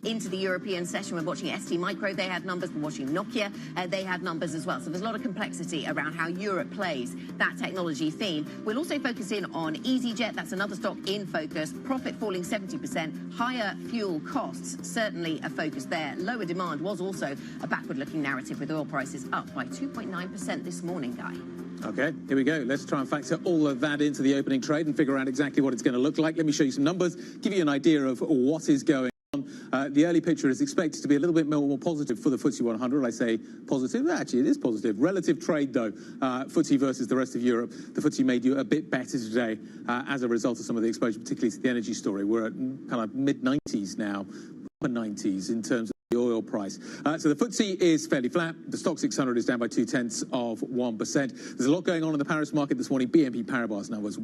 Into the European session, we're watching ST Micro, they had numbers, we're watching Nokia, they had numbers as well. So there's a lot of complexity around how Europe plays that technology theme. We'll also focus in on EasyJet, that's another stock in focus, profit falling 70%, higher fuel costs, certainly a focus there. Lower demand was also a backward-looking narrative with oil prices up by 2.9% this morning, Guy. Okay, here we go. Let's try and factor all of that into the opening trade and figure out exactly what it's going to look like. Let me show you some numbers, give you an idea of what is going on. The early picture is expected to be a little bit more positive for the FTSE 100. I say positive, actually it is positive. Relative trade though, FTSE versus the rest of Europe. The FTSE made you a bit better today as a result of some of the exposure, particularly to the energy story. We're at kind of mid-90s now, upper 90s in terms of the oil price. So the FTSE is fairly flat. The stock 600 is down by 0.2%. There's a lot going on in the Paris market this morning. BNP Paribas numbers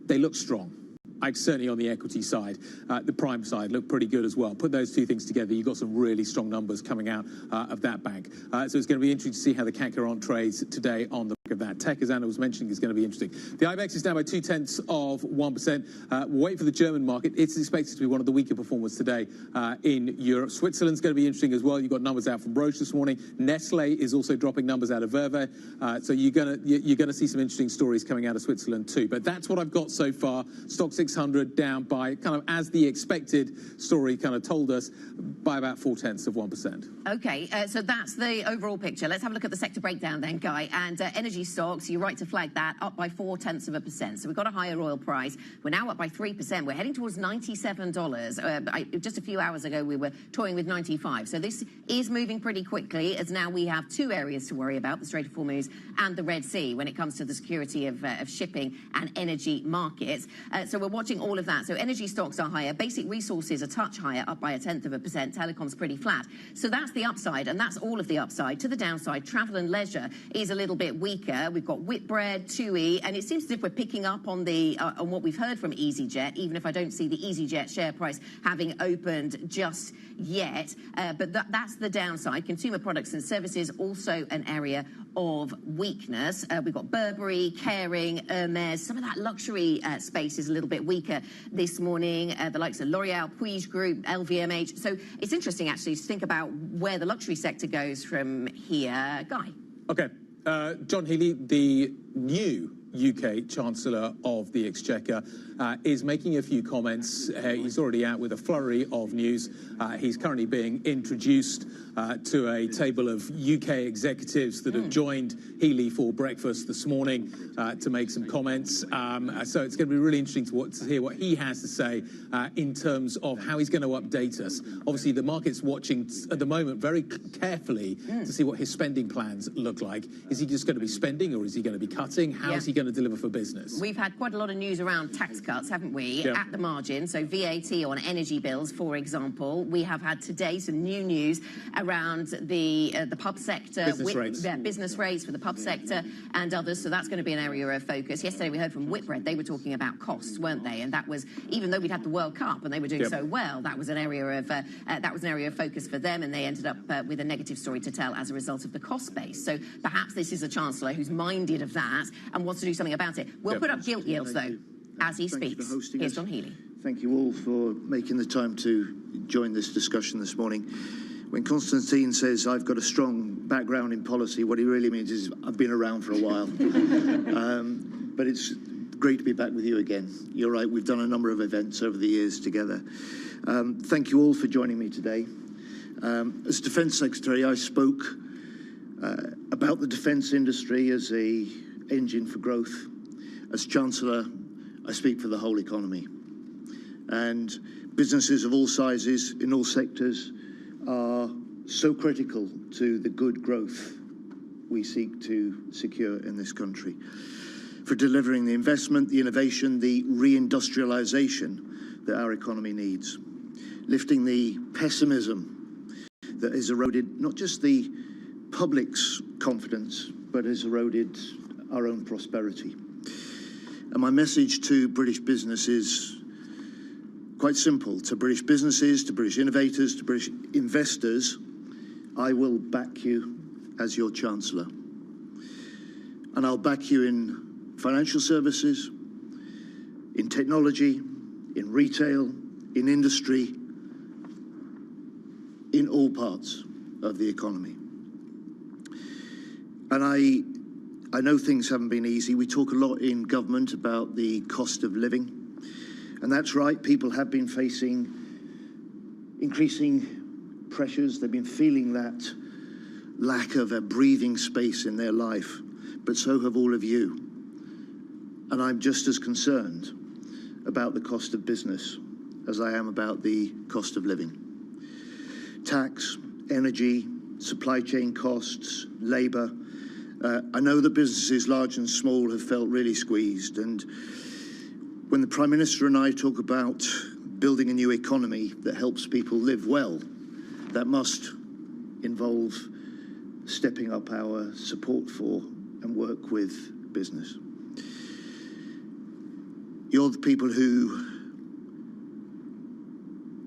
they look strong. Certainly on the equity side, the prime side looked pretty good as well. Put those two things together, you've got some really strong numbers coming out of that bank. So it's going to be interesting to see how the CAC are on trades today on the back of that. Tech, as Anna was mentioning, is going to be interesting. The IBEX is down by 0.2%. We'll wait for the German market. It's expected to be one of the weaker performers today in Europe. Switzerland's going to be interesting as well. You've got numbers out from Roche this morning. Nestle is also dropping numbers out of Verve. So you're going to see some interesting stories coming out of Switzerland too. But that's what I've got so far. Stock 600 down by kind of as the expected story kind of told us by about 0.4%. Okay, so that's the overall picture. Let's have a look at the sector breakdown then, Guy. And energy stocks, you're right to flag that, up by 0.4%. So we've got a higher oil price. We're now up by 3%. We're heading towards $97. Just a few hours ago, we were toying with 95. So this is moving pretty quickly, as now we have two areas to worry about, the Strait of Hormuz and the Red Sea, when it comes to the security of shipping and energy markets. So we're watching all of that. So energy stocks are higher. Basic resources a touch higher, up by 0.1%. Telecom's pretty flat. So that's the upside, and that's all of the upside. To the downside, travel and leisure is a little bit weaker. We've got Whitbread, TUI, and it seems as if we're picking up on what we've heard from EasyJet, even if I don't see the EasyJet share price having opened just yet. But that's the downside. Consumer products and services, also an area of weakness. We've got Burberry, Kering, Hermes. Some of that luxury space is a little bit weaker this morning. The likes of L'Oreal, Puig Group, LVMH. So it's interesting, actually, to think about where the luxury sector goes from here. Guy. Okay. John Healey, the new UK Chancellor of the Exchequer, is making a few comments. He's already out with a flurry of news. He's currently being introduced to a table of UK executives that have joined Healey for breakfast this morning to make some comments. So it's going to be really interesting to hear what he has to say in terms of how he's going to update us. Obviously, the market's watching at the moment very carefully to see what his spending plans look like. Is he just going to be spending, or is he going to be cutting? How is he going to deliver for business? We've had quite a lot of news around tax cuts, haven't we, at the margin. So VAT on energy bills, for example. We have had today some new news around the pub sector. Business rates. Yeah, business rates for the pub sector and others. So that's going to be an area of focus. Yesterday we heard from Whitbread. They were talking about costs, weren't they? And that was, even though we'd had the World Cup and they were doing so well, that was an area of focus for them, and they ended up with a negative story to tell as a result of the cost base. So perhaps this is a chancellor who's minded of that and wants to do something about it. We'll put up gilt yields, though, as he speaks. Here's John Healey. Thank you all for making the time to join this discussion this morning. When Constantine says, I've got a strong background in policy, what he really means is I've been around for a while. But it's great to be back with you again. You're right, we've done a number of events over the years together. Thank you all for joining me today. As Defence Secretary, I spoke about the defence industry as an engine for growth. As Chancellor, I speak for the whole economy. And businesses of all sizes, in all sectors, are so critical to the good growth we seek to secure in this country, for delivering the investment, the innovation, the reindustrialisation that our economy needs, lifting the pessimism that has eroded not just the public's confidence, but has eroded our own prosperity. And my message to British business is quite simple. To British businesses, to British innovators, to British investors, I will back you as your Chancellor. And I'll back you in financial services, in technology, in retail, in industry, in all parts of the economy. And I know things haven't been easy. We talk a lot in government about the cost of living. And that's right, people have been facing increasing pressures. They've been feeling that lack of a breathing space in their life, but so have all of you. And I'm just as concerned about the cost of business as I am about the cost of living. Tax, energy, supply chain costs, labour. I know that businesses large and small have felt really squeezed, and when the Prime Minister and I talk about building a new economy that helps people live well, that must involve stepping up our support for and work with business. You're the people who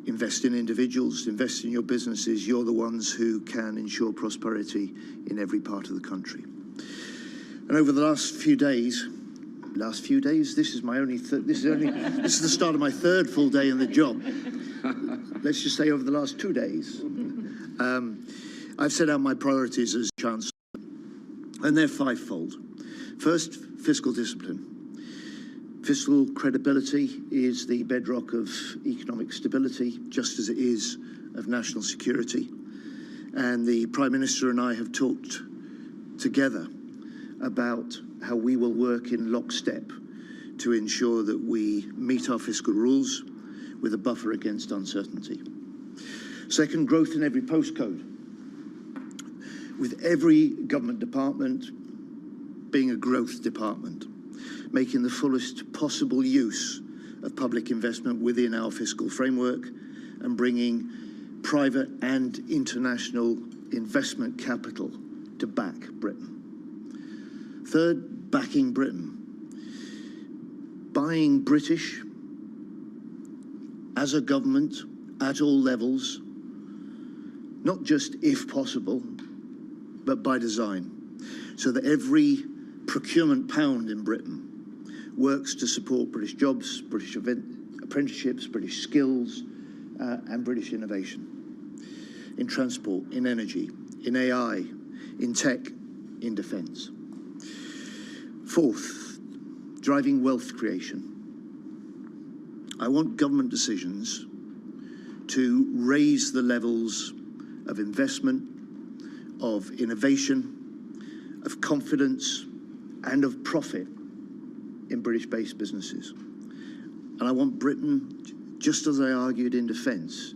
invest in individuals, invest in your businesses. You're the ones who can ensure prosperity in every part of the country. And over the last few days, this is my only, this is the start of my third full day in the job. Let's just say over the last 2 days, I've set out my priorities as Chancellor, and they're fivefold. First, fiscal discipline. Fiscal credibility is the bedrock of economic stability, just as it is of national security. And the Prime Minister and I have talked together about how we will work in lockstep to ensure that we meet our fiscal rules with a buffer against uncertainty. Second, growth in every postcode, with every government department being a growth department, making the fullest possible use of public investment within our fiscal framework and bringing private and international investment capital to back Britain. Third, backing Britain. Buying British as a government at all levels, not just if possible, but by design, so that every procurement pound in Britain works to support British jobs, British apprenticeships, British skills, and British innovation in transport, in energy, in AI, in tech, in defence. Fourth, driving wealth creation. I want government decisions to raise the levels of investment, of innovation, of confidence, and of profit in British-based businesses. And I want Britain, just as I argued in defence,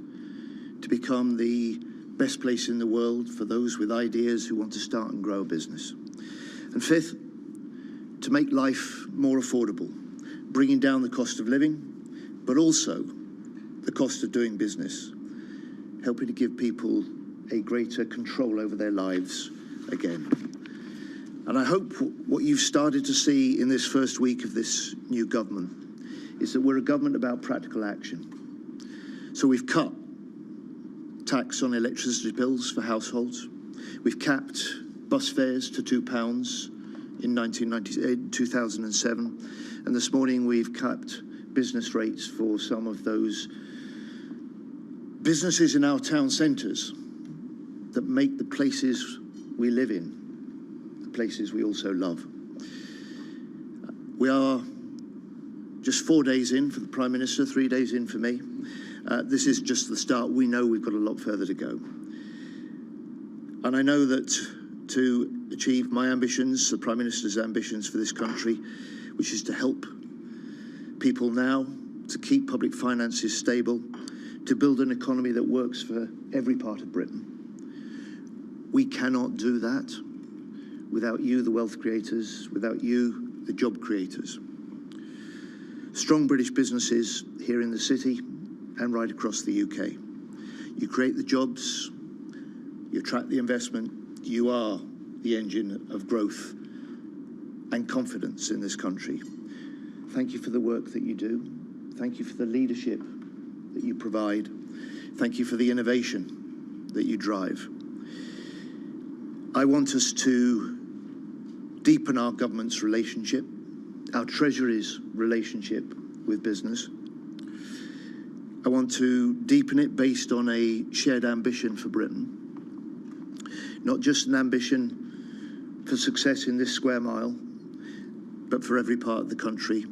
to become the best place in the world for those with ideas who want to start and grow a business. And fifth, to make life more affordable, bringing down the cost of living, but also the cost of doing business, helping to give people a greater control over their lives again. And I hope what you've started to see in this first week of this new government is that we're a government about practical action. So we've cut tax on electricity bills for households. We've capped bus fares to £2 in 2007. And this morning we've capped business rates for some of those businesses in our town centres that make the places we live in the places we also love. We are just 4 days in for the Prime Minister, 3 days in for me. This is just the start. We know we've got a lot further to go. And I know that to achieve my ambitions, the Prime Minister's ambitions for this country, which is to help people now, to keep public finances stable, to build an economy that works for every part of Britain. We cannot do that without you, the wealth creators, without you, the job creators. Strong British businesses here in the city and right across the UK. You create the jobs, you attract the investment, you are the engine of growth and confidence in this country. Thank you for the work that you do. Thank you for the leadership that you provide. Thank you for the innovation that you drive. I want us to deepen our government's relationship, our Treasury's relationship with business. I want to deepen it based on a shared ambition for Britain. Not just an ambition for success in this square mile, but for every part of the country,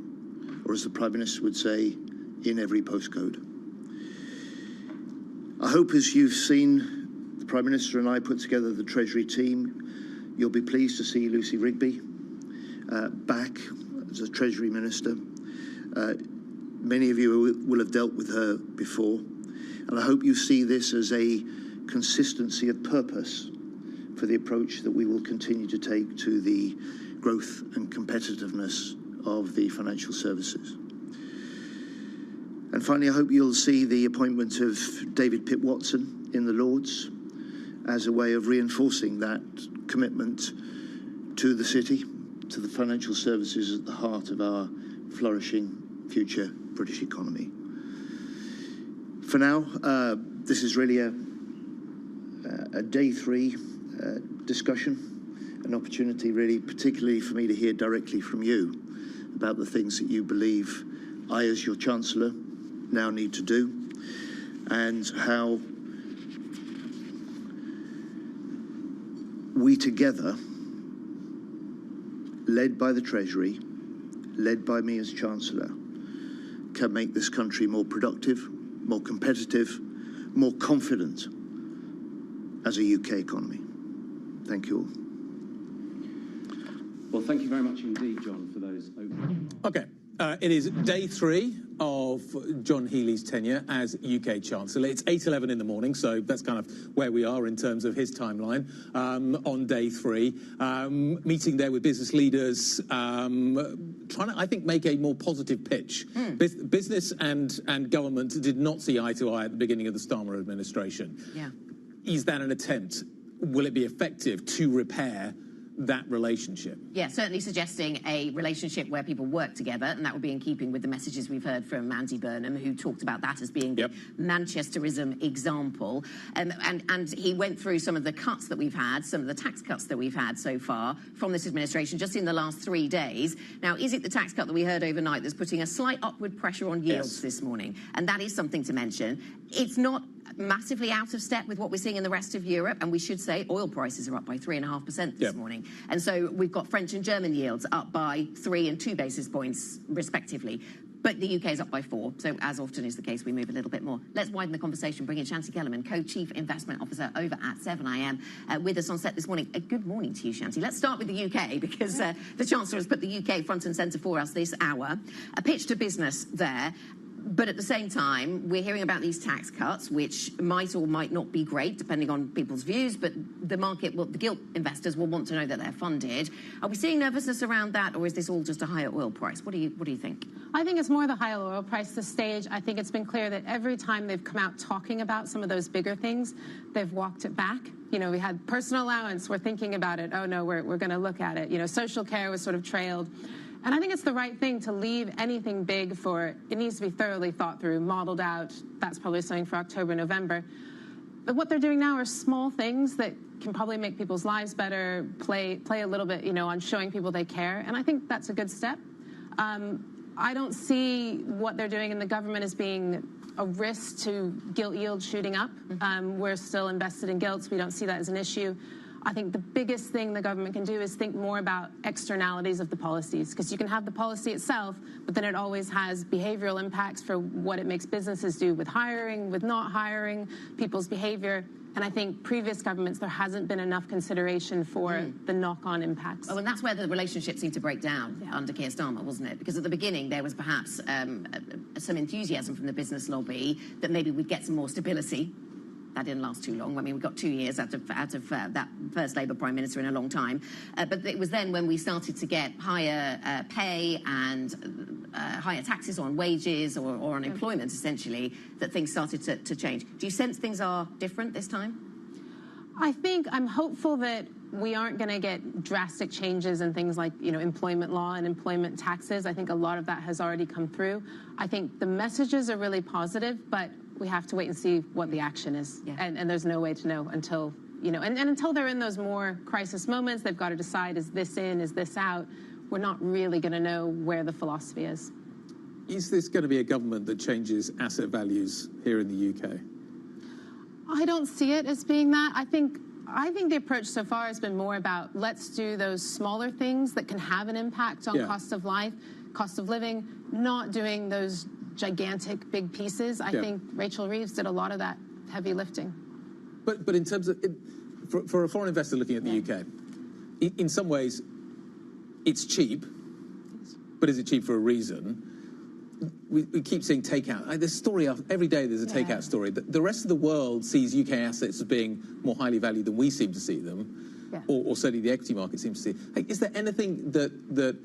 or as the Prime Minister would say, in every postcode. I hope as you've seen the Prime Minister and I put together the Treasury team, you'll be pleased to see Lucy Rigby back as a Treasury Minister. Many of you will have dealt with her before, and I hope you see this as a consistency of purpose for the approach that we will continue to take to the growth and competitiveness of the financial services. And finally, I hope you'll see the appointment of David Pitt-Watson in the Lords as a way of reinforcing that commitment to the city, to the financial services at the heart of our flourishing future British economy. For now, this is really a day three discussion, an opportunity really particularly for me to hear directly from you about the things that you believe I, as your Chancellor, now need to do, and how we together, led by the Treasury, led by me as Chancellor, can make this country more productive, more competitive, more confident as a UK economy. Thank you all. Well, thank you very much indeed, John, for those opening. Okay, it is day 3 of John Healey's tenure as UK Chancellor. It's 8:11 in the morning, so that's kind of where we are in terms of his timeline on day 3. Meeting there with business leaders, trying to, I think, make a more positive pitch. Business and government did not see eye to eye at the beginning of the Starmer administration. Yeah. Is that an attempt? Will it be effective to repair that relationship? Yeah, certainly suggesting a relationship where people work together, and that would be in keeping with the messages we've heard from Andy Burnham, who talked about that as being the Manchesterism example. And he went through some of the cuts that we've had, some of the tax cuts that we've had so far from this administration just in the last 3 days. Now, is it the tax cut that we heard overnight that's putting a slight upward pressure on yields this morning? And that is something to mention. It's not massively out of step with what we're seeing in the rest of Europe, and we should say oil prices are up by 3.5% this morning. And so we've got French and German yields up by 3 and 2 basis points respectively. But the UK is up by 4, so as often is the case, we move a little bit more. Let's widen the conversation, bring in Shanti Kellerman, Co-Chief Investment Officer over at 7am, with us on set this morning. Good morning to you, Shanti. Let's start with the UK, because the Chancellor has put the UK front and centre for us this hour. A pitch to business there. But at the same time, we're hearing about these tax cuts, which might or might not be great, depending on people's views, but the market, the gilt investors will want to know that they're funded. Are we seeing nervousness around that, or is this all just a higher oil price? What do you think? I think it's more the higher oil price this stage. I think it's been clear that every time they've come out talking about some of those bigger things, they've walked it back. You know, we had personal allowance, we're thinking about it. Oh, no, we're going to look at it. You know, social care was sort of trailed. And I think it's the right thing to leave anything big for, it needs to be thoroughly thought through, modeled out. That's probably something for October, November. But what they're doing now are small things that can probably make people's lives better, play a little bit, you know, on showing people they care. And I think that's a good step. I don't see what they're doing in the government as being a risk to gilt yield shooting up. We're still invested in gilts. We don't see that as an issue. I think the biggest thing the government can do is think more about externalities of the policies, because you can have the policy itself, but then it always has behavioral impacts for what it makes businesses do with hiring, with not hiring, people's behavior. And I think previous governments, there hasn't been enough consideration for the knock-on impacts. Oh, and that's where the relationship seemed to break down under Keir Starmer, wasn't it? Because at the beginning, there was perhaps some enthusiasm from the business lobby that maybe we'd get some more stability. That didn't last too long. I mean, we got 2 years out of that first Labour Prime Minister in a long time. But it was then when we started to get higher pay and higher taxes on wages or on employment, essentially, that things started to change. Do you sense things are different this time? I think I'm hopeful that we aren't going to get drastic changes in things like, employment law and employment taxes. I think a lot of that has already come through. I think the messages are really positive, but we have to wait and see what the action is. Yeah. And there's no way to know until, and until they're in those more crisis moments, they've got to decide, is this in, is this out? We're not really going to know where the philosophy is. Is this going to be a government that changes asset values here in the UK? I don't see it as being that. I think the approach so far has been more about, let's do those smaller things that can have an impact on cost of life, cost of living, not doing those gigantic big pieces. I think Rachel Reeves did a lot of that heavy lifting. But in terms of, for a foreign investor looking at the UK, in some ways, it's cheap, but is it cheap for a reason? We keep seeing takeout. There's a story every day. There's a takeout story. The rest of the world sees UK assets as being more highly valued than we seem to see them, or certainly the equity market seems to see. Is there anything that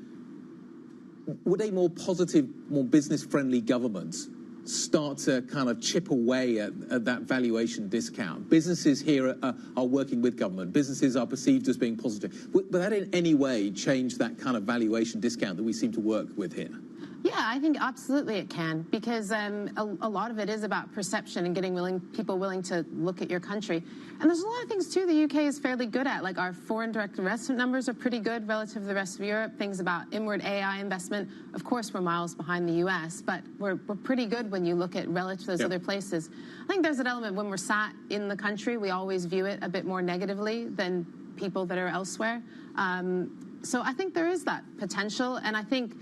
would a more positive, more business-friendly government start to kind of chip away at that valuation discount? Businesses here are working with government. Businesses are perceived as being positive. Would that in any way change that kind of valuation discount that we seem to work with here? Yeah, I think absolutely it can, because a lot of it is about perception and getting people willing to look at your country. And there's a lot of things, too, the UK is fairly good at. Like, our foreign direct investment numbers are pretty good relative to the rest of Europe. Things about inward AI investment. Of course, we're miles behind the US, but we're pretty good when you look at relative to those other places. I think there's an element when we're sat in the country, we always view it a bit more negatively than people that are elsewhere. So I think there is that potential, and I think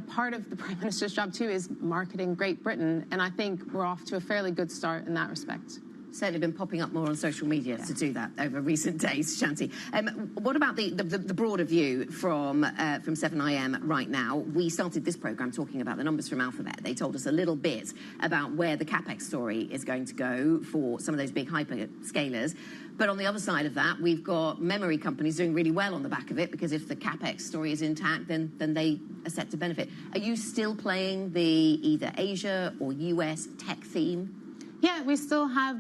part of the Prime Minister's job too is marketing Great Britain, and I think we're off to a fairly good start in that respect. Certainly been popping up more on social media to do that over recent days, Shanti. What about the broader view from 7IM right now? We started this programme talking about the numbers from Alphabet. They told us a little bit about where the CapEx story is going to go for some of those big hyperscalers. But on the other side of that, we've got memory companies doing really well on the back of it, because if the CapEx story is intact, then they are set to benefit. Are you still playing the either Asia or US tech theme? Yeah, we still have,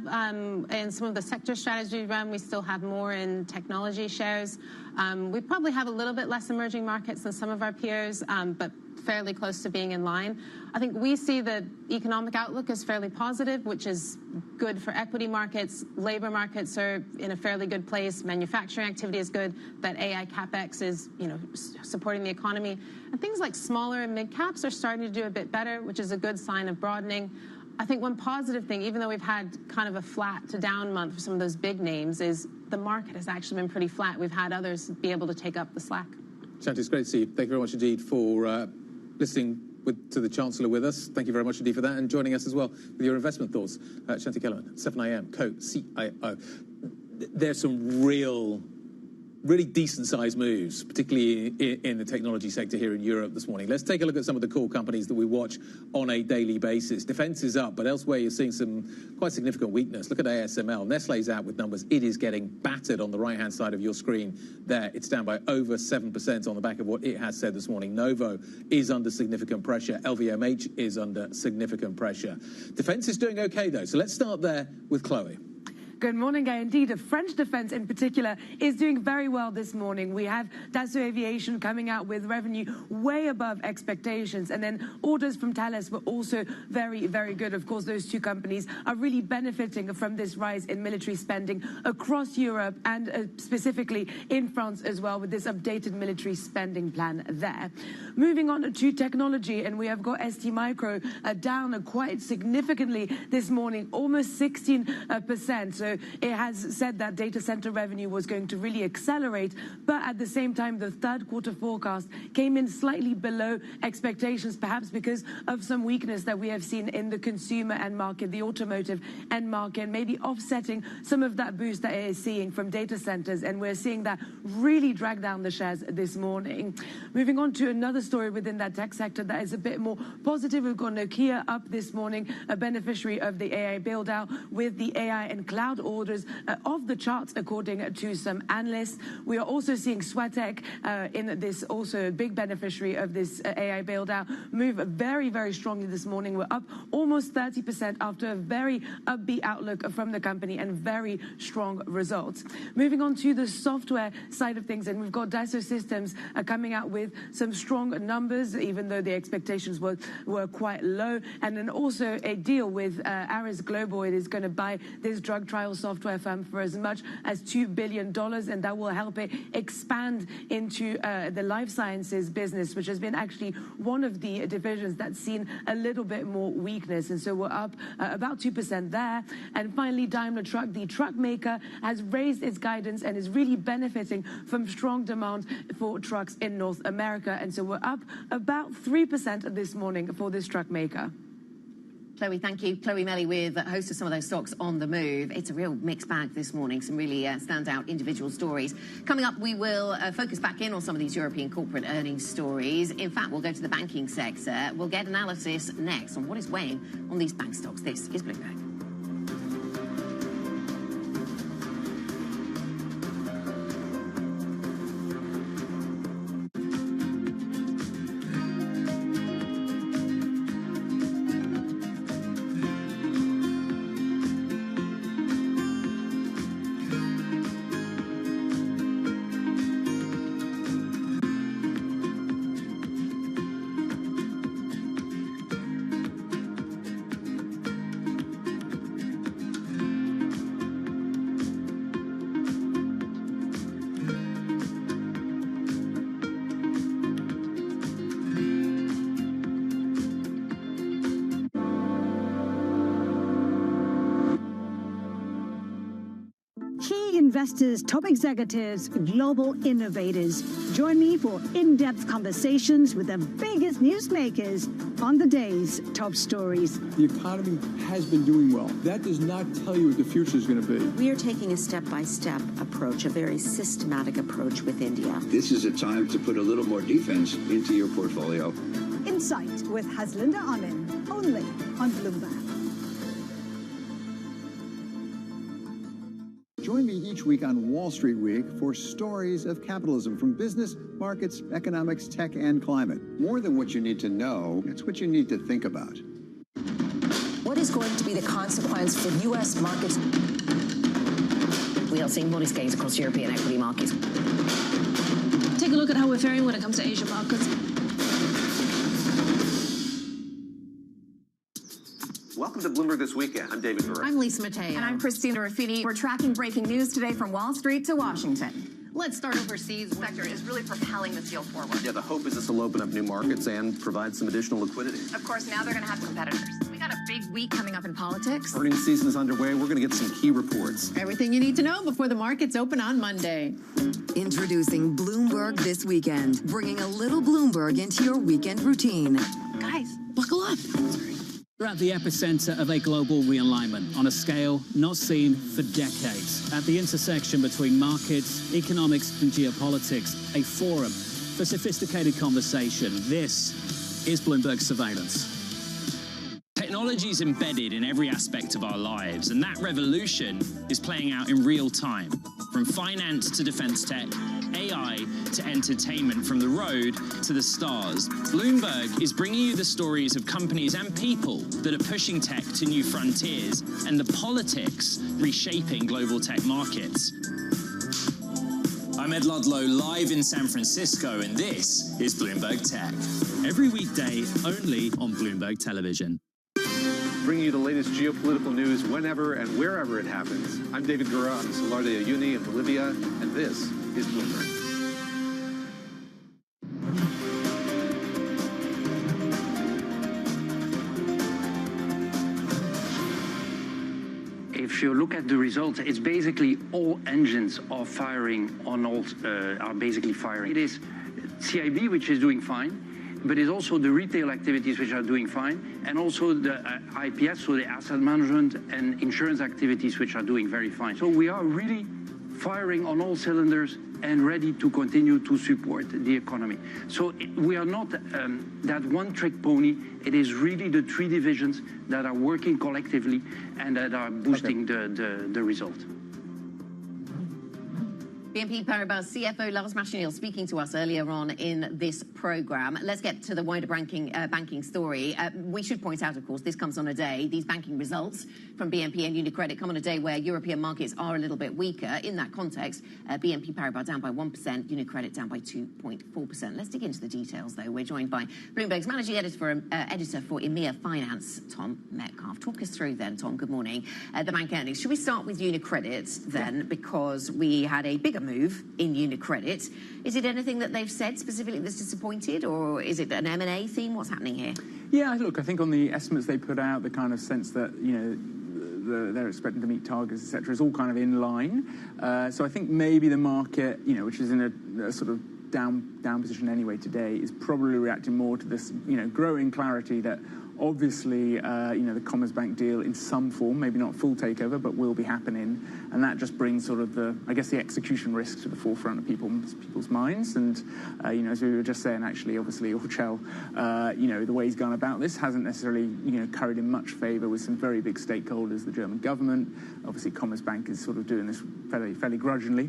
in some of the sector strategy run, we still have more in technology shares. We probably have a little bit less emerging markets than some of our peers, but fairly close to being in line. I think we see the economic outlook as fairly positive, which is good for equity markets. Labor markets are in a fairly good place. Manufacturing activity is good. That AI CapEx is, supporting the economy. And things like smaller and mid caps are starting to do a bit better, which is a good sign of broadening. I think one positive thing, even though we've had kind of a flat to down month for some of those big names, is the market has actually been pretty flat. We've had others be able to take up the slack. Shanti, it's great to see you. Thank you very much indeed for listening to the Chancellor with us. Thank you very much indeed for that, and joining us as well with your investment thoughts. Shanti Kellerman, 7IM co-CIO. There's some really decent-sized moves, particularly in the technology sector here in Europe this morning. Let's take a look at some of the core companies that we watch on a daily basis. Defence is up, but elsewhere you're seeing some quite significant weakness. Look at ASML. Nestlé's out with numbers. It is getting battered on the right-hand side of your screen there. It's down by over 7% on the back of what it has said this morning. Novo is under significant pressure. LVMH is under significant pressure. Defence is doing okay, though. So let's start there with Chloe. Good morning, Guy. Indeed, French defence in particular is doing very well this morning. We have Dassault Aviation coming out with revenue way above expectations. And then orders from Thales were also very, very good. Of course, those two companies are really benefiting from this rise in military spending across Europe and specifically in France as well, with this updated military spending plan there. Moving on to technology, and we have got ST Micro down quite significantly this morning, almost 16%. So although it has said that data center revenue was going to really accelerate, but at the same time, the third quarter forecast came in slightly below expectations, perhaps because of some weakness that we have seen in the consumer end market, the automotive end market, maybe offsetting some of that boost that it is seeing from data centers, and we're seeing that really drag down the shares this morning. Moving on to another story within that tech sector that is a bit more positive, we've got Nokia up this morning, a beneficiary of the AI build-out, with the AI and cloud orders off the charts, according to some analysts. We are also seeing Swetek in this, also a big beneficiary of this AI build-out, move very, very strongly this morning. We're up almost 30% after a very upbeat outlook from the company and very strong results. Moving on to the software side of things, and we've got Dassault Systems coming out with some strong numbers, even though the expectations were quite low. And then also a deal with Ares Global. It is going to buy this drug trial software firm for as much as $2 billion, and that will help it expand into the life sciences business, which has been actually one of the divisions that's seen a little bit more weakness. And so we're up about 2% there. And finally, Daimler Truck, the truck maker, has raised its guidance and is really benefiting from strong demand for trucks in North America. And so we're up about 3% this morning for this truck maker. Chloe, thank you. Chloe Melly with a host of some of those stocks on the move. It's a real mixed bag this morning, some really standout individual stories. Coming up, we will focus back in on some of these European corporate earnings stories. In fact, we'll go to the banking sector. We'll get analysis next on what is weighing on these bank stocks. This is Bloomberg. Investors, top executives, global innovators. Join me for in-depth conversations with the biggest newsmakers on the day's top stories. The economy has been doing well. That does not tell you what the future is going to be. We are taking a step-by-step approach, a very systematic approach with India. This is a time to put a little more defense into your portfolio. Insight with Haslinda Anand, only on Bloomberg. Join me each week on Wall Street Week for stories of capitalism from business, markets, economics, tech, and climate. More than what you need to know, it's what you need to think about. What is going to be the consequence for U.S. markets? We are seeing modest gains across European equity markets. Take a look at how we're faring when it comes to Asian markets. Welcome to Bloomberg This Weekend. I'm David Burr. I'm Lisa Mateo. And I'm Christina Raffini. We're tracking breaking news today from Wall Street to Washington. Let's start overseas. The sector is really propelling this deal forward. Yeah, the hope is this will open up new markets and provide some additional liquidity. Of course, now they're going to have competitors. We got a big week coming up in politics. Earnings season is underway. We're going to get some key reports. Everything you need to know before the markets open on Monday. Introducing Bloomberg This Weekend, bringing a little Bloomberg into your weekend routine. Guys, buckle up. We're at the epicenter of a global realignment on a scale not seen for decades. At the intersection between markets, economics, and geopolitics, a forum for sophisticated conversation. This is Bloomberg Surveillance. Technology is embedded in every aspect of our lives, and that revolution is playing out in real time. From finance to defense tech, AI to entertainment, from the road to the stars. Bloomberg is bringing you the stories of companies and people that are pushing tech to new frontiers and the politics reshaping global tech markets. I'm Ed Ludlow, live in San Francisco, and this is Bloomberg Tech. Every weekday, only on Bloomberg Television. Bringing you the latest geopolitical news whenever and wherever it happens. I'm David Gura on the Salar de Uyuni in Bolivia, and this is Bloomberg. If if you look at the results, it's basically all engines are firing on all, are basically firing. It is CIB, which is doing fine, but it's also the retail activities which are doing fine, and also the IPS, so the asset management and insurance activities, which are doing very fine. So we are really firing on all cylinders and ready to continue to support the economy. So we are not that one-trick pony. It is really the three divisions that are working collectively and that are boosting the result. BNP Paribas CFO Lars Machenil speaking to us earlier on in this programme. Let's get to the wider banking story. We should point out, of course, this comes on a day, these banking results from BNP and UniCredit come on a day where European markets are a little bit weaker. In that context, BNP Paribas down by 1%, UniCredit down by 2.4%. Let's dig into the details, though. We're joined by Bloomberg's managing editor for EMEA Finance, Tom Metcalf. Talk us through then, Tom, good morning. The bank earnings. Should we start with UniCredit then, because we had a bigger move in UniCredit. Is it anything that they've said specifically that's disappointed, or is it an M&A theme? What's happening here? Yeah, look, I think on the estimates they put out, the kind of sense that, you know, they're expecting to meet targets, etc., is all kind of in line. So I think maybe the market, you know, which is in a sort of down position anyway today, is probably reacting more to this, you know, growing clarity that obviously, you know, the Commerzbank deal in some form, maybe not full takeover, but will be happening. And that just brings sort of the, I guess, the execution risk to the forefront of people's minds. And, you know, as we were just saying, actually, obviously, Orchel, you know, the way he's gone about this hasn't necessarily, you know, carried in much favour with some very big stakeholders, the German government. Obviously, Commerzbank is sort of doing this fairly grudgingly.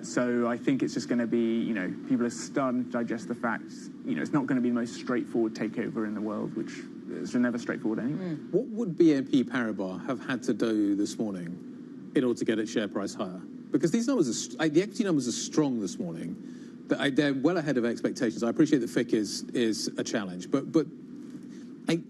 So I think it's just going to be, you know, people are starting to digest the facts. You know, it's not going to be the most straightforward takeover in the world, which is never straightforward anyway. What would BNP Paribas have had to do this morning in order to get its share price higher? Because these numbers are, the equity numbers are strong this morning. They're well ahead of expectations. I appreciate the FIC is a challenge, but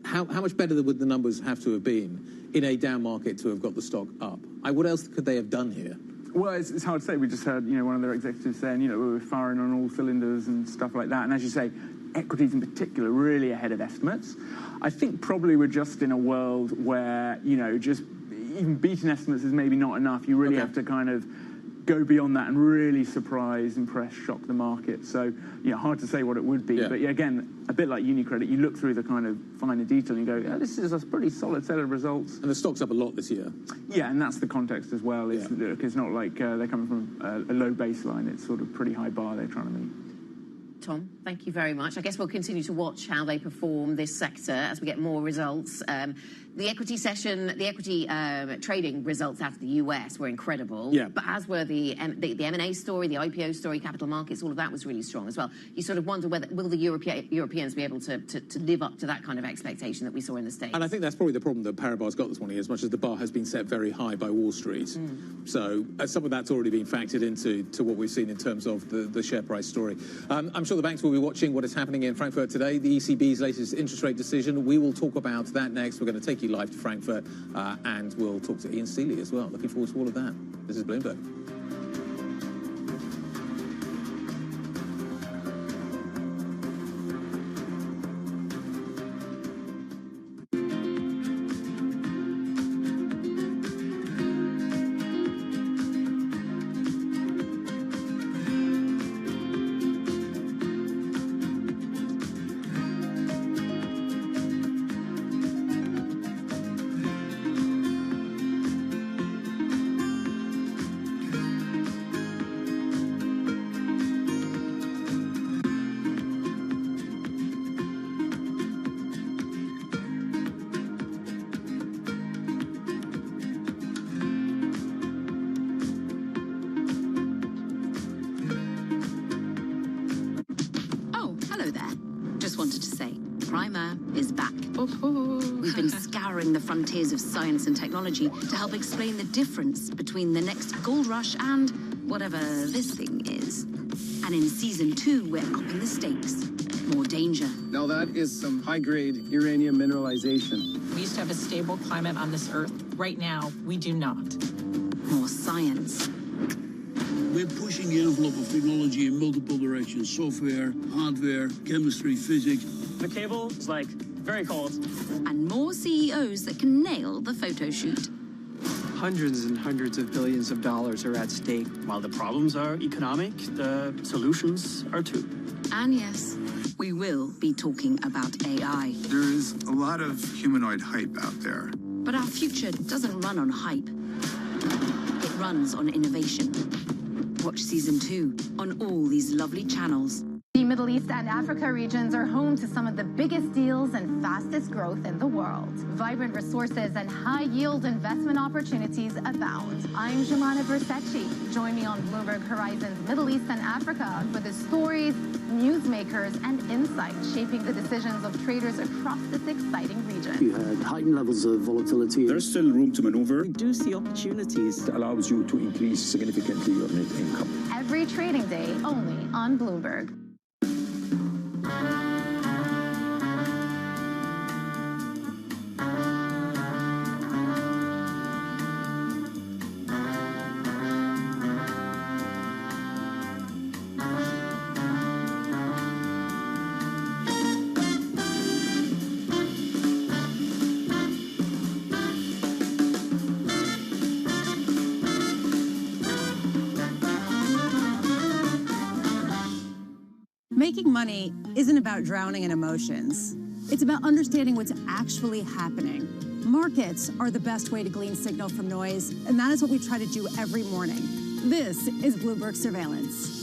how much better would the numbers have to have been in a down market to have got the stock up? What else could they have done here? Well, it's hard to say. We just heard, you know, one of their executives saying, you know, we were firing on all cylinders and stuff like that. And as you say, equities in particular really ahead of estimates. I think probably we're just in a world where, you know, just even beating estimates is maybe not enough. You really have to kind of go beyond that and really surprise, impress, shock the market. So, you know, hard to say what it would be. But yeah, again, a bit like UniCredit, you look through the kind of finer detail and you go, oh, this is a pretty solid set of results. And the stock's up a lot this year. Yeah, and that's the context as well. It's, look, it's not like they're coming from a low baseline. It's sort of pretty high bar they're trying to meet. Tom, thank you very much. I guess we'll continue to watch how they perform this sector as we get more results. The equity trading results out of the US were incredible. Yeah. But as were the M&A story, the IPO story, capital markets, all of that was really strong as well. You sort of wonder whether will the Europeans be able to live up to that kind of expectation that we saw in the States. And I think that's probably the problem that Paribas got this morning, as much as the bar has been set very high by Wall Street. So some of that's already been factored into what we've seen in terms of the share price story. I'm sure the banks will be watching what is happening in Frankfurt today, the ECB's latest interest rate decision. We will talk about that next. We're going to take you live to Frankfurt and we'll talk to Ian Steely as well. Looking forward to all of that. This is Bloomberg. We've been scouring the frontiers of science and technology to help explain the difference between the next gold rush and whatever this thing is. And in season 2, we're upping the stakes. More danger. Now that is some high-grade uranium mineralization. We used to have a stable climate on this Earth. Right now, we do not. More science. We're pushing the envelope of technology in multiple directions. Software, hardware, chemistry, physics. The cable is like very cold. And more CEOs that can nail the photo shoot. hundreds and hundreds of billions of dollars are at stake. While the problems are economic, the solutions are too. And yes, we will be talking about AI. There is a lot of humanoid hype out there. But our future doesn't run on hype. It runs on innovation. Watch Season 2 on all these lovely channels. The Middle East and Africa regions are home to some of the biggest deals and fastest growth in the world. Vibrant resources and high-yield investment opportunities abound. I'm Jumana Versace. Join me on Bloomberg Horizon's Middle East and Africa for the stories, newsmakers, and insights shaping the decisions of traders across this exciting region. You had heightened levels of volatility. There's still room to maneuver. We do see opportunities. It allows you to increase significantly your net income. Every trading day, only on Bloomberg. Making money isn't about drowning in emotions. It's about understanding what's actually happening. Markets are the best way to glean signal from noise, and that is what we try to do every morning. This is Bloomberg Surveillance.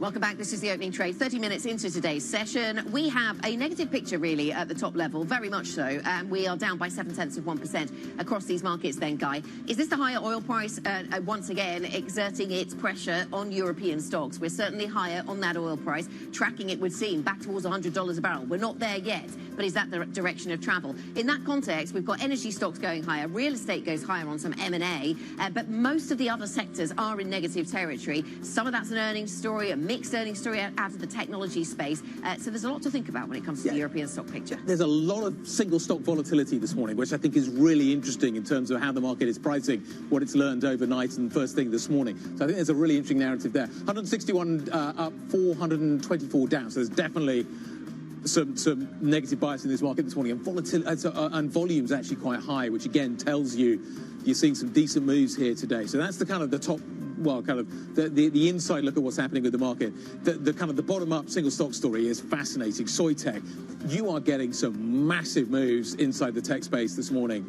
Welcome back. This is the opening trade. 30 minutes into today's session. We have a negative picture, really, at the top level, very much so. And we are down by 0.7% across these markets then, Guy. Is this the higher oil price, once again, exerting its pressure on European stocks? We're certainly higher on that oil price. Tracking, it would seem, back towards $100 a barrel. We're not there yet, but is that the direction of travel? In that context, we've got energy stocks going higher. Real estate goes higher on some M&A. But most of the other sectors are in negative territory. Some of that's an earnings story, a mixed earnings story out of the technology space. So there's a lot to think about when it comes to the European stock picture. There's a lot of single stock volatility this morning, which I think is really interesting in terms of how the market is pricing what it's learned overnight and first thing this morning. So I think there's a really interesting narrative there. 161 up, 424 down. So there's definitely some negative bias in this market this morning, and volatility and volume's actually quite high, which again tells you you're seeing some decent moves here today. So that's the kind of the top, well, kind of the inside look at what's happening with the market. The kind of the bottom-up single stock story is fascinating. Soitec, you are getting some massive moves inside the tech space this morning.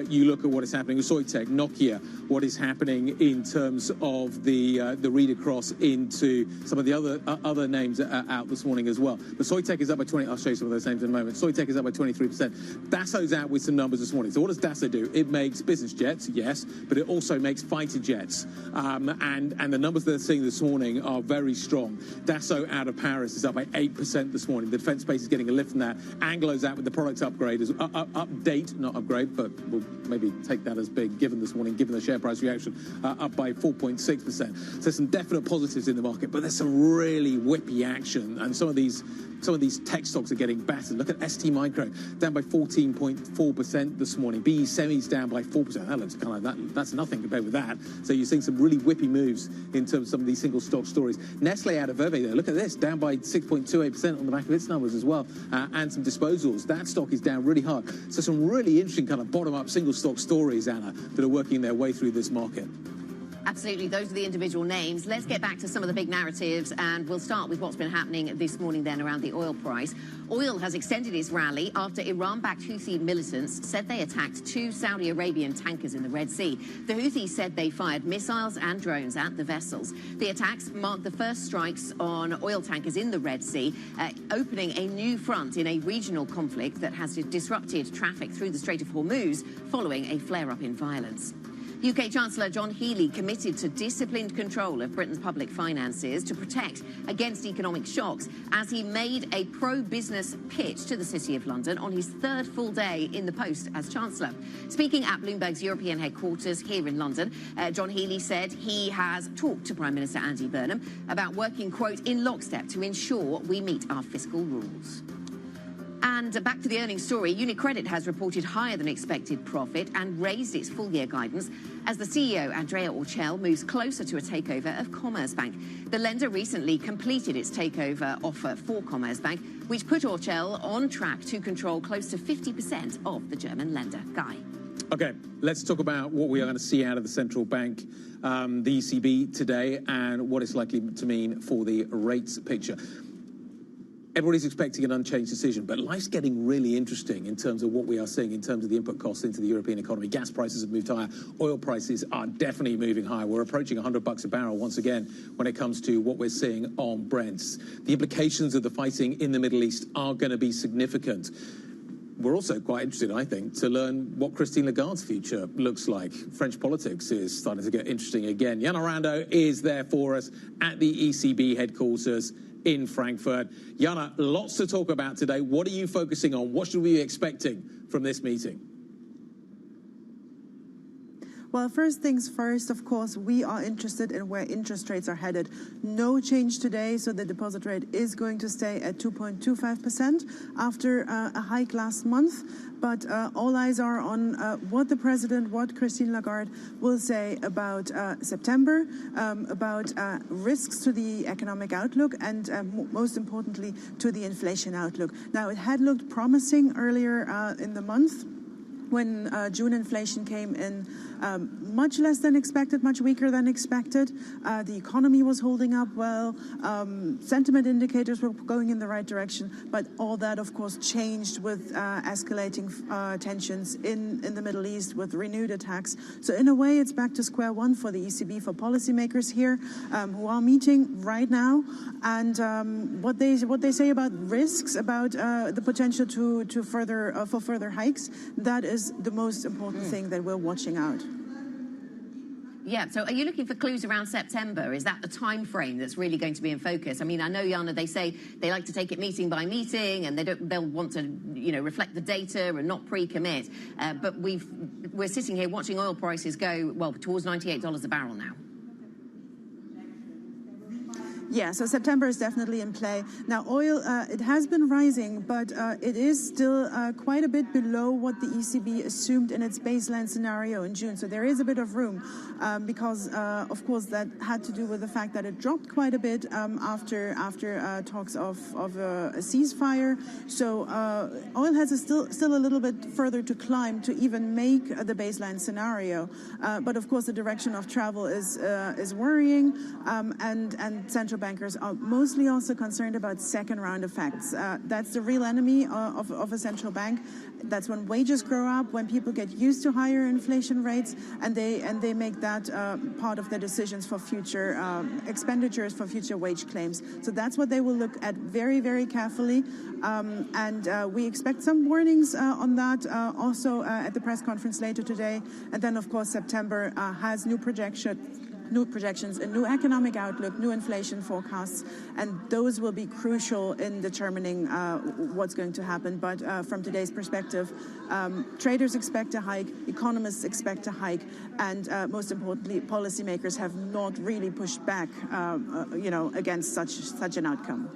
You look at what is happening with Soitec, Nokia, what is happening in terms of the read across into some of the other names that are out this morning as well. But Soitec is up by 20. I'll show you some of those names in a moment. Soitec is up by 23%. Dassault's out with some numbers this morning. So what does Dassault do? It makes business jets, yes, but it also makes fighter jets. And the numbers they're seeing this morning are very strong. Dassault out of Paris is up by 8% this morning. The defense space is getting a lift from that. Anglo's out with the product upgrade, update, not upgrade, but we'll maybe take that as big given this morning, given the share price reaction, up by 4.6%. So some definite positives in the market, but there's some really whippy action, and some of these tech stocks are getting battered. Look at ST Micro, down by 14.4% this morning. BE Semi's down by 4%. That looks kind of like that's nothing compared with that. So you're seeing some really whippy moves in terms of some of these single stock stories. Nestle out of Vevey there. Look at this, down by 6.28% on the back of its numbers as well. And some disposals. That stock is down really hard. So some really interesting kind of bottom-up single stock stories, Anna, that are working their way through this market. Absolutely, those are the individual names. Let's get back to some of the big narratives, and we'll start with what's been happening this morning then around the oil price. Oil has extended its rally after Iran-backed Houthi militants said they attacked 2 Saudi Arabian tankers in the Red Sea. The Houthis said they fired missiles and drones at the vessels. The attacks marked the first strikes on oil tankers in the Red Sea, opening a new front in a regional conflict that has disrupted traffic through the Strait of Hormuz following a flare-up in violence. UK Chancellor John Healey committed to disciplined control of Britain's public finances to protect against economic shocks as he made a pro-business pitch to the City of London on his 3rd full day in the post as Chancellor. Speaking at Bloomberg's European headquarters here in London, John Healey said he has talked to Prime Minister Andy Burnham about working, quote, in lockstep to ensure we meet our fiscal rules. And And back to the earnings story, UniCredit has reported higher than expected profit and raised its full-year guidance as the CEO, Andrea Orcel, moves closer to a takeover of Commerzbank. The lender recently completed its takeover offer for Commerzbank, which put Orcel on track to control close to 50% of the German lender. Guy. Okay, let's talk about what we are going to see out of the central bank, the ECB today, and what it's likely to mean for the rates picture. Everybody's expecting an unchanged decision, but life's getting really interesting in terms of what we are seeing in terms of the input costs into the European economy. Gas prices have moved higher. Oil prices are definitely moving higher. We're approaching $100 a barrel once again when it comes to what we're seeing on Brents. The implications of the fighting in the Middle East are going to be significant. We're also quite interested, I think, to learn what Christine Lagarde's future looks like. French politics is starting to get interesting again. Jana Rando is there for us at the ECB headquarters in Frankfurt. Jana, lots to talk about today. What are you focusing on? What should we be expecting from this meeting? Well, first things first, of course, we are interested in where interest rates are headed. No change today, so the deposit rate is going to stay at 2.25% after a hike last month. But all eyes are on what the president, what Christine Lagarde will say about September, about risks to the economic outlook, and most importantly, to the inflation outlook. Now, it had looked promising earlier in the month when June inflation came in much less than expected, much weaker than expected. The economy was holding up well. Sentiment indicators were going in the right direction. But all that, of course, changed with escalating tensions in the Middle East with renewed attacks. So in a way, it's back to square one for the ECB, for policymakers here who are meeting right now. And what they say about risks, about the potential to further hikes, that is the most important thing that we're watching out. Yeah, so are you looking for clues around September? Is that the time frame that's really going to be in focus? I mean, I know, Jana, they say they like to take it meeting by meeting, and they'll want to, reflect the data and not pre-commit. But we're sitting here watching oil prices go, well, towards $98 a barrel now. Yeah, so September is definitely in play. Now, oil, it has been rising, but it is still quite a bit below what the ECB assumed in its baseline scenario in June. So there is a bit of room because, of course, that had to do with the fact that it dropped quite a bit after talks of a ceasefire. So oil has still a little bit further to climb to even make the baseline scenario. But, of course, the direction of travel is worrying, and central bankers are mostly also concerned about second-round effects. That's the real enemy of a central bank. That's when wages grow up, when people get used to higher inflation rates, and they make that part of their decisions for future expenditures, for future wage claims. So that's what they will look at very, very carefully. And we expect some warnings on that also at the press conference later today. And then, of course, September has new projections, a new economic outlook, new inflation forecasts, and those will be crucial in determining what's going to happen. But from today's perspective, traders expect a hike, economists expect a hike, and most importantly, policymakers have not really pushed back, against such an outcome.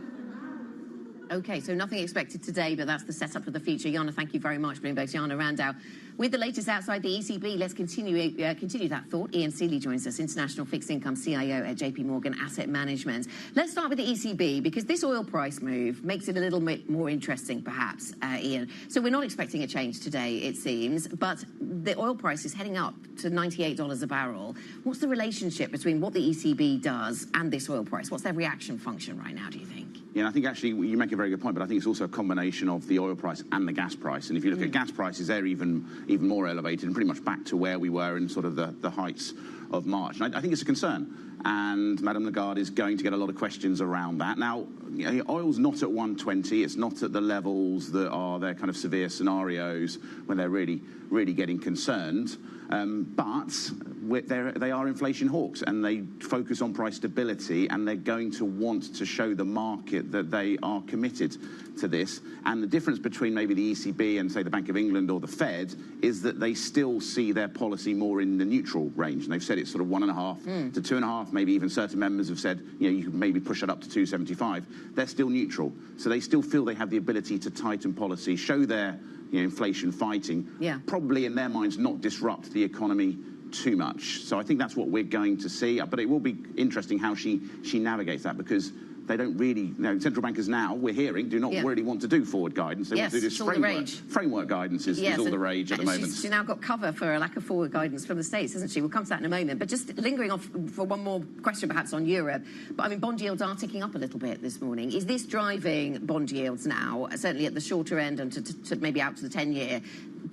Okay, so nothing expected today, but that's the setup for the future. Jana, thank you very much. Bloomberg's Jana Rando. With the latest outside the ECB, let's continue that thought. Ian Seeley joins us, International Fixed Income CIO at JP Morgan Asset Management. Let's start with the ECB, because this oil price move makes it a little bit more interesting, perhaps, Ian. So we're not expecting a change today, it seems, but the oil price is heading up to $98 a barrel. What's the relationship between what the ECB does and this oil price? What's their reaction function right now, do you think? Yeah, I think actually you make a very good point, but I think it's also a combination of the oil price and the gas price. And if you look at gas prices, they're even more elevated and pretty much back to where we were in sort of the heights of March. And I think it's a concern. And Madame Lagarde is going to get a lot of questions around that. Now, oil's not at 120. It's not at the levels that are their kind of severe scenarios when they're really getting concerned. But they are inflation hawks, and they focus on price stability, and they're going to want to show the market that they are committed to this. And the difference between maybe the ECB and, say, the Bank of England or the Fed is that they still see their policy more in the neutral range. And they've said it's sort of 1.5 to 2.5. Maybe even certain members have said, you can maybe push it up to 2.75. They're still neutral. So they still feel they have the ability to tighten policy, show their inflation fighting, probably in their minds not disrupt the economy too much. So I think that's what we're going to see. But it will be interesting how she navigates that, because they don't really, central bankers now, we're hearing, do not really want to do forward guidance. They want to do this framework guidance is all the rage at the moment. She's now got cover for a lack of forward guidance from the States, hasn't she? We'll come to that in a moment. But just lingering off for one more question perhaps on Europe. But I mean, bond yields are ticking up a little bit this morning. Is this driving bond yields now, certainly at the shorter end and to maybe out to the 10-year,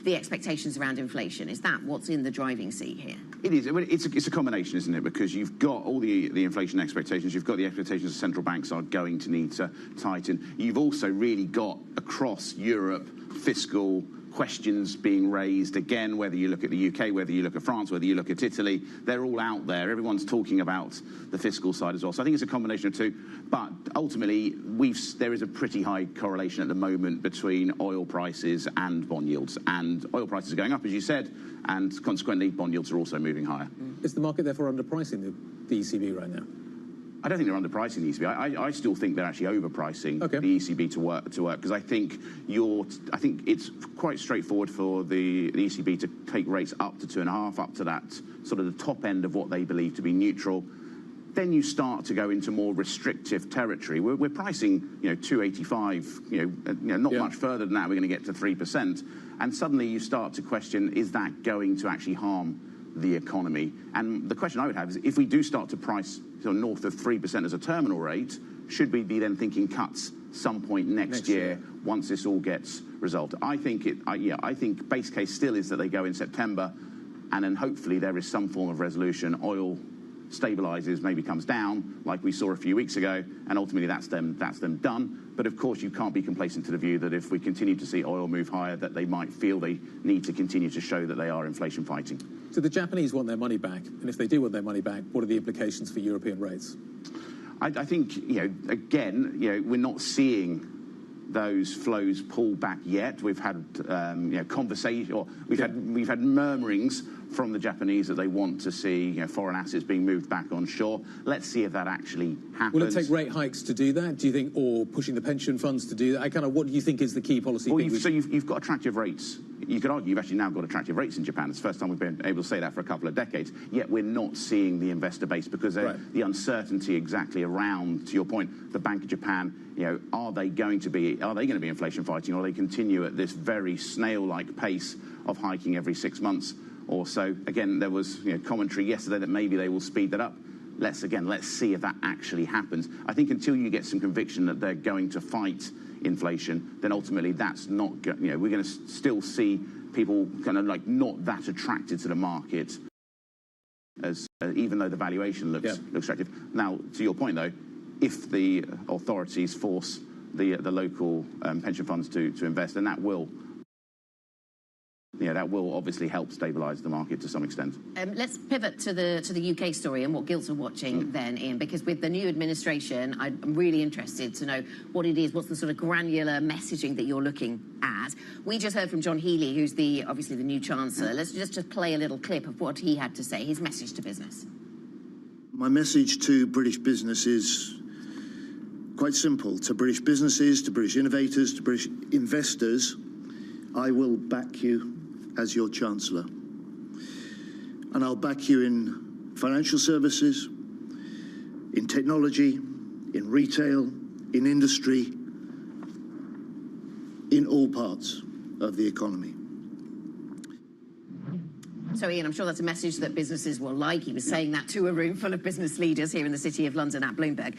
the expectations around inflation? Is that what's in the driving seat here? It is. It's a combination, isn't it? Because you've got all the inflation expectations. You've got the expectations that central banks are going to need to tighten. You've also really got, across Europe, fiscal questions being raised. Again, whether you look at the UK, whether you look at France, whether you look at Italy, they're all out there. Everyone's talking about the fiscal side as well. So I think it's a combination of two. But ultimately, there is a pretty high correlation at the moment between oil prices and bond yields. And oil prices are going up, as you said, and consequently, bond yields are also moving higher. Is the market therefore underpricing the ECB right now? I don't think they're underpricing the ECB. I still think they're actually overpricing the ECB to work, because I think it's quite straightforward for the ECB to take rates up to 2.5, up to that sort of the top end of what they believe to be neutral. Then you start to go into more restrictive territory. We're pricing, 2.85. Not much further than that. We're going to get to 3%, and suddenly you start to question: is that going to actually harm the economy? And the question I would have is, if we do start to price north of 3% as a terminal rate, should we be then thinking cuts some point next year once this all gets resolved? I think base case still is that they go in September, and then hopefully there is some form of resolution. Oil stabilizes, maybe comes down, like we saw a few weeks ago, and ultimately that's them done. But of course, you can't be complacent to the view that if we continue to see oil move higher, that they might feel they need to continue to show that they are inflation fighting. So the Japanese want their money back, and if they do want their money back, what are the implications for European rates? I think, again, we're not seeing those flows pull back yet. We've had conversation, or we've had murmurings from the Japanese that they want to see foreign assets being moved back on shore. Let's see if that actually happens. Will it take rate hikes to do that, do you think, or pushing the pension funds to do that? What do you think is the key policy? Well, you've got attractive rates. You could argue you've actually now got attractive rates in Japan. It's the first time we've been able to say that for a couple of decades. Yet we're not seeing the investor base because the uncertainty exactly around, to your point, the Bank of Japan. Are they going to be inflation fighting, or they continue at this very snail-like pace of hiking every 6 months or so? Again, there was commentary yesterday that maybe they will speed that up. Let's see if that actually happens. I think until you get some conviction that they're going to fight inflation, then ultimately that's not. We're going to still see people kind of like not that attracted to the market, as even though the valuation looks attractive. Now, to your point though, if the authorities force the local pension funds to invest, then that will obviously help stabilise the market to some extent. Let's pivot to the UK story and what gilts are watching then, Ian, because with the new administration, I'm really interested to know what it is, what's the sort of granular messaging that you're looking at. We just heard from John Healey, who's obviously the new Chancellor. Let's just play a little clip of what he had to say, his message to business. My message to British business is quite simple. To British businesses, to British innovators, to British investors, I will back you as your Chancellor. And I'll back you in financial services, in technology, in retail, in industry, in all parts of the economy. So, Ian, I'm sure that's a message that businesses will like. He was saying that to a room full of business leaders here in the City of London at Bloomberg.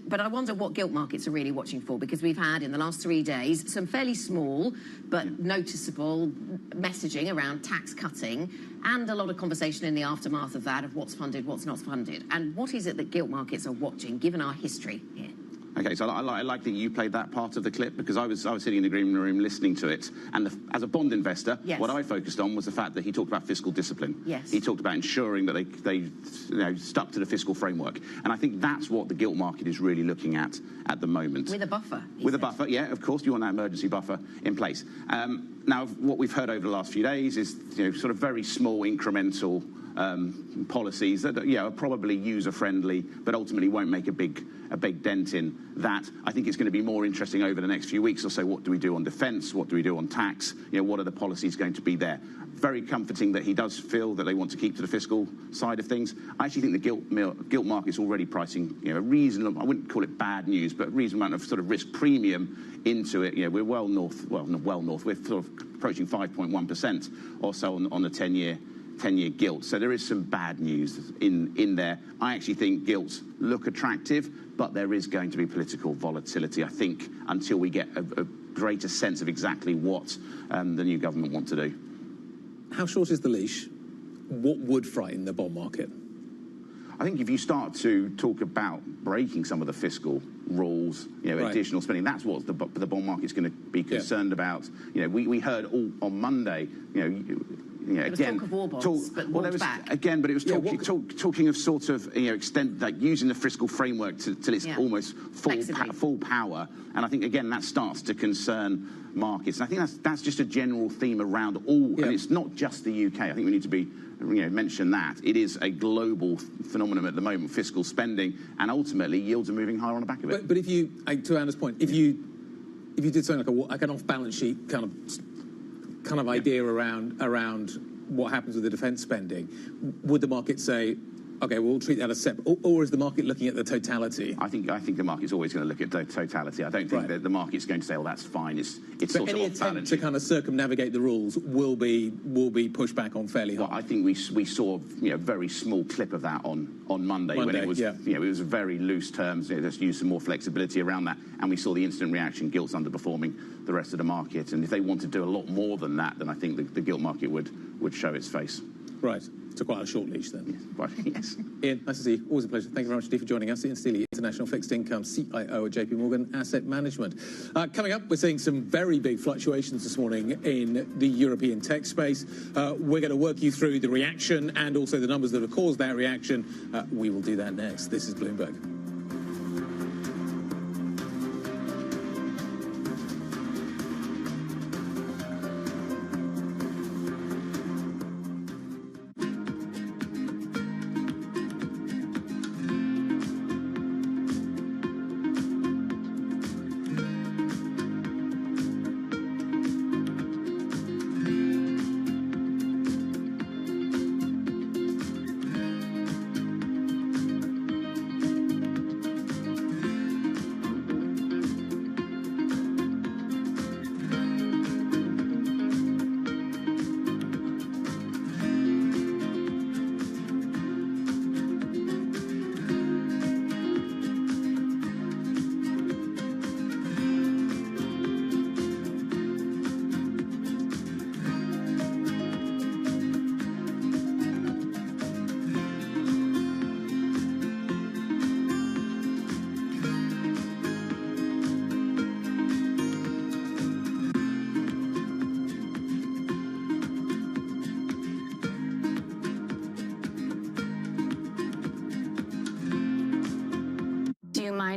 But I wonder what gilt markets are really watching for, because we've had, in the last 3 days, some fairly small but noticeable messaging around tax cutting and a lot of conversation in the aftermath of that of what's funded, what's not funded. And what is it that gilt markets are watching, given our history here? Okay, so I like that you played that part of the clip, because I was sitting in the green room listening to it, and as a bond investor, yes. what I focused on was the fact that he talked about fiscal discipline. Yes. He talked about ensuring that they stuck to the fiscal framework, and I think that's what the gilt market is really looking at the moment. With a buffer. With a buffer, yeah, of course, you want that emergency buffer in place. Now, what we've heard over the last few days is sort of very small incremental policies that are probably user-friendly, but ultimately won't make a big dent in that. I think it's going to be more interesting over the next few weeks or so. What do we do on defence? What do we do on tax? What are the policies going to be there? Very comforting that he does feel that they want to keep to the fiscal side of things. I actually think the gilt market's already pricing a reasonable, I wouldn't call it bad news, but a reasonable amount of sort of risk premium into it. We're well north, we're sort of approaching 5.1% or so on the 10-year gilt. So there is some bad news in there. I actually think gilts look attractive, but there is going to be political volatility, I think, until we get a greater sense of exactly what the new government want to do. How short is the leash? What would frighten the bond market? I think if you start to talk about breaking some of the fiscal rules, additional spending, that's what the bond market's going to be concerned about. We heard all on Monday, again, talk of war bonds, but back. Again, but it was talking of sort of extend, like using the fiscal framework till it's almost full power, and I think again that starts to concern markets, and I think that's just a general theme around all, and it's not just the UK. I think we need to be mention that it is a global phenomenon at the moment, fiscal spending, and ultimately yields are moving higher on the back of it. But if you, to Anna's point, if you did something like an off-balance sheet kind of idea around what happens with the defence spending, would the market say, okay, we'll treat that as separate, or is the market looking at the totality? I think the market's always going to look at the totality. I don't think that the market's going to say, "Oh, that's fine." It's sort of any attempt to kind of circumnavigate the rules will be pushed back on fairly hard. Well, I think we saw a very small clip of that on Monday when it was it was very loose terms. Just use some more flexibility around that, and we saw the instant reaction. Gilt's underperforming the rest of the market, and if they want to do a lot more than that, then I think the gilt market would show its face. Right. So quite a short leash then. Yes. Ian, nice to see you. Always a pleasure. Thank you very much indeed for joining us. Ian Steely, International Fixed Income CIO at JP Morgan Asset Management. Coming up, we're seeing some very big fluctuations this morning in the European tech space. We're going to work you through the reaction and also the numbers that have caused that reaction. We will do that next. This is Bloomberg.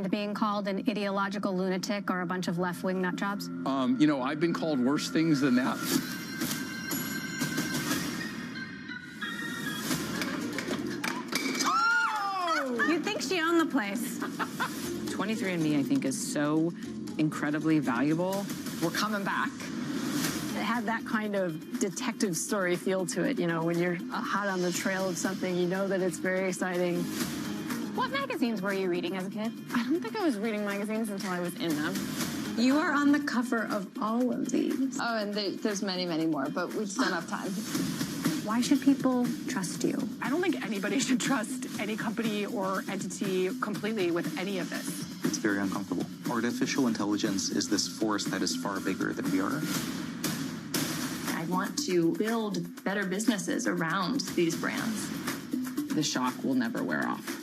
Being called an ideological lunatic or a bunch of left-wing nut jobs? I've been called worse things than that. Oh! You'd think she owned the place. 23andMe, I think, is so incredibly valuable. We're coming back. It had that kind of detective story feel to it. When you're hot on the trail of something, you know that it's very exciting. What magazines were you reading as a kid? I don't think I was reading magazines until I was in them. You are on the cover of all of these. Oh, and there's many, many more, but we just don't have time. Why should people trust you? I don't think anybody should trust any company or entity completely with any of this. It's very uncomfortable. Artificial intelligence is this force that is far bigger than we are. I want to build better businesses around these brands. The shock will never wear off.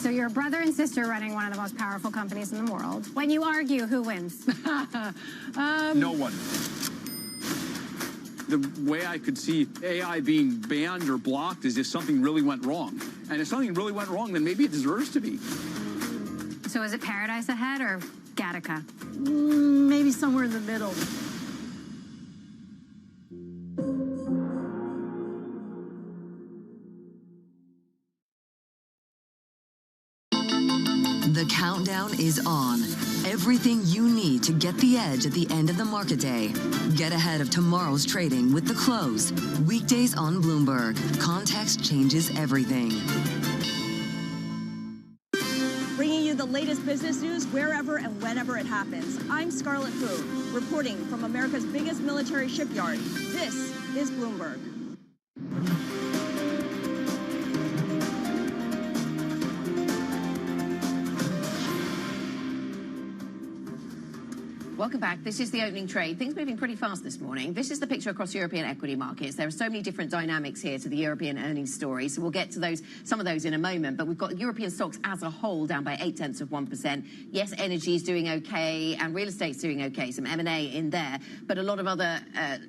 So you're a brother and sister running one of the most powerful companies in the world. When you argue, who wins? No one. The way I could see AI being banned or blocked is if something really went wrong. And if something really went wrong, then maybe it deserves to be. So is it paradise ahead or Gattaca? Maybe somewhere in the middle. The countdown is on. Everything you need to get the edge at the end of the market day. Get ahead of tomorrow's trading with The Close. Weekdays on Bloomberg. Context changes everything. Bringing you the latest business news wherever and whenever it happens. I'm Scarlett Fu, reporting from America's biggest military shipyard. This is Bloomberg. Welcome back. This is the opening trade. Things moving pretty fast this morning. This is the picture across European equity markets. There are so many different dynamics here to the European earnings story. So we'll get to some of those in a moment. But we've got European stocks as a whole down by 0.8%. Yes, energy is doing okay and real estate's doing okay. Some M&A in there, but a lot of other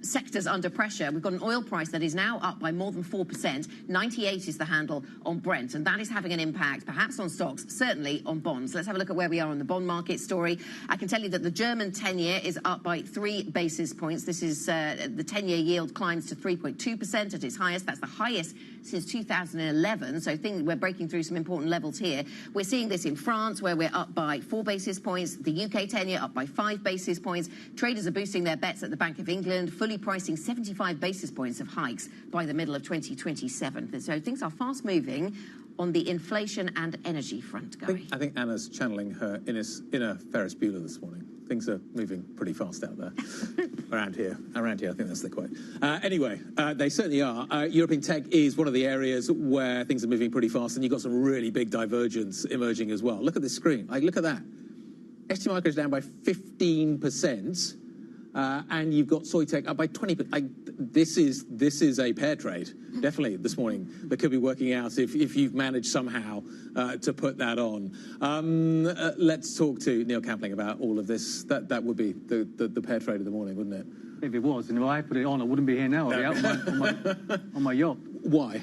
sectors under pressure. We've got an oil price that is now up by more than 4%. 98 is the handle on Brent, and that is having an impact, perhaps on stocks, certainly on bonds. Let's have a look at where we are on the bond market story. I can tell you that the German 10-year is up by 3 basis points. This is the 10-year yield climbs to 3.2% at its highest. That's the highest since 2011. So we're breaking through some important levels here. We're seeing this in France, where we're up by 4 basis points. The UK 10-year up by 5 basis points. Traders are boosting their bets at the Bank of England, fully pricing 75 basis points of hikes by the middle of 2027. So things are fast moving on the inflation and energy front, Gary. I think Anna's channeling her inner Ferris Bueller this morning. Things are moving pretty fast out there. Around here, I think that's the quote. Anyway, they certainly are. European tech is one of the areas where things are moving pretty fast, and you've got some really big divergence emerging as well. Look at this screen. Look at that. ST Micro is down by 15%, and you've got Soitec up by 20%. This is a pair trade, definitely, this morning, that could be working out if you've managed somehow to put that on. Let's talk to Neil Campling about all of this. That would be the pair trade of the morning, wouldn't it? If it was, and if I put it on, I wouldn't be here now. I'd be out on my yacht. Why?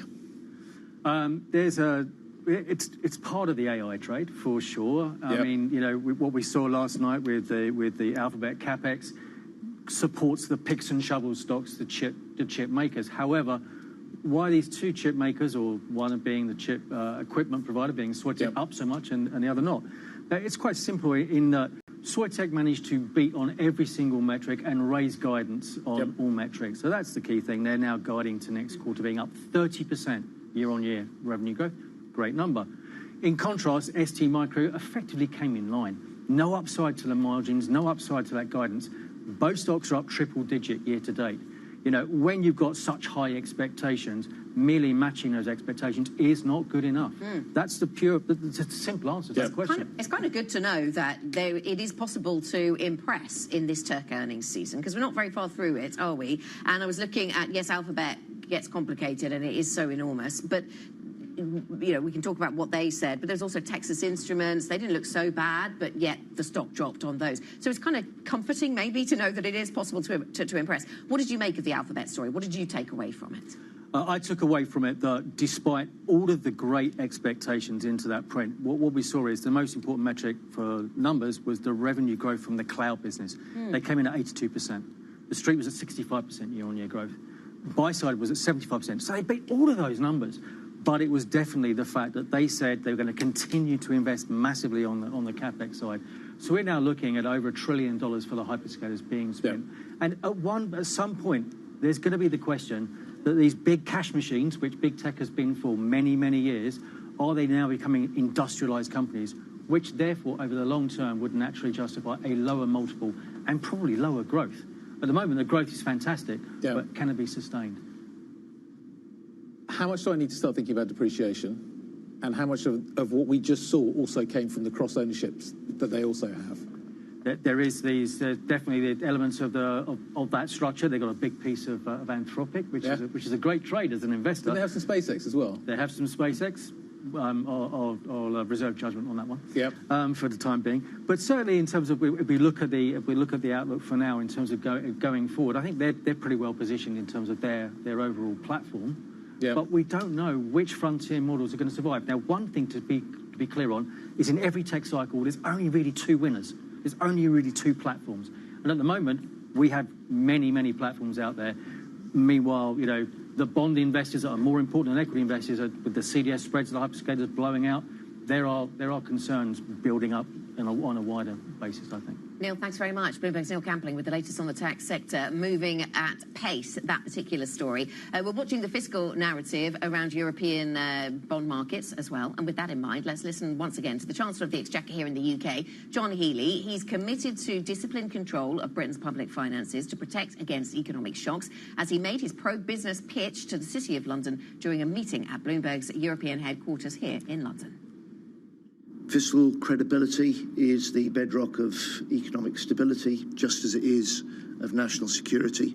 It's part of the AI trade for sure. Yep. I mean, what we saw last night with the Alphabet CapEx supports the picks and shovel stocks, the chip makers. However, why these two chip makers, or one being the chip equipment provider, being Soitec, up so much and the other not? It's quite simple in that Soitec managed to beat on every single metric and raise guidance on all metrics. So that's the key thing. They're now guiding to next quarter being up 30% year-on-year revenue growth. Great number. In contrast, ST Micro effectively came in line. No upside to the margins, no upside to that guidance. Both stocks are up triple-digit year-to-date. When you've got such high expectations, merely matching those expectations is not good enough. That's the simple answer to that question. It's kind of good to know that it is possible to impress in this Turk earnings season, because we're not very far through it, are we? And I was looking at, yes, Alphabet gets complicated and it is so enormous, but we can talk about what they said, but there's also Texas Instruments. They didn't look so bad, but yet the stock dropped on those. So it's kind of comforting maybe to know that it is possible to impress. What did you make of the Alphabet story? What did you take away from it? I took away from it that despite all of the great expectations into that print, what we saw is the most important metric for numbers was the revenue growth from the cloud business. They came in at 82%. The street was at 65% year-on-year growth. Buy side was at 75%. So they beat all of those numbers. But it was definitely the fact that they said they were going to continue to invest massively on the CapEx side. So we're now looking at over $1 trillion for the hyperscalers being spent. And at some point, there's going to be the question that these big cash machines, which big tech has been for many, many years, are they now becoming industrialized companies, which therefore, over the long term, would naturally justify a lower multiple and probably lower growth. At the moment, the growth is fantastic, but can it be sustained? How much do I need to start thinking about depreciation? And how much of what we just saw also came from the cross-ownerships that they also have? There's definitely the elements of that structure. They've got a big piece of Anthropic, which is a great trade as an investor. Do they have some SpaceX as well? They have some SpaceX. I'll reserve judgment on that one. Yep. For the time being. But certainly in terms of if we look at the outlook for now in terms of going forward, I think they're pretty well positioned in terms of their overall platform. Yep. But we don't know which frontier models are going to survive. Now, one thing to be clear on is in every tech cycle, there's only really two winners. There's only really two platforms. And at the moment, we have many, many platforms out there. Meanwhile, you know, the bond investors that are more important than equity investors with the CDS spreads, the hyperscalers blowing out, there are concerns building up on a wider basis, I think. Neil, thanks very much. Bloomberg's Neil Campling with the latest on the tech sector, moving at pace, that particular story. We're watching the fiscal narrative around European bond markets as well. And with that in mind, let's listen once again to the Chancellor of the Exchequer here in the UK, John Healey. He's committed to disciplined control of Britain's public finances to protect against economic shocks as he made his pro-business pitch to the City of London during a meeting at Bloomberg's European headquarters here in London. Fiscal credibility is the bedrock of economic stability, just as it is of national security.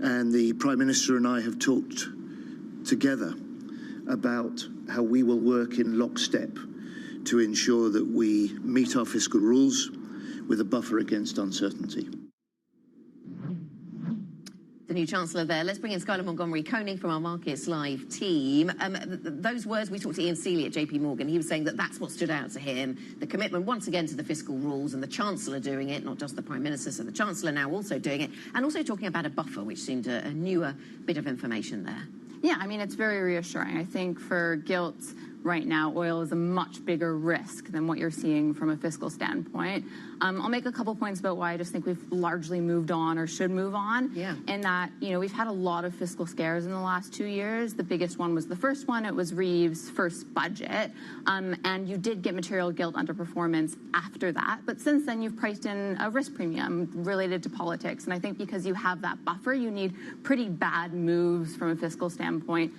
And the Prime Minister and I have talked together about how we will work in lockstep to ensure that we meet our fiscal rules with a buffer against uncertainty. The new Chancellor there. Let's bring in Skylar Montgomery-Koenig from our Markets Live team. Those words, we talked to Ian Seeley at JP Morgan. He was saying that that's what stood out to him. The commitment once again to the fiscal rules and the Chancellor doing it, not just the Prime Minister, so the Chancellor now also doing it, and also talking about a buffer, which seemed a newer bit of information there. Yeah, I mean, it's very reassuring. I think for gilts right now, oil is a much bigger risk than what you're seeing from a fiscal standpoint. I'll make a couple points about why I just think we've largely moved on or should move on. Yeah. In that, you know, we've had a lot of fiscal scares in the last 2 years. The biggest one was the first one. It was Reeves' first budget. And you did get material gilt underperformance after that. But since then, you've priced in a risk premium related to politics. And I think because you have that buffer, you need pretty bad moves from a fiscal standpoint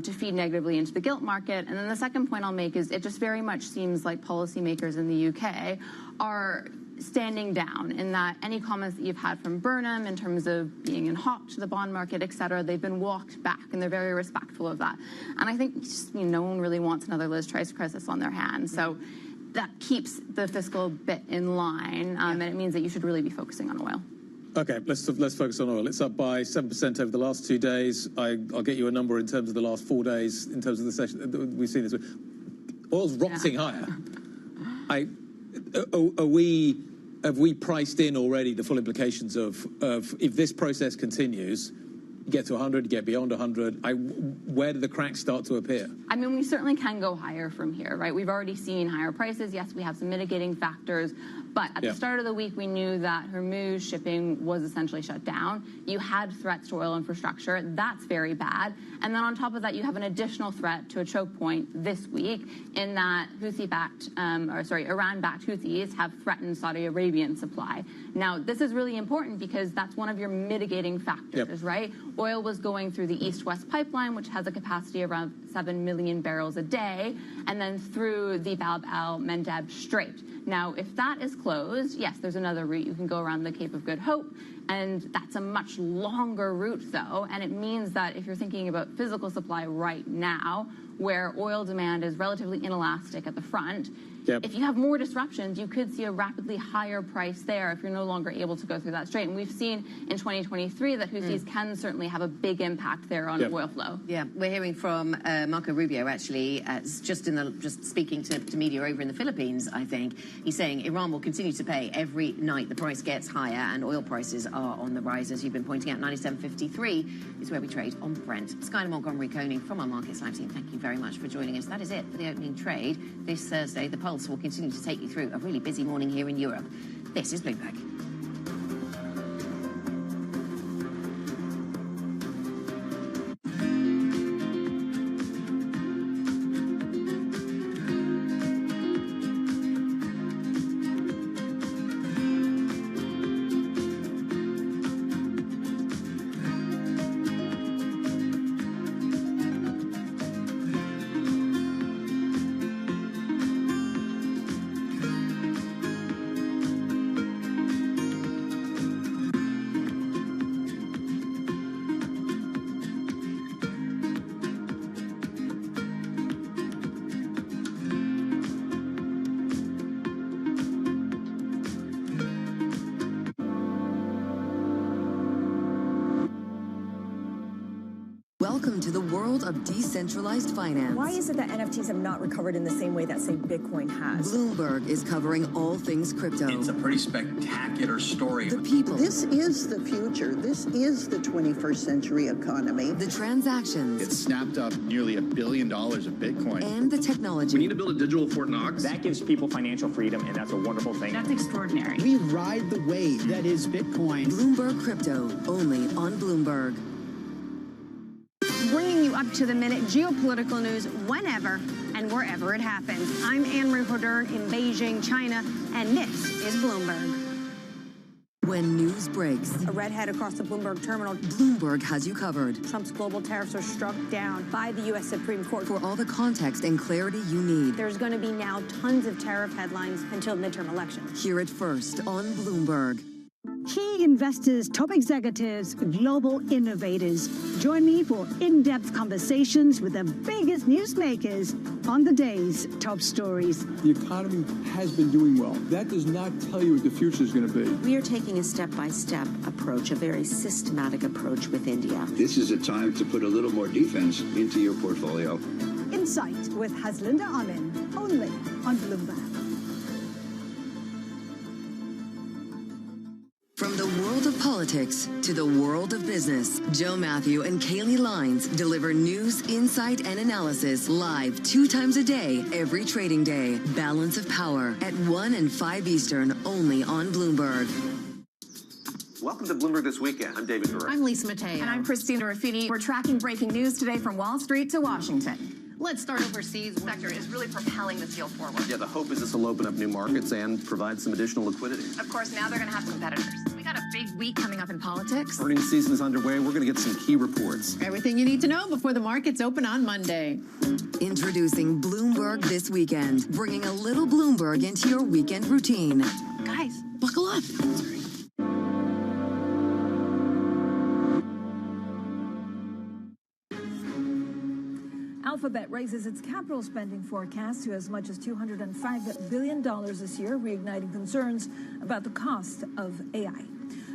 to feed negatively into the gilt market. And then the second point I'll make is it just very much seems like policymakers in the UK are standing down in that any comments that you've had from Burnham in terms of being in hawk to the bond market, et cetera, they've been walked back and they're very respectful of that. And I think just, you know, no one really wants another Liz Truss crisis on their hands. So that keeps the fiscal bit in line, and it means that you should really be focusing on oil. Okay, let's focus on oil. It's up by 7% over the last 2 days. I'll get you a number in terms of the last 4 days, in terms of the session we've seen this. Oil's rocketing higher. Have we priced in already the full implications of if this process continues, you get to 100, you get beyond 100, where do the cracks start to appear? I mean, we certainly can go higher from here, right? We've already seen higher prices. Yes, we have some mitigating factors. But at the start of the week, we knew that Hormuz shipping was essentially shut down. You had threats to oil infrastructure. That's very bad. And then on top of that, you have an additional threat to a choke point this week in that Iran-backed Houthis have threatened Saudi Arabian supply. Now, this is really important because that's one of your mitigating factors, right? Oil was going through the East-West pipeline, which has a capacity around 7 million barrels a day, and then through the Bab el-Mandeb Strait. Now, if that is closed, yes, there's another route. You can go around the Cape of Good Hope, and that's a much longer route, though, and it means that if you're thinking about physical supply right now, where oil demand is relatively inelastic at the front, if you have more disruptions, you could see a rapidly higher price there if you're no longer able to go through that strait. And we've seen in 2023 that Houthis can certainly have a big impact there on oil flow. Yeah, we're hearing from Marco Rubio, actually, just speaking to media over in the Philippines, I think. He's saying Iran will continue to pay every night the price gets higher and oil prices are on the rise. As you've been pointing out, 97.53 is where we trade on Brent. Skylar Montgomery-Koenig from our Markets Live team, thank you very much for joining us. That is it for the opening trade this Thursday. The Pulse will continue to take you through a really busy morning here in Europe. This is Bloomberg. Welcome to the world of decentralized finance. Why is it that NFTs have not recovered in the same way that, say, Bitcoin has? Bloomberg is covering all things crypto. It's a pretty spectacular story. The people. This is the future. This is the 21st century economy. The transactions. It snapped up nearly $1 billion of Bitcoin. And the technology. We need to build a digital Fort Knox. That gives people financial freedom, and that's a wonderful thing. That's extraordinary. We ride the wave that is Bitcoin. Bloomberg Crypto, only on Bloomberg. Bringing you up to the minute geopolitical news whenever and wherever it happens. I'm Anne-Marie Hodern in Beijing, China, and this is Bloomberg. When news breaks, A redhead across the Bloomberg terminal. Bloomberg has you covered. Trump's global tariffs are struck down by the U.S. Supreme Court. For all the context and clarity you need. There's going to be now tons of tariff headlines until midterm elections. Hear it first on Bloomberg. Key investors, top executives, global innovators. Join me for in-depth conversations with the biggest newsmakers on the day's top stories. The economy has been doing well. That does not tell you what the future is going to be. We are taking a step-by-step approach, a very systematic approach with India. This is a time to put a little more defense into your portfolio. Insight with Haslinda Amin, only on Bloomberg. From the world of politics to the world of business, Joe Matthew and Kaylee Lines deliver news, insight, and analysis live 2 times a day, every trading day. Balance of Power at 1 and 5 Eastern, only on Bloomberg. Welcome to Bloomberg This Weekend. I'm David Gura. I'm Lisa Mateo. And I'm Christina Raffini. We're tracking breaking news today from Wall Street to Washington. Let's start overseas. The sector is really propelling this deal forward. Yeah, the hope is this will open up new markets and provide some additional liquidity. Of course, now they're going to have competitors. We got a big week coming up in politics. Earnings season is underway. We're going to get some key reports. Everything you need to know before the markets open on Monday. Introducing Bloomberg This Weekend, bringing a little Bloomberg into your weekend routine. Guys, buckle up. Alphabet raises its capital spending forecast to as much as $205 billion this year, reigniting concerns about the cost of AI.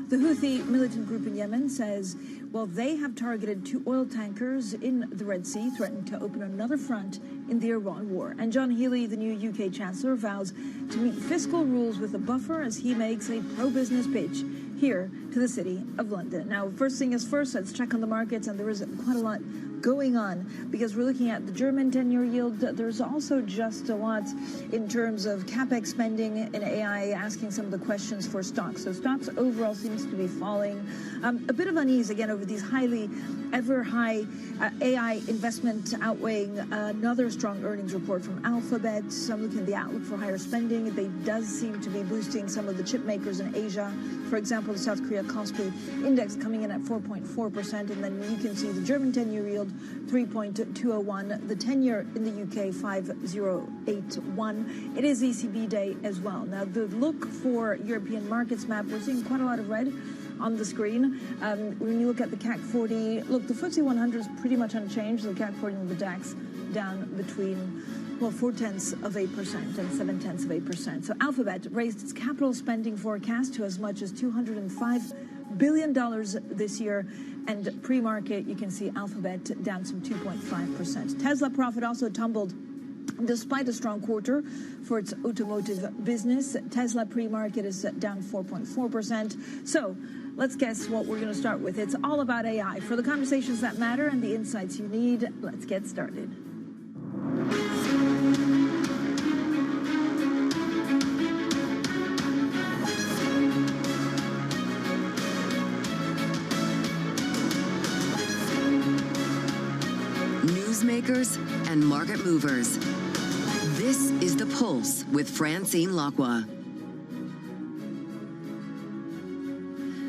The Houthi militant group in Yemen says, well, they have targeted 2 oil tankers in the Red Sea, threatening to open another front in the Iran war. And John Healey, the new UK Chancellor, vows to meet fiscal rules with a buffer as he makes a pro-business pitch here to the City of London. Now, first thing is first, let's check on the markets, and there is quite a lot going on because we're looking at the German 10-year yield. There's also just a lot in terms of CapEx spending in AI, asking some of the questions for stocks. So stocks overall seems to be falling. A bit of unease, again, over these ever high AI investment outweighing another strong earnings report from Alphabet. Some looking at the outlook for higher spending. They does seem to be boosting some of the chip makers in Asia. For example, the South Korea Kospi index coming in at 4.4%, and then you can see the German 10-year yield 3.201, the 10-year in the UK 5.081. It is ECB day as well. Now, the look for European markets map, we're seeing quite a lot of red on the screen. When you look at the CAC 40, look, the FTSE 100 is pretty much unchanged. The CAC 40 and the DAX down between 0.4% and 0.7%. So Alphabet raised its capital spending forecast to as much as $205 billion this year. And pre-market, you can see Alphabet down some 2.5%. Tesla profit also tumbled despite a strong quarter for its automotive business. Tesla pre-market is down 4.4%. So let's guess what we're going to start with. It's all about AI. For the conversations that matter and the insights you need, let's get started. Newsmakers and market movers. This is The Pulse with Francine Lacqua.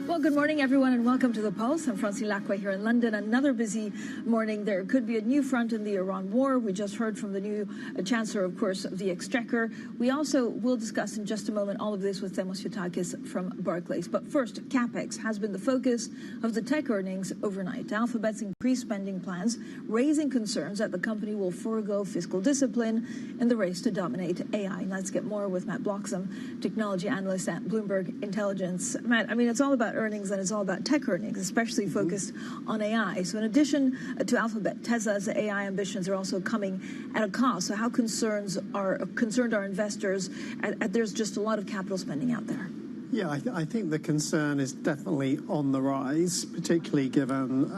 Well, good morning, everyone, and welcome to The Pulse. I'm Francine Lacqua here in London. Another busy morning. There could be a new front in the Iran war. We just heard from the new Chancellor, of course, of the Exchequer. We also will discuss in just a moment all of this with Demos Yotakis from Barclays. But first, CapEx has been the focus of the tech earnings overnight. Alphabet's increased spending plans, raising concerns that the company will forego fiscal discipline in the race to dominate AI. Let's get more with Matt Bloxham, technology analyst at Bloomberg Intelligence. Matt, I mean, it's all about earnings and it's all about tech earnings, especially focused on AI. So in addition to Alphabet, Tesla's AI ambitions are also coming at a cost. So how concerned are investors? There's just a lot of capital spending out there. Yeah, I think the concern is definitely on the rise, particularly given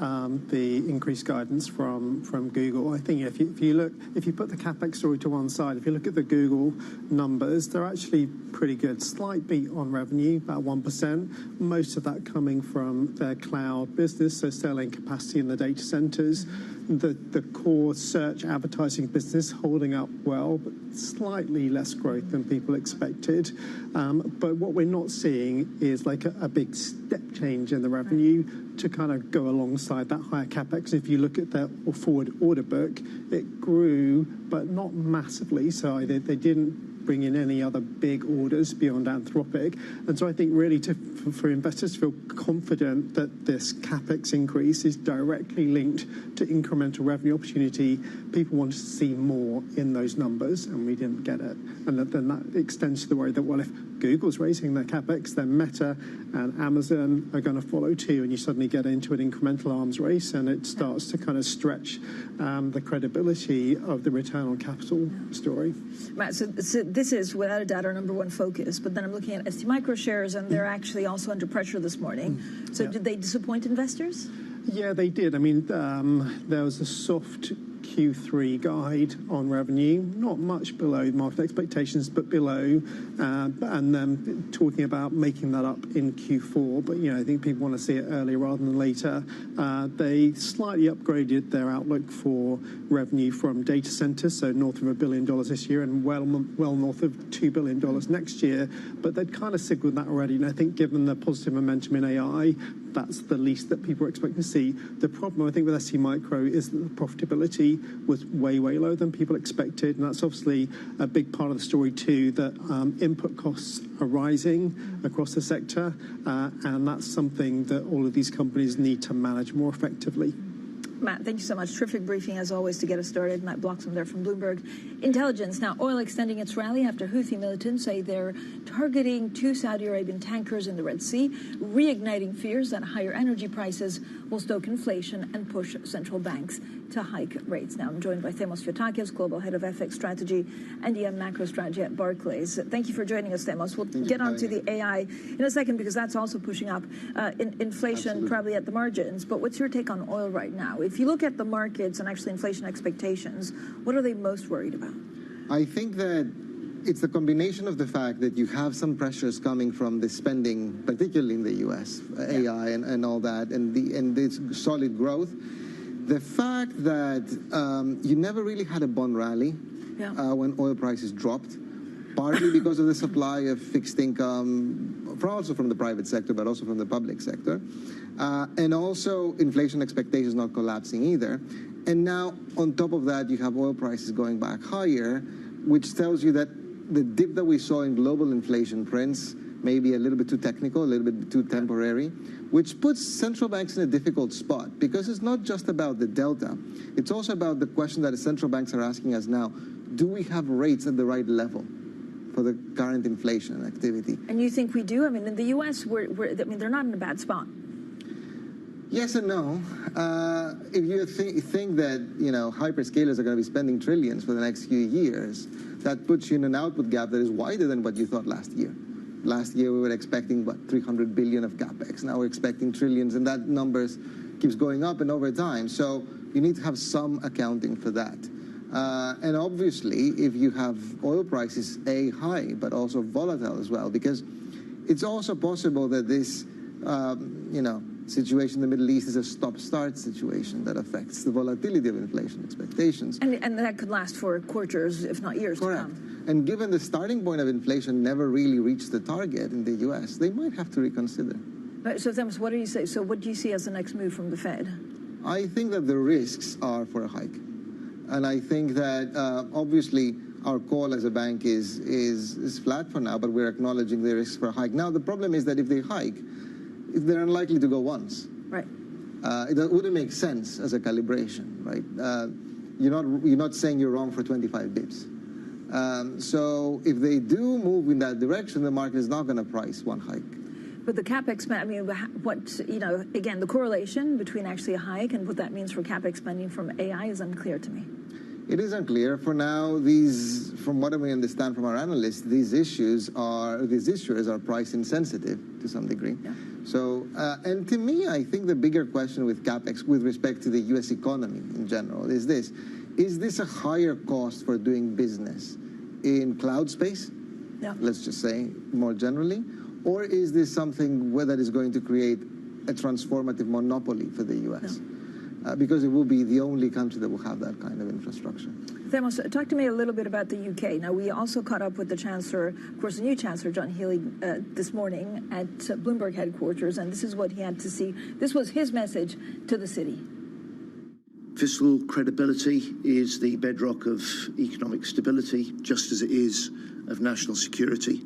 the increased guidance from Google. I think if you put the CapEx story to one side, if you look at the Google numbers, they're actually pretty good. Slight beat on revenue, about 1%. Most of that coming from their cloud business, so selling capacity in the data centers. The core search advertising business holding up well, but slightly less growth than people expected. But what we're not seeing is like a big step change in the revenue to kind of go alongside that higher CapEx. If you look at their forward order book, it grew, but not massively. So they didn't bring in any other big orders beyond Anthropic. And so I think really for investors to feel confident that this CapEx increase is directly linked to incremental revenue opportunity, people want to see more in those numbers, and we didn't get it. And then that extends to the worry that, well, if Google's raising their CapEx, then Meta and Amazon are going to follow too, and you suddenly get into an incremental arms race, and it starts to kind of stretch the credibility of the return on capital story. Right, so this is without a doubt our number one focus, but then I'm looking at STMicro shares, and they're actually also under pressure this morning. So did they disappoint investors? Yeah, they did. I mean, there was a soft Q3 guide on revenue, not much below market expectations, but below, and then talking about making that up in Q4. But, I think people want to see it earlier rather than later. They slightly upgraded their outlook for revenue from data centers, so north of $1 billion this year and well north of $2 billion next year. But they'd kind of signaled that already. And I think given the positive momentum in AI, that's the least that people are expecting to see. The problem, I think, with STMicro is that the profitability was way, way lower than people expected. And that's obviously a big part of the story, too, that input costs are rising across the sector. And that's something that all of these companies need to manage more effectively. Matt, thank you so much. Terrific briefing, as always, to get us started. Matt Bloxham there from Bloomberg Intelligence. Now, oil extending its rally after Houthi militants say they're targeting 2 Saudi Arabian tankers in the Red Sea, reigniting fears that higher energy prices will stoke inflation and push central banks to hike rates. Now, I'm joined by Themos Fotakis, Global Head of FX Strategy and EM Macro Strategy at Barclays. Thank you for joining us, Themos. We'll get on to the AI in a second, because that's also pushing up inflation probably at the margins. But what's your take on oil right now? If you look at the markets and actually inflation expectations, what are they most worried about? I think that it's the combination of the fact that you have some pressures coming from the spending, particularly in the U.S., AI and all that, and this solid growth. The fact that you never really had a bond rally when oil prices dropped, partly because of the supply of fixed income, also from the private sector, but also from the public sector. And also inflation expectations not collapsing either. And now, on top of that, you have oil prices going back higher, which tells you that the dip that we saw in global inflation prints may be a little bit too technical, a little bit too temporary, which puts central banks in a difficult spot, because it's not just about the delta. It's also about the question that the central banks are asking us now: do we have rates at the right level for the current inflation activity? And you think we do? I mean, in the U.S., they're not in a bad spot. Yes and no. If you think that hyperscalers are going to be spending trillions for the next few years, that puts you in an output gap that is wider than what you thought last year. Last year we were expecting $300 billion of capex. Now we're expecting trillions, and that number keeps going up and over time. So you need to have some accounting for that. And obviously, if you have oil prices high but also volatile as well, because it's also possible that this situation in the Middle East is a stop-start situation that affects the volatility of inflation expectations. And that could last for quarters, if not years to come. And given the starting point of inflation never really reached the target in the U.S., they might have to reconsider. So, Themos, what do you say? So what do you see as the next move from the Fed? I think that the risks are for a hike. And I think that, obviously, our call as a bank is flat for now, but we're acknowledging the risks for a hike. Now, the problem is that if they hike, they're unlikely to go once. Right. It wouldn't make sense as a calibration, right? You're not saying you're wrong for 25 bips. So if they do move in that direction, the market is not going to price one hike. But the CapEx, I mean, what, again, the correlation between actually a hike and what that means for CapEx spending from AI is unclear to me. It is unclear. For now, from what we understand from our analysts, these issuers are price insensitive to some degree. Yeah. So, and to me, I think the bigger question with CapEx with respect to the U.S. economy in general is this. Is this a higher cost for doing business in cloud space? Yeah. Let's just say more generally. Or is this something that is going to create a transformative monopoly for the U.S.? No. Because it will be the only country that will have that kind of infrastructure. Themos, talk to me a little bit about the UK. Now, we also caught up with the Chancellor, of course, the new Chancellor, John Healey, this morning at Bloomberg headquarters, and this is what he had to see. This was his message to the city. Fiscal credibility is the bedrock of economic stability, just as it is of national security.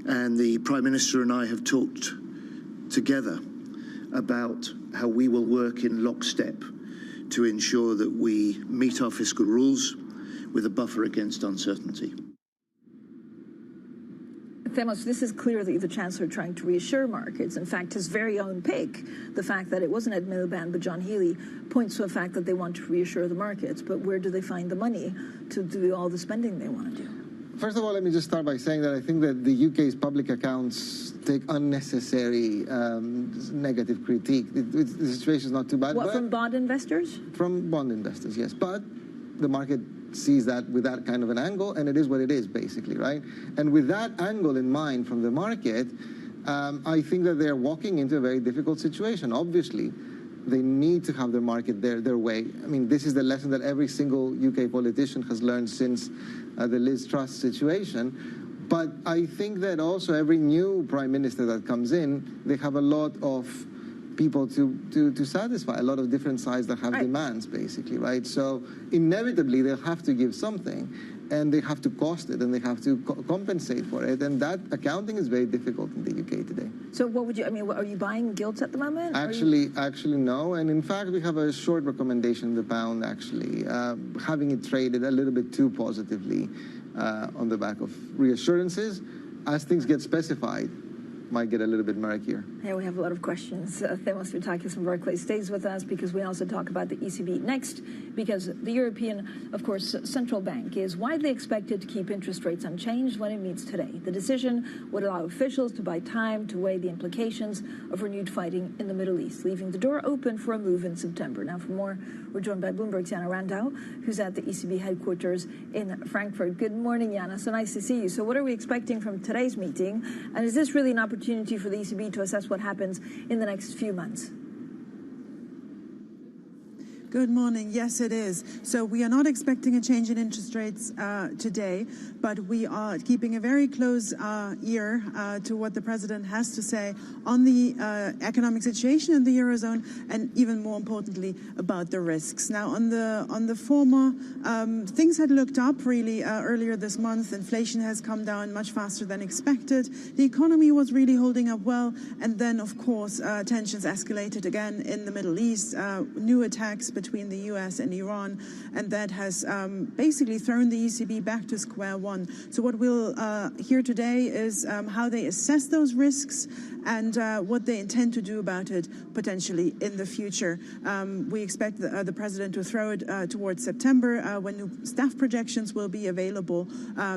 And the Prime Minister and I have talked together about how we will work in lockstep to ensure that we meet our fiscal rules with a buffer against uncertainty. Themos, this is clearly the Chancellor trying to reassure markets. In fact, his very own pick, the fact that it wasn't Ed Miliband but John Healey, points to the fact that they want to reassure the markets. But where do they find the money to do all the spending they want to do? First of all, let me just start by saying that I think that the UK's public accounts take unnecessary negative critique. The situation is not too bad. What, from bond investors? From bond investors, yes. But the market sees that with that kind of an angle, and it is what it is, basically, right? And with that angle in mind from the market, I think that they're walking into a very difficult situation. Obviously, they need to have their market their way. I mean, this is the lesson that every single UK politician has learned since the Liz Truss situation. But I think that also every new prime minister that comes in, they have a lot of people to satisfy, a lot of different sides that have demands, basically, right? So inevitably, they'll have to give something, and they have to cost it, and they have to compensate for it, and that accounting is very difficult in the UK today. So what would you, I mean, are you buying gilts at the moment? Actually no, and in fact, we have a short recommendation in the pound, actually, having it traded a little bit too positively on the back of reassurances. As things get specified, might get a little bit murkier. Yeah, we have a lot of questions. Themos Vitakis from Barclays stays with us because we also talk about the ECB next, because the European, of course, Central Bank is widely expected to keep interest rates unchanged when it meets today. The decision would allow officials to buy time to weigh the implications of renewed fighting in the Middle East, leaving the door open for a move in September. Now, for more, we're joined by Bloomberg's Jana Randau, who's at the ECB headquarters in Frankfurt. Good morning, Jana. So nice to see you. So what are we expecting from today's meeting? And is this really an opportunity for the ECB to assess what happens in the next few months? Good morning. Yes, it is. So we are not expecting a change in interest rates today, but we are keeping a very close ear to what the president has to say on the economic situation in the Eurozone, and even more importantly, about the risks. Now, on the former, things had looked up really earlier this month. Inflation has come down much faster than expected. The economy was really holding up well, and then, of course, tensions escalated again in the Middle East, new attacks between the US and Iran, and that has basically thrown the ECB back to square one. So what we'll hear today is how they assess those risks and what they intend to do about it potentially in the future. We expect the president to throw it towards September when new staff projections will be available.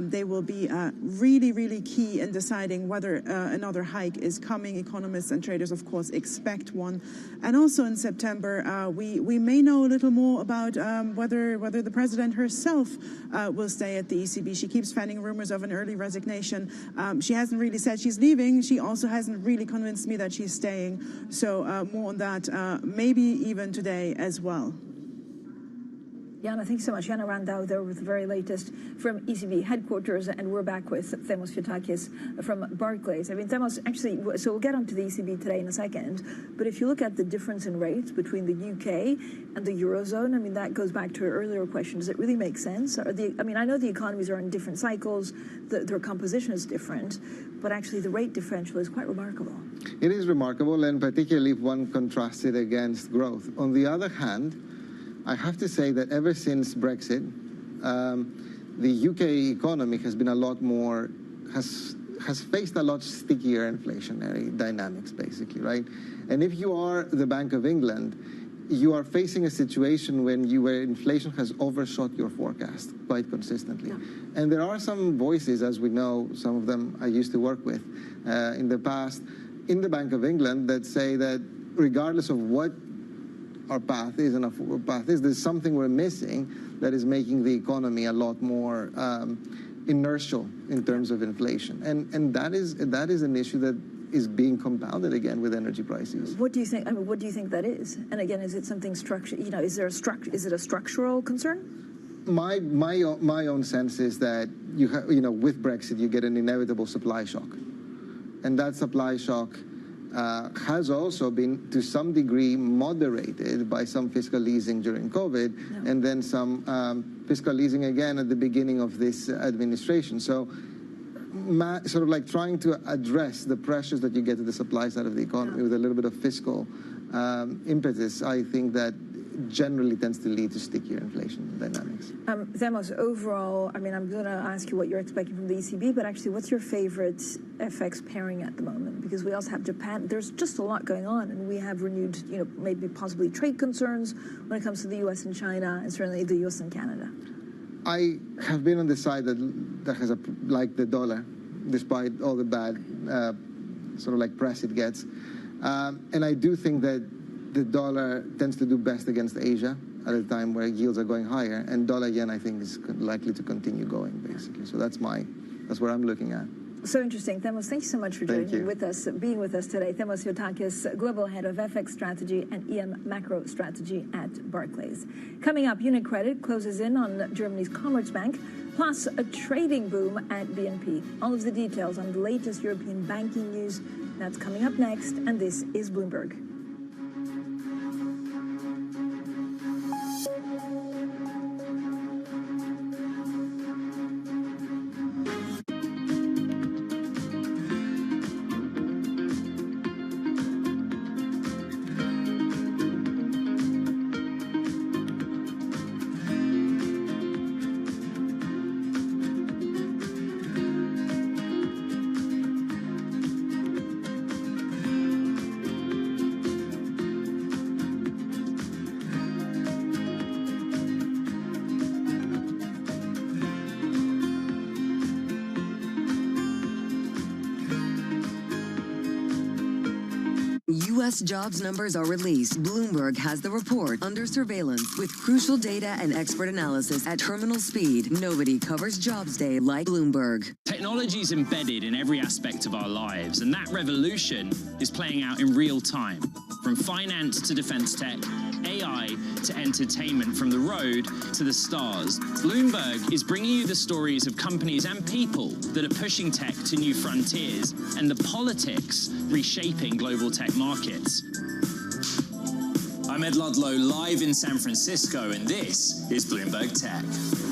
They will be really, really key in deciding whether another hike is coming. Economists and traders, of course, expect one. And also in September, we may know a little more about whether the president herself will stay at the ECB. She keeps fanning rumors of an early resignation. She hasn't really said she's leaving. She also hasn't really convinced me that she's staying. So more on that, maybe even today as well. Jana, thanks so much. Jana Randau there with the very latest from ECB headquarters, and we're back with Themos Vitakis from Barclays. I mean, Themos, actually, so we'll get onto the ECB today in a second, but if you look at the difference in rates between the UK and the Eurozone, I mean, that goes back to our earlier question. Does it really make sense? I mean, I know the economies are in different cycles, their composition is different, but actually the rate differential is quite remarkable. It is remarkable, and particularly if one contrasts it against growth. On the other hand, I have to say that ever since Brexit, the UK economy has been a lot more, has has faced a lot stickier inflationary dynamics, basically, right? And if you are the Bank of England, you are facing a situation where inflation has overshot your forecast quite consistently. Yeah. And there are some voices, as we know, some of them I used to work with in the past, in the Bank of England, that say that regardless of what our path is and our path is, there's something we're missing that is making the economy a lot more inertial in terms of inflation. And that is an issue that is being compounded again with energy prices. What do you think? I mean, what do you think that is? And again, is it something structural? You know, is it a structural concern? My own sense is that with Brexit you get an inevitable supply shock, and that supply shock has also been to some degree moderated by some fiscal easing during COVID, and then some fiscal easing again at the beginning of this administration. So sort of like trying to address the pressures that you get to the supply side of the economy with a little bit of fiscal impetus, I think that generally tends to lead to stickier inflation dynamics. Demos, overall, I mean, I'm going to ask you what you're expecting from the ECB, but actually, what's your favorite FX pairing at the moment? Because we also have Japan. There's just a lot going on, and we have renewed, maybe possibly trade concerns when it comes to the U.S. and China, and certainly the U.S. and Canada. I have been on the side that has like the dollar, despite all the bad sort of like press it gets. And I do think that the dollar tends to do best against Asia at a time where yields are going higher, and dollar yen I think is likely to continue going, basically. So that's where I'm looking at. So interesting. Themos, thank you so much for being with us today. Themos Yotakis, Global Head of FX Strategy and EM Macro Strategy at Barclays. Coming up, UniCredit closes in on Germany's Commerzbank, plus a trading boom at BNP. All of the details on the latest European banking news, that's coming up next, and this is Bloomberg. U.S. jobs numbers are released. Bloomberg has the report under surveillance with crucial data and expert analysis at terminal speed. Nobody covers Jobs Day like Bloomberg. Technology is embedded in every aspect of our lives, and that revolution is playing out in real time. From finance to defense tech, AI to entertainment, from the road to the stars. Bloomberg is bringing you the stories of companies and people that are pushing tech to new frontiers and the politics reshaping global tech markets. I'm Ed Ludlow, live in San Francisco, and this is Bloomberg Tech.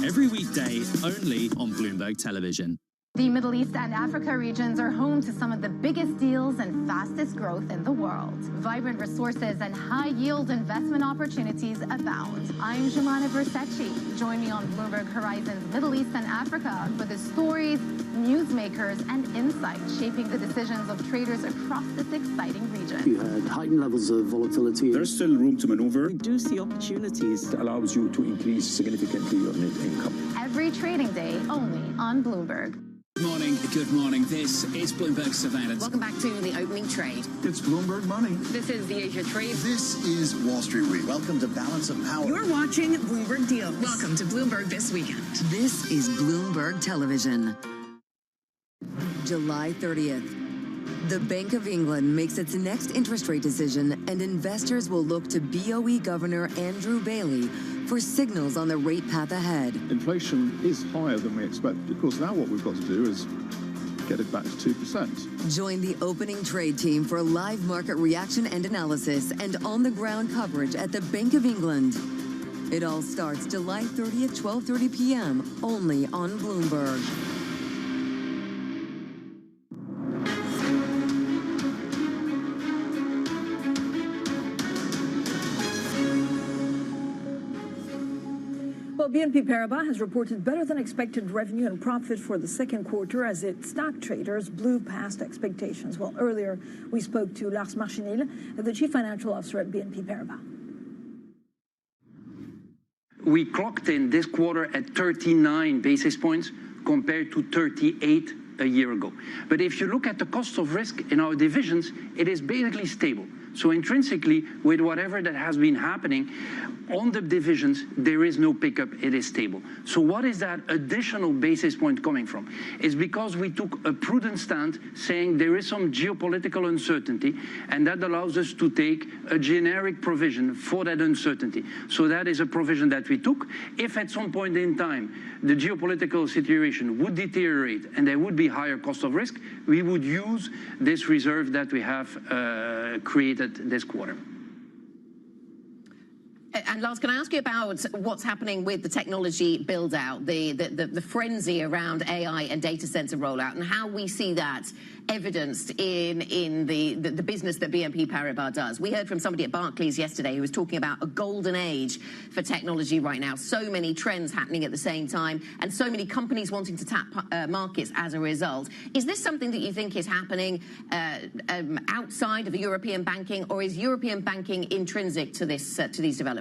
Every weekday, only on Bloomberg Television. The Middle East and Africa regions are home to some of the biggest deals and fastest growth in the world. Vibrant resources and high-yield investment opportunities abound. I'm Jumana Versace. Join me on Bloomberg Horizon's Middle East and Africa for the stories, newsmakers, and insights shaping the decisions of traders across this exciting region. You had heightened levels of volatility. There's still room to maneuver. Reduce the opportunities. It allows you to increase significantly your net income. Every trading day, only on Bloomberg. Good morning. This is Bloomberg Surveillance. Welcome back to the opening trade. It's Bloomberg Money. This is the Asia Trade. This is Wall Street Week. Welcome to Balance of Power. You're watching Bloomberg Deals. Welcome to Bloomberg This Weekend. This is Bloomberg Television. July 30th. The Bank of England makes its next interest rate decision, and investors will look to BOE Governor Andrew Bailey for signals on the rate path ahead. Inflation is higher than we expected. Of course, now what we've got to do is get it back to 2%. Join the opening trade team for live market reaction and analysis and on-the-ground coverage at the Bank of England. It all starts July 30th, 12:30 p.m., only on Bloomberg. Well, BNP Paribas has reported better than expected revenue and profit for the second quarter as its stock traders blew past expectations. Well, earlier we spoke to Lars Machenil, the chief financial officer at BNP Paribas. We clocked in this quarter at 39 basis points compared to 38 a year ago. But if you look at the cost of risk in our divisions, it is basically stable. So intrinsically, with whatever that has been happening on the divisions, there is no pickup, it is stable. So what is that additional basis point coming from? It's because we took a prudent stand saying there is some geopolitical uncertainty, and that allows us to take a generic provision for that uncertainty. So that is a provision that we took. If at some point in time the geopolitical situation would deteriorate and there would be higher cost of risk, we would use this reserve that we have created this quarter. And Lars, can I ask you about what's happening with the technology build-out, the frenzy around AI and data center rollout, and how we see that evidenced in the business that BNP Paribas does? We heard from somebody at Barclays yesterday who was talking about a golden age for technology right now. So many trends happening at the same time, and so many companies wanting to tap markets as a result. Is this something that you think is happening outside of European banking, or is European banking intrinsic to these developments?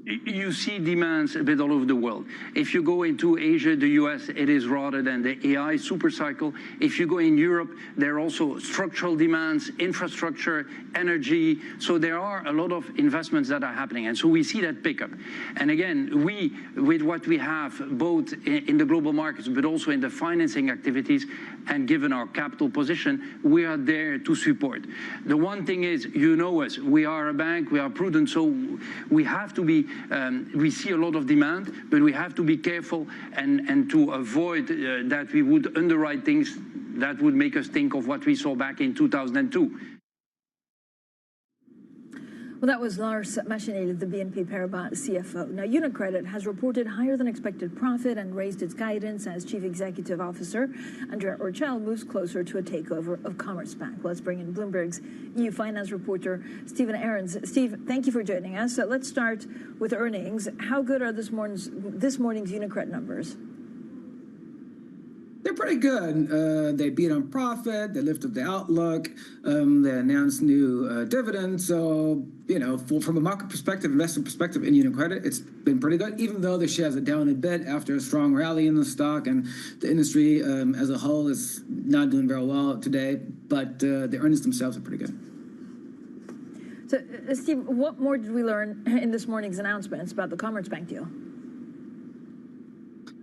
You see demands a bit all over the world. If you go into Asia, the US, it is rather than the AI super cycle. If you go in Europe, there are also structural demands, infrastructure, energy. So there are a lot of investments that are happening. And so we see that pickup. And again, we, with what we have, both in the global markets, but also in the financing activities, and given our capital position, we are there to support. The one thing is, you know us, we are a bank, we are prudent, so we have to be, we see a lot of demand, but we have to be careful and to avoid that we would underwrite things that would make us think of what we saw back in 2002. Well, that was Lars Machenil, the BNP Paribas CFO. Now, UniCredit has reported higher than expected profit and raised its guidance as Chief Executive Officer. Andrea Orcel moves closer to a takeover of Commerzbank. Let's bring in Bloomberg's EU finance reporter, Stephen Ahrens. Steve, thank you for joining us. Let's start with earnings. How good are this morning's UniCredit numbers? They're pretty good. They beat on profit. They lifted the outlook. They announced new dividends. So, you know, from a market perspective, investment perspective in UniCredit, it's been pretty good, even though the shares are down a bit after a strong rally in the stock, and the industry as a whole is not doing very well today. But the earnings themselves are pretty good. So, Steve, what more did we learn in this morning's announcements about the Commerzbank deal?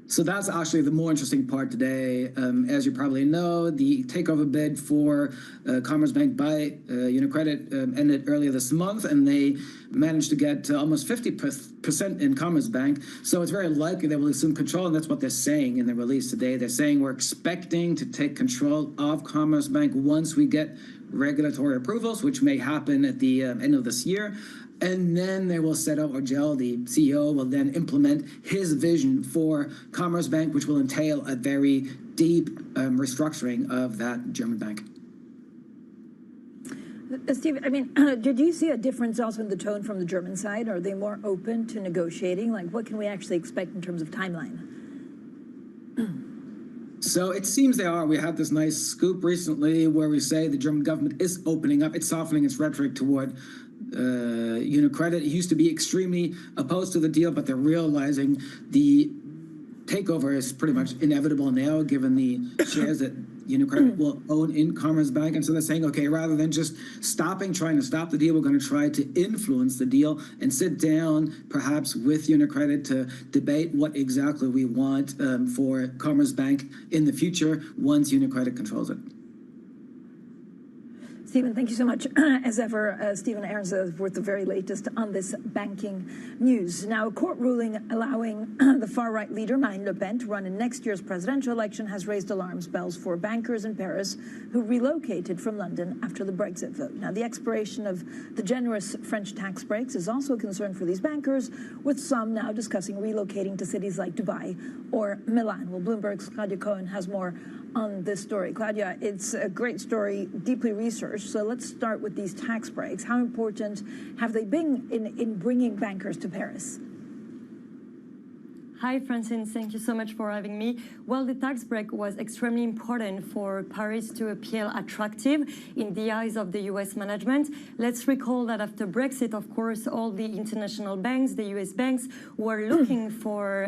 So that's actually the more interesting part today. As you probably know, the takeover bid for Commerzbank by UniCredit ended earlier this month, and they managed to get almost 50% in Commerzbank. So it's very likely they will assume control, and that's what they're saying in the release today. They're saying we're expecting to take control of Commerzbank once we get regulatory approvals, which may happen at the end of this year. And then they will set up, Orcel, the CEO, will then implement his vision for Commerzbank, which will entail a very deep restructuring of that German bank. Steve, I mean, did you see a difference also in the tone from the German side? Are they more open to negotiating? Like, what can we actually expect in terms of timeline? So it seems they are. We had this nice scoop recently where we say the German government is opening up. It's softening its rhetoric toward UniCredit. It used to be extremely opposed to the deal, but they're realizing the takeover is pretty much inevitable now, given the shares that UniCredit will own in Commerzbank. And so they're saying, okay, rather than just trying to stop the deal, we're going to try to influence the deal and sit down perhaps with UniCredit to debate what exactly we want for Commerzbank in the future once UniCredit controls it. Stephen, thank you so much. As ever, Stephen Ahrens with the very latest on this banking news. Now, a court ruling allowing the far-right leader, Marine Le Pen, to run in next year's presidential election has raised alarm bells for bankers in Paris who relocated from London after the Brexit vote. Now, the expiration of the generous French tax breaks is also a concern for these bankers, with some now discussing relocating to cities like Dubai or Milan. Well, Bloomberg's Claudia Cohen has more on this story. Claudia, it's a great story, deeply researched. So let's start with these tax breaks. How important have they been in bringing bankers to Paris? Hi, Francine. Thank you so much for having me. Well, the tax break was extremely important for Paris to appear attractive in the eyes of the U.S. management. Let's recall that after Brexit, of course, all the international banks, the U.S. banks, were looking for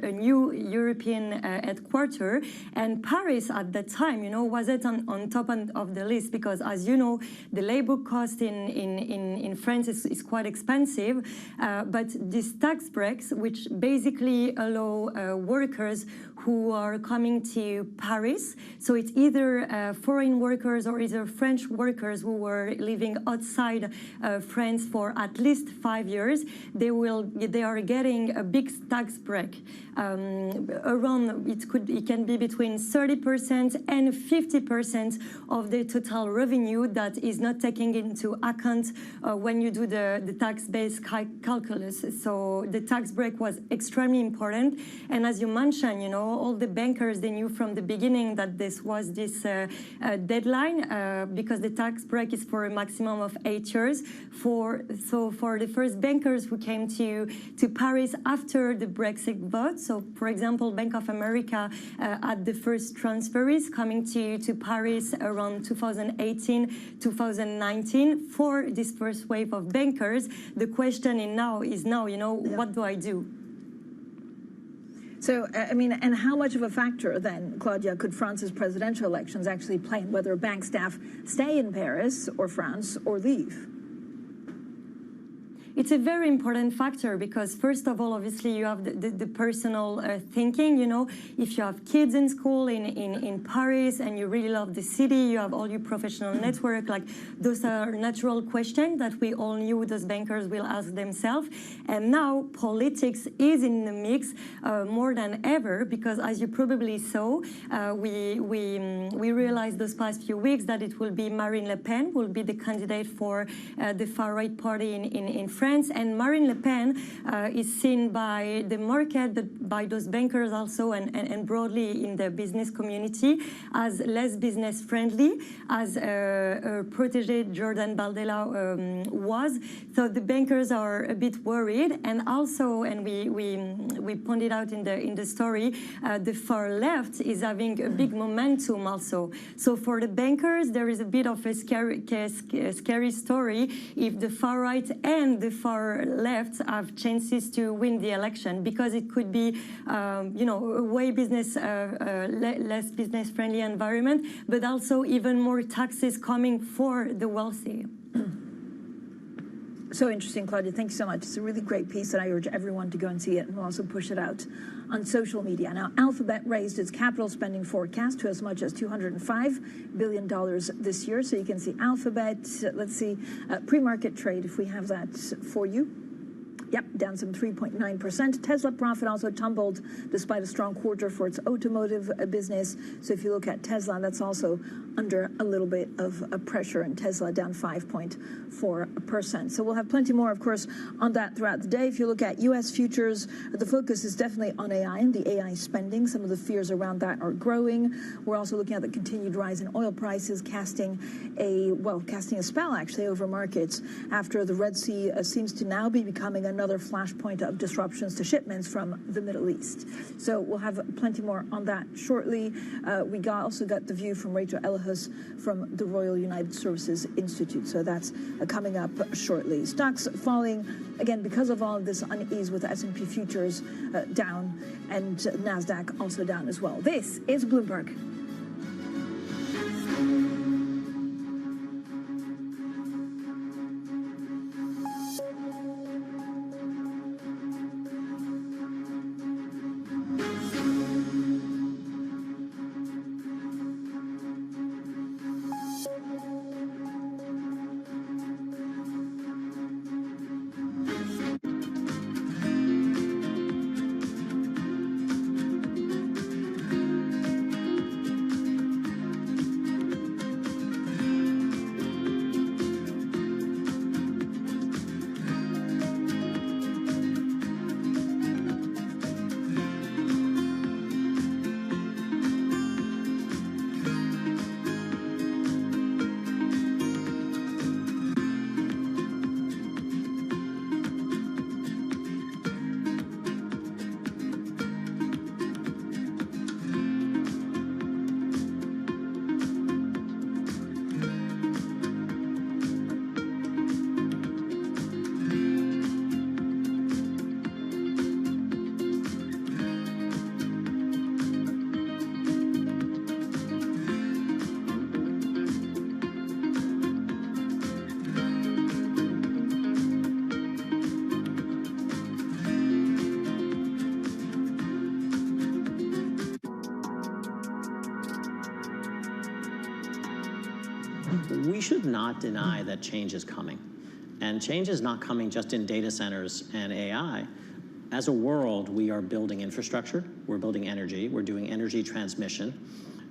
a new European headquarters. And Paris, at that time, was it on top of the list because, as you know, the labor cost in France is quite expensive. But these tax breaks, which basically allow workers who are coming to Paris. So it's either foreign workers or either French workers who were living outside France for at least 5 years. They are getting a big tax break. It can be between 30% and 50% of the total revenue that is not taking into account when you do the tax-based calculus. So the tax break was extremely important. And as you mentioned, all the bankers, they knew from the beginning that this deadline because the tax break is for a maximum of 8 years. So for the first bankers who came to Paris after the Brexit vote, so for example, Bank of America had the first transferees coming to Paris around 2018, 2019 for this first wave of bankers. The question is now, what do I do? So, and how much of a factor then, Claudia, could France's presidential elections actually play in whether bank staff stay in Paris or France or leave? It's a very important factor because, first of all, obviously, you have the personal thinking. If you have kids in school in Paris and you really love the city, you have all your professional network, those are natural questions that we all knew those bankers will ask themselves. And now politics is in the mix more than ever because, as you probably saw, we realized those past few weeks that it will be Marine Le Pen will be the candidate for the far-right party in France. And Marine Le Pen is seen by the market, but by those bankers also, and broadly in the business community, as less business-friendly, as protégé Jordan Bardella was. So the bankers are a bit worried, and also, and we pointed out in the story, the far left is having a big momentum also. So for the bankers, there is a bit of a scary story if the far right and the far left have chances to win the election, because it could be, a way less business-friendly environment, but also even more taxes coming for the wealthy. So interesting, Claudia. Thank you so much. It's a really great piece, and I urge everyone to go and see it, and we'll also push it out on social media. Now, Alphabet raised its capital spending forecast to as much as $205 billion this year. So you can see Alphabet, let's see, pre-market trade, if we have that for you. Yep, down some 3.9%. Tesla profit also tumbled despite a strong quarter for its automotive business. So if you look at Tesla, that's also under a little bit of pressure, and Tesla down 5.4%. So we'll have plenty more, of course, on that throughout the day. If you look at U.S. futures, the focus is definitely on AI and the AI spending. Some of the fears around that are growing. We're also looking at the continued rise in oil prices, casting a spell, actually, over markets after the Red Sea seems to now be becoming another flashpoint of disruptions to shipments from the Middle East. So we'll have plenty more on that shortly. We also got the view from Rachel Ellahus from the Royal United Services Institute. So that's coming up shortly. Stocks falling, again, because of all of this unease with the S&P futures down, and NASDAQ also down as well. This is Bloomberg. we should not deny that change is coming. And change is not coming just in data centers and AI. As a world, we are building infrastructure, we're building energy, we're doing energy transmission,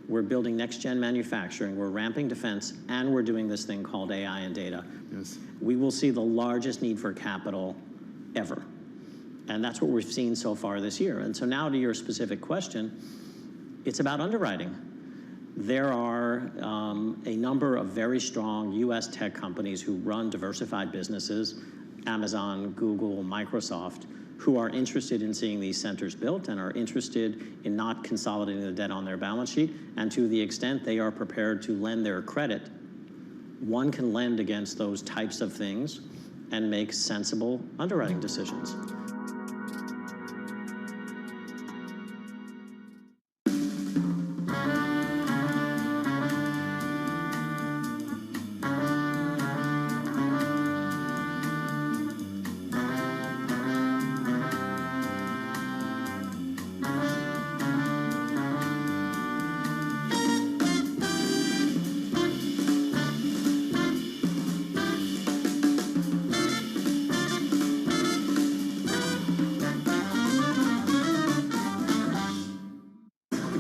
we're building next-gen manufacturing, we're ramping defense, and we're doing this thing called AI and data. Yes. We will see the largest need for capital ever. And that's what we've seen so far this year. And so now to your specific question, it's about underwriting. There are a number of very strong US tech companies who run diversified businesses, Amazon, Google, Microsoft, who are interested in seeing these centers built and are interested in not consolidating the debt on their balance sheet. And to the extent they are prepared to lend their credit, one can lend against those types of things and make sensible underwriting decisions.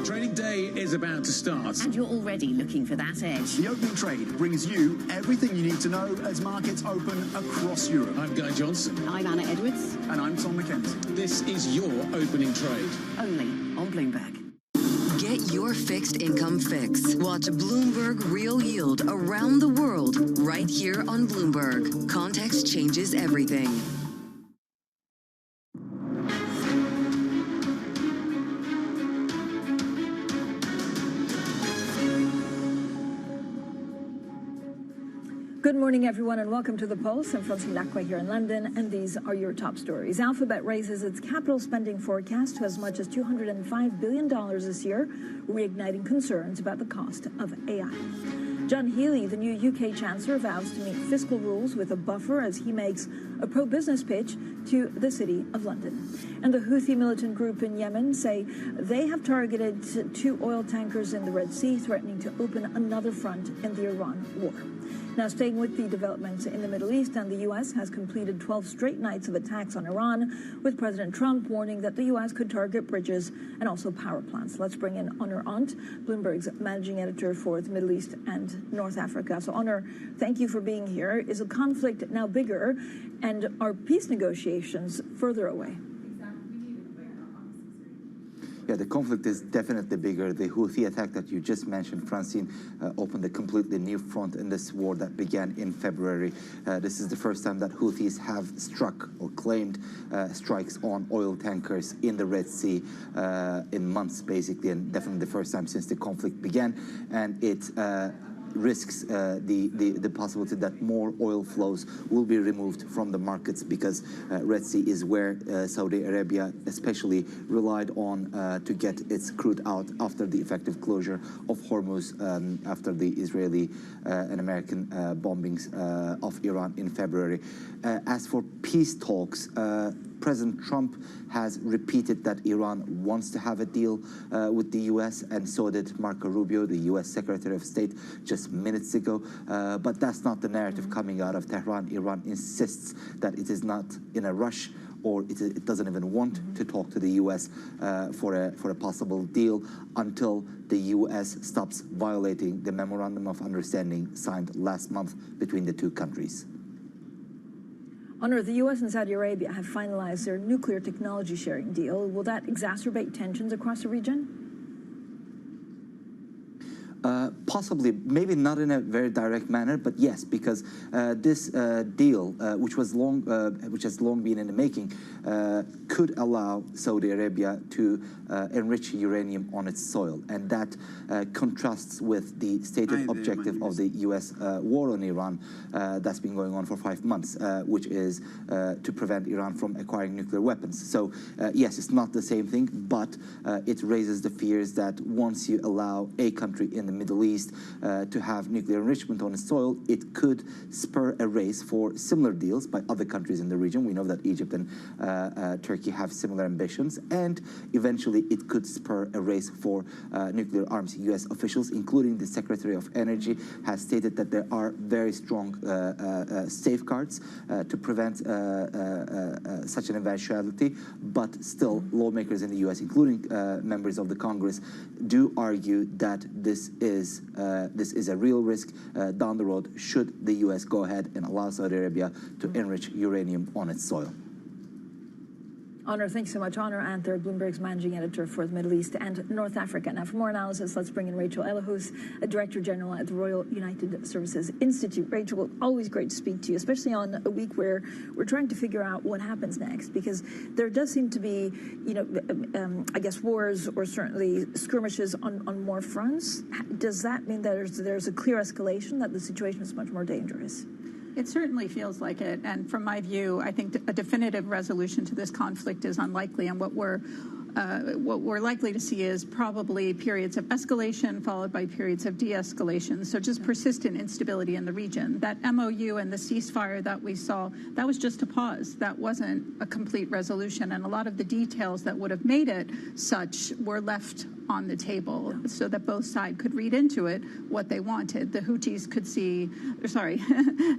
Trading day is about to start. And you're already looking for that edge. The opening trade brings you everything you need to know as markets open across Europe. I'm Guy Johnson. I'm Anna Edwards. And I'm Tom McKenzie. This is your opening trade. Only on Bloomberg. Get your fixed income fix. Watch Bloomberg Real Yield around the world right here on Bloomberg. Context changes everything. Good morning, everyone, and welcome to The Pulse. I'm Francine Lacroix here in London, and these are your top stories. Alphabet raises its capital spending forecast to as much as $205 billion this year, reigniting concerns about the cost of AI. John Healey, the new UK Chancellor, vows to meet fiscal rules with a buffer as he makes a pro-business pitch to the City of London. And the Houthi militant group in Yemen say they have targeted 2 oil tankers in the Red Sea, threatening to open another front in the Iran war. Now, staying with the developments in the Middle East, and the U.S. has completed 12 straight nights of attacks on Iran, with President Trump warning that the U.S. could target bridges and also power plants. Let's bring in Honor Arndt, Bloomberg's managing editor for the Middle East and North Africa. So, Honor, thank you for being here. Is the conflict now bigger, and are peace negotiations further away? Yeah, the conflict is definitely bigger. The Houthi attack that you just mentioned, Francine, opened a completely new front in this war that began in February. This is the first time that Houthis have struck or claimed strikes on oil tankers in the Red Sea in months, basically, and definitely the first time since the conflict began. And it risks the possibility that more oil flows will be removed from the markets, because Red Sea is where Saudi Arabia especially relied on to get its crude out after the effective closure of Hormuz, after the Israeli and American bombings of Iran in February. As for peace talks, President Trump has repeated that Iran wants to have a deal with the U.S., and so did Marco Rubio, the U.S. Secretary of State, just minutes ago. But that's not the narrative coming out of Tehran. Iran insists that it is not in a rush, or it doesn't even want to talk to the U.S. for a possible deal until the U.S. stops violating the Memorandum of Understanding signed last month between the two countries. Honor, the U.S. and Saudi Arabia have finalized their nuclear technology sharing deal. Will that exacerbate tensions across the region? Possibly, maybe not in a very direct manner, but yes, because this deal, which has long been in the making, could allow Saudi Arabia to enrich uranium on its soil, and that contrasts with the stated objective of the U.S. war on Iran that's been going on for 5 months, which is to prevent Iran from acquiring nuclear weapons. So yes, it's not the same thing, but it raises the fears that once you allow a country in the Middle East East to have nuclear enrichment on its soil, it could spur a race for similar deals by other countries in the region. We know that Egypt and Turkey have similar ambitions, and eventually it could spur a race for nuclear arms. U.S. officials, including the Secretary of Energy, has stated that there are very strong safeguards to prevent such an eventuality, but still lawmakers in the U.S., including members of the Congress, do argue that this is a real risk down the road should the U.S. go ahead and allow Saudi Arabia to enrich uranium on its soil. Honor, thanks so much. Honor Anther, Bloomberg's managing editor for the Middle East and North Africa. Now, for more analysis, let's bring in Rachel Ellahus, a Director General at the Royal United Services Institute. Rachel, always great to speak to you, especially on a week where we're trying to figure out what happens next, because there does seem to be, I guess, wars or certainly skirmishes on more fronts. Does that mean that there's a clear escalation, that the situation is much more dangerous? It certainly feels like it, and from my view, I think a definitive resolution to this conflict is unlikely, and what we're likely to see is probably periods of escalation followed by periods of de-escalation, so just persistent instability in the region. That MOU and the ceasefire that we saw, that was just a pause. That wasn't a complete resolution, and a lot of the details that would have made it such were left on the table so that both sides could read into it what they wanted. The Houthis could see,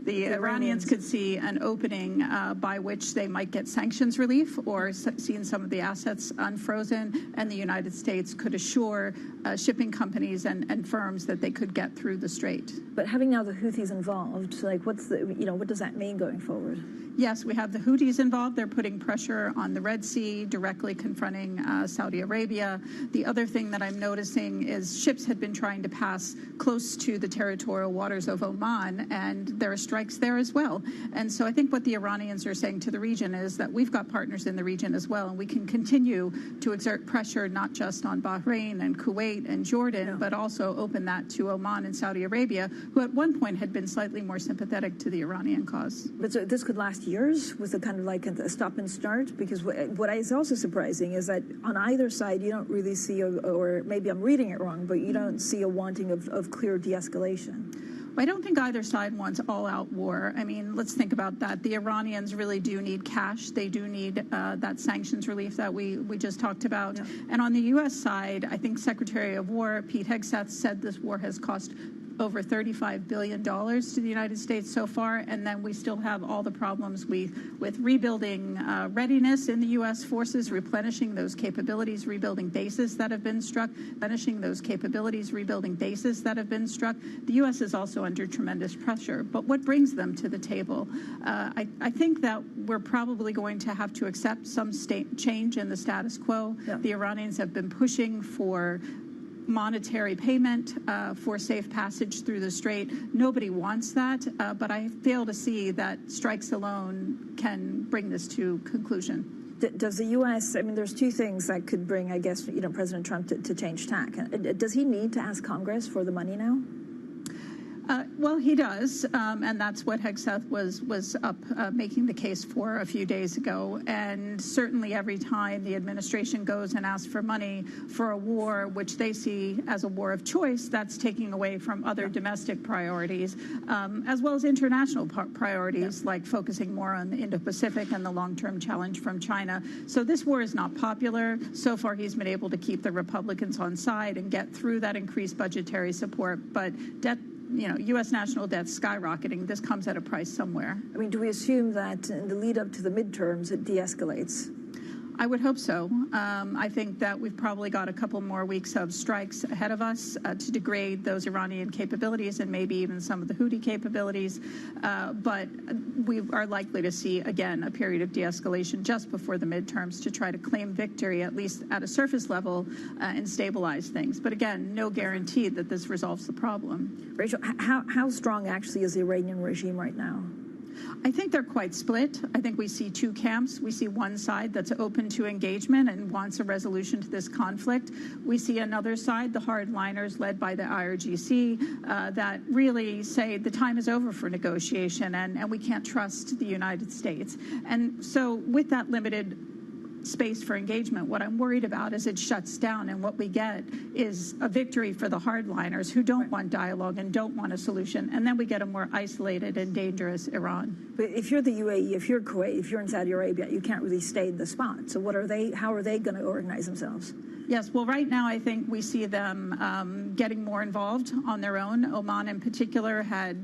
the Iranians could see an opening by which they might get sanctions relief or seen some of the assets unfrozen, and the United States could assure shipping companies and firms that they could get through the strait. But having now the Houthis involved, like what does that mean going forward? Yes, we have the Houthis involved. They're putting pressure on the Red Sea, directly confronting Saudi Arabia. The other thing that I'm noticing is ships had been trying to pass close to the territorial waters of Oman, and there are strikes there as well. And so I think what the Iranians are saying to the region is that we've got partners in the region as well, and we can continue to exert pressure not just on Bahrain and Kuwait and Jordan, but also open that to Oman and Saudi Arabia, who at one point had been slightly more sympathetic to the Iranian cause. But so this could last years with a kind of like a stop and start, because what is also surprising is that on either side you don't really see, or maybe I'm reading it wrong, but you don't see a wanting of clear de-escalation. I don't think either side wants all-out war. I mean, let's think about that. The Iranians really do need cash. They do need that sanctions relief that we just talked about. Yeah. And on the U.S. side, I think Secretary of War Pete Hegseth said this war has cost over $35 billion to the United States so far, and then we still have all the problems with rebuilding readiness in the U.S. forces, replenishing those capabilities, rebuilding bases that have been struck, rebuilding bases that have been struck. The U.S. is also under tremendous pressure. But what brings them to the table? I think that we're probably going to have to accept some change in the status quo. Yeah. The Iranians have been pushing for monetary payment for safe passage through the strait. Nobody wants that, but I fail to see that strikes alone can bring this to conclusion. Does the U.S., I mean, there's two things that could bring, I guess, President Trump to change tack. Does he need to ask Congress for the money now? Well, he does, and that's what Hegseth was up making the case for a few days ago. And certainly every time the administration goes and asks for money for a war, which they see as a war of choice, that's taking away from other domestic priorities, as well as international priorities, like focusing more on the Indo-Pacific and the long-term challenge from China. So this war is not popular. So far, he's been able to keep the Republicans on side and get through that increased budgetary support. But U.S. national debt skyrocketing. This comes at a price somewhere. I mean, do we assume that in the lead up to the midterms, it de-escalates? I would hope so. I think that we've probably got a couple more weeks of strikes ahead of us to degrade those Iranian capabilities and maybe even some of the Houthi capabilities. But we are likely to see, again, a period of de-escalation just before the midterms to try to claim victory, at least at a surface level, and stabilize things. But again, no guarantee that this resolves the problem. Rachel, how strong actually is the Iranian regime right now? I think they're quite split. I think we see two camps. We see one side that's open to engagement and wants a resolution to this conflict. We see another side, the hardliners led by the IRGC, that really say the time is over for negotiation and we can't trust the United States. And so with that limited space for engagement. What I'm worried about is it shuts down, and what we get is a victory for the hardliners who don't want dialogue and don't want a solution, and then we get a more isolated and dangerous Iran. But if you're the UAE, if you're Kuwait, if you're in Saudi Arabia, you can't really stay in the spot. So how are they going to organize themselves? Yes, well, right now I think we see them getting more involved on their own. Oman in particular had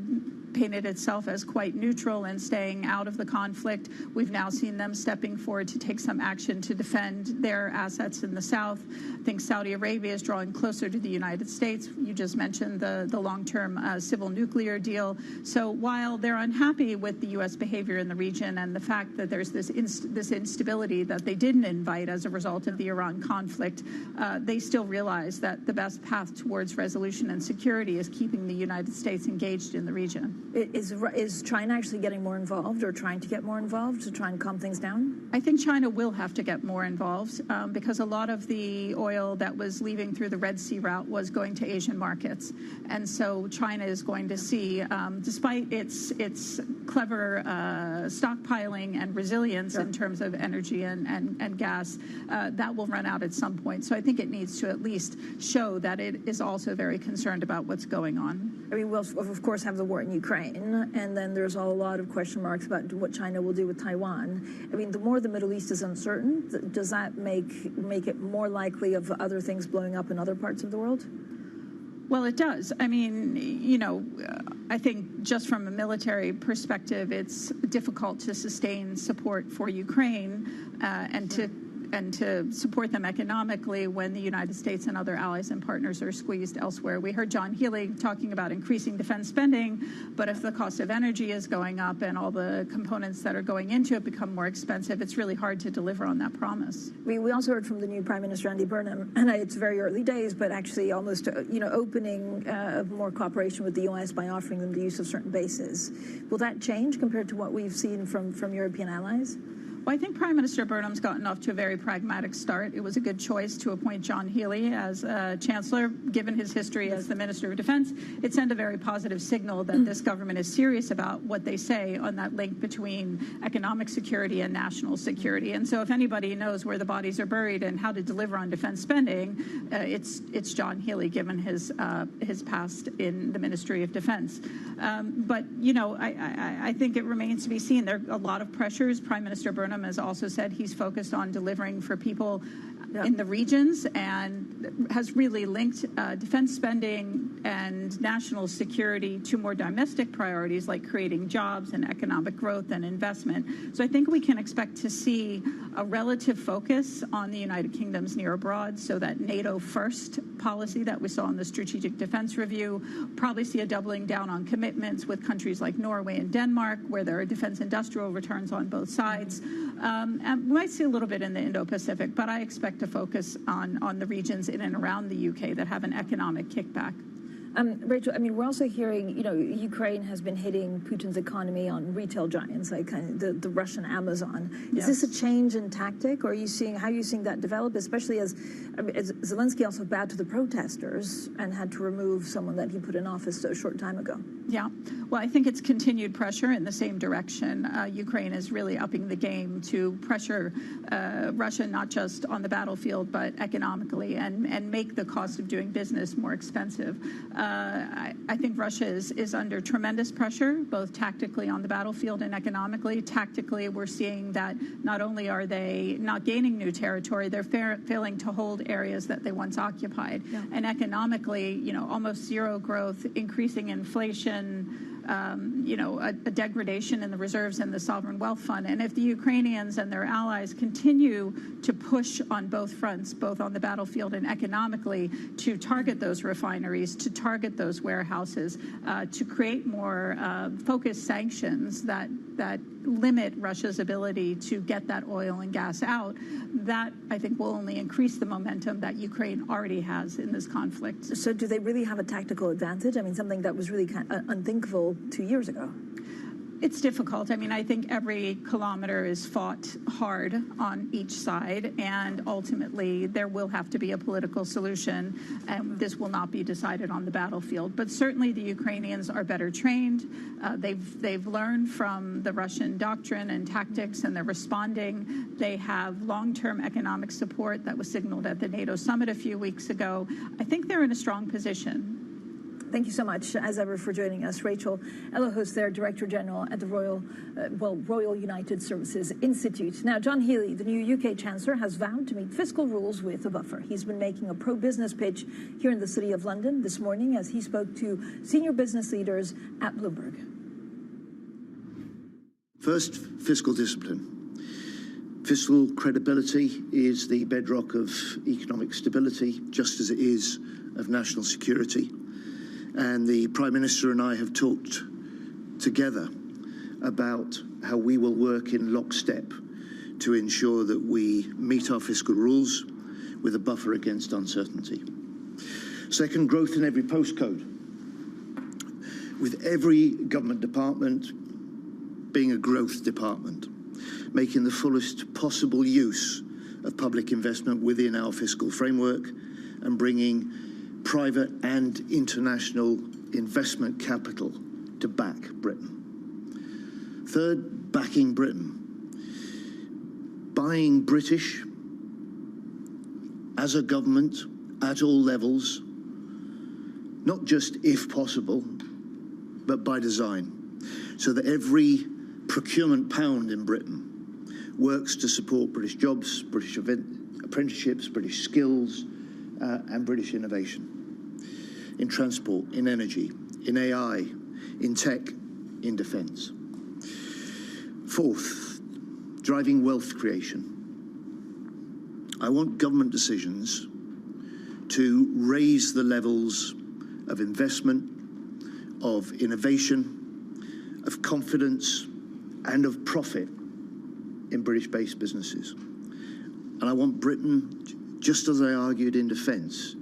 painted itself as quite neutral and staying out of the conflict. We've now seen them stepping forward to take some action to defend their assets in the south. I think Saudi Arabia is drawing closer to the United States. You just mentioned the long-term civil nuclear deal. So while they're unhappy with the U.S. behavior in the region and the fact that there's this instability that they didn't invite as a result of the Iran conflict, they still realize that the best path towards resolution and security is keeping the United States engaged in the region. Is China actually getting more involved or trying to get more involved to try and calm things down? I think China will have to get more involved because a lot of the oil that was leaving through the Red Sea route was going to Asian markets. And so China is going to see, despite its clever stockpiling and resilience in terms of energy and gas, that will run out at some point. So I think it needs to at least show that it is also very concerned about what's going on. I mean, we'll, of course, have the war in Ukraine, and then there's a lot of question marks about what China will do with Taiwan. I mean, the more the Middle East is uncertain, does that make it more likely of other things blowing up in other parts of the world? Well, it does. I mean, you know, I think just from a military perspective, it's difficult to sustain support for Ukraine and to support them economically when the United States and other allies and partners are squeezed elsewhere. We heard John Healey talking about increasing defense spending, but if the cost of energy is going up and all the components that are going into it become more expensive, it's really hard to deliver on that promise. We also heard from the new Prime Minister, Andy Burnham, and it's very early days, but actually almost, opening more cooperation with the U.S. by offering them the use of certain bases. Will that change compared to what we've seen from European allies? Well, I think Prime Minister Burnham's gotten off to a very pragmatic start. It was a good choice to appoint John Healey as Chancellor, given his history as the Minister of Defense. It sent a very positive signal that this government is serious about what they say on that link between economic security and national security. And so if anybody knows where the bodies are buried and how to deliver on defense spending, it's John Healey, given his past in the Ministry of Defense. But, you know, I think it remains to be seen. There are a lot of pressures. Prime Minister Burnham has also said he's focused on delivering for people in the regions and has really linked defense spending and national security to more domestic priorities like creating jobs and economic growth and investment. So I think we can expect to see a relative focus on the United Kingdom's near abroad, so that NATO first policy that we saw in the Strategic Defense Review, probably see a doubling down on commitments with countries like Norway and Denmark, where there are defense industrial returns on both sides. And we might see a little bit in the Indo-Pacific, but I expect to focus on the regions in and around the UK that have an economic kickback. Rachel, I mean, we're also hearing, Ukraine has been hitting Putin's economy on retail giants, like kind of the Russian Amazon. Is this a change in tactic, or how are you seeing that develop, especially as Zelensky also bowed to the protesters and had to remove someone that he put in office a short time ago? Yeah, well, I think it's continued pressure in the same direction. Ukraine is really upping the game to pressure Russia, not just on the battlefield, but economically, and make the cost of doing business more expensive. I think Russia is under tremendous pressure, both tactically on the battlefield and economically. Tactically, we're seeing that not only are they not gaining new territory, they're failing to hold areas that they once occupied. Yeah. And economically, almost zero growth, increasing inflation, a degradation in the reserves and the sovereign wealth fund. And if the Ukrainians and their allies continue to push on both fronts, both on the battlefield and economically, to target those refineries, to target those warehouses, to create more focused sanctions that limit Russia's ability to get that oil and gas out, that I think will only increase the momentum that Ukraine already has in this conflict. So do they really have a tactical advantage? I mean, something that was really kind of unthinkable 2 years ago. It's difficult. I mean, I think every kilometer is fought hard on each side, and ultimately there will have to be a political solution, and this will not be decided on the battlefield. But certainly the Ukrainians are better trained. They've learned from the Russian doctrine and tactics, and they're responding. They have long-term economic support that was signaled at the NATO summit a few weeks ago. I think they're in a strong position. Thank you so much, as ever, for joining us. Rachel Elohos there, Director General at the Royal United Services Institute. Now, John Healey, the new UK Chancellor, has vowed to meet fiscal rules with a buffer. He's been making a pro-business pitch here in the City of London this morning as he spoke to senior business leaders at Bloomberg. First, fiscal discipline. Fiscal credibility is the bedrock of economic stability, just as it is of national security. And the Prime Minister and I have talked together about how we will work in lockstep to ensure that we meet our fiscal rules with a buffer against uncertainty. Second, growth in every postcode. With every government department being a growth department, making the fullest possible use of public investment within our fiscal framework and bringing private and international investment capital to back Britain. Third, backing Britain. Buying British as a government at all levels, not just if possible, but by design, so that every procurement pound in Britain works to support British jobs, British apprenticeships, British skills, and British innovation in transport, in energy, in AI, in tech, in defence. Fourth, driving wealth creation. I want government decisions to raise the levels of investment, of innovation, of confidence, and of profit in British-based businesses. And I want Britain, just as I argued in defence,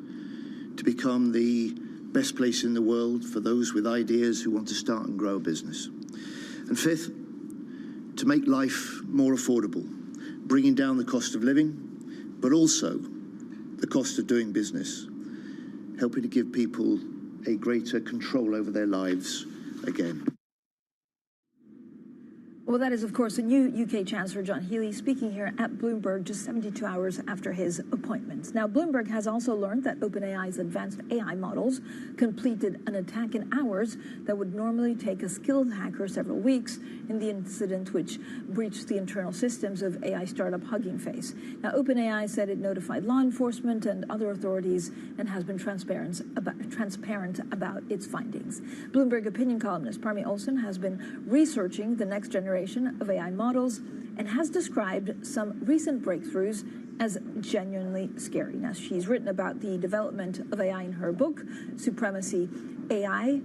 to become the best place in the world for those with ideas who want to start and grow a business. And fifth, to make life more affordable, bringing down the cost of living, but also the cost of doing business, helping to give people a greater control over their lives again. Well, that is, of course, the new UK Chancellor, John Healey, speaking here at Bloomberg just 72 hours after his appointment. Now, Bloomberg has also learned that OpenAI's advanced AI models completed an attack in hours that would normally take a skilled hacker several weeks in the incident which breached the internal systems of AI startup Hugging Face. Now, OpenAI said it notified law enforcement and other authorities and has been transparent about its findings. Bloomberg opinion columnist Parmi Olsen has been researching the next generation of AI models and has described some recent breakthroughs as genuinely scary. Now, she's written about the development of AI in her book, Supremacy AI,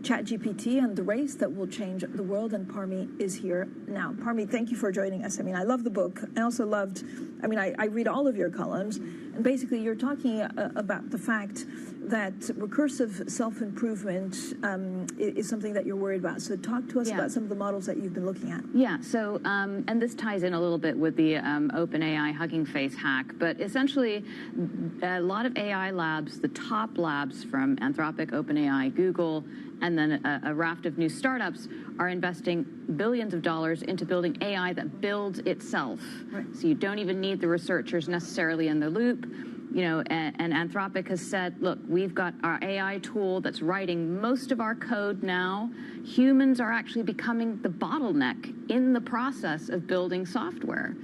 ChatGPT and the Race That Will Change the World, and Parmi is here now. Parmi, thank you for joining us. I mean, I love the book. I also loved, I read all of your columns, and basically you're talking about the fact that recursive self-improvement is something that you're worried about. So talk to us about some of the models that you've been looking at. Yeah, so, and this ties in a little bit with the OpenAI Hugging Face hack, but essentially a lot of AI labs, the top labs from Anthropic, OpenAI, Google, and then a raft of new startups are investing billions of dollars into building AI that builds itself. Right. So you don't even need the researchers necessarily in the loop. You know, and Anthropic has said, look, we've got our AI tool that's writing most of our code now. Humans are actually becoming the bottleneck in the process of building software.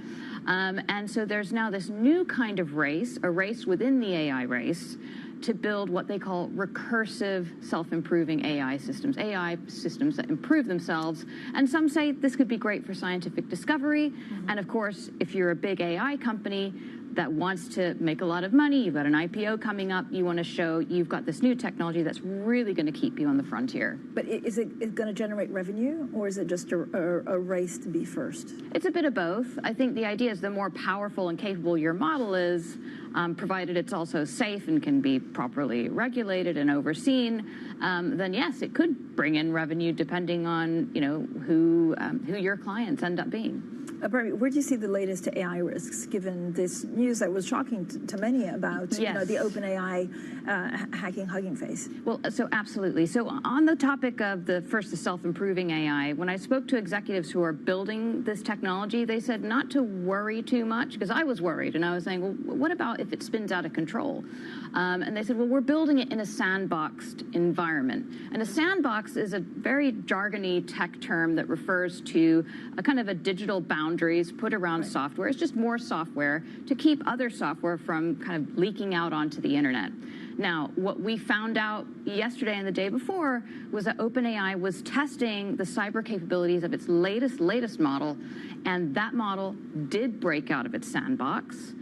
And so there's now this new kind of race, a race within the AI race, to build what they call recursive self-improving AI systems that improve themselves. And some say this could be great for scientific discovery. Mm-hmm. And of course, if you're a big AI company, that wants to make a lot of money. You've got an IPO coming up. You want to show you've got this new technology that's really going to keep you on the frontier. But is it going to generate revenue, or is it just a race to be first? It's a bit of both. I think the idea is the more powerful and capable your model is, provided it's also safe and can be properly regulated and overseen, then yes, it could bring in revenue depending on who your clients end up being. Where do you see the latest AI risks, given this news that was shocking to many about the OpenAI hacking Hugging Face? Well, so absolutely. So on the topic of the self-improving AI, when I spoke to executives who are building this technology, they said not to worry too much, because I was worried, and I was saying, well, what about if it spins out of control? And they said, well, we're building it in a sandboxed environment. And a sandbox is a very jargony tech term that refers to a kind of a digital boundaries put around software. It's just more software to keep other software from kind of leaking out onto the internet. Now, what we found out yesterday and the day before was that OpenAI was testing the cyber capabilities of its latest model, and that model did break out of its sandbox.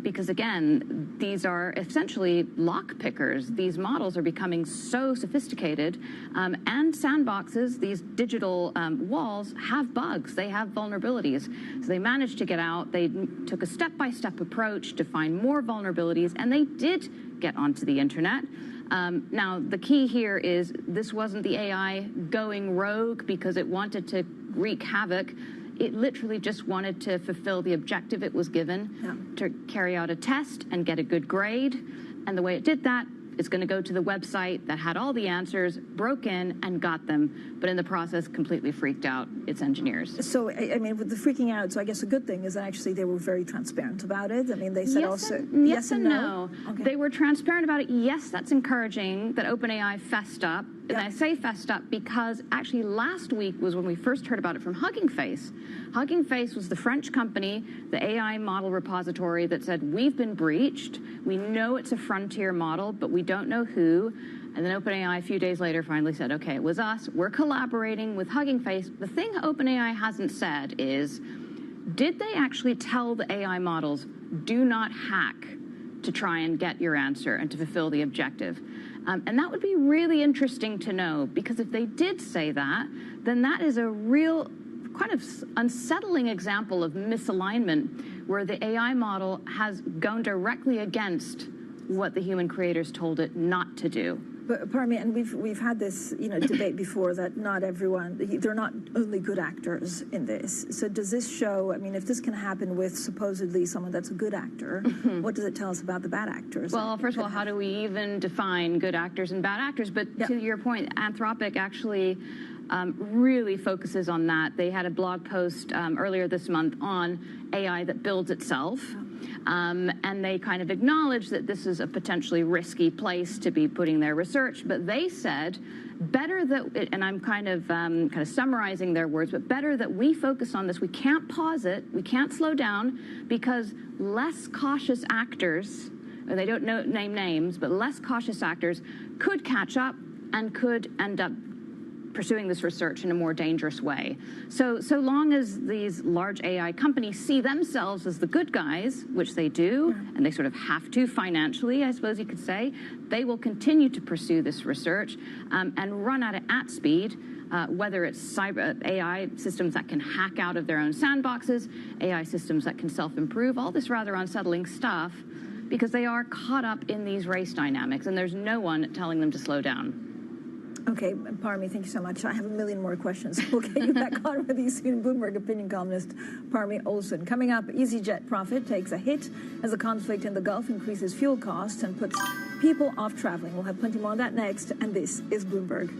Because again, these are essentially lock pickers. These models are becoming so sophisticated, and sandboxes, these digital walls, have bugs. They have vulnerabilities. So they managed to get out. They took a step-by-step approach to find more vulnerabilities, and they did get onto the internet. Now, the key here is this wasn't the AI going rogue because it wanted to wreak havoc. It literally just wanted to fulfill the objective it was given, to carry out a test and get a good grade. And the way it did that, it's going to go to the website that had all the answers, broke in and got them, but in the process completely freaked out its engineers. So, I mean, with the freaking out, so I guess a good thing is that actually they were very transparent about it. I mean, they said yes and no. Okay. They were transparent about it. Yes, that's encouraging that OpenAI fessed up. And I say fessed up because actually last week was when we first heard about it from Hugging Face. Hugging Face was the French company, the AI model repository that said, we've been breached. We know it's a frontier model, but we don't know who. And then OpenAI a few days later finally said, okay, it was us. We're collaborating with Hugging Face. The thing OpenAI hasn't said is, did they actually tell the AI models, do not hack to try and get your answer and to fulfill the objective? And that would be really interesting to know, because if they did say that, then that is a real kind of unsettling example of misalignment, where the AI model has gone directly against what the human creators told it not to do. But pardon me, and we've had this debate before that not everyone, they're not only good actors in this. So does this show, I mean, if this can happen with supposedly someone that's a good actor, what does it tell us about the bad actors? Well, first of all, how do we even define good actors and bad actors? But to your point, Anthropic actually really focuses on that. They had a blog post earlier this month on AI that builds itself. And they kind of acknowledge that this is a potentially risky place to be putting their research, but they said, better that, and I'm kind of summarizing their words, but better that we focus on this. We can't pause it. We can't slow down, because less cautious actors, and they don't name names, but less cautious actors could catch up and could end up pursuing this research in a more dangerous way. So long as these large AI companies see themselves as the good guys, which they do, and they sort of have to financially, I suppose you could say, they will continue to pursue this research and run at it at speed, whether it's cyber AI systems that can hack out of their own sandboxes, AI systems that can self-improve, all this rather unsettling stuff, because they are caught up in these race dynamics, and there's no one telling them to slow down. Okay, Parmi, thank you so much. I have a million more questions. We'll get you back on with you soon. Bloomberg opinion columnist Parmi Olson. Coming up, EasyJet profit takes a hit as the conflict in the Gulf increases fuel costs and puts people off traveling. We'll have plenty more on that next, and this is Bloomberg.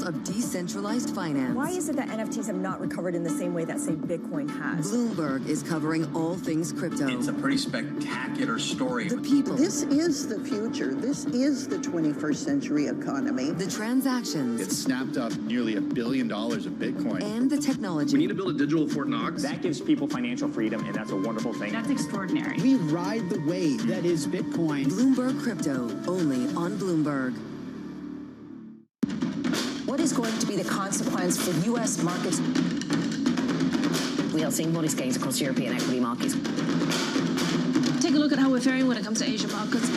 of decentralized finance. Why is it that NFTs have not recovered in the same way that, say, Bitcoin has? Bloomberg is covering all things crypto. It's a pretty spectacular story. The people. This is the future. This is the 21st century economy. The transactions. It snapped up nearly $1 billion of Bitcoin. And the technology. We need to build a digital Fort Knox. That gives people financial freedom, and that's a wonderful thing. That's extraordinary. We ride the wave that is Bitcoin. Bloomberg Crypto, only on Bloomberg. What is going to be the consequence for U.S. markets? We are seeing modest gains across European equity markets. Take a look at how we're faring when it comes to Asian markets.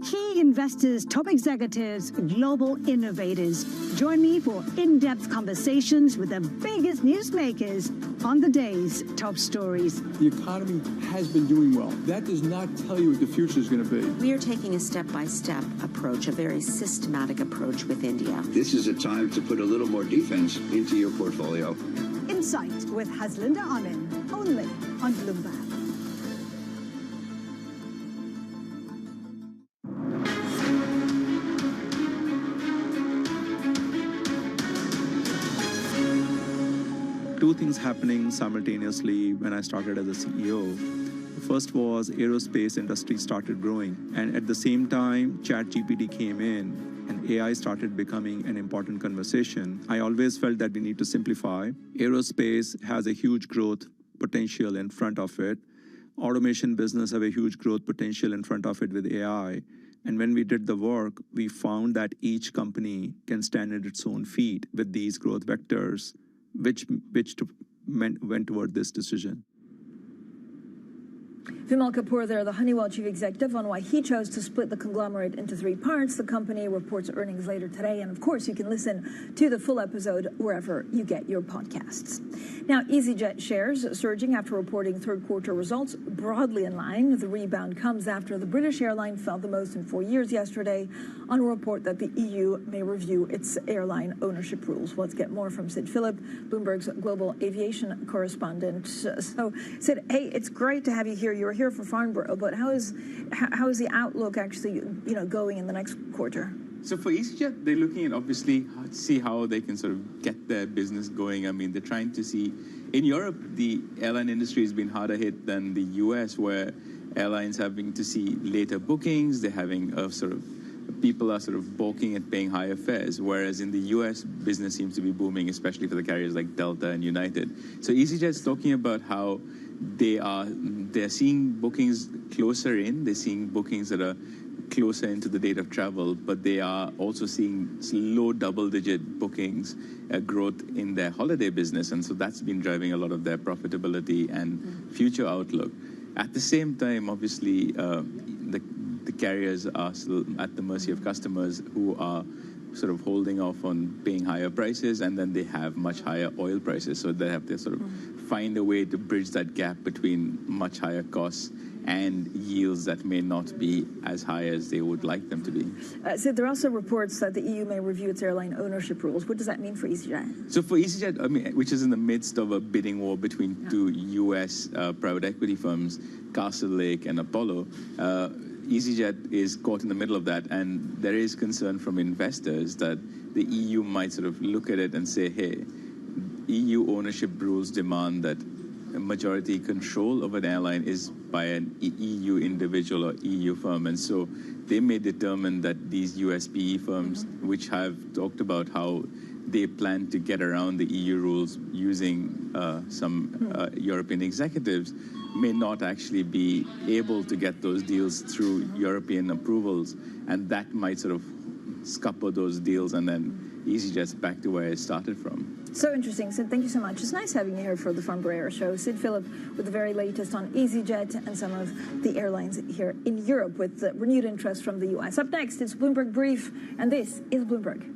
Key investors, top executives, global innovators. Join me for in-depth conversations with the biggest newsmakers on the day's top stories. The economy has been doing well. That does not tell you what the future is going to be. We are taking a step-by-step approach, a very systematic approach with India. This is a time to put a little more defense into your portfolio. Insight with Haslinda Anand, only on Bloomberg. Two things happening simultaneously when I started as a CEO. The first was aerospace industry started growing, and at the same time, ChatGPT came in and AI started becoming an important conversation. I always felt that we need to simplify. Aerospace has a huge growth potential in front of it. Automation business have a huge growth potential in front of it with AI. And when we did the work, we found that each company can stand on its own feet with these growth vectors, which went toward this decision. Vimal Kapoor there, the Honeywell chief executive, on why he chose to split the conglomerate into three parts. The company reports earnings later today, and of course you can listen to the full episode wherever you get your podcasts. Now, EasyJet shares surging after reporting third quarter results broadly in line. The rebound comes after the British airline fell the most in 4 years yesterday on a report that the EU may review its airline ownership rules. Let's get more from Sid Phillip, Bloomberg's global aviation correspondent. So, Sid, hey, it's great to have you here. You're here for Farnborough, but how is the outlook actually, going in the next quarter? So for EasyJet, they're looking at obviously see how they can sort of get their business going. I mean, they're trying to see in Europe, the airline industry has been harder hit than the US, where airlines having to see later bookings. They're having a people are sort of balking at paying higher fares, whereas in the US, business seems to be booming, especially for the carriers like Delta and United. So EasyJet's talking about how they're seeing bookings closer in. They're seeing bookings that are closer into the date of travel, but they are also seeing low double-digit bookings growth in their holiday business, and so that's been driving a lot of their profitability and future outlook. At the same time, obviously, the carriers are still at the mercy of customers who are sort of holding off on paying higher prices, and then they have much higher oil prices, so they have to sort of find a way to bridge that gap between much higher costs and yields that may not be as high as they would like them to be. So there are also reports that the EU may review its airline ownership rules. What does that mean for EasyJet? So for EasyJet, I mean, which is in the midst of a bidding war between two US private equity firms, Castle Lake and Apollo, EasyJet is caught in the middle of that, and there is concern from investors that the EU might sort of look at it and say, hey, EU ownership rules demand that majority control of an airline is by an EU individual or EU firm, and so they may determine that these US PE firms, which have talked about how they plan to get around the EU rules using some European executives, may not actually be able to get those deals through European approvals, and that might sort of scupper those deals, and then EasyJet's back to where it started from. So interesting, Sid. Thank you so much. It's nice having you here for the Farnborough Air Show. Sid Phillip with the very latest on EasyJet and some of the airlines here in Europe with renewed interest from the US. Up next, it's Bloomberg Brief, and this is Bloomberg.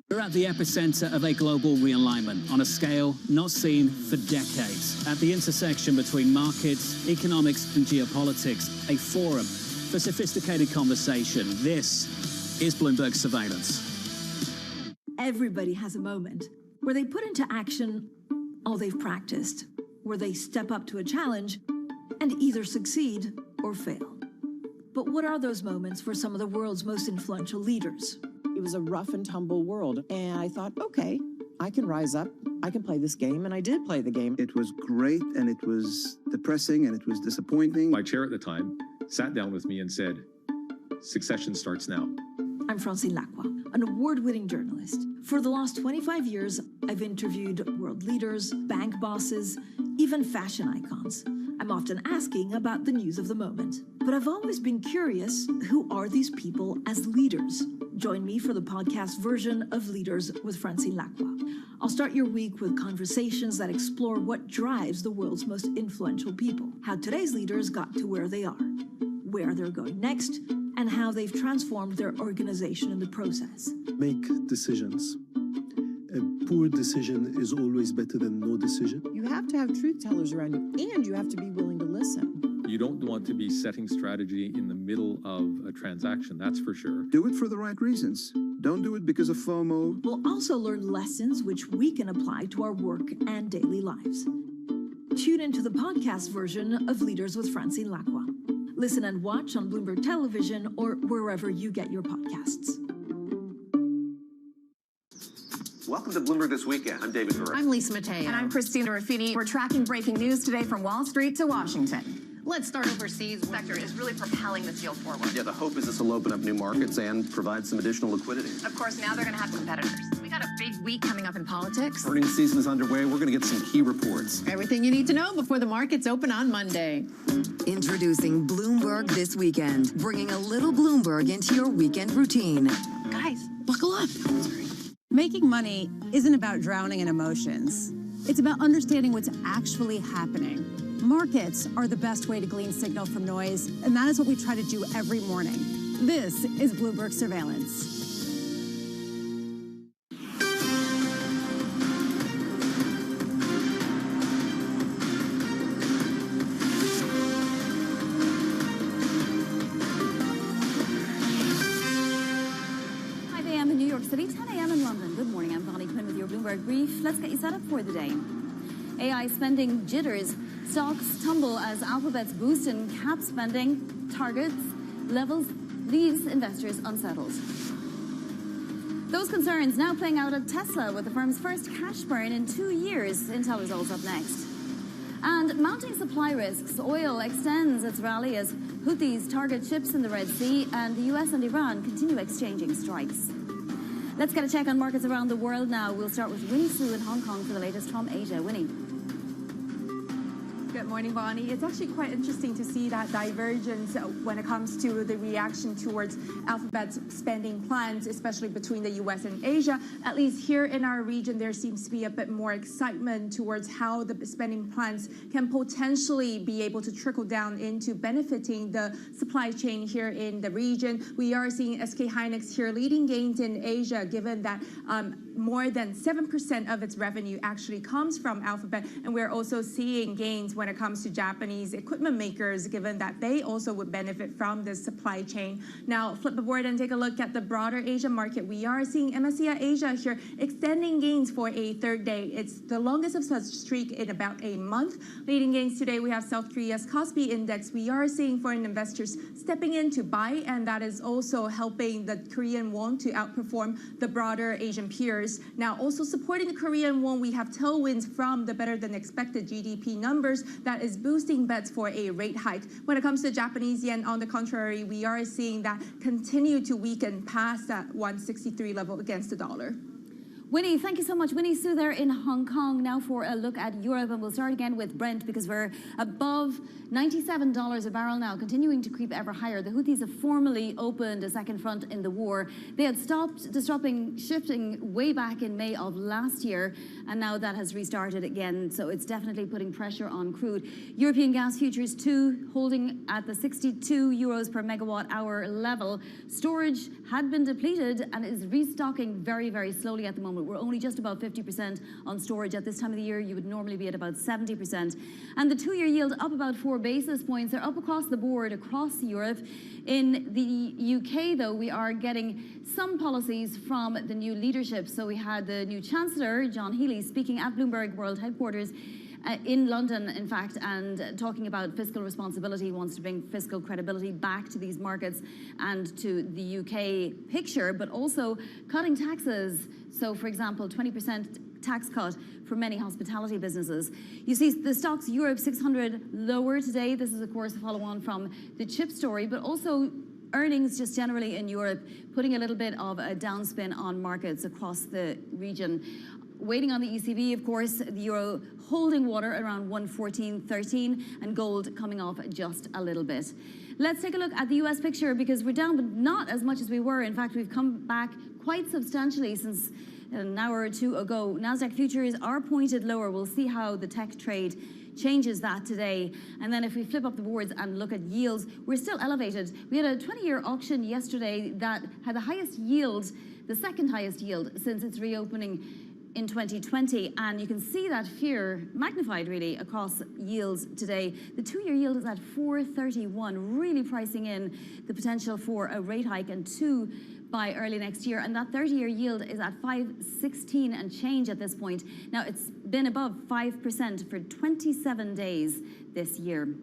We're at the epicenter of a global realignment on a scale not seen for decades. At the intersection between markets, economics, and geopolitics, a forum for sophisticated conversation. This is Bloomberg Surveillance. Everybody has a moment where they put into action all they've practiced, where they step up to a challenge and either succeed or fail. But what are those moments for some of the world's most influential leaders? It was a rough and tumble world, and I thought, okay, I can rise up, I can play this game, and I did play the game. It was great, and it was depressing, and it was disappointing. My chair at the time sat down with me and said, "Succession starts now." I'm Francine Lacroix, an award-winning journalist. For the last 25 years, I've interviewed world leaders, bank bosses, even fashion icons. I'm often asking about the news of the moment. But I've always been curious, who are these people as leaders? Join me for the podcast version of Leaders with Francine Lacroix. I'll start your week with conversations that explore what drives the world's most influential people, how today's leaders got to where they are, where they're going next, and how they've transformed their organization in the process. Make decisions. A poor decision is always better than no decision. You have to have truth tellers around you, and you have to be willing to listen. You don't want to be setting strategy in the middle of a transaction, that's for sure. Do it for the right reasons. Don't do it because of FOMO. We'll also learn lessons which we can apply to our work and daily lives. Tune into the podcast version of Leaders with Francine Lacroix. Listen and watch on Bloomberg Television or wherever you get your podcasts. Welcome to Bloomberg This Weekend. I'm David Burr. I'm Lisa Mateo. And I'm Christina Ruffini. We're tracking breaking news today from Wall Street to Washington. Let's start overseas. The sector is really propelling this deal forward. Yeah, the hope is this will open up new markets and provide some additional liquidity. Of course, now they're going to have competitors. We got a big week coming up in politics. Earnings season is underway. We're going to get some key reports. Everything you need to know before the markets open on Monday. Introducing Bloomberg This Weekend, bringing a little Bloomberg into your weekend routine. Guys, buckle up. Making money isn't about drowning in emotions. It's about understanding what's actually happening. Markets are the best way to glean signal from noise, and that is what we try to do every morning. This is Bloomberg Surveillance. City, 10 a.m. in London. Good morning, I'm Bonnie Quinn with your Bloomberg Brief. Let's get you set up for the day. AI spending jitters. Stocks tumble as Alphabet's boost in cap spending targets levels leaves investors unsettled. Those concerns now playing out at Tesla with the firm's first cash burn in 2 years. Intel results up next. And mounting supply risks. Oil extends its rally as Houthis target ships in the Red Sea, and the US and Iran continue exchanging strikes. Let's get a check on markets around the world now. We'll start with Winnie Su in Hong Kong for the latest from Asia. Winnie. Good morning, Bonnie. It's actually quite interesting to see that divergence when it comes to the reaction towards Alphabet's spending plans, especially between the U.S. and Asia. At least here in our region, there seems to be a bit more excitement towards how the spending plans can potentially be able to trickle down into benefiting the supply chain here in the region. We are seeing SK Hynix here leading gains in Asia, given that more than 7% of its revenue actually comes from Alphabet. And we're also seeing gains when it comes to Japanese equipment makers, given that they also would benefit from this supply chain. Now, flip the board and take a look at the broader Asia market. We are seeing MSCI Asia here extending gains for a third day. It's the longest of such streak in about a month. Leading gains today, we have South Korea's Kospi Index. We are seeing foreign investors stepping in to buy, and that is also helping the Korean won to outperform the broader Asian peers. Now, also supporting the Korean won, we have tailwinds from the better than expected GDP numbers that is boosting bets for a rate hike. When it comes to Japanese yen, on the contrary, we are seeing that continue to weaken past that 163 level against the dollar. Winnie, thank you so much. Winnie Su there in Hong Kong. Now for a look at Europe, and we'll start again with Brent because we're above $97 a barrel now, continuing to creep ever higher. The Houthis have formally opened a second front in the war. They had stopped shifting way back in May of last year, and now that has restarted again, so it's definitely putting pressure on crude. European gas futures too, holding at the 62 euros per megawatt hour level. Storage had been depleted and is restocking very, very slowly at the moment, but we're only just about 50% on storage. At this time of the year, you would normally be at about 70%. And the two-year yield up about 4 basis points. They're up across the board, across Europe. In the UK, though, we are getting some policies from the new leadership. So we had the new Chancellor, John Healey, speaking at Bloomberg World Headquarters in London, in fact, and talking about fiscal responsibility. He wants to bring fiscal credibility back to these markets and to the UK picture, but also cutting taxes. So, for example, 20% tax cut for many hospitality businesses. You see the stocks Europe 600 lower today. This is, of course, a follow-on from the chip story, but also earnings just generally in Europe, putting a little bit of a downspin on markets across the region. Waiting on the ECB, of course, the euro holding water around 114.13 and gold coming off just a little bit. Let's take a look at the US picture because we're down, but not as much as we were. In fact, we've come back quite substantially since an hour or two ago. NASDAQ futures are pointed lower. We'll see how the tech trade changes that today. And then if we flip up the boards and look at yields, we're still elevated. We had a 20-year auction yesterday that had the highest yield, the second highest yield since its reopening in 2020, and you can see that fear magnified really across yields today. The two-year yield is at 4.31, really pricing in the potential for a rate hike and two by early next year, and that 30-year yield is at 5.16 and change at this point. Now, it's been above 5% for 27 days this year.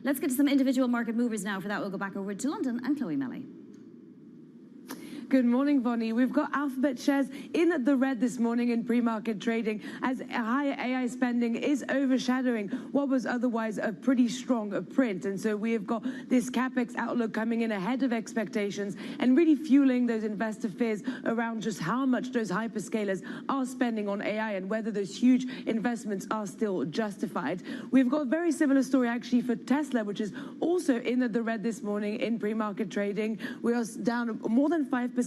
Let's get to some individual market movers now. For that, we'll go back over to London and Chloe Melly. Good morning, Bonnie. We've got Alphabet shares in the red this morning in pre-market trading as higher AI spending is overshadowing what was otherwise a pretty strong print. And so we have got this CapEx outlook coming in ahead of expectations and really fueling those investor fears around just how much those hyperscalers are spending on AI and whether those huge investments are still justified. We've got a very similar story actually for Tesla, which is also in the red this morning in pre-market trading. We are down more than 5%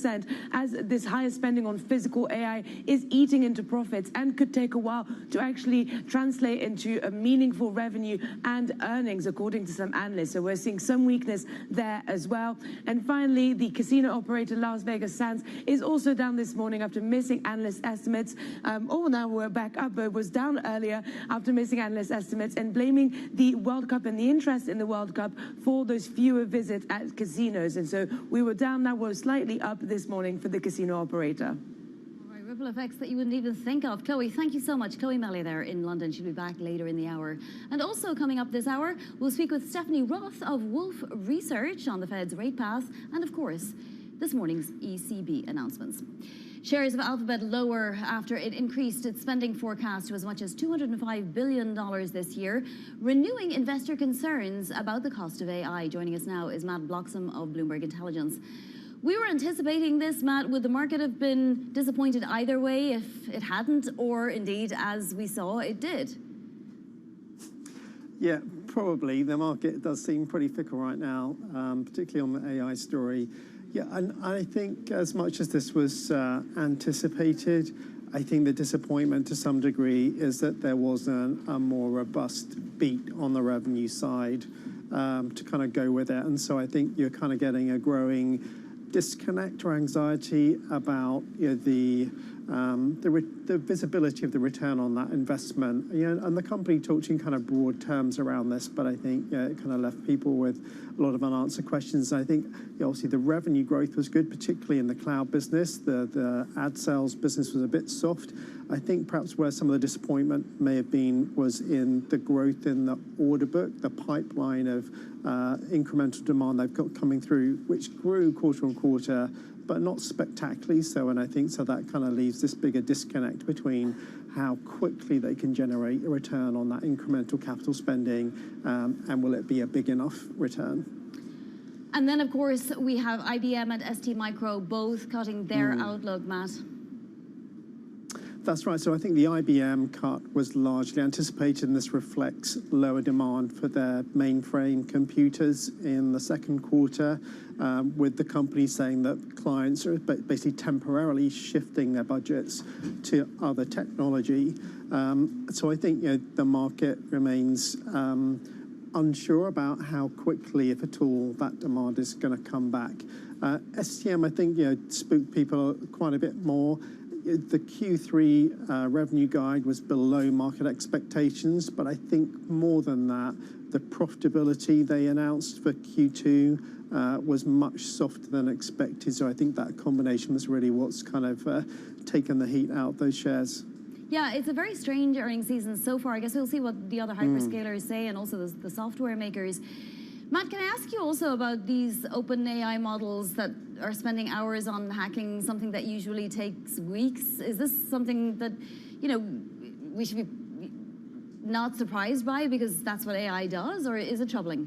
as this higher spending on physical AI is eating into profits and could take a while to actually translate into a meaningful revenue and earnings, according to some analysts. So we're seeing some weakness there as well. And finally, the casino operator Las Vegas Sands is also down this morning after missing analyst estimates. Now we're back up, but was down earlier after missing analyst estimates and blaming the World Cup and the interest in the World Cup for those fewer visits at casinos. And so we were down, now we're slightly up this morning for the casino operator. All right, ripple effects that you wouldn't even think of. Chloe, thank you so much. Chloe Melly there in London. She'll be back later in the hour. And also coming up this hour, we'll speak with Stephanie Roth of Wolf Research on the Fed's rate path and, of course, this morning's ECB announcements. Shares of Alphabet lower after it increased its spending forecast to as much as $205 billion this year, renewing investor concerns about the cost of AI. Joining us now is Matt Bloxham of Bloomberg Intelligence. We were anticipating this, Matt. Would the market have been disappointed either way if it hadn't, or indeed, as we saw, it did? Yeah, probably. The market does seem pretty fickle right now, particularly on the AI story. Yeah, and I think as much as this was anticipated, I think the disappointment to some degree is that there wasn't a more robust beat on the revenue side to kind of go with it. And so I think you're kind of getting a growing disconnect or anxiety about the visibility of the return on that investment. And the company talked in kind of broad terms around this, but I think it kind of left people with a lot of unanswered questions. And I think obviously the revenue growth was good, particularly in the cloud business. The ad sales business was a bit soft. I think perhaps where some of the disappointment may have been was in the growth in the order book, the pipeline of incremental demand they've got coming through, which grew quarter on quarter, but not spectacularly so. And I think so that kind of leaves this bigger disconnect between how quickly they can generate a return on that incremental capital spending, and will it be a big enough return? And then, of course, we have IBM and ST Micro both cutting their outlook, Matt. That's right. So I think the IBM cut was largely anticipated, and this reflects lower demand for their mainframe computers in the second quarter, with the company saying that clients are basically temporarily shifting their budgets to other technology. So I think the market remains unsure about how quickly, if at all, that demand is going to come back. STM, I think, spooked people quite a bit more. the Q3 revenue guide was below market expectations, but I think more than that, the profitability they announced for Q2 was much softer than expected. So I think that combination was really what's kind of taken the heat out of those shares. Yeah, it's a very strange earnings season so far. I guess we'll see what the other hyperscalers say and also the software makers. Matt, can I ask you also about these open AI models that are spending hours on hacking something that usually takes weeks? Is this something that, you know, we should be not surprised by because that's what AI does, or is it troubling?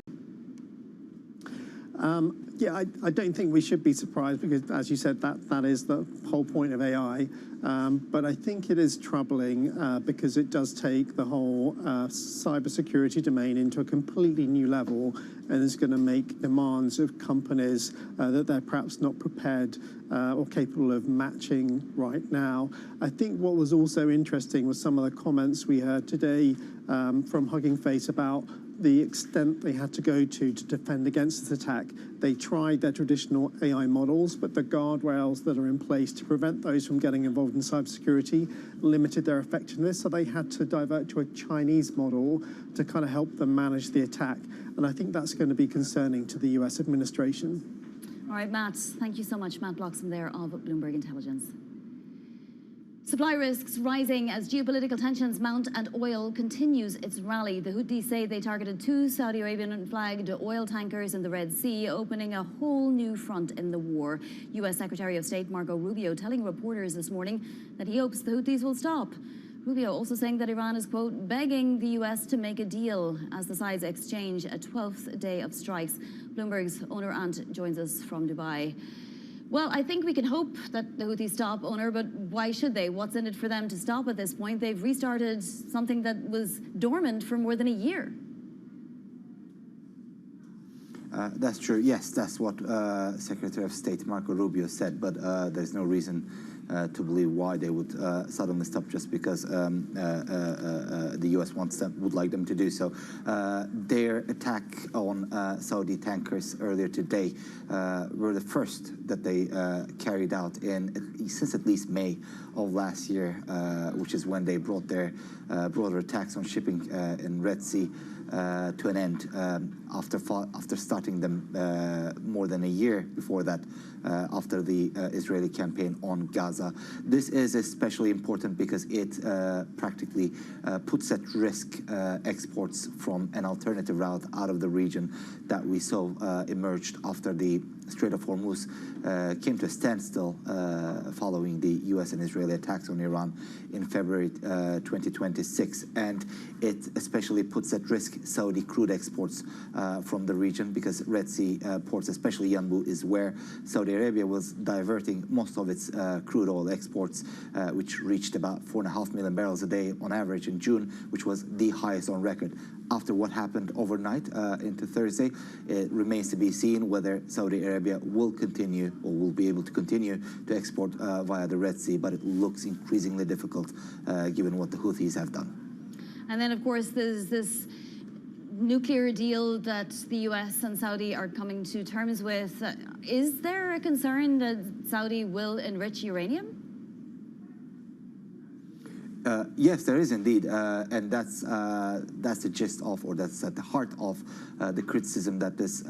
Yeah, I don't think we should be surprised because, as you said, that is the whole point of AI. But I think it is troubling because it does take the whole cybersecurity domain into a completely new level and is going to make demands of companies that they're perhaps not prepared or capable of matching right now. I think what was also interesting was some of the comments we heard today from Hugging Face about the extent they had to go to defend against this attack. They tried their traditional AI models, but the guardrails that are in place to prevent those from getting involved in cybersecurity limited their effectiveness. So they had to divert to a Chinese model to kind of help them manage the attack. And I think that's going to be concerning to the US administration. All right, Matt, thank you so much. Matt Bloxham there of Bloomberg Intelligence. Supply risks rising as geopolitical tensions mount and oil continues its rally. The Houthis say they targeted 2 Saudi Arabian-flagged oil tankers in the Red Sea, opening a whole new front in the war. U.S. Secretary of State Marco Rubio telling reporters this morning that he hopes the Houthis will stop. Rubio also saying that Iran is, quote, begging the U.S. to make a deal as the sides exchange a 12th day of strikes. Bloomberg's Owner Ant joins us from Dubai. Well, I think we can hope that the Houthis stop, Owner, but why should they? What's in it for them to stop at this point? They've restarted something that was dormant for more than a year. That's true. Yes, that's what Secretary of State Marco Rubio said, but there's no reason to believe why they would suddenly stop just because the U.S. would like them to do so. Their attack on Saudi tankers earlier today were the first that they carried out since at least May of last year, which is when they brought their broader attacks on shipping in Red Sea to an end after starting them more than a year before that, after the Israeli campaign on Gaza. This is especially important because it practically puts at risk exports from an alternative route out of the region that we saw emerged after the Strait of Hormuz came to a standstill following the U.S. and Israeli attacks on Iran in February 2026. And it especially puts at risk Saudi crude exports from the region because Red Sea ports, especially Yanbu, is where Saudi Arabia was diverting most of its crude oil exports, which reached about 4.5 million barrels a day on average in June, which was the highest on record. After what happened overnight into Thursday, it remains to be seen whether Saudi Arabia will continue or will be able to continue to export via the Red Sea, but it looks increasingly difficult given what the Houthis have done. And then, of course, there's this nuclear deal that the U.S. and Saudi are coming to terms with. Is there a concern that Saudi will enrich uranium? Yes, there is indeed, and that's the gist of, or that's at the heart of the criticism that this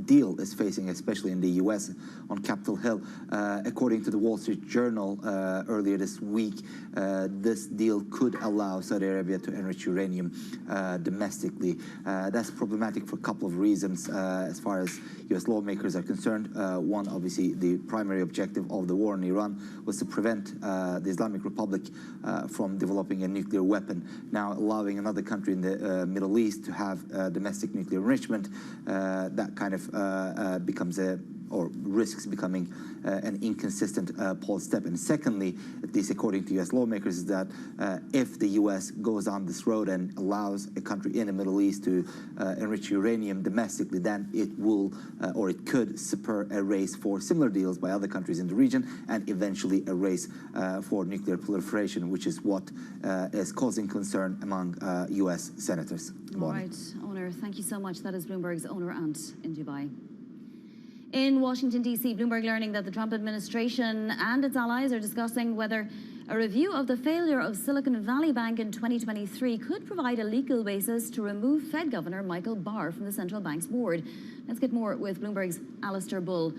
deal is facing, especially in the U.S. on Capitol Hill. According to the Wall Street Journal earlier this week, this deal could allow Saudi Arabia to enrich uranium domestically. That's problematic for a couple of reasons as far as U.S. lawmakers are concerned. One, obviously, the primary objective of the war in Iran was to prevent the Islamic Republic from developing a nuclear weapon. Now, allowing another country in the Middle East to have domestic nuclear enrichment, that kind of becomes or risks becoming an inconsistent policy step. And secondly, at least according to U.S. lawmakers, is that if the U.S. goes on this road and allows a country in the Middle East to enrich uranium domestically, then it will, or it could spur a race for similar deals by other countries in the region, and eventually a race for nuclear proliferation, which is what is causing concern among U.S. senators. All right, Owner, thank you so much. That is Bloomberg's Owner Ant in Dubai. In Washington, D.C., Bloomberg learning that the Trump administration and its allies are discussing whether a review of the failure of Silicon Valley Bank in 2023 could provide a legal basis to remove Fed Governor Michael Barr from the central bank's board. Let's get more with Bloomberg's Alistair Bull.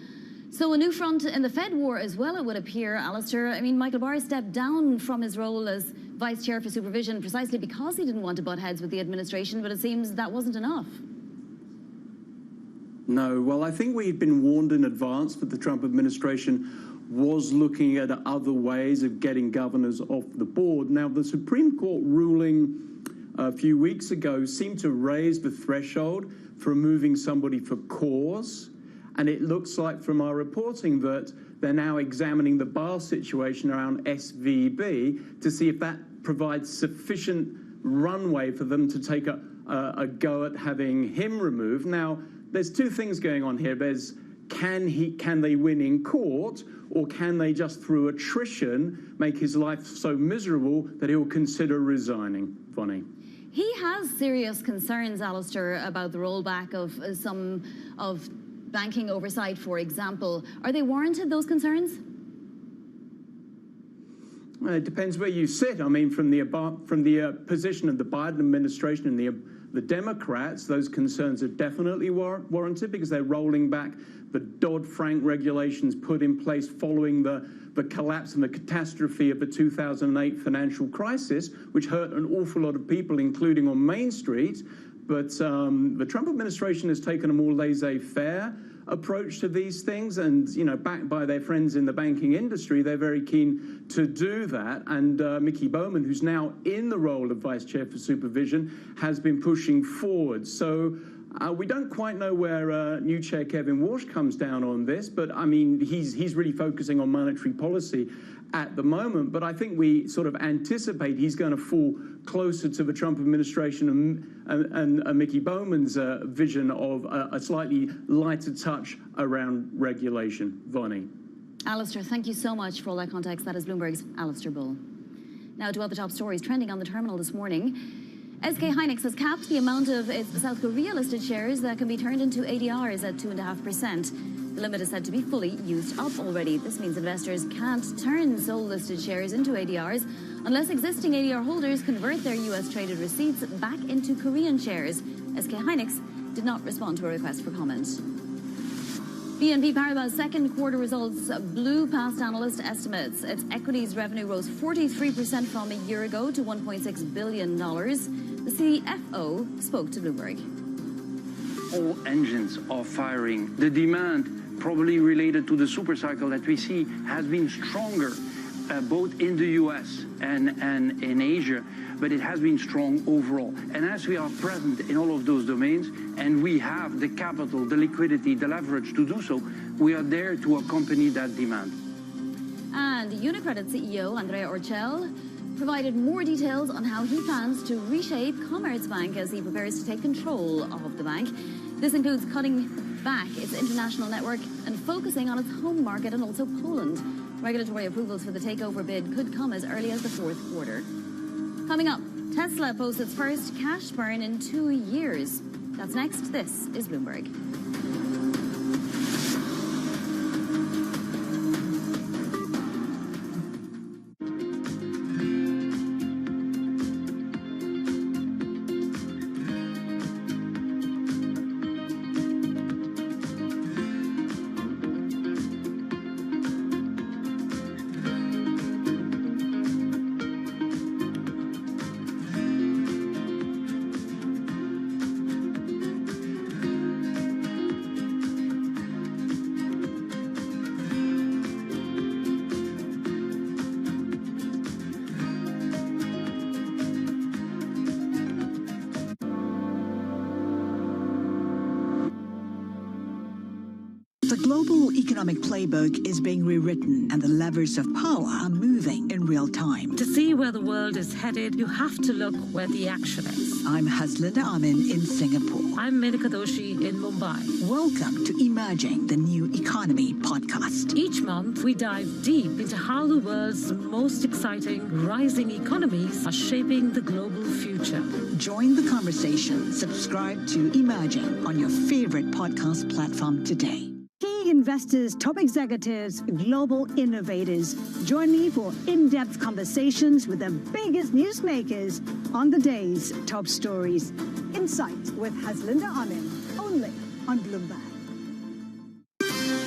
So a new front in the Fed war as well, it would appear, Alistair. I mean, Michael Barr stepped down from his role as Vice Chair for Supervision precisely because he didn't want to butt heads with the administration, but it seems that wasn't enough. No, well, I think we'd been warned in advance that the Trump administration was looking at other ways of getting governors off the board. Now, the Supreme Court ruling a few weeks ago seemed to raise the threshold for removing somebody for cause. And it looks like from our reporting that they're now examining the Barr situation around SVB to see if that provides sufficient runway for them to take a go at having him removed. Now, there's two things going on here. There's can they win in court, or can they just through attrition make his life so miserable that he'll consider resigning? Vonnie. He has serious concerns, Alistair, about the rollback of some of banking oversight, for example. Are they warranted, those concerns? Well, it depends where you sit. I mean, from the position of the Biden administration and the Democrats, those concerns are definitely warranted because they're rolling back the Dodd-Frank regulations put in place following the collapse and the catastrophe of the 2008 financial crisis, which hurt an awful lot of people, including on Main Street. But the Trump administration has taken a more laissez-faire approach to these things, and backed by their friends in the banking industry, they're very keen to do that. And Mickey Bowman, who's now in the role of Vice Chair for Supervision, has been pushing forward. So we don't quite know where new Chair Kevin Walsh comes down on this, but I mean, he's really focusing on monetary policy at the moment. But I think we sort of anticipate he's going to fall closer to the Trump administration and Mickey Bowman's vision of a slightly lighter touch around regulation. Vonnie. Alistair, thank you so much for all that context. That is Bloomberg's Alistair Bull. Now to other top stories trending on the terminal this morning. SK Hynix has capped the amount of its South Korea listed shares that can be turned into ADRs at 2.5%. The limit is said to be fully used up already. This means investors can't turn Seoul-listed shares into ADRs unless existing ADR holders convert their U.S.-traded receipts back into Korean shares. SK Hynix did not respond to a request for comment. BNP Paribas' second quarter results blew past analyst estimates. Its equities revenue rose 43% from a year ago to $1.6 billion. The CFO spoke to Bloomberg. All engines are firing. The demand, probably related to the super cycle that we see, has been stronger, both in the US and in Asia, but it has been strong overall. And as we are present in all of those domains, and we have the capital, the liquidity, the leverage to do so, we are there to accompany that demand. And UniCredit CEO Andrea Orcel provided more details on how he plans to reshape Commerzbank as he prepares to take control of the bank. This includes cutting back its international network and focusing on its home market and also Poland. Regulatory approvals for the takeover bid could come as early as the fourth quarter. Coming up, Tesla posts its first cash burn in 2 years. That's next. This is Bloomberg. The global economic playbook is being rewritten, and the levers of power are moving in real time. To see where the world is headed, you have to look where the action is. I'm Haslinda Amin in Singapore. I'm Menika Doshi in Mumbai. Welcome to Emerging the New Economy podcast. Each month, we dive deep into how the world's most exciting rising economies are shaping the global future. Join the conversation. Subscribe to Emerging on your favorite podcast platform today. investors, top executives, global innovators. Join me for in-depth conversations with the biggest newsmakers on the day's top stories. Insight with Haslinda Amin, only on Bloomberg.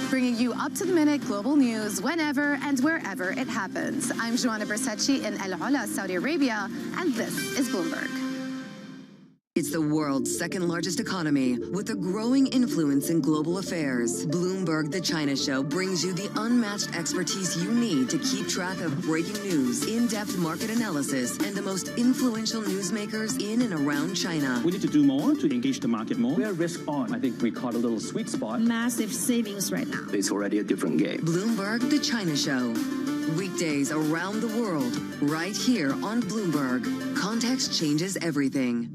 Bringing you up-to-the-minute global news whenever and wherever it happens. I'm Joanna Bersetchi in El Ula, Saudi Arabia, and this is Bloomberg. It's the world's second largest economy with a growing influence in global affairs. Bloomberg The China Show brings you the unmatched expertise you need to keep track of breaking news, in-depth market analysis, and the most influential newsmakers in and around China. We need to do more to engage the market more. We're risk on. I think we caught a little sweet spot. Massive savings right now. It's already a different game. Bloomberg The China Show. Weekdays around the world, right here on Bloomberg. Context changes everything.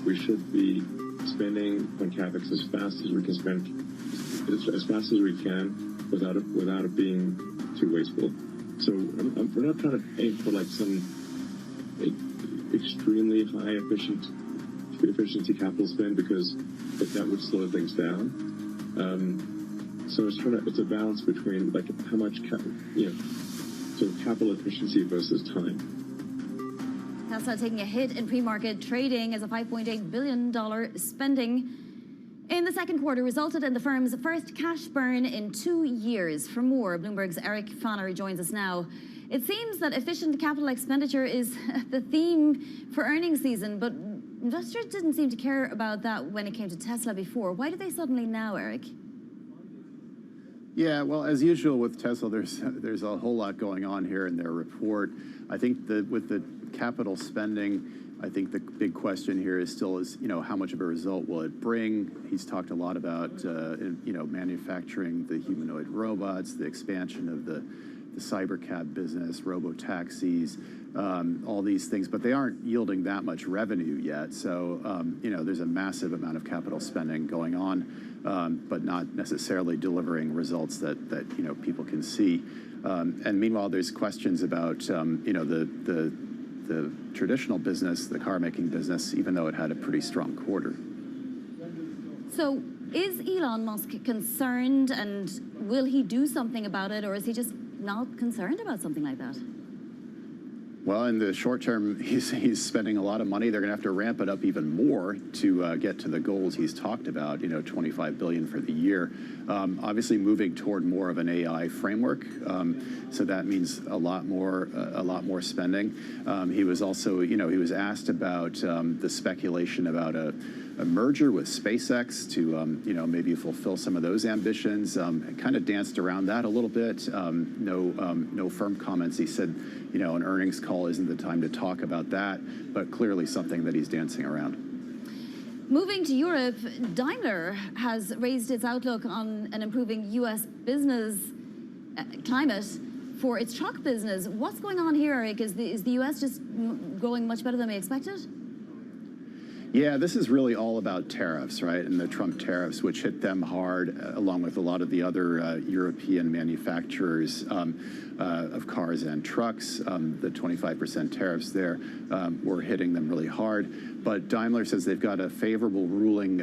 We should be spending on CapEx as fast as we can spend, as fast as we can, without it being too wasteful. So we're not trying to aim for like some extremely high efficiency capital spend, because that would slow things down. So it's a balance between like how much sort of capital efficiency versus time. Tesla taking a hit in pre-market trading as a $5.8 billion spending in the second quarter resulted in the firm's first cash burn in 2 years. For more, Bloomberg's Eric Fanner joins us now. It seems that efficient capital expenditure is the theme for earnings season, but investors didn't seem to care about that when it came to Tesla before. Why do they suddenly now, Eric? Yeah, well, as usual with Tesla, there's a whole lot going on here in their report. I think that with the capital spending, I think the big question here is still how much of a result will it bring? He's talked a lot about, manufacturing the humanoid robots, the expansion of the cybercab business, robo-taxis, all these things, but they aren't yielding that much revenue yet. So, there's a massive amount of capital spending going on, but not necessarily delivering results that people can see. And meanwhile, there's questions about, the traditional business, the car-making business, even though it had a pretty strong quarter. So is Elon Musk concerned, and will he do something about it, or is he just not concerned about something like that? Well, in the short term, he's spending a lot of money. They're going to have to ramp it up even more to get to the goals he's talked about, $25 billion for the year. Obviously moving toward more of an AI framework. So that means a lot more spending. He was also, he was asked about the speculation about a merger with SpaceX to, maybe fulfill some of those ambitions. Kind of danced around that a little bit. No firm comments. He said, an earnings call isn't the time to talk about that, but clearly something that he's dancing around. Moving to Europe, Daimler has raised its outlook on an improving U.S. business climate for its truck business. What's going on here, Eric? Is the U.S. just going much better than we expected? Yeah, this is really all about tariffs, right? And the Trump tariffs, which hit them hard, along with a lot of the other European manufacturers of cars and trucks. The 25% tariffs there were hitting them really hard. But Daimler says they've got a favorable ruling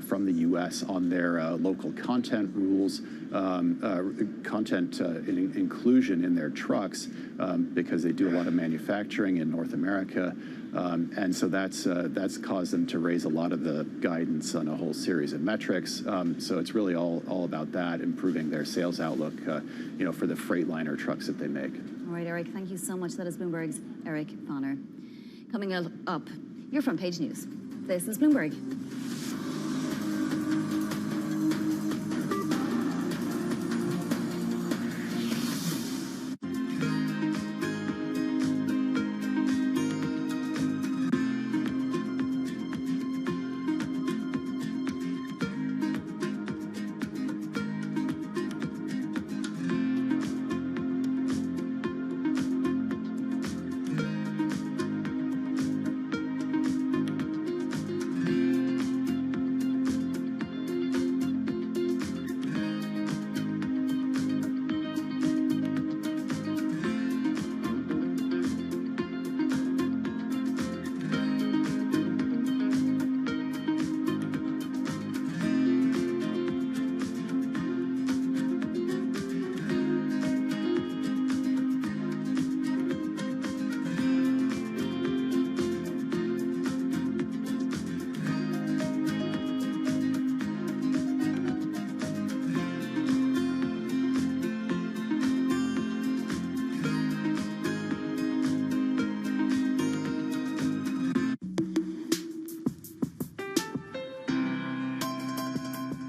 from the U.S. on their local content rules, inclusion in their trucks, because they do a lot of manufacturing in North America. And so that's caused them to raise a lot of the guidance on a whole series of metrics. So it's really all about that, improving their sales outlook, for the Freightliner trucks that they make. All right, Eric, thank you so much. That is Bloomberg's Eric Fanner. Coming up, your front page news. This is Bloomberg.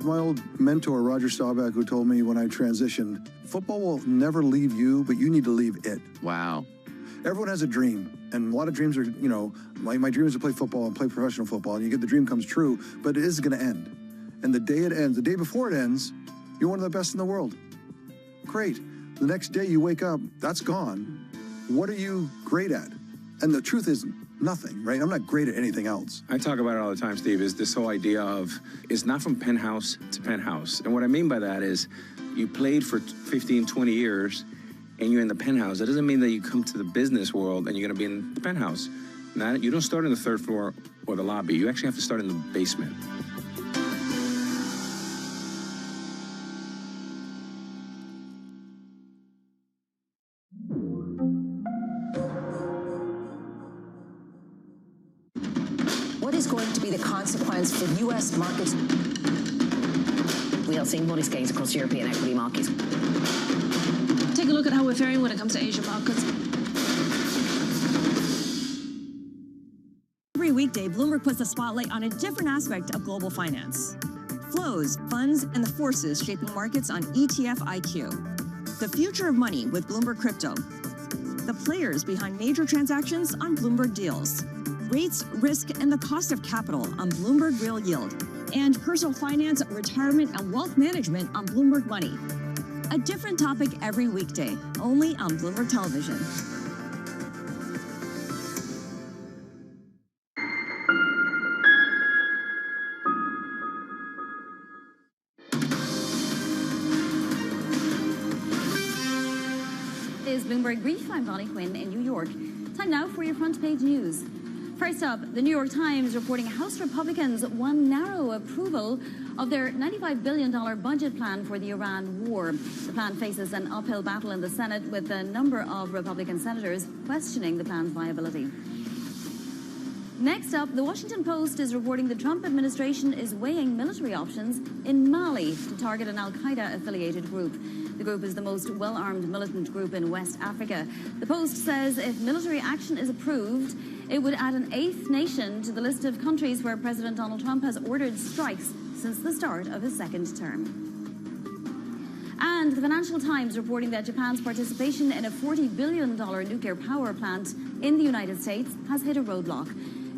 my old mentor, Roger Staubach, who told me when I transitioned, football will never leave you, but you need to leave it. Wow. Everyone has a dream, and a lot of dreams are, you know, my dream is to play football and play professional football, and you get the dream comes true, but it is going to end. And the day it ends, the day before it ends, you're one of the best in the world. Great. The next day you wake up, that's gone. What are you great at? And the truth is nothing, right? I'm not great at anything else. I talk about it all the time, Steve, is this whole idea of it's not from penthouse to penthouse. And what I mean by that is you played for 15, 20 years and you're in the penthouse. That doesn't mean that you come to the business world and you're going to be in the penthouse. Now, you don't start on the third floor or the lobby. You actually have to start in the basement. What is going to be the consequence for U.S. markets? We are seeing modest gains across European equity markets. Take a look at how we're faring when it comes to Asian markets. Every weekday, Bloomberg puts the spotlight on a different aspect of global finance. Flows, funds, and the forces shaping markets on ETF IQ. The future of money with Bloomberg Crypto. The players behind major transactions on Bloomberg Deals. Rates, risk, and the cost of capital on Bloomberg Real Yield. And personal finance, retirement, and wealth management on Bloomberg Money. A different topic every weekday, only on Bloomberg Television. Is Bloomberg Brief. I'm Bonnie Quinn in New York. Time now for your front page news. First up, the New York Times reporting House Republicans won narrow approval of their $95 billion budget plan for the Iran war. The plan faces an uphill battle in the Senate with a number of Republican senators questioning the plan's viability. Next up, the Washington Post is reporting the Trump administration is weighing military options in Mali to target an al-Qaeda-affiliated group. The group is the most well-armed militant group in West Africa. The Post says if military action is approved, it would add an eighth nation to the list of countries where President Donald Trump has ordered strikes since the start of his second term. And the Financial Times reporting that Japan's participation in a $40 billion nuclear power plant in the United States has hit a roadblock.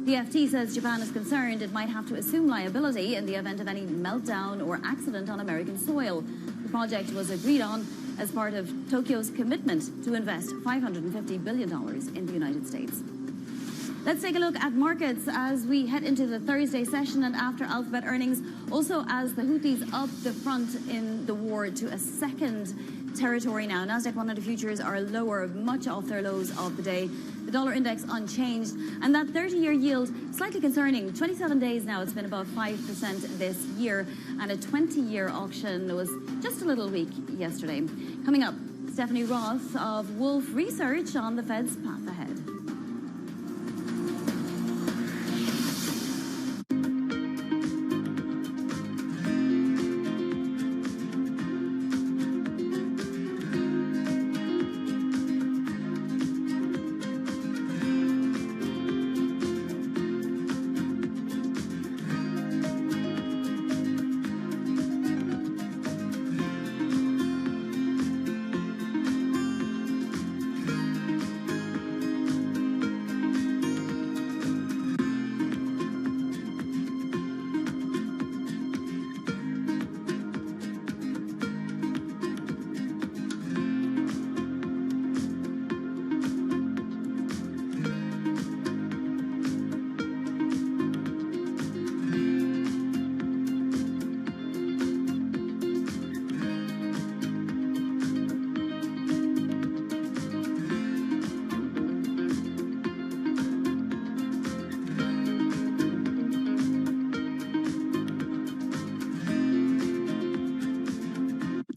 The FT says Japan is concerned it might have to assume liability in the event of any meltdown or accident on American soil. The project was agreed on as part of Tokyo's commitment to invest $550 billion in the United States. Let's take a look at markets as we head into the Thursday session and after Alphabet earnings, also as the Houthis up the front in the war to a second territory now. Nasdaq 100 futures are lower, much off their lows of the day. The dollar index unchanged, and that 30-year yield slightly concerning. 27 days now, it's been above 5% this year, and a 20-year auction was just a little weak yesterday. Coming up, Stephanie Roth of Wolf Research on the Fed's path ahead.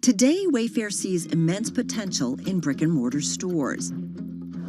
Today, Wayfair sees immense potential in brick-and-mortar stores.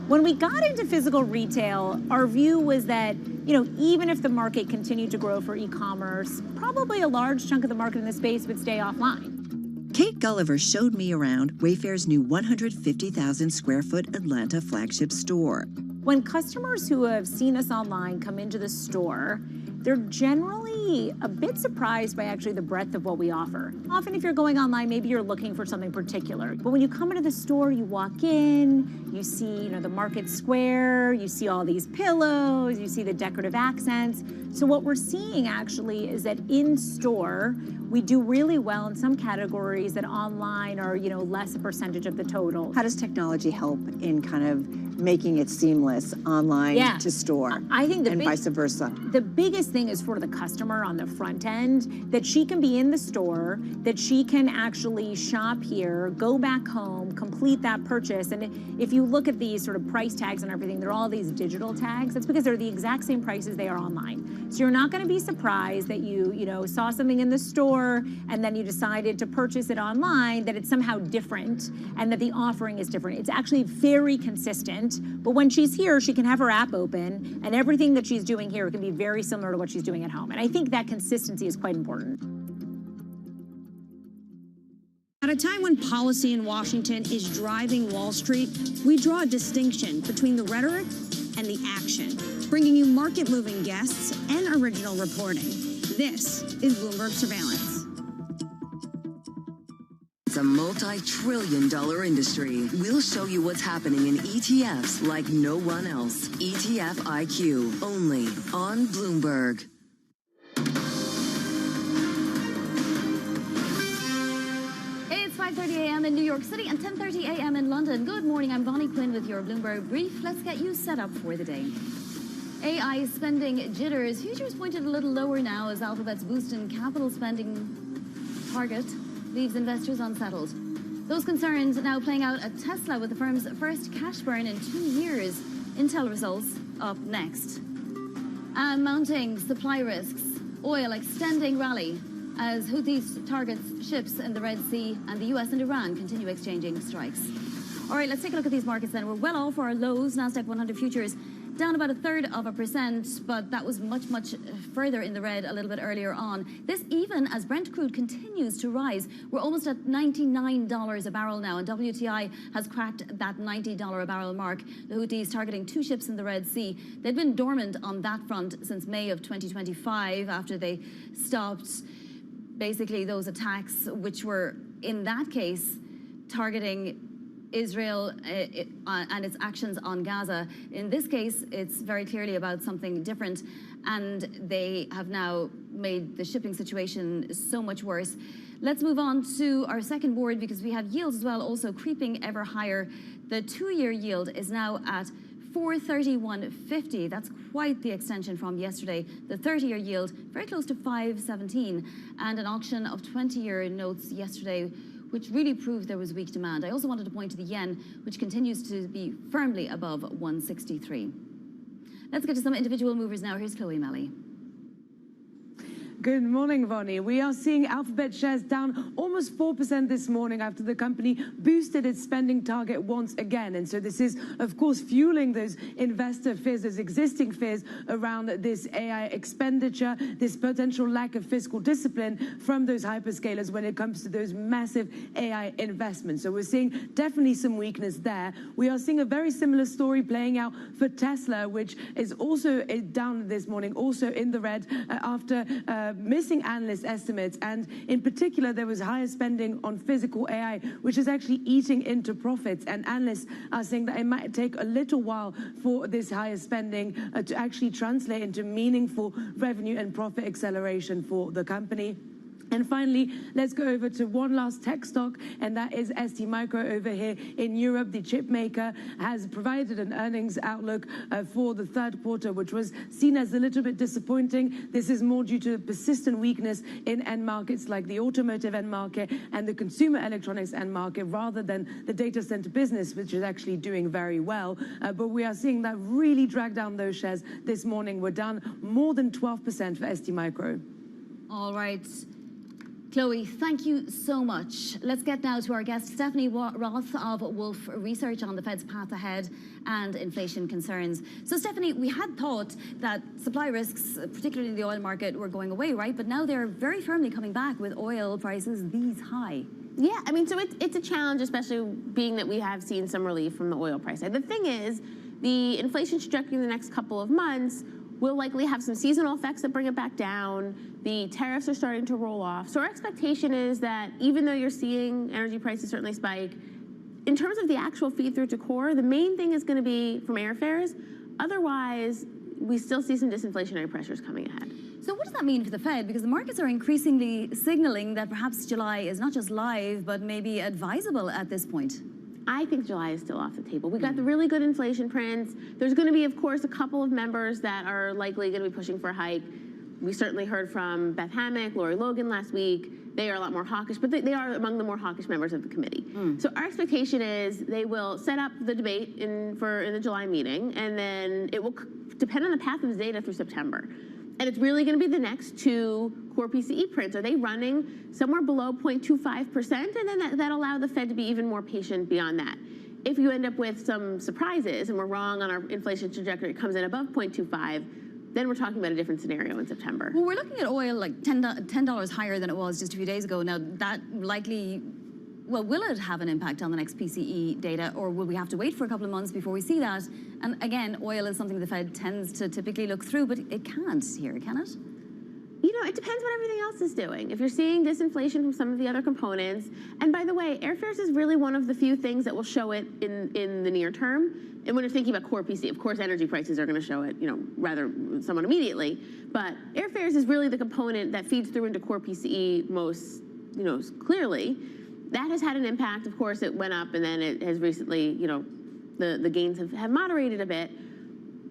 When we got into physical retail, our view was that, even if the market continued to grow for e-commerce, probably a large chunk of the market in the space would stay offline. Kate Gulliver showed me around Wayfair's new 150,000 square foot Atlanta flagship store. When customers who have seen us online come into the store, they're generally be a bit surprised by actually the breadth of what we offer. Often if you're going online, maybe you're looking for something particular. But when you come into the store, you walk in, you see, the market square, you see all these pillows, you see the decorative accents. So what we're seeing actually is that in store, we do really well in some categories that online are, less a percentage of the total. How does technology help in kind of making it seamless online to store? I think and vice versa. The biggest thing is for the customer on the front end, that she can be in the store, that she can actually shop here, go back home, complete that purchase. And if you look at these sort of price tags and everything, they're all these digital tags. That's because they're the exact same prices they are online. So you're not going to be surprised that you saw something in the store and then you decided to purchase it online, that it's somehow different and that the offering is different. It's actually very consistent. But when she's here, she can have her app open, and everything that she's doing here can be very similar to what she's doing at home. And I think that consistency is quite important. At a time when policy in Washington is driving Wall Street, we draw a distinction between the rhetoric and the action, bringing you market-moving guests and original reporting. This is Bloomberg Surveillance. It's a multi-trillion-dollar industry. We'll show you what's happening in ETFs like no one else. ETF IQ, only on Bloomberg. It's 5:30 a.m. in New York City and 10:30 a.m. in London. Good morning, I'm Bonnie Quinn with your Bloomberg Brief. Let's get you set up for the day. AI spending jitters. Futures pointed a little lower now as Alphabet's boost in capital spending target leaves investors unsettled. Those concerns now playing out at Tesla with the firm's first cash burn in 2 years. Intel results up next. And mounting supply risks. Oil extending rally as Houthis target ships in the Red Sea, and the US and Iran continue exchanging strikes. All right, let's take a look at these markets then. We're well off our lows. Nasdaq 100 futures down about 1/3%, but that was much, much further in the red a little bit earlier on. This even as Brent crude continues to rise. We're almost at $99 a barrel now, and WTI has cracked that $90 a barrel mark. The Houthis targeting 2 ships in the Red Sea. They'd been dormant on that front since May of 2025 after they stopped basically those attacks, which were, in that case, targeting Israel and its actions on Gaza. In this case, it's very clearly about something different, and they have now made the shipping situation so much worse. Let's move on to our second board because we have yields as well also creeping ever higher. The 2-year yield is now at 431.50. That's quite the extension from yesterday. The 30-year yield very close to 517, and an auction of 20-year notes yesterday, which really proved there was weak demand. I also wanted to point to the yen, which continues to be firmly above 163. Let's get to some individual movers now. Here's Chloe Melly. Good morning, Vonnie. We are seeing Alphabet shares down almost 4% this morning after the company boosted its spending target once again. And so this is, of course, fueling those investor fears, those existing fears around this AI expenditure, this potential lack of fiscal discipline from those hyperscalers when it comes to those massive AI investments. So we're seeing definitely some weakness there. We are seeing a very similar story playing out for Tesla, which is also down this morning, also in the red after missing analyst estimates, and in particular there was higher spending on physical AI, which is actually eating into profits, and analysts are saying that it might take a little while for this higher spending to actually translate into meaningful revenue and profit acceleration for the company. And finally, let's go over to one last tech stock, and that is STMicro over here in Europe. The chip maker has provided an earnings outlook for the third quarter, which was seen as a little bit disappointing. This is more due to persistent weakness in end markets like the automotive end market and the consumer electronics end market, rather than the data center business, which is actually doing very well. But we are seeing that really drag down those shares this morning. We're down more than 12% for STMicro. All right. Chloe, thank you so much. Let's get now to our guest, Stephanie Roth of Wolfe Research, on the Fed's path ahead and inflation concerns. So, Stephanie, we had thought that supply risks, particularly in the oil market, were going away, right? But now they're very firmly coming back with oil prices these high. Yeah, I mean, so it's a challenge, especially being that we have seen some relief from the oil price. The thing is, the inflation trajectory in the next couple of months We'll likely have some seasonal effects that bring it back down. The tariffs are starting to roll off. So our expectation is that even though you're seeing energy prices certainly spike, in terms of the actual feed through to core, the main thing is going to be from airfares. Otherwise, we still see some disinflationary pressures coming ahead. So what does that mean for the Fed? Because the markets are increasingly signaling that perhaps July is not just live, but maybe advisable at this point. I think July is still off the table. We got the really good inflation prints. There's going to be, of course, a couple of members that are likely going to be pushing for a hike. We certainly heard from Beth Hammack, Lori Logan last week. They are a lot more hawkish, but they are among the more hawkish members of the committee. So our expectation is they will set up the debate in the July meeting, and then it will depend on the path of the data through September. And it's really going to be the next two core PCE prints. Are they running somewhere below 0.25%? And then that'll allow the Fed to be even more patient beyond that. If you end up with some surprises and we're wrong on our inflation trajectory, it comes in above 0.25, then we're talking about a different scenario in September. Well, we're looking at oil like $10 higher than it was just a few days ago. Now, that likely, well, will it have an impact on the next PCE data, or will we have to wait for a couple of months before we see that? And again, oil is something the Fed tends to typically look through, but it can't here, can it? You know, it depends what everything else is doing. If you're seeing disinflation from some of the other components, and by the way, airfares is really one of the few things that will show it in the near term. And when you're thinking about core PC, of course, energy prices are going to show it, you know, rather somewhat immediately. But airfares is really the component that feeds through into core PCE most, you know, clearly. That has had an impact. Of course, it went up, and then it has recently, you know, the gains have moderated a bit.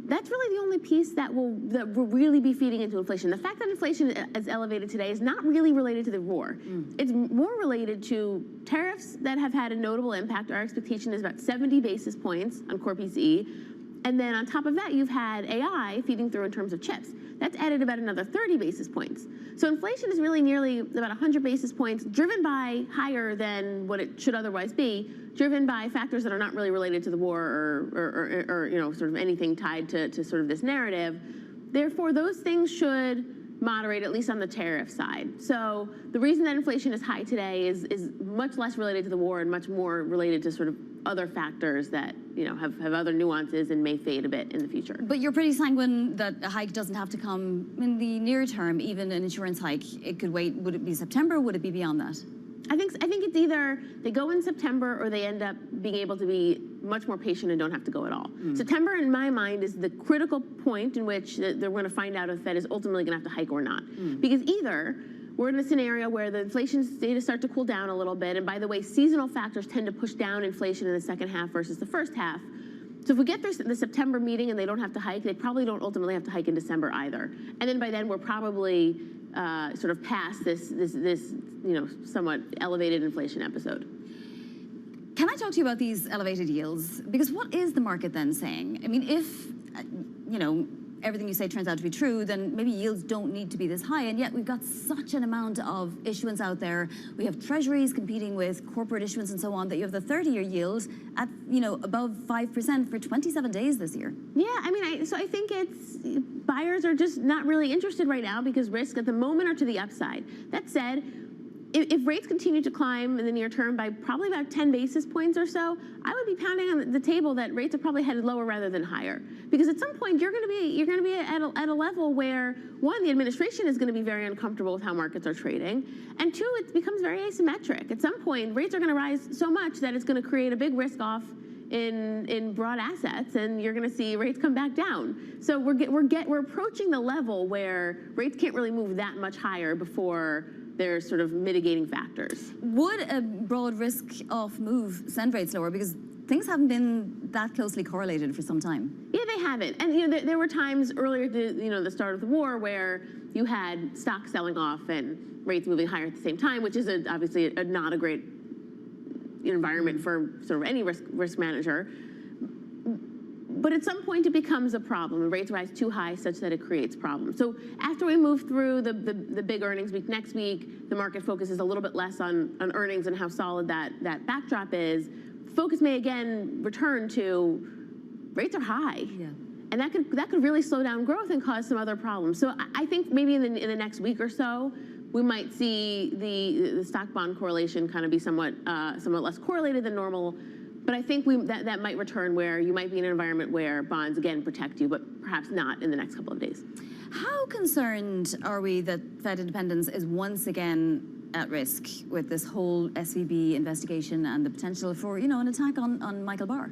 That's really the only piece that will really be feeding into inflation. The fact that inflation is elevated today is not really related to the war. It's more related to tariffs that have had a notable impact. Our expectation is about 70 basis points on core PCE. And then on top of that, you've had AI feeding through in terms of chips. That's added about another 30 basis points. So inflation is really nearly about 100 basis points, driven by higher than what it should otherwise be, driven by factors that are not really related to the war or you know, sort of anything tied to sort of this narrative. Therefore, those things should moderate, at least on the tariff side. So the reason that inflation is high today is much less related to the war and much more related to sort of other factors that, you know, have other nuances and may fade a bit in the future. But you're pretty sanguine that a hike doesn't have to come in the near term, even an insurance hike. It could wait. Would it be September? Would it be beyond that? I think it's either they go in September or they end up being able to be much more patient and don't have to go at all. September, in my mind, is the critical point in which they're going to find out if the Fed is ultimately going to have to hike or not. Because either we're in a scenario where the inflation data start to cool down a little bit, and by the way, seasonal factors tend to push down inflation in the second half versus the first half. So if we get through the September meeting and they don't have to hike, they probably don't ultimately have to hike in December either. And then by then we're probably sort of past this you know, somewhat elevated inflation episode. Can I talk to you about these elevated yields? Because what is the market then saying? I mean, if, you know, everything you say turns out to be true, then maybe yields don't need to be this high. And yet we've got such an amount of issuance out there. We have treasuries competing with corporate issuance and so on, that you have the 30-year yield at, you know, above 5% for 27 days this year. Yeah, I mean, so I think buyers are just not really interested right now because risk at the moment are to the upside. That said, if rates continue to climb in the near term by probably about 10 basis points or so, I would be pounding on the table that rates are probably headed lower rather than higher. Because at some point you're going to be at a level where, one, the administration is going to be very uncomfortable with how markets are trading, and two, it becomes very asymmetric. At some point, rates are going to rise so much that it's going to create a big risk off in broad assets, and you're going to see rates come back down. So we're approaching the level where rates can't really move that much higher before there's sort of mitigating factors. Would a broad risk-off move send rates lower? Because things haven't been that closely correlated for some time. Yeah, they haven't. And you know, there were times earlier at the start of the war where you had stocks selling off and rates moving higher at the same time, which is obviously not a great environment for sort of any risk manager. But at some point it becomes a problem, and rates rise too high such that it creates problems. So after we move through the big earnings week next week, the market focuses a little bit less on earnings and how solid that backdrop is. Focus may again return to rates are high. Yeah. And that could really slow down growth and cause some other problems. So I think maybe in the next week or so, we might see the stock bond correlation kind of be somewhat less correlated than normal. But I think that might return where you might be in an environment where bonds, again, protect you, but perhaps not in the next couple of days. How concerned are we that Fed independence is once again at risk with this whole SVB investigation and the potential for, an attack on Michael Barr?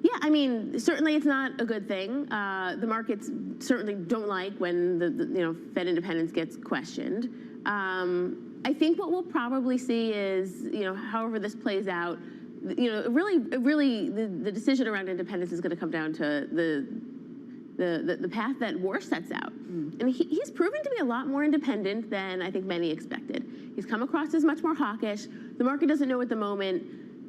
Yeah, I mean, certainly it's not a good thing. The markets certainly don't like when the Fed independence gets questioned. I think what we'll probably see is, however this plays out, really the decision around independence is going to come down to the path that War sets out. And he's proven to be a lot more independent than I think many expected. He's come across as much more hawkish. The market doesn't know at the moment,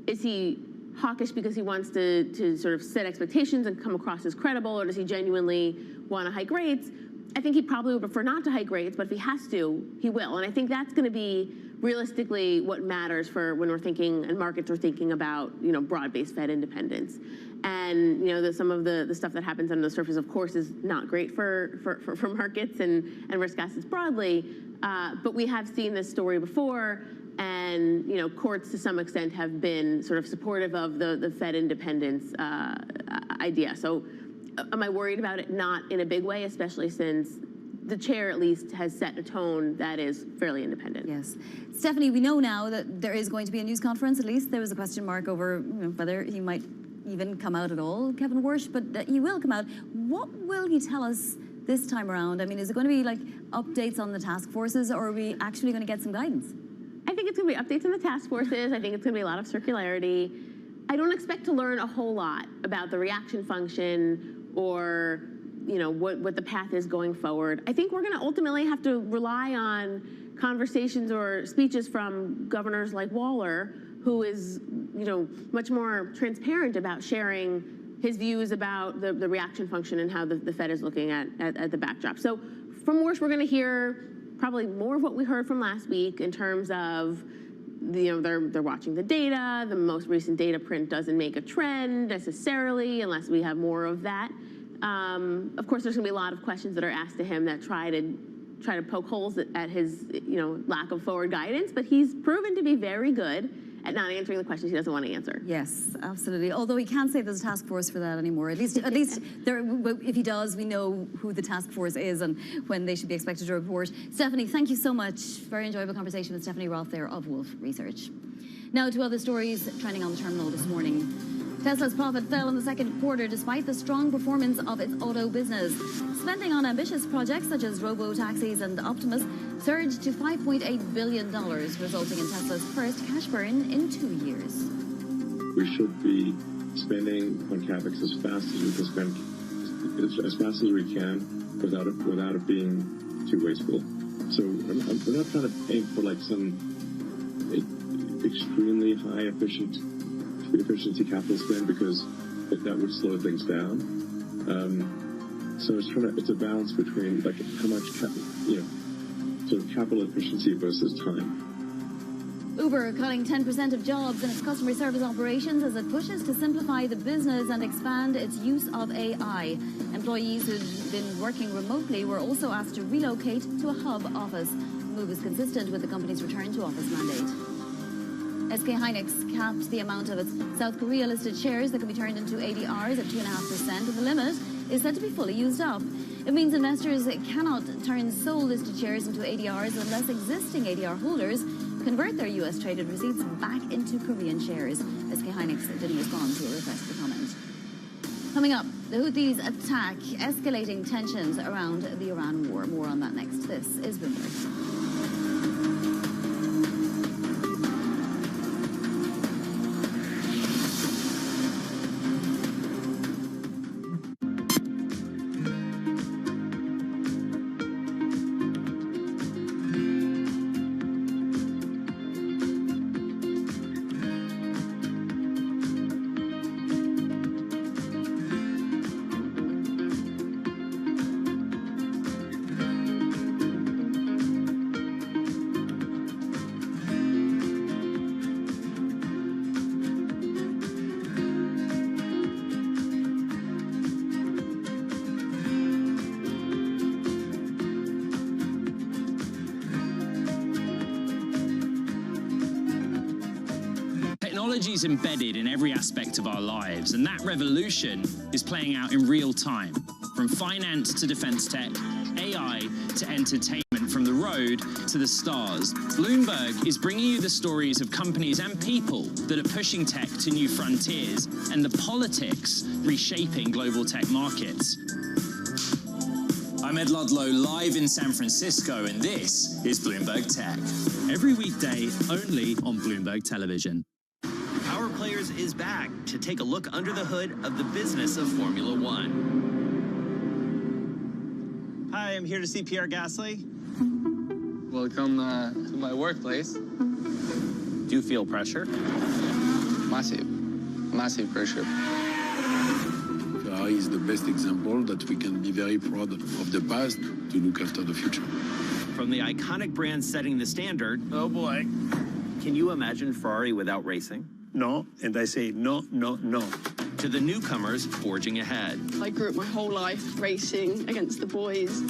is he hawkish because he wants to sort of set expectations and come across as credible, or does he genuinely want to hike rates? I think he probably would prefer not to hike rates, but if he has to, he will. And I think that's going to be realistically what matters for when we're thinking and markets are thinking about, broad-based Fed independence. And, some of the stuff that happens under the surface, of course, is not great for markets and risk assets broadly. But we have seen this story before, and, courts to some extent have been sort of supportive of the Fed independence idea. So am I worried about it? Not in a big way, especially since the chair at least has set a tone that is fairly independent. Yes. Stephanie, we know now that there is going to be a news conference. At least there was a question mark over whether he might even come out at all, Kevin Warsh, but he will come out. What will he tell us this time around? I mean, is it going to be like updates on the task forces, or are we actually going to get some guidance? I think it's going to be updates on the task forces. I think it's going to be a lot of circularity. I don't expect to learn a whole lot about the reaction function or what the path is going forward. I think we're going to ultimately have to rely on conversations or speeches from governors like Waller, who is much more transparent about sharing his views about the reaction function and how the Fed is looking at the backdrop. So from Warsh, we're going to hear probably more of what we heard from last week in terms of they're watching the data. The most recent data print doesn't make a trend necessarily unless we have more of that. Of course, there's going to be a lot of questions that are asked to him that try to poke holes at his lack of forward guidance, but he's proven to be very good at not answering the questions he doesn't want to answer. Yes, absolutely. Although he can't say there's a task force for that anymore. At least if he does, we know who the task force is and when they should be expected to report. Stephanie, thank you so much. Very enjoyable conversation with Stephanie Roth there of Wolf Research. Now to other stories trending on the terminal this morning. Tesla's profit fell in the second quarter despite the strong performance of its auto business. Spending on ambitious projects such as robo-taxis and Optimus surged to $5.8 billion, resulting in Tesla's first cash burn in 2 years. We should be spending on CapEx as fast as we can spend, as fast as we can, without it being too wasteful. So we're not trying to aim for like some extremely high efficiency capital spend, because that would slow things down. So it's a balance between like how much sort of capital efficiency versus time. Uber cutting 10% of jobs in its customer service operations as it pushes to simplify the business and expand its use of AI. Employees who've been working remotely were also asked to relocate to a hub office. The move is consistent with the company's return to office mandate. SK Hynix capped the amount of its South Korea-listed shares that can be turned into ADRs at 2.5%, and the limit is said to be fully used up. It means investors cannot turn Seoul-listed shares into ADRs unless existing ADR holders convert their U.S.-traded receipts back into Korean shares. SK Hynix didn't respond to a request for comment. Coming up, the Houthis attack, escalating tensions around the Iran war. More on that next. This is Bloomberg. Technology is embedded in every aspect of our lives, and that revolution is playing out in real time. From finance to defense tech, AI to entertainment, from the road to the stars. Bloomberg is bringing you the stories of companies and people that are pushing tech to new frontiers and the politics reshaping global tech markets. I'm Ed Ludlow, live in San Francisco, and this is Bloomberg Tech. Every weekday, only on Bloomberg Television. Power Players is back to take a look under the hood of the business of Formula One. Hi, I'm here to see Pierre Gasly. Welcome to my workplace. Do you feel pressure? Massive pressure. Ferrari is the best example that we can be very proud of the past to look after the future. From the iconic brand setting the standard. Oh boy. Can you imagine Ferrari without racing? No, and I say no, no, no. To the newcomers forging ahead. I grew up my whole life racing against the boys.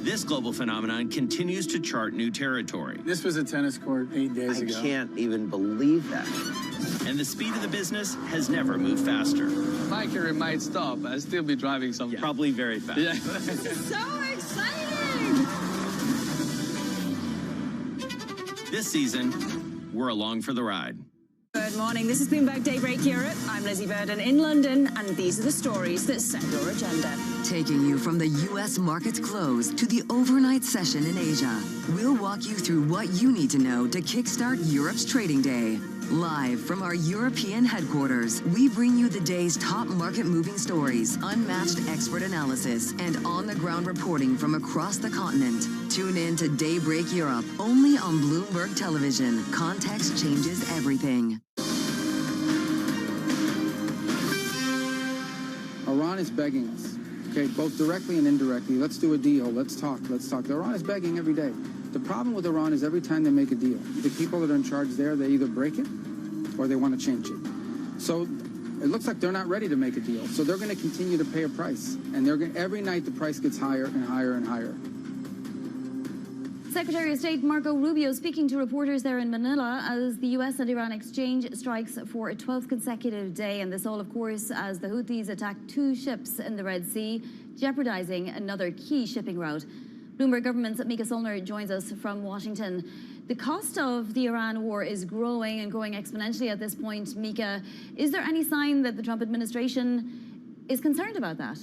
This global phenomenon continues to chart new territory. This was a tennis court 8 days ago. I can't even believe that. And the speed of the business has never moved faster. My career might stop, I'll still be driving some. Yeah, probably very fast. Yeah. This is so exciting! This season, we're along for the ride. Good morning. This is Bloomberg Daybreak Europe. I'm Lizzie Burden in London, and these are the stories that set your agenda. Taking you from the U.S. market's close to the overnight session in Asia, we'll walk you through what you need to know to kickstart Europe's trading day. Live from our European headquarters, we bring you the day's top market-moving stories, unmatched expert analysis, and on-the-ground reporting from across the continent. Tune in to Daybreak Europe, only on Bloomberg Television. Context changes everything. Iran is begging us, okay, both directly and indirectly. Let's do a deal. Let's talk. Iran is begging every day. The problem with Iran is every time they make a deal, the people that are in charge there, they either break it or they want to change it. So it looks like they're not ready to make a deal. So they're going to continue to pay a price. And every night the price gets higher and higher and higher. Secretary of State Marco Rubio speaking to reporters there in Manila as the U.S. and Iran exchange strikes for a 12th consecutive day. And this all, of course, as the Houthis attack 2 ships in the Red Sea, jeopardizing another key shipping route. Bloomberg Government's Mika Solner joins us from Washington. The cost of the Iran war is growing and growing exponentially at this point. Mika, is there any sign that the Trump administration is concerned about that?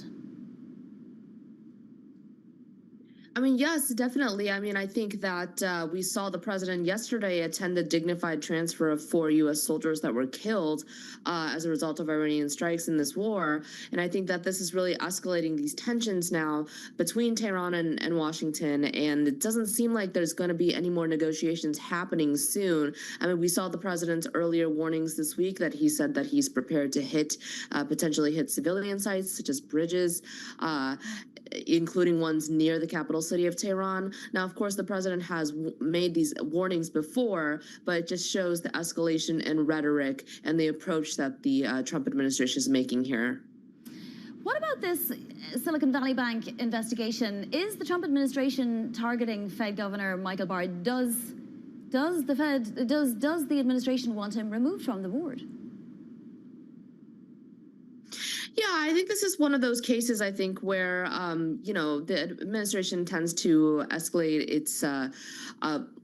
I mean, yes, definitely. I mean, I think that we saw the president yesterday attend the dignified transfer of 4 U.S. soldiers that were killed as a result of Iranian strikes in this war. And I think that this is really escalating these tensions now between Tehran and Washington. And it doesn't seem like there's going to be any more negotiations happening soon. I mean, we saw the president's earlier warnings this week that he said that he's prepared to potentially hit civilian sites such as bridges, including ones near the capital city of Tehran. Now, of course, the president has made these warnings before, but it just shows the escalation in rhetoric and the approach that the Trump administration is making here. What about this Silicon Valley Bank investigation? Is the Trump administration targeting Fed Governor Michael Barr? Does the administration want him removed from the board? Yeah, I think this is one of those cases, I think, where, the administration tends to escalate its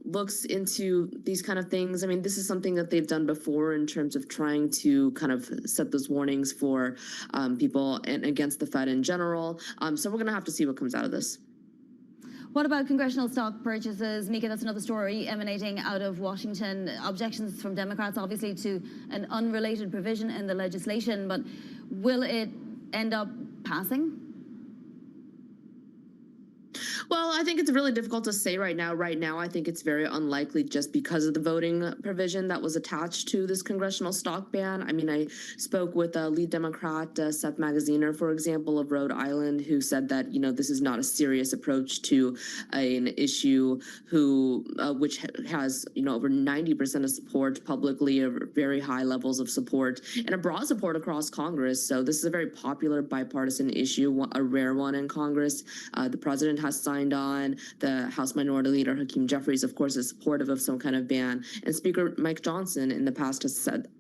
looks into these kind of things. I mean, this is something that they've done before in terms of trying to kind of set those warnings for people and against the Fed in general. So we're going to have to see what comes out of this. What about congressional stock purchases? Mika, that's another story emanating out of Washington. Objections from Democrats, obviously, to an unrelated provision in the legislation, but will it end up passing? Well, I think it's really difficult to say right now. Right now, I think it's very unlikely just because of the voting provision that was attached to this congressional stock ban. I mean, I spoke with a lead Democrat, Seth Magaziner, for example, of Rhode Island, who said that, this is not a serious approach to an issue which has, over 90% of support publicly, or very high levels of support, and a broad support across Congress. So this is a very popular bipartisan issue, a rare one in Congress. The president has signed signed on. The House Minority Leader Hakeem Jeffries, of course, is supportive of some kind of ban, and Speaker Mike Johnson in the past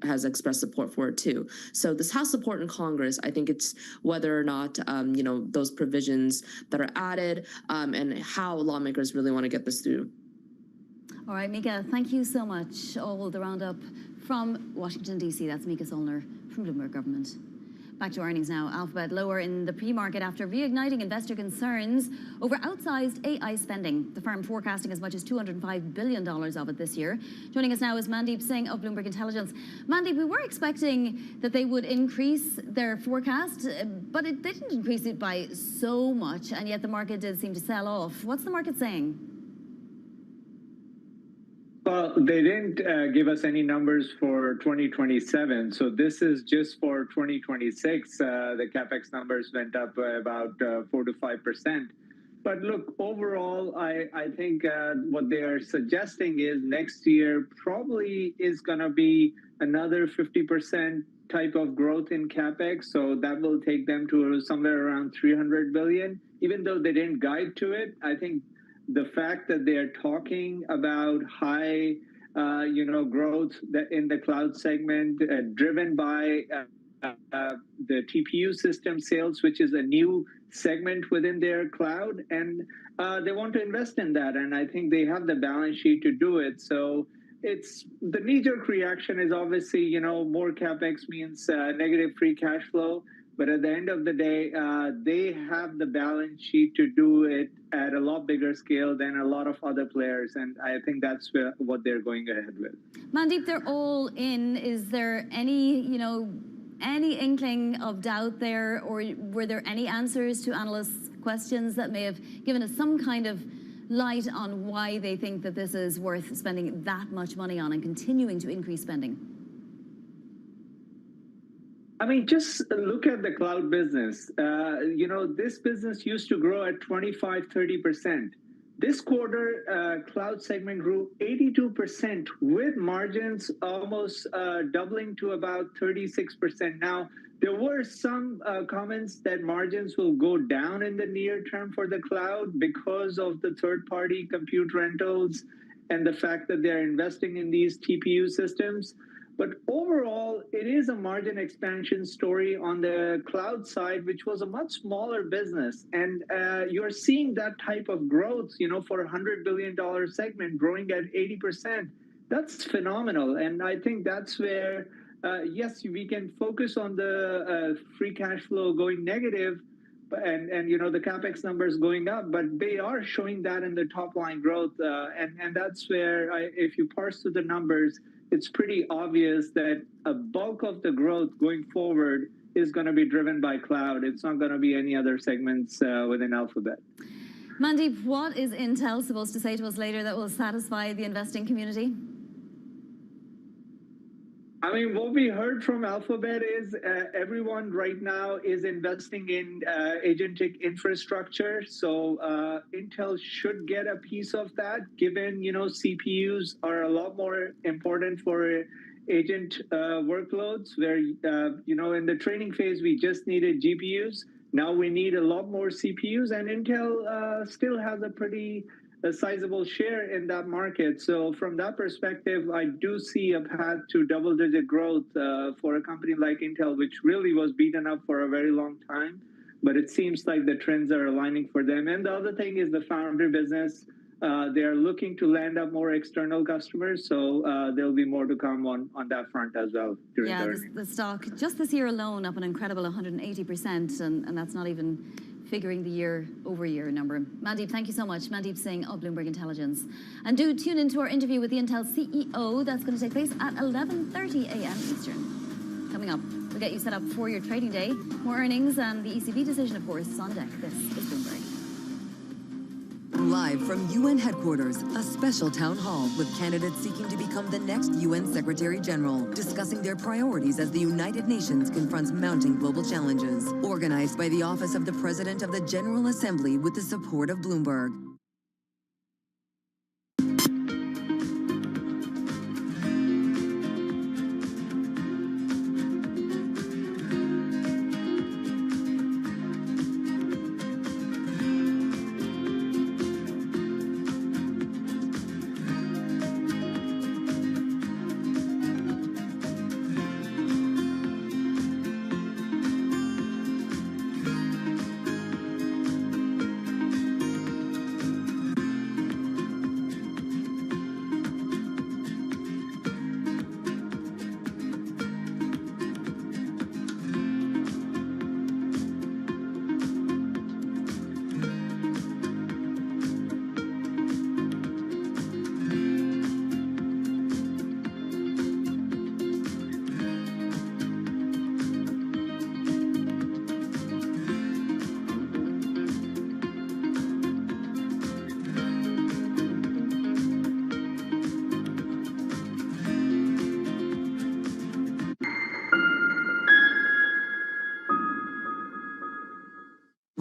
has expressed support for it too. So this has support in Congress. I think it's whether or not those provisions that are added and how lawmakers really want to get this through. All right, Mika, thank you so much. All the roundup from Washington, D.C. That's Mika Solner from Bloomberg Government. Back to earnings now. Alphabet lower in the pre-market after reigniting investor concerns over outsized AI spending. The firm forecasting as much as $205 billion of it this year. Joining us now is Mandeep Singh of Bloomberg Intelligence. Mandeep, we were expecting that they would increase their forecast, but they didn't increase it by so much, and yet the market did seem to sell off. What's the market saying? Well, they didn't give us any numbers for 2027, so this is just for 2026. The capex numbers went up by about 4 to 5%. But look, overall, I think what they are suggesting is next year probably is going to be another 50% type of growth in capex. So that will take them to somewhere around 300 billion. Even though they didn't guide to it, I think the fact that they are talking about high, growth in the cloud segment, driven by the TPU system sales, which is a new segment within their cloud, and they want to invest in that. And I think they have the balance sheet to do it. So it's the knee-jerk reaction is obviously, more capex means negative free cash flow. But at the end of the day, they have the balance sheet to do it at a lot bigger scale than a lot of other players. And I think that's what they're going ahead with. Mandeep, they're all in. Is there any inkling of doubt there, or were there any answers to analysts' questions that may have given us some kind of light on why they think that this is worth spending that much money on and continuing to increase spending? I mean, just look at the cloud business. This business used to grow at 25-30%. This quarter, cloud segment grew 82% with margins almost doubling to about 36%. Now, there were some comments that margins will go down in the near term for the cloud because of the third-party compute rentals and the fact that they're investing in these TPU systems. But overall, it is a margin expansion story on the cloud side, which was a much smaller business. And you're seeing that type of growth, for a $100 billion segment growing at 80%. That's phenomenal. And I think that's where, yes, we can focus on the free cash flow going negative and the capex numbers going up, but they are showing that in the top line growth. And that's where, if you parse through the numbers, it's pretty obvious that a bulk of the growth going forward is going to be driven by cloud. It's not going to be any other segments within Alphabet. Mandeep, what is Intel supposed to say to us later that will satisfy the investing community? I mean, what we heard from Alphabet is everyone right now is investing in agentic infrastructure. So Intel should get a piece of that, given, CPUs are a lot more important for agent workloads where, in the training phase, we just needed GPUs. Now we need a lot more CPUs, and Intel still has a sizable share in that market. So from that perspective, I do see a path to double-digit growth for a company like Intel, which really was beaten up for a very long time. But it seems like the trends are aligning for them. And the other thing is the foundry business. They are looking to land up more external customers. So there'll be more to come on that front as well. The stock, just this year alone, up an incredible 180%. And that's not even figuring the year-over-year number. Mandeep, thank you so much. Mandeep Singh of Bloomberg Intelligence. And do tune into our interview with the Intel CEO. That's going to take place at 11:30 a.m. Eastern. Coming up, we'll get you set up for your trading day. More earnings and the ECB decision, of course, on deck. This is Bloomberg. Live from UN headquarters, a special town hall with candidates seeking to become the next UN Secretary General, discussing their priorities as the United Nations confronts mounting global challenges. Organized by the Office of the President of the General Assembly with the support of Bloomberg.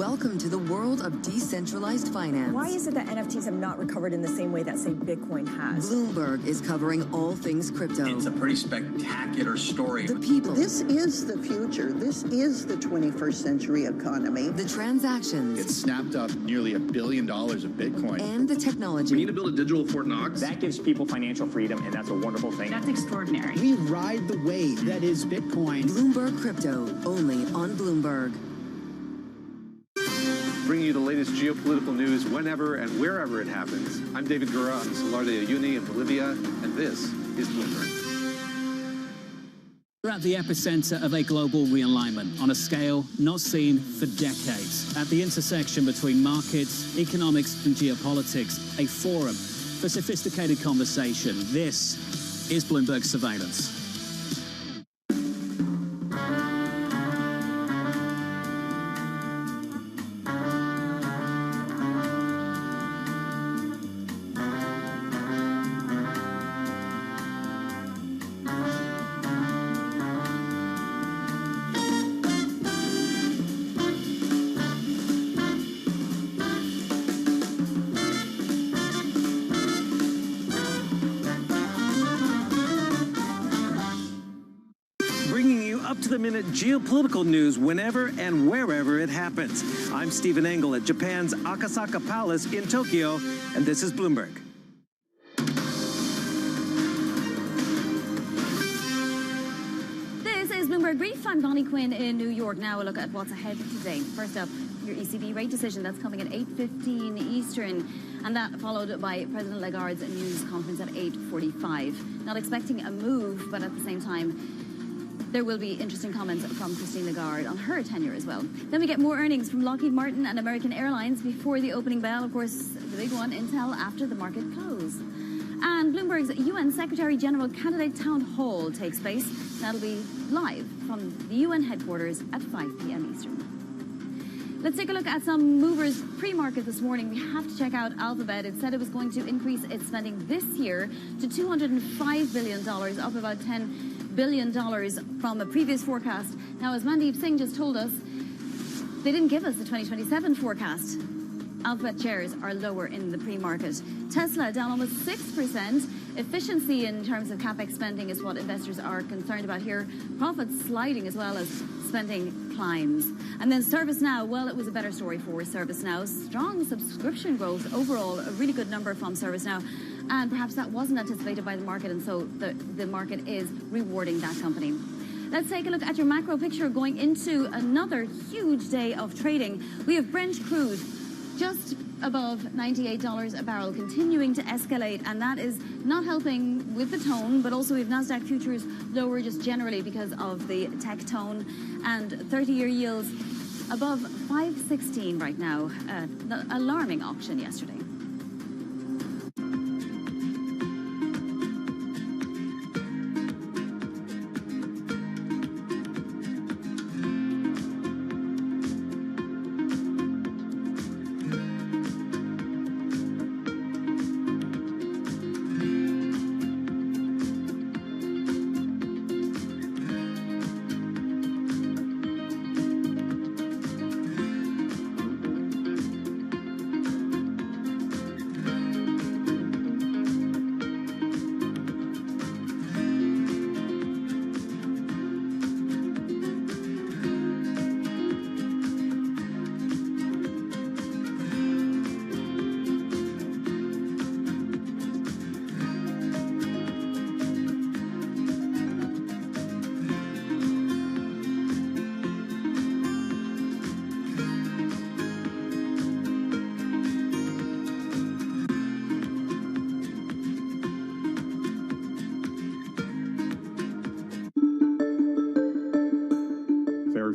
Welcome to the world of decentralized finance. Why is it that NFTs have not recovered in the same way that, say, Bitcoin has? Bloomberg is covering all things crypto. It's a pretty spectacular story. The people. This is the future. This is the 21st century economy. The transactions. It snapped up nearly $1 billion of Bitcoin. And the technology. We need to build a digital Fort Knox. That gives people financial freedom, and that's a wonderful thing. That's extraordinary. We ride the wave that is Bitcoin. Bloomberg Crypto, only on Bloomberg. Bringing you the latest geopolitical news whenever and wherever it happens. I'm David Gura on Salar de Uyuni in Bolivia, and this is Bloomberg. We're at the epicenter of a global realignment on a scale not seen for decades. At the intersection between markets, economics, and geopolitics, a forum for sophisticated conversation. This is Bloomberg Surveillance. Up-to-the-minute geopolitical news whenever and wherever it happens. I'm Stephen Engel at Japan's Akasaka Palace in Tokyo, and this is Bloomberg. This is Bloomberg Brief. I'm Bonnie Quinn in New York. Now a look at what's ahead today. First up, your ECB rate decision. That's coming at 8:15 Eastern, and that followed by President Lagarde's news conference at 8:45. Not expecting a move, but at the same time, there will be interesting comments from Christine Lagarde on her tenure as well. Then we get more earnings from Lockheed Martin and American Airlines before the opening bell. Of course, the big one, Intel, after the market close. And Bloomberg's UN Secretary General candidate town hall takes place. That'll be live from the UN headquarters at 5 p.m. Eastern. Let's take a look at some movers pre-market this morning. We have to check out Alphabet. It said it was going to increase its spending this year to $205 billion, up about $10 billion from a previous forecast. Now, as Mandeep Singh just told us, they didn't give us the 2027 forecast. Alphabet shares are lower in the pre-market. Tesla down almost 6%. Efficiency in terms of capex spending is what investors are concerned about here. Profits sliding as well as spending climbs. And then ServiceNow, well, it was a better story for ServiceNow. Strong subscription growth overall, a really good number from ServiceNow. And perhaps that wasn't anticipated by the market, and so the market is rewarding that company. Let's take a look at your macro picture going into another huge day of trading. We have Brent crude just above $98 a barrel, continuing to escalate, and that is not helping with the tone, but also we have NASDAQ futures lower just generally because of the tech tone, and 30-year yields above 516 right now. Alarming auction yesterday.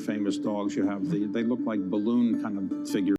Famous dogs. You have they look like balloon kind of figures.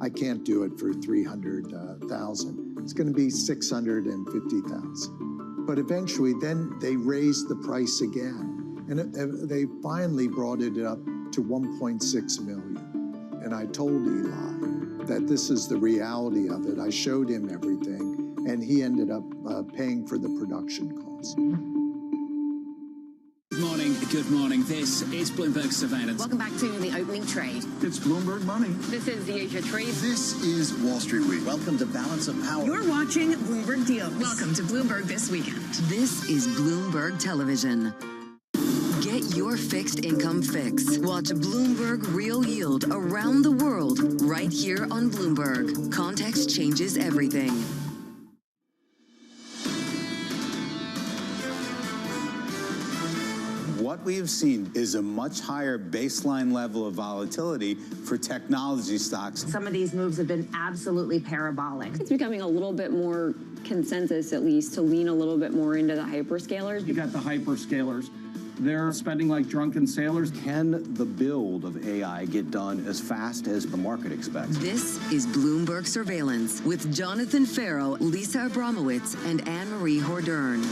I can't do it for 300,000. It's going to be 650,000. But eventually, then they raised the price again, and they finally brought it up to 1.6 million. And I told Eli that this is the reality of it. I showed him everything, and he ended up paying for the production costs. Good morning. This is Bloomberg Surveillance. Welcome back to the opening trade. It's Bloomberg Money. This is the Asia Trade. This is Wall Street Week. Welcome to Balance of Power. You're watching Bloomberg Deals. Welcome to Bloomberg This Weekend. This is Bloomberg Television. Get your fixed income fix. Watch Bloomberg Real Yield around the world right here on Bloomberg. Context changes everything. What we have seen is a much higher baseline level of volatility for technology stocks. Some of these moves have been absolutely parabolic. It's becoming a little bit more consensus, at least, to lean a little bit more into the hyperscalers. You got the hyperscalers. They're spending like drunken sailors. Can the build of AI get done as fast as the market expects? This is Bloomberg Surveillance with Jonathan Farrow, Lisa Abramowitz, and Anne-Marie Hordern.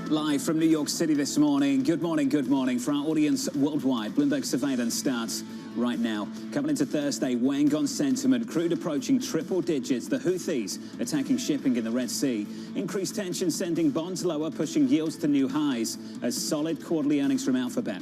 Live from New York City this morning. Good morning, good morning. For our audience worldwide, Bloomberg Surveillance starts right now. Coming into Thursday, weighing on sentiment, crude approaching triple digits, the Houthis attacking shipping in the Red Sea, increased tension sending bonds lower, pushing yields to new highs, as solid quarterly earnings from Alphabet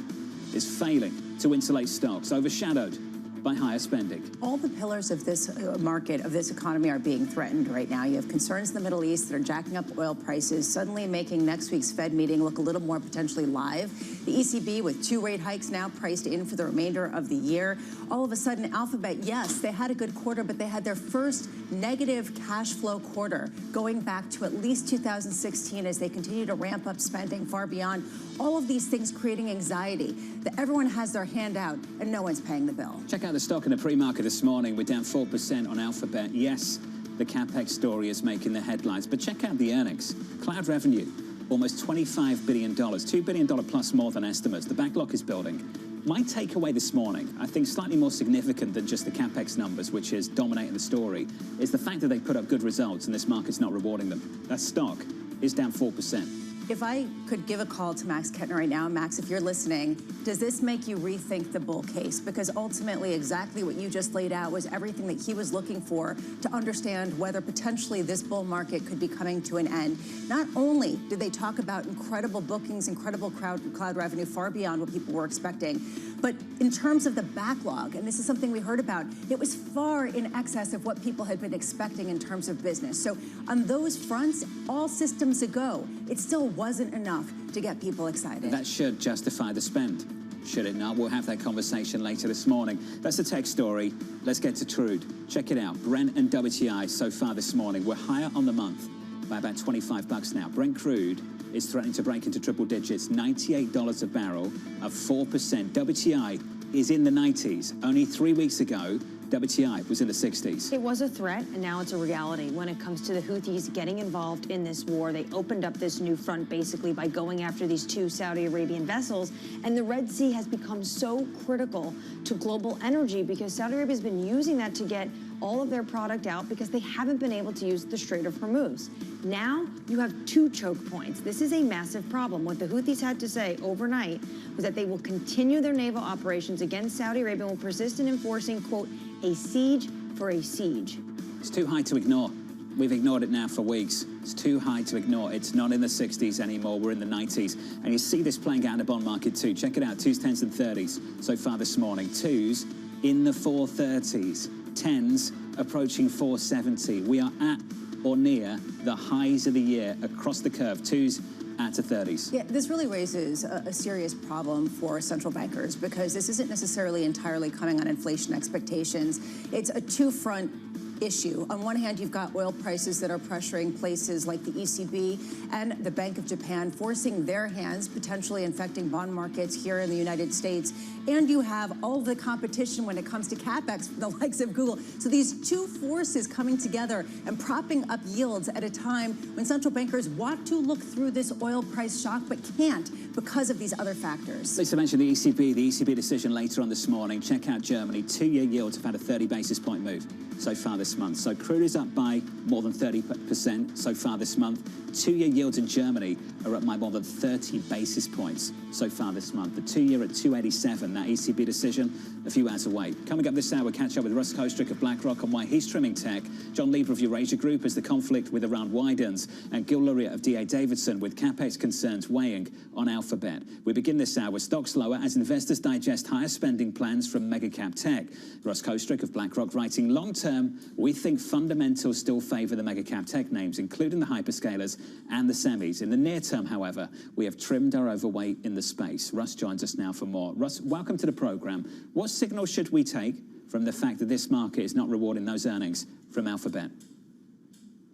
is failing to insulate stocks, overshadowed by higher spending. All the pillars of this market, of this economy, are being threatened right now. You have concerns in the Middle East that are jacking up oil prices, suddenly making next week's Fed meeting look a little more potentially live. The ECB with 2 rate hikes now priced in for the remainder of the year. All of a sudden, Alphabet, yes, they had a good quarter, but they had their first negative cash flow quarter going back to at least 2016 as they continue to ramp up spending far beyond. All of these things creating anxiety that everyone has their hand out and no one's paying the bill. Check out the stock in the pre-market this morning. We're down 4% on Alphabet. Yes, the CapEx story is making the headlines, but check out the earnings. Cloud revenue, almost $25 billion, $2 billion plus more than estimates. The backlog is building. My takeaway this morning, I think slightly more significant than just the CapEx numbers, which is dominating the story, is the fact that they put up good results and this market's not rewarding them. That stock is down 4%. If I could give a call to Max Kettner right now, Max, if you're listening, does this make you rethink the bull case? Because ultimately, exactly what you just laid out was everything that he was looking for to understand whether potentially this bull market could be coming to an end. Not only did they talk about incredible bookings, incredible cloud revenue, far beyond what people were expecting, but in terms of the backlog, and this is something we heard about, it was far in excess of what people had been expecting in terms of business. So on those fronts, all systems a go. It still wasn't enough to get people excited. That should justify the spend, should it not? We'll have that conversation later this morning. That's the tech story. Let's get to crude. Check it out. Brent and WTI so far this morning. We're higher on the month by about $25 now. Brent crude is threatening to break into triple digits, $98 a barrel, up 4%. WTI is in the 90s. Only 3 weeks ago, WTI was in the 60s. It was a threat, and now it's a reality when it comes to the Houthis getting involved in this war. They opened up this new front basically by going after these 2 Saudi Arabian vessels, and the Red Sea has become so critical to global energy because Saudi Arabia has been using that to get all of their product out because they haven't been able to use the Strait of Hormuz. Now you have 2 choke points. This is a massive problem. What the Houthis had to say overnight was that they will continue their naval operations against Saudi Arabia and will persist in enforcing, quote, a siege for a siege. It's too high to ignore. We've ignored it now for weeks. It's too high to ignore. It's not in the 60s anymore. We're in the 90s. And you see this playing out in the bond market too. Check it out. 2s, 10s, and 30s so far this morning. 2s in the 430s. 10s approaching 470. We are at or near the highs of the year across the curve. 2s at the 30s. Yeah, this really raises a serious problem for central bankers because this isn't necessarily entirely coming on inflation expectations. It's a 2-front issue. On one hand, you've got oil prices that are pressuring places like the ECB and the Bank of Japan, forcing their hands, potentially infecting bond markets here in the United States. And you have all of the competition when it comes to CapEx from the likes of Google. So these two forces coming together and propping up yields at a time when central bankers want to look through this oil price shock but can't because of these other factors. Lisa mentioned the ECB decision later on this morning. Check out Germany. Two-year yields have had a 30 basis point move so far this month. So crude is up by more than 30% so far this month. Two-year yields in Germany are up by more than 30 basis points so far this month. The two-year at 287, that ECB decision a few hours away. Coming up this hour, we'll catch up with Russ Kostrick of BlackRock on why he's trimming tech, John Lieber of Eurasia Group as the conflict with Iran widens, and Gil Luria of D.A. Davidson with CapEx concerns weighing on Alphabet. We begin this hour with stocks lower as investors digest higher spending plans from mega-cap tech. Russ Kostrick of BlackRock writing, long-term, we think fundamentals still favor the mega-cap tech names, including the hyperscalers and the semis. In the near term, however, we have trimmed our overweight in the space. Russ joins us now for more. Russ, welcome to the program. What signal should we take from the fact that this market is not rewarding those earnings from Alphabet?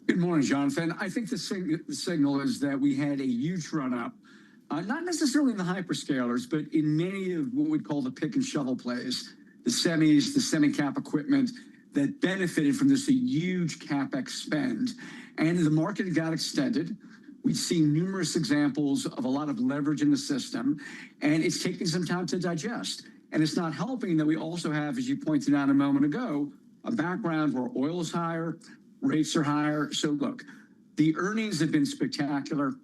Good morning, Jonathan. I think the signal is that we had a huge run-up, not necessarily in the hyperscalers, but in many of what we'd call the pick and shovel plays, the semis, the semi-cap equipment that benefited from this huge CapEx spend. And the market got extended. We've seen numerous examples of a lot of leverage in the system, and it's taking some time to digest. And it's not helping that we also have, as you pointed out a moment ago, a background where oil is higher, rates are higher. So look, the earnings have been spectacular.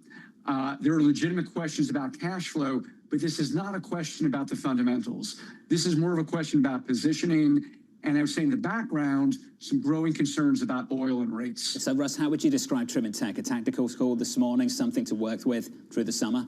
There are legitimate questions about cash flow, but this is not a question about the fundamentals. This is more of a question about positioning. And I would say in the background, some growing concerns about oil and rates. So, Russ, how would you describe trim and tech? A tactical call this morning, something to work with through the summer?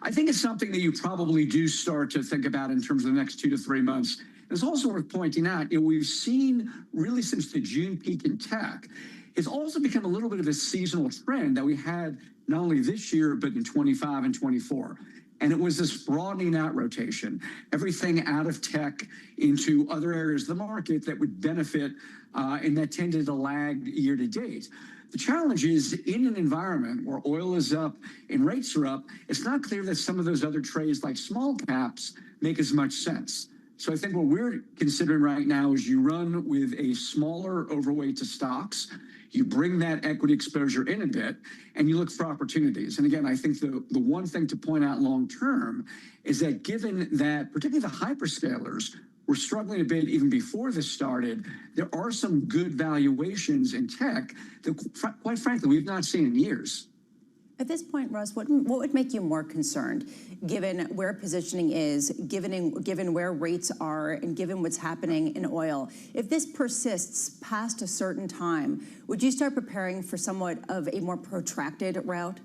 I think it's something that you probably do start to think about in terms of the next 2 to 3 months. It's also worth pointing out, we've seen really since the June peak in tech, it's also become a little bit of a seasonal trend that we had not only this year, but in 25 and 24. And it was this broadening out rotation, everything out of tech into other areas of the market that would benefit, and that tended to lag year to date. The challenge is in an environment where oil is up and rates are up, it's not clear that some of those other trades like small caps make as much sense. So I think what we're considering right now is you run with a smaller overweight to stocks, you bring that equity exposure in a bit, and you look for opportunities. And again, I think the one thing to point out long term is that given that particularly the hyperscalers were struggling a bit even before this started, there are some good valuations in tech that, quite frankly, we've not seen in years. At this point, Russ, what would make you more concerned, given where positioning is, given where rates are, and given what's happening in oil? If this persists past a certain time, would you start preparing for somewhat of a more protracted route?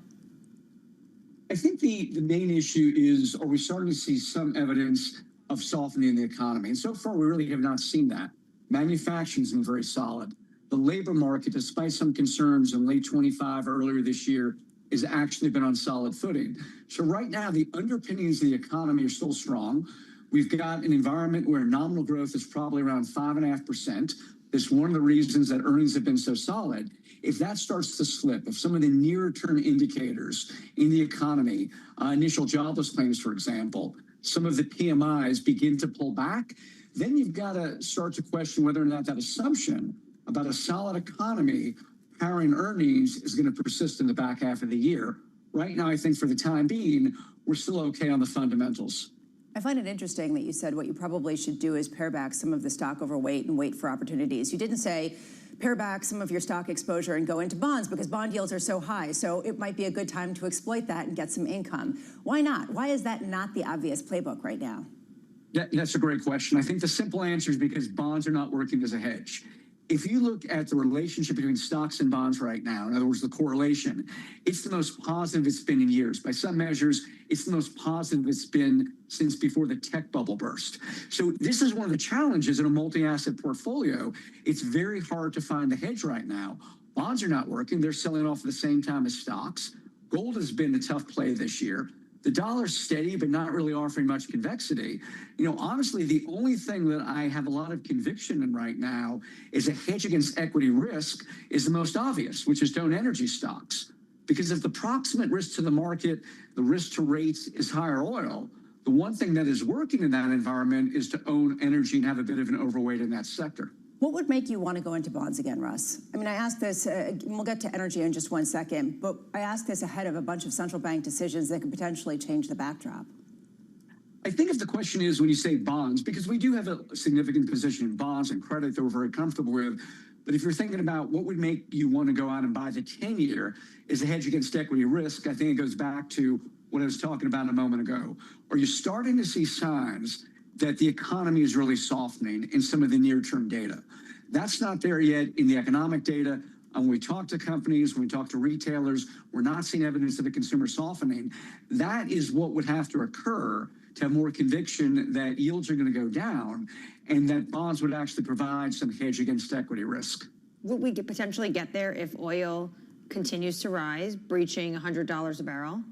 I think the main issue is, are we starting to see some evidence of softening in the economy? And so far, we really have not seen that. Manufacturing has been very solid. The labor market, despite some concerns in late 25 earlier this year, has actually been on solid footing. So right now, the underpinnings of the economy are still strong. We've got an environment where nominal growth is probably around 5.5%. It's one of the reasons that earnings have been so solid. If that starts to slip, if some of the near-term indicators in the economy, initial jobless claims, for example, some of the PMIs begin to pull back, then you've got to start to question whether or not that assumption about a solid economy powering earnings is going to persist in the back half of the year. Right now, I think for the time being, we're still okay on the fundamentals. I find it interesting that you said what you probably should do is pare back some of the stock overweight and wait for opportunities. You didn't say pare back some of your stock exposure and go into bonds because bond yields are so high. So it might be a good time to exploit that and get some income. Why not? Why is that not the obvious playbook right now? That's a great question. I think the simple answer is because bonds are not working as a hedge. If you look at the relationship between stocks and bonds right now, in other words, the correlation, it's the most positive it's been in years. By some measures, it's the most positive it's been since before the tech bubble burst. So this is one of the challenges in a multi-asset portfolio. It's very hard to find the hedge right now. Bonds are not working. They're selling off at the same time as stocks. Gold has been a tough play this year. The dollar's steady, but not really offering much convexity. Honestly, the only thing that I have a lot of conviction in right now is a hedge against equity risk is the most obvious, which is to own energy stocks. Because if the proximate risk to the market, the risk to rates is higher oil, the one thing that is working in that environment is to own energy and have a bit of an overweight in that sector. What would make you want to go into bonds again, Russ? I mean, I asked this, we'll get to energy in just one second, but I asked this ahead of a bunch of central bank decisions that could potentially change the backdrop. I think if the question is when you say bonds, because we do have a significant position in bonds and credit that we're very comfortable with, but if you're thinking about what would make you want to go out and buy the 10-year is a hedge against equity risk, I think it goes back to what I was talking about a moment ago. Are you starting to see signs that the economy is really softening in some of the near-term data? That's not there yet in the economic data. When we talk to companies, when we talk to retailers, we're not seeing evidence of the consumer softening. That is what would have to occur to have more conviction that yields are going to go down and that bonds would actually provide some hedge against equity risk. Would we potentially get there if oil continues to rise, breaching $100 a barrel?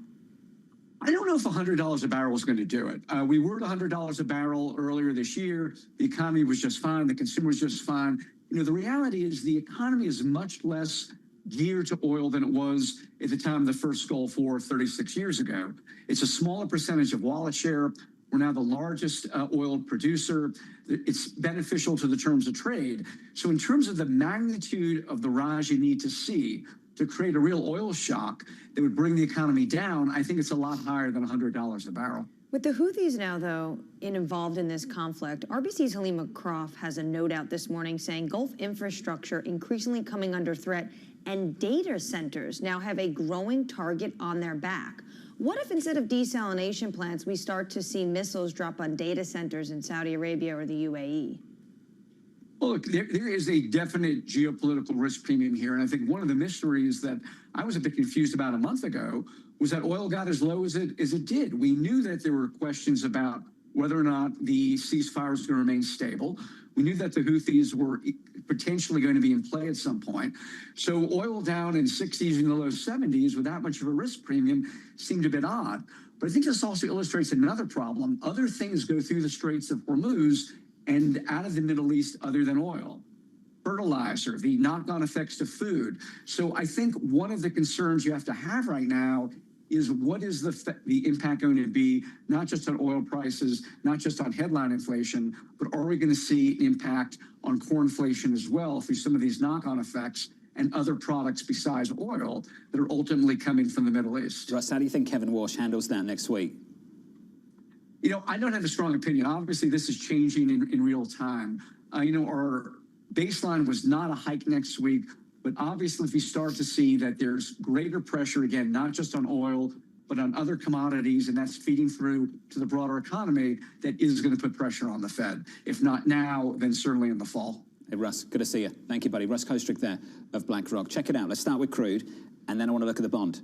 I don't know if $100 a barrel is going to do it. We were at $100 a barrel earlier this year. The economy was just fine. The consumer was just fine. The reality is the economy is much less geared to oil than it was at the time of the first Gulf War 36 years ago. It's a smaller percentage of wallet share. We're now the largest oil producer. It's beneficial to the terms of trade. So in terms of the magnitude of the rise you need to see to create a real oil shock that would bring the economy down, I think it's a lot higher than $100 a barrel. With the Houthis now, though, involved in this conflict, RBC's Halima Croft has a note out this morning saying Gulf infrastructure increasingly coming under threat and data centers now have a growing target on their back. What if instead of desalination plants, we start to see missiles drop on data centers in Saudi Arabia or the UAE? Well, look, there is a definite geopolitical risk premium here. And I think one of the mysteries that I was a bit confused about a month ago was that oil got as low as it did. We knew that there were questions about whether or not the ceasefire was going to remain stable. We knew that the Houthis were potentially going to be in play at some point. So oil down in 60s and the low 70s with that much of a risk premium seemed a bit odd. But I think this also illustrates another problem. Other things go through the Straits of Hormuz and out of the Middle East other than oil. Fertilizer, the knock-on effects to food. So I think one of the concerns you have to have right now is what is the impact going to be, not just on oil prices, not just on headline inflation, but are we going to see an impact on core inflation as well through some of these knock-on effects and other products besides oil that are ultimately coming from the Middle East? Russ, how do you think Kevin Walsh handles that next week? I don't have a strong opinion. Obviously, this is changing in real time. Our baseline was not a hike next week, but obviously if we start to see that there's greater pressure, again, not just on oil, but on other commodities, and that's feeding through to the broader economy, that is going to put pressure on the Fed. If not now, then certainly in the fall. Hey, Russ, good to see you. Thank you, buddy. Russ Kostrick there of BlackRock. Check it out. Let's start with crude, and then I want to look at the bond.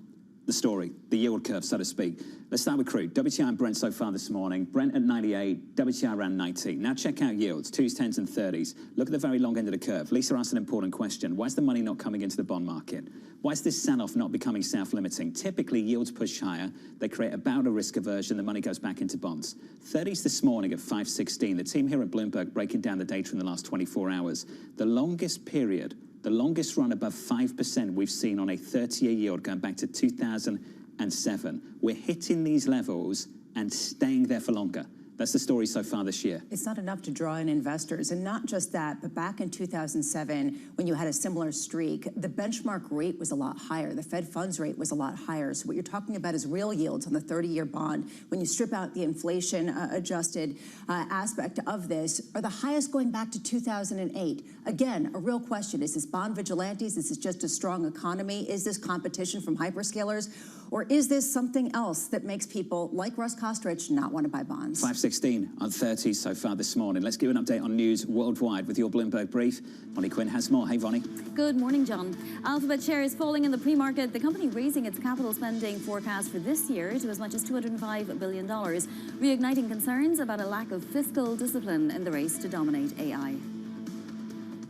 The story, the yield curve, so to speak. Let's start with crude. WTI and Brent so far this morning. Brent at 98, WTI around 90. Now check out yields, 2s, 10s, and 30s. Look at the very long end of the curve. Lisa asked an important question. Why is the money not coming into the bond market? Why is this sell-off not becoming self-limiting? Typically, yields push higher. They create about a risk aversion. The money goes back into bonds. 30s this morning at 516. The team here at Bloomberg breaking down the data in the last 24 hours. The longest period, the longest run above 5% we've seen on a 30-year yield going back to 2007. We're hitting these levels and staying there for longer. That's the story so far this year. It's not enough to draw in investors. And not just that, but back in 2007, when you had a similar streak, the benchmark rate was a lot higher. The Fed funds rate was a lot higher. So what you're talking about is real yields on the 30-year bond. When you strip out the inflation-adjusted aspect of this, are the highest going back to 2008. Again, a real question. Is this bond vigilantes? Is this just a strong economy? Is this competition from hyperscalers? Or is this something else that makes people like Russ Kostrich not want to buy bonds? 516 on 30 so far this morning. Let's give an update on news worldwide with your Bloomberg brief. Vonnie Quinn has more. Hey, Vonnie. Good morning, John. Alphabet shares falling in the pre-market. The company raising its capital spending forecast for this year to as much as $205 billion, reigniting concerns about a lack of fiscal discipline in the race to dominate AI.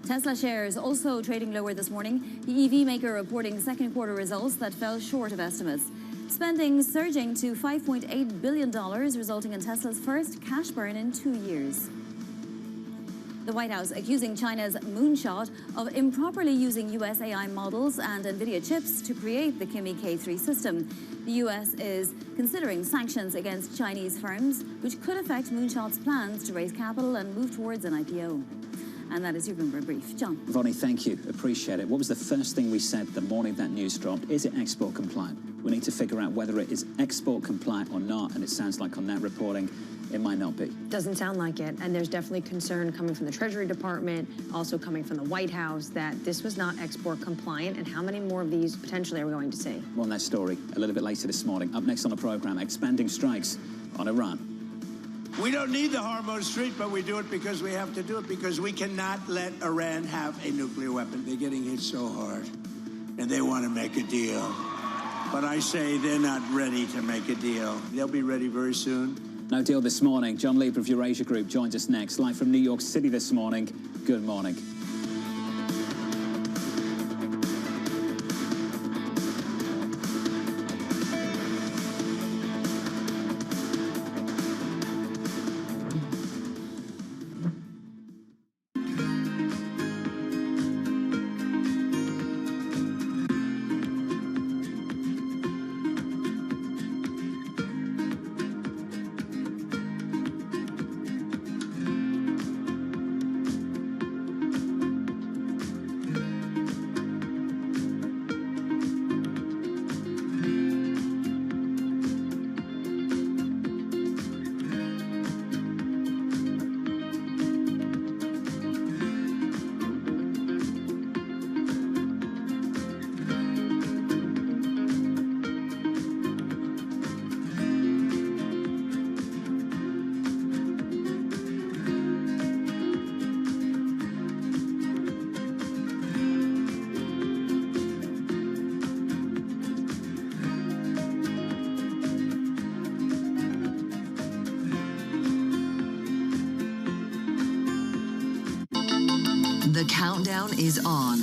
Tesla shares also trading lower this morning. The EV maker reporting second quarter results that fell short of estimates. Spending surging to $5.8 billion, resulting in Tesla's first cash burn in 2 years. The White House accusing China's moonshot of improperly using U.S. AI models and NVIDIA chips to create the Kimi K3 system. The U.S. is considering sanctions against Chinese firms, which could affect Moonshot's plans to raise capital and move towards an IPO. And that is your Bloomberg Brief. John. Vonnie, thank you. Appreciate it. What was the first thing we said the morning that news dropped? Is it export compliant? We need to figure out whether it is export compliant or not, and it sounds like on that reporting, it might not be. Doesn't sound like it, and there's definitely concern coming from the Treasury Department, also coming from the White House, that this was not export compliant, and how many more of these potentially are we going to see? More on that story a little bit later this morning. Up next on the program, expanding strikes on Iran. We don't need the Hormuz Strait, but we do it because we have to do it, because we cannot let Iran have a nuclear weapon. They're getting hit so hard, and they want to make a deal. But I say they're not ready to make a deal. They'll be ready very soon. No deal this morning. John Lieber of Eurasia Group joins us next, live from New York City this morning. Good morning. The countdown is on.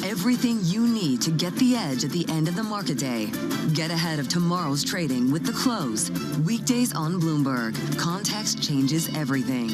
Everything you need to get the edge at the end of the market day. Get ahead of tomorrow's trading with The Close. Weekdays on Bloomberg. Context changes everything.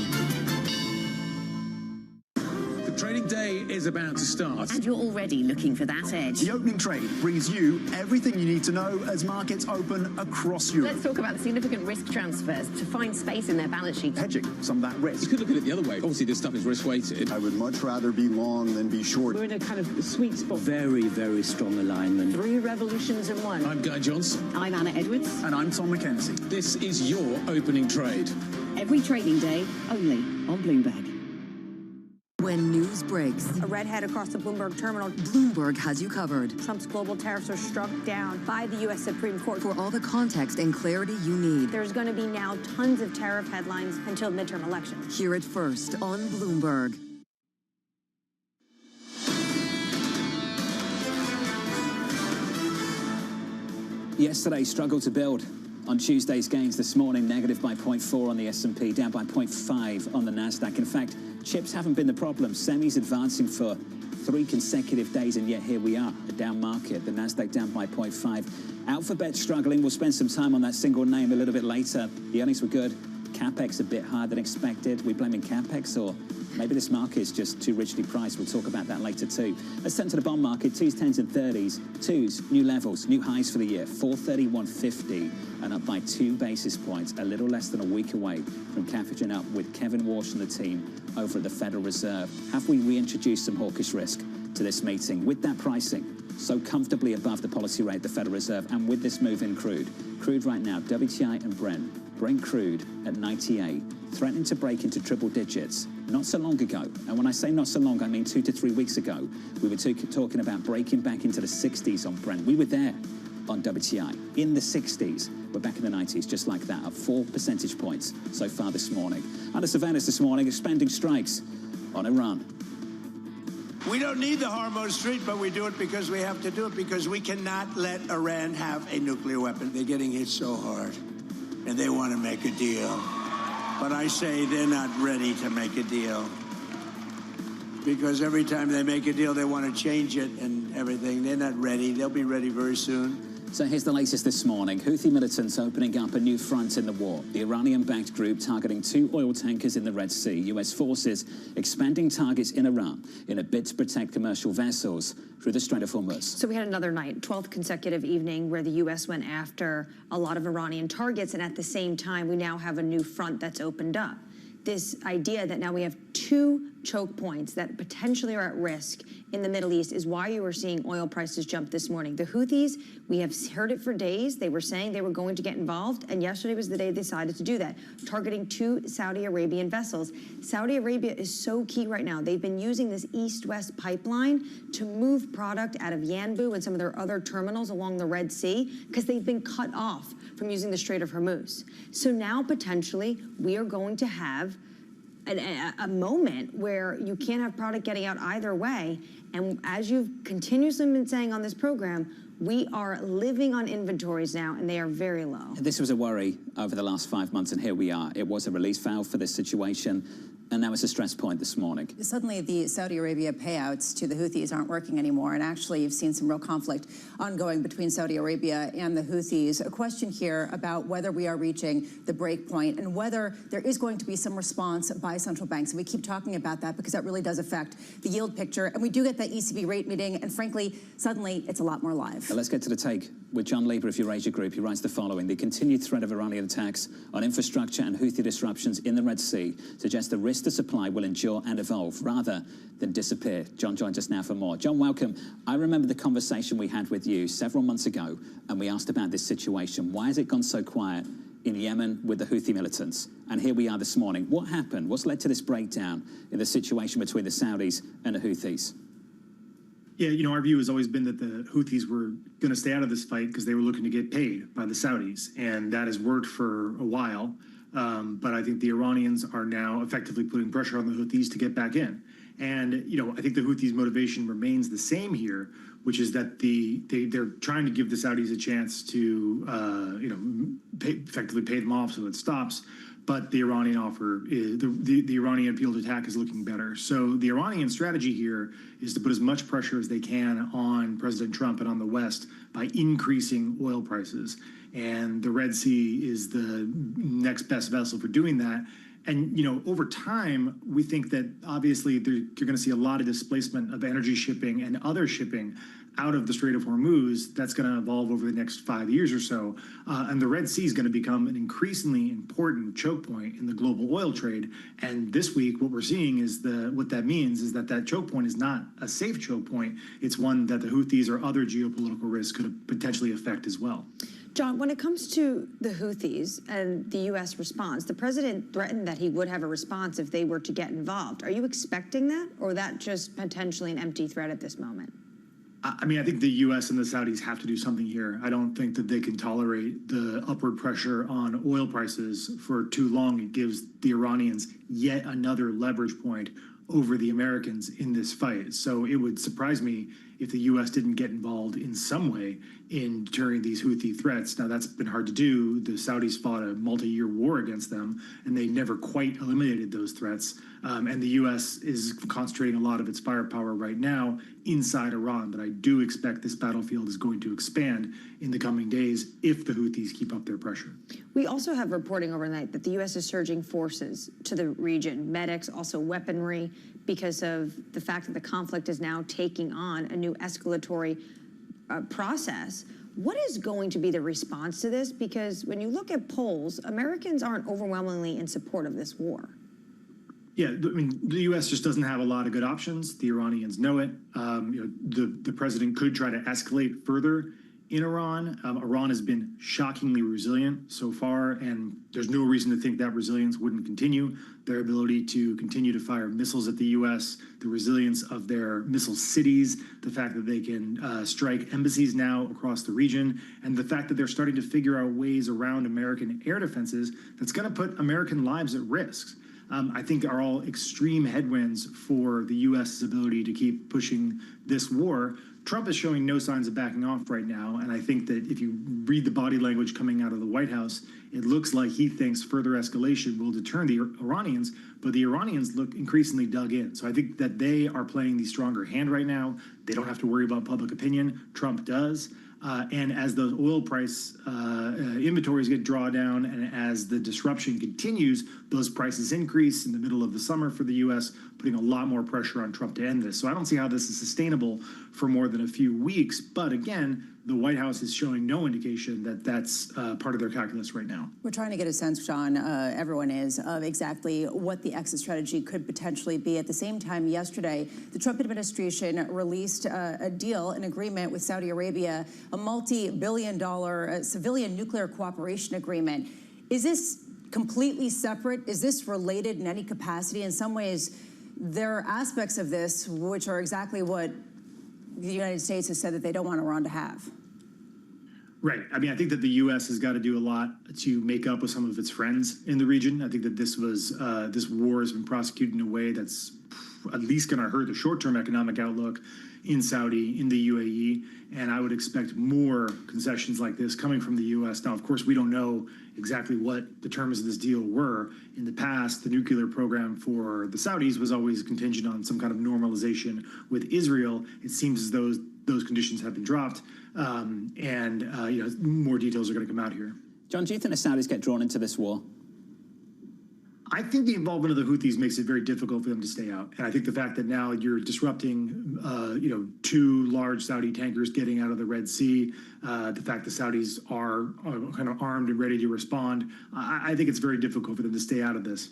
The trading day is about to start. And you're already looking for that edge. The opening trade brings you everything you need to know as markets open across Europe. Let's talk about the significant risk transfers to find space in their balance sheet. Hedging some of that risk. You could look at it the other way. Obviously, this stuff is risk-weighted. I would much rather be long than be short. We're in a kind of sweet spot. Very, very strong alignment. 3 revolutions in one. I'm Guy Johnson. I'm Anna Edwards. And I'm Tom McKenzie. This is your opening trade. Every trading day, only on Bloomberg. When news breaks, A redhead across the Bloomberg terminal. Bloomberg has you covered. Trump's global tariffs are struck down by the U.S. Supreme Court. For all the context and clarity you need. There's going to be now tons of tariff headlines until midterm elections. Hear it first on Bloomberg. Yesterday struggled to build on Tuesday's gains. This morning, negative by 0.4 on the S&P, down by 0.5 on the Nasdaq. In fact, chips haven't been the problem. Semis advancing for 3 consecutive days, and yet here we are, a down market. The Nasdaq down by 0.5. Alphabet struggling. We'll spend some time on that single name a little bit later. The earnings were good. CapEx a bit higher than expected. We blaming CapEx, or maybe this market is just too richly priced? We'll talk about that later too. Let's turn to the bond market. 2s, 10s and 30s. 2s, new levels, new highs for the year. 431.50 and up by 2 basis points. A little less than a week away from catching up with Kevin Walsh and the team over at the Federal Reserve. Have we reintroduced some hawkish risk to this meeting? With that pricing so comfortably above the policy rate, the Federal Reserve, and with this move in crude. Crude right now, WTI and Brent. Brent crude at 98, threatening to break into triple digits. Not so long ago, and when I say not so long, I mean 2 to 3 weeks ago, we were talking about breaking back into the 60s on Brent. We were there on WTI, in the 60s. We're back in the 90s, just like that, up 4 percentage points so far this morning. Under surveillance this morning, expanding strikes on Iran. We don't need the Hormuz Strait, but we do it because we have to do it, because we cannot let Iran have a nuclear weapon. They're getting hit so hard, and they want to make a deal. But I say they're not ready to make a deal, because every time they make a deal, they want to change it and everything. They're not ready. They'll be ready very soon. So here's the latest this morning. Houthi militants opening up a new front in the war. The Iranian-backed group targeting 2 oil tankers in the Red Sea. U.S. forces expanding targets in Iran in a bid to protect commercial vessels through the Strait of Hormuz. So we had another night, 12th consecutive evening, where the U.S. went after a lot of Iranian targets, and at the same time, we now have a new front that's opened up. This idea that now we have 2 choke points that potentially are at risk in the Middle East is why you were seeing oil prices jump this morning. The Houthis, we have heard it for days. They were saying they were going to get involved, and yesterday was the day they decided to do that, targeting 2 Saudi Arabian vessels. Saudi Arabia is so key right now. They've been using this east-west pipeline to move product out of Yanbu and some of their other terminals along the Red Sea because they've been cut off from using the Strait of Hormuz. So now, potentially, we are going to have a moment where you can't have product getting out either way. And as you've continuously been saying on this program, we are living on inventories now, and they are very low. This was a worry over the last 5 months, and here we are. It was a release valve for this situation, and now it's a stress point this morning. Suddenly, the Saudi Arabia payouts to the Houthis aren't working anymore, and actually, you've seen some real conflict ongoing between Saudi Arabia and the Houthis. A question here about whether we are reaching the break point and whether there is going to be some response by central banks. And we keep talking about that because that really does affect the yield picture. And we do get that ECB rate meeting, and frankly, suddenly, it's a lot more live. Let's get to the take with John Lieber of Eurasia Group. He writes the following: the continued threat of Iranian attacks on infrastructure and Houthi disruptions in the Red Sea suggests the risk to supply will endure and evolve rather than disappear. John joins us now for more. John, welcome. I remember the conversation we had with you several months ago, and we asked about this situation. Why has it gone so quiet in Yemen with the Houthi militants? And here we are this morning. What happened? What's led to this breakdown in the situation between the Saudis and the Houthis? Yeah, you know, our view has always been that the Houthis were going to stay out of this fight because they were looking to get paid by the Saudis, and that has worked for a while. But I think the Iranians are now effectively putting pressure on the Houthis to get back in. And, you know, I think the Houthis' motivation remains the same here, which is that they're trying to give the Saudis a chance to, effectively pay them off so it stops. But the Iranian offer, the Iranian appeal to attack is looking better. So the Iranian strategy here is to put as much pressure as they can on President Trump and on the West by increasing oil prices. And the Red Sea is the next best vessel for doing that. And, you know, over time, we think that obviously you're going to see a lot of displacement of energy shipping and other shipping out of the Strait of Hormuz. That's going to evolve over the next 5 years or so. And the Red Sea is going to become an increasingly important choke point in the global oil trade. And this week, what we're seeing is what that means is that choke point is not a safe choke point. It's one that the Houthis or other geopolitical risks could potentially affect as well. John, when it comes to the Houthis and the U.S. response, the president threatened that he would have a response if they were to get involved. Are you expecting that, or that just potentially an empty threat at this moment? I mean, I think the U.S. and the Saudis have to do something here. I don't think that they can tolerate the upward pressure on oil prices for too long. It gives the Iranians yet another leverage point over the Americans in this fight. So it would surprise me if the U.S. didn't get involved in some way in deterring these Houthi threats. Now, that's been hard to do. The Saudis fought a multi-year war against them, and they never quite eliminated those threats. And the U.S. is concentrating a lot of its firepower right now inside Iran. But I do expect this battlefield is going to expand in the coming days if the Houthis keep up their pressure. We also have reporting overnight that the U.S. is surging forces to the region, medics, also weaponry, because of the fact that the conflict is now taking on a new escalatory process. What is going to be the response to this? Because when you look at polls, Americans aren't overwhelmingly in support of this war. Yeah, I mean, the U.S. just doesn't have a lot of good options. The Iranians know it. The president could try to escalate further in Iran. Iran has been shockingly resilient so far, and there's no reason to think that resilience wouldn't continue. Their ability to continue to fire missiles at the U.S., the resilience of their missile cities, the fact that they can strike embassies now across the region, and the fact that they're starting to figure out ways around American air defenses that's going to put American lives at risk. I think are all extreme headwinds for the U.S.'s ability to keep pushing this war. Trump is showing no signs of backing off right now, and I think that if you read the body language coming out of the White House, it looks like he thinks further escalation will deter the Iranians, but the Iranians look increasingly dug in. So I think that they are playing the stronger hand right now. They don't have to worry about public opinion. Trump does. And as those oil price inventories get drawn down and as the disruption continues, those prices increase in the middle of the summer for the U.S., putting a lot more pressure on Trump to end this. So I don't see how this is sustainable for more than a few weeks. But again, the White House is showing no indication that that's part of their calculus right now. We're trying to get a sense, John, everyone is, of exactly what the exit strategy could potentially be. At the same time, yesterday, the Trump administration released a deal, an agreement with Saudi Arabia, a multi-billion-dollar civilian nuclear cooperation agreement. Is this completely separate? Is this related in any capacity? In some ways, there are aspects of this which are exactly what the United States has said that they don't want Iran to have. Right. I mean, I think that the U.S. has got to do a lot to make up with some of its friends in the region. I think that this war has been prosecuted in a way that's at least going to hurt the short-term economic outlook in Saudi, in the UAE, and I would expect more concessions like this coming from the U.S. Now, of course, we don't know exactly what the terms of this deal were. In the past, the nuclear program for the Saudis was always contingent on some kind of normalization with Israel. It seems as though those conditions have been dropped, and more details are going to come out here. John, do you think the Saudis get drawn into this war? I think the involvement of the Houthis makes it very difficult for them to stay out. And I think the fact that now you're disrupting, two large Saudi tankers getting out of the Red Sea, the fact the Saudis are kind of armed and ready to respond, I think it's very difficult for them to stay out of this.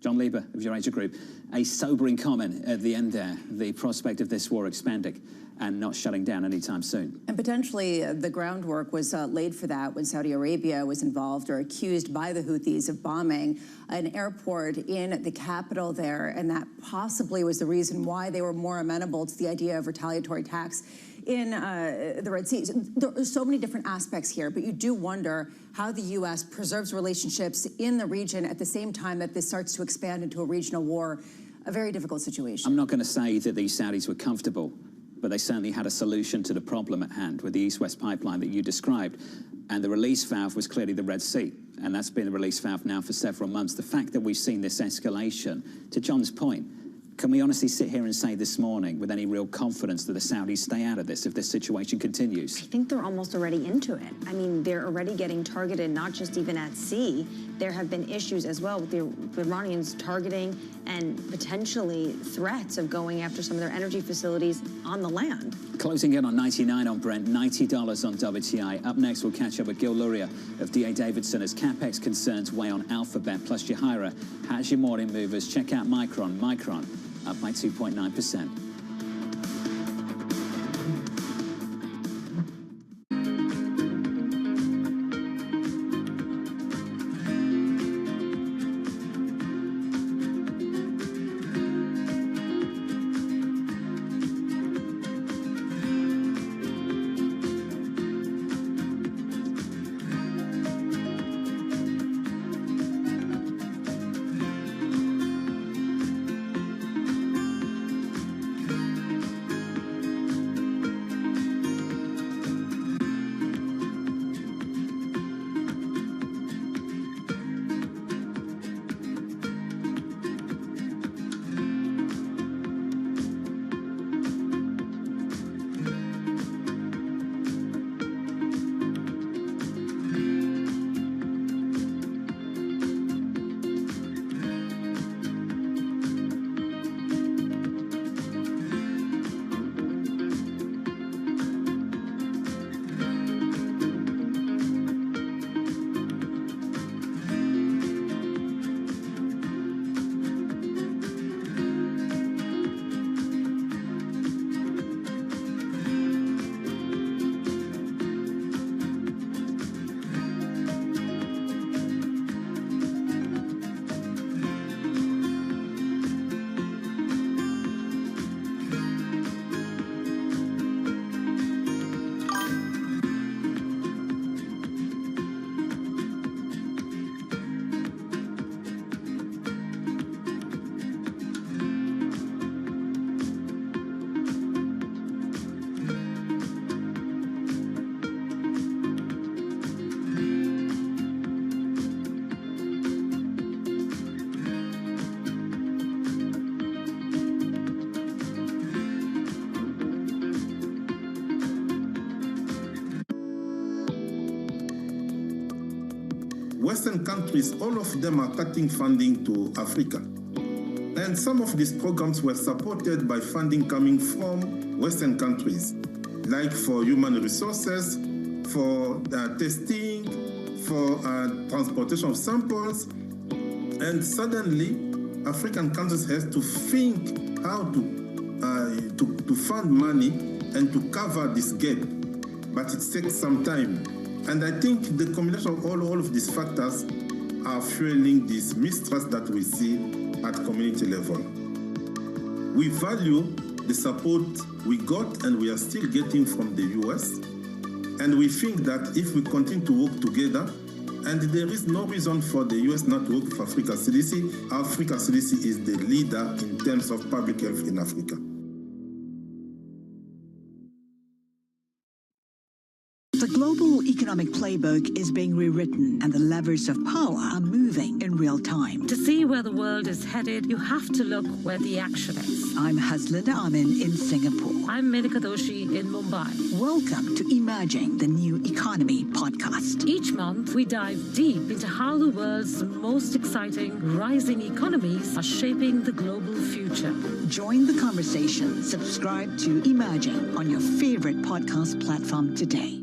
John Lieber of your Asia Group, a sobering comment at the end there, the prospect of this war expanding and not shutting down anytime soon. And potentially the groundwork was laid for that when Saudi Arabia was involved or accused by the Houthis of bombing an airport in the capital there, and that possibly was the reason why they were more amenable to the idea of retaliatory attacks in the Red Sea. There are so many different aspects here, but you do wonder how the U.S. preserves relationships in the region at the same time that this starts to expand into a regional war, a very difficult situation. I'm not going to say that these Saudis were comfortable, but they certainly had a solution to the problem at hand with the East-West pipeline that you described. And the release valve was clearly the Red Sea. And that's been the release valve now for several months. The fact that we've seen this escalation, to John's point, can we honestly sit here and say this morning with any real confidence that the Saudis stay out of this if this situation continues? I think they're almost already into it. I mean, they're already getting targeted, not just even at sea. There have been issues as well with the Iranians targeting and potentially threats of going after some of their energy facilities on the land. Closing in on 99 on Brent, $90 on WTI. Up next, we'll catch up with Gil Luria of D.A. Davidson as CapEx concerns weigh on Alphabet. Plus, Jahaira has your morning movers. Check out Micron. Micron up by 2.9%. Western countries, all of them are cutting funding to Africa. And some of these programs were supported by funding coming from Western countries, like for human resources, for testing, for transportation of samples. And suddenly, African countries have to think how to fund money and to cover this gap. But it takes some time. And I think the combination of all of these factors are fueling this mistrust that we see at community level. We value the support we got and we are still getting from the US. And we think that if we continue to work together, and there is no reason for the US not to work with Africa CDC, Africa CDC is the leader in terms of public health in Africa. The global economic playbook is being rewritten and the levers of power are moving in real time. To see where the world is headed, you have to look where the action is. I'm Haslinda Amin in Singapore. I'm Menika Doshi in Mumbai. Welcome to Emerging the New Economy podcast. Each month, we dive deep into how the world's most exciting rising economies are shaping the global future. Join the conversation. Subscribe to Emerging on your favorite podcast platform today.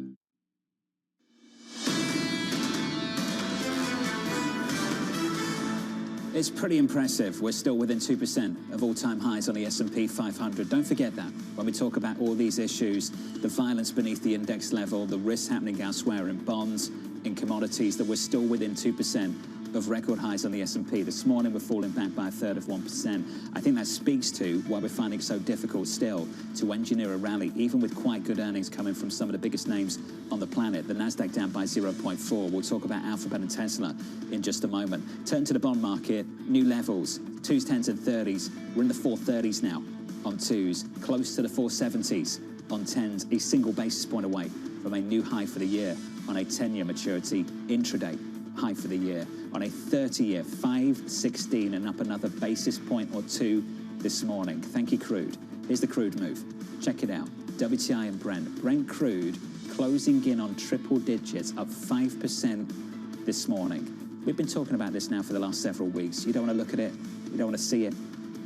It's pretty impressive. We're still within 2% of all-time highs on the S&P 500. Don't forget that when we talk about all these issues, the violence beneath the index level, the risks happening elsewhere in bonds, in commodities, that we're still within 2% of record highs on the S&P. This morning, we're falling back by a third of 1%. I think that speaks to why we're finding it so difficult still to engineer a rally, even with quite good earnings coming from some of the biggest names on the planet. The Nasdaq down by 0.4. We'll talk about Alphabet and Tesla in just a moment. Turn to the bond market, new levels, 2s, 10s and 30s. We're in the 430s now on 2s, close to the 470s on 10s, a single basis point away from a new high for the year on a 10-year maturity intraday high for the year. On a 30-year, 516 and up another basis point or two this morning. Thank you, crude. Here's the crude move. Check it out. WTI and Brent. Brent crude closing in on triple digits, up 5% this morning. We've been talking about this now for the last several weeks. You don't want to look at it. You don't want to see it.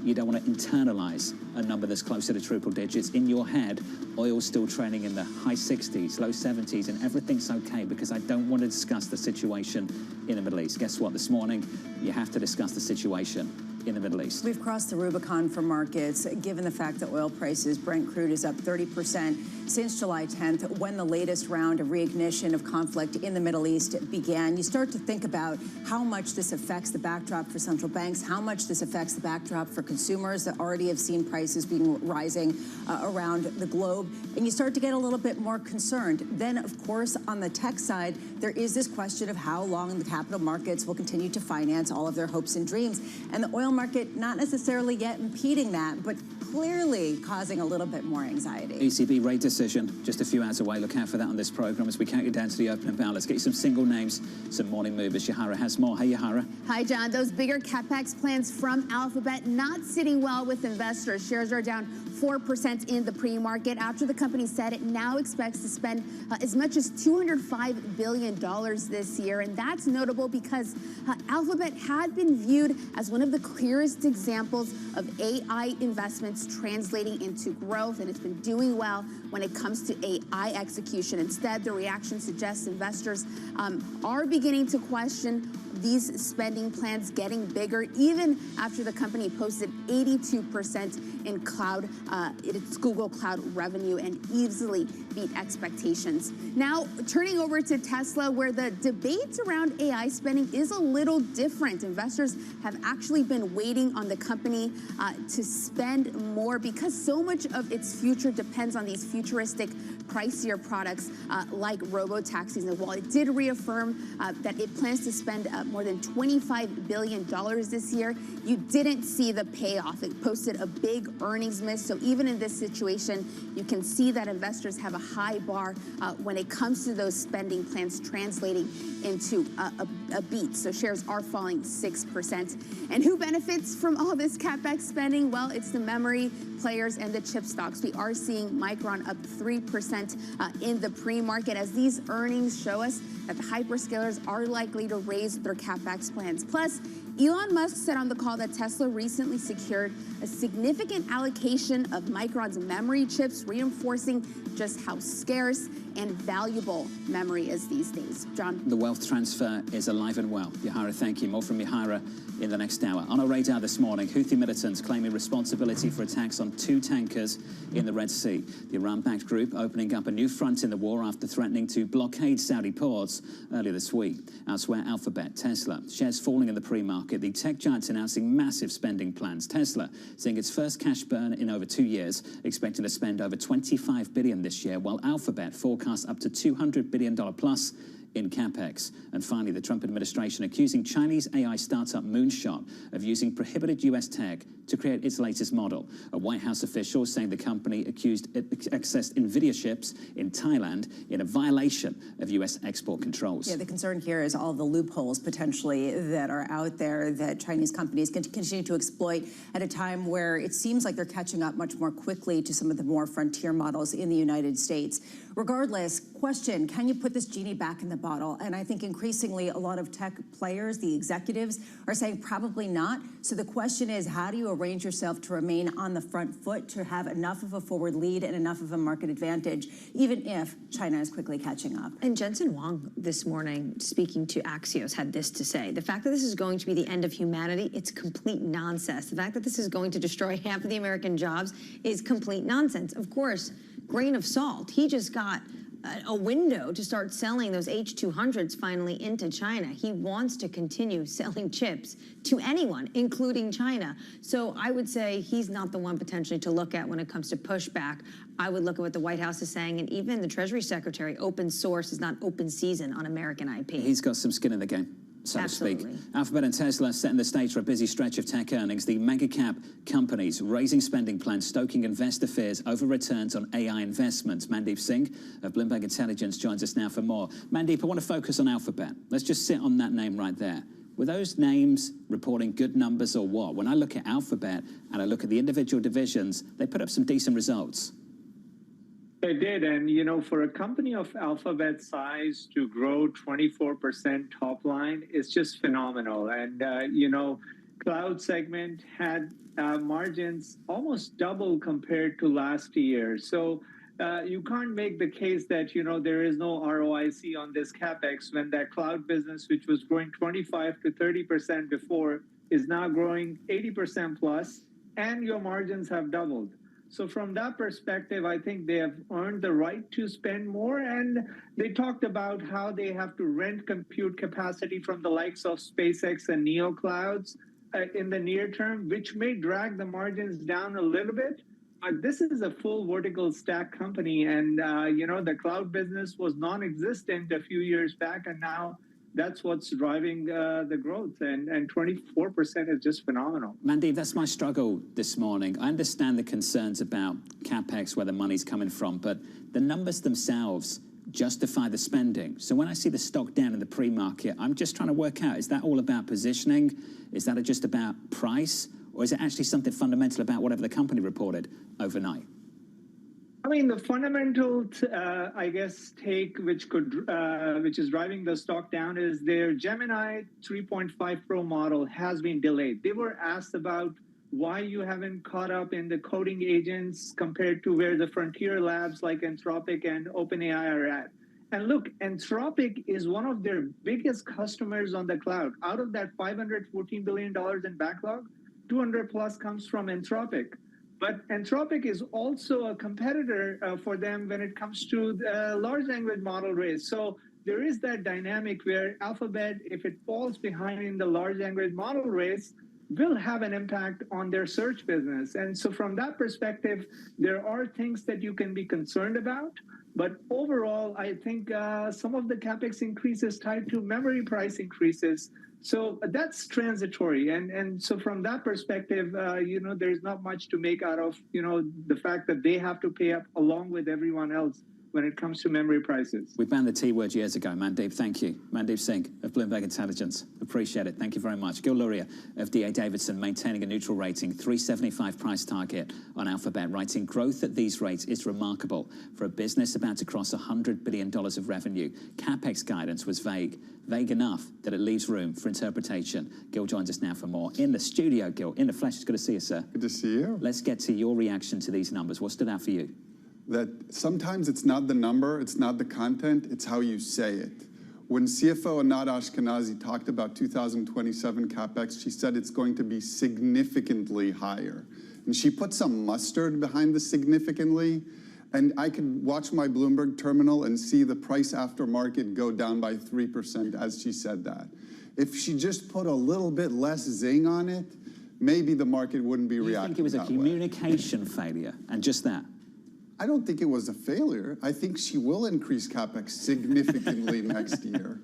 You don't want to internalize a number that's closer to triple digits. In your head, oil's still trading in the high 60s, low 70s, and everything's okay because I don't want to discuss the situation in the Middle East. Guess what? This morning, you have to discuss the situation in the Middle East. We've crossed the Rubicon for markets, given the fact that oil prices, Brent crude is up 30% since July 10th, when the latest round of reignition of conflict in the Middle East began. You start to think about how much this affects the backdrop for central banks, how much this affects the backdrop for consumers that already have seen prices being rising around the globe, and you start to get a little bit more concerned. Then, of course, on the tech side, there is this question of how long the capital markets will continue to finance all of their hopes and dreams, and the oil market not necessarily yet impeding that, but clearly causing a little bit more anxiety. ECB rate decision just a few hours away. Look out for that on this program as we count you down to the opening bell. Let's get you some single names, some morning movers. Yahara has more. Hey, Yahara. Hi, John. Those bigger CapEx plans from Alphabet not sitting well with investors. Shares are down 4% in the pre-market after the company said it now expects to spend as much as $205 billion this year. And that's notable because Alphabet had been viewed as one of the clearest examples of AI investments translating into growth, and it's been doing well when it comes to AI execution. Instead, the reaction suggests investors are beginning to question these spending plans getting bigger, even after the company posted 82% in cloud, its Google Cloud revenue, and easily beat expectations. Now, turning over to Tesla, where the debate around AI spending is a little different. Investors have actually been waiting on the company to spend more because so much of its future depends on these futuristic, pricier products like robo-taxis. And while it did reaffirm that it plans to spend more than $25 billion this year, you didn't see the payoff. It posted a big earnings miss. So even in this situation, you can see that investors have a high bar when it comes to those spending plans translating into a beat. So shares are falling 6%. And who benefits from all this CapEx spending? Well, it's the memory players and the chip stocks. We are seeing Micron up 3% 4% in the pre-market as these earnings show us that the hyperscalers are likely to raise their CapEx plans. Plus, Elon Musk said on the call that Tesla recently secured a significant allocation of Micron's memory chips, reinforcing just how scarce and valuable memory is these days. John? The wealth transfer is alive and well. Yahira, thank you. More from Yahira in the next hour. On our radar this morning, Houthi militants claiming responsibility for attacks on 2 tankers in the Red Sea. The Iran-backed group opening up a new front in the war after threatening to blockade Saudi ports earlier this week. Elsewhere, Alphabet, Tesla, shares falling in the pre-market. The tech giants announcing massive spending plans. Tesla seeing its first cash burn in over 2 years, expecting to spend over $25 billion this year, while Alphabet forecasts up to $200 billion plus in CapEx. And finally, the Trump administration accusing Chinese AI startup Moonshot of using prohibited U.S. tech to create its latest model. A White House official saying the company accessed NVIDIA chips in Thailand in a violation of U.S. export controls. Yeah, the concern here is all the loopholes potentially that are out there that Chinese companies can continue to exploit at a time where it seems like they're catching up much more quickly to some of the more frontier models in the United States. Regardless, question, can you put this genie back in the bottle? And I think increasingly a lot of tech players, the executives, are saying probably not. So the question is, how do you arrange yourself to remain on the front foot, to have enough of a forward lead and enough of a market advantage, even if China is quickly catching up? And Jensen Huang this morning, speaking to Axios, had this to say. The fact that this is going to be the end of humanity, it's complete nonsense. The fact that this is going to destroy half of the American jobs is complete nonsense. Of course, grain of salt. He just got a window to start selling those H200s finally into China. He wants to continue selling chips to anyone, including China. So I would say he's not the one potentially to look at when it comes to pushback. I would look at what the White House is saying, and even the Treasury Secretary, open source is not open season on American IP. He's got some skin in the game, so to speak. Alphabet and Tesla setting the stage for a busy stretch of tech earnings. The mega cap companies raising spending plans, stoking investor fears over returns on AI investments. Mandeep Singh of Bloomberg Intelligence joins us now for more. Mandeep, I want to focus on Alphabet. Let's just sit on that name right there. Were those names reporting good numbers or what? When I look at Alphabet and I look at the individual divisions, they put up some decent results. They did, and you know, for a company of Alphabet size to grow 24% top line is just phenomenal. And you know, cloud segment had margins almost double compared to last year. So you can't make the case that, you know, there is no ROIC on this CapEx when that cloud business, which was growing 25 to 30% before, is now growing 80% plus, and your margins have doubled. So from that perspective, I think they have earned the right to spend more. And they talked about how they have to rent compute capacity from the likes of SpaceX and NeoClouds in the near term, which may drag the margins down a little bit. But this is a full vertical stack company. And, you know, the cloud business was non-existent a few years back. And now that's what's driving the growth, and 24% is just phenomenal. Mandeep, that's my struggle this morning. I understand the concerns about CapEx, where the money's coming from, but the numbers themselves justify the spending. So when I see the stock down in the pre-market, I'm just trying to work out, is that all about positioning? Is that just about price? Or is it actually something fundamental about whatever the company reported overnight? I mean, the fundamental, I guess, take which is driving the stock down is their Gemini 3.5 Pro model has been delayed. They were asked about why you haven't caught up in the coding agents compared to where the frontier labs like Anthropic and OpenAI are at. And look, Anthropic is one of their biggest customers on the cloud. Out of that $514 billion in backlog, 200 plus comes from Anthropic. But Anthropic is also a competitor for them when it comes to the large language model race. So there is that dynamic where Alphabet, if it falls behind in the large language model race, will have an impact on their search business. And so from that perspective, there are things that you can be concerned about. But overall, I think some of the CapEx increases tied to memory price increases. So that's transitory. And so from that perspective, you know, there's not much to make out of, you know, the fact that they have to pay up along with everyone else when it comes to memory prices. We banned the T word years ago. Mandeep, thank you. Mandeep Singh of Bloomberg Intelligence. Appreciate it. Thank you very much. Gil Luria of D.A. Davidson, maintaining a neutral rating, 375 price target on Alphabet, writing growth at these rates is remarkable for a business about to cross $100 billion of revenue. CapEx guidance was vague enough that it leaves room for interpretation. Gil joins us now for more. In the studio, Gil, in the flesh. It's good to see you, sir. Good to see you. Let's get to your reaction to these numbers. What stood out for you? That sometimes it's not the number, it's not the content, it's how you say it. When CFO Anat Ashkenazi talked about 2027 CapEx, she said it's going to be significantly higher. And she put some mustard behind the significantly. And I could watch my Bloomberg terminal and see the price after market go down by 3% as she said that. If she just put a little bit less zing on it, maybe the market wouldn't be reacting. You think it was a communication failure and just that? I don't think it was a failure. I think she will increase CapEx significantly next year.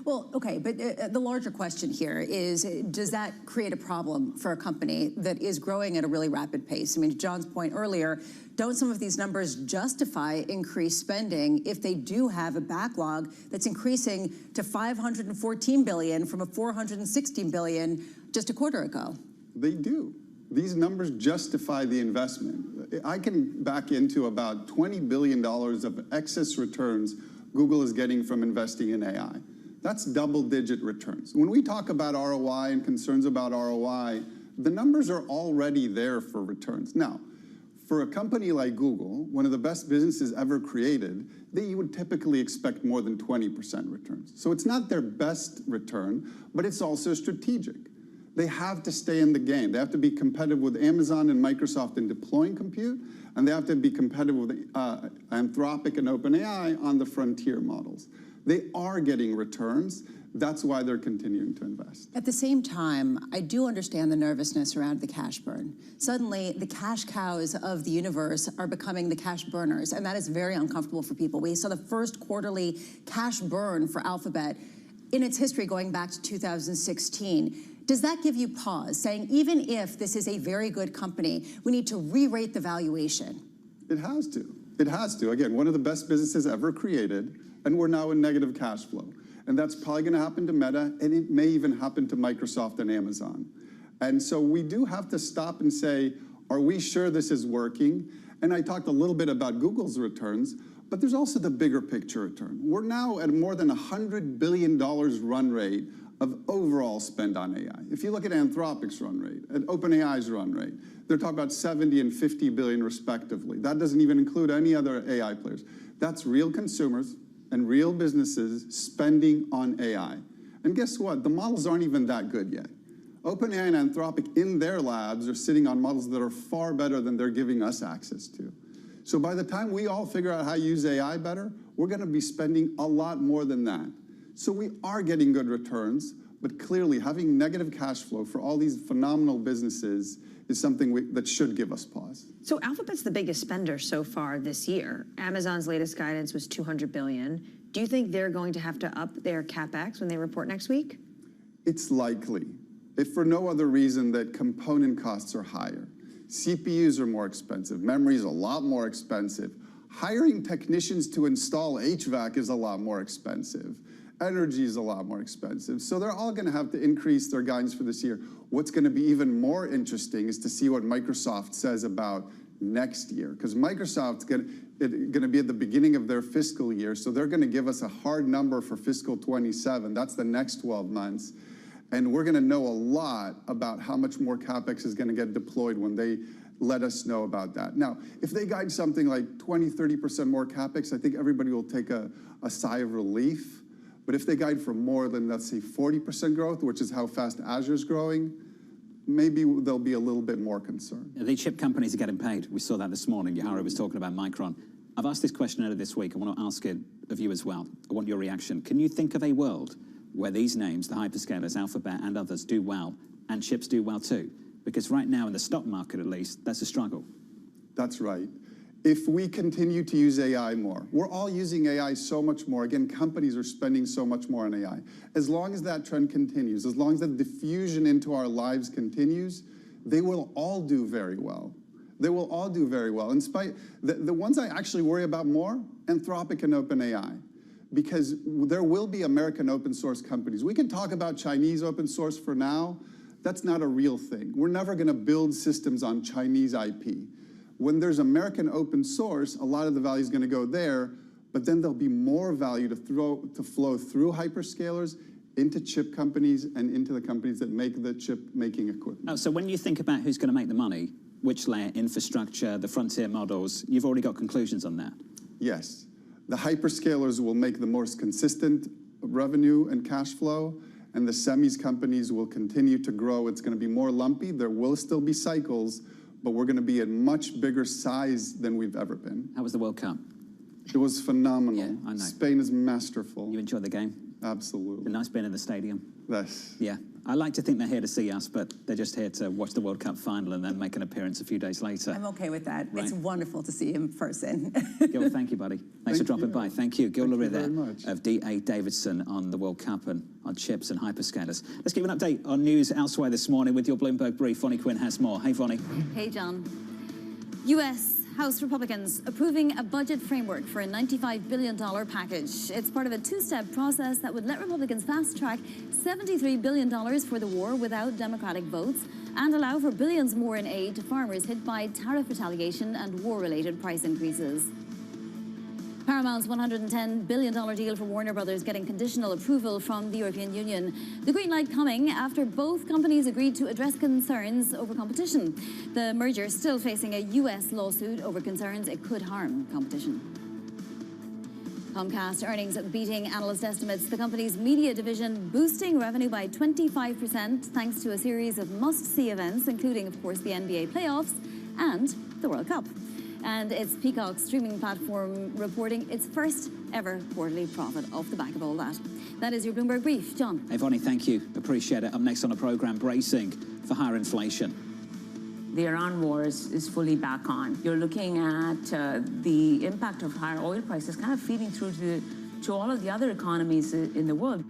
Well, okay, but the larger question here is, does that create a problem for a company that is growing at a really rapid pace? I mean, to John's point earlier, don't some of these numbers justify increased spending if they do have a backlog that's increasing to $514 billion from a $416 billion just a quarter ago? They do. These numbers justify the investment. I can back into about $20 billion of excess returns Google is getting from investing in AI. That's double-digit returns. When we talk about ROI and concerns about ROI, the numbers are already there for returns. Now, for a company like Google, one of the best businesses ever created, you would typically expect more than 20% returns. So it's not their best return, but it's also strategic. They have to stay in the game. They have to be competitive with Amazon and Microsoft in deploying compute, and they have to be competitive with Anthropic and OpenAI on the frontier models. They are getting returns. That's why they're continuing to invest. At the same time, I do understand the nervousness around the cash burn. Suddenly, the cash cows of the universe are becoming the cash burners, and that is very uncomfortable for people. We saw the first quarterly cash burn for Alphabet in its history going back to 2016. Does that give you pause, saying even if this is a very good company, we need to re-rate the valuation? It has to. It has to. Again, one of the best businesses ever created, and we're now in negative cash flow. And that's probably going to happen to Meta, and it may even happen to Microsoft and Amazon. And so we do have to stop and say, are we sure this is working? And I talked a little bit about Google's returns, but there's also the bigger picture return. We're now at more than $100 billion run rate of overall spend on AI. If you look at Anthropic's run rate, at OpenAI's run rate, they're talking about 70 and 50 billion respectively. That doesn't even include any other AI players. That's real consumers and real businesses spending on AI. And guess what? The models aren't even that good yet. OpenAI and Anthropic in their labs are sitting on models that are far better than they're giving us access to. So by the time we all figure out how to use AI better, we're going to be spending a lot more than that. So we are getting good returns, but clearly having negative cash flow for all these phenomenal businesses is something that should give us pause. So Alphabet's the biggest spender so far this year. Amazon's latest guidance was $200 billion. Do you think they're going to have to up their CapEx when they report next week? It's likely, if for no other reason that component costs are higher. CPUs are more expensive. Memory is a lot more expensive. Hiring technicians to install HVAC is a lot more expensive. Energy is a lot more expensive. So they're all going to have to increase their guidance for this year. What's going to be even more interesting is to see what Microsoft says about next year, because Microsoft's going to be at the beginning of their fiscal year, so they're going to give us a hard number for fiscal 27. That's the next 12 months. And we're going to know a lot about how much more CapEx is going to get deployed when they let us know about that. Now, if they guide something like 20, 30% more CapEx, I think everybody will take a sigh of relief. But if they guide for more than, let's say, 40% growth, which is how fast Azure's growing, maybe they'll be a little bit more concerned. The chip companies are getting paid. We saw that this morning. Yahara was talking about Micron. I've asked this question earlier this week. I want to ask it of you as well. I want your reaction. Can you think of a world where these names, the hyperscalers, Alphabet and others, do well, and chips do well too? Because right now, in the stock market at least, that's a struggle. That's right. If we continue to use AI more, we're all using AI so much more. Again, companies are spending so much more on AI. As long as that trend continues, as long as that diffusion into our lives continues, they will all do very well. They will all do very well. In spite, the ones I actually worry about more, Anthropic and OpenAI, because there will be American open source companies. We can talk about Chinese open source for now. That's not a real thing. We're never going to build systems on Chinese IP. When there's American open source, a lot of the value is going to go there, but then there'll be more value to flow through hyperscalers into chip companies and into the companies that make the chip making equipment. Oh, so when you think about who's going to make the money, which layer, infrastructure, the frontier models, you've already got conclusions on that? Yes. The hyperscalers will make the most consistent revenue and cash flow, and the semis companies will continue to grow. It's going to be more lumpy. There will still be cycles, but we're going to be at much bigger size than we've ever been. How was the World Cup? It was phenomenal. Yeah, I know. Spain is masterful. You enjoyed the game? Absolutely. Nice being in the stadium. Yes. Yeah. I like to think they're here to see us, but they're just here to watch the World Cup final and then make an appearance a few days later. I'm okay with that. Right. It's wonderful to see him in person. Gil, thank you, buddy. Thanks for dropping by. Thank you. Gil Luria there much. of D.A. Davidson on the World Cup and on chips and hyperscalers. Let's give an update on news elsewhere this morning with your Bloomberg Brief. Vonnie Quinn has more. Hey, Vonnie. Hey, John. U.S. House Republicans approving a budget framework for a $95 billion package. It's part of a two-step process that would let Republicans fast-track $73 billion for the war without Democratic votes and allow for billions more in aid to farmers hit by tariff retaliation and war-related price increases. Paramount's $110 billion deal for Warner Brothers getting conditional approval from the European Union. The green light coming after both companies agreed to address concerns over competition. The merger is still facing a U.S. lawsuit over concerns it could harm competition. Comcast earnings beating analyst estimates. The company's media division boosting revenue by 25% thanks to a series of must-see events, including, of course, the NBA playoffs and the World Cup. And it's Peacock's streaming platform reporting its first ever quarterly profit off the back of all that. That is your Bloomberg Brief. John. Hey, Vonnie, thank you. Appreciate it. Up next on the programme, bracing for higher inflation. The Iran war is fully back on. You're looking at the impact of higher oil prices kind of feeding through to all of the other economies in the world.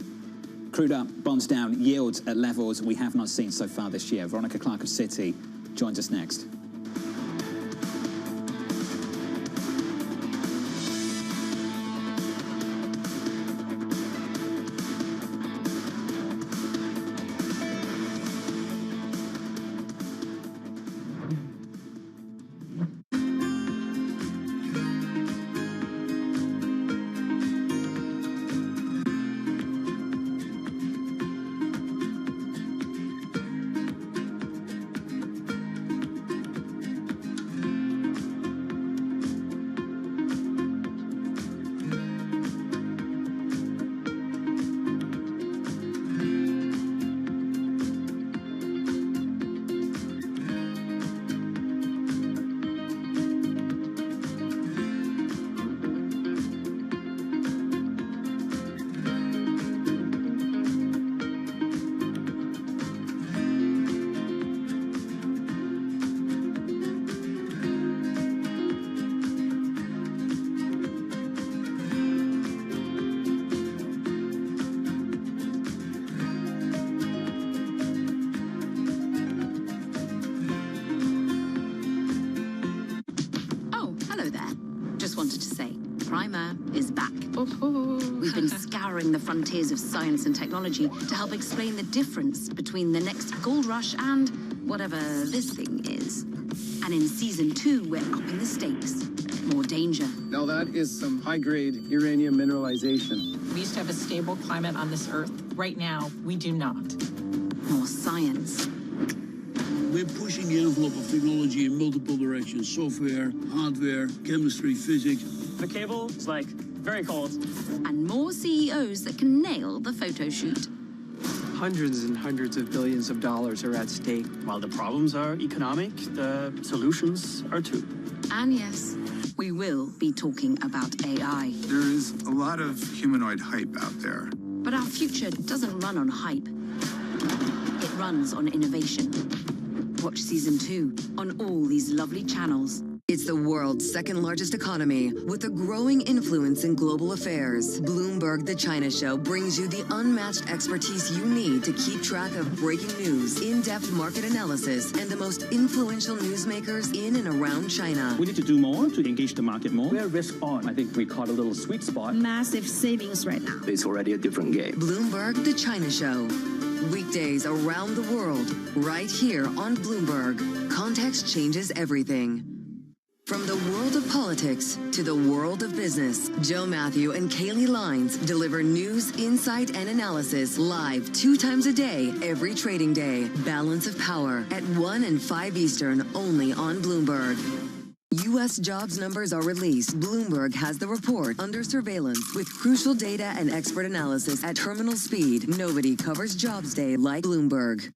Crude up, bonds down, yields at levels we have not seen so far this year. Veronica Clark of Citi joins us next. We've been scouring the frontiers of science and technology to help explain the difference between the next gold rush and whatever this thing is. And in season 2, we're upping the stakes. More danger. Now that is some high-grade uranium mineralization. We used to have a stable climate on this Earth. Right now, we do not. More science. We're pushing the envelope of technology in multiple directions. Software, hardware, chemistry, physics. The cable is like very cold. And more CEOs that can nail the photo shoot. Hundreds and hundreds of billions of dollars are at stake. While the problems are economic, the solutions are too. And yes, we will be talking about AI. There is a lot of humanoid hype out there. But our future doesn't run on hype. It runs on innovation. Watch season 2 on all these lovely channels. It's the world's second largest economy with a growing influence in global affairs. Bloomberg The China Show brings you the unmatched expertise you need to keep track of breaking news, in-depth market analysis, and the most influential newsmakers in and around China. We need to do more to engage the market more. We're risk on. I think we caught a little sweet spot. Massive savings right now. It's already a different game. Bloomberg The China Show. Weekdays around the world, right here on Bloomberg. Context changes everything. From the world of politics to the world of business, Joe Matthew and Kaylee Lines deliver news, insight, and analysis live 2 times a day, every trading day. Balance of Power at 1 and 5 Eastern, only on Bloomberg. U.S. jobs numbers are released. Bloomberg has the report under surveillance with crucial data and expert analysis at terminal speed. Nobody covers Jobs Day like Bloomberg.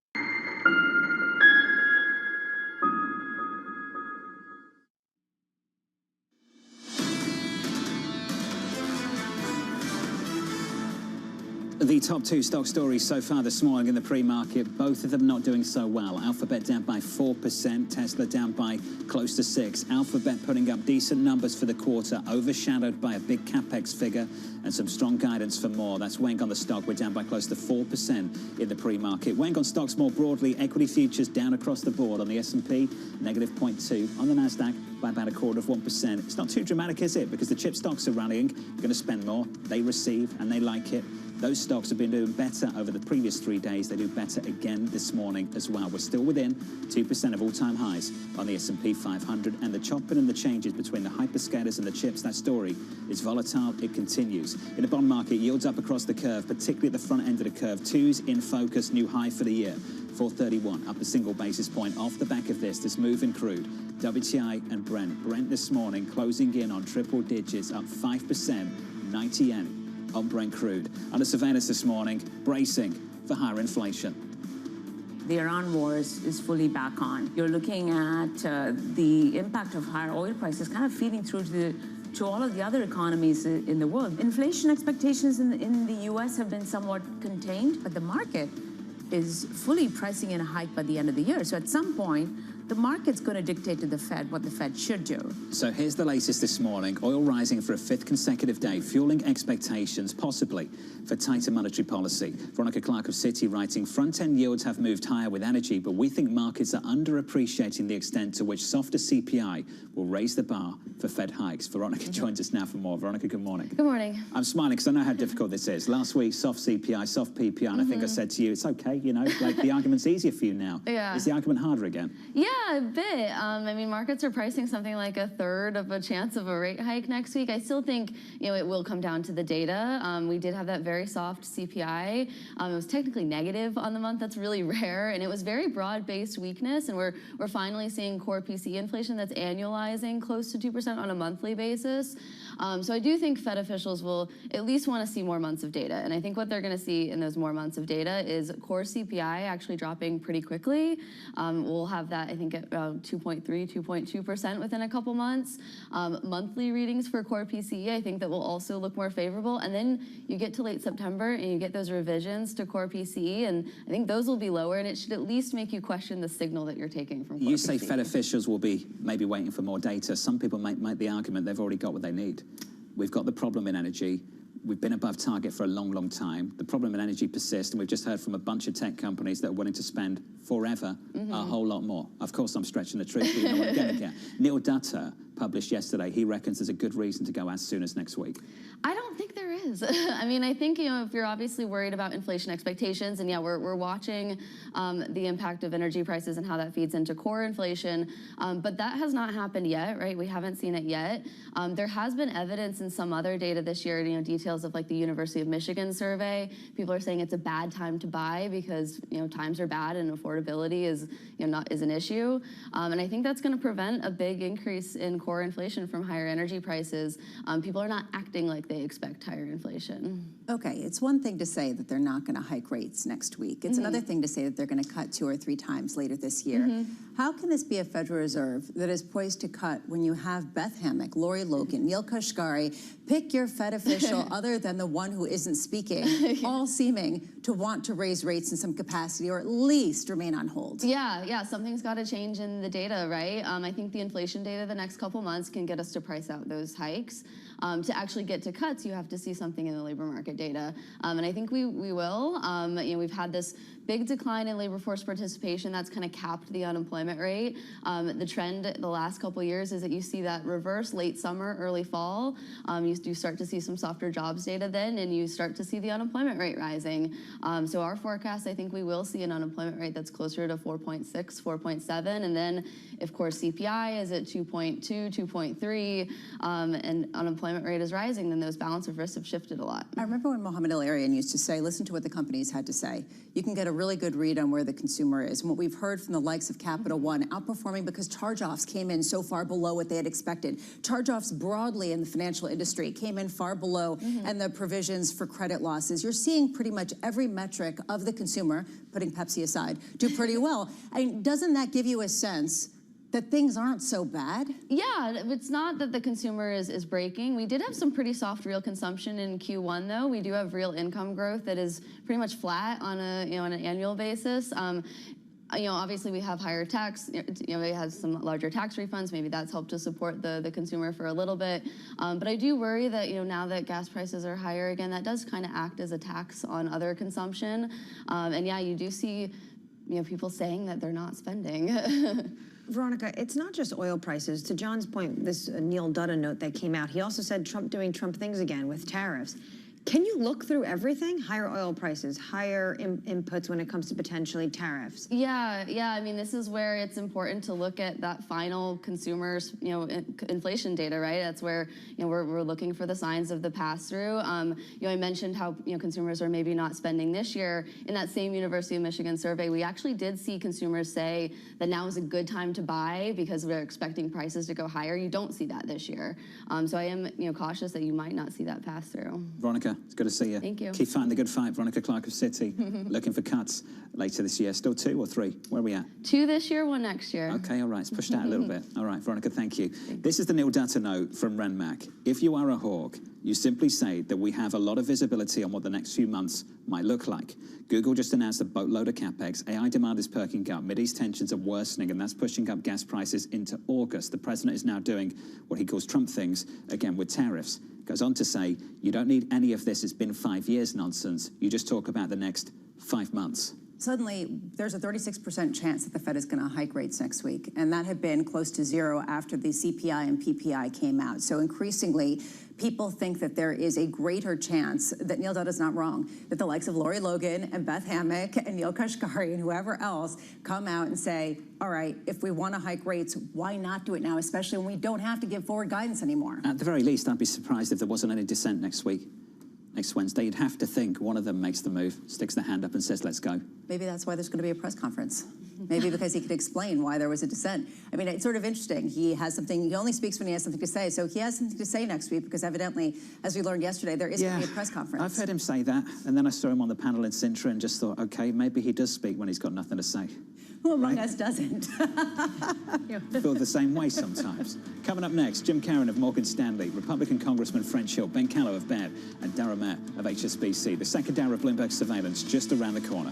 The top 2 stock stories so far this morning in the pre-market, both of them not doing so well. Alphabet down by 4%, Tesla down by close to 6%. Alphabet putting up decent numbers for the quarter, overshadowed by a big capex figure and some strong guidance for more. That's weighing on the stock. We're down by close to 4% in the pre-market. Weighing on stocks more broadly, equity futures down across the board. On the S&P, negative 0.2. On the Nasdaq, by about 0.25%. It's not too dramatic, is it? Because the chip stocks are rallying, going to spend more. They receive and they like it. Those stocks have been doing better over the previous 3 days. They do better again this morning as well. We're still within 2% of all-time highs on the S&P 500. And the chopping and the changes between the hyperscalers and the chips, that story is volatile. It continues. In the bond market, yields up across the curve, particularly at the front end of the curve. 2s in focus, new high for the year. 431, up a single basis point off the back of this move in crude. WTI and Brent. Brent this morning closing in on triple digits, up 5%, 90 yen. On Brent crude. Under surveillance this morning, bracing for higher inflation. The Iran war is fully back on. You're looking at the impact of higher oil prices kind of feeding through to all of the other economies in the world. Inflation expectations in the U.S. have been somewhat contained, but the market is fully pricing in a hike by the end of the year. So at some point, the market's going to dictate to the Fed what the Fed should do. So here's the latest this morning. Oil rising for a 5th consecutive day, fueling expectations, possibly, for tighter monetary policy. Veronica Clark of Citi writing, front-end yields have moved higher with energy, but we think markets are underappreciating the extent to which softer CPI will raise the bar for Fed hikes. Veronica joins us now for more. Veronica, good morning. Good morning. I'm smiling because I know how difficult this is. Last week, soft CPI, soft PPI, and I think I said to you, it's okay, you know, like the argument's easier for you now. Yeah. Is the argument harder again? Yeah, a bit. I mean, markets are pricing something like a third of a chance of a rate hike next week. I still think, you know, it will come down to the data. We did have that very soft CPI. It was technically negative on the month. That's really rare, and it was very broad-based weakness. And we're finally seeing core PCE inflation that's annualizing close to 2% on a monthly basis. So I do think Fed officials will at least want to see more months of data. And I think what they're going to see in those more months of data is core CPI actually dropping pretty quickly. We'll have that, I think, at around 2.3, 2.2% within a couple months. Monthly readings for core PCE, I think that will also look more favorable. And then you get to late September and you get those revisions to core PCE, and I think those will be lower, and it should at least make you question the signal that you're taking from core You say PCE. Fed officials will be maybe waiting for more data. Some people make the argument they've already got what they need. We've got the problem in energy. We've been above target for a long, long time. The problem in energy persists, and we've just heard from a bunch of tech companies that are willing to spend forever a whole lot more. Of course, I'm stretching the truth, but you know what I'm getting at. Neil Dutta published yesterday, he reckons there's a good reason to go as soon as next week. I don't think there is. I mean, I think, you know, if you're obviously worried about inflation expectations, and yeah, we're watching the impact of energy prices and how that feeds into core inflation, but that has not happened yet, right? We haven't seen it yet. There has been evidence in some other data this year, you know, details of like the University of Michigan survey. People are saying it's a bad time to buy because, you know, times are bad and affordability is, you know, is an issue. And I think that's going to prevent a big increase in core inflation from higher energy prices. People are not acting like they expect higher inflation. Okay, it's one thing to say that they're not going to hike rates next week. It's another thing to say that they're going to cut 2 or 3 times later this year. How can this be a Federal Reserve that is poised to cut when you have Beth Hammack, Lori Logan, Neil Kashkari, pick your Fed official other than the one who isn't speaking, all seeming to want to raise rates in some capacity or at least remain on hold? Yeah, something's got to change in the data, right? I think the inflation data the next couple months can get us to price out those hikes. To actually get to cuts, you have to see something in the labor market data, and I think we will. We've had this big decline in labor force participation that's kind of capped the unemployment rate. The trend the last couple of years is that you see that reverse late summer, early fall. You do start to see some softer jobs data then, and you start to see the unemployment rate rising. So our forecast, I think we will see an unemployment rate that's closer to 4.6, 4.7, and then, of course, CPI is at 2.2, 2.3, and unemployment rate is rising, then those balance of risks have shifted a lot. I remember when Mohamed El-Arian used to say, listen to what the companies had to say. You can get a really good read on where the consumer is. And what we've heard from the likes of Capital One, outperforming because charge-offs came in so far below what they had expected. Charge-offs broadly in the financial industry came in far below, and the provisions for credit losses. You're seeing pretty much every metric of the consumer, putting Pepsi aside, do pretty well. I mean, doesn't that give you a sense that things aren't so bad? Yeah, it's not that the consumer is breaking. We did have some pretty soft real consumption in Q1, though. We do have real income growth that is pretty much flat on on an annual basis. Obviously we have higher tax. They have some larger tax refunds. Maybe that's helped to support the consumer for a little bit. But I do worry that now that gas prices are higher again, that does kind of act as a tax on other consumption. And yeah, you do see people saying that they're not spending. Veronica, it's not just oil prices. To John's point, this Neil Dutta note that came out, he also said Trump doing Trump things again with tariffs. Can you look through everything? Higher oil prices, higher inputs when it comes to potentially tariffs. Yeah. I mean, this is where it's important to look at that final consumer's, inflation data, right? That's where, we're looking for the signs of the pass-through. I mentioned how, consumers are maybe not spending this year. In that same University of Michigan survey, we actually did see consumers say that now is a good time to buy because we're expecting prices to go higher. You don't see that this year. So I am, cautious that you might not see that pass-through. Veronica, it's good to see you. Thank you. Keep fighting the good fight. Veronica Clark of Citi, looking for cuts later this year. Still 2 or 3? Where are we at? 2 this year, 1 next year. Okay, all right. It's pushed out a little bit. All right, Veronica, thank you. This is the Neil Dutta note from Renmac. If you are a hawk, you simply say that we have a lot of visibility on what the next few months might look like. Google just announced a boatload of capex. AI demand is perking up. Mideast tensions are worsening, and that's pushing up gas prices into August. The president is now doing what he calls Trump things, again with tariffs. Goes on to say, you don't need any of this, it's been 5 years nonsense. You just talk about the next 5 months. Suddenly, there's a 36% chance that the Fed is going to hike rates next week, and that had been close to 0 after the CPI and PPI came out. So increasingly, people think that there is a greater chance that Neil Dutta is not wrong, that the likes of Lori Logan and Beth Hammack and Neil Kashkari and whoever else come out and say, all right, if we want to hike rates, why not do it now, especially when we don't have to give forward guidance anymore? At the very least, I'd be surprised if there wasn't any dissent next week. Next Wednesday, you'd have to think one of them makes the move, sticks their hand up and says, let's go. Maybe that's why there's going to be a press conference. Maybe because he could explain why there was a dissent. I mean, it's sort of interesting. He only speaks when he has something to say. So he has something to say next week because evidently, as we learned yesterday, there is going to be a press conference. I've heard him say that. And then I saw him on the panel in Sintra and just thought, okay, maybe he does speak when he's got nothing to say. Who among us doesn't? Feel the same way sometimes. Coming up next, Jim Caron of Morgan Stanley, Republican Congressman French Hill, Ben Callow of Baird, and Dara Mayer of HSBC. The second hour of Bloomberg Surveillance just around the corner.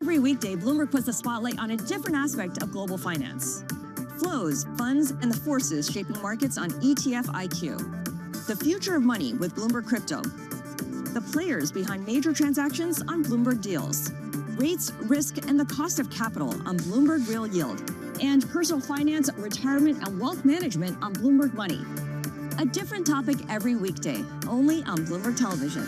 Every weekday, Bloomberg puts the spotlight on a different aspect of global finance. Flows, funds, and the forces shaping markets on ETF IQ. The future of money with Bloomberg Crypto. The players behind major transactions on Bloomberg Deals. Rates, risk, and the cost of capital on Bloomberg Real Yield. And personal finance, retirement, and wealth management on Bloomberg Money. A different topic every weekday, only on Bloomberg Television.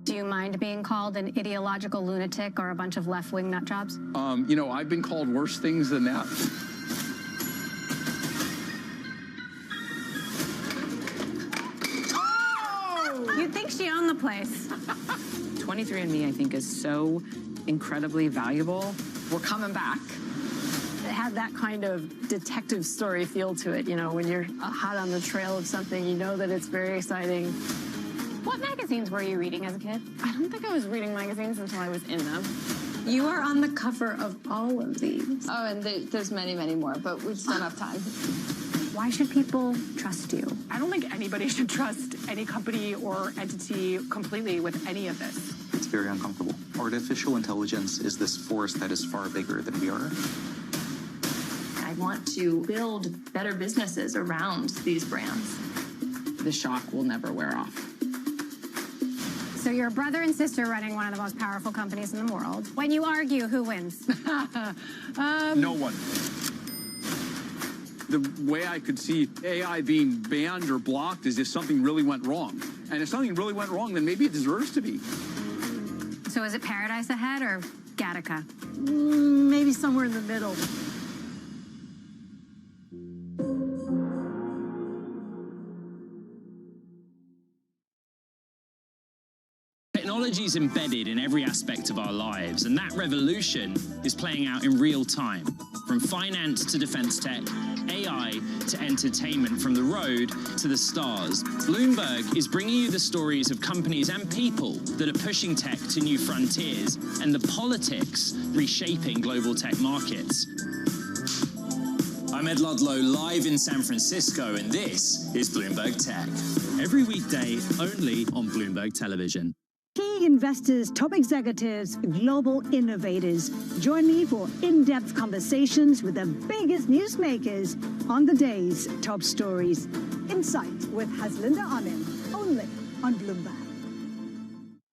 Do you mind being called an ideological lunatic or a bunch of left-wing nut jobs? I've been called worse things than that. on the place. 23andMe, I think, is so incredibly valuable. We're coming back. It had that kind of detective story feel to it. You know, when you're hot on the trail of something, you know that it's very exciting. What magazines were you reading as a kid? I don't think I was reading magazines until I was in them. You are on the cover of all of these. Oh, and there's many, many more, but we just don't have time. Why should people trust you? I don't think anybody should trust any company or entity completely with any of this. It's very uncomfortable. Artificial intelligence is this force that is far bigger than we are. I want to build better businesses around these brands. The shock will never wear off. So you're a brother and sister running one of the most powerful companies in the world. When you argue, who wins? No one. The way I could see AI being banned or blocked is if something really went wrong. And if something really went wrong, then maybe it deserves to be. So is it Paradise Ahead or Gattaca? Maybe somewhere in the middle. Technology is embedded in every aspect of our lives, and that revolution is playing out in real time. From finance to defense tech, AI to entertainment, from the road to the stars. Bloomberg is bringing you the stories of companies and people that are pushing tech to new frontiers, and the politics reshaping global tech markets. I'm Ed Ludlow, live in San Francisco, and this is Bloomberg Tech. Every weekday, only on Bloomberg Television. Key investors, top executives, global innovators. Join me for in-depth conversations with the biggest newsmakers on the day's top stories. Insight with Haslinda Anim, only on Bloomberg.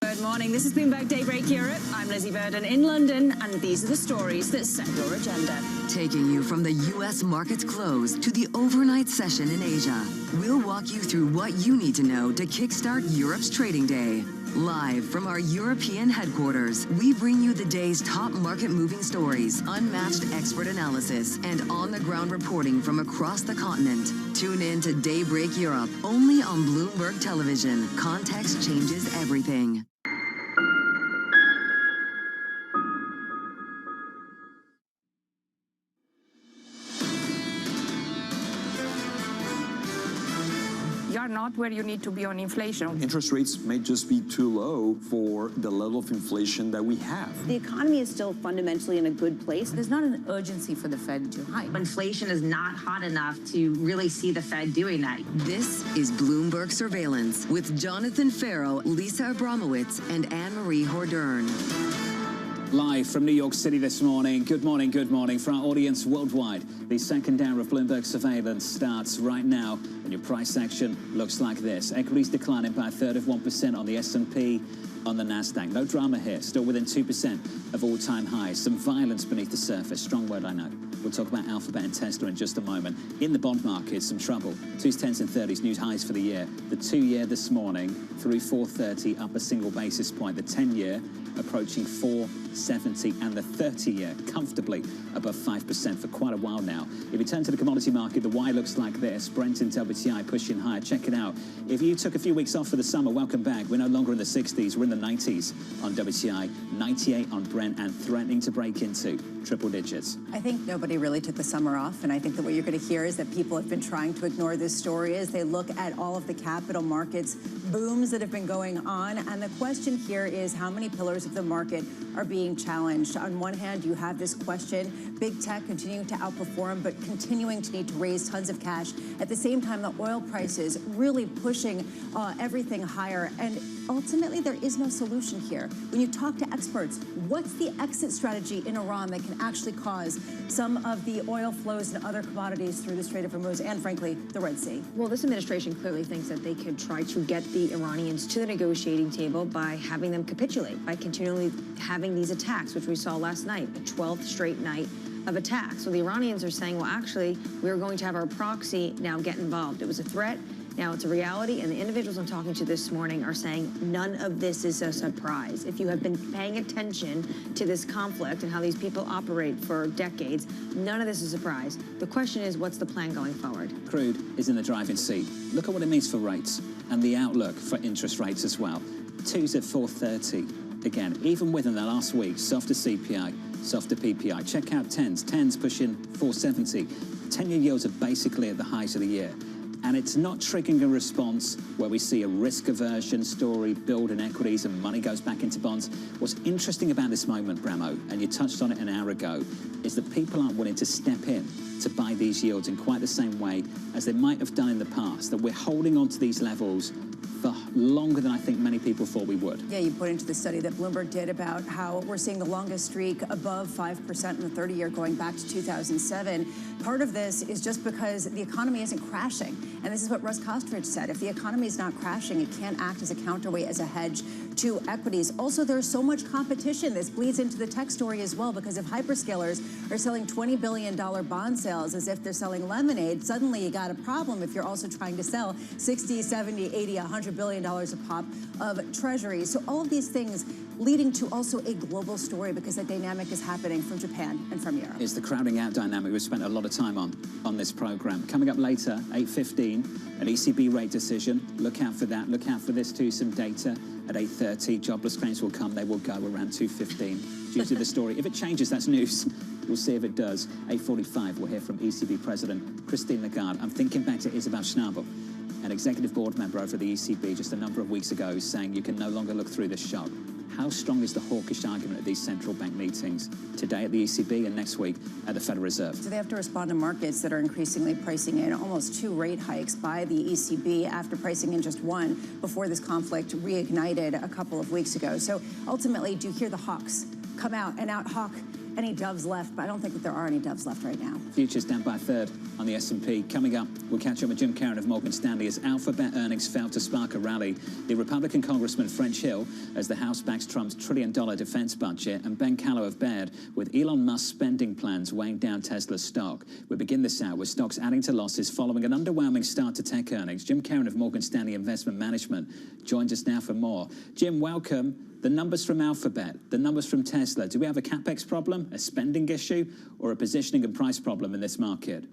Good morning. This is Bloomberg Daybreak Europe. I'm Lizzie Burden in London, and these are the stories that set your agenda. Taking you from the U.S. market's close to the overnight session in Asia, we'll walk you through what you need to know to kickstart Europe's trading day. Live from our European headquarters, we bring you the day's top market-moving stories, unmatched expert analysis, and on-the-ground reporting from across the continent. Tune in to Daybreak Europe, only on Bloomberg Television. Context changes everything. You're not where you need to be on inflation. Interest rates may just be too low for the level of inflation that we have. The economy is still fundamentally in a good place. There's not an urgency for the Fed to hike. Inflation is not hot enough to really see the Fed doing that. This is Bloomberg Surveillance with Jonathan Farrow, Lisa Abramowitz, and Anne-Marie Hordern. Live from New York City this morning. Good morning, good morning. For our audience worldwide, the second hour of Bloomberg Surveillance starts right now, and your price action looks like this. Equities declining by 1/3 on the S&P, on the NASDAQ. No drama here, still within 2% of all-time highs. Some violence beneath the surface. Strong word, I know. We'll talk about Alphabet and Tesla in just a moment. In the bond market, some trouble. 2s, 10s and 30s, new highs for the year. The 2-year this morning through 430, up a single basis point. The 10-year approaching 470, and the 30-year comfortably above 5% for quite a while now. If you turn to the commodity market, the Y looks like this. Brent and WTI pushing higher. Check it out. If you took a few weeks off for the summer, welcome back. We're no longer in the 60s. We're in the 90s on WTI, 98 on Brent, and threatening to break into triple digits. I think nobody really took the summer off, and I think that what you're going to hear is that people have been trying to ignore this story as they look at all of the capital markets booms that have been going on. And the question here is how many pillars of the market are being challenged. On one hand, you have this question, big tech continuing to outperform, but continuing to need to raise tons of cash. At the same time, the oil prices really pushing everything higher. And ultimately, there is no solution here. When you talk to experts, what's the exit strategy in Iran that can actually cause some of the oil flows and other commodities through the Strait of Hormuz and, frankly, the Red Sea? Well, this administration clearly thinks that they could try to get the Iranians to the negotiating table by having them capitulate, by continually having these attacks, which we saw last night, a 12th straight night of attacks. So the Iranians are saying, well, actually, we're going to have our proxy now get involved. It was a threat. Now it's a reality, and the individuals I'm talking to this morning are saying none of this is a surprise. If you have been paying attention to this conflict and how these people operate for decades, none of this is a surprise. The question is, what's the plan going forward? Crude is in the driving seat. Look at what it means for rates and the outlook for interest rates as well. 2's at 430. Again, even within the last week, softer CPI, softer PPI. Check out 10s. 10s pushing 470. 10-year yields are basically at the height of the year. And it's not triggering a response where we see a risk aversion story build in equities and money goes back into bonds. What's interesting about this moment, Bramo, and you touched on it an hour ago, is that people aren't willing to step in to buy these yields in quite the same way as they might have done in the past, that we're holding on to these levels for longer than I think many people thought we would. Yeah, you put into the study that Bloomberg did about how we're seeing the longest streak above 5% in the 30-year going back to 2007. Part of this is just because the economy isn't crashing. And this is what Russ Kosterich said. If the economy is not crashing, it can't act as a counterweight, as a hedge to equities. Also, there's so much competition. This bleeds into the tech story as well, because if hyperscalers are selling $20 billion bond sales as if they're selling lemonade, suddenly you got a problem if you're also trying to sell 60, 70, 80, $100 billion a pop of treasuries. So all of these things leading to also a global story, because that dynamic is happening from Japan and from Europe. It's the crowding out dynamic we've spent a lot of time on this program. Coming up later, 8:15, an ECB rate decision. Look out for that. Look out for this too, some data at 8:30. Jobless claims will come. They will go around 2:15 due to the story. If it changes, that's news. We'll see if it does. 8:45, we'll hear from ECB President Christine Lagarde. I'm thinking back to Isabel Schnabel, an executive board member over the ECB just a number of weeks ago, saying you can no longer look through this shock. How strong is the hawkish argument at these central bank meetings today at the ECB and next week at the Federal Reserve? So they have to respond to markets that are increasingly pricing in almost 2 rate hikes by the ECB after pricing in just 1 before this conflict reignited a couple of weeks ago. So ultimately, do you hear the hawks come out and out-hawk any doves left? But I don't think that there are any doves left right now. Futures down by a third on the S&P. Coming up, we'll catch up with Jim Caron of Morgan Stanley as Alphabet earnings failed to spark a rally. The Republican Congressman French Hill as the House backs Trump's $1 trillion defense budget, and Ben Callow of Baird with Elon Musk's spending plans weighing down Tesla's stock. We begin this hour with stocks adding to losses following an underwhelming start to tech earnings. Jim Caron of Morgan Stanley Investment Management joins us now for more. Jim, welcome. The numbers from Alphabet, the numbers from Tesla, do we have a capex problem, a spending issue, or a positioning and price problem in this market?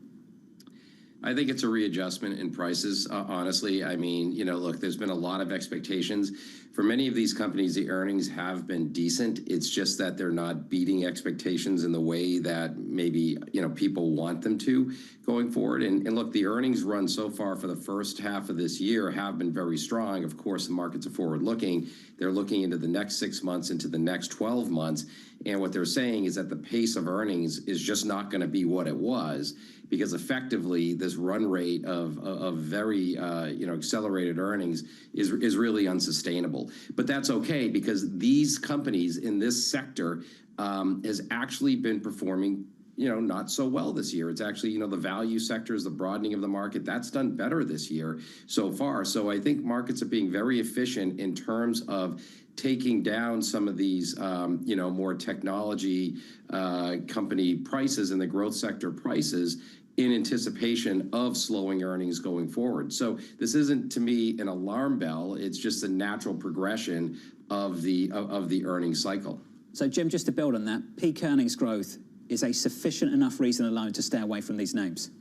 I think it's a readjustment in prices, honestly. I mean, look, there's been a lot of expectations. For many of these companies, the earnings have been decent. It's just that they're not beating expectations in the way that maybe, people want them to going forward. And look, the earnings run so far for the first half of this year have been very strong. Of course, the markets are forward-looking. They're looking into the next 6 months, into the next 12 months. And what they're saying is that the pace of earnings is just not going to be what it was, because effectively this run rate of very accelerated earnings is really unsustainable. But that's okay, because these companies in this sector has actually been performing not so well this year. It's actually, the value sectors, the broadening of the market, that's done better this year so far. So I think markets are being very efficient in terms of taking down some of these, more technology company prices and the growth sector prices in anticipation of slowing earnings going forward. So this isn't, to me, an alarm bell. It's just a natural progression of the earnings cycle. So, Jim, just to build on that, peak earnings growth is a sufficient enough reason alone to stay away from these names?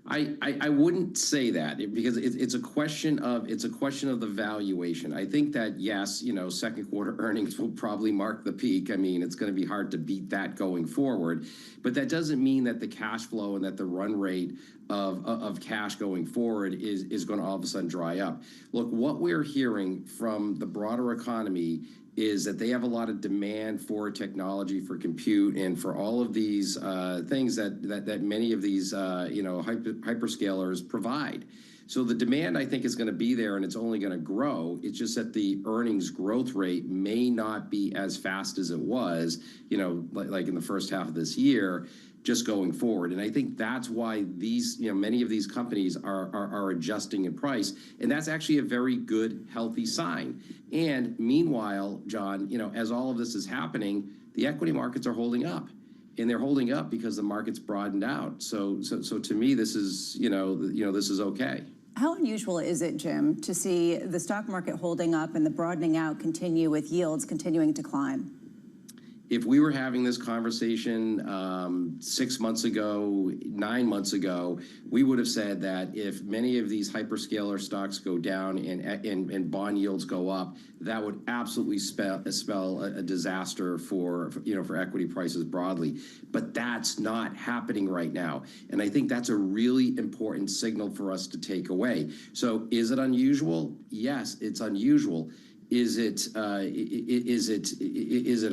I wouldn't say that, because it's a question of the valuation. I think that, yes, second quarter earnings will probably mark the peak. I mean, it's going to be hard to beat that going forward, but that doesn't mean that the cash flow and that the run rate of cash going forward is going to all of a sudden dry up. Look, what we're hearing from the broader economy is that they have a lot of demand for technology, for compute, and for all of these things that many of these hyperscalers provide. So the demand, I think, is going to be there, and it's only going to grow. It's just that the earnings growth rate may not be as fast as it was, like in the first half of this year, just going forward. And I think that's why these, many of these companies are adjusting in price. And that's actually a very good, healthy sign. And meanwhile, John, as all of this is happening, the equity markets are holding up. And they're holding up because the market's broadened out. So to me, this is, this is okay. How unusual is it, Jim, to see the stock market holding up and the broadening out continue with yields continuing to climb? If we were having this conversation 6 months ago, 9 months ago, we would have said that if many of these hyperscaler stocks go down and bond yields go up, that would absolutely spell a disaster for equity prices broadly. But that's not happening right now. And I think that's a really important signal for us to take away. So is it unusual? Yes, it's unusual. Is it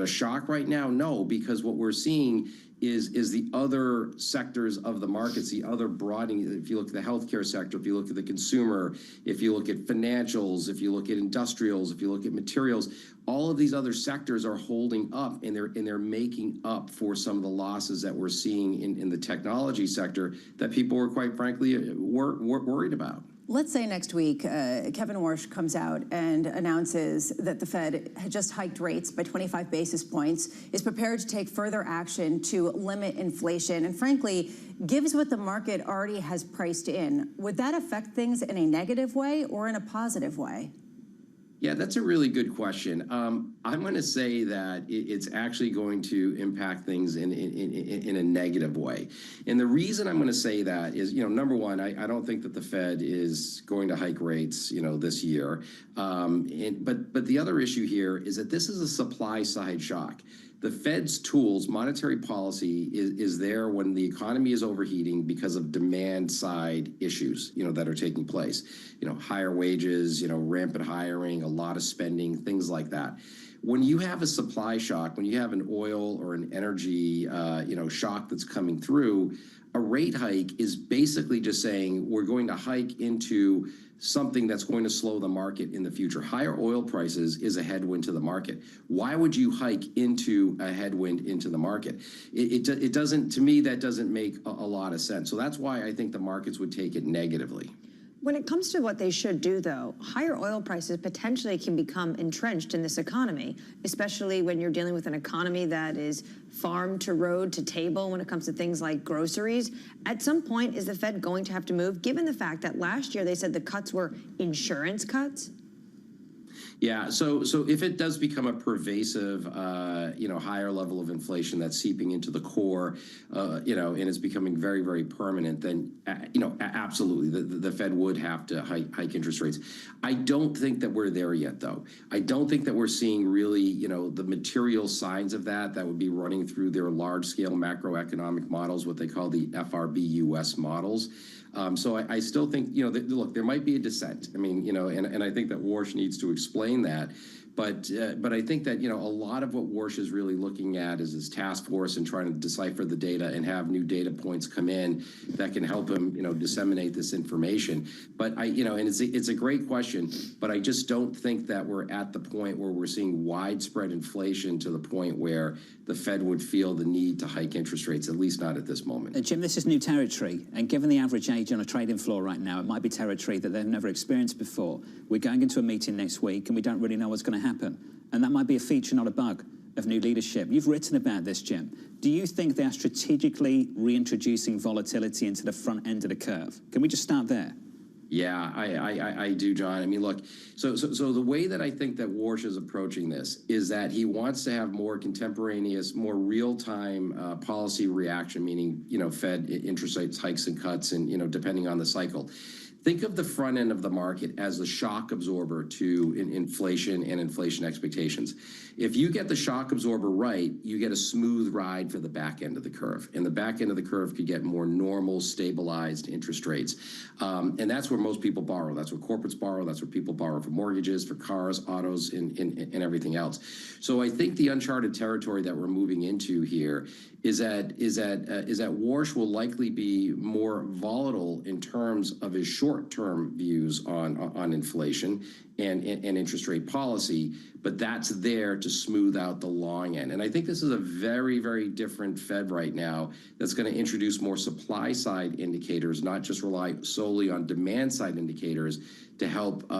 a shock right now? No, because what we're seeing is the other sectors of the markets, the other broadening. If you look at the healthcare sector, if you look at the consumer, if you look at financials, if you look at industrials, if you look at materials, all of these other sectors are holding up, and they're making up for some of the losses that we're seeing in the technology sector that people were, quite frankly, worried about. Let's say next week, Kevin Warsh comes out and announces that the Fed had just hiked rates by 25 basis points, is prepared to take further action to limit inflation, and frankly, gives what the market already has priced in. Would that affect things in a negative way or in a positive way? Yeah, that's a really good question. I'm going to say that it's actually going to impact things in a negative way. And the reason I'm going to say that is, number one, I don't think that the Fed is going to hike rates, this year. But the other issue here is that this is a supply side shock. The Fed's tools, monetary policy, is there when the economy is overheating because of demand side issues, that are taking place. Higher wages, rampant hiring, a lot of spending, things like that. When you have a supply shock, when you have an oil or an energy, shock that's coming through, a rate hike is basically just saying we're going to hike into something that's going to slow the market in the future. Higher oil prices is a headwind to the market. Why would you hike into a headwind into the market? It doesn't, to me, that doesn't make a lot of sense. So that's why I think the markets would take it negatively. When it comes to what they should do, though, higher oil prices potentially can become entrenched in this economy, especially when you're dealing with an economy that is farm to road to table when it comes to things like groceries. At some point, is the Fed going to have to move, given the fact that last year they said the cuts were insurance cuts? Yeah, so if it does become a pervasive, higher level of inflation that's seeping into the core, and it's becoming very, very permanent, then, absolutely, the Fed would have to hike interest rates. I don't think that we're there yet, though. I don't think that we're seeing really, the material signs of that would be running through their large-scale macroeconomic models, what they call the FRB-US models. So I still think, look, there might be a dissent. I mean, and I think that Warsh needs to explain that. But I think that, a lot of what Warsh is really looking at is his task force and trying to decipher the data and have new data points come in that can help him, disseminate this information. But and it's a great question, but I just don't think that we're at the point where we're seeing widespread inflation to the point where the Fed would feel the need to hike interest rates, at least not at this moment. Jim, this is new territory, and given the average age on a trading floor right now, it might be territory that they've never experienced before. We're going into a meeting next week, and we don't really know what's going to happen, and that might be a feature, not a bug, of new leadership. You've written about this, Jim. Do you think they are strategically reintroducing volatility into the front end of the curve? Can we just start there? Yeah, I do, John. I mean, look, so the way that I think that Warsh is approaching this is that he wants to have more contemporaneous, more real-time policy reaction, meaning, Fed interest rates hikes and cuts and, depending on the cycle. Think of the front end of the market as the shock absorber to inflation and inflation expectations. If you get the shock absorber right, you get a smooth ride for the back end of the curve. And the back end of the curve could get more normal, stabilized interest rates. And that's where most people borrow. That's where corporates borrow. That's where people borrow for mortgages, for cars, autos, and everything else. So I think the uncharted territory that we're moving into here is that Warsh will likely be more volatile in terms of his short-term views on inflation and interest rate policy, but that's there to smooth out the long end. And I think this is a very, very different Fed right now that's going to introduce more supply-side indicators, not just rely solely on demand-side indicators to help,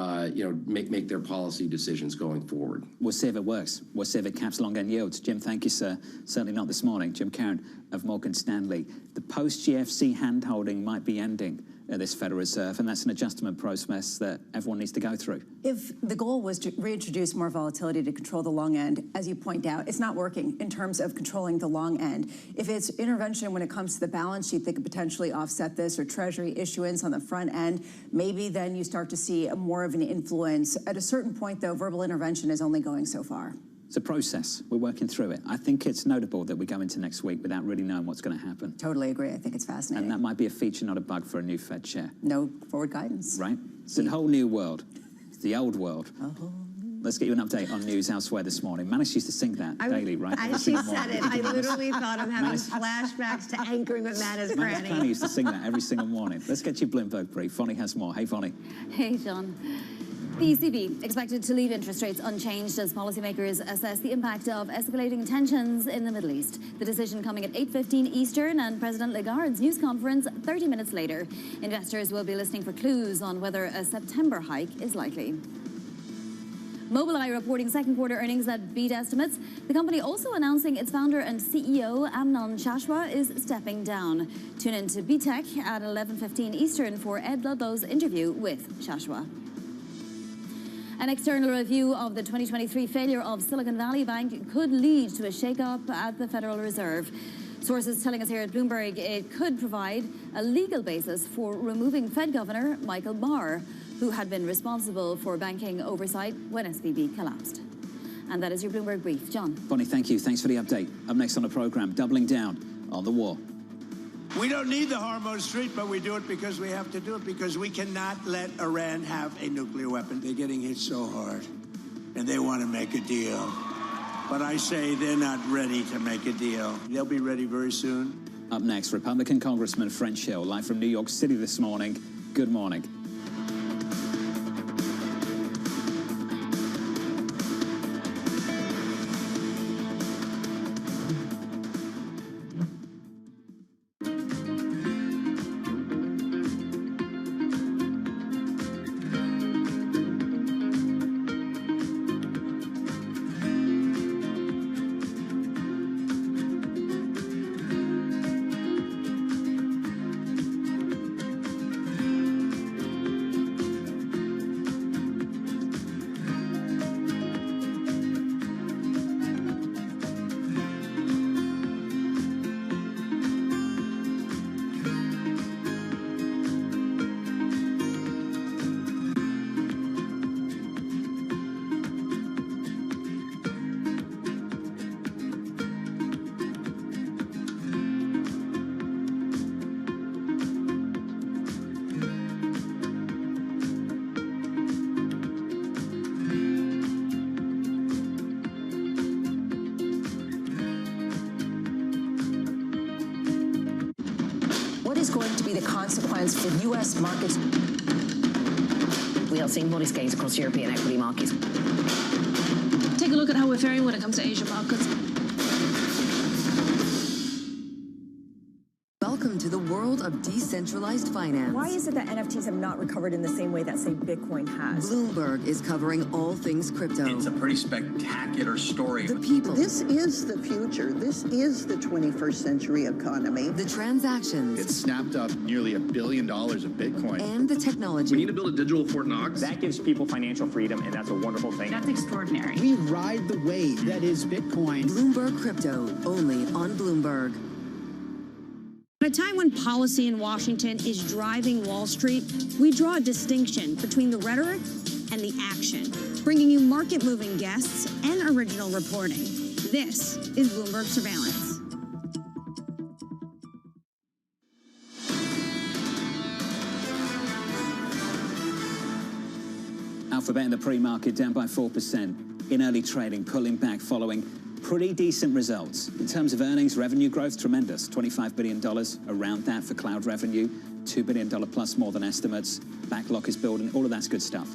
make their policy decisions going forward. We'll see if it works. We'll see if it caps long-end yields. Jim, thank you, sir. Certainly not this morning. Jim Caron of Morgan Stanley. The post-GFC hand-holding might be ending. at this Federal Reserve, and that's an adjustment process that everyone needs to go through. If the goal was to reintroduce more volatility to control the long end, as you point out, it's not working in terms of controlling the long end. If it's intervention when it comes to the balance sheet that could potentially offset this, or Treasury issuance on the front end, maybe then you start to see more of an influence. At a certain point, though, verbal intervention is only going so far. It's a process. We're working through it. I think it's notable that we go into next week without really knowing what's going to happen. Totally agree. I think it's fascinating. And that might be a feature, not a bug, for a new Fed chair. No forward guidance. Right? It's a whole new world. It's the old world. Let's get you an update on news elsewhere this morning. Manus used to sing that daily, right? As she said it, I literally thought I'm having flashbacks to anchoring with Matt as Granny. Manus used to sing that every single morning. Let's get you Bloomberg brief. Fonnie has more. Hey, Fonnie. Hey, John. The ECB expected to leave interest rates unchanged as policymakers assess the impact of escalating tensions in the Middle East. The decision coming at 8:15 Eastern and President Lagarde's news conference 30 minutes later. Investors will be listening for clues on whether a September hike is likely. Mobileye reporting second quarter earnings that beat estimates. The company also announcing its founder and CEO, Amnon Shashua, is stepping down. Tune in to BTech at 11:15 Eastern for Ed Ludlow's interview with Shashua. An external review of the 2023 failure of Silicon Valley Bank could lead to a shakeup at the Federal Reserve. Sources telling us here at Bloomberg it could provide a legal basis for removing Fed Governor Michael Barr, who had been responsible for banking oversight when SVB collapsed. And that is your Bloomberg brief. John. Bonnie, thank you. Thanks for the update. Up next on the program, doubling down on the war. We don't need the Hormuz Strait, but we do it because we have to do it, because we cannot let Iran have a nuclear weapon. They're getting hit so hard, and they want to make a deal. But I say they're not ready to make a deal. They'll be ready very soon. Up next, Republican Congressman French Hill, live from New York City this morning. Good morning. What is going to be the consequence for U.S. markets? We are seeing modest gains across European equity markets. Take a look at how we're faring when it comes to Asian markets. Welcome to the world of decentralized finance. Why is it that NFTs have not recovered in the same way that, say, Bitcoin has? Bloomberg is covering all things crypto. It's a pretty spectacular story. The people. This is the future. This is the 21st century economy. The transactions. It snapped up nearly $1 billion of Bitcoin. And the technology. We need to build a digital Fort Knox. That gives people financial freedom, and that's a wonderful thing. That's extraordinary. We ride the wave that is Bitcoin. Bloomberg Crypto, only on Bloomberg. At a time when policy in Washington is driving Wall Street, we draw a distinction between the rhetoric and the action, bringing you market-moving guests and original reporting. This is Bloomberg Surveillance. Alphabet in the pre-market down by 4% in early trading, pulling back following pretty decent results. In terms of earnings, revenue growth, tremendous. $25 billion, around that for cloud revenue, $2 billion plus more than estimates. Backlog is building, all of that's good stuff.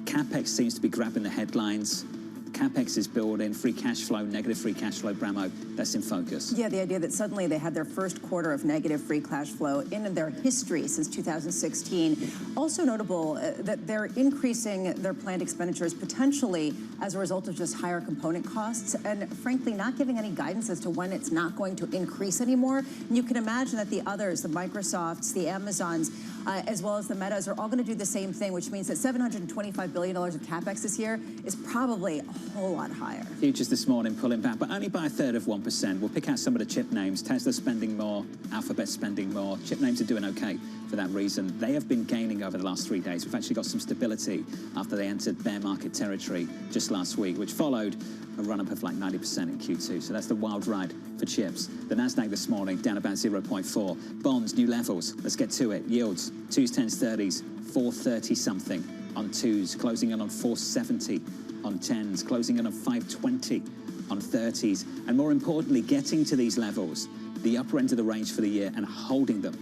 CapEx seems to be grabbing the headlines. CapEx is building, free cash flow, negative free cash flow, Bramo, that's in focus. Yeah, the idea that suddenly they had their first quarter of negative free cash flow in their history since 2016. Also notable that they're increasing their planned expenditures potentially as a result of just higher component costs, and frankly not giving any guidance as to when it's not going to increase anymore. And you can imagine that the others, the Microsofts, the Amazons, as well as the Metas, are all going to do the same thing, which means that $725 billion of CapEx this year is probably a whole lot higher. Futures this morning pulling back, but only by a third of 1%. We'll pick out some of the chip names. Tesla spending more, Alphabet spending more. Chip names are doing okay for that reason. They have been gaining over the last 3 days. We've actually got some stability after they entered bear market territory just last week, which followed a run-up of like 90% in Q2. So that's the wild ride for chips. The Nasdaq this morning down about 0.4. Bonds, new levels. Let's get to it. Yields, 2s, 10s, 30s, 430 something on 2s, closing in on 470 on 10s, closing in on 520 on 30s, and more importantly, getting to these levels, the upper end of the range for the year, and holding them.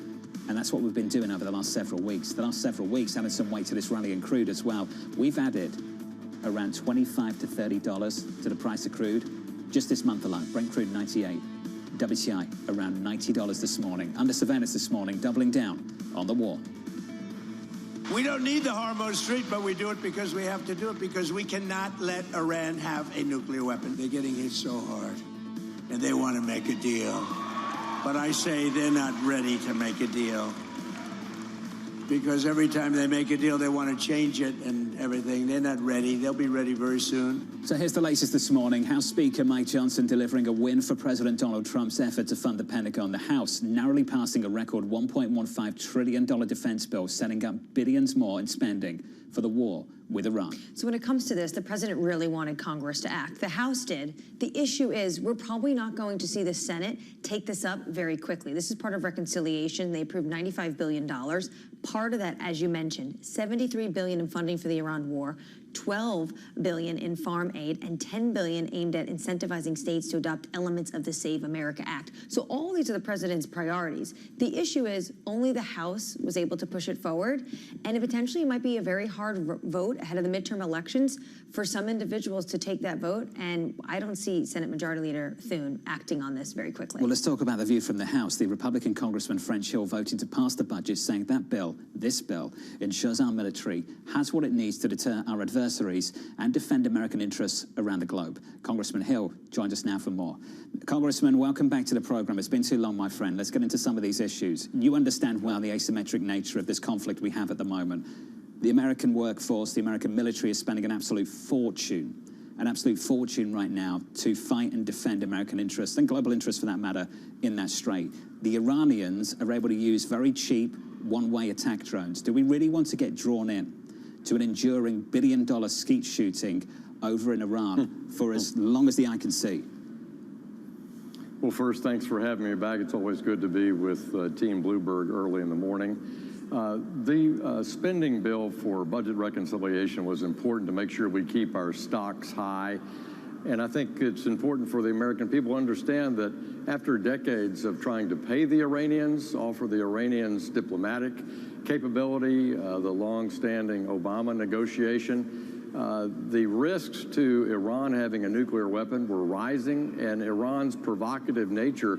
And that's what we've been doing over the last several weeks. The last several weeks added some weight to this rally in crude as well. We've added around $25 to $30 to the price of crude just this month alone. Brent crude 98, WTI around $90 this morning. Under surveillance this morning, doubling down on the war. We don't need the Hormuz Strait, but we do it because we have to do it, because we cannot let Iran have a nuclear weapon. They're getting hit so hard, and they want to make a deal. But I say they're not ready to make a deal, because every time they make a deal, they want to change it and everything. They're not ready. They'll be ready very soon. So here's the latest this morning. House Speaker Mike Johnson delivering a win for President Donald Trump's effort to fund the Pentagon. The House narrowly passing a record $1.15 trillion defense bill, setting up billions more in spending for the war with Iran. So when it comes to this, the president really wanted Congress to act. The House did. The issue is we're probably not going to see the Senate take this up very quickly. This is part of reconciliation. They approved $95 billion. Part of that, as you mentioned, $73 billion in funding for the Iran war, $12 billion in farm aid, and $10 billion aimed at incentivizing states to adopt elements of the Save America Act. So all these are the president's priorities. The issue is only the House was able to push it forward, and it potentially might be a very hard vote ahead of the midterm elections for some individuals to take that vote, and I don't see Senate Majority Leader Thune acting on this very quickly. Well, let's talk about the view from the House. The Republican Congressman French Hill voting to pass the budget, saying that bill, this bill, ensures our military has what it needs to deter our adversaries and defend American interests around the globe. Congressman Hill joins us now for more. Congressman, welcome back to the program. It's been too long, my friend. Let's get into some of these issues. You understand well the asymmetric nature of this conflict we have at the moment. The American workforce, the American military is spending an absolute fortune right now to fight and defend American interests, and global interests for that matter, in that strait. The Iranians are able to use very cheap one-way attack drones. Do we really want to get drawn in to an enduring billion-dollar skeet shooting over in Iran for as long as the eye can see? Well, first, thanks for having me back. It's always good to be with Team Bloomberg early in the morning. The spending bill for budget reconciliation was important to make sure we keep our stocks high. And I think it's important for the American people to understand that after decades of trying to pay the Iranians, offer the Iranians diplomatic capability, the long-standing Obama negotiation, the risks to Iran having a nuclear weapon were rising, and Iran's provocative nature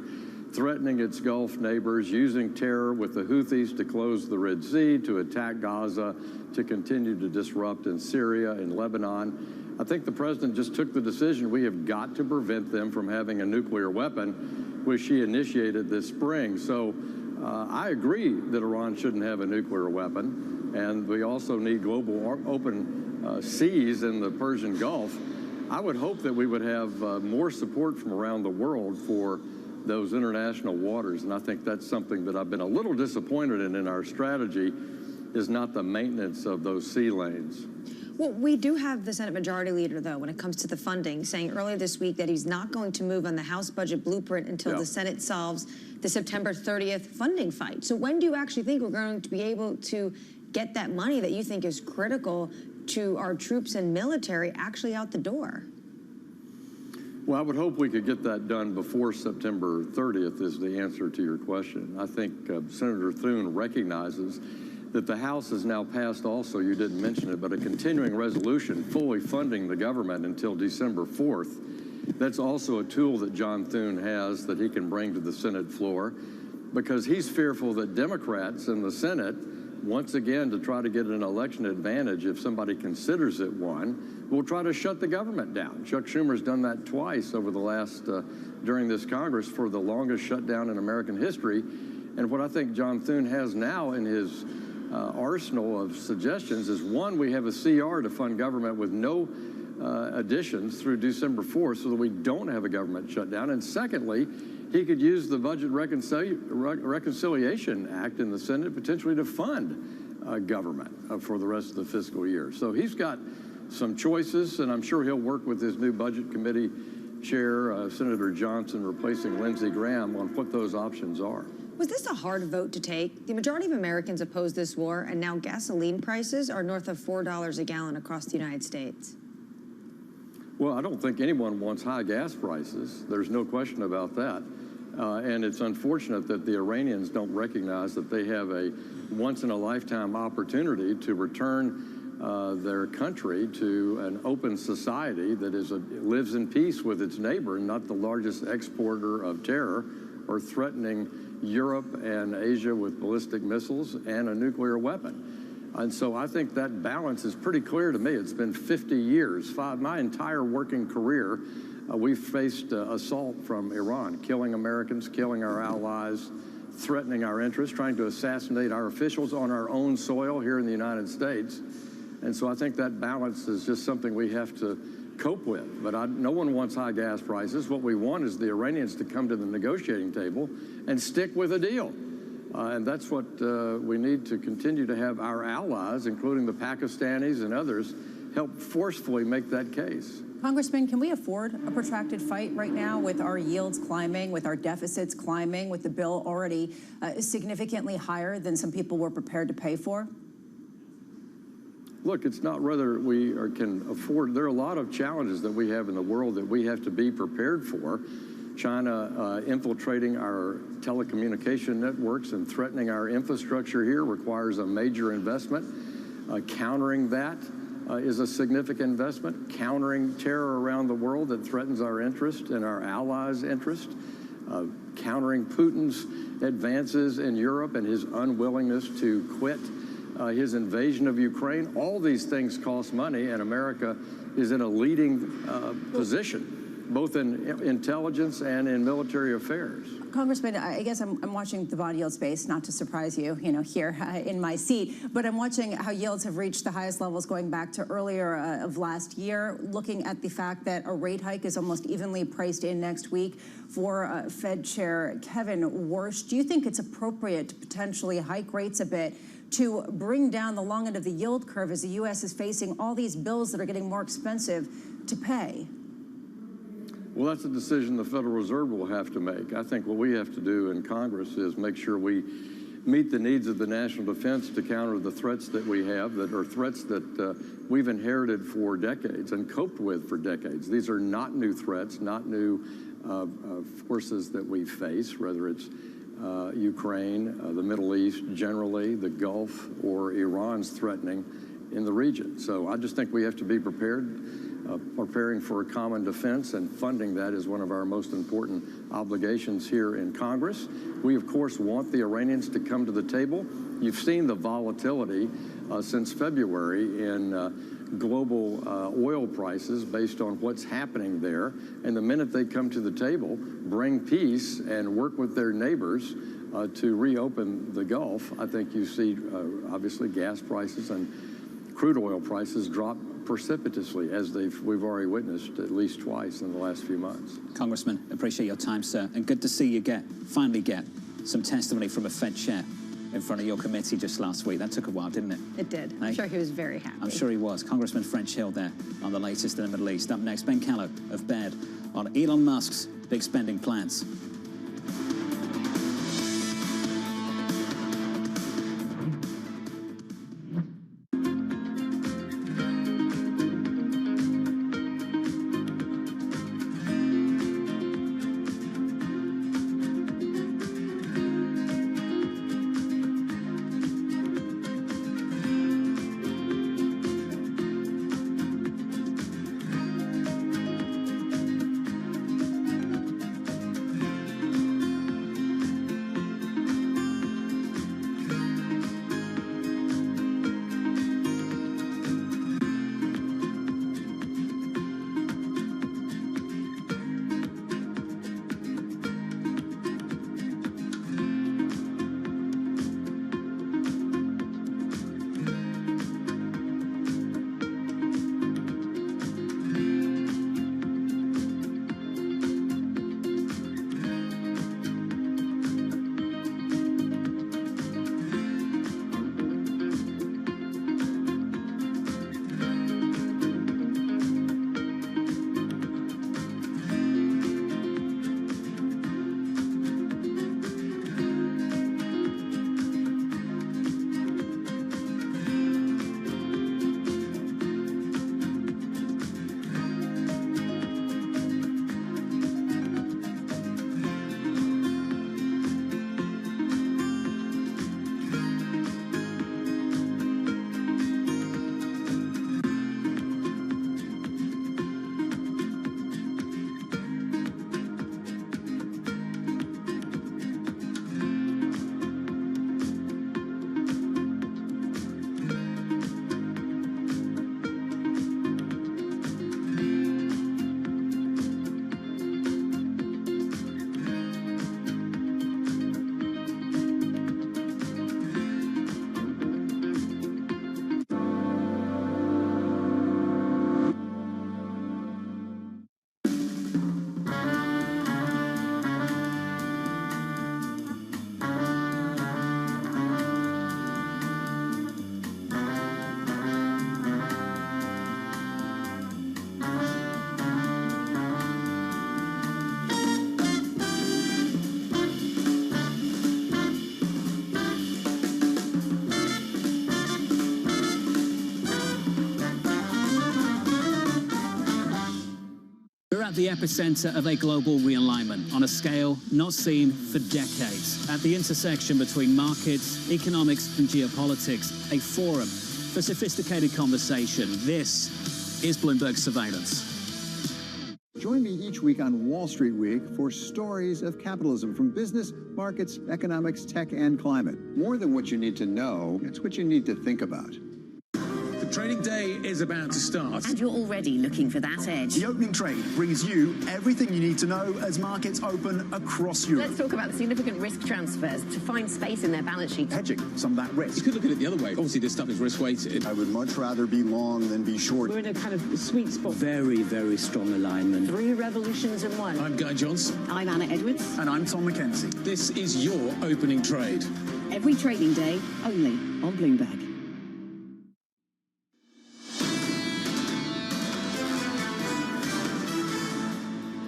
threatening its Gulf neighbors, using terror with the Houthis to close the Red Sea, to attack Gaza, to continue to disrupt in Syria and Lebanon. I think the president just took the decision we have got to prevent them from having a nuclear weapon, which she initiated this spring. So I agree that Iran shouldn't have a nuclear weapon, and we also need global open seas in the Persian Gulf. I would hope that we would have more support from around the world for those international waters, and I think that's something that I've been a little disappointed in our strategy, is not the maintenance of those sea lanes. Well, we do have the Senate Majority Leader, though, when it comes to the funding, saying earlier this week that he's not going to move on the House budget blueprint until the Senate solves the September 30th funding fight. So when do you actually think we're going to be able to get that money that you think is critical to our troops and military actually out the door? Well, I would hope we could get that done before September 30th is the answer to your question. I think Senator Thune recognizes that the House has now passed also, you didn't mention it, but a continuing resolution fully funding the government until December 4th. That's also a tool that John Thune has that he can bring to the Senate floor, because he's fearful that Democrats in the Senate, once again to try to get an election advantage if somebody considers it one, will try to shut the government down. Chuck Schumer's done that twice over the last, during this Congress, for the longest shutdown in American history. And what I think John Thune has now in his arsenal of suggestions is, one, we have a CR to fund government with no additions through December 4th so that we don't have a government shutdown. And secondly, he could use the Budget Reconciliation Act in the Senate potentially to fund government for the rest of the fiscal year. So he's got some choices, and I'm sure he'll work with his new Budget Committee Chair, Senator Johnson, replacing Lindsey Graham, on what those options are. Was this a hard vote to take? The majority of Americans oppose this war, and now gasoline prices are north of $4 a gallon across the United States. Well, I don't think anyone wants high gas prices. There's no question about that. And it's unfortunate that the Iranians don't recognize that they have a once-in-a-lifetime opportunity to return their country to an open society that lives in peace with its neighbor, not the largest exporter of terror, or threatening Europe and Asia with ballistic missiles and a nuclear weapon. And so I think that balance is pretty clear to me. It's been 50 years, my entire working career, we've faced assault from Iran, killing Americans, killing our allies, threatening our interests, trying to assassinate our officials on our own soil here in the United States. And so I think that balance is just something we have to cope with. But no one wants high gas prices. What we want is the Iranians to come to the negotiating table and stick with a deal. And that's what we need to continue to have our allies, including the Pakistanis and others, help forcefully make that case. Congressman, can we afford a protracted fight right now with our yields climbing, with our deficits climbing, with the bill already significantly higher than some people were prepared to pay for? Look, it's not whether we can afford. There are a lot of challenges that we have in the world that we have to be prepared for. China infiltrating our telecommunication networks and threatening our infrastructure here requires a major investment. Countering that is a significant investment. Countering terror around the world that threatens our interest and our allies' interest. Countering Putin's advances in Europe and his unwillingness to quit his invasion of Ukraine. All these things cost money, and America is in a leading position, both in intelligence and in military affairs. Congressman, I guess I'm watching the bond yield space, not to surprise you, here in my seat, but I'm watching how yields have reached the highest levels going back to earlier of last year, looking at the fact that a rate hike is almost evenly priced in next week for Fed Chair Kevin Warsh. Do you think it's appropriate to potentially hike rates a bit to bring down the long end of the yield curve as the U.S. is facing all these bills that are getting more expensive to pay? Well, that's a decision the Federal Reserve will have to make. I think what we have to do in Congress is make sure we meet the needs of the national defense to counter the threats that we have, that are threats that we've inherited for decades and coped with for decades. These are not new threats, not new forces that we face, whether it's Ukraine, the Middle East generally, the Gulf, or Iran's threatening in the region. So I just think we have to be prepared. Preparing for a common defense and funding that is one of our most important obligations here in Congress. We, of course, want the Iranians to come to the table. You've seen the volatility since February in global oil prices based on what's happening there. And the minute they come to the table, bring peace and work with their neighbors to reopen the Gulf, I think you see, obviously, gas prices and crude oil prices drop precipitously, as we've already witnessed at least twice in the last few months. Congressman, appreciate your time, sir, and good to see you finally get some testimony from a Fed chair in front of your committee just last week. That took a while, didn't it? It did. I'm sure he was very happy. I'm sure he was. Congressman French Hill there on the latest in the Middle East. Up next, Ben Callow of Baird on Elon Musk's big spending plans. the epicenter of a global realignment on a scale not seen for decades. At the intersection between markets, economics, and geopolitics, a forum for sophisticated conversation. This is Bloomberg Surveillance. Join me each week on Wall Street Week for stories of capitalism from business, markets, economics, tech, and climate. More than what you need to know, it's what you need to think about. The trading day is about to start. And you're already looking for that edge. The opening trade brings you everything you need to know as markets open across Europe. Let's talk about the significant risk transfers to find space in their balance sheet. Hedging some of that risk. You could look at it the other way. Obviously, this stuff is risk-weighted. I would much rather be long than be short. We're in a kind of sweet spot. Very, very strong alignment. 3 revolutions in one. I'm Guy Johnson. I'm Anna Edwards. And I'm Tom McKenzie. This is your opening trade. Every trading day, only on Bloomberg.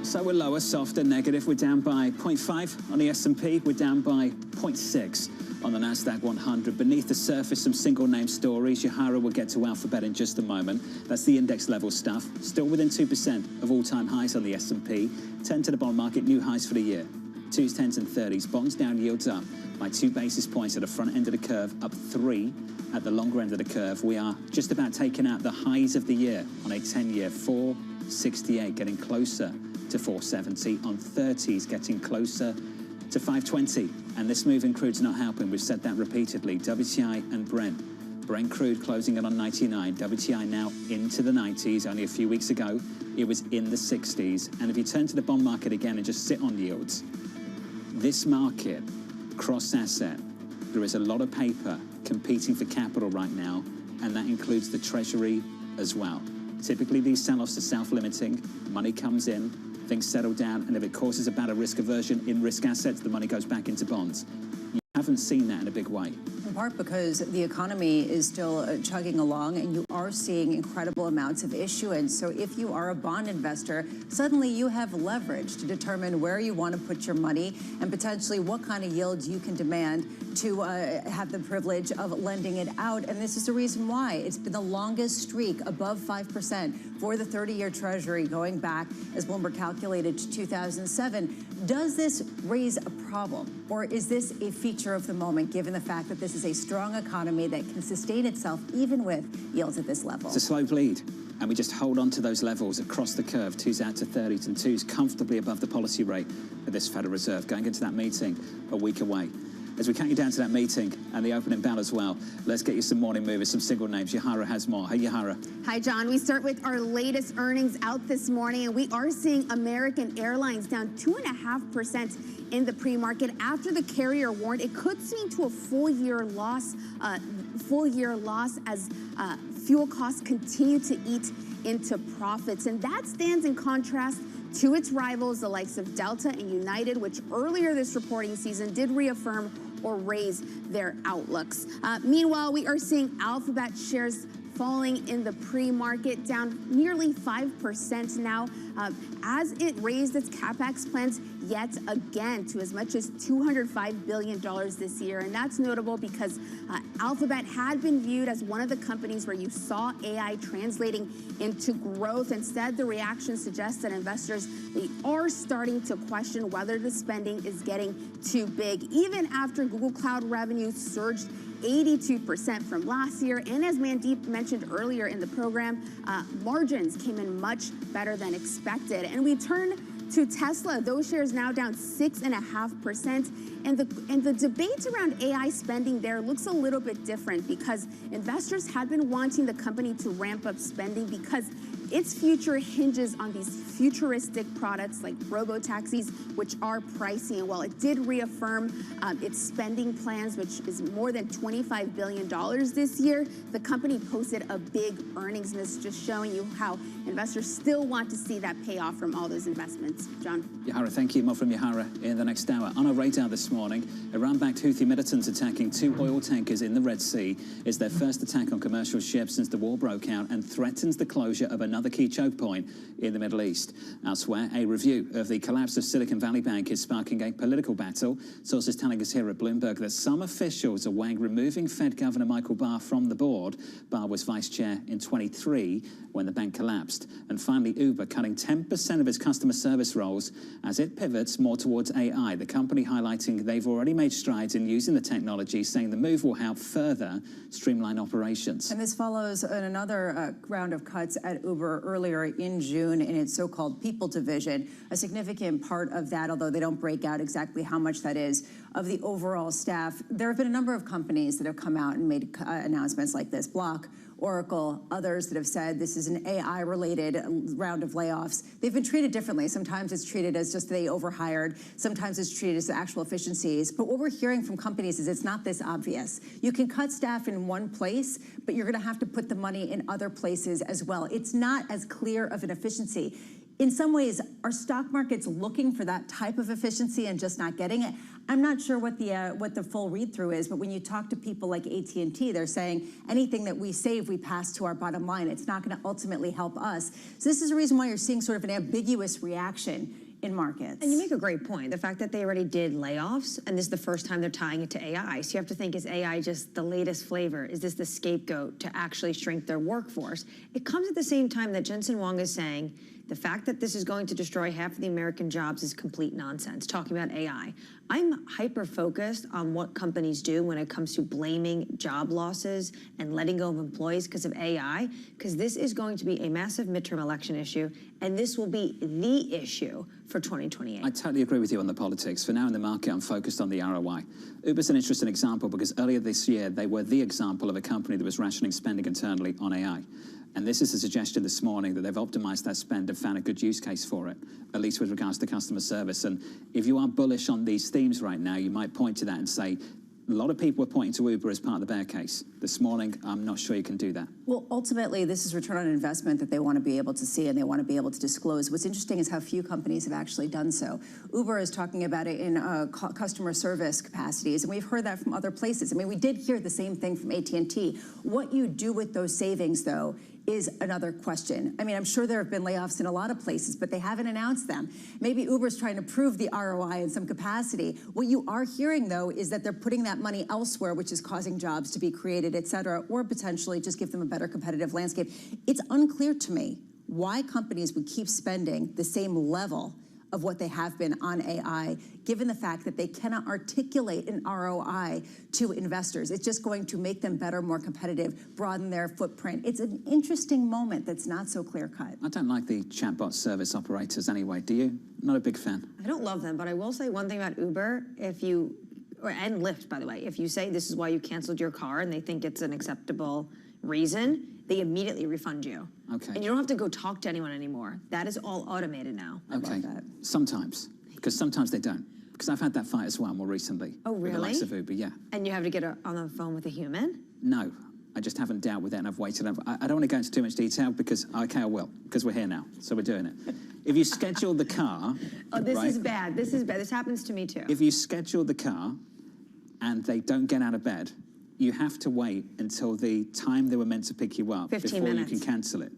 So we're lower, softer, negative. We're down by 0.5 on the S&P. We're down by 0.6 on the Nasdaq 100. Beneath the surface, some single-name stories. Yohara will get to Alphabet in just a moment. That's the index-level stuff. Still within 2% of all-time highs on the S&P. 10 to the bond market, new highs for the year. 2s, 10s, and 30s. Bonds down, yields up by 2 basis points at the front end of the curve, up 3 at the longer end of the curve. We are just about taking out the highs of the year on a 10-year, 468, getting closer to 470, on 30s getting closer to 520. And this move in crude's not helping. We've said that repeatedly. WTI and Brent. Brent crude closing in on 99. WTI now into the 90s. Only a few weeks ago, it was in the 60s. And if you turn to the bond market again and just sit on yields, this market, cross-asset, there is a lot of paper competing for capital right now, and that includes the Treasury as well. Typically, these sell-offs are self-limiting. Money comes in, things settle down, and if it causes about a risk aversion in risk assets, the money goes back into bonds. You haven't seen that in a big way. In part because the economy is still chugging along and you are seeing incredible amounts of issuance. So if you are a bond investor, suddenly you have leverage to determine where you want to put your money and potentially what kind of yields you can demand to have the privilege of lending it out. And this is the reason why it's been the longest streak above 5% for the 30-year Treasury going back, as Bloomberg calculated, to 2007. Does this raise a problem, or is this a feature of the moment, given the fact that this is a strong economy that can sustain itself even with yields at this level? It's a slow bleed, and we just hold on to those levels across the curve, 2s out to 30s and 2s comfortably above the policy rate of this Federal Reserve, going into that meeting a week away. As we count you down to that meeting and the opening bell as well, let's get you some morning movers, some single names. Yohara has more. Hey, Yohara. Hi, John. We start with our latest earnings out this morning, and we are seeing American Airlines down 2.5% in the pre-market after the carrier warned it could swing to a full-year loss as fuel costs continue to eat into profits. And that stands in contrast to its rivals, the likes of Delta and United, which earlier this reporting season did reaffirm or raise their outlooks. Meanwhile, we are seeing Alphabet shares falling in the pre-market, down nearly 5% now, as it raised its CapEx plans yet again to as much as $205 billion this year. And that's notable because Alphabet had been viewed as one of the companies where you saw AI translating into growth. Instead, the reaction suggests that investors, they are starting to question whether the spending is getting too big, even after Google Cloud revenue surged 82% from last year. And as Mandeep mentioned earlier in the program, margins came in much better than expected. And we turn to Tesla. Those shares now down 6.5%. And the debate around AI spending there looks a little bit different because investors had been wanting the company to ramp up spending because its future hinges on these futuristic products like robo-taxis, which are pricey. And while it did reaffirm its spending plans, which is more than $25 billion this year, the company posted a big earnings miss, just showing you how investors still want to see that payoff from all those investments. John? Yohara, thank you. More from Yohara in the next hour. On our radar this morning, Iran-backed Houthi militants attacking 2 oil tankers in the Red Sea. It's their first attack on commercial ships since the war broke out and threatens the closure of another another key choke point in the Middle East. Elsewhere, a review of the collapse of Silicon Valley Bank is sparking a political battle. Sources telling us here at Bloomberg that some officials are weighing removing Fed Governor Michael Barr from the board. Barr was vice chair in 23 when the bank collapsed. And finally, Uber cutting 10% of its customer service roles as it pivots more towards AI. The company highlighting they've already made strides in using the technology, saying the move will help further streamline operations. And this follows another round of cuts at Uber earlier in June in its so-called people division. A significant part of that, although they don't break out exactly how much that is, of the overall staff. There have been a number of companies that have come out and made announcements like this. Block, Oracle, others that have said this is an AI-related round of layoffs. They've been treated differently. Sometimes it's treated as just they overhired. Sometimes it's treated as actual efficiencies. But what we're hearing from companies is it's not this obvious. You can cut staff in one place, but you're going to have to put the money in other places as well. It's not as clear of an efficiency. In some ways, are stock markets looking for that type of efficiency and just not getting it? I'm not sure what the full read-through is, but when you talk to people like AT&T, they're saying anything that we save, we pass to our bottom line. It's not going to ultimately help us. So this is a reason why you're seeing sort of an ambiguous reaction in markets. And you make a great point. The fact that they already did layoffs, and this is the first time they're tying it to AI. So you have to think, is AI just the latest flavor? Is this the scapegoat to actually shrink their workforce? It comes at the same time that Jensen Huang is saying, the fact that this is going to destroy half of the American jobs is complete nonsense, talking about AI. I'm hyper-focused on what companies do when it comes to blaming job losses and letting go of employees because of AI, because this is going to be a massive midterm election issue, and this will be the issue for 2028. I totally agree with you on the politics. For now in the market, I'm focused on the ROI. Uber's an interesting example because earlier this year, they were the example of a company that was rationing spending internally on AI. And this is a suggestion this morning that they've optimized that spend and found a good use case for it, at least with regards to customer service. And if you are bullish on these themes right now, you might point to that and say, a lot of people are pointing to Uber as part of the bear case. This morning, I'm not sure you can do that. Well, ultimately, this is return on investment that they want to be able to see and they want to be able to disclose. What's interesting is how few companies have actually done so. Uber is talking about it in customer service capacities, and we've heard that from other places. I mean, we did hear the same thing from AT&T. What you do with those savings, though, is another question. I mean, I'm sure there have been layoffs in a lot of places, but they haven't announced them. Maybe Uber's trying to prove the ROI in some capacity. What you are hearing, though, is that they're putting that money elsewhere, which is causing jobs to be created, et cetera, or potentially just give them a better competitive landscape. It's unclear to me why companies would keep spending the same level of what they have been on AI, given the fact that they cannot articulate an ROI to investors. It's just going to make them better, more competitive, broaden their footprint. It's an interesting moment that's not so clear-cut. I don't like the chatbot service operators anyway, do you? Not a big fan. I don't love them, but I will say one thing about Uber, and Lyft, by the way, if you say this is why you canceled your car and they think it's an acceptable reason, they immediately refund you. Okay. And you don't have to go talk to anyone anymore. That is all automated now. Okay. Sometimes, because sometimes they don't. Because I've had that fight as well more recently. Oh, really? With the likes of Uber, yeah. And you have to get on the phone with a human? No, I just haven't dealt with it and I've waited. I don't want to go into too much detail because, okay, I will, because we're here now, so we're doing it. If you schedule the car... Oh, this right, is bad. This is bad. This happens to me too. If you schedule the car and they don't get out of bed, you have to wait until the time they were meant to pick you up 15 before minutes. you can cancel it,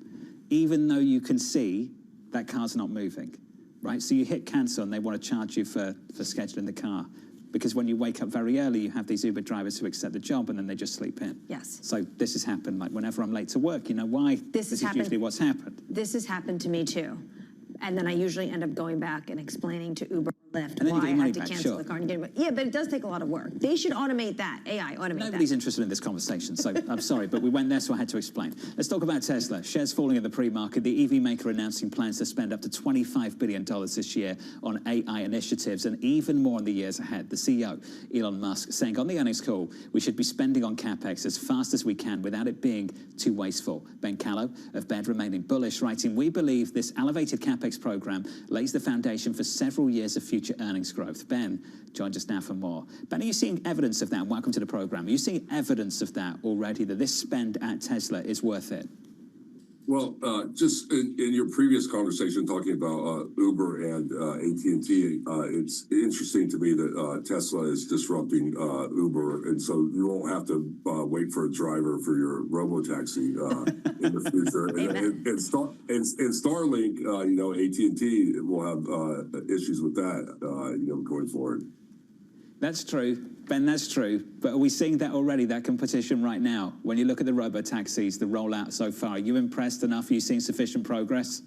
even though you can see that car's not moving, right? So you hit cancel and they want to charge you for scheduling the car. Because when you wake up very early, you have these Uber drivers who accept the job and then they just sleep in. Yes. So this has happened, like whenever I'm late to work, you know why? This is usually what's happened. This has happened to me too. And then I usually end up going back and explaining to Uber or Lyft And then why you I get had to money back, cancel sure. the car. Yeah, but it does take a lot of work. They should automate that. AI, automate that. Nobody's interested in this conversation, so I'm sorry, but we went there, so I had to explain. Let's talk about Tesla. Shares falling in the pre-market. The EV maker announcing plans to spend up to $25 billion this year on AI initiatives and even more in the years ahead. The CEO, Elon Musk, saying on the earnings call, we should be spending on CapEx as fast as we can without it being too wasteful. Ben Callow of Baird remaining bullish, writing, we believe this elevated CapEx program lays the foundation for several years of future earnings growth. Ben joins us now for more. Ben, are you seeing evidence of that? Welcome to the program. Are you seeing evidence of that already, that this spend at Tesla is worth it? Well, just in your previous conversation talking about Uber and AT&T, it's interesting to me that Tesla is disrupting Uber, and so you won't have to wait for a driver for your robotaxi in the future. and Starlink, AT&T will have issues with that, going forward. That's true, Ben, that's true. But are we seeing that already, that competition right now? When you look at the robo-taxis, the rollout so far, are you impressed enough? Are you seeing sufficient progress?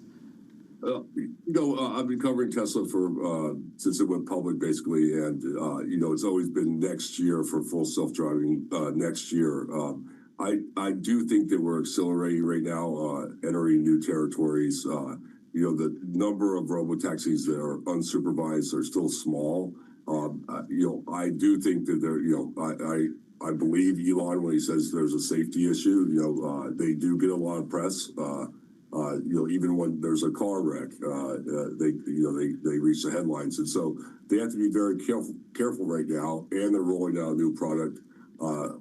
I've been covering Tesla for since it went public, basically, and it's always been next year for full self-driving. Next year, I do think that we're accelerating right now, entering new territories. The number of robo-taxis that are unsupervised are still small. I do think that I believe Elon when he says there's a safety issue. They do get a lot of press. Even when there's a car wreck, they reach the headlines, and so they have to be very careful right now. And they're rolling out a new product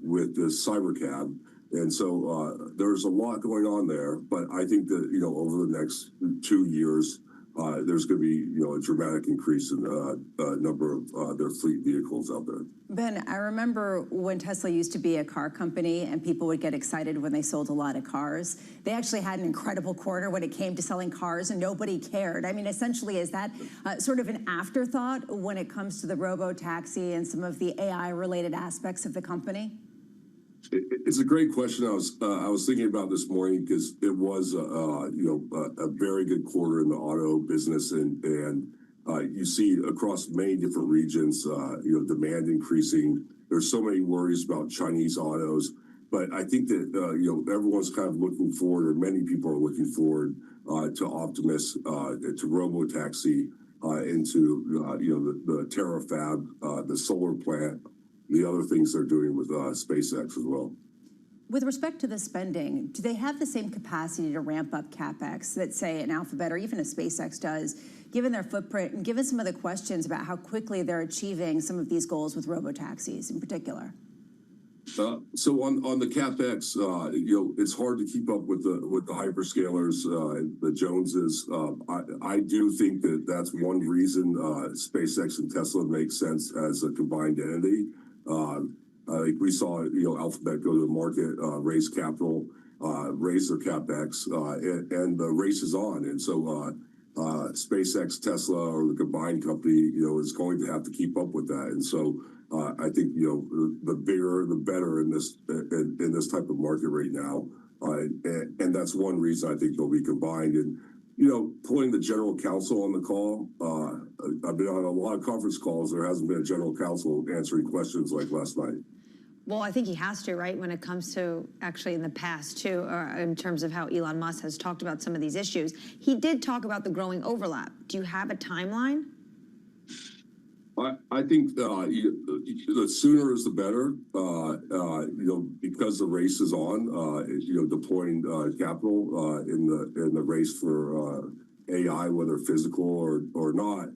with this cybercab, and so there's a lot going on there. But I think that over the next 2 years. There's going to be, a dramatic increase in the number of their fleet vehicles out there. Ben, I remember when Tesla used to be a car company and people would get excited when they sold a lot of cars. They actually had an incredible quarter when it came to selling cars and nobody cared. I mean, essentially, is that sort of an afterthought when it comes to the robo-taxi and some of the AI-related aspects of the company? It's a great question. I was thinking about this morning because it was a very good quarter in the auto business, and you see across many different regions demand increasing. There's so many worries about Chinese autos, but I think that everyone's kind of looking forward, or many people are looking forward to Optimus, to robotaxi, into the Terafab, the solar plant. The other things they're doing with SpaceX as well. With respect to the spending, do they have the same capacity to ramp up CapEx that, say, an Alphabet or even a SpaceX does, given their footprint and given some of the questions about how quickly they're achieving some of these goals with robotaxis in particular? So on the CapEx, it's hard to keep up with the hyperscalers, the Joneses. I do think that that's one reason SpaceX and Tesla make sense as a combined entity. Like we saw, Alphabet go to the market, raise capital, raise their CapEx, and the race is on. And so SpaceX, Tesla, or the combined company, is going to have to keep up with that. And so I think the bigger, the better in this type of market right now. And that's one reason I think they'll be combined. And pulling the general counsel on the call, I've been on a lot of conference calls. There hasn't been a general counsel answering questions like last night. Well, I think he has to, right, when it comes to actually in the past, too, in terms of how Elon Musk has talked about some of these issues. He did talk about the growing overlap. Do you have a timeline? I think the sooner is the better, because the race is on, deploying capital in the race for AI, whether physical or not.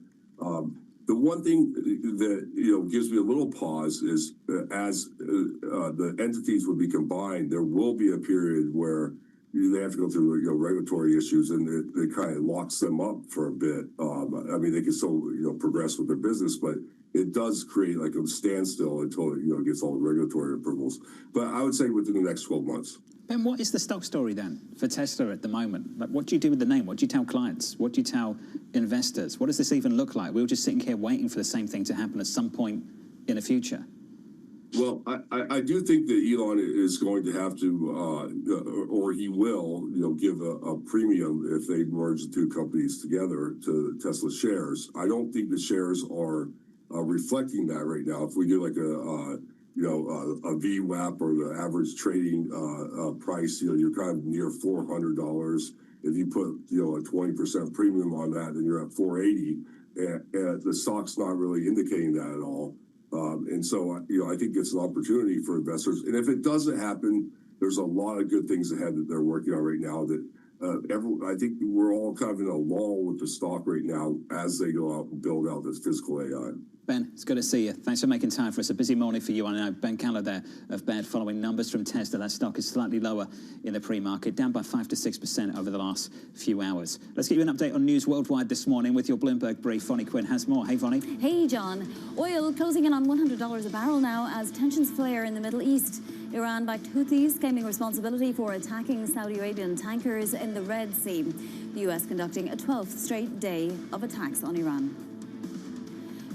The one thing that gives me a little pause is as the entities would be combined, there will be a period where they have to go through regulatory issues, and it kind of locks them up for a bit. I mean, they can still progress with their business, but it does create like a standstill until it gets all the regulatory approvals. But I would say within the next 12 months. Ben, what is the stock story then for Tesla at the moment? Like, what do you do with the name? What do you tell clients? What do you tell investors? What does this even look like? We were just sitting here waiting for the same thing to happen at some point in the future. Well, I do think that Elon is going to have to, or he will, give a premium if they merge the two companies together to Tesla shares. I don't think the shares are reflecting that right now. If we do like a VWAP or the average trading price, you're kind of near $400. If you put a 20% premium on that, then you're at $480, and the stock's not really indicating that at all. And so, I think it's an opportunity for investors. And if it doesn't happen, there's a lot of good things ahead that they're working on right now that I think we're all kind of in a lull with the stock right now as they go out and build out this physical AI. Ben, it's good to see you. Thanks for making time for us. A busy morning for you. I know Ben Caller there of Baird following numbers from Tesla. That stock is slightly lower in the pre-market, down by 5 to 6% over the last few hours. Let's get you an update on news worldwide this morning with your Bloomberg brief. Vonnie Quinn has more. Hey, Vonnie. Hey, John. Oil closing in on $100 a barrel now as tensions flare in the Middle East. Iran-backed Houthis claiming responsibility for attacking Saudi Arabian tankers in the Red Sea. The U.S. conducting a 12th straight day of attacks on Iran.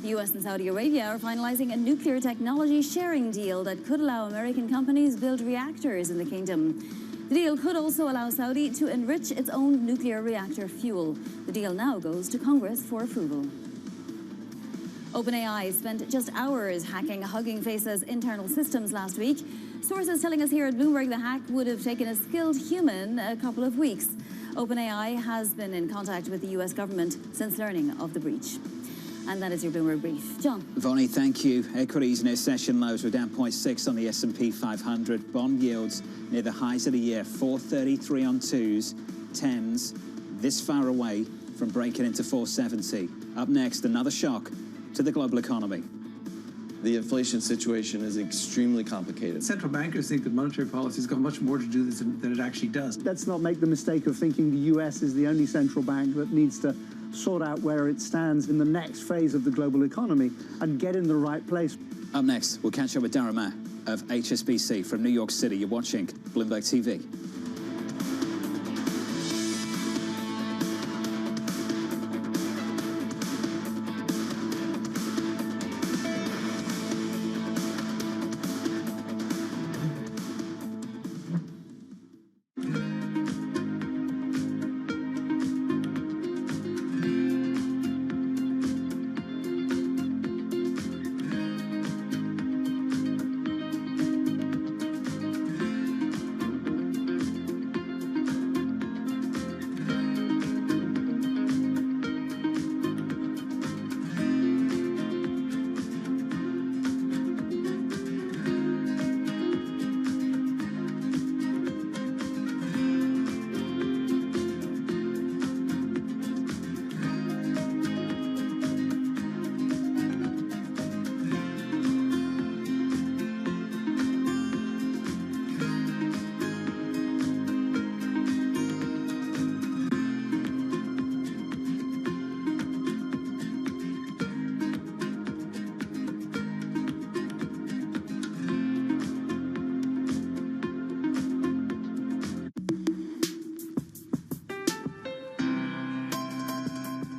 The U.S. and Saudi Arabia are finalizing a nuclear technology sharing deal that could allow American companies build reactors in the kingdom. The deal could also allow Saudi to enrich its own nuclear reactor fuel. The deal now goes to Congress for approval. OpenAI spent just hours hacking Hugging Face's internal systems last week. Sources telling us here at Bloomberg the hack would have taken a skilled human a couple of weeks. OpenAI has been in contact with the U.S. government since learning of the breach. And that is your Bloomberg brief. John. Vonnie, thank you. Equities near session lows were down 0.6 on the S&P 500. Bond yields near the highs of the year, 433 on 2s, 10s, this far away from breaking into 470. Up next, another shock to the global economy. The inflation situation is extremely complicated. Central bankers think that monetary policy has got much more to do than it actually does. Let's not make the mistake of thinking the U.S. is the only central bank that needs to sort out where it stands in the next phase of the global economy and get in the right place. Up next, we'll catch up with Darren Maher of HSBC from New York City. You're watching Bloomberg TV.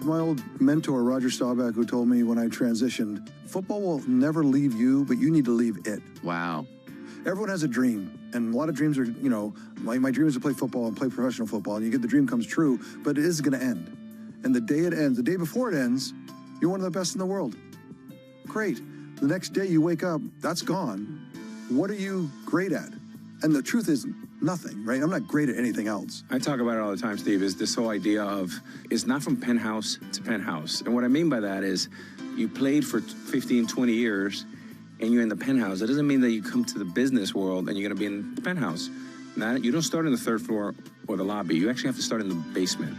My old mentor, Roger Staubach, who told me when I transitioned, football will never leave you, but you need to leave it. Wow. Everyone has a dream, and a lot of dreams are, you know, my dream is to play football and play professional football, and you get the dream comes true, but it is going to end. And the day it ends, the day before it ends, you're one of the best in the world. Great. The next day you wake up, that's gone. What are you great at? And the truth is nothing, right? I'm not great at anything else. I talk about it all the time, Steve, is this whole idea of it's not from penthouse to penthouse. And what I mean by that is you played for 15, 20 years and you're in the penthouse. It doesn't mean that you come to the business world and you're going to be in the penthouse. Now, you don't start on the third floor or the lobby. You actually have to start in the basement.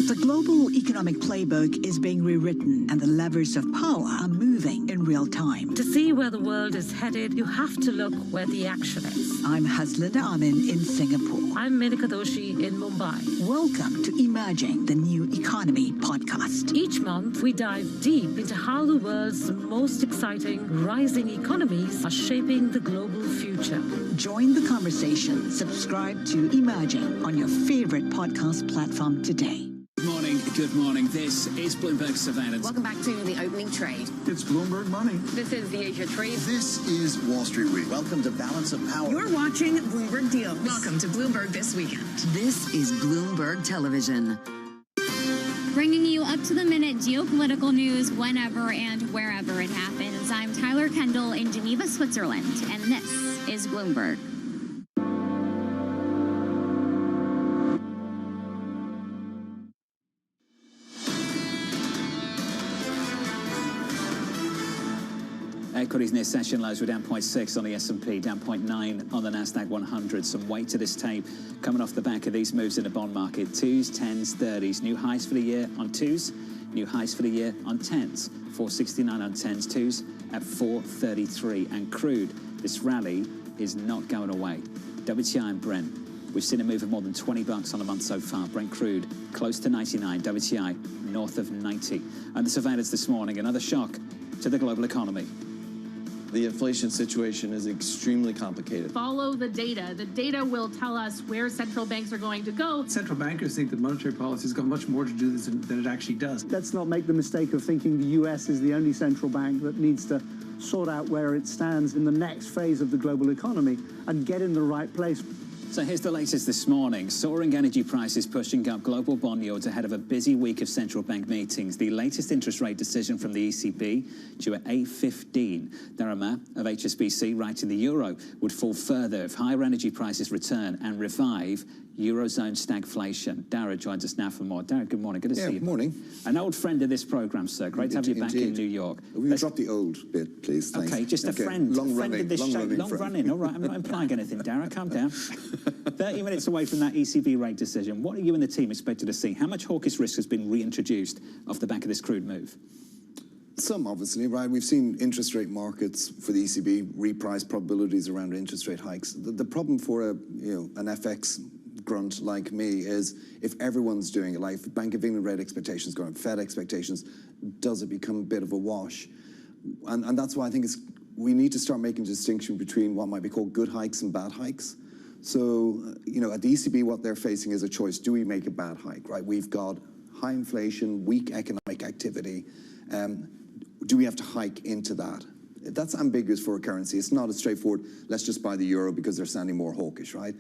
The global economic playbook is being rewritten and the levers of power are moving in real time. To see where the world is headed, you have to look where the action is. I'm Haslinda Amin in Singapore. I'm Menika Doshi in Mumbai. Welcome to Emerging the New Economy podcast. Each month, we dive deep into how the world's most exciting rising economies are shaping the global future. Join the conversation. Subscribe to Emerging on your favorite podcast platform today. Good morning. This is Bloomberg Surveillance. Welcome back to the opening trade. It's Bloomberg Money. This is the Asia Trade. This is Wall Street Week. Welcome to Balance of Power. You're watching Bloomberg Deals. Welcome to Bloomberg This Weekend. This is Bloomberg Television. Bringing you up-to-the-minute geopolitical news whenever and wherever it happens. I'm Tyler Kendall in Geneva, Switzerland, and this is Bloomberg. Equities near session lows were down 0.6 on the S&P, down 0.9 on the Nasdaq 100. Some weight to this tape coming off the back of these moves in the bond market. 2s, 10s, 30s. New highs for the year on 2s. New highs for the year on 10s. 469 on 10s, 2s at 433. And crude, this rally is not going away. WTI and Brent, we've seen a move of more than $20 on a month so far. Brent crude close to 99, WTI north of 90. And the surveillance this morning, another shock to the global economy. The inflation situation is extremely complicated. Follow the data. The data will tell us where central banks are going to go. Central bankers think that monetary policy has got much more to do with this than it actually does. Let's not make the mistake of thinking the US is the only central bank that needs to sort out where it stands in the next phase of the global economy and get in the right place. So here's the latest this morning. Soaring energy prices pushing up global bond yields ahead of a busy week of central bank meetings. The latest interest rate decision from the ECB due at 8:15. Darama of HSBC writing the euro would fall further if higher energy prices return and revive Eurozone stagflation. Dara joins us now for more. Dara, good morning. Good to see you. Good morning. An old friend of this programme, sir. Great to have you back in New York. Will you drop the old bit, please? Thanks. Okay, just a friend. Long friend of this show. Long running. All right, I'm not implying anything, Dara. Calm down. 30 minutes away from that ECB rate decision. What are you and the team expected to see? How much hawkish risk has been reintroduced off the back of this crude move? Some, obviously, right? We've seen interest rate markets for the ECB reprice probabilities around interest rate hikes. The problem for an FX grunt like me is if everyone's doing it, like if Bank of England rate expectations go up, Fed expectations, does it become a bit of a wash? And that's why I think we need to start making a distinction between what might be called good hikes and bad hikes. So, at the ECB, what they're facing is a choice. Do we make a bad hike, right? We've got high inflation, weak economic activity. Do we have to hike into that? That's ambiguous for a currency. It's not as straightforward, let's just buy the euro because they're sounding more hawkish, right?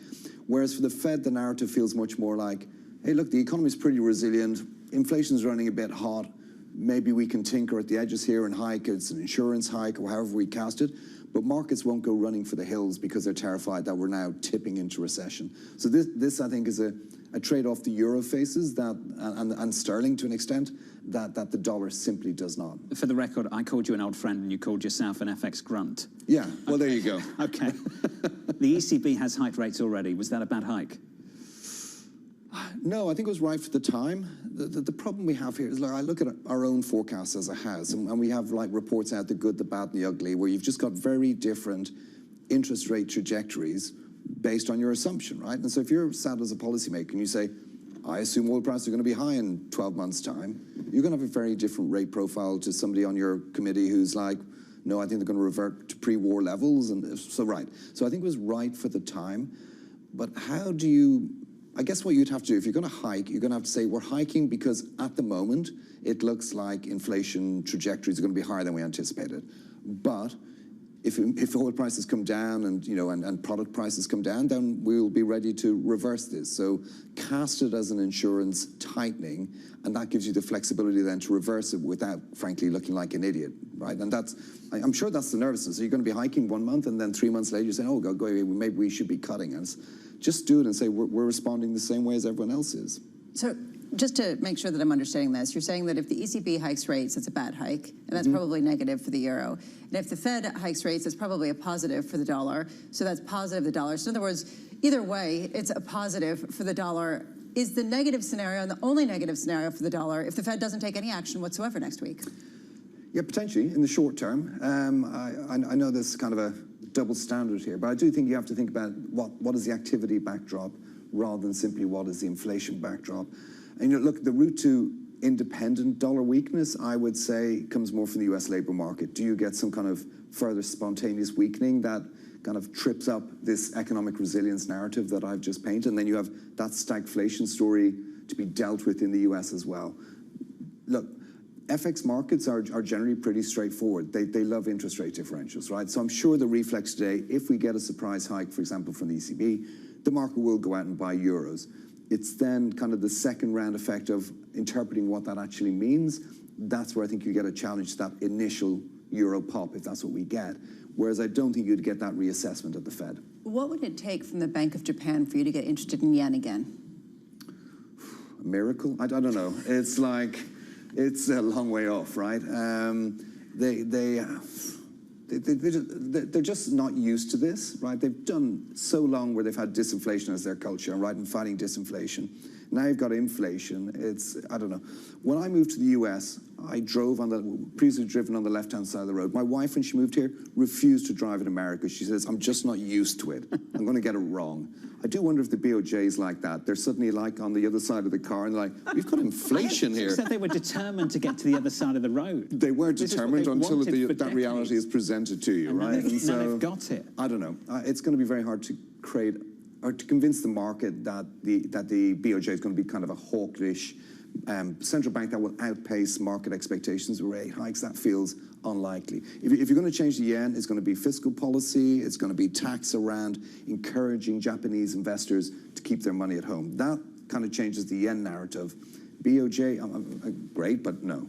Whereas for the Fed, the narrative feels much more like, hey, look, the economy's pretty resilient. Inflation's running a bit hot. Maybe we can tinker at the edges here and hike. It's an insurance hike or however we cast it. But markets won't go running for the hills because they're terrified that we're now tipping into recession. So this I think, is a trade-off the euro faces and sterling to an extent that the dollar simply does not. For the record, I called you an old friend and you called yourself an FX grunt. Yeah, well, there you go. Okay. The ECB has hiked rates already. Was that a bad hike? No, I think it was right for the time. The problem we have here is, I look at our own forecasts as a house, and we have reports out, the good, the bad, and the ugly, where you've just got very different interest rate trajectories based on your assumption, right? And so if you're sat as a policymaker and you say, I assume oil prices are going to be high in 12 months' time, you're going to have a very different rate profile to somebody on your committee who's like, no, I think they're going to revert to pre-war levels. And so, right. So I think it was right for the time. But how do you... I guess what you'd have to do, if you're going to hike, you're going to have to say, we're hiking because at the moment, it looks like inflation trajectories are going to be higher than we anticipated. But if oil prices come down and product prices come down, then we'll be ready to reverse this. So cast it as an insurance tightening, and that gives you the flexibility then to reverse it without, frankly, looking like an idiot, right? And I'm sure that's the nervousness. So you're going to be hiking 1 month, and then 3 months later, you're saying, oh, go away, maybe we should be cutting. And just do it and say, we're responding the same way as everyone else is. So just to make sure that I'm understanding this, you're saying that if the ECB hikes rates, it's a bad hike, and that's probably negative for the euro. And if the Fed hikes rates, it's probably a positive for the dollar, so that's positive for the dollar. So in other words, either way, it's a positive for the dollar. Is the negative scenario, and the only negative scenario for the dollar, if the Fed doesn't take any action whatsoever next week? Yeah, potentially, in the short term. I know there's kind of a double standard here, but I do think you have to think about what is the activity backdrop rather than simply what is the inflation backdrop. And look, the route to independent dollar weakness, I would say, comes more from the US labor market. Do you get some kind of further spontaneous weakening that kind of trips up this economic resilience narrative that I've just painted? And then you have that stagflation story to be dealt with in the US as well. Look, FX markets are generally pretty straightforward. They love interest rate differentials, right? So I'm sure the reflex today, if we get a surprise hike, for example, from the ECB, the market will go out and buy euros. It's then kind of the second round effect of interpreting what that actually means. That's where I think you get a challenge to that initial euro pop, if that's what we get. Whereas I don't think you'd get that reassessment at the Fed. What would it take from the Bank of Japan for you to get interested in yen again? A miracle? I don't know. It's like... It's a long way off, right? They they're just not used to this, right? They've done so long where they've had disinflation as their culture, right, and fighting disinflation. Now you've got inflation. I don't know. When I moved to the US, I drove previously driven on the left-hand side of the road. My wife, when she moved here, refused to drive in America. She says, I'm just not used to it. I'm going to get it wrong. I do wonder if the BOJ is like that. They're suddenly like on the other side of the car and they're like, we've got inflation here. You said they were determined to get to the other side of the road. They were determined until that reality is presented to you, and right? And so they've got it. I don't know. It's going to be very hard to create or to convince the market that the BOJ is going to be kind of a hawkish central bank that will outpace market expectations with rate hikes. That feels unlikely. If you're going to change the yen, it's going to be fiscal policy, it's going to be tax around encouraging Japanese investors to keep their money at home. That kind of changes the yen narrative. BOJ, great, but no.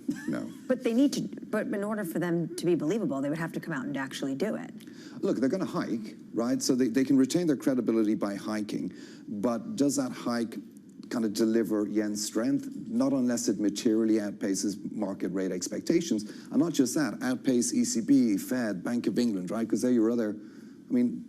But they need to, but in order for them to be believable, they would have to come out and actually do it. Look, they're going to hike, right? So they can retain their credibility by hiking, but does that hike kind of deliver yen strength? Not unless it materially outpaces market rate expectations. And not just that, outpace ECB, Fed, Bank of England, right? Because they're your other, I mean,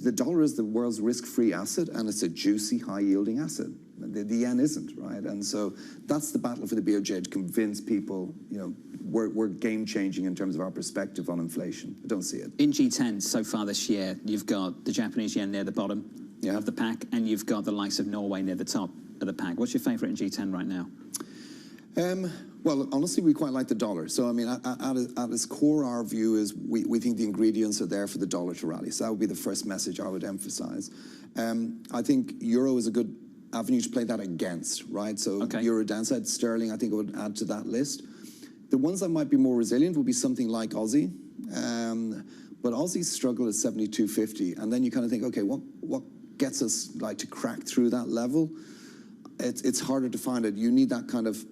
the dollar is the world's risk-free asset, and it's a juicy, high-yielding asset. The yen isn't, right? And so that's the battle for the BOJ, to convince people, you know, we're game-changing in terms of our perspective on inflation. I don't see it. In G10 so far this year, you've got the Japanese yen near the bottom of the pack, and you've got the likes of Norway near the top of the pack. What's your favourite in G10 right now? Well, honestly, we quite like the dollar. So, I mean, at its core, our view is we think the ingredients are there for the dollar to rally. So that would be the first message I would emphasize. I think euro is a good avenue to play that against, right? So euro downside, sterling, I think I would add to that list. The ones that might be more resilient would be something like Aussie. But Aussie's struggle is 72.50. And then you kind of think, okay, what gets us like to crack through that level? It's harder to find it. You need that kind of,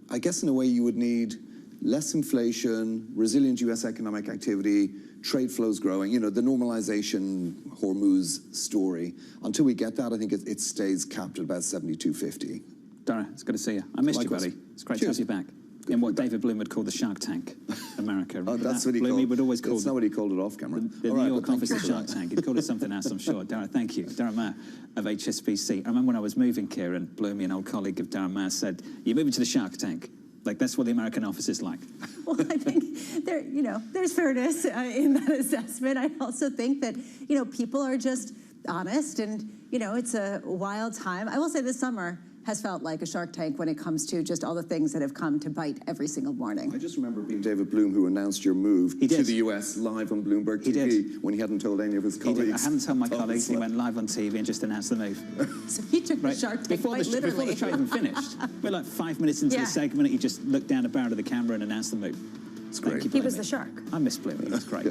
I guess in a way you would need less inflation, resilient US economic activity, trade flows growing, you know, the normalization Hormuz story. Until we get that, I think it stays capped at about 72.50. Dara, it's good to see you. I missed you, buddy. It's great to have you back. In what David Bloom would call the Shark Tank, America. Oh, that's what he called it. Would always call That's not what he called it off camera. The New York office of Shark Tank. He'd called it something else, I'm sure. Dara, thank you. Dara Maher of HSBC. I remember when I was moving, Kieran Bloomy, an old colleague of Dara Maher, said, you're moving to the Shark Tank. Like, that's what the American office is like. Well, I think there's fairness in that assessment. I also think that, people are just honest and, it's a wild time. I will say this summer has felt like a Shark Tank when it comes to just all the things that have come to bite every single morning. I just remember being David Bloom who announced your move to the US live on Bloomberg TV when he hadn't told any of his colleagues. I hadn't told my colleagues. He went live on TV and just announced the move. So he took the Shark Tank before the show even finished. We're like 5 minutes into the segment. He just looked down the barrel of the camera and announced the move. It's great. He was the shark. I miss Bloomy. That's great.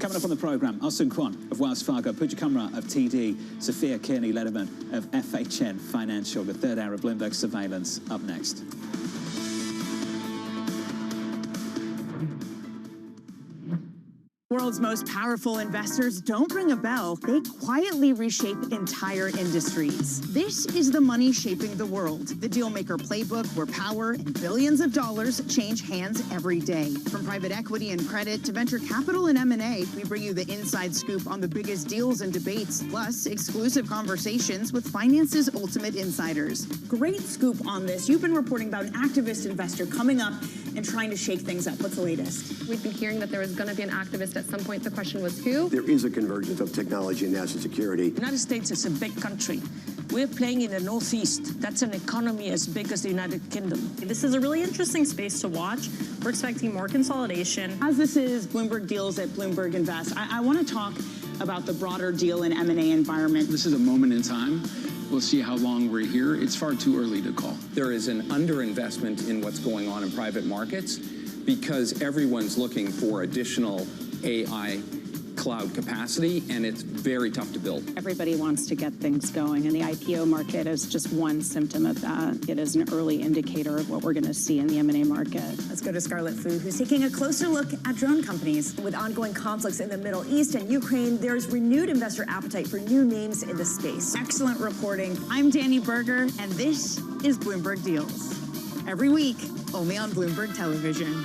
Coming up on the programme, Austin Kwan of Wells Fargo, Pooja Kumra of TD, Sophia Kearney-Lederman of FHN Financial, the third hour of Bloomberg Surveillance, up next. World's most powerful investors don't ring a bell. They quietly reshape entire industries. This is the money shaping the world, the Dealmaker playbook where power and billions of dollars change hands every day. From private equity and credit to venture capital and M&A, we bring you the inside scoop on the biggest deals and debates, plus exclusive conversations with finance's ultimate insiders. Great scoop on this. You've been reporting about an activist investor coming up and trying to shake things up. What's the latest? We've been hearing that there was going to be an activist at some point. The question was who? There is a convergence of technology and national security. The United States is a big country. We're playing in the Northeast. That's an economy as big as the United Kingdom. This is a really interesting space to watch. We're expecting more consolidation. As this is Bloomberg Deals at Bloomberg Invest, I want to talk about the broader deal and M&A environment. This is a moment in time. We'll see how long we're here. It's far too early to call. There is an underinvestment in what's going on in private markets because everyone's looking for additional AI cloud capacity, and it's very tough to build. Everybody wants to get things going, and the IPO market is just one symptom of that. It is an early indicator of what we're going to see in the M&A market. Let's go to Scarlett Fu, who's taking a closer look at drone companies. With ongoing conflicts in the Middle East and Ukraine, there's renewed investor appetite for new names in the space. Excellent reporting. I'm Danny Berger, and this is Bloomberg Deals. Every week, only on Bloomberg Television.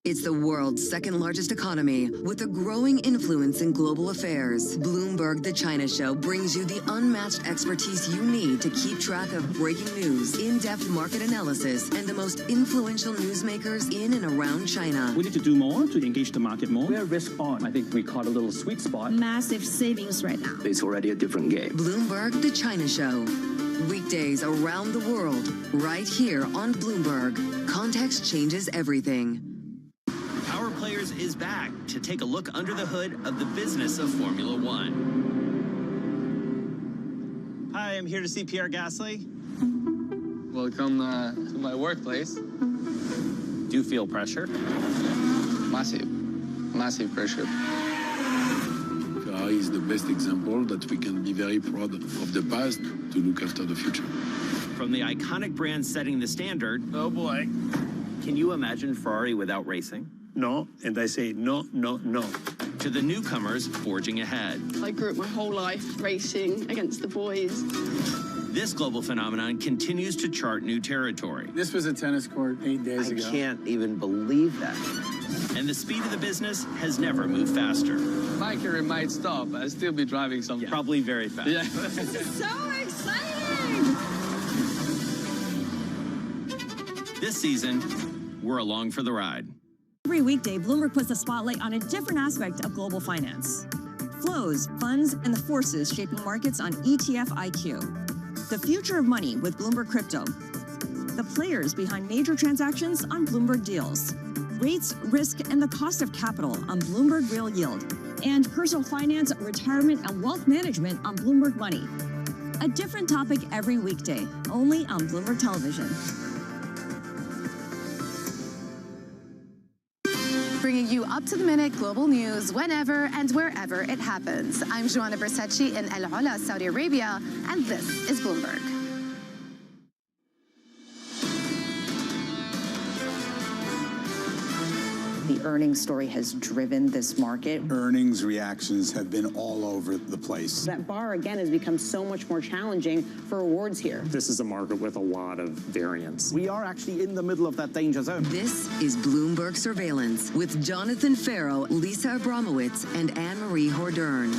It's the world's second largest economy with a growing influence in global affairs. Bloomberg The China Show brings you the unmatched expertise you need to keep track of breaking news, in-depth market analysis, and the most influential newsmakers in and around China. We need to do more to engage the market more. We're risk on. I think we caught a little sweet spot. Massive savings right now. It's already a different game. Bloomberg The China Show. Weekdays around the world, right here on Bloomberg. Context changes everything. Power Players is back to take a look under the hood of the business of Formula One. Hi, I'm here to see Pierre Gasly. Welcome to my workplace. Do you feel pressure? Massive pressure. Ferrari is the best example that we can be very proud of the past to look after the future. From the iconic brand setting the standard, Oh boy. can you imagine Ferrari without racing? No, and I say no, no, no. To the newcomers forging ahead. I grew up my whole life racing against the boys. This global phenomenon continues to chart new territory. This was a tennis court 8 days ago. I can't even believe that. And the speed of the business has never moved faster. My career might stop, but I'll still be driving something. Probably very fast. Yeah. This is so exciting! This season, we're along for the ride. Every weekday, Bloomberg puts the spotlight on a different aspect of global finance. Flows, funds, and the forces shaping markets on ETF IQ. The future of money with Bloomberg Crypto. The players behind major transactions on Bloomberg Deals. Rates, risk, and the cost of capital on Bloomberg Real Yield. And personal finance, retirement, and wealth management on Bloomberg Money. A different topic every weekday, only on Bloomberg Television. Bringing you up-to-the-minute global news whenever and wherever it happens. I'm Joanna Bersachi in El Ola, Saudi Arabia, and this is Bloomberg. The earnings story has driven this market. Earnings reactions have been all over the place. That bar, again, has become so much more challenging for rewards here. This is a market with a lot of variance. We are actually in the middle of that danger zone. This is Bloomberg Surveillance with Jonathan Farrow, Lisa Abramowitz, and Anne-Marie Hordern.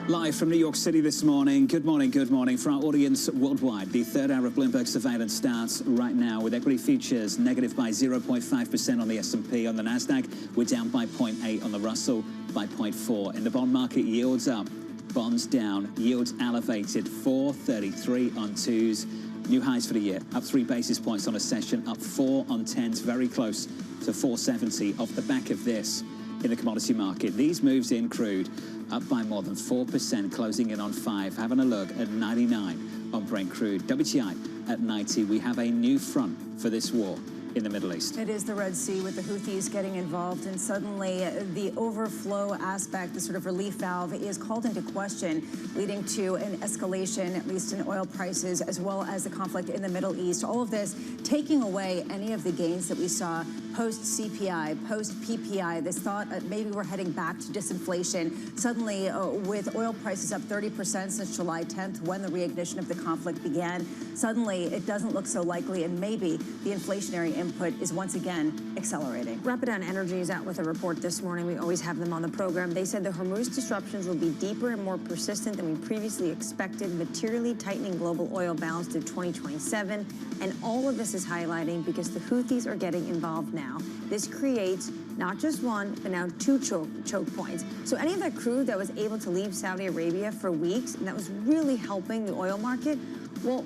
Live from New York City this morning. Good morning, good morning. For our audience worldwide, the third hour of Bloomberg Surveillance starts right now with equity futures negative by 0.5% on the S&P. On the NASDAQ, we're down by 0.8 on the Russell, by 0.4. In the bond market, yields up, bonds down, yields elevated, 433 on twos. New highs for the year, up 3 basis points on a session, up 4 on 10s, very close to 470 off the back of this. In the commodity market, these moves in crude up by more than 4%, closing in on 5. Having a look at 99 on Brent crude. WTI at 90. We have a new front for this war in the Middle East. It is the Red Sea with the Houthis getting involved, and suddenly the overflow aspect, the sort of relief valve, is called into question, leading to an escalation, at least in oil prices, as well as the conflict in the Middle East. All of this taking away any of the gains that we saw post-CPI, post-PPI, this thought maybe we're heading back to disinflation. Suddenly, with oil prices up 30% since July 10th, when the reignition of the conflict began, suddenly it doesn't look so likely, and maybe the inflationary input is once again accelerating. Rapidan Energy is out with a report this morning. We always have them on the program. They said the Hormuz disruptions will be deeper and more persistent than we previously expected, materially tightening global oil balance through 2027. And all of this is highlighting because the Houthis are getting involved now. This creates not just one, but now 2 choke points. So any of that crude that was able to leave Saudi Arabia for weeks, and that was really helping the oil market, well,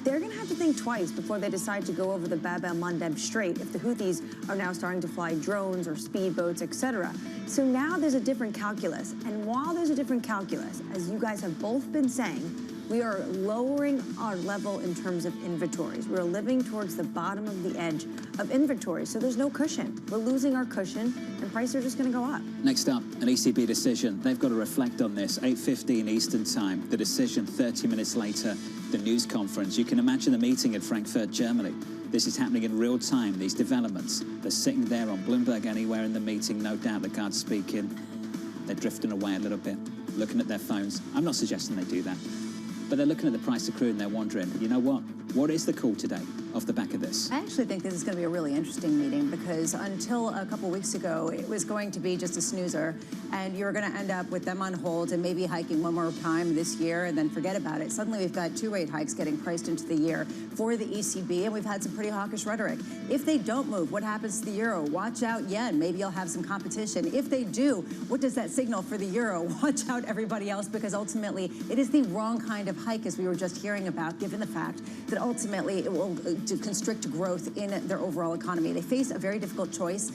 they're going to have to think twice before they decide to go over the Bab el-Mandeb Strait if the Houthis are now starting to fly drones or speedboats, etc. So now there's a different calculus. And while there's a different calculus, as you guys have both been saying, we are lowering our level in terms of inventories. We're living towards the bottom of the edge of inventory. So there's no cushion. We're losing our cushion, and prices are just going to go up. Next up, an ECB decision. They've got to reflect on this. 8:15 Eastern Time. The decision 30 minutes later, the news conference. You can imagine the meeting in Frankfurt, Germany. This is happening in real time, these developments. They're sitting there on Bloomberg Anywhere in the meeting. No doubt the guards speaking. They're drifting away a little bit, looking at their phones. I'm not suggesting they do that. But they're looking at the price of crude and they're wondering, you know what? What is the call today off the back of this? I actually think this is going to be a really interesting meeting because until a couple weeks ago, it was going to be just a snoozer, and you were going to end up with them on hold and maybe hiking one more time this year and then forget about it. Suddenly, we've got 2 rate hikes getting priced into the year for the ECB, and we've had some pretty hawkish rhetoric. If they don't move, what happens to the euro? Watch out, yen. Maybe you'll have some competition. If they do, what does that signal for the euro? Watch out, everybody else, because ultimately, it is the wrong kind of hike, as we were just hearing about, given the fact that ultimately it will constrict growth in their overall economy. They face a very difficult choice.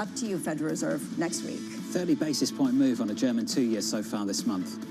Up to you, Federal Reserve, next week. 30 basis point move on a German 2-year so far this month.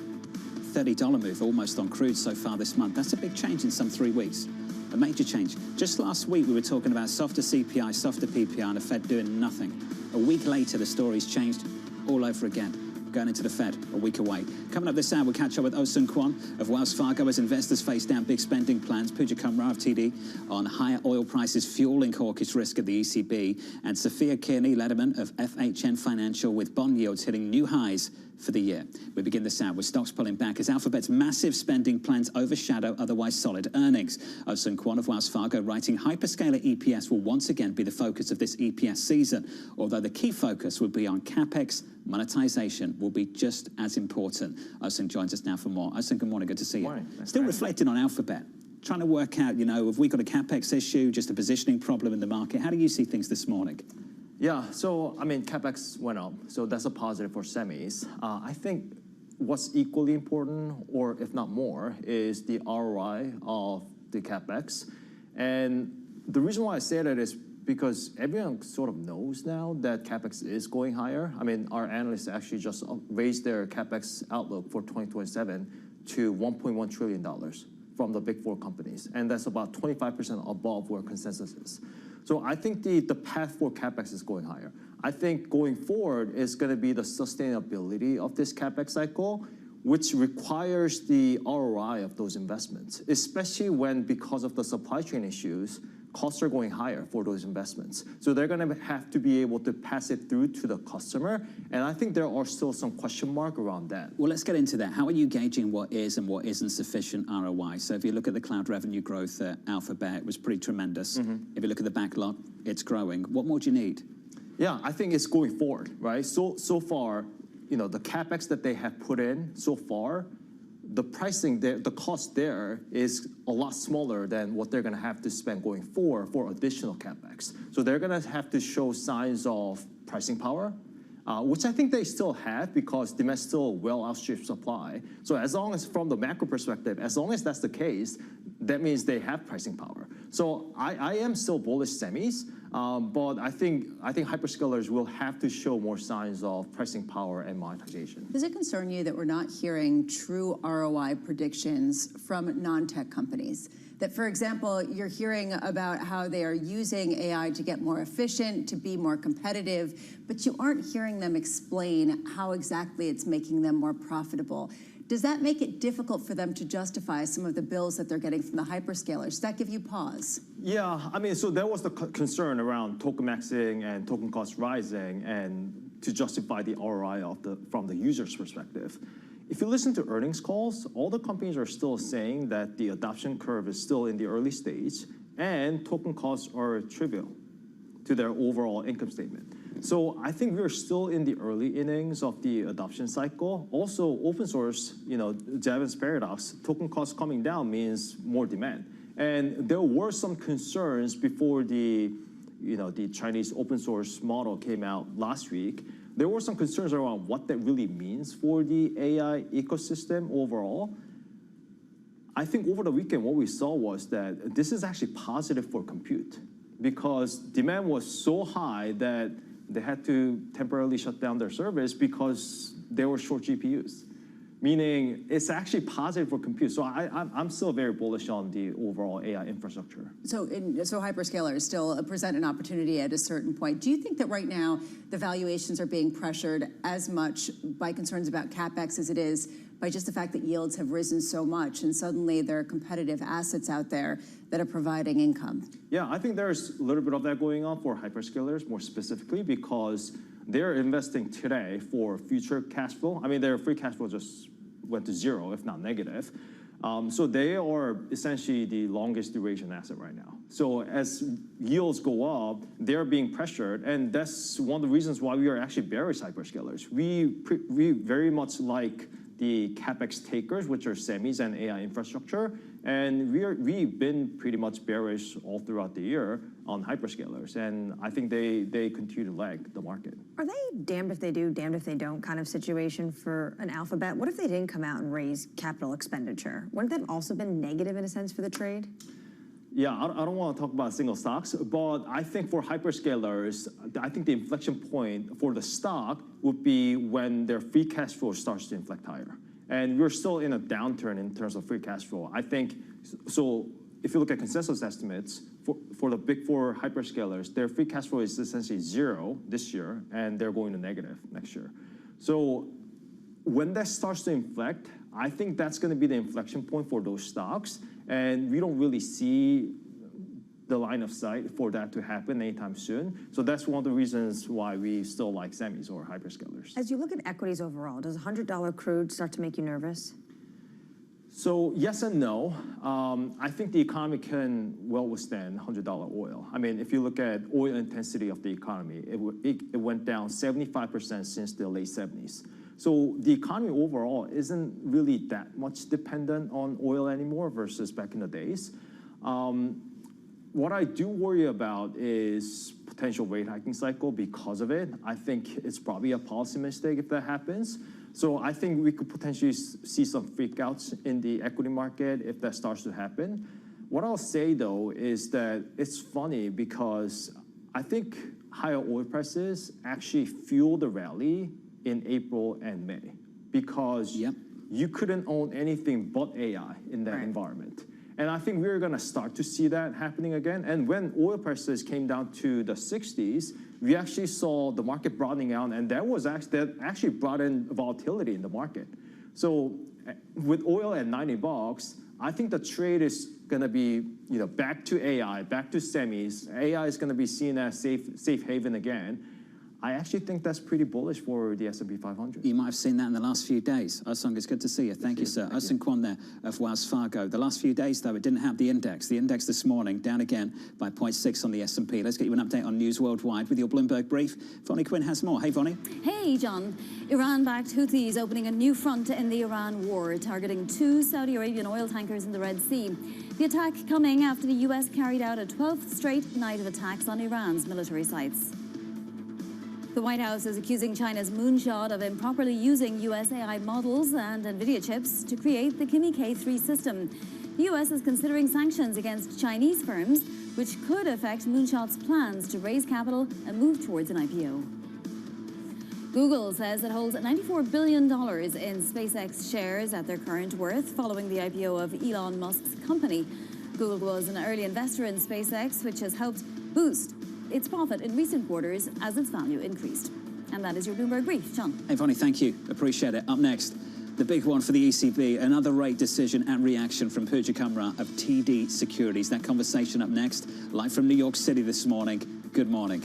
$30 move almost on crude so far this month. That's a big change in some 3 weeks. A major change. Just last week we were talking about softer CPI, softer PPI, and the Fed doing nothing. A week later the story's changed all over again. Going into the Fed a week away. Coming up this hour, we'll catch up with Oh-Seung Kwon of Wells Fargo as investors face down big spending plans. Pooja Kumar of TD on higher oil prices fueling hawkish risk at the ECB. And Sophia Kearney-Lederman of FHN Financial with bond yields hitting new highs for the year. We begin this hour with stocks pulling back as Alphabet's massive spending plans overshadow otherwise solid earnings. Oh-Seung Kwon of Wells Fargo writing hyperscaler EPS will once again be the focus of this EPS season, although the key focus will be on CapEx. Monetization will be just as important. Oh-Seung joins us now for more. Oh-Seung, good morning, good to see you. Still reflecting on Alphabet, trying to work out, have we got a CapEx issue, just a positioning problem in the market? How do you see things this morning? Yeah, so, CapEx went up, so that's a positive for semis. I think what's equally important, or if not more, is the ROI of the CapEx. And the reason why I say that is because everyone sort of knows now that CapEx is going higher. Our analysts actually just raised their CapEx outlook for 2027 to $1.1 trillion from the big 4 companies. And that's about 25% above where consensus is. So I think the path for CapEx is going higher. I think going forward is going to be the sustainability of this CapEx cycle, which requires the ROI of those investments, especially when, because of the supply chain issues, costs are going higher for those investments. So they're going to have to be able to pass it through to the customer. And I think there are still some question mark around that. Well, let's get into that. How are you gauging what is and what isn't sufficient ROI? So if you look at the cloud revenue growth at Alphabet, it was pretty tremendous. If you look at the backlog, it's growing. What more do you need? Yeah, I think it's going forward, right? So far, the CapEx that they have put in so far, the pricing there, the cost there is a lot smaller than what they're going to have to spend going forward for additional CapEx. So they're going to have to show signs of pricing power, which I think they still have because demand still well outstrips supply. So as long as, from the macro perspective, as long as that's the case, that means they have pricing power. So I am still bullish semis, but I think hyperscalers will have to show more signs of pricing power and monetization. Does it concern you that we're not hearing true ROI predictions from non-tech companies? That, for example, you're hearing about how they are using AI to get more efficient, to be more competitive, but you aren't hearing them explain how exactly it's making them more profitable. Does that make it difficult for them to justify some of the bills that they're getting from the hyperscalers? Does that give you pause? Yeah, so there was the concern around token maxing and token cost rising, and to justify the ROI from the user's perspective. If you listen to earnings calls, all the companies are still saying that the adoption curve is still in the early stage, and token costs are trivial to their overall income statement. So I think we're still in the early innings of the adoption cycle. Also, open source, Javin's paradox, token costs coming down means more demand. And there were some concerns before the Chinese open source model came out last week. There were some concerns around what that really means for the AI ecosystem overall. I think over the weekend, what we saw was that this is actually positive for compute because demand was so high that they had to temporarily shut down their service because they were short GPUs, meaning it's actually positive for compute. So I'm still very bullish on the overall AI infrastructure. So hyperscalers still present an opportunity at a certain point. Do you think that right now the valuations are being pressured as much by concerns about CapEx as it is by just the fact that yields have risen so much and suddenly there are competitive assets out there that are providing income? Yeah, I think there's a little bit of that going on for hyperscalers more specifically because they're investing today for future cash flow. Their free cash flow just went to zero, if not negative. So they are essentially the longest duration asset right now. So as yields go up, they're being pressured, and that's one of the reasons why we are actually bearish hyperscalers. We very much like the CapEx takers, which are semis and AI infrastructure, and we've been pretty much bearish all throughout the year on hyperscalers, and I think they continue to lag the market. Are they damned if they do, damned if they don't kind of situation for an Alphabet? What if they didn't come out and raise capital expenditure? Wouldn't that have also been negative in a sense for the trade? Yeah, I don't want to talk about single stocks, but I think for hyperscalers, I think the inflection point for the stock would be when their free cash flow starts to inflect higher. And we're still in a downturn in terms of free cash flow. I think, so if you look at consensus estimates, for the big four hyperscalers, their free cash flow is essentially zero this year, and they're going to negative next year. So when that starts to inflect, I think that's going to be the inflection point for those stocks, and we don't really see the line of sight for that to happen anytime soon. So that's one of the reasons why we still like semis or hyperscalers. As you look at equities overall, does $100 crude start to make you nervous? So yes and no. I think the economy can well withstand $100 oil. I mean, if you look at oil intensity of the economy, it went down 75% since the late 70s. So the economy overall isn't really that much dependent on oil anymore versus back in the days. What I do worry about is potential rate hiking cycle because of it. I think it's probably a policy mistake if that happens. So I think we could potentially see some freakouts in the equity market if that starts to happen. What I'll say though is that it's funny because I think higher oil prices actually fueled the rally in April and May because you couldn't own anything but AI in that environment. And I think we're going to start to see that happening again. And when oil prices came down to the 60s, we actually saw the market broadening out, and that actually brought in volatility in the market. So with oil at $90, I think the trade is going to be back to AI, back to semis. AI is going to be seen as safe haven again. I actually think that's pretty bullish for the S&P 500. You might have seen that in the last few days. Usung, it's good to see you. Thank you, sir. Usung Kwon there of Wells Fargo. The last few days, though, it didn't have the index. The index this morning down again by 0.6 on the S&P. Let's get you an update on news worldwide with your Bloomberg brief. Vonnie Quinn has more. Hey, Vonnie. Hey, John. Iran-backed Houthis opening a new front in the Iran war, targeting 2 Saudi Arabian oil tankers in the Red Sea. The attack coming after the U.S. carried out a 12th straight night of attacks on Iran's military sites. The White House is accusing China's moonshot of improperly using U.S. AI models and NVIDIA chips to create the Kimi K3 system. The U.S. is considering sanctions against Chinese firms, which could affect Moonshot's plans to raise capital and move towards an IPO. Google says it holds $94 billion in SpaceX shares at their current worth following the IPO of Elon Musk's company. Google was an early investor in SpaceX, which has helped boost its profit in recent quarters as its value increased. And that is your Bloomberg brief. John. Hey, Vonnie, thank you. Appreciate it. Up next, the big one for the ECB, another rate decision and reaction from Pooja Kumra of TD Securities. That conversation up next, live from New York City this morning. Good morning.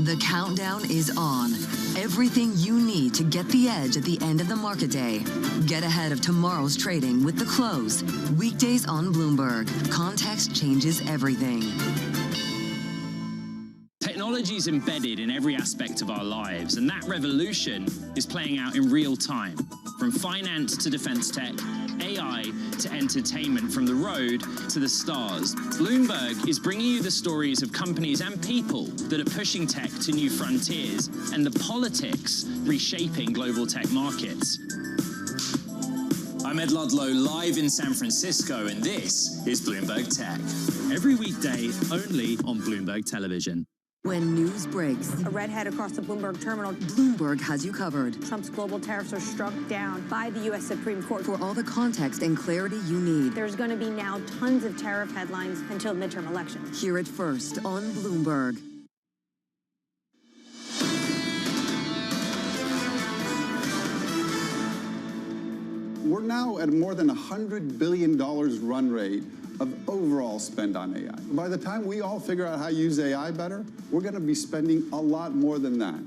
The countdown is on, Everything you need to get the edge at the end of the market day. Get ahead of tomorrow's trading with The Close. Weekdays on Bloomberg. Context changes everything. Technology is embedded in every aspect of our lives, and that revolution is playing out in real time. From finance to defense tech, AI to entertainment, from the road to the stars. Bloomberg is bringing you the stories of companies and people that are pushing tech to new frontiers, and the politics reshaping global tech markets. I'm Ed Ludlow, live in San Francisco, and this is Bloomberg Tech. Every weekday, only on Bloomberg Television. When news breaks, a redhead across the Bloomberg terminal. Bloomberg has you covered. Trump's global tariffs are struck down by the U.S. Supreme Court. For all the context and clarity you need. There's going to be now tons of tariff headlines until midterm elections. Hear it first on Bloomberg. We're now at more than $100 billion run rate of overall spend on AI. By the time we all figure out how to use AI better, we're going to be spending a lot more than that.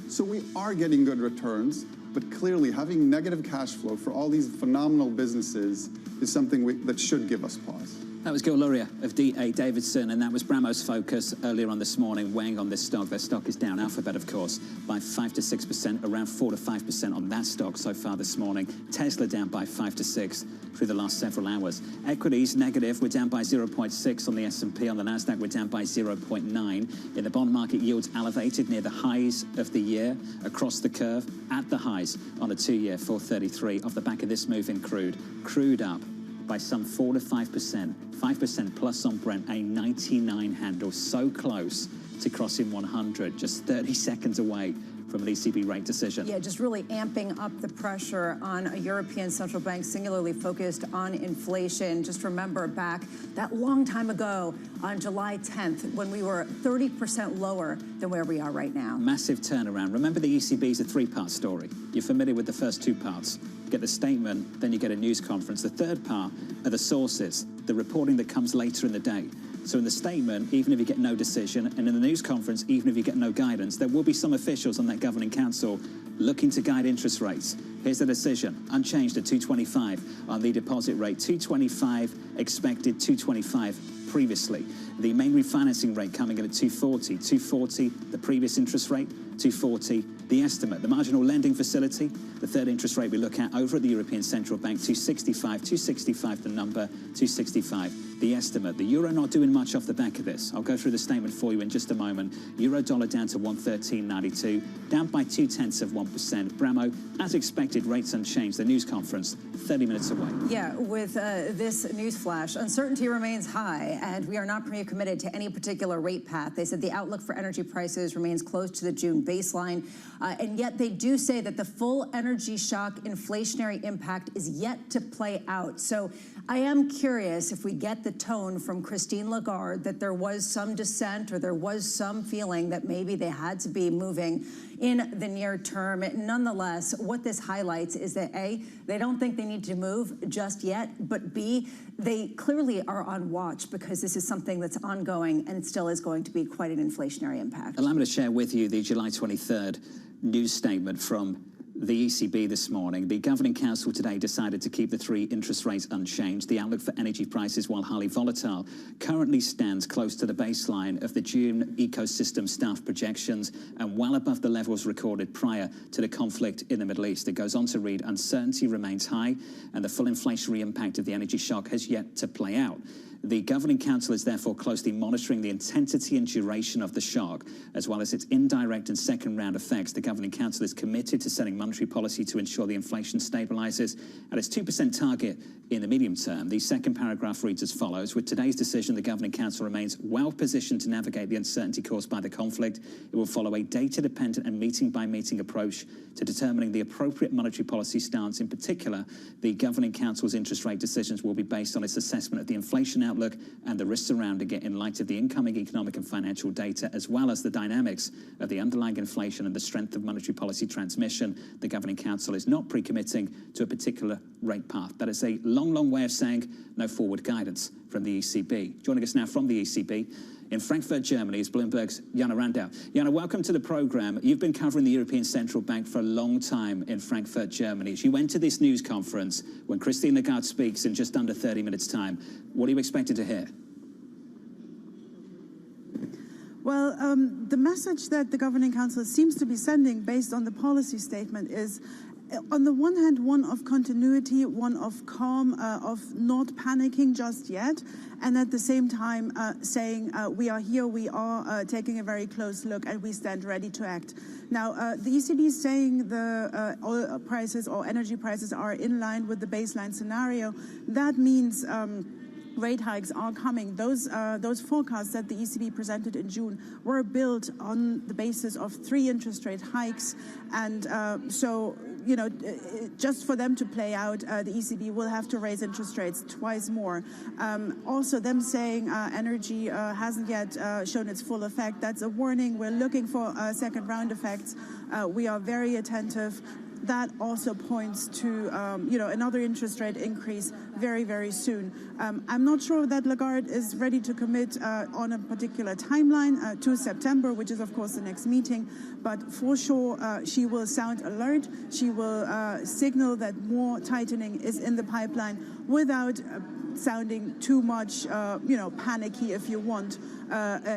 So we are getting good returns, but clearly having negative cash flow for all these phenomenal businesses is something that should give us pause. That was Gil Luria of D.A. Davidson, and that was Bramo's focus earlier on this morning, weighing on this stock. Their stock is down, Alphabet, of course, by 5 to 6%, around 4 to 5% on that stock so far this morning. Tesla down by 5 to 6 through the last several hours. Equities negative, we're down by 0.6 on the S&P. On the Nasdaq, we're down by 0.9. In the bond market, yields elevated near the highs of the year across the curve, at the highs on a 2-year, 433, off the back of this move in crude. Crude up by some 4 to 5%, 5% plus on Brent, a 99 handle, so close to crossing 100, just 30 seconds away from an ECB rate decision. Yeah, just really amping up the pressure on a European central bank singularly focused on inflation. Just remember back that long time ago on July 10th when we were 30% lower than where we are right now. Massive turnaround. Remember, the ECB is a 3-part story. You're familiar with the first 2 parts. You get the statement, then you get a news conference. The third part are the sources, the reporting that comes later in the day. So in the statement, even if you get no decision, and in the news conference, even if you get no guidance, there will be some officials on that governing council looking to guide interest rates. Here's the decision, unchanged at 225 on the deposit rate, 225 expected, 225 previously. The main refinancing rate coming in at 240, 240 the previous interest rate, 240 the estimate. The marginal lending facility, the third interest rate we look at over at the European Central Bank, 265 the number, 265 the estimate. The euro not doing much off the back of this. I'll go through the statement for you in just a moment. Euro dollar down to 113.92, down by 0.2%. Bramo, as expected, rates unchanged. The news conference 30 minutes away. Yeah, with this news flash, uncertainty remains high, and we are not committed to any particular rate path. They said the outlook for energy prices remains close to the June baseline, and yet they do say that the full energy shock inflationary impact is yet to play out. So I am curious if we get the tone from Christine Lagarde that there was some dissent or there was some feeling that maybe they had to be moving in the near term. Nonetheless, what this highlights is that A, they don't think they need to move just yet, but B, they clearly are on watch because this is something that's ongoing and still is going to be quite an inflationary impact. Allow me to share with you the July 23rd news statement from the ECB this morning. The Governing Council today decided to keep the 3 interest rates unchanged. The outlook for energy prices, while highly volatile, currently stands close to the baseline of the June ecosystem staff projections and well above the levels recorded prior to the conflict in the Middle East. It goes on to read, uncertainty remains high and the full inflationary impact of the energy shock has yet to play out. The Governing Council is therefore closely monitoring the intensity and duration of the shock, as well as its indirect and second-round effects. The Governing Council is committed to setting monetary policy to ensure the inflation stabilizes at its 2% target in the medium term. The second paragraph reads as follows. With today's decision, the Governing Council remains well-positioned to navigate the uncertainty caused by the conflict. It will follow a data-dependent and meeting-by-meeting approach to determining the appropriate monetary policy stance. In particular, the Governing Council's interest rate decisions will be based on its assessment of the inflation outlook and the risks surrounding it in light of the incoming economic and financial data, as well as the dynamics of the underlying inflation and the strength of monetary policy transmission. The Governing Council is not pre-committing to a particular rate path. That is a long, long way of saying no forward guidance from the ECB. Joining us now from the ECB In Frankfurt, Germany, is Bloomberg's Jana Randau. Jana, welcome to the program. You've been covering the European Central Bank for a long time in Frankfurt, Germany. As you went to this news conference, when Christine Lagarde speaks in just under 30 minutes' time, what are you expected to hear? Well, the message that the Governing Council seems to be sending based on the policy statement is, on the one hand, one of continuity, one of calm, of not panicking just yet, and at the same time saying we are here, we are taking a very close look, and we stand ready to act. Now, the ECB is saying the oil prices or energy prices are in line with the baseline scenario. That means rate hikes are coming. Those forecasts that the ECB presented in June were built on the basis of 3 interest rate hikes, and so, you know, just for them to play out, the ECB will have to raise interest rates twice more. Also, them saying energy hasn't yet shown its full effect, that's a warning. We're looking for second round effects. We are very attentive. That also points to, you know, another interest rate increase very, very soon. I'm not sure that Lagarde is ready to commit on a particular timeline to September, which is, of course, the next meeting. But for sure, she will sound alert. She will signal that more tightening is in the pipeline without sounding too much, you know, panicky, if you want,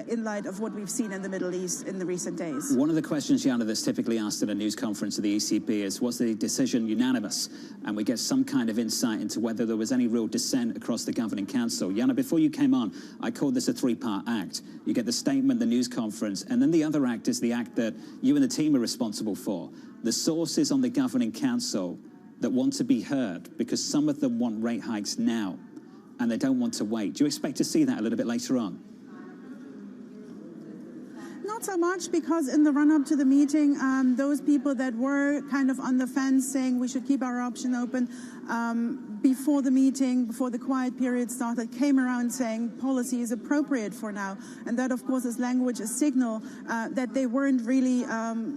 in light of what we've seen in the Middle East in the recent days. One of the questions, Jana, that's typically asked at a news conference of the ECB is, was the decision unanimous? And we get some kind of insight into whether there was any real dissent across the Governing Council. Jana, before you came on, I called this a 3-part act. You get the statement, the news conference, and then the other act is the act that you and the team are responsible for. The sources on the Governing Council that want to be heard, because some of them want rate hikes now, and they don't want to wait. Do you expect to see that a little bit later on? Not so much, because in the run-up to the meeting, those people that were kind of on the fence saying we should keep our option open, before the meeting, before the quiet period started, came around saying policy is appropriate for now. And that, of course, is language, a signal that they weren't really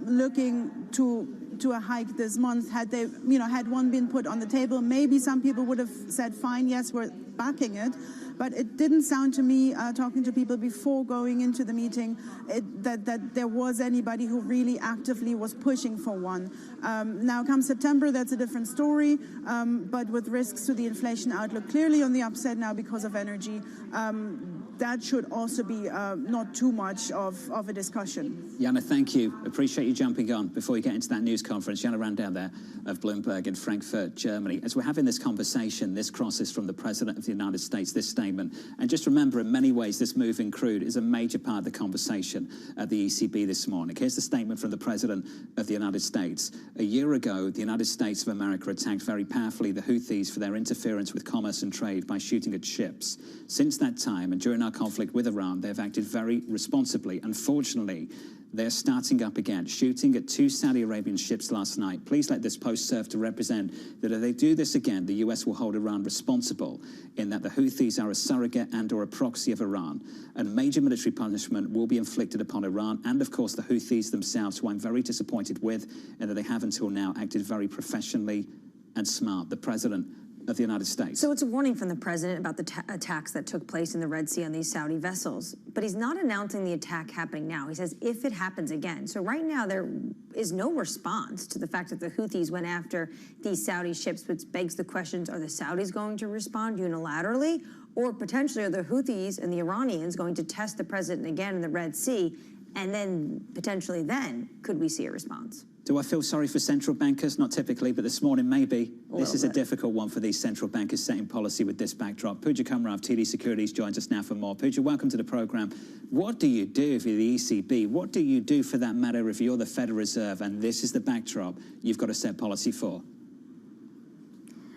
looking to a hike this month. Had they, you know, had one been put on the table, maybe some people would have said, fine, yes, we're backing it. But it didn't sound to me, talking to people before going into the meeting, that there was anybody who really actively was pushing for one. Now, come September, that's a different story, but with risks to the inflation outlook clearly on the upside now because of energy, that should also be not too much of a discussion. Jana, thank you. Appreciate you jumping on before you get into that news conference. Jana Randau there of Bloomberg in Frankfurt, Germany. As we're having this conversation, this crosses from the President of the United States, this statement. And just remember, in many ways, this move in crude is a major part of the conversation at the ECB this morning. Here's the statement from the President of the United States. A year ago, the United States of America attacked very powerfully the Houthis for their interference with commerce and trade by shooting at ships. Since that time, and during our conflict with Iran, they've acted very responsibly. Unfortunately, they're starting up again, shooting at 2 Saudi Arabian ships last night. Please let this post serve to represent that if they do this again, the US will hold Iran responsible in that the Houthis are a surrogate and or a proxy of Iran. And major military punishment will be inflicted upon Iran and, of course, the Houthis themselves, who I'm very disappointed with, and that they have until now acted very professionally and smart. The President of the United States. So it's a warning from the president about the attacks that took place in the Red Sea on these Saudi vessels. But he's not announcing the attack happening now. He says if it happens again. So right now there is no response to the fact that the Houthis went after these Saudi ships, which begs the questions, are the Saudis going to respond unilaterally? Or potentially are the Houthis and the Iranians going to test the president again in the Red Sea? And then potentially then could we see a response? Do I feel sorry for central bankers? Not typically, but this morning maybe. This is a difficult one for these central bankers setting policy with this backdrop. Pooja Kumar of TD Securities joins us now for more. Pooja, welcome to the program. What do you do if you're the ECB? What do you do, for that matter, if you're the Federal Reserve and this is the backdrop you've got to set policy for?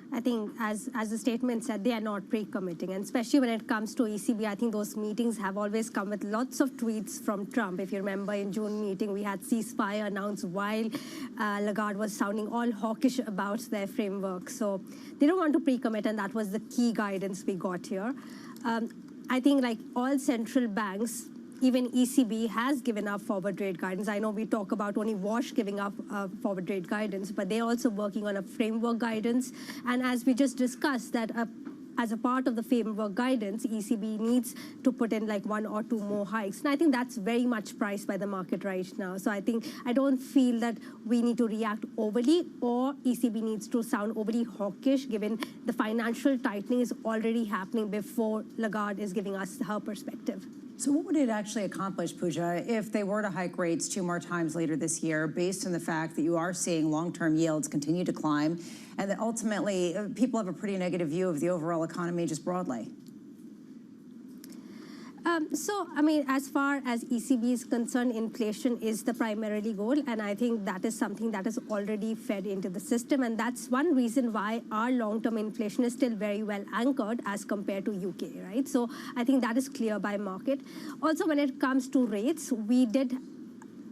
I think, as the statement said, they are not pre-committing. And especially when it comes to ECB, I think those meetings have always come with lots of tweets from Trump. If you remember, in June meeting, we had ceasefire announced while Lagarde was sounding all hawkish about their framework. So they don't want to pre-commit, and that was the key guidance we got here. I think, like all central banks, even ECB has given up forward rate guidance. I know we talk about only WASH giving up forward rate guidance, but they're also working on a framework guidance. And as we just discussed, that as a part of the framework guidance, ECB needs to put in like 1 or 2 more hikes. And I think that's very much priced by the market right now. So I don't feel that we need to react overly or ECB needs to sound overly hawkish given the financial tightening is already happening before Lagarde is giving us her perspective. So what would it actually accomplish, Pooja, if they were to hike rates 2 more times later this year, based on the fact that you are seeing long-term yields continue to climb, and that ultimately people have a pretty negative view of the overall economy just broadly? As far as ECB is concerned, inflation is the primarily goal, and I think that is something that is already fed into the system, and that's one reason why our long-term inflation is still very well anchored as compared to UK, right? So I think that is clear by market. Also, when it comes to rates,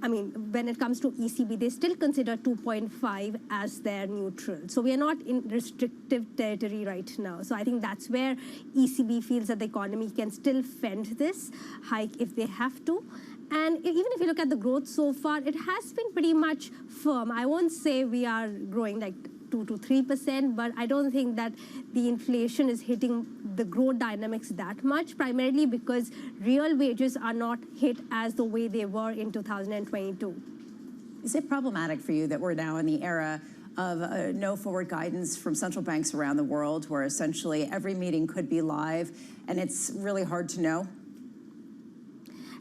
when it comes to ECB, they still consider 2.5 as their neutral. So we are not in restrictive territory right now. So I think that's where ECB feels that the economy can still fend this hike if they have to. And even if you look at the growth so far, it has been pretty much firm. I won't say we are growing like 2 to 3%, but I don't think that the inflation is hitting the growth dynamics that much, primarily because real wages are not hit as the way they were in 2022. Is it problematic for you that we're now in the era of no forward guidance from central banks around the world, where essentially every meeting could be live and it's really hard to know?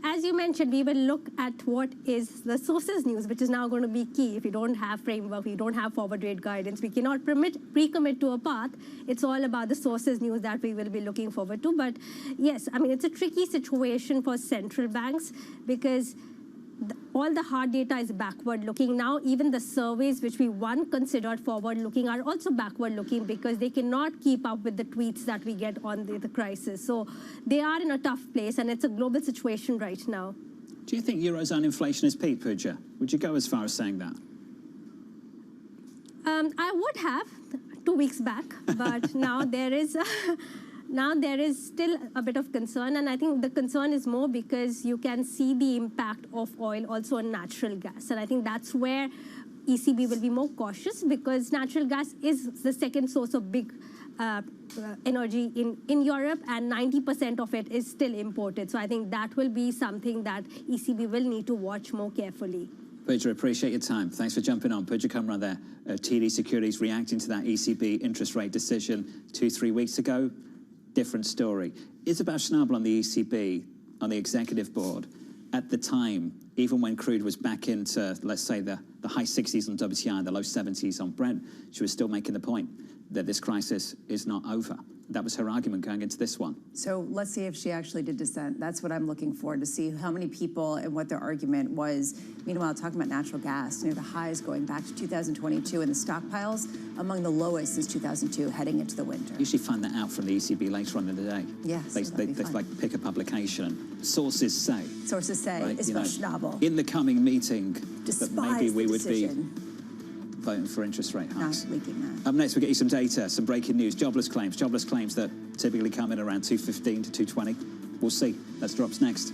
As you mentioned, we will look at what is the sources news, which is now going to be key. If you don't have framework, we don't have forward rate guidance, we cannot pre-commit to a path. It's all about the sources news that we will be looking forward to. But yes, it's a tricky situation for central banks because all the hard data is backward-looking. Now, even the surveys which we once considered forward-looking are also backward-looking because they cannot keep up with the tweets that we get on the crisis. So they are in a tough place, and it's a global situation right now. Do you think Eurozone inflation is peak, Pooja? Would you go as far as saying that? I would have 2 weeks back, but now there is still a bit of concern, and I think the concern is more because you can see the impact of oil also on natural gas, and I think that's where ECB will be more cautious because natural gas is the second source of big energy in Europe, and 90% of it is still imported. So I think that will be something that ECB will need to watch more carefully. Pooja, appreciate your time. Thanks for jumping on. Pooja Kumar there, TD Securities, reacting to that ECB interest rate decision 2-3 weeks ago. Different story. Isabel Schnabel on the ECB, on the executive board, at the time, even when crude was back into, let's say, the high 60s on WTI and the low 70s on Brent, she was still making the point that this crisis is not over. That was her argument going into this one. So let's see if she actually did dissent. That's what I'm looking for, to see how many people and what their argument was. Meanwhile, talking about natural gas, the highs going back to 2022 and the stockpiles among the lowest since 2002 heading into the winter. You usually find that out from the ECB later on in the day. Yes, they like pick a publication. Sources say. Sources say, right? Isabel Schnabel. In the coming meeting, that maybe we would be voting for interest rate hikes. Not leaking that. Up next, we'll get you some data, some breaking news, jobless claims that typically come in around 215 to 220. We'll see. That drops next.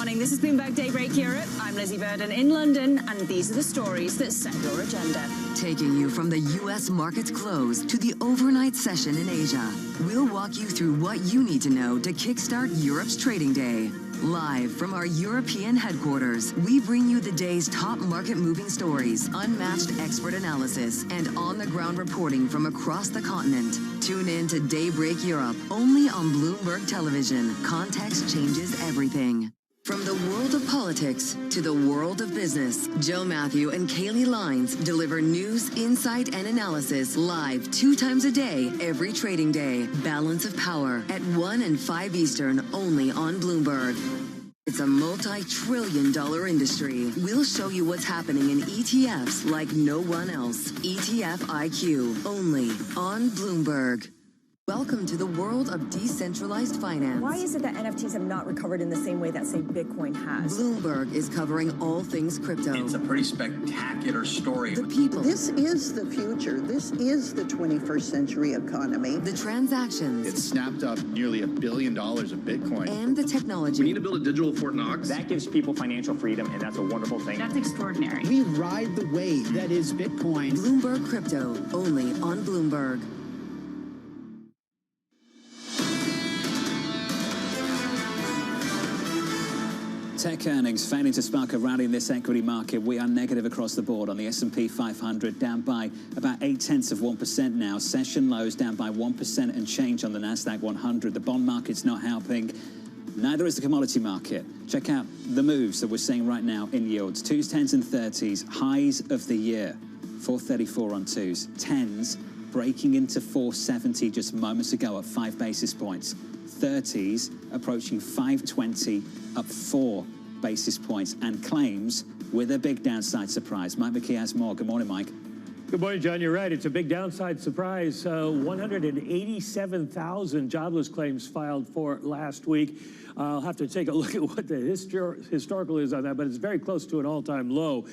morning. This is Bloomberg Daybreak Europe. I'm Lizzie Burden in London, and these are the stories that set your agenda. Taking you from the U.S. market's close to the overnight session in Asia, we'll walk you through what you need to know to kickstart Europe's trading day. Live from our European headquarters, we bring you the day's top market-moving stories, unmatched expert analysis, and on-the-ground reporting from across the continent. Tune in to Daybreak Europe, only on Bloomberg Television. Context changes everything. From the world of politics to the world of business, Joe Matthew and Kaylee Lines deliver news, insight, and analysis live 2 times a day, every trading day. Balance of Power at 1 and 5 Eastern, only on Bloomberg. It's a multi-trillion-dollar industry. We'll show you what's happening in ETFs like no one else. ETF IQ, only on Bloomberg. Welcome to the world of decentralized finance. Why is it that NFTs have not recovered in the same way that, say, Bitcoin has? Bloomberg is covering all things crypto. It's a pretty spectacular story. The people. This is the future. This is the 21st century economy. The transactions. It snapped up nearly $1 billion of Bitcoin. And the technology. We need to build a digital Fort Knox. That gives people financial freedom, and that's a wonderful thing. That's extraordinary. We ride the wave that is Bitcoin. Bloomberg Crypto, only on Bloomberg. Tech earnings failing to spark a rally in this equity market. We are negative across the board on the S&P 500, down by about 0.8% now. Session lows down by 1% and change on the Nasdaq 100. The bond market's not helping. Neither is the commodity market. Check out the moves that we're seeing right now in yields. 2s, 10s, and 30s, highs of the year. 434 on 2s. 10s breaking into 470 just moments ago at 5 basis points. 30s approaching 520, up 4 basis points, and claims with a big downside surprise. Mike McKee has more. Good morning, Mike. Good morning, John. You're right. It's a big downside surprise. 187,000 jobless claims filed for last week. I'll have to take a look at what the historical is on that, but it's very close to an all-time low.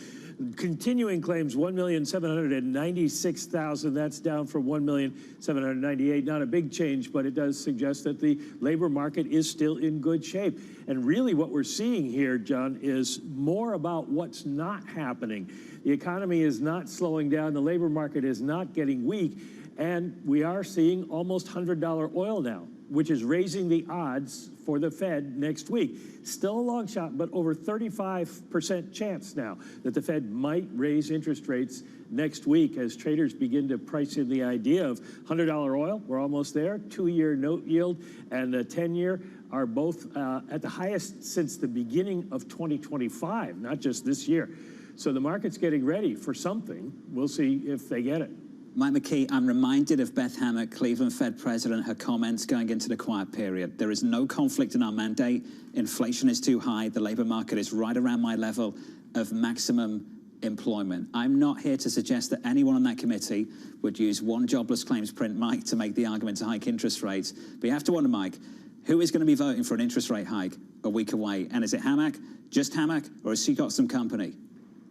Continuing claims, 1,796,000. That's down from 1,798,000. Not a big change, but it does suggest that the labor market is still in good shape. And really what we're seeing here, John, is more about what's not happening. The economy is not slowing down. The labor market is not getting weak. And we are seeing almost $100 oil now, which is raising the odds for the Fed next week. Still a long shot, but over 35% chance now that the Fed might raise interest rates next week as traders begin to price in the idea of $100 oil. We're almost there. 2-year note yield and the 10-year are both at the highest since the beginning of 2025, not just this year. So the market's getting ready for something. We'll see if they get it. Mike McKee, I'm reminded of Beth Hammack, Cleveland Fed president, her comments going into the quiet period. There is no conflict in our mandate. Inflation is too high. The labor market is right around my level of maximum employment. I'm not here to suggest that anyone on that committee would use one jobless claims print, Mike, to make the argument to hike interest rates. But you have to wonder, Mike, who is going to be voting for an interest rate hike a week away? And is it Hammack, just Hammack, or has she got some company?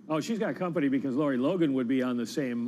Oh, she's got company because Lori Logan would be on the same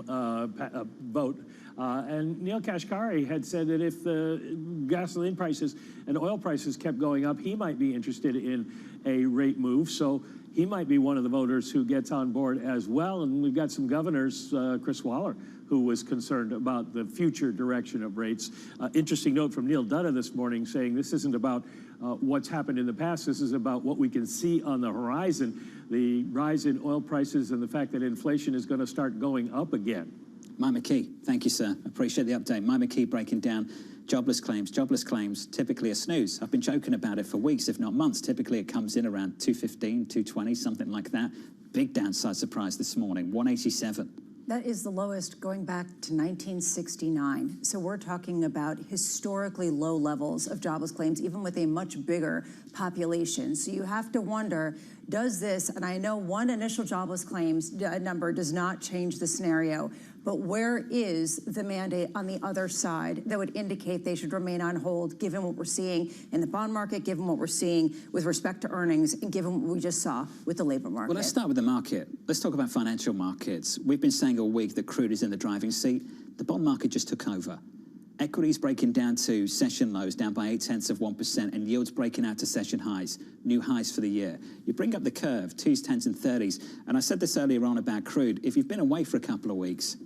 boat. And Neil Kashkari had said that if the gasoline prices and oil prices kept going up, he might be interested in a rate move. So he might be one of the voters who gets on board as well. And we've got some governors, Chris Waller, who was concerned about the future direction of rates. Interesting note from Neil Dutta this morning saying this isn't about what's happened in the past. This is about what we can see on the horizon, the rise in oil prices and the fact that inflation is going to start going up again. Mike McKee, thank you, sir. Appreciate the update. Mike McKee breaking down jobless claims. Jobless claims, typically a snooze. I've been joking about it for weeks, if not months. Typically it comes in around 215, 220, something like that. Big downside surprise this morning, 187. That is the lowest going back to 1969. So we're talking about historically low levels of jobless claims, even with a much bigger population. So you have to wonder, does this, and I know one initial jobless claims number does not change the scenario, but where is the mandate on the other side that would indicate they should remain on hold, given what we're seeing in the bond market, given what we're seeing with respect to earnings, and given what we just saw with the labor market? Well, let's start with the market. Let's talk about financial markets. We've been saying all week that crude is in the driving seat. The bond market just took over. Equities breaking down to session lows, down by 0.8%, and yields breaking out to session highs, new highs for the year. You bring up the curve, 2s, 10s, and 30s, and I said this earlier on about crude. If you've been away for a couple of weeks,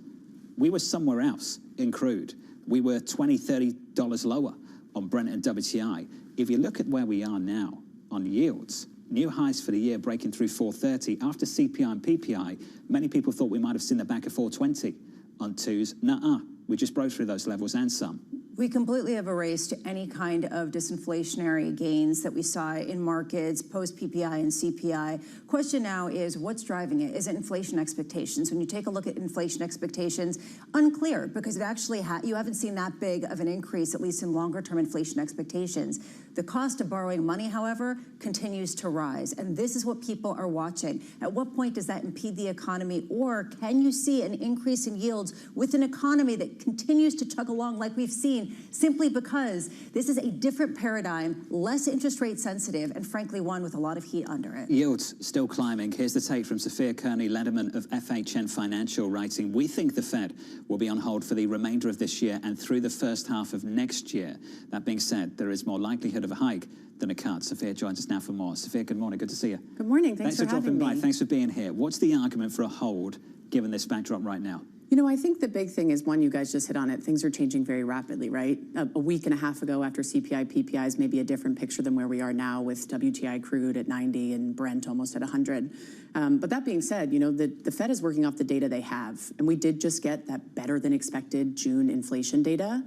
we were somewhere else in crude. We were $20, $30 lower on Brent and WTI. If you look at where we are now on yields, new highs for the year breaking through 430. After CPI and PPI, many people thought we might have seen the back of 420 on 2s. Nuh-uh. We just broke through those levels and some. We completely have erased any kind of disinflationary gains that we saw in markets post-PPI and CPI. Question now is, what's driving it? Is it inflation expectations? When you take a look at inflation expectations, unclear, because it actually you haven't seen that big of an increase, at least in longer-term inflation expectations. The cost of borrowing money, however, continues to rise, and this is what people are watching. At what point does that impede the economy, or can you see an increase in yields with an economy that continues to chug along like we've seen, simply because this is a different paradigm, less interest rate sensitive, and frankly one with a lot of heat under it? Yields still climbing. Here's the take from Sophia Kearney-Lederman of FHN Financial, writing, "We think the Fed will be on hold for the remainder of this year and through the first half of next year. That being said, there is more likelihood of a hike than a cut." Sophia joins us now for more. Sophia, good morning. Good to see you. Good morning. Thanks for dropping by. me. Thanks for being here. What's the argument for a hold given this backdrop right now? You know, I think the big thing is, one, you guys just hit on it. Things are changing very rapidly, right? A week and a half ago after CPI, PPI is maybe a different picture than where we are now with WTI crude at 90 and Brent almost at 100. But that being said, you know, the Fed is working off the data they have. And we did just get that better than expected June inflation data.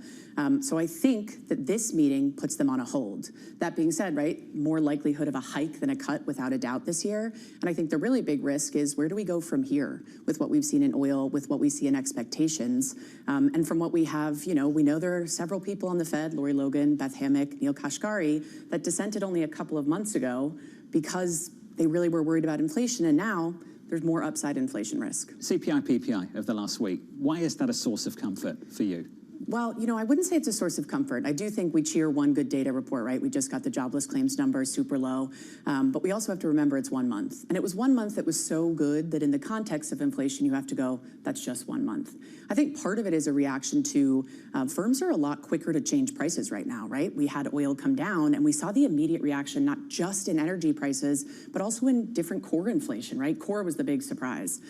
So I think that this meeting puts them on a hold. That being said, right, more likelihood of a hike than a cut without a doubt this year. And I think the really big risk is, where do we go from here with what we've seen in oil, with what we see in expectations? And from what we have, you know, we know there are several people on the Fed, Lori Logan, Beth Hammack, Neil Kashkari, that dissented only a couple of months ago because they really were worried about inflation, and now there's more upside inflation risk. CPI, PPI of the last week, why is that a source of comfort for you? Well, you know, I wouldn't say it's a source of comfort. I do think we cheer one good data report, right? We just got the jobless claims number, super low. But we also have to remember it's 1 month. And it was 1 month that was so good that in the context of inflation, you have to go, that's just 1 month. I think part of it is a reaction to firms are a lot quicker to change prices right now, right? We had oil come down, and we saw the immediate reaction, not just in energy prices, but also in different core inflation, right? Core was the big surprise.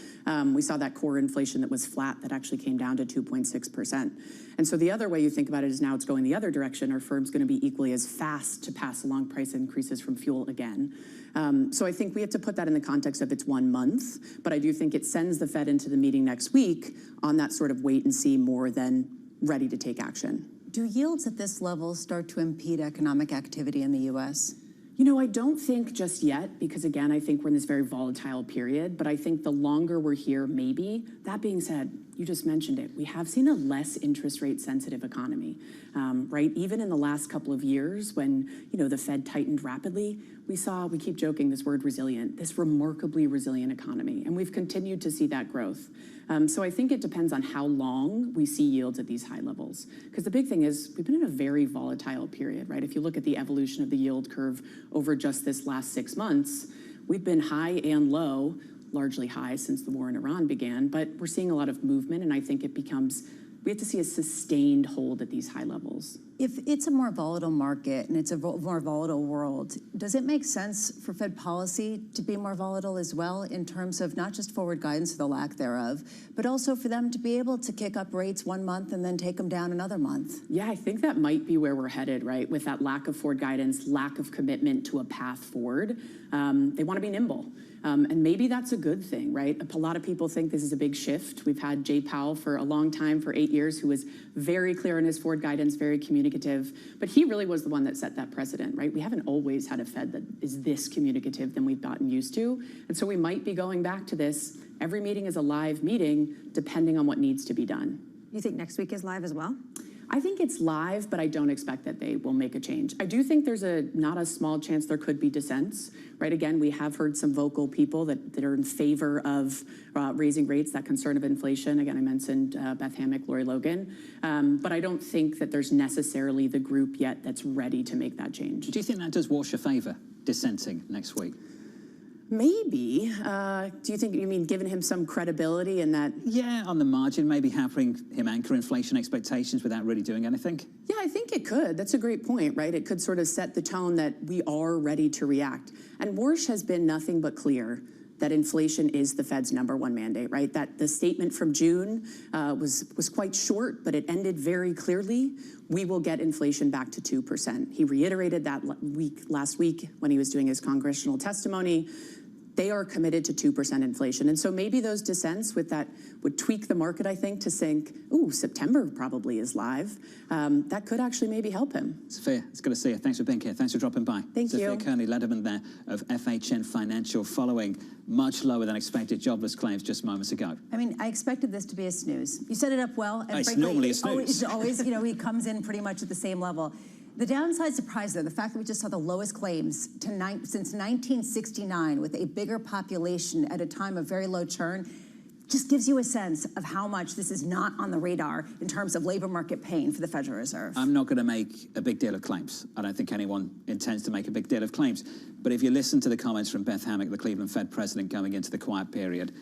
We saw that core inflation that was flat that actually came down to 2.6%. And so the other way you think about it is, now it's going the other direction. Are firms going to be equally as fast to pass along price increases from fuel again? So I think we have to put that in the context of it's 1 month, but I do think it sends the Fed into the meeting next week on that sort of wait and see more than ready to take action. Do yields at this level start to impede economic activity in the U.S.? You know, I don't think just yet, because again, I think we're in this very volatile period, but I think the longer we're here, maybe. That being said, you just mentioned it. We have seen a less interest rate sensitive economy, right? Even in the last couple of years when, you know, the Fed tightened rapidly, we keep joking this word resilient, this remarkably resilient economy. And we've continued to see that growth. So I think it depends on how long we see yields at these high levels. Because the big thing is, we've been in a very volatile period, right? If you look at the evolution of the yield curve over just this last 6 months, we've been high and low, largely high since the war in Iran began, but we're seeing a lot of movement, and I think we have to see a sustained hold at these high levels. If it's a more volatile market and it's a more volatile world, does it make sense for Fed policy to be more volatile as well, in terms of not just forward guidance or the lack thereof, but also for them to be able to kick up rates 1 month and then take them down another month? Yeah, I think that might be where we're headed, right? With that lack of forward guidance, lack of commitment to a path forward. They want to be nimble. And maybe that's a good thing, right? A lot of people think this is a big shift. We've had Jay Powell for a long time, for 8 years, who was very clear in his forward guidance, very communicative. But he really was the one that set that precedent, right? We haven't always had a Fed that is this communicative than we've gotten used to. And so we might be going back to this. Every meeting is a live meeting, depending on what needs to be done. You think next week is live as well? I think it's live, but I don't expect that they will make a change. I do think there's not a small chance there could be dissents, right? Again, we have heard some vocal people that are in favor of raising rates, that concern of inflation. Again, I mentioned Beth Hammack, Lori Logan. But I don't think that there's necessarily the group yet that's ready to make that change. Do you think that does wash your favor, dissenting next week? Maybe. Do you think, you mean giving him some credibility in that? Yeah, on the margin, maybe having him anchor inflation expectations without really doing anything? Yeah, I think it could. That's a great point, right? It could sort of set the tone that we are ready to react. And Warsh has been nothing but clear that inflation is the Fed's #1 mandate, right? That the statement from June was quite short, but it ended very clearly. We will get inflation back to 2%. He reiterated that last week when he was doing his congressional testimony. They are committed to 2% inflation. And so maybe those dissents with that would tweak the market, I think, to think, ooh, September probably is live. That could actually maybe help him. Sophia, it's good to see you. Thanks for being here. Thanks for dropping by. Thank you. Sophia Kearney-Lederman there of FHN Financial, following much lower than expected jobless claims just moments ago. I mean, I expected this to be a snooze. You set it up well. And It's frankly, normally a snooze. It's always, you know, he comes in pretty much at the same level. The downside surprise, though, the fact that we just saw the lowest claims since 1969 with a bigger population at a time of very low churn, just gives you a sense of how much this is not on the radar in terms of labor market pain for the Federal Reserve. I'm not going to make a big deal of claims. I don't think anyone intends to make a big deal of claims. But if you listen to the comments from Beth Hammack, the Cleveland Fed president, going into the quiet period,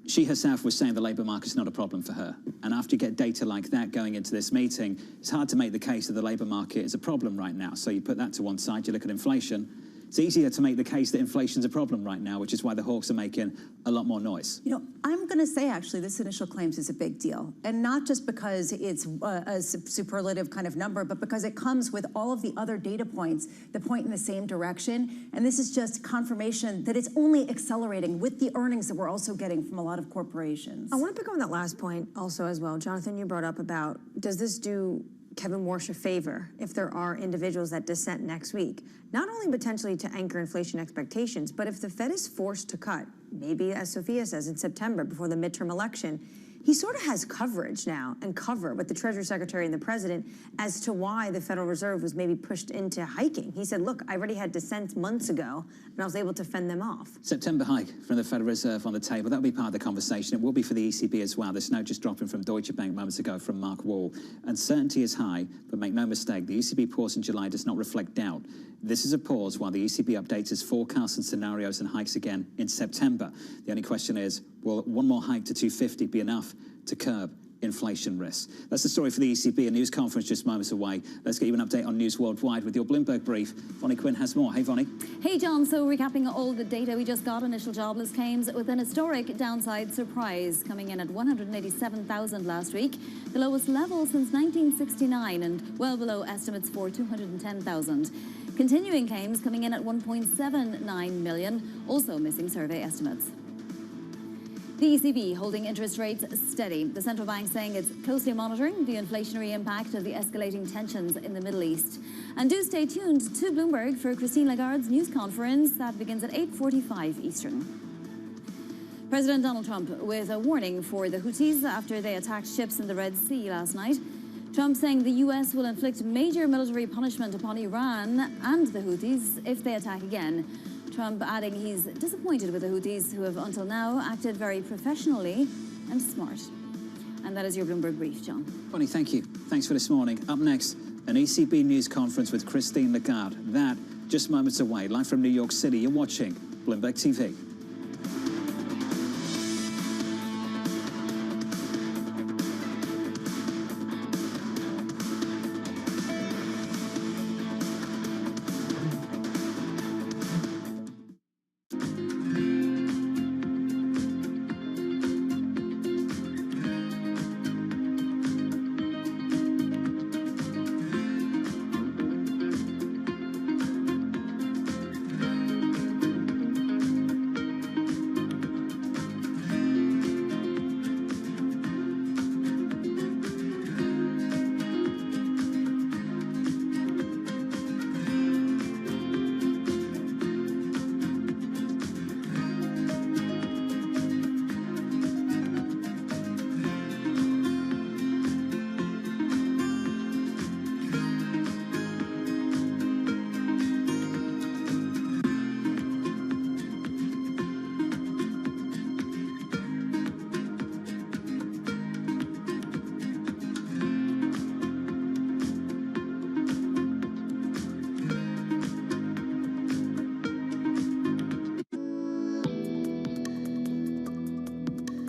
she herself was saying the labour market's not a problem for her. And after you get data like that going into this meeting, it's hard to make the case that the labour market is a problem right now. So you put that to one side, you look at inflation. It's easier to make the case that inflation's a problem right now, which is why the hawks are making a lot more noise. You know, I'm going to say, actually, this initial claims is a big deal. And not just because it's a superlative kind of number, but because it comes with all of the other data points that point in the same direction. And this is just confirmation that it's only accelerating with the earnings that we're also getting from a lot of corporations. I want to pick up on that last point also as well. Jonathan, you brought up about, does this do Kevin Warsh a favor if there are individuals that dissent next week, not only potentially to anchor inflation expectations, but if the Fed is forced to cut, maybe as Sophia says in September before the midterm election, he sort of has coverage now and cover with the Treasury Secretary and the President as to why the Federal Reserve was maybe pushed into hiking. He said, look, I already had dissent months ago, and I was able to fend them off. September hike from the Federal Reserve on the table. That'll be part of the conversation. It will be for the ECB as well. This note just dropping from Deutsche Bank moments ago from Mark Wall. Uncertainty is high, but make no mistake, the ECB pause in July does not reflect doubt. This is a pause while the ECB updates its forecasts and scenarios and hikes again in September. The only question is, will one more hike to 250 be enough to curb inflation risks? That's the story for the ECB. A news conference just moments away. Let's get you an update on news worldwide with your Bloomberg brief. Vonnie Quinn has more. Hey, Vonnie. Hey, John. So recapping all the data we just got, initial jobless claims with an historic downside surprise, coming in at 187,000 last week, the lowest level since 1969 and well below estimates for 210,000. Continuing claims coming in at 1.79 million, also missing survey estimates. The ECB holding interest rates steady. The central bank saying it's closely monitoring the inflationary impact of the escalating tensions in the Middle East. And do stay tuned to Bloomberg for Christine Lagarde's news conference that begins at 8:45 Eastern. President Donald Trump with a warning for the Houthis after they attacked ships in the Red Sea last night. Trump saying the U.S. will inflict major military punishment upon Iran and the Houthis if they attack again. Trump adding he's disappointed with the Houthis, who have until now acted very professionally and smart. And that is your Bloomberg Brief, John. Bonnie, thank you. Thanks for this morning. Up next, an ECB news conference with Christine Lagarde. That just moments away. Live from New York City, you're watching Bloomberg TV.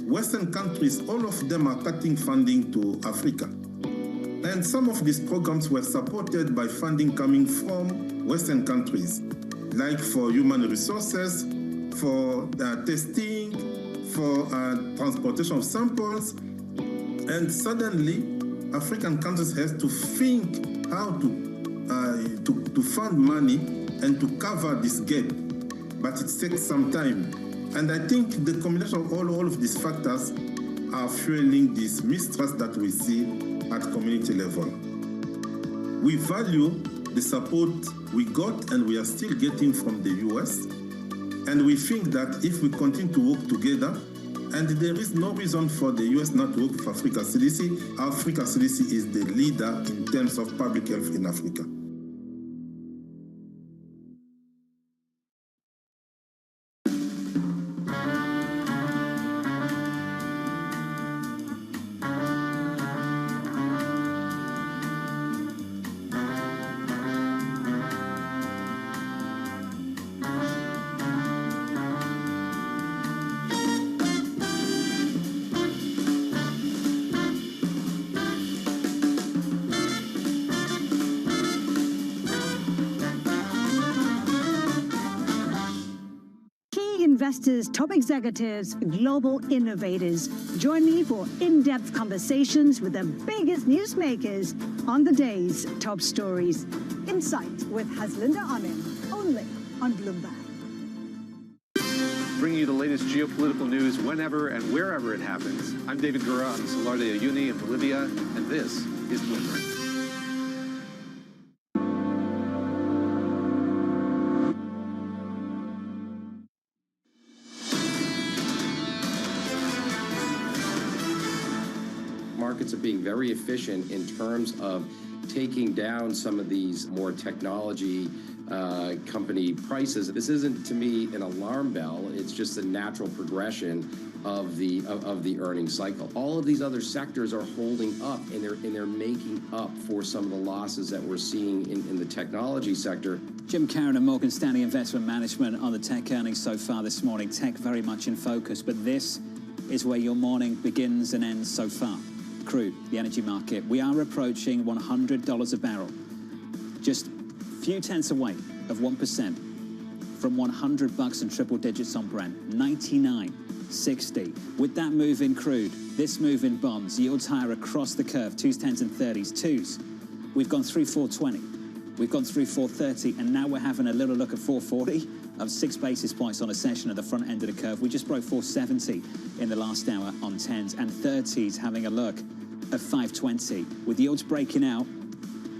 Western countries, all of them are cutting funding to Africa. And some of these programs were supported by funding coming from Western countries, like for human resources, for testing, for transportation of samples. And suddenly, African countries have to think how to fund money and to cover this gap. But it takes some time. And I think the combination of all of these factors are fueling this mistrust that we see at community level. We value the support we got and we are still getting from the US. And we think that if we continue to work together, and there is no reason for the US not to work with Africa CDC, Africa CDC is the leader in terms of public health in Africa. Investors, top executives, global innovators. Join me for in-depth conversations with the biggest newsmakers on the day's top stories. Insight with Haslinda Anim, only on Bloomberg. Bringing you the latest geopolitical news whenever and wherever it happens. I'm David Gura on Salar de Uyuni in Bolivia, and this is Bloomberg. Markets are being very efficient in terms of taking down some of these more technology company prices. This isn't, to me, an alarm bell. It's just a natural progression of the earnings cycle. All of these other sectors are holding up, and they're making up for some of the losses that we're seeing in the technology sector. Jim Caron and Morgan Stanley Investment Management on the tech earnings so far this morning. Tech very much in focus, but this is where your morning begins and ends so far. Crude, the energy market. We are approaching $100 a barrel. Just few tenths away of 1% from $100 and triple digits on Brent. 99.60. With that move in crude, this move in bonds, yields higher across the curve, 2s, 10s, and 30s. 2s, we've gone through 420. We've gone through 430, and now we're having a little look at 440 of 6 basis points on a session at the front end of the curve. We just broke 470 in the last hour on 10s, and 30s having a look at 520. With yields breaking out,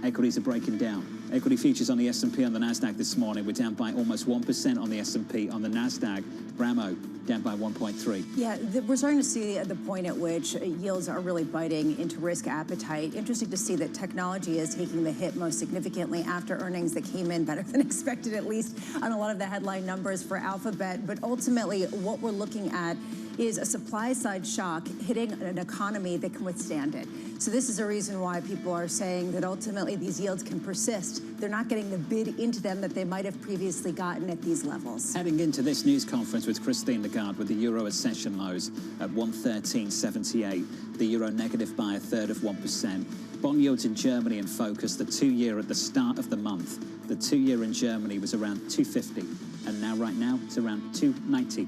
equities are breaking down. Equity futures on the S&P on the NASDAQ this morning. We're down by almost 1% on the S&P. On the NASDAQ, Bramo down by 1.3. Yeah, we're starting to see the point at which yields are really biting into risk appetite. Interesting to see that technology is taking the hit most significantly after earnings that came in better than expected, at least on a lot of the headline numbers for Alphabet. But ultimately, what we're looking at is a supply-side shock hitting an economy that can withstand it. So this is a reason why people are saying that ultimately these yields can persist. They're not getting the bid into them that they might have previously gotten at these levels. Heading into this news conference with Christine Lagarde with the euro at session lows at 113.78. The euro negative by 1/3 of 1%. Bond yields in Germany in focus. The 2-year at the start of the month. The 2-year in Germany was around 250, and now right now it's around 290.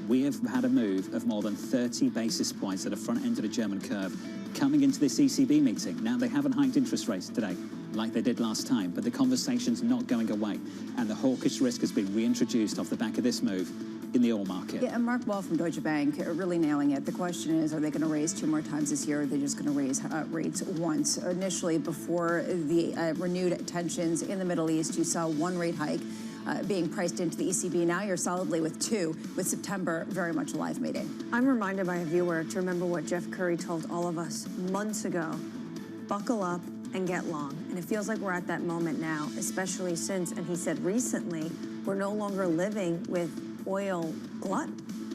We have had a move of more than 30 basis points at the front end of the German curve coming into this ECB meeting. Now, they haven't hiked interest rates today like they did last time, but the conversation's not going away, and the hawkish risk has been reintroduced off the back of this move in the oil market. Yeah, and Mark Wall from Deutsche Bank are really nailing it. The question is, are they going to raise 2 more times this year, or are they just going to raise rates once? Initially, before the renewed tensions in the Middle East, you saw 1 rate hike being priced into the ECB. Now you're solidly with 2, with September very much a live meeting. I'm reminded by a viewer to remember what Jeff Curry told all of us months ago. Buckle up and get long. And it feels like we're at that moment now, especially since, and he said recently, we're no longer living with oil glut.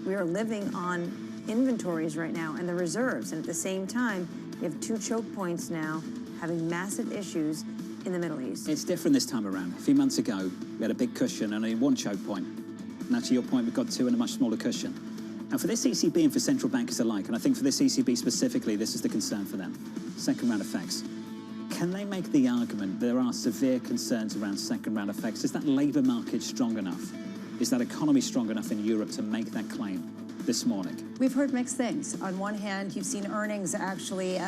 We are living on inventories right now and the reserves. And at the same time, you have 2 choke points now having massive issues in the Middle East. It's different this time around. A few months ago, we had a big cushion and only 1 choke point. Now, to your point, we've got 2 and a much smaller cushion. And for this ECB and for central bankers alike, and I think for this ECB specifically, this is the concern for them, second round effects. Can they make the argument there are severe concerns around second round effects? Is that labour market strong enough? Is that economy strong enough in Europe to make that claim this morning? We've heard mixed things. On one hand, you've seen earnings actually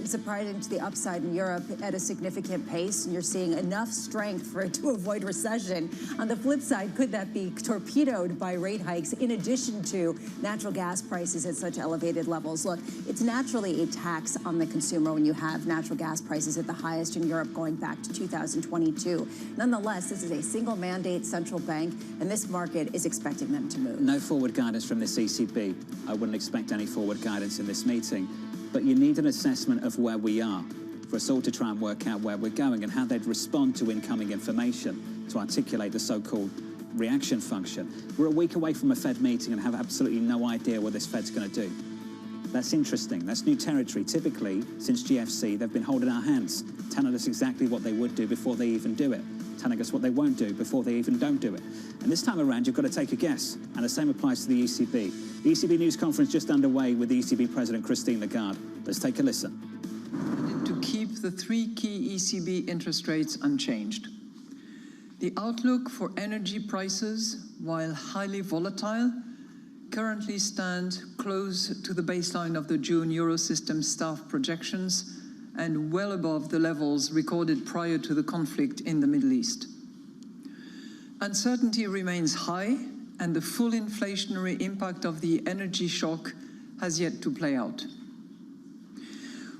surprising to the upside in Europe at a significant pace, and you're seeing enough strength for it to avoid recession. On the flip side, could that be torpedoed by rate hikes in addition to natural gas prices at such elevated levels? Look, it's naturally a tax on the consumer when you have natural gas prices at the highest in Europe going back to 2022. Nonetheless, this is a single mandate central bank, and this market is expecting them to move. No forward guidance from this ECB. I wouldn't expect any forward guidance in this meeting, but you need an assessment of where we are for us all to try and work out where we're going and how they'd respond to incoming information to articulate the so-called reaction function. We're a week away from a Fed meeting and have absolutely no idea what this Fed's going to do. That's interesting. That's new territory. Typically, since GFC, they've been holding our hands, telling us exactly what they would do before they even do it, telling us what they won't do before they even don't do it. And this time around, you've got to take a guess, and the same applies to the ECB. The ECB news conference just underway with the ECB President Christine Lagarde. Let's take a listen. To keep the three key ECB interest rates unchanged. The outlook for energy prices, while highly volatile, currently stand close to the baseline of the June Eurosystem staff projections and well above the levels recorded prior to the conflict in the Middle East. Uncertainty remains high, and the full inflationary impact of the energy shock has yet to play out.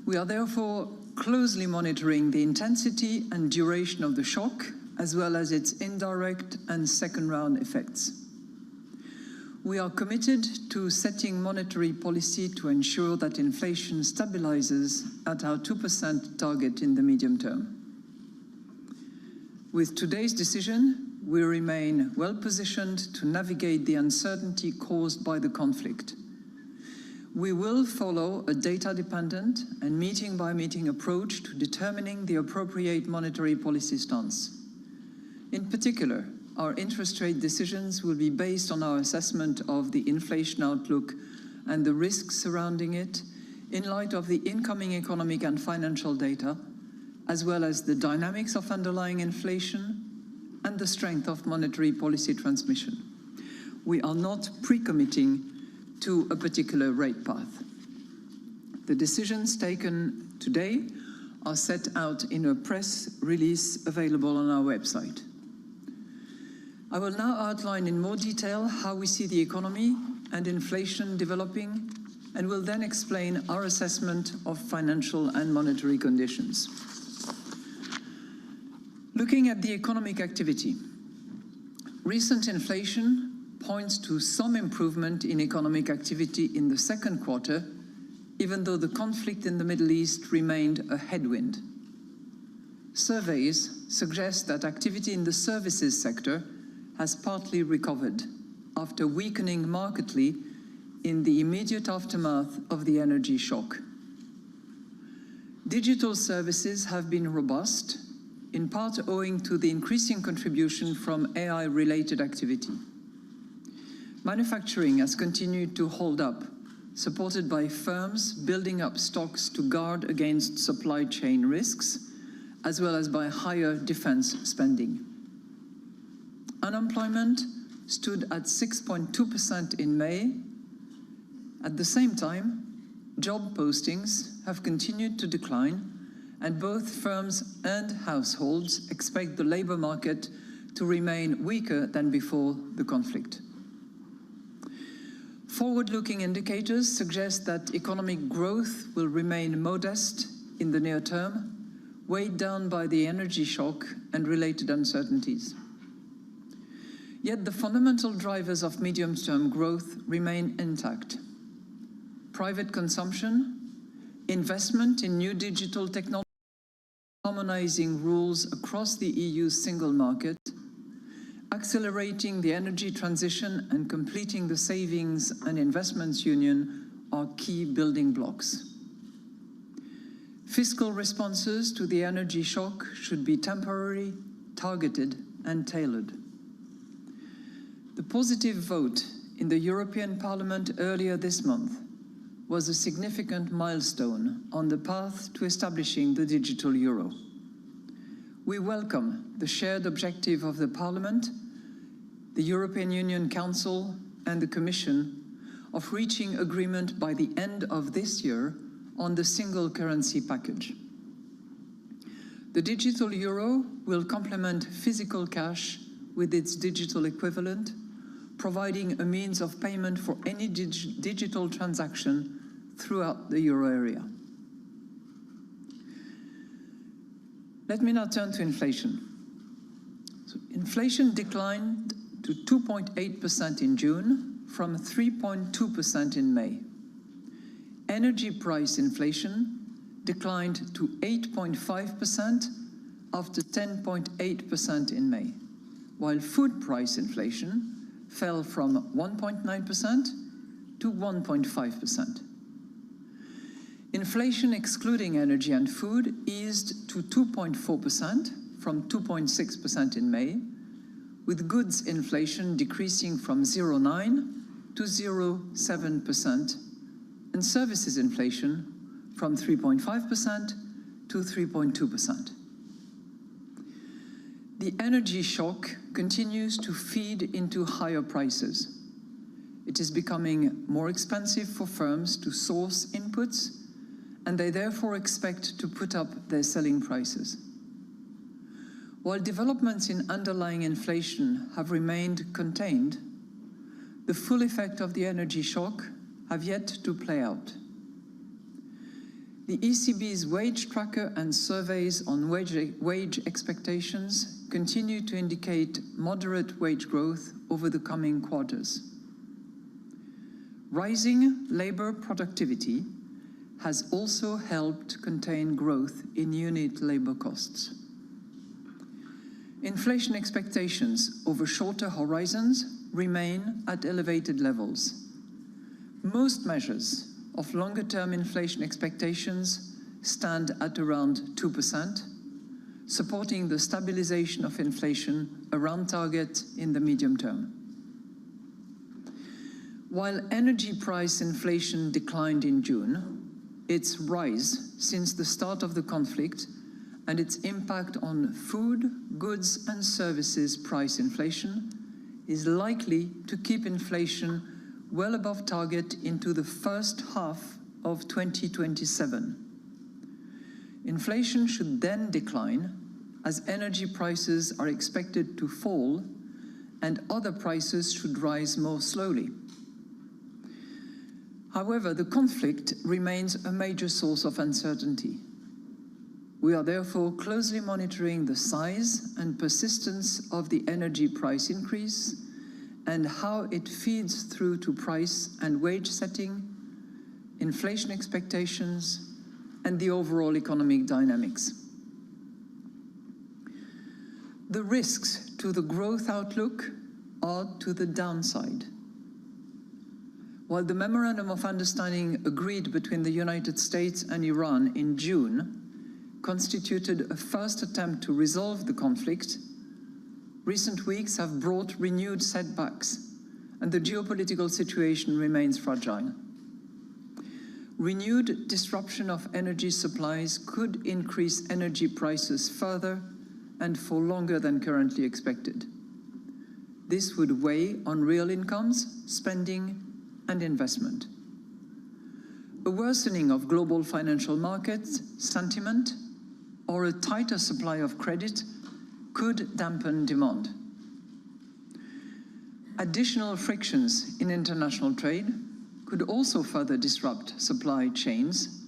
We are therefore closely monitoring the intensity and duration of the shock, as well as its indirect and second-round effects. We are committed to setting monetary policy to ensure that inflation stabilizes at our 2% target in the medium term. With today's decision, we remain well-positioned to navigate the uncertainty caused by the conflict. We will follow a data-dependent and meeting-by-meeting approach to determining the appropriate monetary policy stance. In particular, our interest rate decisions will be based on our assessment of the inflation outlook and the risks surrounding it in light of the incoming economic and financial data, as well as the dynamics of underlying inflation and the strength of monetary policy transmission. We are not pre-committing to a particular rate path. The decisions taken today are set out in a press release available on our website. I will now outline in more detail how we see the economy and inflation developing, and will then explain our assessment of financial and monetary conditions. Looking at the economic activity, recent inflation points to some improvement in economic activity in the second quarter, even though the conflict in the Middle East remained a headwind. Surveys suggest that activity in the services sector has partly recovered after weakening markedly in the immediate aftermath of the energy shock. Digital services have been robust, in part owing to the increasing contribution from AI-related activity. Manufacturing has continued to hold up, supported by firms building up stocks to guard against supply chain risks, as well as by higher defense spending. Unemployment stood at 6.2% in May. At the same time, job postings have continued to decline, and both firms and households expect the labor market to remain weaker than before the conflict. Forward-looking indicators suggest that economic growth will remain modest in the near term, weighed down by the energy shock and related uncertainties. Yet the fundamental drivers of medium-term growth remain intact. Private consumption, investment in new digital technology, harmonizing rules across the EU's single market, accelerating the energy transition and completing the savings and investments union are key building blocks. Fiscal responses to the energy shock should be temporary, targeted, and tailored. The positive vote in the European Parliament earlier this month was a significant milestone on the path to establishing the digital euro. We welcome the shared objective of the Parliament, the European Union Council and the Commission of reaching agreement by the end of this year on the single currency package. The digital euro will complement physical cash with its digital equivalent, providing a means of payment for any digital transaction throughout the euro area. Let me now turn to inflation. So inflation declined to 2.8% in June from 3.2% in May. Energy price inflation declined to 8.5% after 10.8% in May, while food price inflation fell from 1.9% to 1.5%. Inflation excluding energy and food eased to 2.4% from 2.6% in May, with goods inflation decreasing from 0.9% to 0.7%, and services inflation from 3.5% to 3.2%. The energy shock continues to feed into higher prices. It is becoming more expensive for firms to source inputs, and they therefore expect to put up their selling prices. While developments in underlying inflation have remained contained, the full effect of the energy shock have yet to play out. The ECB's wage tracker and surveys on wage expectations continue to indicate moderate wage growth over the coming quarters. Rising labor productivity has also helped contain growth in unit labor costs. Inflation expectations over shorter horizons remain at elevated levels. Most measures of longer-term inflation expectations stand at around 2%, supporting the stabilization of inflation around target in the medium term. While energy price inflation declined in June, its rise since the start of the conflict and its impact on food, goods and services price inflation is likely to keep inflation well above target into the first half of 2027. Inflation should then decline as energy prices are expected to fall and other prices should rise more slowly. However, the conflict remains a major source of uncertainty. We are therefore closely monitoring the size and persistence of the energy price increase and how it feeds through to price and wage setting, inflation expectations, and the overall economic dynamics. The risks to the growth outlook are to the downside. While the Memorandum of Understanding agreed between the United States and Iran in June constituted a first attempt to resolve the conflict, recent weeks have brought renewed setbacks, and the geopolitical situation remains fragile. Renewed disruption of energy supplies could increase energy prices further and for longer than currently expected. This would weigh on real incomes, spending, and investment. A worsening of global financial markets sentiment or a tighter supply of credit could dampen demand. Additional frictions in international trade could also further disrupt supply chains,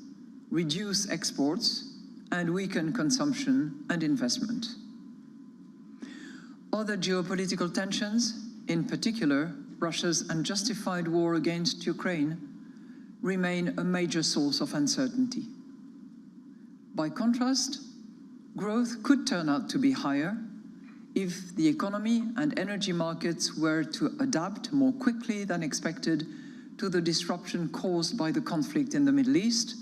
reduce exports, and weaken consumption and investment. Other geopolitical tensions, in particular Russia's unjustified war against Ukraine, remain a major source of uncertainty. By contrast, growth could turn out to be higher if the economy and energy markets were to adapt more quickly than expected to the disruption caused by the conflict in the Middle East,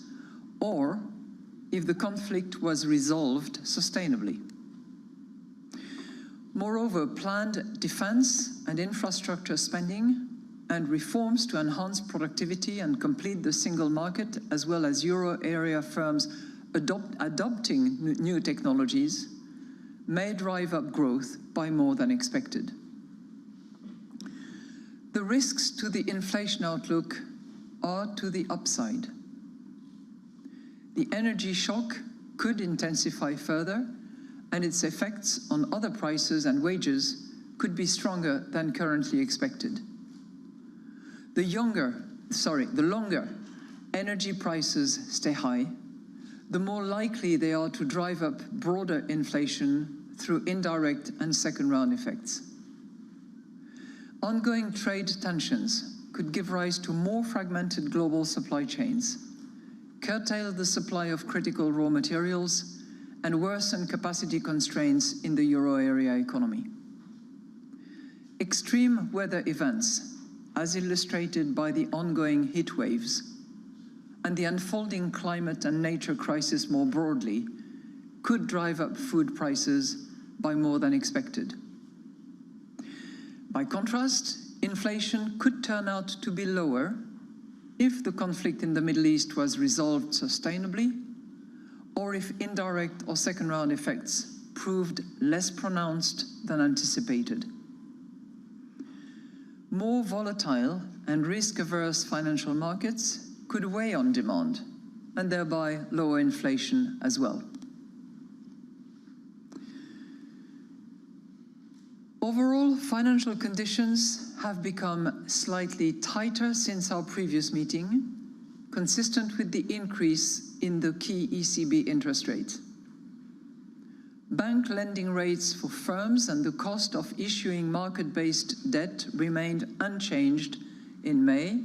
or if the conflict was resolved sustainably. Moreover, planned defense and infrastructure spending and reforms to enhance productivity and complete the single market, as well as euro area firms adopting new technologies, may drive up growth by more than expected. The risks to the inflation outlook are to the upside. The energy shock could intensify further, and its effects on other prices and wages could be stronger than currently expected. The longer energy prices stay high, the more likely they are to drive up broader inflation through indirect and second-round effects. Ongoing trade tensions could give rise to more fragmented global supply chains, curtail the supply of critical raw materials, and worsen capacity constraints in the euro area economy. Extreme weather events, as illustrated by the ongoing heat waves, and the unfolding climate and nature crisis more broadly, could drive up food prices by more than expected. By contrast, inflation could turn out to be lower if the conflict in the Middle East was resolved sustainably, or if indirect or second-round effects proved less pronounced than anticipated. More volatile and risk-averse financial markets could weigh on demand and thereby lower inflation as well. Overall, financial conditions have become slightly tighter since our previous meeting, consistent with the increase in the key ECB interest rate. Bank lending rates for firms and the cost of issuing market-based debt remained unchanged in May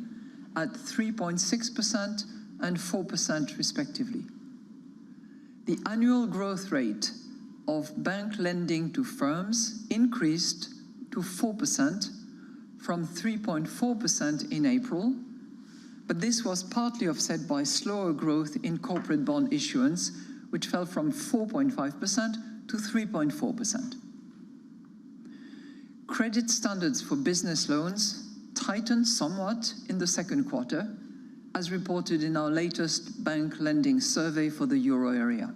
at 3.6% and 4% respectively. The annual growth rate of bank lending to firms increased to 4% from 3.4% in April, but this was partly offset by slower growth in corporate bond issuance, which fell from 4.5% to 3.4%. Credit standards for business loans tightened somewhat in the second quarter, as reported in our latest bank lending survey for the euro area.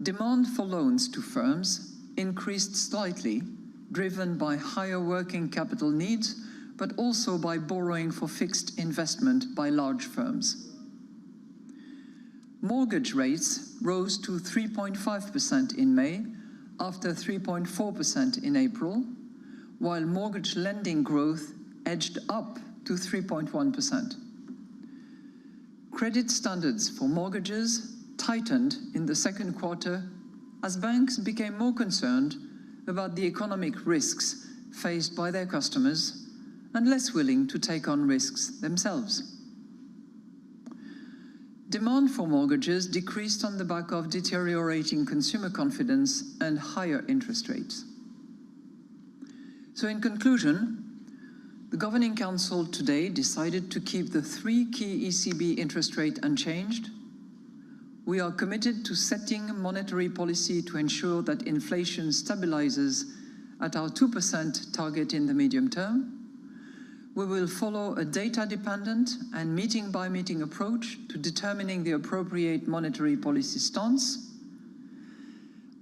Demand for loans to firms increased slightly, driven by higher working capital needs, but also by borrowing for fixed investment by large firms. Mortgage rates rose to 3.5% in May, after 3.4% in April, while mortgage lending growth edged up to 3.1%. Credit standards for mortgages tightened in the second quarter as banks became more concerned about the economic risks faced by their customers and less willing to take on risks themselves. Demand for mortgages decreased on the back of deteriorating consumer confidence and higher interest rates. So in conclusion, the Governing Council today decided to keep the three key ECB interest rate unchanged. We are committed to setting monetary policy to ensure that inflation stabilizes at our 2% target in the medium term. We will follow a data-dependent and meeting-by-meeting approach to determining the appropriate monetary policy stance.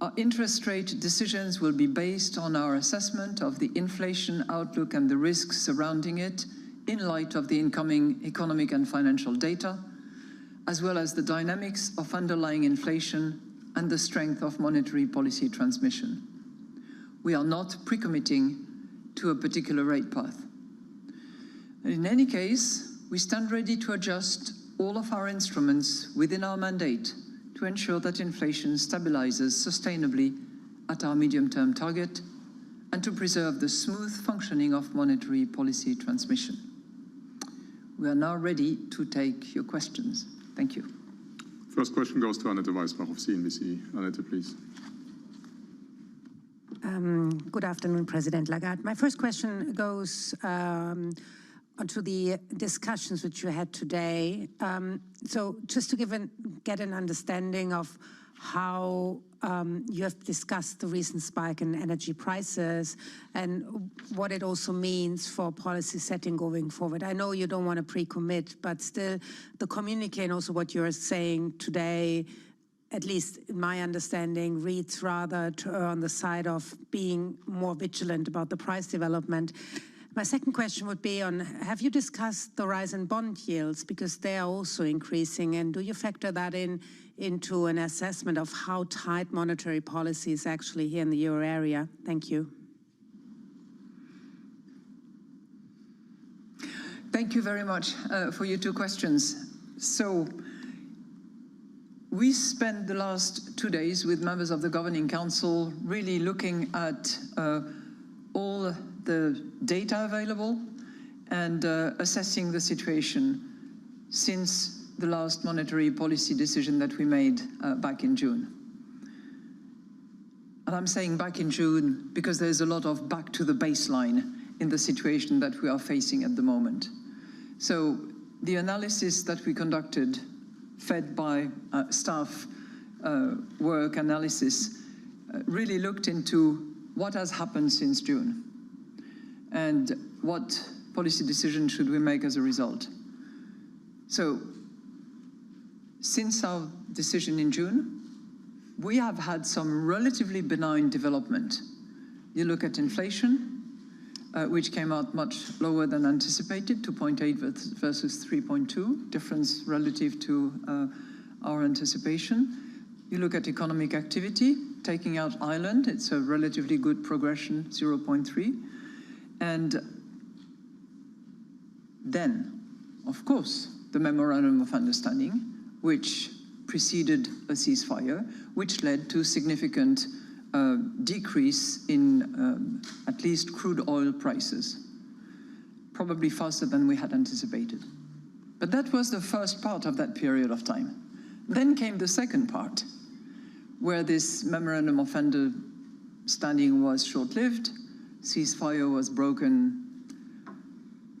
Our interest rate decisions will be based on our assessment of the inflation outlook and the risks surrounding it in light of the incoming economic and financial data, as well as the dynamics of underlying inflation and the strength of monetary policy transmission. We are not pre-committing to a particular rate path. And in any case, we stand ready to adjust all of our instruments within our mandate to ensure that inflation stabilizes sustainably at our medium-term target and to preserve the smooth functioning of monetary policy transmission. We are now ready to take your questions. Thank you. First question goes to Annette Weisbach of CNBC. Annette, please. Good afternoon, President Lagarde. My first question goes onto the discussions which you had today. So just to get an understanding of how you have discussed the recent spike in energy prices and what it also means for policy setting going forward. I know you don't want to pre-commit, but still the communique and also what you're saying today, at least in my understanding, reads rather to err on the side of being more vigilant about the price development. My second question would be on, have you discussed the rise in bond yields? Because they are also increasing, and do you factor that into an assessment of how tight monetary policy is actually here in the euro area? Thank you. Thank you very much for your two questions. So, we spent the last 2 days with members of the Governing Council really looking at all the data available and assessing the situation since the last monetary policy decision that we made back in June. And I'm saying back in June because there's a lot of back to the baseline in the situation that we are facing at the moment. So the analysis that we conducted, fed by staff work analysis, really looked into what has happened since June and what policy decision should we make as a result. So, since our decision in June, we have had some relatively benign development. You look at inflation, which came out much lower than anticipated, 2.8 versus 3.2, difference relative to our anticipation. You look at economic activity, taking out Ireland, it's a relatively good progression, 0.3. And then, of course, the Memorandum of Understanding, which preceded a ceasefire, which led to significant decrease in at least crude oil prices, probably faster than we had anticipated. But that was the first part of that period of time. Then came the second part, where this Memorandum of Understanding was short-lived, ceasefire was broken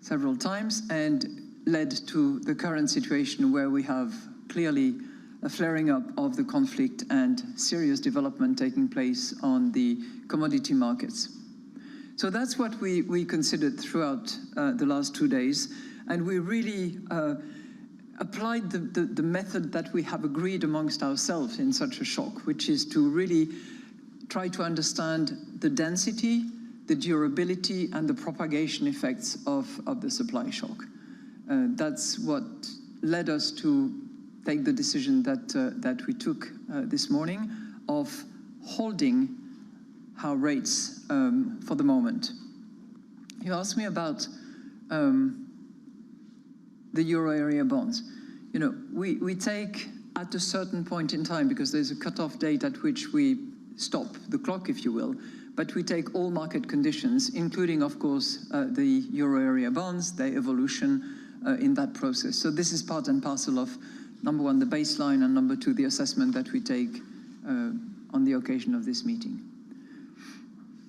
several times, and led to the current situation where we have clearly a flaring up of the conflict and serious development taking place on the commodity markets. So that's what we considered throughout the last 2 days, and we really applied the method that we have agreed amongst ourselves in such a shock, which is to really try to understand the density, the durability, and the propagation effects of the supply shock. That's what led us to take the decision that we took this morning of holding our rates for the moment. You asked me about the euro area bonds. You know, we take at a certain point in time, because there's a cutoff date at which we stop the clock, if you will, but we take all market conditions, including, of course, the euro area bonds, their evolution in that process. So this is part and parcel of, number one, the baseline, and number two, the assessment that we take on the occasion of this meeting.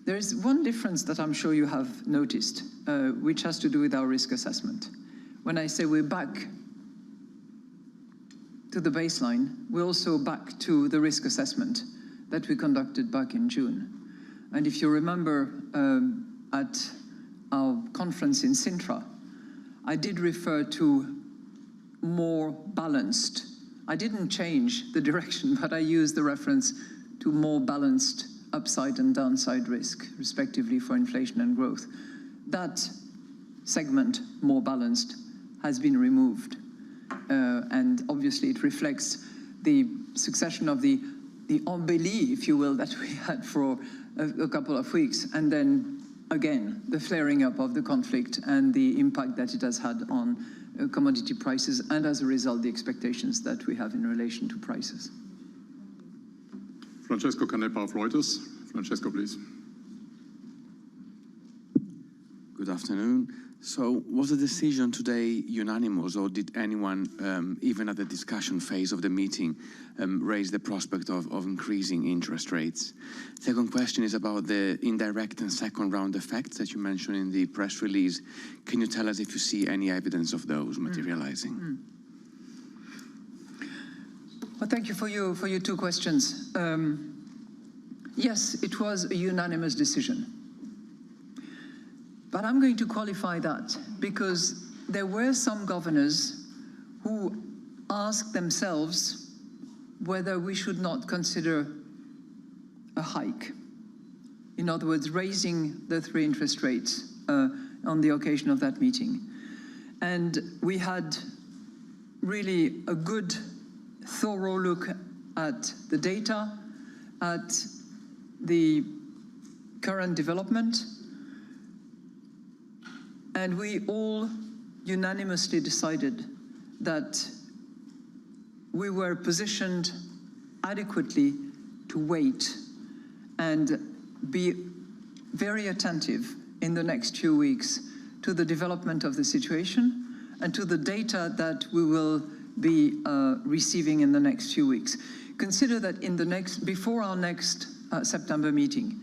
There is one difference that I'm sure you have noticed, which has to do with our risk assessment. When I say we're back to the baseline, we're also back to the risk assessment that we conducted back in June. And if you remember at our conference in Sintra, I did refer to more balanced. I didn't change the direction, but I used the reference to more balanced upside and downside risk, respectively, for inflation and growth. That segment, more balanced, has been removed. And obviously it reflects the succession of the embellie, if you will, that we had for a couple of weeks, and then again the flaring up of the conflict and the impact that it has had on commodity prices, and as a result the expectations that we have in relation to prices. Francesco Canepa of Reuters. Francesco, please. Good afternoon. So was the decision today unanimous, or did anyone, even at the discussion phase of the meeting, raise the prospect of increasing interest rates? Second question is about the indirect and second round effects that you mentioned in the press release. Can you tell us if you see any evidence of those materializing? Thank you for your two questions. Yes, it was a unanimous decision. But I'm going to qualify that because there were some governors who asked themselves whether we should not consider a hike. In other words, raising the 3 interest rates on the occasion of that meeting. And we had really a good, thorough look at the data, at the current development, and we all unanimously decided that we were positioned adequately to wait and be very attentive in the next few weeks to the development of the situation and to the data that we will be receiving in the next few weeks. Consider that before our next September meeting,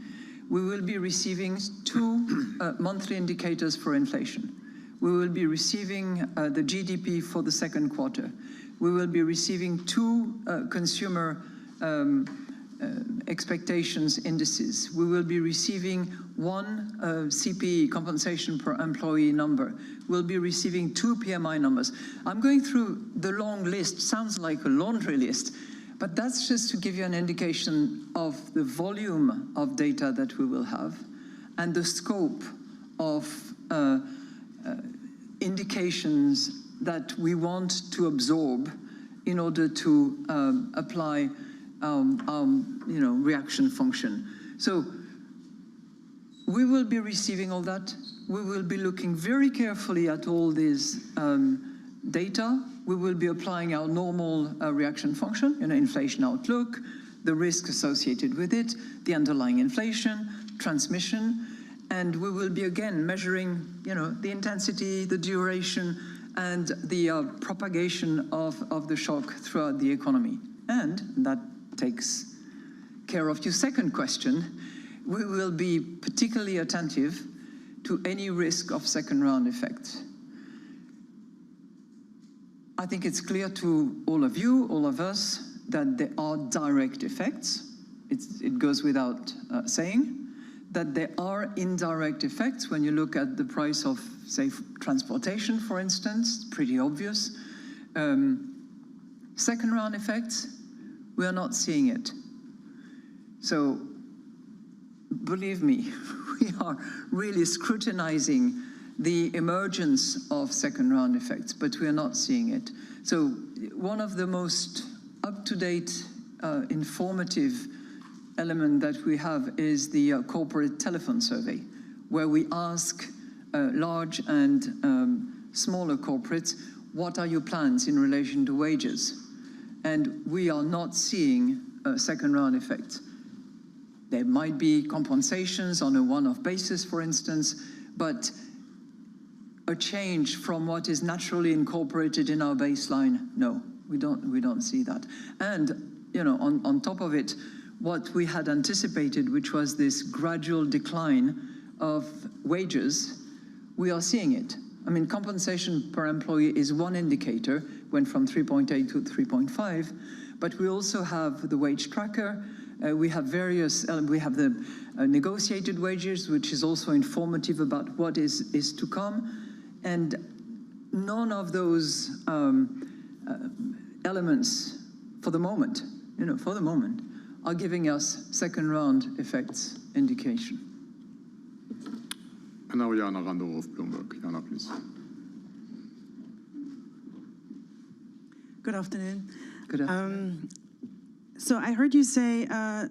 we will be receiving 2 monthly indicators for inflation. We will be receiving the GDP for the second quarter. We will be receiving 2 consumer expectations indices. We will be receiving 1 CPE, compensation per employee number. We'll be receiving 2 PMI numbers. I'm going through the long list, sounds like a laundry list, but that's just to give you an indication of the volume of data that we will have and the scope of indications that we want to absorb in order to apply reaction function. So we will be receiving all that. We will be looking very carefully at all these data. We will be applying our normal reaction function, inflation outlook, the risk associated with it, the underlying inflation, transmission, and we will be again measuring, the intensity, the duration, and the propagation of the shock throughout the economy. And that takes care of your second question. We will be particularly attentive to any risk of second-round effects. I think it's clear to all of you, all of us, that there are direct effects. It goes without saying. That there are indirect effects when you look at the price of, say, transportation, for instance, pretty obvious. Second-round effects, we are not seeing it. So, believe me, we are really scrutinizing the emergence of second-round effects, but we are not seeing it. So, one of the most up-to-date, informative element that we have is the corporate telephone survey, where we ask large and smaller corporates, what are your plans in relation to wages? And we are not seeing a second-round effect. There might be compensations on a one-off basis, for instance, but a change from what is naturally incorporated in our baseline, no, we don't see that. And on top of it, what we had anticipated, which was this gradual decline of wages, we are seeing it. I mean, compensation per employee is one indicator, went from 3.8 to 3.5, but we also have the wage tracker. We have we have the negotiated wages, which is also informative about what is to come. And none of those elements, for the moment, are giving us second-round effects indication. And now Jana Randor of Bloomberg. Jana, please. Good afternoon. Good afternoon. So I heard you say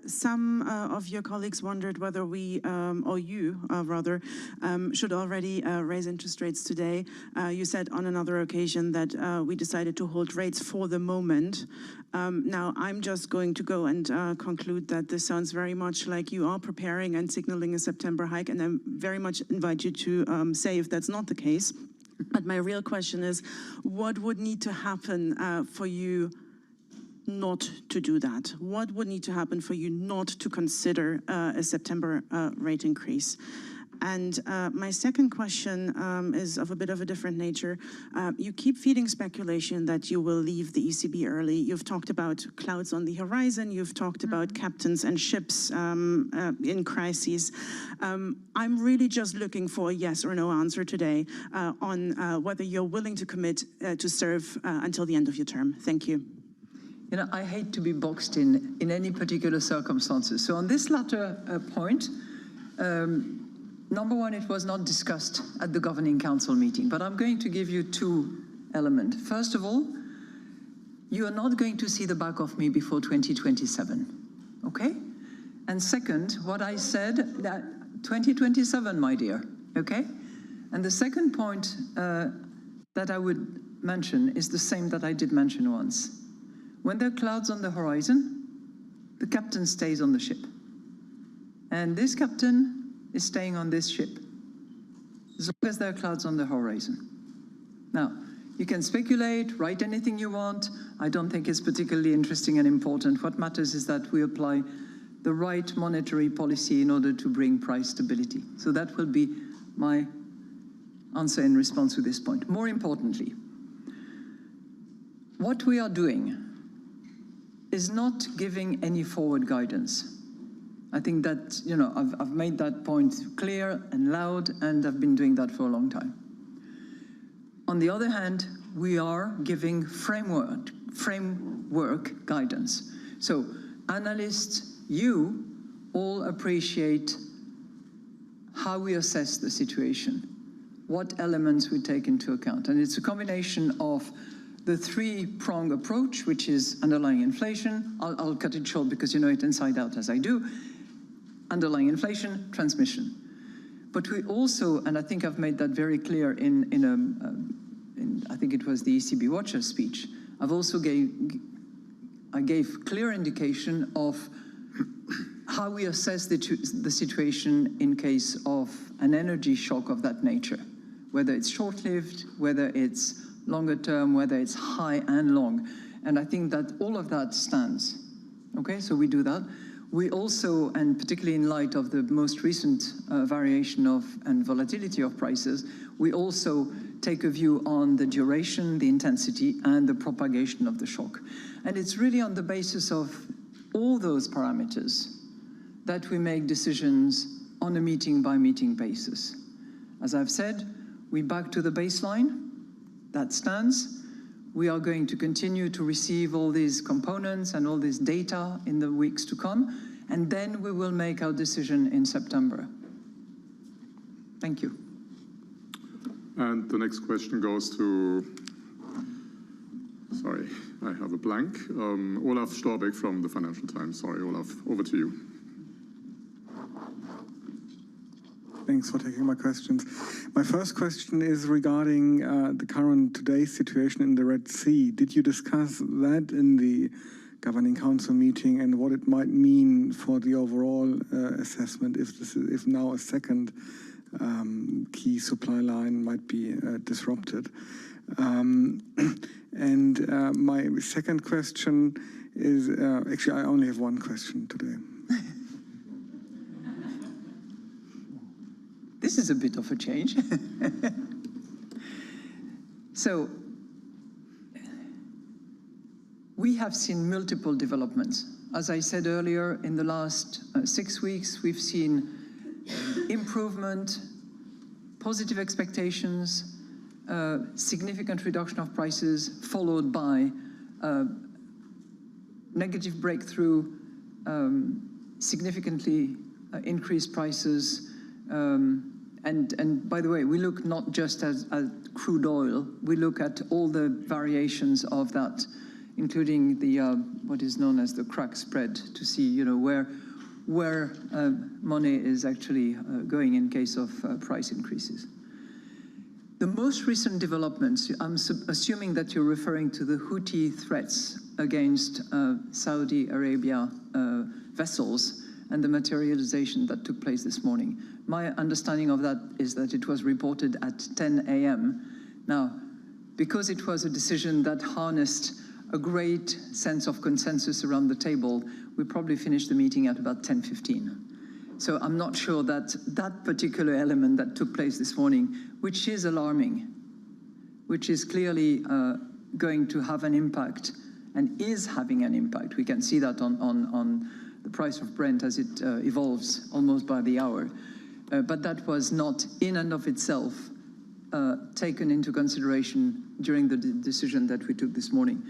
some of your colleagues wondered whether we, or you rather, should already raise interest rates today. You said on another occasion that we decided to hold rates for the moment. Now I'm just going to go and conclude that this sounds very much like you are preparing and signaling a September hike, and I very much invite you to say if that's not the case. But my real question is, what would need to happen for you not to do that? What would need to happen for you not to consider a September rate increase? And my second question is of a bit of a different nature. You keep feeding speculation that you will leave the ECB early. You've talked about clouds on the horizon. You've talked about captains and ships in crises. I'm really just looking for a yes or no answer today on whether you're willing to commit to serve until the end of your term. Thank you. You know, I hate to be boxed in any particular circumstances. So on this latter point, number one, it was not discussed at the Governing Council meeting, but I'm going to give you two elements. First of all, you are not going to see the back of me before 2027, okay? And second, what I said, that 2027, my dear, okay? And the second point that I would mention is the same that I did mention once. When there are clouds on the horizon, the captain stays on the ship. And this captain is staying on this ship, as long as there are clouds on the horizon. Now, you can speculate, write anything you want. I don't think it's particularly interesting and important. What matters is that we apply the right monetary policy in order to bring price stability. So that will be my answer in response to this point. More importantly, what we are doing is not giving any forward guidance. I think that, you know, I've made that point clear and loud, and I've been doing that for a long time. On the other hand, we are giving framework guidance. So analysts, you all appreciate how we assess the situation, what elements we take into account. And it's a combination of the three-prong approach, which is underlying inflation. I'll cut it short because you know it inside out as I do. Underlying inflation, transmission. But we also, and I think I've made that very clear in I think it was the ECB Watcher speech, I've also gave clear indication of how we assess the situation in case of an energy shock of that nature, whether it's short-lived, whether it's longer term, whether it's high and long. And I think that all of that stands. Okay, so we do that. We also, and particularly in light of the most recent variation of and volatility of prices, we also take a view on the duration, the intensity, and the propagation of the shock. And it's really on the basis of all those parameters that we make decisions on a meeting-by-meeting basis. As I've said, we back to the baseline. That stands. We are going to continue to receive all these components and all this data in the weeks to come, and then we will make our decision in September. Thank you. And the next question goes to, sorry, I have a blank. Olaf Storbeck from the Financial Times. Sorry, Olaf, over to you. Thanks for taking my questions. My first question is regarding the current today's situation in the Red Sea. Did you discuss that in the Governing Council meeting and what it might mean for the overall assessment if now a second key supply line might be disrupted? And my second question is, actually I only have one question today. This is a bit of a change. So, we have seen multiple developments. As I said earlier, in the last 6 weeks, we've seen improvement, positive expectations, significant reduction of prices, followed by negative breakthrough, significantly increased prices. And by the way, we look not just at crude oil, we look at all the variations of that, including the what is known as the crack spread, to see, you know, where money is actually going in case of price increases. The most recent developments, I'm assuming that you're referring to the Houthi threats against Saudi Arabia vessels and the materialization that took place this morning. My understanding of that is that it was reported at 10 a.m. Now, because it was a decision that harnessed a great sense of consensus around the table, we probably finished the meeting at about 10:15. So I'm not sure that that particular element that took place this morning, which is alarming, which is clearly going to have an impact and is having an impact. We can see that on the price of Brent as it evolves almost by the hour. But that was not in and of itself taken into consideration during the decision that we took this morning.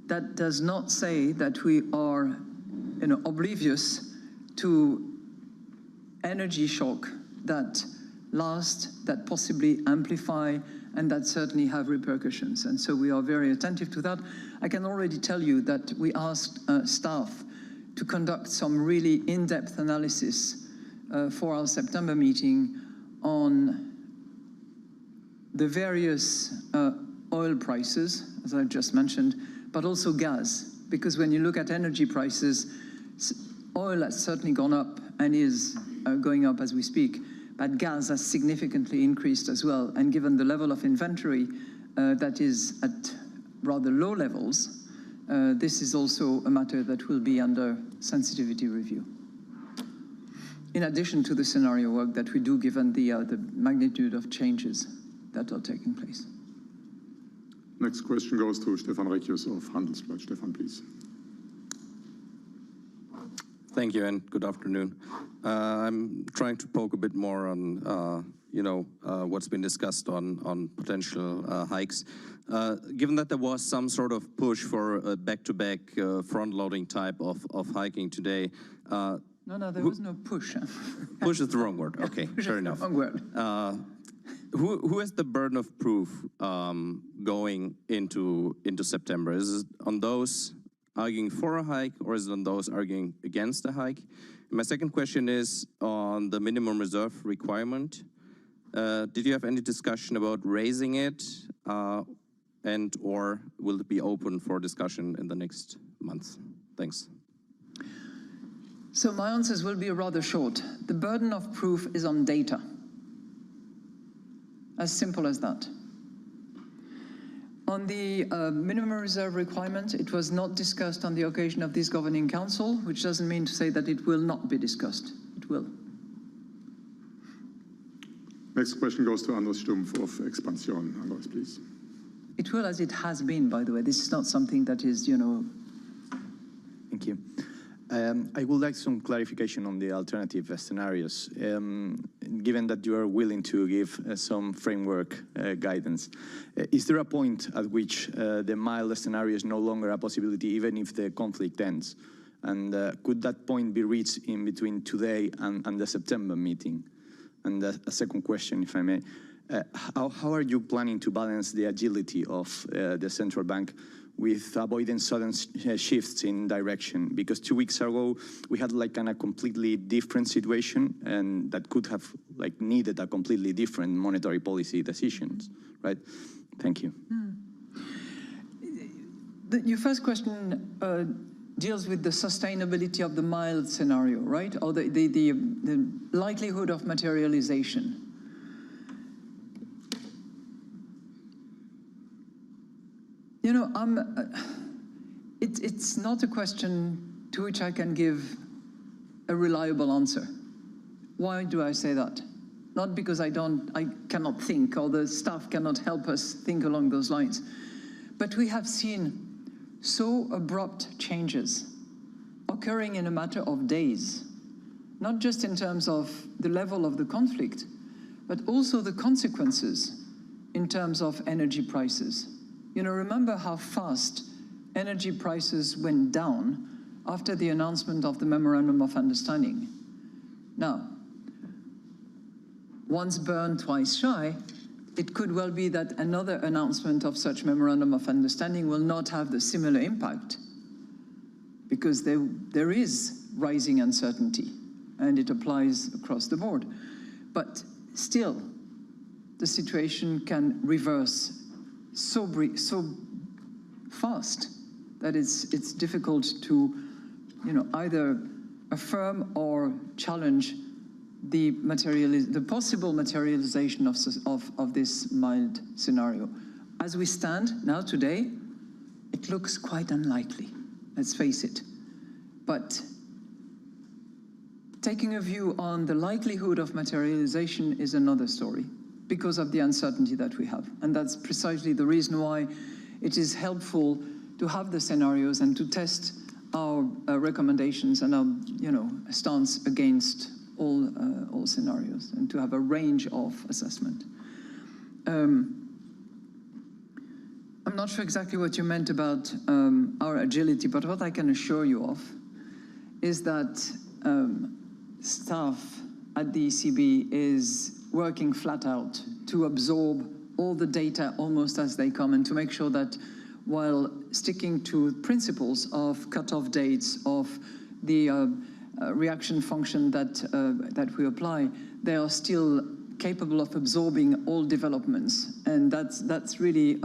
That does not say that we are oblivious to energy shock that last, that possibly amplify, and that certainly have repercussions. And so we are very attentive to that. I can already tell you that we asked staff to conduct some really in-depth analysis for our September meeting on the various oil prices, as I just mentioned, but also gas. Because when you look at energy prices, oil has certainly gone up and is going up as we speak, but gas has significantly increased as well. And given the level of inventory that is at rather low levels, this is also a matter that will be under sensitivity review. In addition to the scenario work that we do given the magnitude of changes that are taking place. Next question goes to Stefan Reckius of Handelsblatt. Stefan, please. Thank you and good afternoon. I'm trying to poke a bit more on, what's been discussed on potential hikes. Given that there was some sort of push for a back-to-back front-loading type of hiking today. No, there was no push. Push is the wrong word. Okay, fair enough. Wrong word. Who has the burden of proof going into September? Is it on those arguing for a hike, or is it on those arguing against a hike? And my second question is on the minimum reserve requirement. Did you have any discussion about raising it, and or will it be open for discussion in the next month? Thanks. So my answers will be rather short. The burden of proof is on data. As simple as that. On the minimum reserve requirement, it was not discussed on the occasion of this Governing Council, which doesn't mean to say that it will not be discussed. It will. Next question goes to Anders Stumpf of Expansion. Anders, please. It will, as it has been, by the way. This is not something that is, Thank you. I would like some clarification on the alternative scenarios. Given that you are willing to give some framework guidance, is there a point at which the mild scenario is no longer a possibility, even if the conflict ends? And could that point be reached in between today and the September meeting? And a second question, if I may. How are you planning to balance the agility of the central bank with avoiding sudden shifts in direction? Because 2 weeks ago, we had a completely different situation, and that could have needed a completely different monetary policy decisions, right? Thank you. Your first question deals with the sustainability of the mild scenario, right? Or the likelihood of materialization. It's not a question to which I can give a reliable answer. Why do I say that? Not because I cannot think, or the staff cannot help us think along those lines. But we have seen so abrupt changes occurring in a matter of days, not just in terms of the level of the conflict, but also the consequences in terms of energy prices. Remember how fast energy prices went down after the announcement of the Memorandum of Understanding. Now, once burned, twice shy, it could well be that another announcement of such Memorandum of Understanding will not have the similar impact, because there is rising uncertainty, and it applies across the board. But still, the situation can reverse so fast that it's difficult to either affirm or challenge the possible materialization of this mild scenario. As we stand now today, it looks quite unlikely, let's face it. But Taking a view on the likelihood of materialization is another story because of the uncertainty that we have. And that's precisely the reason why it is helpful to have the scenarios and to test our recommendations and our stance against all scenarios, and to have a range of assessment. I'm not sure exactly what you meant about our agility, but what I can assure you of is that staff at the ECB is working flat out to absorb all the data almost as they come, and to make sure that while sticking to principles of cutoff dates, of the reaction function that we apply, they are still capable of absorbing all developments. And that's really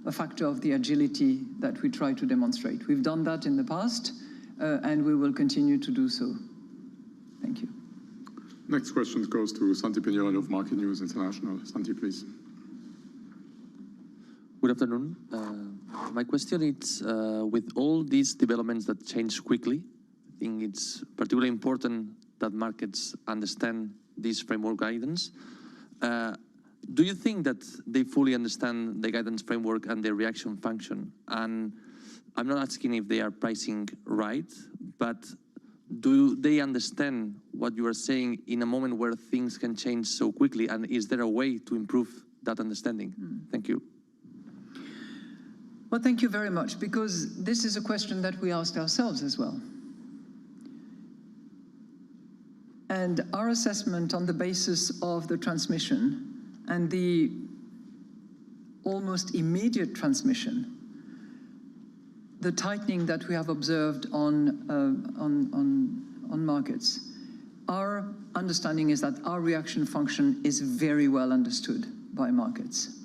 a factor of the agility that we try to demonstrate. We've done that in the past, and we will continue to do so. Thank you. Next question goes to Santi Peñol of Market News International. Santi, please. Good afternoon. My question is, with all these developments that change quickly, I think it's particularly important that markets understand this framework guidance. Do you think that they fully understand the guidance framework and the reaction function? And I'm not asking if they are pricing right, but do they understand what you are saying in a moment where things can change so quickly? And is there a way to improve that understanding? Thank you. Well, thank you very much, because this is a question that we asked ourselves as well. And our assessment on the basis of the transmission and the almost immediate transmission, the tightening that we have observed on markets, our understanding is that our reaction function is very well understood by markets.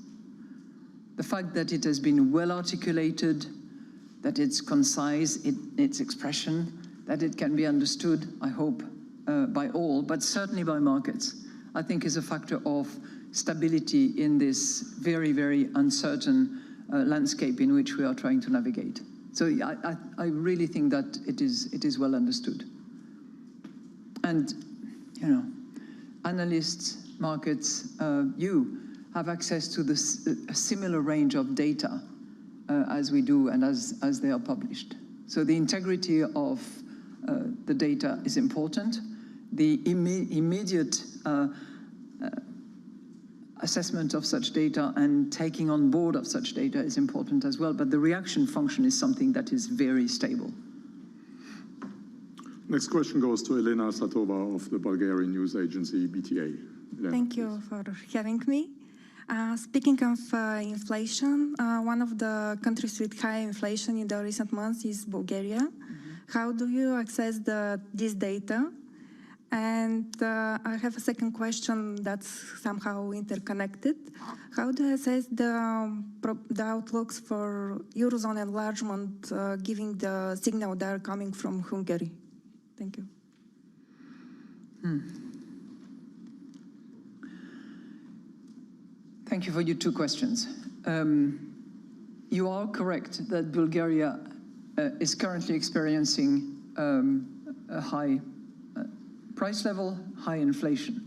The fact that it has been well articulated, that it's concise in its expression, that it can be understood, I hope, by all, but certainly by markets, I think is a factor of stability in this very, very uncertain landscape in which we are trying to navigate. So I really think that it is well understood. And, analysts, markets, you have access to a similar range of data as we do and as they are published. So the integrity of the data is important. The immediate assessment of such data and taking on board of such data is important as well, but the reaction function is something that is very stable. Next question goes to Elena Satova of the Bulgarian news agency BTA. Elena, Thank you for having me. Speaking of inflation, one of the countries with high inflation in the recent months is Bulgaria. How do you access this data? And I have a second question that's somehow interconnected. How do you assess the outlooks for Eurozone enlargement, giving the signal that are coming from Hungary? Thank you. Thank you for your two questions. You are correct that Bulgaria is currently experiencing a high price level, high inflation.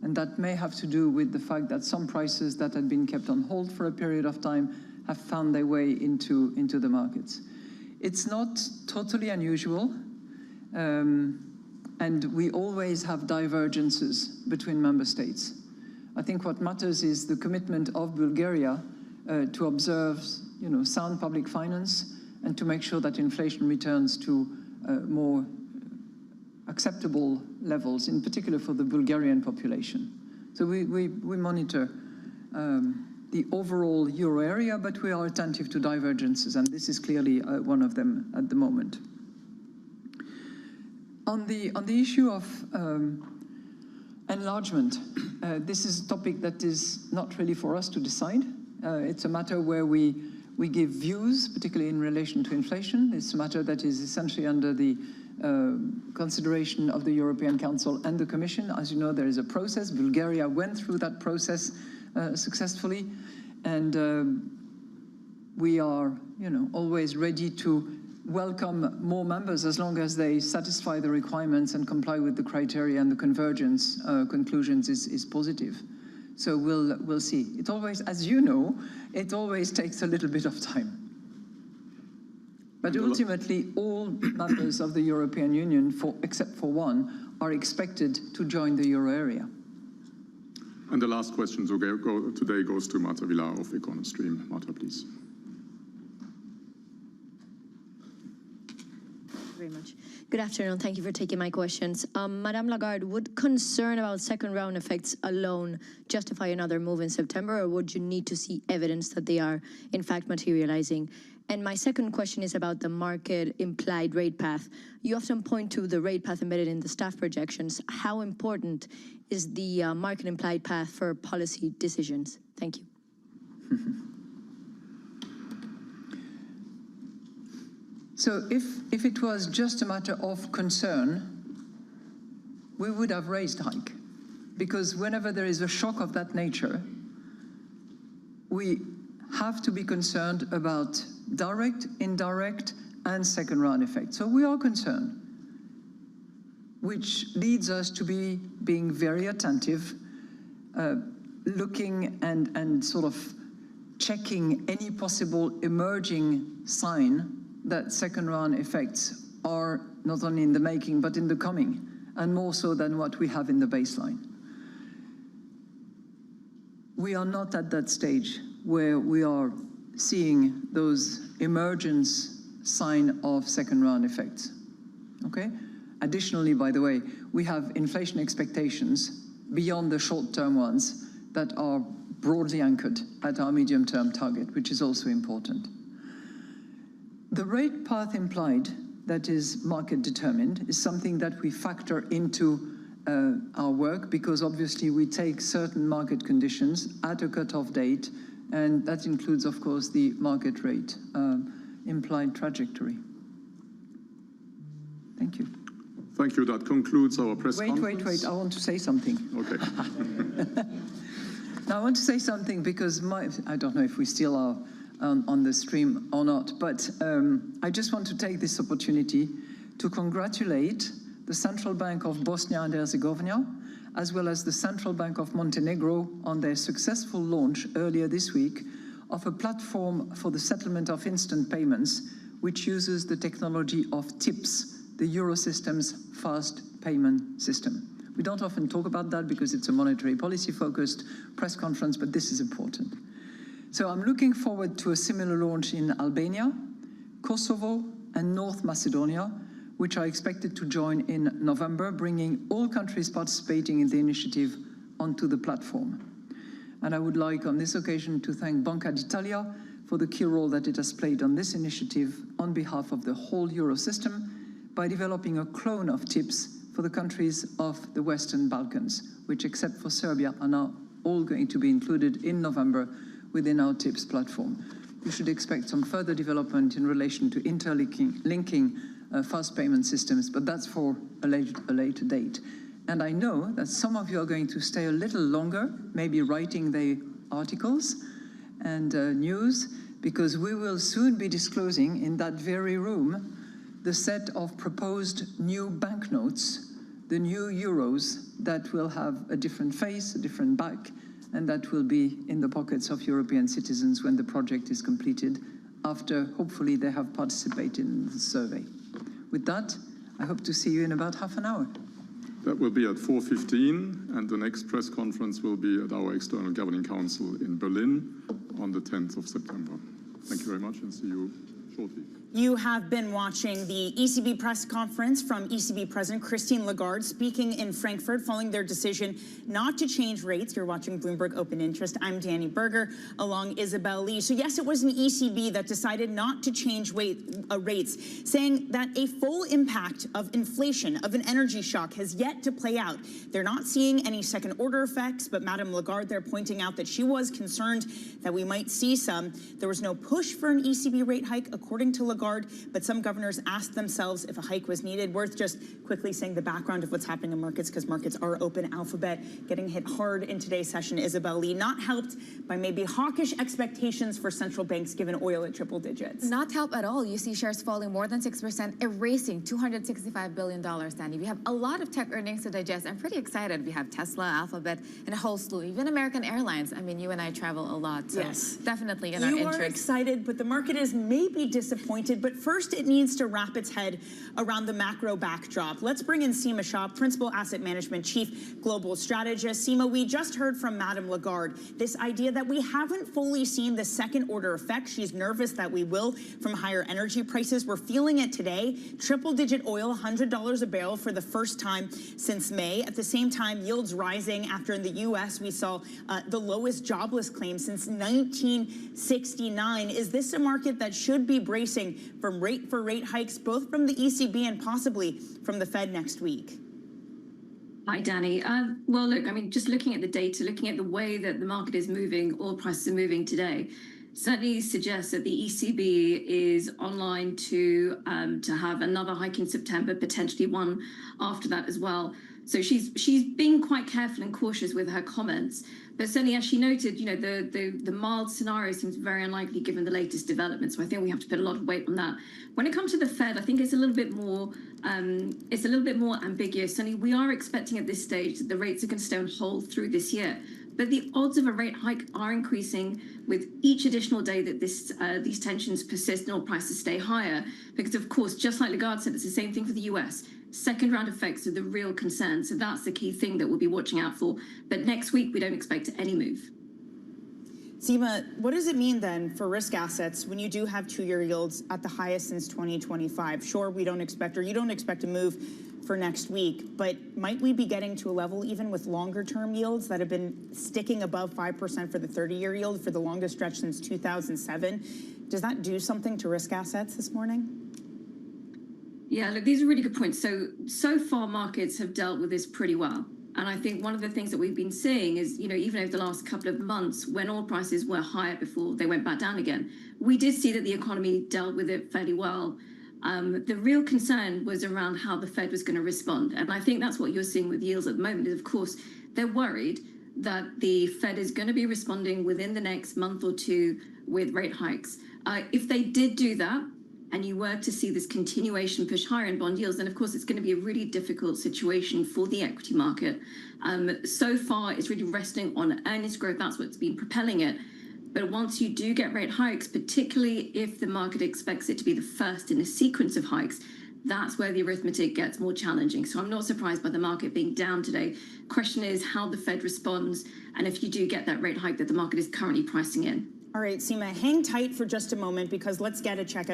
And that may have to do with the fact that some prices that had been kept on hold for a period of time have found their way into the markets. It's not totally unusual, and we always have divergences between member states. I think what matters is the commitment of Bulgaria to observe, sound public finance and to make sure that inflation returns to more acceptable levels, in particular for the Bulgarian population. So we monitor the overall euro area, but we are attentive to divergences, and this is clearly one of them at the moment. On the issue of enlargement, this is a topic that is not really for us to decide. It's a matter where we give views, particularly in relation to inflation. It's a matter that is essentially under the consideration of the European Council and the Commission. As you know, there is a process. Bulgaria went through that process successfully, and we are, always ready to welcome more members as long as they satisfy the requirements and comply with the criteria, and the convergence conclusions is positive. So we'll see. It always, as you know, it always takes a little bit of time. But ultimately, all members of the European Union, except for one, are expected to join the euro area. And the last question today goes to Marta Villar of EconoStream. Marta, please. Very much. Good afternoon. Thank you for taking my questions. Madame Lagarde, would concern about second round effects alone justify another move in September, or would you need to see evidence that they are in fact materializing? And my second question is about the market implied rate path. You often point to the rate path embedded in the staff projections. How important is the market implied path for policy decisions? Thank you. So if it was just a matter of concern, we would have raised hike. Because whenever there is a shock of that nature, we have to be concerned about direct, indirect, and second round effects. So we are concerned, which leads us to being very attentive, looking and sort of checking any possible emerging sign that second round effects are not only in the making, but in the coming, and more so than what we have in the baseline. We are not at that stage where we are seeing those emergence sign of second round effects, okay? Additionally, by the way, we have inflation expectations beyond the short-term ones that are broadly anchored at our medium-term target, which is also important. The rate path implied, that is market determined, is something that we factor into our work, because obviously we take certain market conditions at a cutoff date, and that includes, of course, the market rate implied trajectory. Thank you. Thank you. That concludes our press conference. Wait. I want to say something. Okay. Now, I want to say something because I don't know if we still are on the stream or not, but I just want to take this opportunity to congratulate the Central Bank of Bosnia and Herzegovina, as well as the Central Bank of Montenegro, on their successful launch earlier this week of a platform for the settlement of instant payments, which uses the technology of TIPS, the Eurosystem's fast payment system. We don't often talk about that because it's a monetary policy-focused press conference, but this is important. So I'm looking forward to a similar launch in Albania, Kosovo, and North Macedonia, which are expected to join in November, bringing all countries participating in the initiative onto the platform. And I would like on this occasion to thank Banca d'Italia for the key role that it has played on this initiative on behalf of the whole Eurosystem by developing a clone of TIPS for the countries of the Western Balkans, which, except for Serbia, are now all going to be included in November within our TIPS platform. You should expect some further development in relation to linking fast payment systems, but that's for a later date. And I know that some of you are going to stay a little longer, maybe writing the articles and news, because we will soon be disclosing in that very room the set of proposed new banknotes, the new euros that will have a different face, a different back, and that will be in the pockets of European citizens when the project is completed, after hopefully they have participated in the survey. With that, I hope to see you in about half an hour. That will be at 4:15, and the next press conference will be at our External Governing Council in Berlin on the 10th of September. Thank you very much, and see you shortly. You have been watching the ECB press conference from ECB President Christine Lagarde speaking in Frankfurt following their decision not to change rates. You're watching Bloomberg Open Interest. I'm Danny Berger along Isabel Lee. So yes, it was an ECB that decided not to change rates, saying that a full impact of inflation, of an energy shock, has yet to play out. They're not seeing any second order effects, but Madame Lagarde there pointing out that she was concerned that we might see some. There was no push for an ECB rate hike, according to Lagarde, but some governors asked themselves if a hike was needed. Worth just quickly saying the background of what's happening in markets, because markets are open. Alphabet getting hit hard in today's session. Isabel Lee, not helped by maybe hawkish expectations for central banks given oil at triple digits. Not help at all. You see shares falling more than 6%, erasing $265 billion, Danny. We have a lot of tech earnings to digest. I'm pretty excited. We have Tesla, Alphabet, and a whole slew. Even American Airlines. I mean, you and I travel a lot, so yes, definitely in our You interest. are excited, but the market is maybe disappointed. But first, it needs to wrap its head around the macro backdrop. Let's bring in Seema Shah, Principal Asset Management Chief Global Strategist. Seema, we just heard from Madame Lagarde this idea that we haven't fully seen the second order effect. She's nervous that we will from higher energy prices. We're feeling it today. Triple-digit oil, $100 a barrel for the first time since May. At the same time, yields rising after in the U.S. we saw the lowest jobless claim since 1969. Is this a market that should be bracing for rate hikes, both from the ECB and possibly from the Fed next week? Hi, Danny. Well, look, I mean, just looking at the data, looking at the way that the market is moving, oil prices are moving today, certainly suggests that the ECB is online to have another hike in September, potentially one after that as well. So she's being quite careful and cautious with her comments. But certainly, as she noted, you know, the mild scenario seems very unlikely given the latest developments. So I think we have to put a lot of weight on that. When it comes to the Fed, I think it's a little bit more ambiguous. Certainly, we are expecting at this stage that the rates are going to stay on hold through this year. But the odds of a rate hike are increasing with each additional day that these tensions persist and oil prices stay higher. Because, of course, just like Lagarde said, it's the same thing for the US. Second round effects are the real concern. So that's the key thing that we'll be watching out for. But next week, we don't expect any move. Seema, what does it mean then for risk assets when you do have two-year yields at the highest since 2025? Sure, we don't expect, or you don't expect a move for next week, but might we be getting to a level even with longer-term yields that have been sticking above 5% for the 30-year yield for the longest stretch since 2007? Does that do something to risk assets this morning? Yeah, look, these are really good points. So far, markets have dealt with this pretty well. And I think one of the things that we've been seeing is, you know, even over the last couple of months, when oil prices were higher before they went back down again, we did see that the economy dealt with it fairly well. The real concern was around how the Fed was going to respond. And I think that's what you're seeing with yields at the moment is, of course, they're worried that the Fed is going to be responding within the next month or two with rate hikes. If they did do that, and you were to see this continuation push higher in bond yields, then of course it's going to be a really difficult situation for the equity market. So far, it's really resting on earnings growth. That's what's been propelling it. But once you do get rate hikes, particularly if the market expects it to be the first in a sequence of hikes, that's where the arithmetic gets more challenging. So I'm not surprised by the market being down today. Question is how the Fed responds, and if you do get that rate hike that the market is currently pricing in. All right, Seema, hang tight for just a moment because let's get a check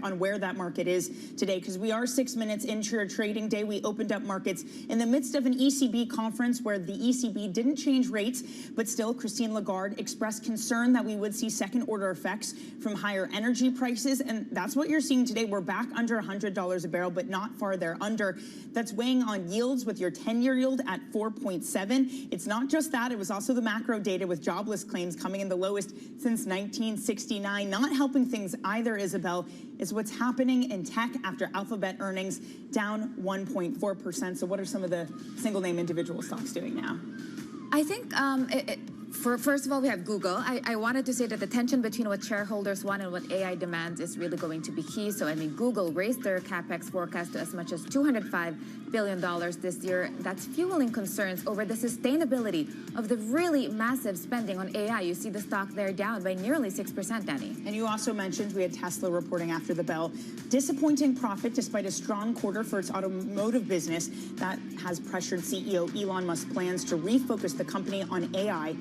on where that market is today, because we are 6 minutes into a trading day. We opened up markets in the midst of an ECB conference where the ECB didn't change rates, but still Christine Lagarde expressed concern that we would see second order effects from higher energy prices. And that's what you're seeing today. We're back under $100 a barrel, but not far there under. That's weighing on yields with your 10-year yield at 4.7. It's not just that. It was also the macro data with jobless claims coming in the lowest since 1969. Not helping things either, Isabel, is what's happening in tech after Alphabet earnings down 1.4%. So what are some of the single name individual stocks doing now? I think first of all, we have Google. I wanted to say that the tension between what shareholders want and what AI demands is really going to be key. So, I mean, Google raised their CapEx forecast to as much as $205 billion this year. That's fueling concerns over the sustainability of the really massive spending on AI. You see the stock there down by nearly 6%, Danny. And you also mentioned we had Tesla reporting after the bell. Disappointing profit despite a strong quarter for its automotive business. That has pressured CEO Elon Musk's plans to refocus the company on AI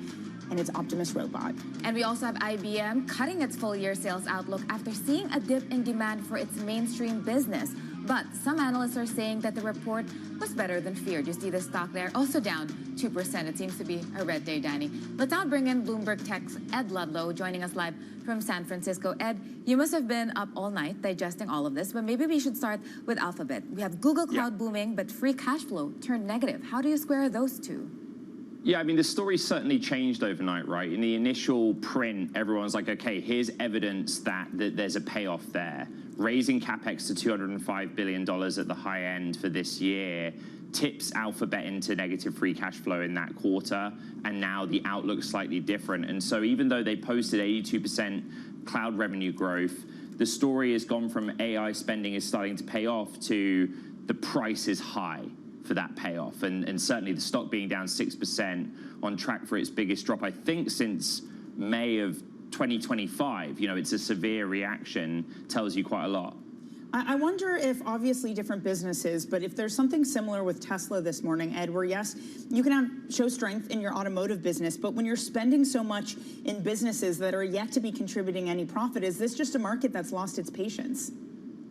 and its Optimus robot. And we also have IBM cutting its full-year sales outlook after seeing a dip in demand for its mainstream business. But some analysts are saying that the report was better than feared. You see the stock there also down 2%. It seems to be a red day, Danny. Let's now bring in Bloomberg Tech's Ed Ludlow joining us live from San Francisco. Ed, you must have been up all night digesting all of this, but maybe we should start with Alphabet. We have Google Cloud booming, but free cash flow turned negative. How do you square those two? Yeah, I mean, the story's certainly changed overnight, right? In the initial print, everyone's like, okay, here's evidence that there's a payoff there. Raising CapEx to $205 billion at the high end for this year tips Alphabet into negative free cash flow in that quarter, and now the outlook's slightly different. And so even though they posted 82% cloud revenue growth, the story has gone from AI spending is starting to pay off to the price is high for that payoff. And certainly the stock being down 6% on track for its biggest drop, I think, since May of 2025. You know, it's a severe reaction, tells you quite a lot. I wonder if, obviously different businesses, but if there's something similar with Tesla this morning, Ed, where yes, you can show strength in your automotive business, but when you're spending so much in businesses that are yet to be contributing any profit, is this just a market that's lost its patience?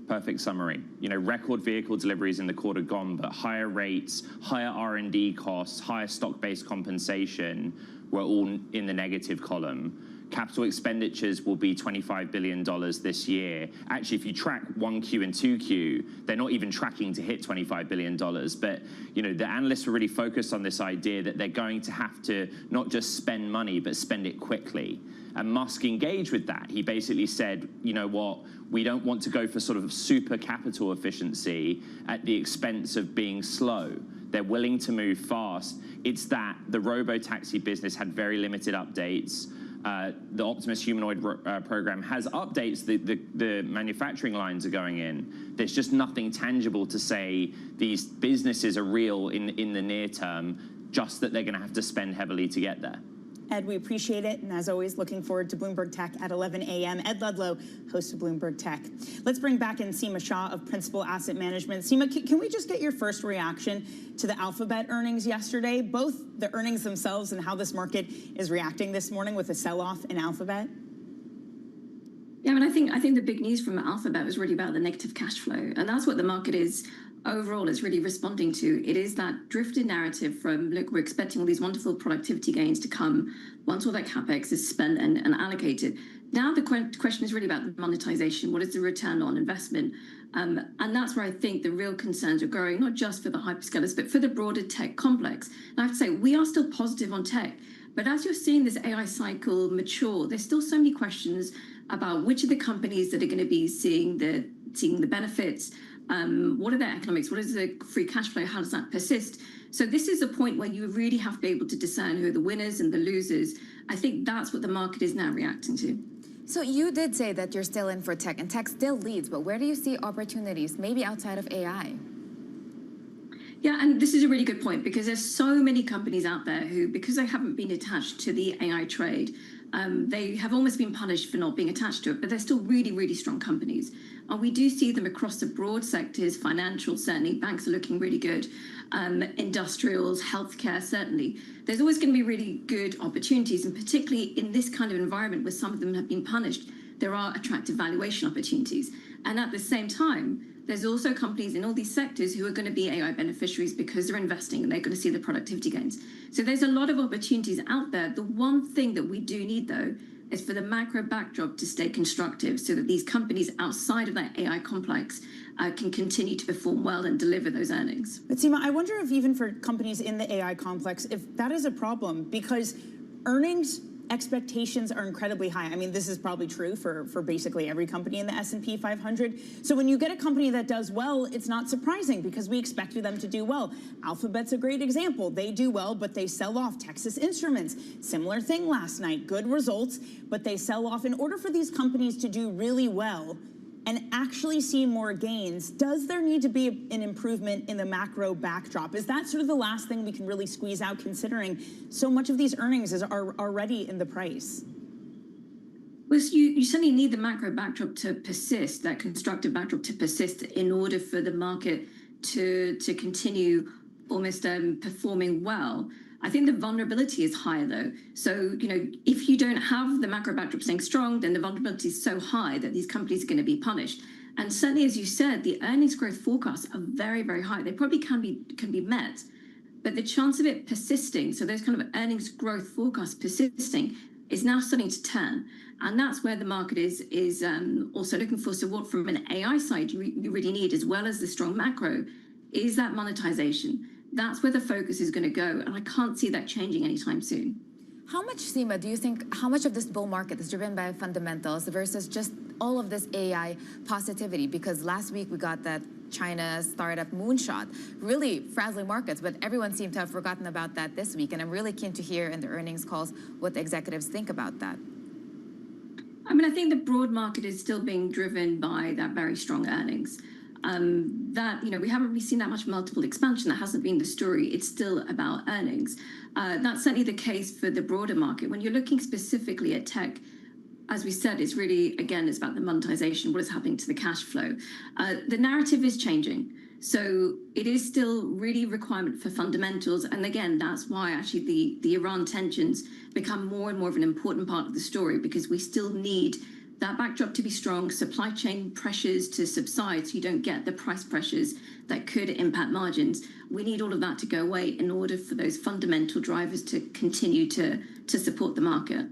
Perfect summary. You know, record vehicle deliveries in the quarter gone, but higher rates, higher R&D costs, higher stock-based compensation were all in the negative column. Capital expenditures will be $25 billion this year. Actually, if you track 1Q and 2Q, they're not even tracking to hit $25 billion. But, you know, the analysts were really focused on this idea that they're going to have to not just spend money, but spend it quickly. And Musk engaged with that. He basically said, you know what, we don't want to go for sort of super capital efficiency at the expense of being slow. They're willing to move fast. It's that the robo-taxi business had very limited updates. The Optimus humanoid program has updates. The manufacturing lines are going in. There's just nothing tangible to say these businesses are real in the near term, just that they're going to have to spend heavily to get there. Ed, we appreciate it, and as always, looking forward to Bloomberg Tech at 11 a.m. Ed Ludlow, host of Bloomberg Tech. Let's bring back in Seema Shah of Principal Asset Management. Seema, can we just get your first reaction to the Alphabet earnings yesterday, both the earnings themselves and how this market is reacting this morning with a sell-off in Alphabet? Yeah, I mean, I think the big news from Alphabet was really about the negative cash flow, and that's what the market is overall is really responding to. It is that drifted narrative from, look, we're expecting all these wonderful productivity gains to come once all that CapEx is spent and allocated. Now the question is really about the monetization. What is the return on investment? And that's where I think the real concerns are growing, not just for the hyperscalers, but for the broader tech complex. And I have to say, we are still positive on tech. But as you're seeing this AI cycle mature, there's still so many questions about which of the companies that are going to be seeing the benefits. What are their economics? What is the free cash flow? How does that persist? So this is a point where you really have to be able to discern who are the winners and the losers. I think that's what the market is now reacting to. So you did say that you're still in for tech, and tech still leads, but where do you see opportunities, maybe outside of AI? Yeah, and this is a really good point, because there's so many companies out there who, because they haven't been attached to the AI trade, they have almost been punished for not being attached to it, but they're still really, really strong companies. And we do see them across the broad sectors. Financial, certainly, banks are looking really good. Industrials, healthcare, certainly. There's always going to be really good opportunities, and particularly in this kind of environment where some of them have been punished, there are attractive valuation opportunities. And at the same time, there's also companies in all these sectors who are going to be AI beneficiaries because they're investing and they're going to see the productivity gains. So there's a lot of opportunities out there. The one thing that we do need, though, is for the macro backdrop to stay constructive so that these companies outside of that AI complex can continue to perform well and deliver those earnings. But Seema, I wonder if even for companies in the AI complex, if that is a problem, because earnings expectations are incredibly high. I mean, this is probably true for basically every company in the S&P 500. So when you get a company that does well, it's not surprising because we expected them to do well. Alphabet's a great example. They do well, but they sell off. Texas Instruments, similar thing last night. Good results, but they sell off. In order for these companies to do really well and actually see more gains, does there need to be an improvement in the macro backdrop? Is that sort of the last thing we can really squeeze out, considering so much of these earnings are already in the price? Well, you certainly need the macro backdrop to persist, that constructive backdrop to persist in order for the market to continue almost performing well. I think the vulnerability is higher, though. So, you know, if you don't have the macro backdrop staying strong, then the vulnerability is so high that these companies are going to be punished. And certainly, as you said, the earnings growth forecasts are very, very high. They probably can be met, but the chance of it persisting, so those kind of earnings growth forecasts persisting, is now starting to turn. And that's where the market is also looking for. So what from an AI side you really need, as well as the strong macro, is that monetization. That's where the focus is going to go, and I can't see that changing anytime soon. How much, Seema, do you think, how much of this bull market is driven by fundamentals versus just all of this AI positivity? Because last week we got that China startup moonshot, really frazzling markets, but everyone seemed to have forgotten about that this week. And I'm really keen to hear in the earnings calls what the executives think about that. I mean, I think the broad market is still being driven by that very strong earnings. We haven't really seen that much multiple expansion. That hasn't been the story. It's still about earnings. That's certainly the case for the broader market. When you're looking specifically at tech, as we said, it's really, again, it's about the monetization, what is happening to the cash flow. The narrative is changing. So it is still really a requirement for fundamentals. And again, that's why actually the Iran tensions become more and more of an important part of the story, because we still need that backdrop to be strong, supply chain pressures to subside so you don't get the price pressures that could impact margins. We need all of that to go away in order for those fundamental drivers to continue to support the market.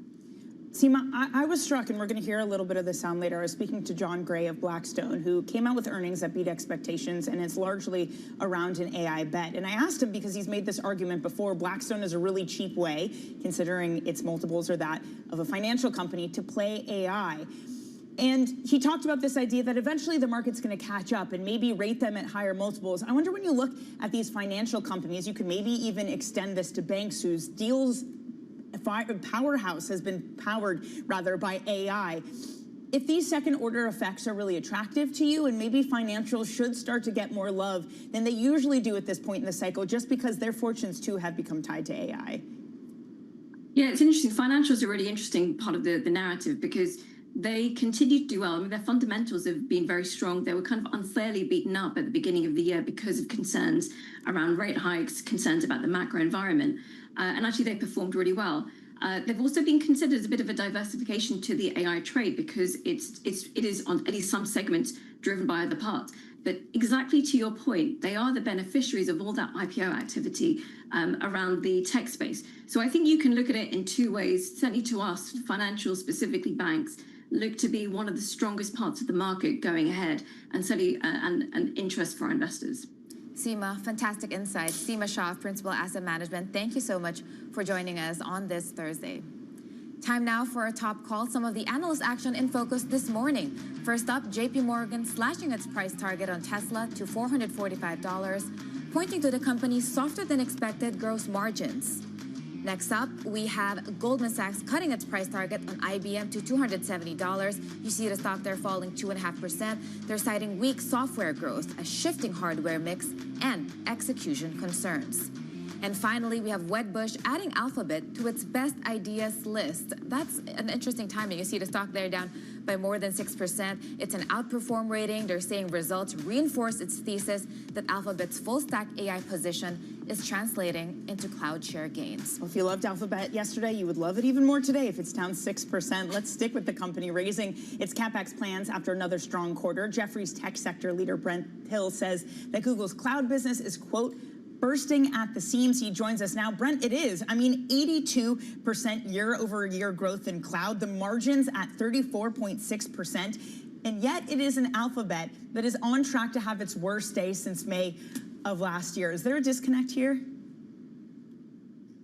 Seema, I was struck, and we're going to hear a little bit of the sound later. I was speaking to John Gray of Blackstone, who came out with earnings that beat expectations, and it's largely around an AI bet. And I asked him, because he's made this argument before, Blackstone is a really cheap way, considering its multiples are that of a financial company, to play AI. And he talked about this idea that eventually the market's going to catch up and maybe rate them at higher multiples. I wonder, when you look at these financial companies, you could maybe even extend this to banks whose deals powerhouse has been powered by AI. If these second order effects are really attractive to you, and maybe financials should start to get more love than they usually do at this point in the cycle, just because their fortunes too have become tied to AI. Yeah, it's interesting. Financials are a really interesting part of the narrative, because they continue to do well. I mean, their fundamentals have been very strong. They were kind of unfairly beaten up at the beginning of the year because of concerns around rate hikes, concerns about the macro environment. And actually, they performed really well. They've also been considered as a bit of a diversification to the AI trade, because it is on at least some segments driven by other parts. But exactly to your point, they are the beneficiaries of all that IPO activity around the tech space. So I think you can look at it in two ways. Certainly to us, financials, specifically banks, look to be one of the strongest parts of the market going ahead, and certainly an interest for our investors. Seema, fantastic insight. Seema Shah, Principal Asset Management, thank you so much for joining us on this Thursday. Time now for a top call. Some of the analyst action in focus this morning. First up, JP Morgan slashing its price target on Tesla to $445, pointing to the company's softer than expected gross margins. Next up, we have Goldman Sachs cutting its price target on IBM to $270. You see the stock there falling 2.5%. They're citing weak software growth, a shifting hardware mix, and execution concerns. And finally, we have Wedbush adding Alphabet to its best ideas list. That's an interesting timing. You see the stock there down by more than 6%. It's an outperform rating. They're saying results reinforce its thesis that Alphabet's full-stack AI position is translating into cloud share gains. Well, if you loved Alphabet yesterday, you would love it even more today if it's down 6%. Let's stick with the company raising its CapEx plans after another strong quarter. Jefferies tech sector leader Brent Hill says that Google's cloud business is, quote, bursting at the seams. He joins us now. Brent, it is. I mean, 82% year-over-year growth in cloud. The margins at 34.6%. And yet it is an Alphabet that is on track to have its worst day since May of last year. Is there a disconnect here?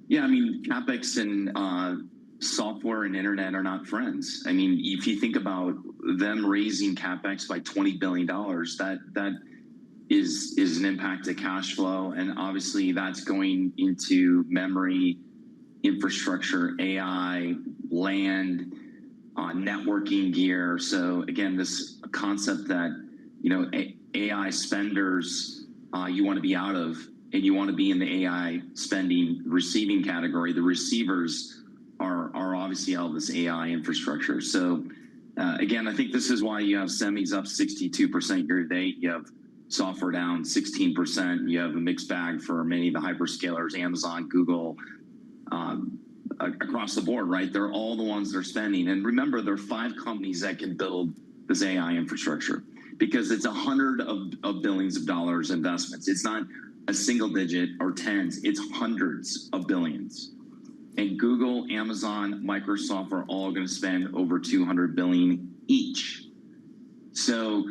Yeah, I mean, CapEx and software and internet are not friends. I mean, if you think about them raising CapEx by $20 billion, that is an impact to cash flow. And obviously that's going into memory, infrastructure, AI, land, networking gear. So again, this concept that, you know, AI spenders, you want to be out of, and you want to be in the AI spending receiving category. The receivers are obviously out of this AI infrastructure. So again, I think this is why you have semis up 62% year to date. You have software down 16%. You have a mixed bag for many of the hyperscalers, Amazon, Google, across the board, right? They're all the ones that are spending. And remember, there are 5 companies that can build this AI infrastructure, because it's hundreds of billions of dollars investments. It's not a single digit or tens, it's hundreds of billions. And Google, Amazon, Microsoft are all going to spend over $200 billion each. So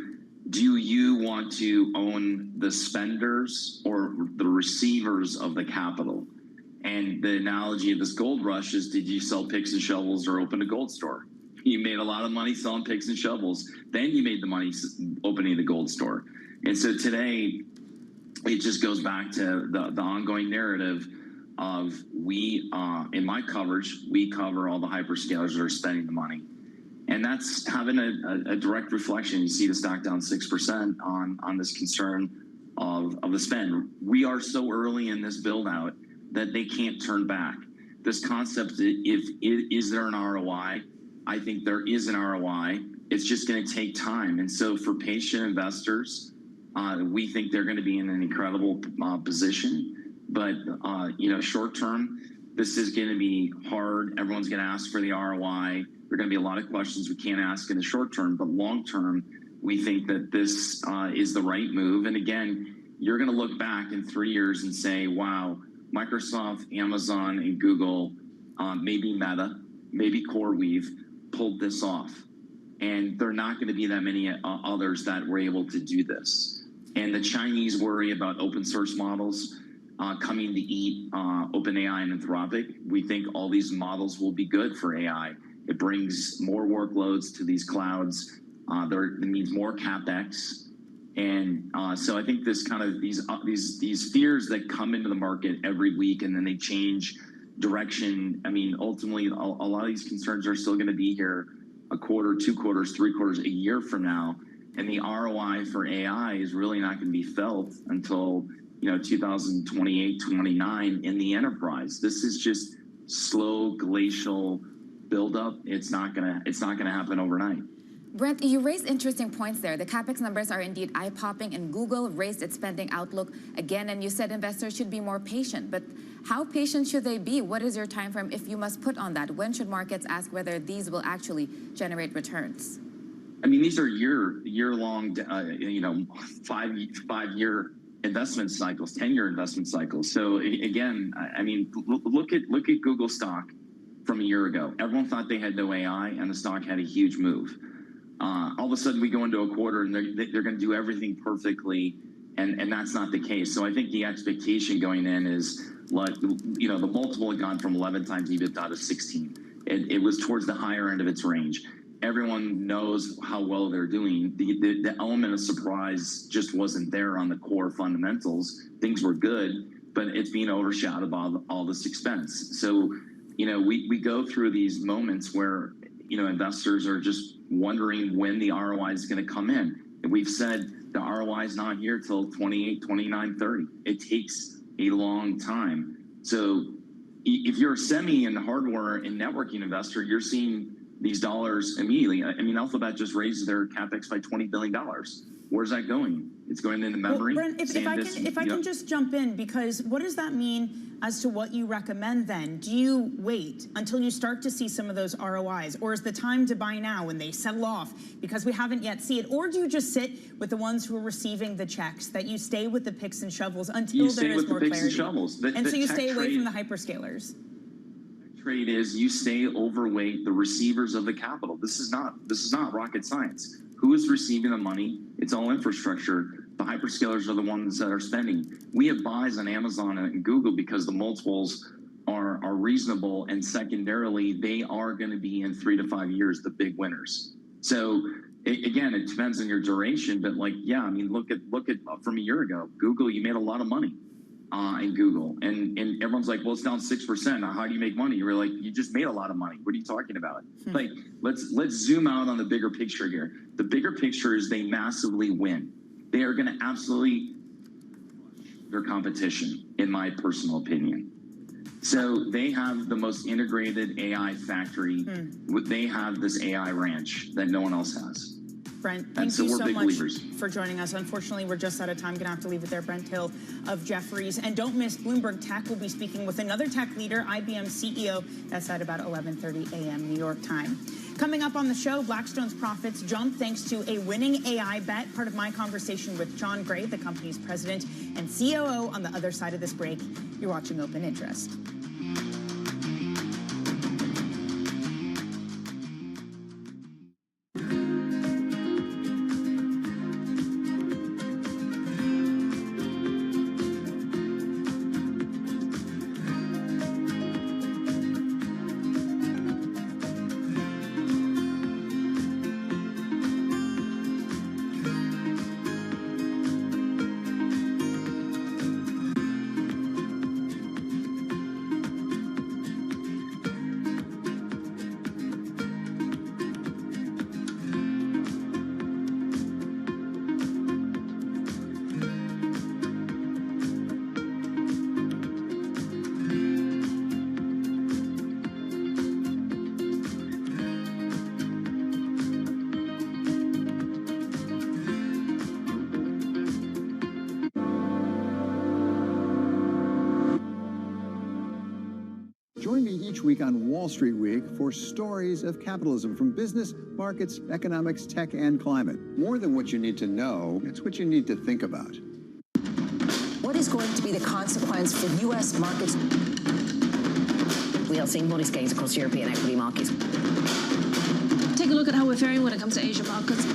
do you want to own the spenders or the receivers of the capital? And the analogy of this gold rush is, did you sell picks and shovels or open a gold store? You made a lot of money selling picks and shovels. Then you made the money opening the gold store. And so today, it just goes back to the ongoing narrative of in my coverage, we cover all the hyperscalers that are spending the money. And that's having a direct reflection. You see the stock down 6% on this concern of the spend. We are so early in this build out that they can't turn back. This concept, is there an ROI? I think there is an ROI. It's just going to take time. And so for patient investors, we think they're going to be in an incredible position. But, short term, this is going to be hard. Everyone's going to ask for the ROI. There are going to be a lot of questions we can't ask in the short term. But long term, we think that this is the right move. And again, you're going to look back in 3 years and say, wow, Microsoft, Amazon, and Google, maybe Meta, maybe CoreWeave pulled this off. And there are not going to be that many others that were able to do this. And the Chinese worry about open source models coming to eat OpenAI and Anthropic. We think all these models will be good for AI. It brings more workloads to these clouds. It means more CapEx. And so I think this kind of these fears that come into the market every week and then they change direction. I mean, ultimately, a lot of these concerns are still going to be here a quarter, 2 quarters, 3 quarters, a year from now. And the ROI for AI is really not going to be felt until 2028, 29 in the enterprise. This is just slow glacial buildup. It's not gonna happen overnight. Brent, you raised interesting points there. The CapEx numbers are indeed eye-popping, and Google raised its spending outlook again, and you said investors should be more patient. But how patient should they be? What is your time frame if you must put on that? When should markets ask whether these will actually generate returns? I mean, these are year-long, 5-year investment cycles, 10-year investment cycles. So again, I mean, look at Google stock from a year ago. Everyone thought they had no AI, and the stock had a huge move. All of a sudden, we go into a quarter, and they're going to do everything perfectly, and that's not the case. So I think the expectation going in is, like, the multiple had gone from 11 times EBITDA to 16. It was towards the higher end of its range. Everyone knows how well they're doing. The element of surprise just wasn't there on the core fundamentals. Things were good, but it's being overshadowed by all this expense. So, we go through these moments where, investors are just wondering when the ROI is going to come in. And we've said the ROI is not here till 28, 29, 30. It takes a long time. So if you're a semi and hardware and networking investor, you're seeing these dollars immediately. I mean, Alphabet just raised their CapEx by $20 billion. Where's that going? It's going into memory. Well, Brent, if I can just jump in, because what does that mean as to what you recommend then? Do you wait until you start to see some of those ROIs? Or is the time to buy now when they settle off because we haven't yet seen it? Or do you just sit with the ones who are receiving the checks, that you stay with the picks and shovels until there is more clarity? Picks and shovels. And so you stay away from the hyperscalers? Trade is you stay overweight the receivers of the capital. This is not rocket science. Who is receiving the money? It's all infrastructure. The hyperscalers are the ones that are spending. We have buys on Amazon and Google because the multiples are reasonable, and secondarily, they are going to be in 3 to 5 years the big winners. So again, it depends on your duration, but look at from a year ago, Google, you made a lot of money in Google, and everyone's like, well, it's down 6%. Now, how do you make money? You were like, you just made a lot of money. What are you talking about? Like, let's zoom out on the bigger picture here. The bigger picture is they massively win. They are going to absolutely crush their competition, in my personal opinion. So they have the most integrated AI factory. They have this AI ranch that no one else has. Brent, thank you so much for joining us. Unfortunately, we're just out of time. Going to have to leave it there. Brent Hill of Jefferies. And don't miss Bloomberg Tech. We'll be speaking with another tech leader, IBM CEO. That's at about 11:30 a.m. New York time. Coming up on the show, Blackstone's profits jump thanks to a winning AI bet. Part of my conversation with John Gray, the company's president and COO, on the other side of this break. You're watching Open Interest. Join me each week on Wall Street Week for stories of capitalism from business, markets, economics, tech, and climate. More than what you need to know, it's what you need to think about. What is going to be the consequence for U.S. markets? We are seeing modest gains across European equity markets. Take a look at how we're faring when it comes to Asian markets.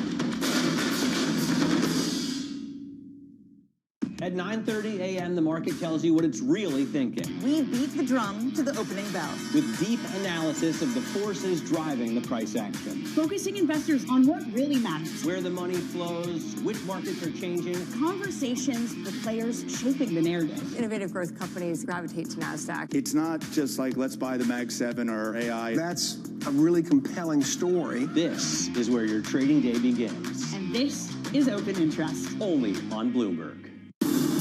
At 9:30 a.m., the market tells you what it's really thinking. We beat the drum to the opening bell. With deep analysis of the forces driving the price action. Focusing investors on what really matters. Where the money flows, which markets are changing. Conversations with players shaping the narrative. Innovative growth companies gravitate to NASDAQ. It's not just like, let's buy the Mag 7 or AI. That's a really compelling story. This is where your trading day begins. And this is Open Interest. Only on Bloomberg.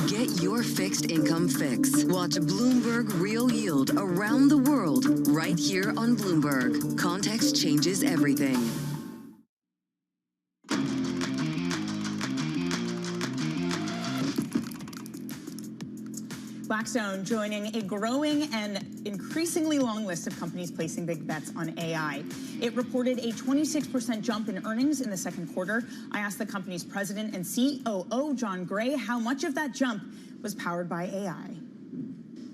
Get your fixed income fix. Watch Bloomberg Real Yield around the world right here on Bloomberg. Context changes everything. Blackstone joining a growing and increasingly long list of companies placing big bets on AI. It reported a 26% jump in earnings in the second quarter. I asked the company's president and COO, John Gray, how much of that jump was powered by AI.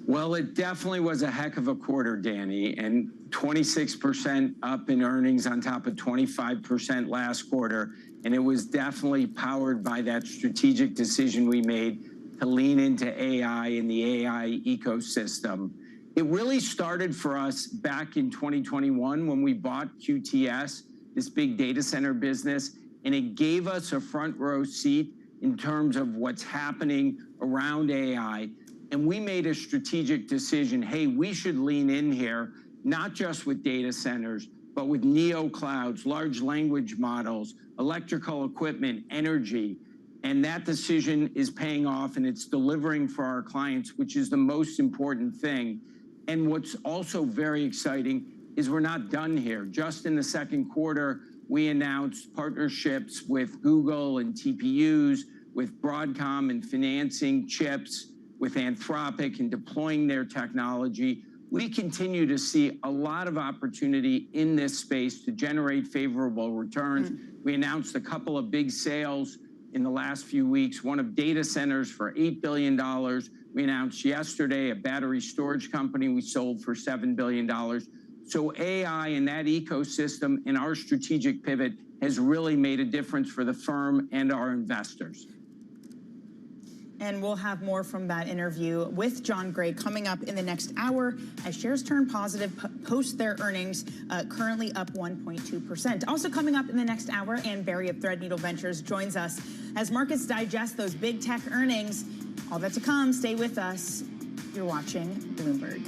Well, it definitely was a heck of a quarter, Danny, and 26% up in earnings on top of 25% last quarter. And it was definitely powered by that strategic decision we made to lean into AI and the AI ecosystem. It really started for us back in 2021 when we bought QTS, this big data center business, and it gave us a front row seat in terms of what's happening around AI. And we made a strategic decision, hey, we should lean in here, not just with data centers, but with neo clouds, large language models, electrical equipment, energy. And that decision is paying off and it's delivering for our clients, which is the most important thing. And what's also very exciting is we're not done here. Just in the second quarter, we announced partnerships with Google and TPUs, with Broadcom and financing chips, with Anthropic and deploying their technology. We continue to see a lot of opportunity in this space to generate favorable returns. We announced a couple of big sales in the last few weeks, one of data centers for $8 billion. We announced yesterday a battery storage company we sold for $7 billion. So AI and that ecosystem and our strategic pivot has really made a difference for the firm and our investors. And we'll have more from that interview with John Gray coming up in the next hour as shares turn positive post their earnings, currently up 1.2%. Also coming up in the next hour, Ann Berry of Threadneedle Ventures joins us as markets digest those big tech earnings. All that to come. Stay with us. You're watching Bloomberg.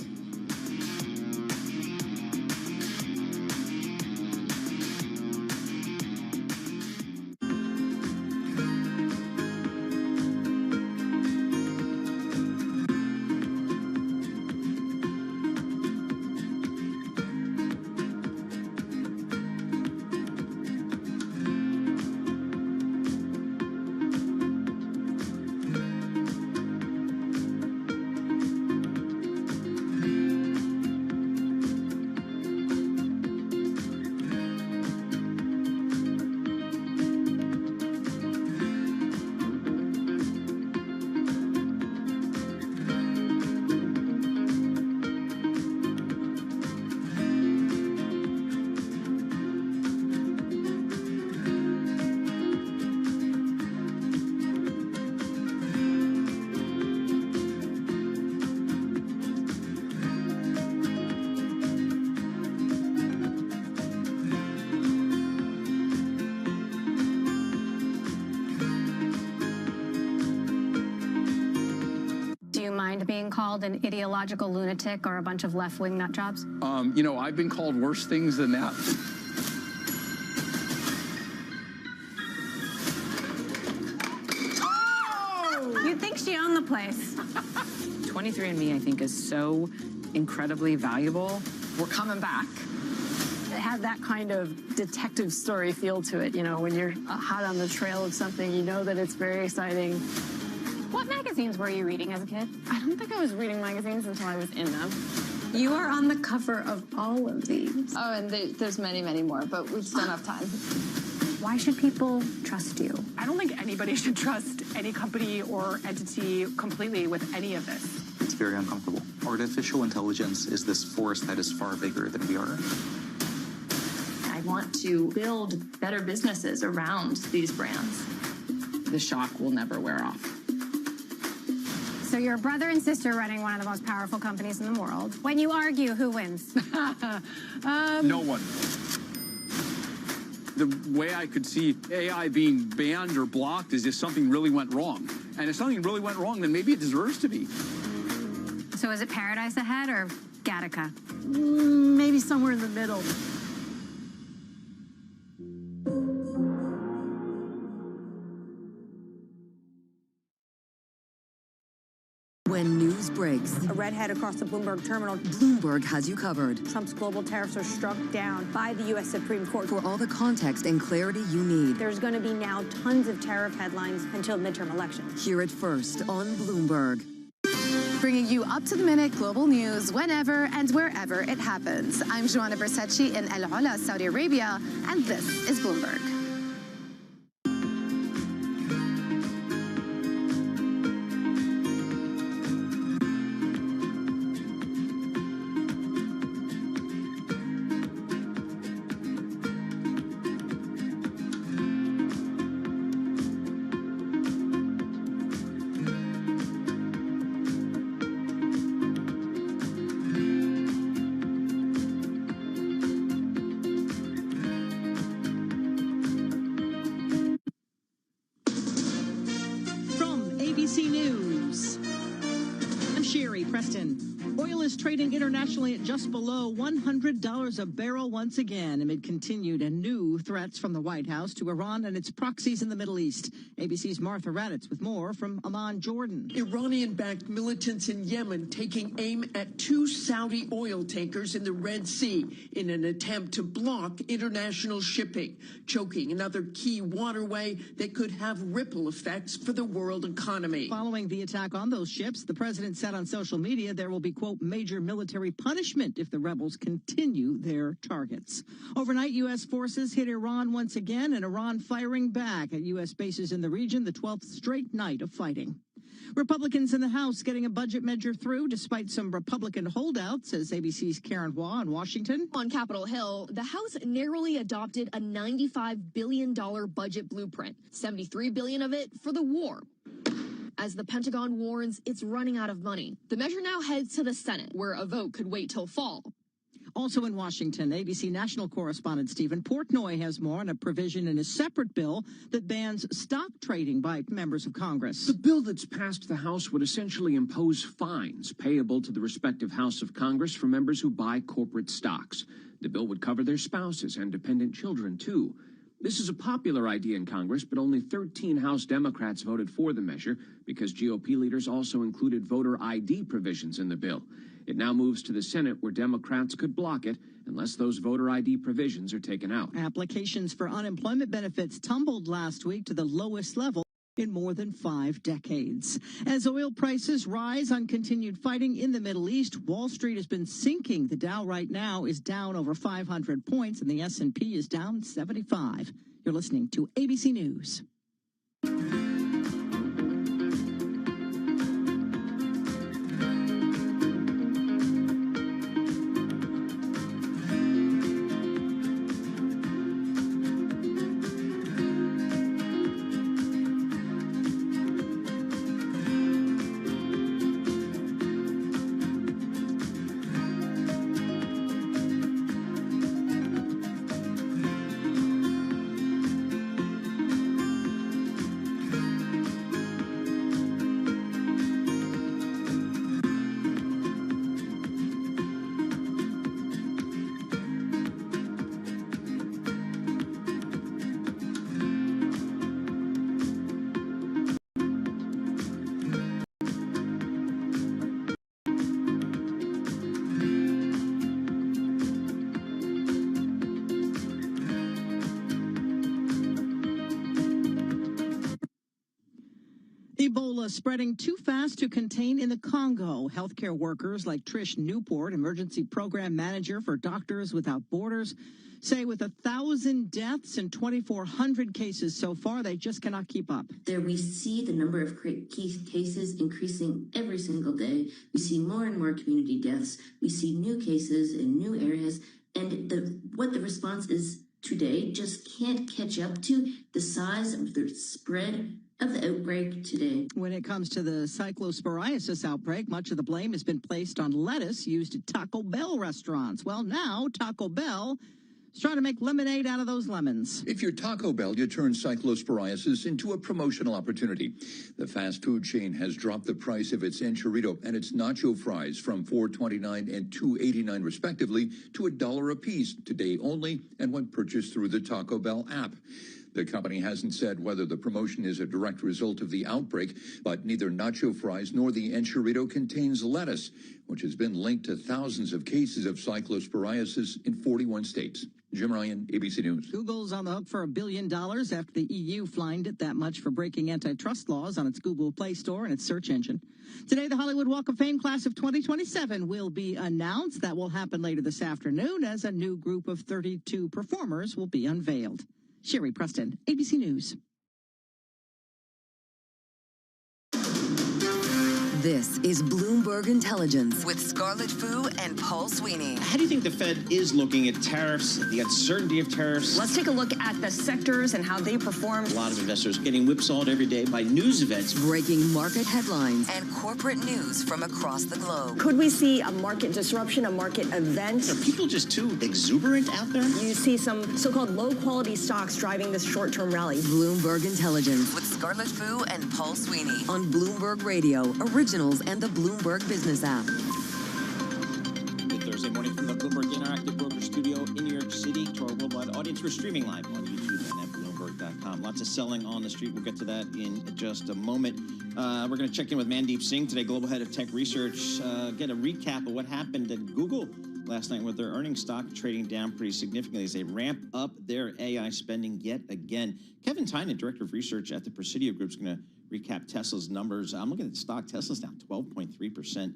Being called an ideological lunatic or a bunch of left-wing nut jobs? You know, I've been called worse things than that. You'd think she owned the place. 23andMe, I think, is so incredibly valuable. We're coming back. It had that kind of detective story feel to it. You know, when you're hot on the trail of something, you know that it's very exciting. What magazines were you reading as a kid? I don't think I was reading magazines until I was in them. You are on the cover of all of these. Oh, and there's many, many more, but we just don't have time. Why should people trust you? I don't think anybody should trust any company or entity completely with any of this. It's very uncomfortable. Artificial intelligence is this force that is far bigger than we are. I want to build better businesses around these brands. The shock will never wear off. So you're a brother and sister running one of the most powerful companies in the world. When you argue, who wins? No one. The way I could see AI being banned or blocked is if something really went wrong. And if something really went wrong, then maybe it deserves to be. So is it paradise ahead or Gattaca? Maybe somewhere in the middle. When news breaks, a redhead across the Bloomberg terminal. Bloomberg has you covered. Trump's global tariffs are struck down by the U.S. Supreme Court. For all the context and clarity you need. There's going to be now tons of tariff headlines until midterm elections. Hear it first on Bloomberg. Bringing you up-to-the-minute global news whenever and wherever it happens. I'm Joanna Bersecci in El Ola, Saudi Arabia, and this is Bloomberg. Trading internationally at just below $100 a barrel once again amid continued and new threats from the White House to Iran and its proxies in the Middle East. ABC's Martha Raddatz with more from Amman, Jordan. Iranian-backed militants in Yemen taking aim at 2 Saudi oil tankers in the Red Sea in an attempt to block international shipping, choking another key waterway that could have ripple effects for the world economy. Following the attack on those ships, the president said on social media there will be, quote, major military punishment if the rebels continue their targets. Overnight, U.S. forces hit Iran once again, and Iran firing back at U.S. bases in the region, the 12th straight night of fighting. Republicans in the House getting a budget measure through despite some Republican holdouts, says ABC's Karen Hua in Washington. On Capitol Hill, the House narrowly adopted a $95 billion budget blueprint, $73 billion of it for the war. As the Pentagon warns it's running out of money. The measure now heads to the Senate, where a vote could wait till fall. Also in Washington, ABC national correspondent Stephen Portnoy has more on a provision in a separate bill that bans stock trading by members of Congress. The bill that's passed the House would essentially impose fines payable to the respective House of Congress for members who buy corporate stocks. The bill would cover their spouses and dependent children, too. This is a popular idea in Congress, but only 13 House Democrats voted for the measure because GOP leaders also included voter ID provisions in the bill. It now moves to the Senate, where Democrats could block it unless those voter ID provisions are taken out. Applications for unemployment benefits tumbled last week to the lowest level in more than 5 decades. As oil prices rise on continued fighting in the Middle East, Wall Street has been sinking. The Dow right now is down over 500 points, and the S&P is down 75. You're listening to ABC News. Ebola spreading too fast to contain in the Congo. Healthcare workers like Trish Newport, emergency program manager for Doctors Without Borders, say with 1,000 deaths and 2,400 cases so far, they just cannot keep up. There we see the number of cases increasing every single day. We see more and more community deaths. We see new cases in new areas. And what the response is today just can't catch up to the size of the spread of the outbreak today. When it comes to the cyclosporiasis outbreak, much of the blame has been placed on lettuce used at Taco Bell restaurants. Well, now Taco Bell is trying to make lemonade out of those lemons. If you're Taco Bell, you turn cyclosporiasis into a promotional opportunity. The fast food chain has dropped the price of its enchilada and its nacho fries from $4.29 and $2.89 respectively to $1 apiece today only and when purchased through the Taco Bell app. The company hasn't said whether the promotion is a direct result of the outbreak, but neither nacho fries nor the enchilada contains lettuce, which has been linked to thousands of cases of cyclosporiasis in 41 states. Jim Ryan, ABC News. Google's on the hook for $1 billion after the EU fined it that much for breaking antitrust laws on its Google Play Store and its search engine. Today, the Hollywood Walk of Fame class of 2027 will be announced. That will happen later this afternoon as a new group of 32 performers will be unveiled. Sherry Preston, ABC News. This is Bloomberg Intelligence with Scarlett Fu and Paul Sweeney. How do you think the Fed is looking at tariffs, the uncertainty of tariffs? Let's take a look at the sectors and how they performed. A lot of investors getting whipsawed every day by news events. Breaking market headlines and corporate news from across the globe. Could we see a market disruption, a market event? Are people just too exuberant out there? You see some so-called low-quality stocks driving this short-term rally. Bloomberg Intelligence with Scarlett Fu and Paul Sweeney on Bloomberg Radio, Originals and the Bloomberg Business app. Good Thursday morning from the Bloomberg Interactive Broker Studio in New York City to our worldwide audience. We're streaming live on YouTube and at Bloomberg.com. Lots of selling on the street. We'll get to that in just a moment. We're going to check in with Mandeep Singh today, Global Head of Tech Research, get a recap of what happened at Google last night with their earnings stock trading down pretty significantly as they ramp up their AI spending yet again. Kevin Tynan, Director of Research at the Presidio Group, is going to recap Tesla's numbers. I'm looking at the stock. Tesla's down 12.3%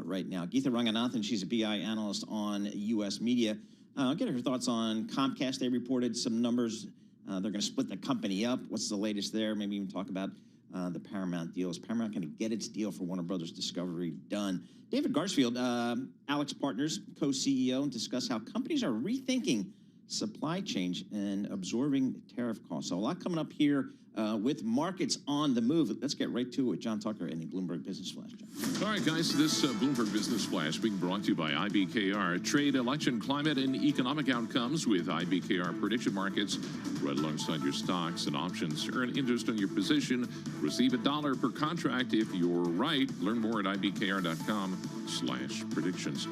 right now. Geetha Ranganathan, she's a BI analyst on U.S. media. I'll get her thoughts on Comcast. They reported some numbers. They're going to split the company up. What's the latest there? Maybe even talk about the Paramount deal. Is Paramount going to get its deal for Warner Brothers Discovery done? David Garsfield, Alex Partners, co-CEO, and discuss how companies are rethinking supply chain and absorbing tariff costs. So a lot coming up here with markets on the move. Let's get right to it. John Tucker in the Bloomberg Business Flash. All right, guys, this Bloomberg Business Flash being brought to you by IBKR. Trade, election, climate, and economic outcomes with IBKR prediction markets. Right alongside your stocks and options. Earn interest on your position. Receive $1 per contract if you're right. Learn more at IBKR.com/predictions.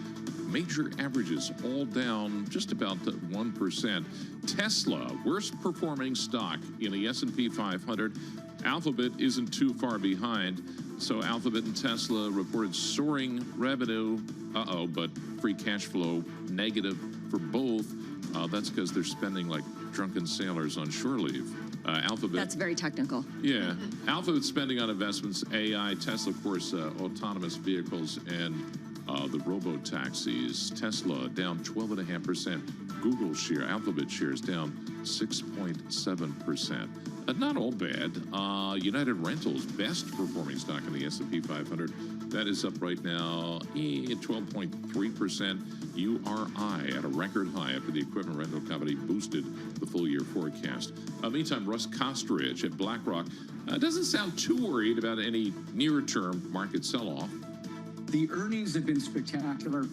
Major averages all down just about 1%. Tesla, worst performing stock in the S&P 500. Alphabet isn't too far behind. So Alphabet and Tesla reported soaring revenue, but free cash flow negative for both. That's because they're spending like drunken sailors on shore leave. Alphabet. That's very technical. Yeah. Alphabet spending on investments, AI, Tesla, of course, autonomous vehicles, and the robo-taxis. Tesla down 12.5%. Google share, Alphabet shares down 6.7%. Not all bad. United Rentals, best performing stock in the S&P 500. That is up right now at 12.3%. URI at a record high after the equipment rental company boosted the full year forecast. Meantime, Russ Kostridge at BlackRock doesn't sound too worried about any near-term market sell-off. The earnings have been spectacular.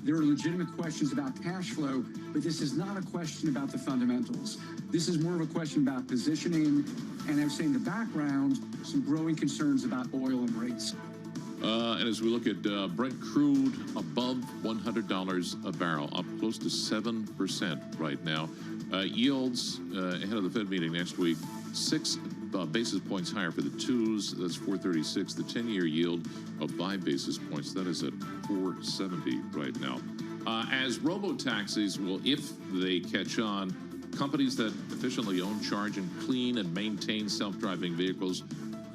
There are legitimate questions about cash flow, but this is not a question about the fundamentals. This is more of a question about positioning, and I would say in the background, some growing concerns about oil and rates. And as we look at Brent crude above $100 a barrel, up close to 7% right now. Yields ahead of the Fed meeting next week, 6 basis points higher for the twos. That's 436. The 10-year yield of 5 basis points. That is at 470 right now. As robo-taxis will, if they catch on, companies that efficiently own, charge, and clean and maintain self-driving vehicles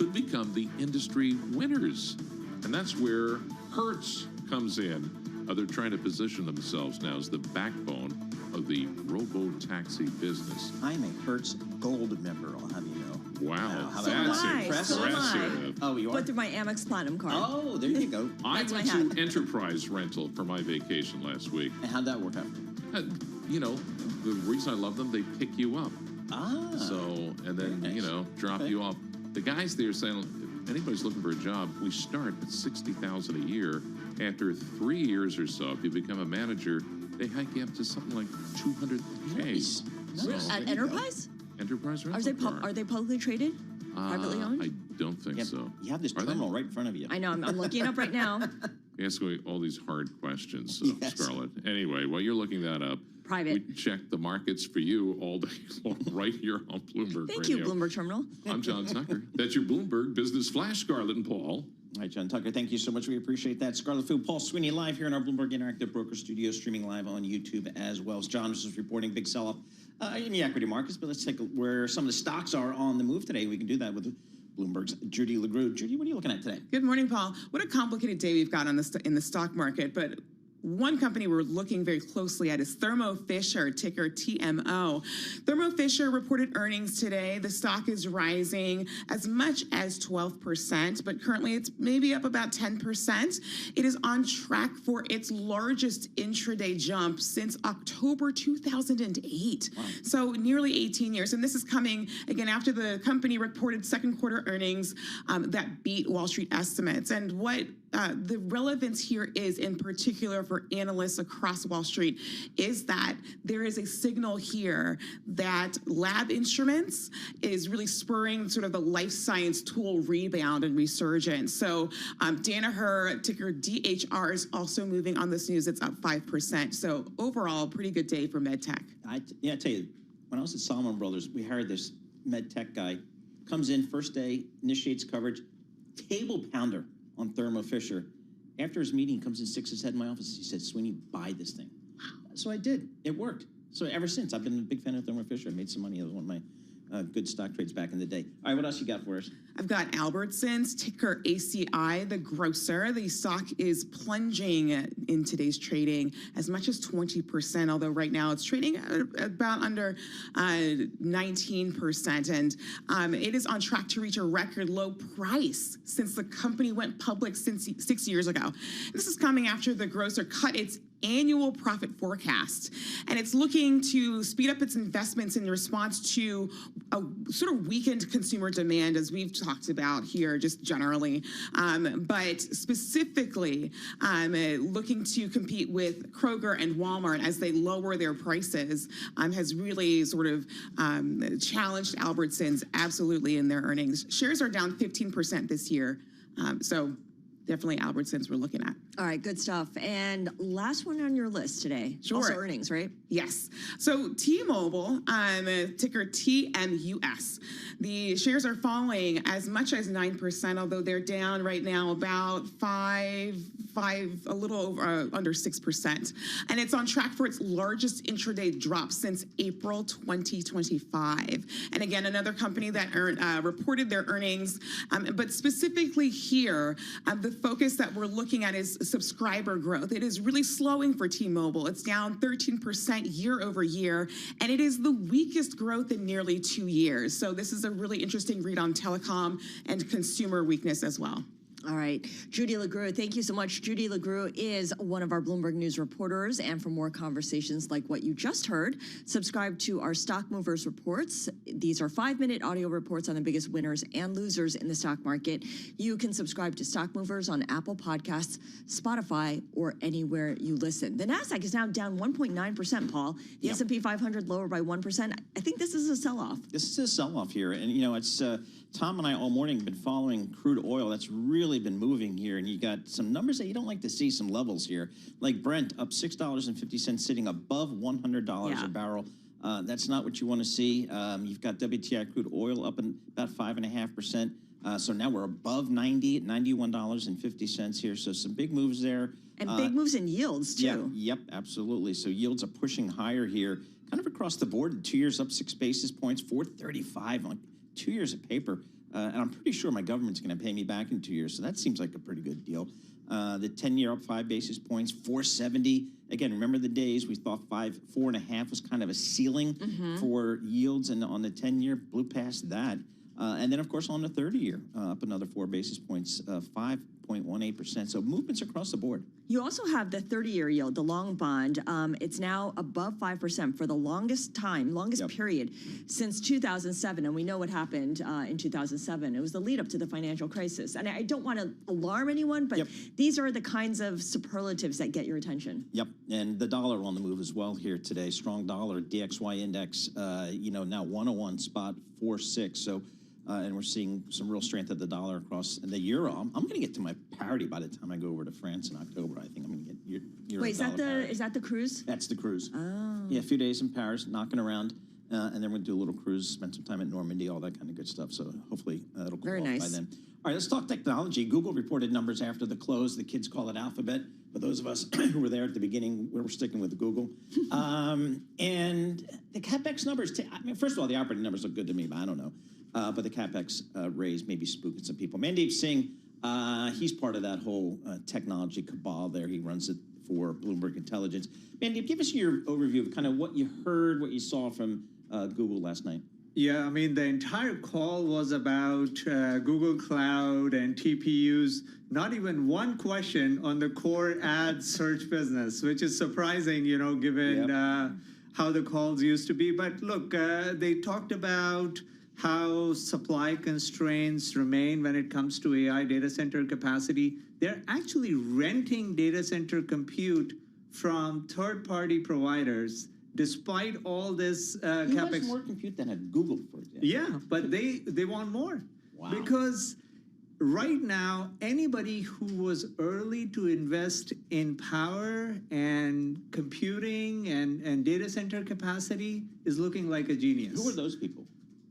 could become the industry winners. And that's where Hertz comes in. They're trying to position themselves now as the backbone of the robo-taxi business. I'm a Hertz Gold member, I'll have you know. Wow, How that's impressive. Oh, you are? Went through my Amex Platinum card. Oh, there you go. I went to Enterprise Rental for my vacation last week. And how'd that work out? You know, the reason I love them, they pick you up. Ah. So, and then, nice. you know, drop you off. The guys there saying, if anybody's looking for a job, we start at $60,000 a year. After 3 years or so, if you become a manager, they hike you up to something like $200K. Nice. So, At Enterprise? Enterprise Rental Are they publicly traded? Privately owned? I don't think so. You have this terminal right in front of you. I know. I'm looking it up right now. You ask me all these hard questions, Yes. Scarlett. Anyway, while you're looking that up, Private. we check the markets for you all day long right here on Bloomberg Thank Radio. you, Bloomberg Terminal. I'm John Tucker. That's your Bloomberg Business Flash, Scarlett and Paul. All right, John Tucker, thank you so much. We appreciate that. Scarlett Fu, Paul Sweeney live here in our Bloomberg Interactive Broker Studio, streaming live on YouTube as well. As John was just reporting, big sell-off in the equity markets. But let's take a look where some of the stocks are on the move today. We can do that with Bloomberg's Judy LeGroux. Judy, what are you looking at today? Good morning, Paul. What a complicated day we've got on in the stock market, but one company we're looking very closely at is Thermo Fisher, ticker TMO. Thermo Fisher reported earnings today. The stock is rising as much as 12%, but currently it's maybe up about 10%. It is on track for its largest intraday jump since October 2008. Wow. So nearly 18 years. And this is coming, again, after the company reported second quarter earnings that beat Wall Street estimates. And what the relevance here is, in particular for analysts across Wall Street, is that there is a signal here that lab instruments is really spurring sort of the life science tool rebound and resurgence. So Danaher, ticker DHR, is also moving on this news. It's up 5%. So overall, pretty good day for MedTech. I tell you, when I was at Salomon Brothers, we hired this MedTech guy, comes in first day, initiates coverage, table pounder on Thermo Fisher. After his meeting, he comes and sticks his head in my office. He said, Sweeney, buy this thing. So I did. It worked. So ever since, I've been a big fan of Thermo Fisher. I made some money. It was one of my good stock trades back in the day. All right, what else you got for us? I've got Albertsons, ticker ACI, the grocer. The stock is plunging in today's trading as much as 20%, although right now it's trading at about under 19%. And it is on track to reach a record low price since the company went public 6 years ago. And this is coming after the grocer cut its annual profit forecast, and it's looking to speed up its investments in response to a sort of weakened consumer demand, as we've talked about here just generally, but specifically looking to compete with Kroger and Walmart as they lower their prices has really sort of challenged Albertsons absolutely in their earnings. Shares are down 15% this year, so definitely Albertsons we're looking at. All right, good stuff. And last one on your list today. Sure. Also earnings, right? Yes. So T-Mobile, ticker TMUS. The shares are falling as much as 9%, although they're down right now about a little over under 6%. And it's on track for its largest intraday drop since April 2025. And again, another company that reported their earnings, but specifically here, the focus that we're looking at is subscriber growth. It is really slowing for T-Mobile. It's down 13% year over year, and it is the weakest growth in nearly 2 years. So this is a really interesting read on telecom and consumer weakness as well. All right. Judy LeGroux, thank you so much. Judy LeGroux is one of our Bloomberg News reporters. And for more conversations like what you just heard, subscribe to our Stock Movers reports. These are 5-minute audio reports on the biggest winners and losers in the stock market. You can subscribe to Stock Movers on Apple Podcasts, Spotify, or anywhere you listen. The NASDAQ is now down 1.9%, Paul. The S&P 500 lower by 1%. I think this is a sell-off. This is a sell-off here. And, you know, it's Tom and I all morning have been following crude oil. That's really been moving here. And you got some numbers that you don't like to see, some levels here. Like Brent up $6.50, sitting above $100 a barrel. That's not what you want to see. You've got WTI crude oil up in about 5.5%. So now we're above 90 at $91.50 here. So some big moves there. And big moves in yields, too. Yep, absolutely. So yields are pushing higher here, kind of across the board. 2 years up 6 basis points, 435 on 2 years of paper. and I'm pretty sure my government's going to pay me back in 2 years. So that seems like a pretty good deal. The 10-year up 5 basis points, 470. Again, remember the days we thought 4.5 was kind of a ceiling for yields, and on the 10-year, blew past that. And then, of course, on the 30-year, up another 4 basis points, 5.18%. So movements across the board. You also have the 30-year yield, the long bond. It's now above 5% for the longest time, period since 2007. And we know what happened in 2007. It was the lead up to the financial crisis. And I don't want to alarm anyone, but these are the kinds of superlatives that get your attention. Yep. And the dollar on the move as well here today. Strong dollar, DXY index, now 101.46. So, and we're seeing some real strength of the dollar across the euro. I'm going to get to my parity by the time I go over to France in October. I think I'm going to get euro. Wait, is that the cruise? That's the cruise. Oh. Yeah, a few days in Paris, knocking around, and then we're going to do a little cruise, spend some time at Normandy, all that kind of good stuff. So hopefully it'll cool off by then. All right, let's talk technology. Google reported numbers after the close. The kids call it Alphabet. But those of us who were there at the beginning, we're sticking with Google. And the CapEx numbers, first of all, the operating numbers look good to me, but I don't know. But the CapEx raise may be spooking some people. Mandeep Singh, he's part of that whole technology cabal there. He runs it for Bloomberg Intelligence. Mandeep, give us your overview of kind of what you heard, what you saw from Google last night. Yeah, I mean, the entire call was about Google Cloud and TPUs. Not even one question on the core ad search business, which is surprising, given how the calls used to be. But look, they talked about how supply constraints remain when it comes to AI data center capacity. They're actually renting data center compute from third-party providers, despite all this CapEx. Who has more compute than at Google, for example? Yeah, but they want more. Wow. Because right now, anybody who was early to invest in power and computing and data center capacity is looking like a genius. Who are those people?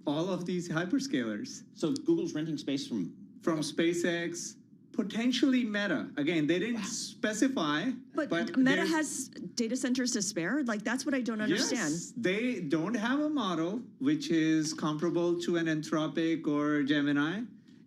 All of these hyperscalers. So Google's renting space from SpaceX, potentially Meta. Again, they didn't specify. But Meta has data centers to spare? Like, that's what I don't understand. Yes, they don't have a model which is comparable to an Anthropic or Gemini.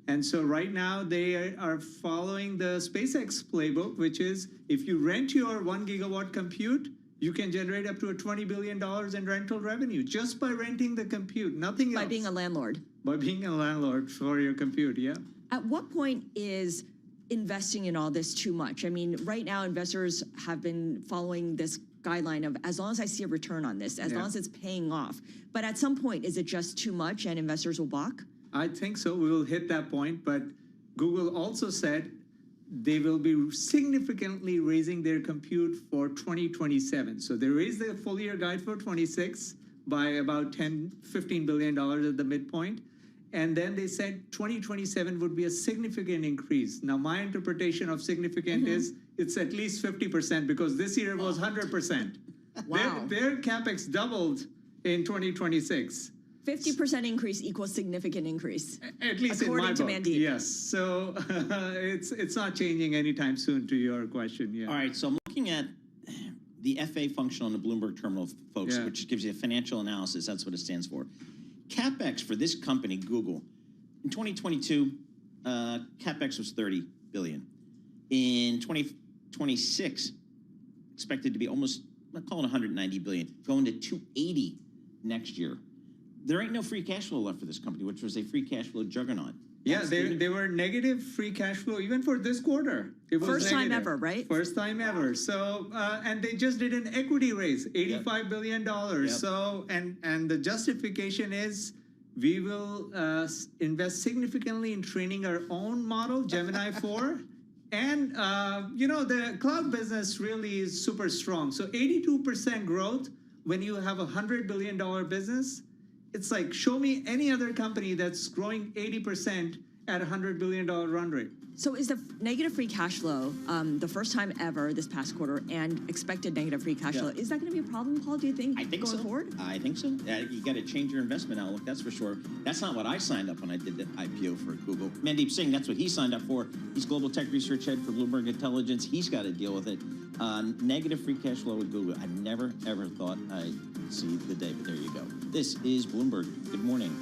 And so right now they are following the SpaceX playbook, which is if you rent your 1 gigawatt compute, you can generate up to $20 billion in rental revenue just by renting the compute, nothing else. By being a landlord. By being a landlord for your compute, yeah. At what point is investing in all this too much? I mean, right now investors have been following this guideline of as long as I see a return on this, as long as it's paying off. But at some point, is it just too much and investors will balk? I think so. We will hit that point. But Google also said they will be significantly raising their compute for 2027. So they raised the full year guide for 26 by about $15 billion at the midpoint. And then they said 2027 would be a significant increase. Now, my interpretation of significant is it's at least 50% because this year was 100%. Wow. Their CapEx doubled in 2026. 50% increase equals significant increase. At least according in to my book, Mandeep. yes. So it's not changing anytime soon to your question. Yeah. All right, so I'm looking at the FA function on the Bloomberg terminal, folks, which gives you a financial analysis. That's what it stands for. CapEx for this company, Google, in 2022, CapEx was $30 billion. In 2026, expected to be almost, I'll call it $190 billion, going to $280 next year. There ain't no free cash flow left for this company, which was a free cash flow juggernaut. Yeah, they were negative free cash flow even for this quarter. It was First time negative. ever, right? First time ever. So, and they just did an equity raise, $85 billion. So, and the justification is we will invest significantly in training our own model, Gemini 4. And, the cloud business really is super strong. So 82% growth when you have a $100 billion business. It's like, show me any other company that's growing 80% at a $100 billion run rate. So is the negative free cash flow the first time ever this past quarter and expected negative free cash flow? Is that going to be a problem, Paul, do you think, going forward? I think so. You got to change your investment outlook, that's for sure. That's not what I signed up when I did the IPO for Google. Mandeep Singh, that's what he signed up for. He's Global Tech Research Head for Bloomberg Intelligence. He's got to deal with it. Negative free cash flow with Google. I never, ever thought I'd see the day, but there you go. This is Bloomberg. Good morning.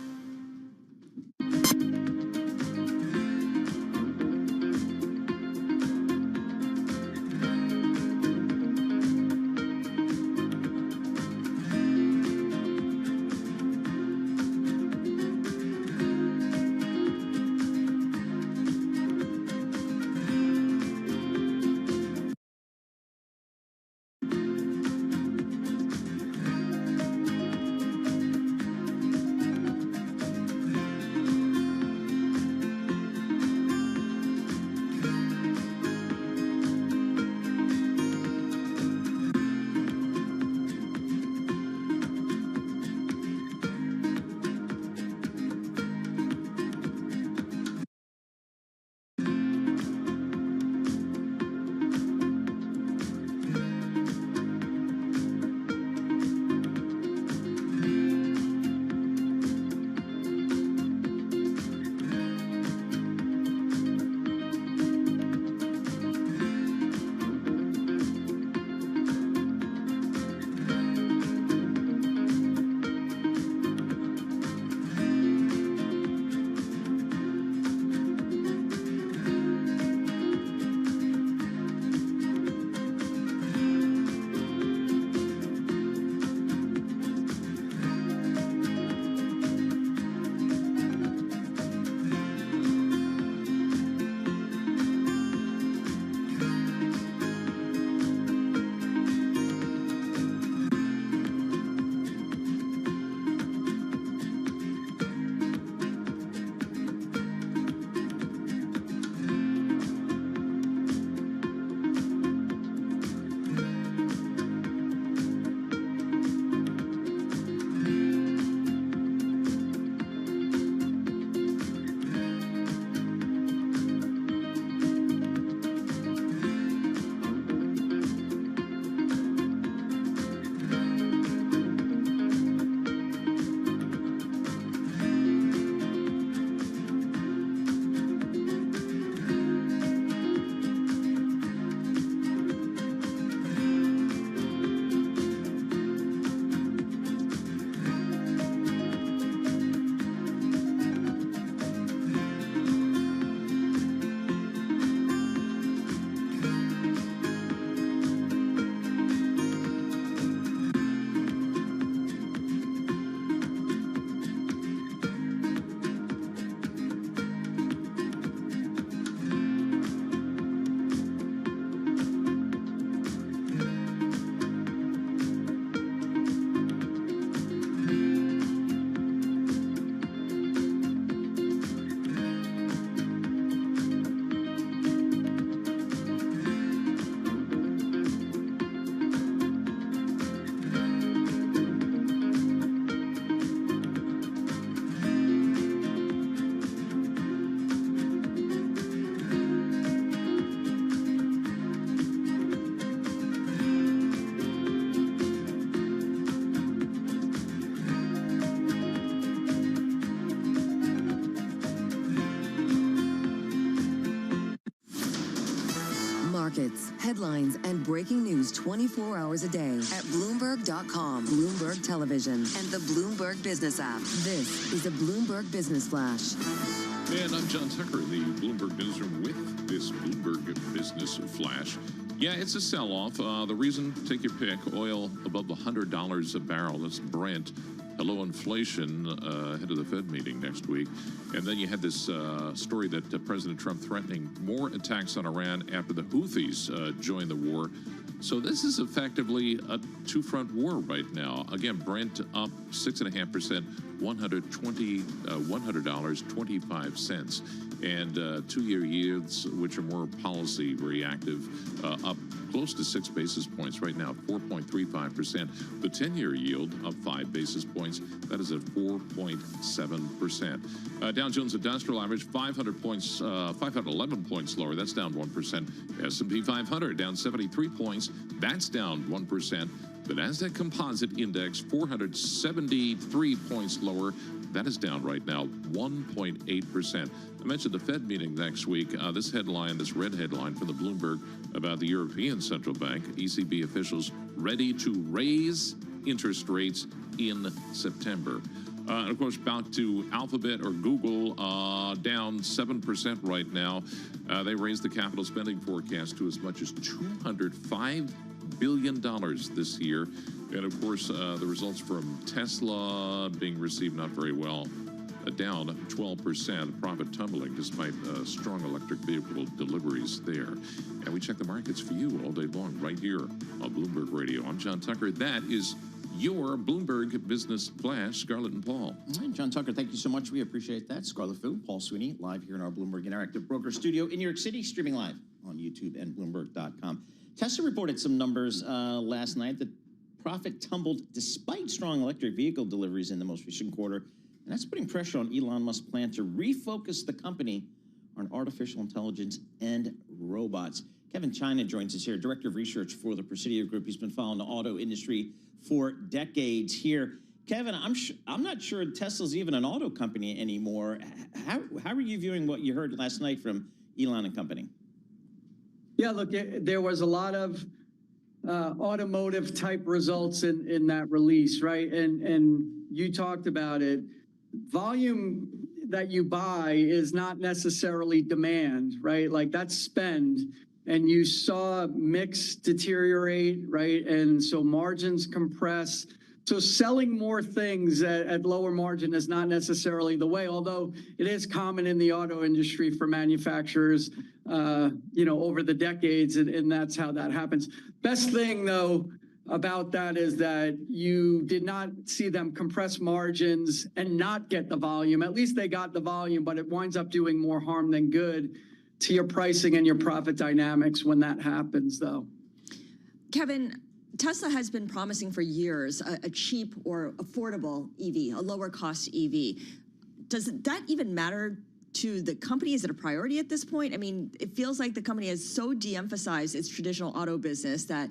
markets, headlines, and breaking news 24 hours a day at Bloomberg.com, Bloomberg Television, and the Bloomberg Business app. This is a Bloomberg Business Flash. And I'm John Tucker in the Bloomberg Newsroom with this Bloomberg Business Flash. Yeah, it's a sell-off. The reason, take your pick, oil above $100 a barrel. That's Brent. Hello, inflation ahead of the Fed meeting next week. And then you had this story that President Trump threatening more attacks on Iran after the Houthis joined the war. So this is effectively a two-front war right now. Again, Brent up 6.5%, $100.25. And two-year yields, which are more policy reactive, up close to 6 basis points right now, 4.35%. The 10-year yield up 5 basis points. That is at 4.7%. Dow Jones Industrial Average 511 points lower. That's down 1%. S&P 500 down 73 points. That's down 1%. The Nasdaq Composite Index 473 points lower. That is down right now 1.8%. I mentioned the Fed meeting next week. This red headline from the Bloomberg about the European Central Bank. ECB officials ready to raise interest rates in September. And of course, back to Alphabet or Google, down 7% right now. They raised the capital spending forecast to as much as $205 billion this year. And of course, the results from Tesla being received not very well. Down 12%, profit tumbling despite strong electric vehicle deliveries there. And we check the markets for you all day long right here on Bloomberg Radio. I'm John Tucker. That is your Bloomberg Business Flash. Scarlett and Paul. All right, John Tucker, thank you so much. We appreciate that. Scarlett Fu, Paul Sweeney, live here in our Bloomberg Interactive Broker Studio in New York City, streaming live on YouTube and Bloomberg.com. Tesla reported some numbers last night. The profit tumbled despite strong electric vehicle deliveries in the most recent quarter. And that's putting pressure on Elon Musk's plan to refocus the company on artificial intelligence and robots. Kevin China joins us here, Director of Research for the Presidio Group. He's been following the auto industry for decades here. Kevin, I'm not sure Tesla's even an auto company anymore. How are you viewing what you heard last night from Elon and company? Yeah, look, there was a lot of automotive type results in that release, right? And you talked about it. Volume that you buy is not necessarily demand, right? Like that's spend. And you saw mix deteriorate, right? And so margins compress. So selling more things at lower margin is not necessarily the way, although it is common in the auto industry for manufacturers, over the decades, and that's how that happens. Best thing, though, about that is that you did not see them compress margins and not get the volume. At least they got the volume, but it winds up doing more harm than good to your pricing and your profit dynamics when that happens, though. Kevin, Tesla has been promising for years a cheap or affordable EV, a lower cost EV. Does that even matter to the company? Is it a priority at this point? I mean, it feels like the company has so de-emphasized its traditional auto business that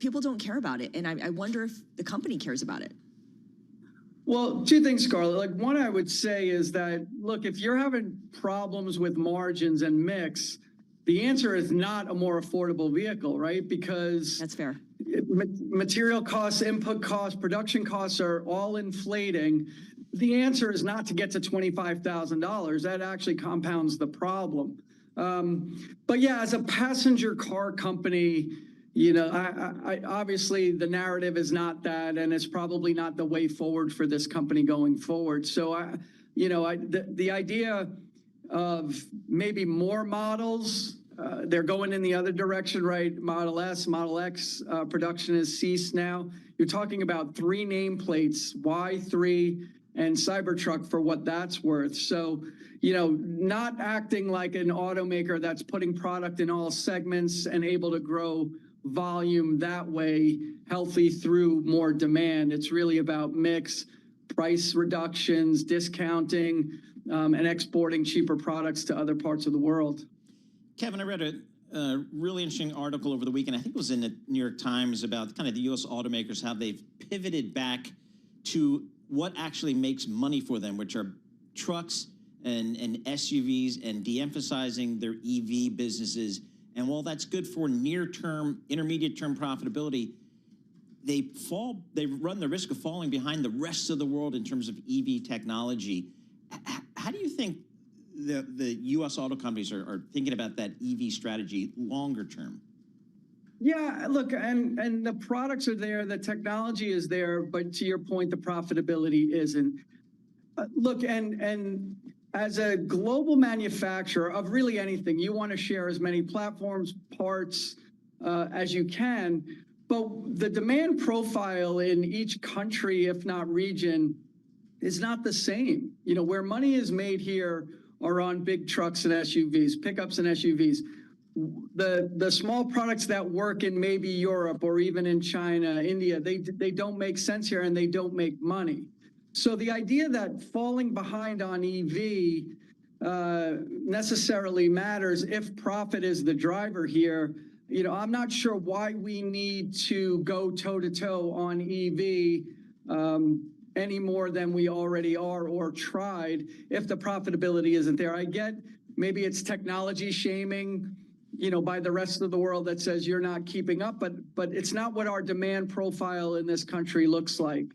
people don't care about it. And I wonder if the company cares about it. Well, two things, Scarlett. Like one, I would say is that, look, if you're having problems with margins and mix, the answer is not a more affordable vehicle, right? Because that's fair. Material costs, input costs, production costs are all inflating. The answer is not to get to $25,000. That actually compounds the problem. But yeah, as a passenger car company, I obviously the narrative is not that, and it's probably not the way forward for this company going forward. So the idea of maybe more models, they're going in the other direction, right? Model S, Model X production has ceased now. You're talking about 3 nameplates, Y3 and Cybertruck for what that's worth. So, not acting like an automaker that's putting product in all segments and able to grow volume that way, healthy through more demand. It's really about mix, price reductions, discounting, and exporting cheaper products to other parts of the world. Kevin, I read a really interesting article over the weekend. I think it was in the New York Times about kind of the U.S. automakers, how they've pivoted back to what actually makes money for them, which are trucks and SUVs, and de-emphasizing their EV businesses And while that's good for near-term, intermediate-term profitability, they run the risk of falling behind the rest of the world in terms of EV technology. How do you think the U.S. auto companies are thinking about that EV strategy longer term? Yeah, look, and the products are there, the technology is there, but to your point, the profitability isn't. Look, and as a global manufacturer of really anything, you want to share as many platforms, parts as you can. But the demand profile in each country, if not region, is not the same. You know, where money is made here are on big trucks and SUVs, pickups and SUVs. The small products that work in maybe Europe or even in China, India, they don't make sense here and they don't make money. So the idea that falling behind on EV necessarily matters if profit is the driver here. You know, I'm not sure why we need to go toe-to-toe on EV any more than we already are or tried if the profitability isn't there. I get maybe it's technology shaming, you know, by the rest of the world that says you're not keeping up, but it's not what our demand profile in this country looks like.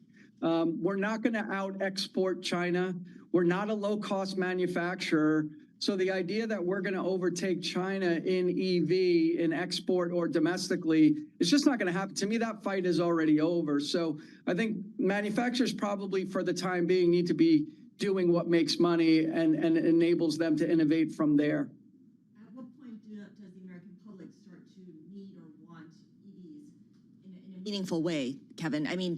We're not going to out-export China. We're not a low-cost manufacturer. So the idea that we're going to overtake China in EV, in export or domestically, is just not going to happen. To me, that fight is already over. So I think manufacturers probably for the time being need to be doing what makes money and enables them to innovate from there. At what point does the American public start to need or want EVs in a meaningful way, Kevin? I mean,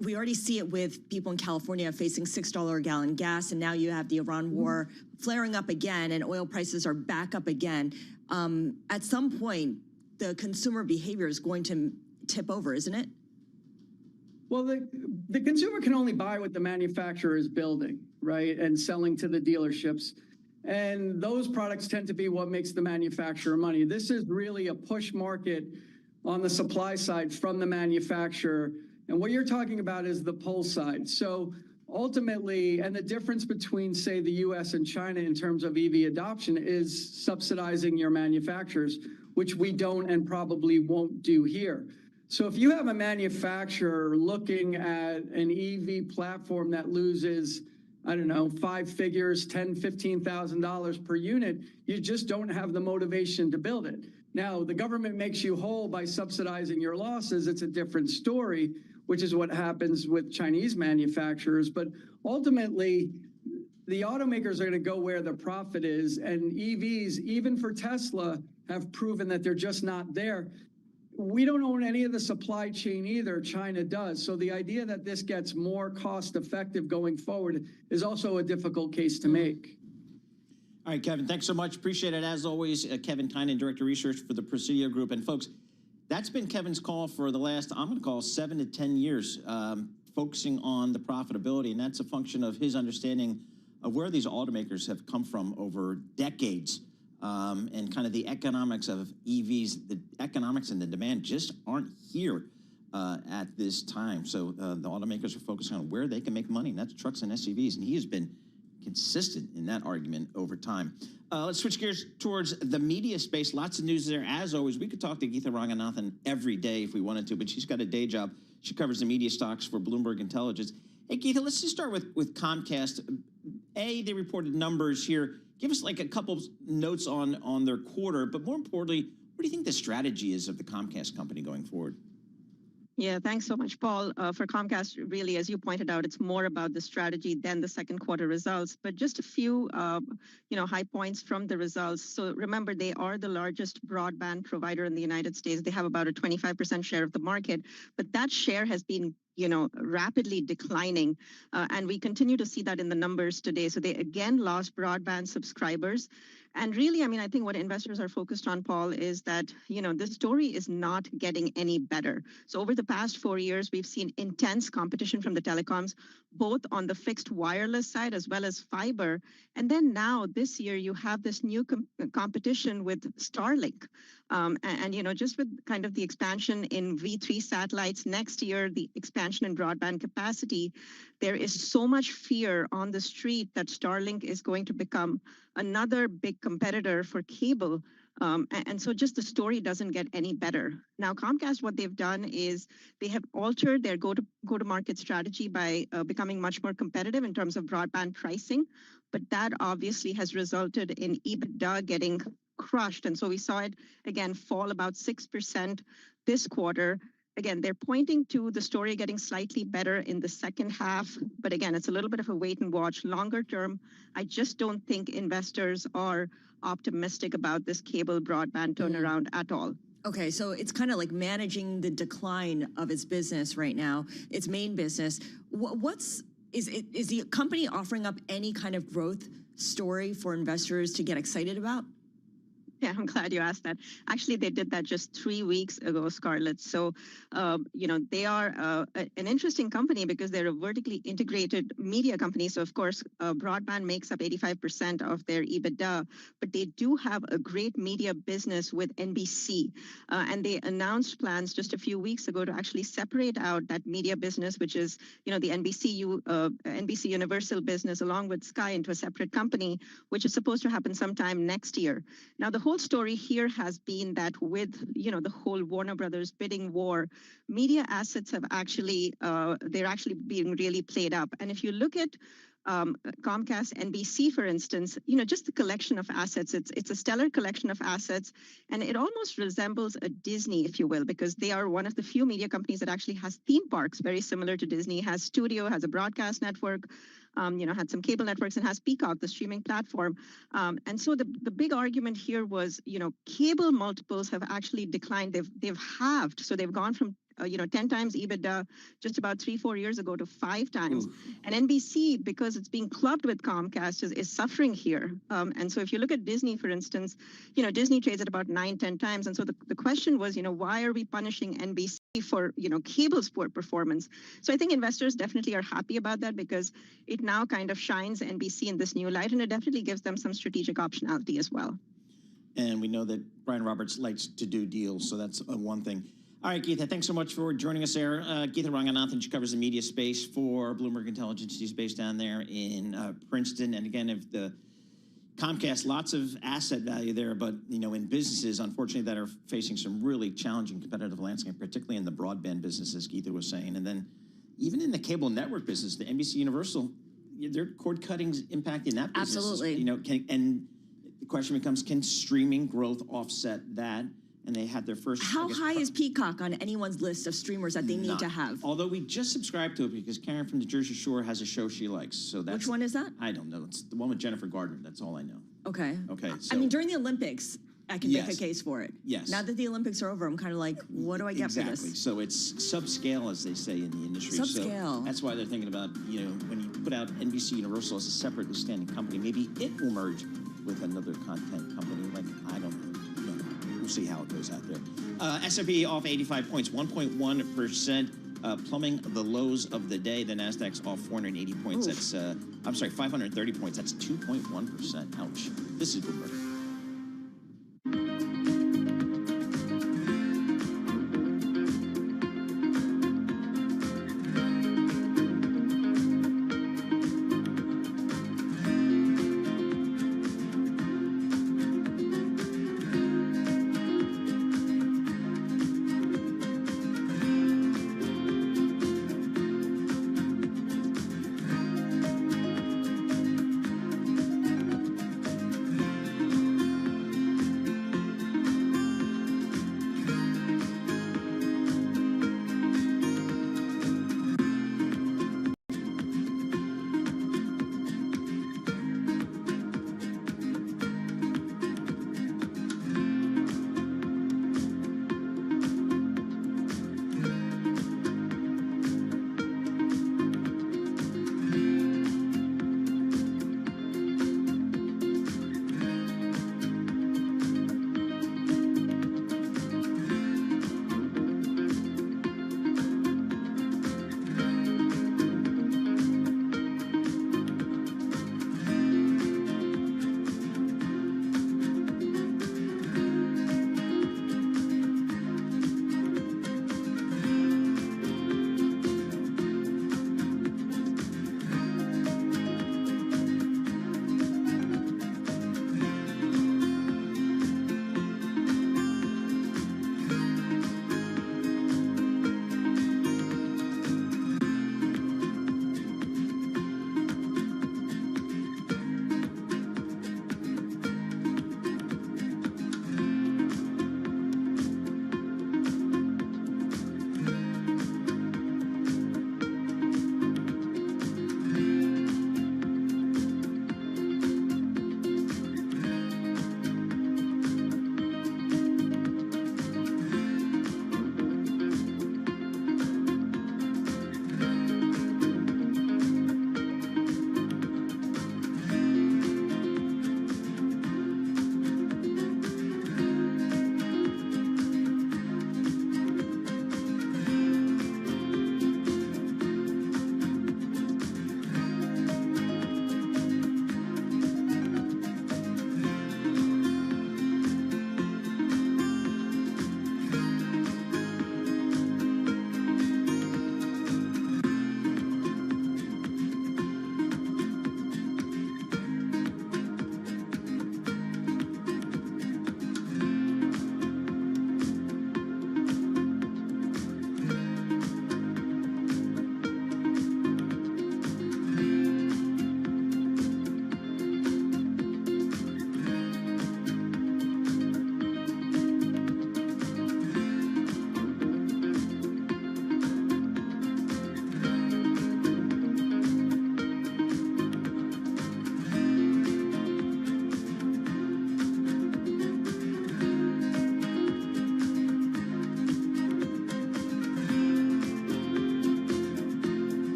we already see it with people in California facing $6 a gallon gas, and now you have the Iran war flaring up again, and oil prices are back up again. At some point, the consumer behavior is going to tip over, isn't it? Well, the consumer can only buy what the manufacturer is building, right, and selling to the dealerships. And those products tend to be what makes the manufacturer money. This is really a push market on the supply side from the manufacturer. And what you're talking about is the pull side. So ultimately, and the difference between, say, the US and China in terms of EV adoption is subsidizing your manufacturers, which we don't and probably won't do here. So if you have a manufacturer looking at an EV platform that loses, I don't know, 5 figures, $10,000, $15,000 per unit, you just don't have the motivation to build it. Now, the government makes you whole by subsidizing your losses. It's a different story, which is what happens with Chinese manufacturers. But ultimately, the automakers are going to go where the profit is. And EVs, even for Tesla, have proven that they're just not there. We don't own any of the supply chain either. China does. So the idea that this gets more cost effective going forward is also a difficult case to make. All right, Kevin, thanks so much. Appreciate it. As always, Kevin Tynan, Director of Research for the Presidio Group. And folks, that's been Kevin's call for the last, I'm going to call 7 to 10 years, focusing on the profitability. And that's a function of his understanding of where these automakers have come from over decades. And kind of the economics of EVs, the economics and the demand just aren't here at this time. So the automakers are focusing on where they can make money, and that's trucks and SUVs. And he has been consistent in that argument over time. Let's switch gears towards the media space. Lots of news there. As always, we could talk to Geetha Ranganathan every day if we wanted to, but she's got a day job. She covers the media stocks for Bloomberg Intelligence. Hey, Geetha, let's just start with Comcast. They reported numbers here. Give us like a couple notes on their quarter, but more importantly, what do you think the strategy is of the Comcast company going forward? Yeah, thanks so much, Paul. For Comcast, really, as you pointed out, it's more about the strategy than the second quarter results. But just a few, high points from the results. So remember, they are the largest broadband provider in the United States. They have about a 25% share of the market, but that share has been rapidly declining. And we continue to see that in the numbers today. So they again lost broadband subscribers. And really, I think what investors are focused on, Paul, is that, this story is not getting any better. So over the past 4 years, we've seen intense competition from the telecoms, both on the fixed wireless side as well as fiber. And then now this year, you have this new competition with Starlink. Just with kind of the expansion in V3 satellites next year, the expansion in broadband capacity, there is so much fear on the street that Starlink is going to become another big competitor for cable And so just the story doesn't get any better. Now, Comcast, what they've done is they have altered their go-to-market strategy by becoming much more competitive in terms of broadband pricing. But that obviously has resulted in EBITDA getting crushed. And so we saw it, again, fall about 6% this quarter. Again, they're pointing to the story getting slightly better in the second half. But again, it's a little bit of a wait and watch. Longer term, I just don't think investors are optimistic about this cable broadband turnaround at all. Okay, so it's kind of like managing the decline of its business right now, its main business. Is the company offering up any kind of growth story for investors to get excited about? Yeah, I'm glad you asked that. Actually, they did that just 3 weeks ago, Scarlett. So, they are an interesting company because they're a vertically integrated media company. So, of course, broadband makes up 85% of their EBITDA, but they do have a great media business with NBC. And they announced plans just a few weeks ago to actually separate out that media business, which is, the NBC Universal business, along with Sky, into a separate company, which is supposed to happen sometime next year. Now, the whole story here has been that with the whole Warner Brothers bidding war, media assets have they're actually being really played up. And if you look at Comcast NBC, for instance, just the collection of assets, it's a stellar collection of assets, and it almost resembles a Disney, if you will, because they are one of the few media companies that actually has theme parks very similar to Disney, has studio, has a broadcast network, had some cable networks, and has Peacock, the streaming platform. And so the big argument here was, cable multiples have actually declined. They've halved. So they've gone from 10 times EBITDA just about 3-4 years ago to 5 times. And NBC, because it's being clubbed with Comcast, is suffering here. And so if you look at Disney, for instance, Disney trades at about 9-10 times. And so the question was, why are we punishing NBC for, cable's poor performance? So I think investors definitely are happy about that because it now kind of shines NBC in this new light, and it definitely gives them some strategic optionality as well. And we know that Brian Roberts likes to do deals, so that's one thing. All right, Geetha, thanks so much for joining us there. Geetha Ranganathan, she covers the media space for Bloomberg Intelligence. She's based down there in Princeton. And again, if the Comcast, lots of asset value there, but, in businesses, unfortunately, that are facing some really challenging competitive landscape, particularly in the broadband business, as Geetha was saying. And then even in the cable network business, the NBC Universal, their cord cutting's impacting that business. Absolutely. And the question becomes, can streaming growth offset that? And they had their first... How high is Peacock on anyone's list of streamers that they need to have? Although we just subscribed to it because Karen from the Jersey Shore has a show she likes. So that's... Which one is that? I don't know. It's the one with Jennifer Gardner. That's all I know. Okay. Okay. So, I mean, during the Olympics, I can make a case for it. Yes. Now that the Olympics are over, I'm kind of like, what do I get for this? Exactly. So it's subscale, as they say in the industry. Subscale. So that's why they're thinking about, when you put out NBC Universal as a separately standing company, maybe it will merge with another content company. Like, I don't know. We'll see how it goes out there. S&P off 85 points, 1.1%, plumbing the lows of the day. The Nasdaq's off 480 points. Oof. That's 530 points. That's 2.1%. Ouch. This is Bloomberg.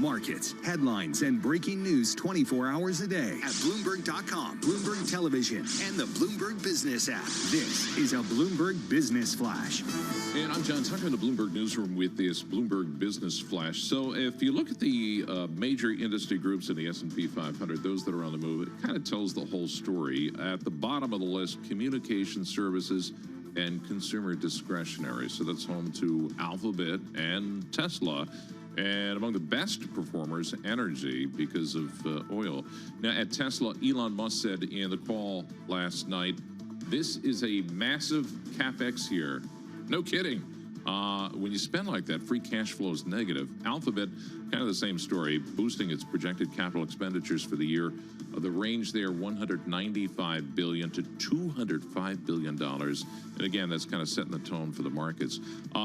markets, headlines, and breaking news 24 hours a day at Bloomberg.com, Bloomberg Television, and the Bloomberg Business app. This is a Bloomberg Business Flash. And I'm John Tucker in the Bloomberg Newsroom with this Bloomberg Business Flash. So if you look at the major industry groups in the S&P 500, those that are on the move, it kind of tells the whole story. At the bottom of the list, communication services and consumer discretionary. So that's home to Alphabet and Tesla. And among the best performers, energy, because of oil. Now, at Tesla, Elon Musk said in the call last night, this is a massive CapEx year. No kidding. When you spend like that, free cash flow is negative. Alphabet, kind of the same story, boosting its projected capital expenditures for the year. The range there, $195 billion to $205 billion. And again, that's kind of setting the tone for the markets.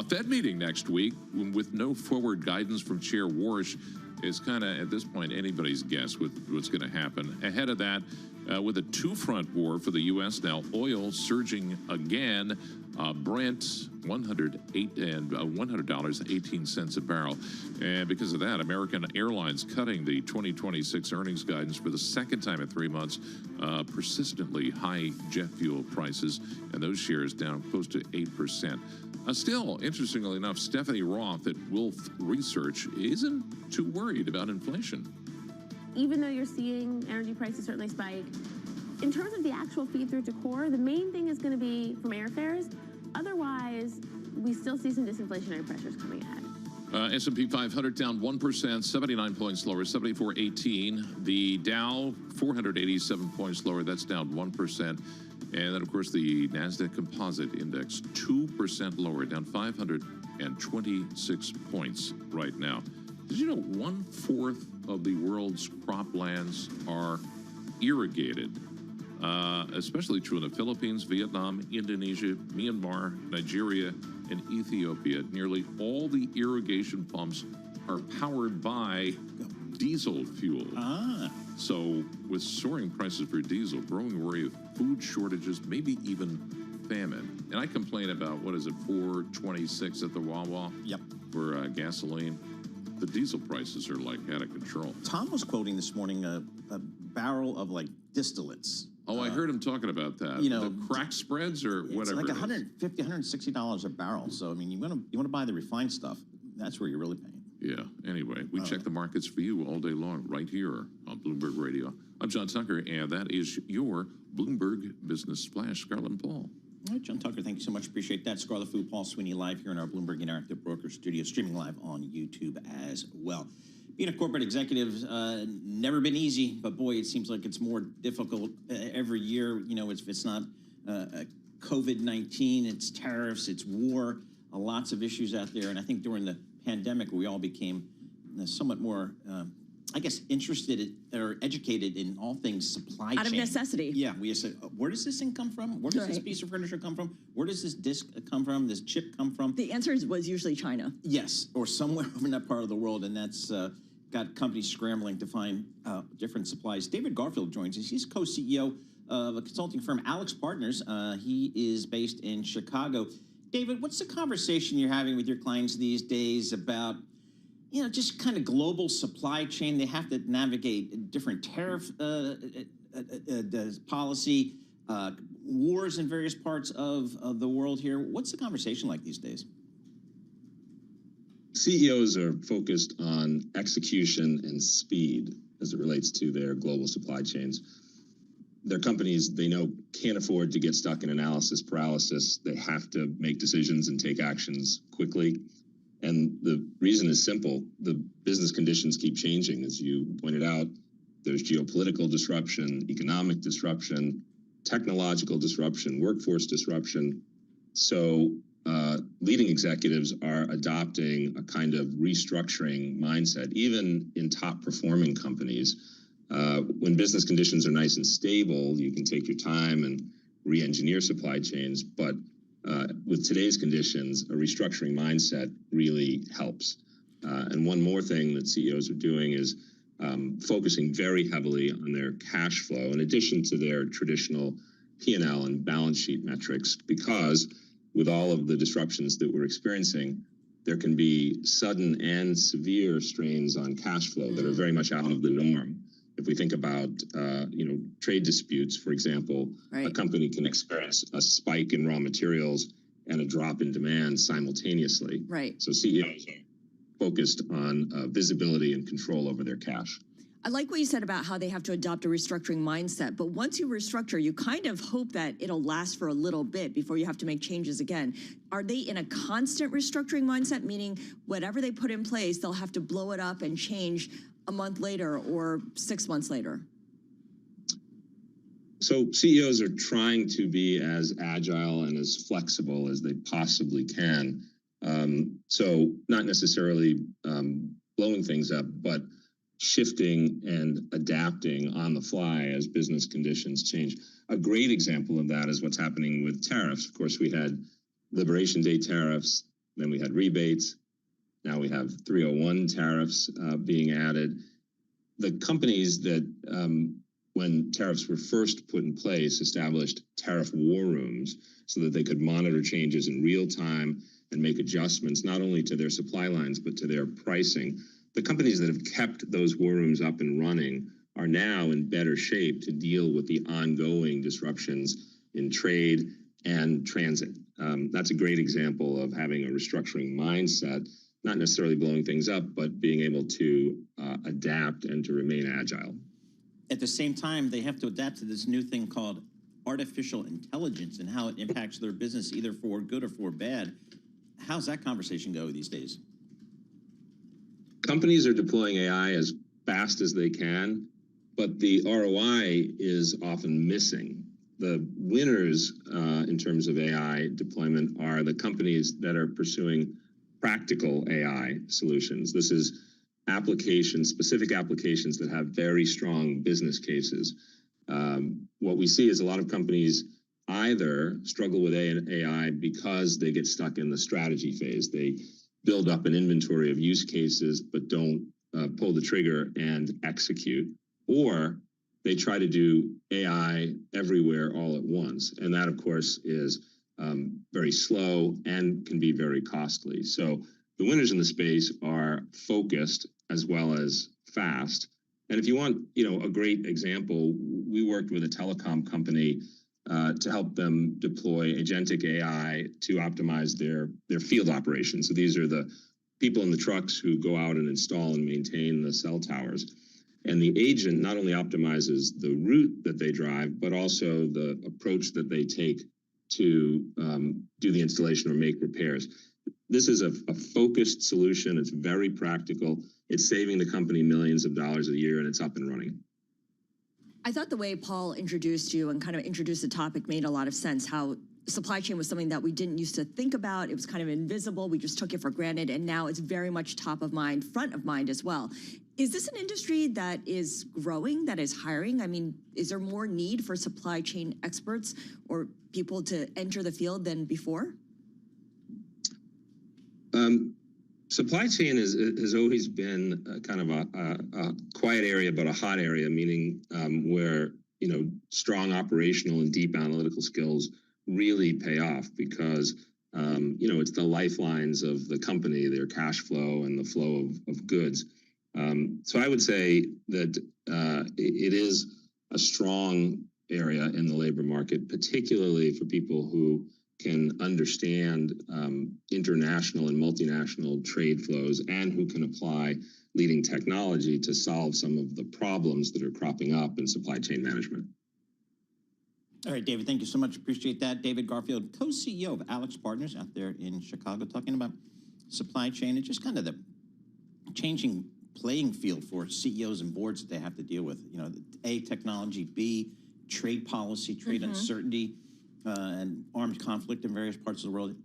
Fed meeting next week with no forward guidance from Chair Warsh is kind of, at this point, anybody's guess with what's going to happen. Ahead of that, with a two-front war for the U.S. now, oil surging again. Brent, $100.18 a barrel. And because of that, American Airlines cutting the 2026 earnings guidance for the second time in 3 months. Persistently high jet fuel prices, and those shares down close to 8%. Still, interestingly enough, Stephanie Roth at Wolf Research isn't too worried about inflation. Even though you're seeing energy prices certainly spike, in terms of the actual feed-through to core, the main thing is going to be from airfares. Otherwise, we still see some disinflationary pressures coming ahead. S&P 500 down 1%, 79 points lower, 74.18. The Dow, 487 points lower, that's down 1%. And then, of course, the NASDAQ Composite Index, 2% lower, down 526 points right now. Did you know 1/4 of the world's croplands are irrigated? Especially true in the Philippines, Vietnam, Indonesia, Myanmar, Nigeria, and Ethiopia. Nearly all the irrigation pumps are powered by diesel fuel. So with soaring prices for diesel, growing worry of food shortages, maybe even famine. And I complain about, what is it, $4.26 at the Wawa for gasoline. The diesel prices are like out of control. Tom was quoting this morning a barrel of like distillates. Oh, I heard him talking about that. You know, the crack spreads or whatever. It's like $150, $160 a barrel. So I mean, you want to buy the refined stuff. That's where you're really paying. Yeah. Anyway, we check the markets for you all day long, right here on Bloomberg Radio. I'm John Tucker, and that is your Bloomberg Business Flash. Scarlett and Paul. All right, John Tucker, thank you so much. Appreciate that. Scarlett Fu, Paul Sweeney live here in our Bloomberg Interactive Broker studio, streaming live on YouTube as well. Being a corporate executive, never been easy, but boy, it seems like it's more difficult every year. You know, it's not COVID-19, it's tariffs, it's war, lots of issues out there. And I think during the pandemic, we all became somewhat more, I guess, interested or educated in all things supply chain. Out of necessity. Yeah, we said, where does this thing come from? Where does this piece of furniture come from? Where does this disc come from? This chip come from? The answer was usually China. Yes, or somewhere over in that part of the world, and that's got companies scrambling to find different supplies. David Garfield joins us. He's co-CEO of a consulting firm, Alex Partners. He is based in Chicago. David, what's the conversation you're having with your clients these days about, you know, just kind of global supply chain? They have to navigate different tariff policy, wars in various parts of the world here. What's the conversation like these days? CEOs are focused on execution and speed as it relates to their global supply chains. Their companies, they know, can't afford to get stuck in analysis paralysis. They have to make decisions and take actions quickly. And the reason is simple. The business conditions keep changing. As you pointed out, there's geopolitical disruption, economic disruption, technological disruption, workforce disruption. So leading executives are adopting a kind of restructuring mindset, even in top performing companies. When business conditions are nice and stable, you can take your time and re-engineer supply chains. But with today's conditions, a restructuring mindset really helps. And one more thing that CEOs are doing is focusing very heavily on their cash flow, in addition to their traditional P&L and balance sheet metrics, because with all of the disruptions that we're experiencing, there can be sudden and severe strains on cash flow that are very much out of the norm. If we think about, trade disputes, for example, a company can experience a spike in raw materials and a drop in demand simultaneously. Right. So CEOs are focused on visibility and control over their cash. I like what you said about how they have to adopt a restructuring mindset, but once you restructure, you kind of hope that it'll last for a little bit before you have to make changes again. Are they in a constant restructuring mindset, meaning whatever they put in place, they'll have to blow it up and change a month later or 6 months later? So CEOs are trying to be as agile and as flexible as they possibly can. So not necessarily blowing things up, but shifting and adapting on the fly as business conditions change. A great example of that is what's happening with tariffs. Of course, we had Liberation Day tariffs, then we had rebates. Now we have 301 tariffs being added. The companies that, when tariffs were first put in place, established tariff war rooms so that they could monitor changes in real time and make adjustments not only to their supply lines, but to their pricing. The companies that have kept those war rooms up and running are now in better shape to deal with the ongoing disruptions in trade and transit. That's a great example of having a restructuring mindset, not necessarily blowing things up, but being able to adapt and to remain agile. At the same time, they have to adapt to this new thing called artificial intelligence and how it impacts their business, either for good or for bad. How's that conversation go these days? Companies are deploying AI as fast as they can, but the ROI is often missing. The winners in terms of AI deployment are the companies that are pursuing practical AI solutions. This is applications, specific applications that have very strong business cases. What we see is a lot of companies either struggle with AI because they get stuck in the strategy phase. They build up an inventory of use cases, but don't pull the trigger and execute. Or they try to do AI everywhere all at once. And that, of course, is very slow and can be very costly. So the winners in the space are focused as well as fast. And if you want, a great example, we worked with a telecom company to help them deploy agentic AI to optimize their field operations. So these are the people in the trucks who go out and install and maintain the cell towers. And the agent not only optimizes the route that they drive, but also the approach that they take to do the installation or make repairs. This is a focused solution. It's very practical. It's saving the company millions of dollars a year, and it's up and running. I thought the way Paul introduced you and kind of introduced the topic made a lot of sense, how supply chain was something that we didn't used to think about. It was kind of invisible. We just took it for granted. And now it's very much top of mind, front of mind as well. Is this an industry that is growing, that is hiring? I mean, is there more need for supply chain experts or people to enter the field than before? Supply chain has always been kind of a quiet area, but a hot area, meaning where, strong operational and deep analytical skills really pay off because, it's the lifelines of the company, their cash flow and the flow of goods. So I would say that it is a strong area in the labor market, particularly for people who can understand international and multinational trade flows and who can apply leading technology to solve some of the problems that are cropping up in supply chain management. All right, David, thank you so much. Appreciate that. David Garfield, co-CEO of Alex Partners out there in Chicago, talking about supply chain and just kind of the changing playing field for CEOs and boards that they have to deal with. A, technology, B, trade policy, trade uncertainty, and armed conflict in various parts of the world.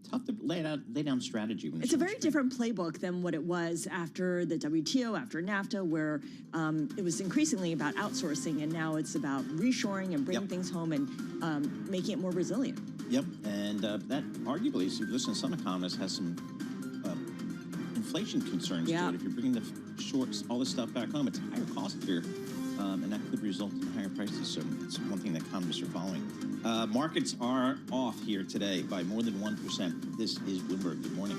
Tough to lay down strategy. It's a very different playbook than what it was after the WTO, after NAFTA, where it was increasingly about outsourcing, and now it's about reshoring and bringing things home and making it more resilient. Yep, and that arguably, if you listen to some economists, has some inflation concerns to it. If you're bringing all this stuff back home, it's higher cost here. And that could result in higher prices. So it's one thing that economists are following. Markets are off here today by more than 1%. This is Bloomberg. Good morning.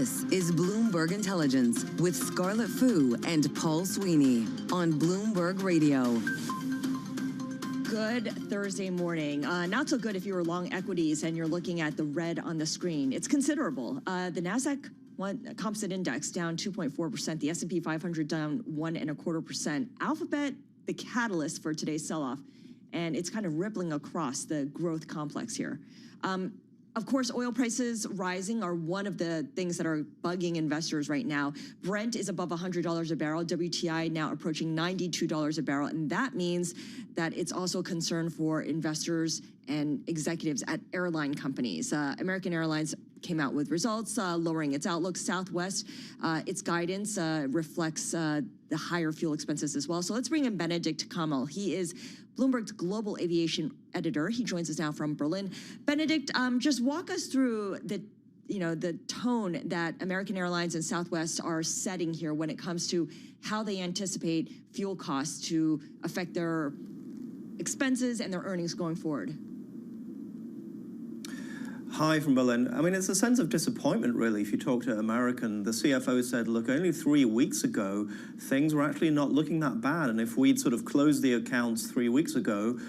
This is Bloomberg Intelligence with Scarlett Fu and Paul Sweeney on Bloomberg Radio. Good Thursday morning. Not so good if you were long equities and you're looking at the red on the screen. It's considerable. The NASDAQ Composite Index down 2.4%. The S&P 500 down 1.25%. Alphabet, the catalyst for today's sell-off, and it's kind of rippling across the growth complex here. Of course, oil prices rising are one of the things that are bugging investors right now. Brent is above $100 a barrel. WTI now approaching $92 a barrel. And that means that it's also a concern for investors and executives at airline companies. American Airlines came out with results, lowering its outlook. Southwest, its guidance reflects the higher fuel expenses as well. So let's bring in Benedict Kamal. He is Bloomberg's global aviation editor. He joins us now from Berlin. Benedict, just walk us through the tone that American Airlines and Southwest are setting here when it comes to how they anticipate fuel costs to affect their expenses and their earnings going forward. Hi from Berlin. I mean, it's a sense of disappointment, really, if you talk to American. The CFO said, look, only 3 weeks ago, things were actually not looking that bad. And if we'd sort of closed the accounts 3 weeks ago,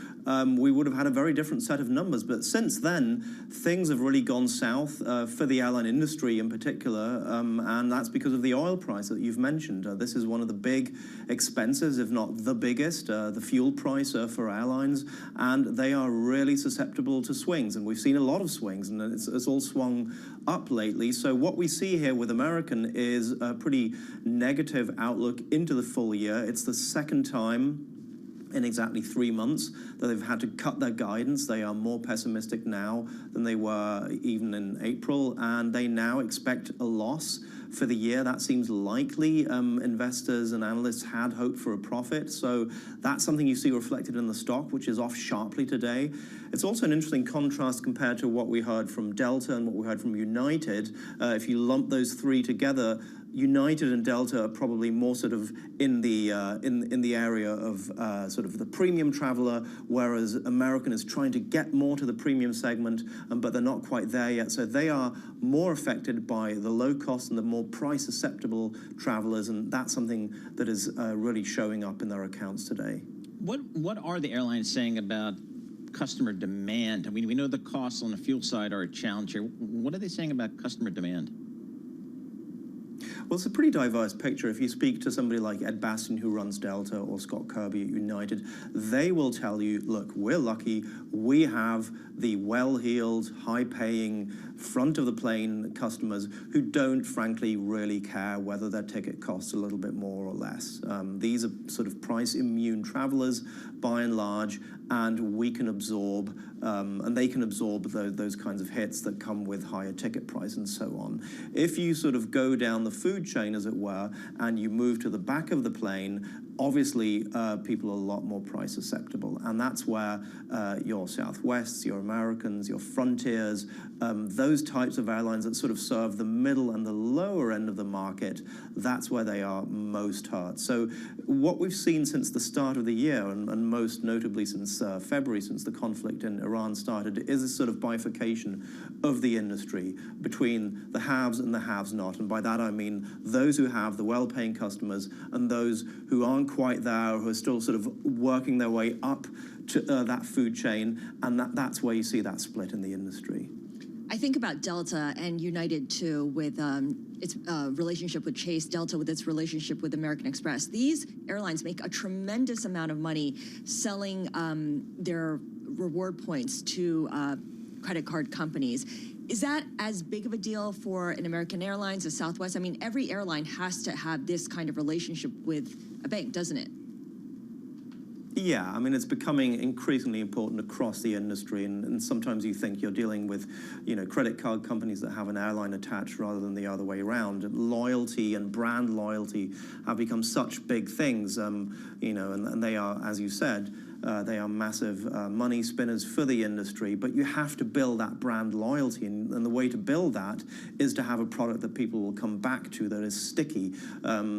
we would have had a very different set of numbers. But since then, things have really gone south for the airline industry in particular, and that's because of the oil price that you've mentioned. This is one of the big expenses, if not the biggest, the fuel price for airlines, and they are really susceptible to swings. And we've seen a lot of swings, and it's all swung up lately. So what we see here with American is a pretty negative outlook into the full year. It's the second time in exactly 3 months that they've had to cut their guidance. They are more pessimistic now than they were even in April, and they now expect a loss for the year. That seems likely. Investors and analysts had hoped for a profit, so that's something you see reflected in the stock, which is off sharply today. It's also an interesting contrast compared to what we heard from Delta and what we heard from United. If you lump those three together, United and Delta are probably more sort of in the area of sort of the premium traveler, whereas American is trying to get more to the premium segment, but they're not quite there yet. So they are more affected by the low cost and the more price susceptible travelers, and that's something that is really showing up in their accounts today. What are the airlines saying about customer demand? I mean, we know the costs on the fuel side are a challenge here. What are they saying about customer demand? Well, it's a pretty diverse picture. If you speak to somebody like Ed Bastian, who runs Delta, or Scott Kirby at United, they will tell you, look, we're lucky. We have the well-heeled, high-paying, front-of-the-plane customers who don't, frankly, really care whether their ticket costs a little bit more or less. These are sort of price-immune travelers, by and large, and we can absorb, and they can absorb those kinds of hits that come with higher ticket price and so on. If you sort of go down the food chain, as it were, and you move to the back of the plane, obviously people are a lot more price susceptible, and that's where your Southwests, your Americans, your Frontiers, those types of airlines that sort of serve the middle and the lower end of the market, that's where they are most hurt. So what we've seen since the start of the year, and most notably since February, since the conflict in Iran started, is a sort of bifurcation of the industry between the haves and the haves not. And by that I mean those who have the well-paying customers and those who aren't quite there, who are still sort of working their way up to that food chain, and that's where you see that split in the industry. I think about Delta and United, too, with its relationship with Chase, Delta with its relationship with American Express. These airlines make a tremendous amount of money selling their reward points to credit card companies. Is that as big of a deal for an American Airlines, a Southwest? I mean, every airline has to have this kind of relationship with a bank, doesn't it? Yeah, I mean, it's becoming increasingly important across the industry, and sometimes you think you're dealing with, credit card companies that have an airline attached rather than the other way around. Loyalty and brand loyalty have become such big things, and they are, as you said, They are massive money spinners for the industry, but you have to build that brand loyalty, and the way to build that is to have a product that people will come back to that is sticky.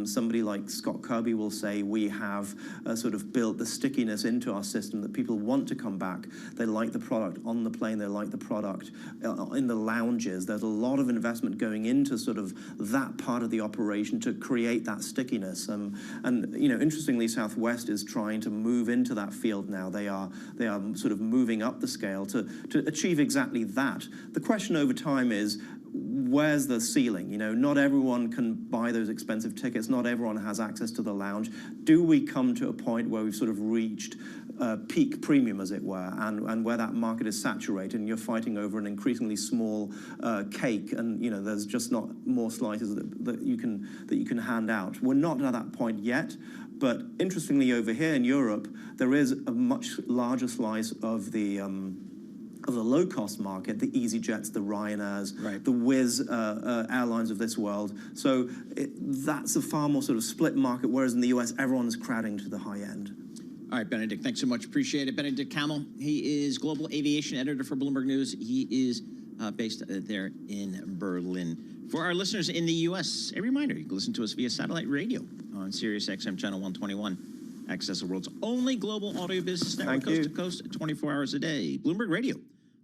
Somebody like Scott Kirby will say, we have sort of built the stickiness into our system that people want to come back. They like the product on the plane, they like the product in the lounges. There's a lot of investment going into sort of that part of the operation to create that stickiness. And you know, interestingly, Southwest is trying to move into that field now. They are sort of moving up the scale to achieve exactly that. The question over time is, where's the ceiling? You know, not everyone can buy those expensive tickets. Not everyone has access to the lounge. Do we come to a point where we've sort of reached peak premium, as it were, and where that market is saturated and you're fighting over an increasingly small cake, and you know, there's just not more slices that you can hand out? We're not at that point yet. But interestingly, over here in Europe, there is a much larger slice of the low-cost market, the EasyJets, the Ryanairs, the Wizz airlines of this world. So that's a far more sort of split market, whereas in the US, everyone's crowding to the high end. All right, Benedict, thanks so much. Appreciate it. Benedict Kamel, he is Global Aviation Editor for Bloomberg News. He is based there in Berlin. For our listeners in the U.S., a reminder, you can listen to us via satellite radio on Sirius XM Channel 121. Access the world's only global audio business network, coast to coast, 24 hours a day. Bloomberg Radio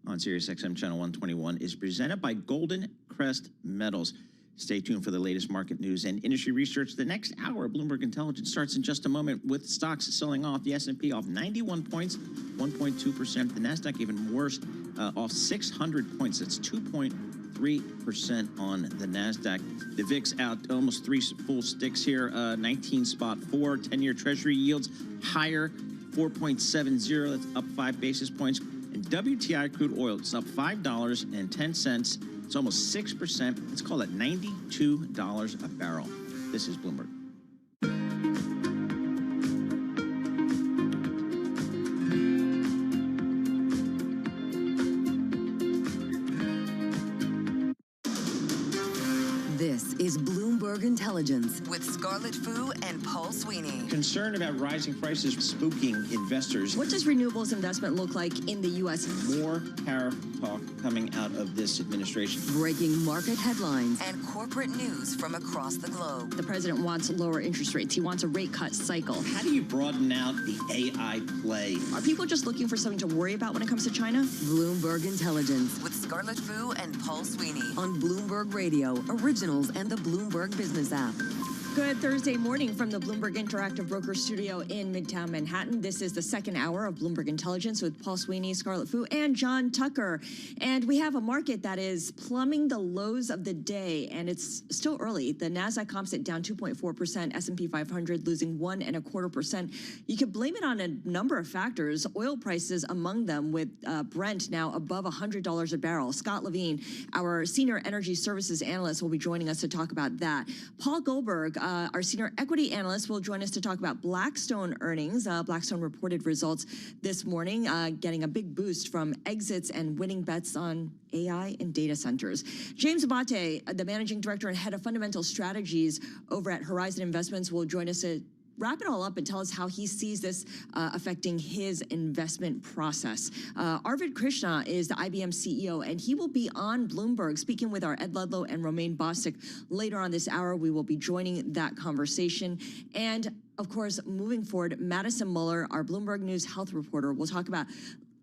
on Sirius XM Channel 121 is presented by Golden Crest Metals. Stay tuned for the latest market news and industry research. The next hour of Bloomberg Intelligence starts in just a moment with stocks selling off. The S&P off 91 points, 1.2%. The NASDAQ even worse, off 600 points. That's 2.3% on the NASDAQ. The VIX out almost 3 full sticks here, 19.4. 10-year Treasury yields higher, 4.70. That's up 5 basis points. And WTI crude oil, it's up $5.10. It's almost 6%. Let's call it $92 a barrel. This is Bloomberg. This is Bloomberg Intelligence with Scarlett Fu and Paul Sweeney. Concern about rising prices spooking investors. What does renewables investment look like in the U.S.? More tariff talk coming out of this administration. Breaking market headlines and corporate news from across the globe. The president wants lower interest rates. He wants a rate cut cycle. How do you broaden out the AI play? Are people just looking for something to worry about when it comes to China? Bloomberg Intelligence with Scarlett Fu and Paul Sweeney on Bloomberg Radio, Originals, and the Bloomberg Business app. Good Thursday morning from the Bloomberg Interactive Broker Studio in Midtown Manhattan. This is the second hour of Bloomberg Intelligence with Paul Sweeney, Scarlett Fu, and John Tucker. And we have a market that is plumbing the lows of the day, and it's still early. The NASDAQ comps it down 2.4%, S&P 500 losing 1.25%. You could blame it on a number of factors, oil prices among them, with Brent now above $100 a barrel. Scott Levine, our senior energy services analyst, will be joining us to talk about that. Paul Goldberg, our senior equity analyst, will join us to talk about Blackstone earnings. Blackstone reported results this morning, getting a big boost from exits and winning bets on AI and data centers. James Abate, the managing director and head of fundamental strategies over at Horizon Investments, will join us to wrap it all up and tell us how he sees this affecting his investment process. Arvind Krishna is the IBM CEO, and he will be on Bloomberg speaking with our Ed Ludlow and Romaine Bostic later on this hour. We will be joining that conversation. And of course, moving forward, Madison Muller, our Bloomberg News health reporter, will talk about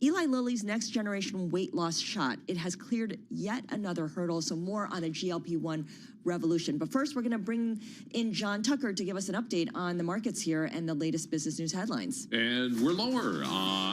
Eli Lilly's next generation weight loss shot. It has cleared yet another hurdle, so more on the GLP-1 revolution. But first, we're going to bring in John Tucker to give us an update on the markets here and the latest business news headlines. And we're lower.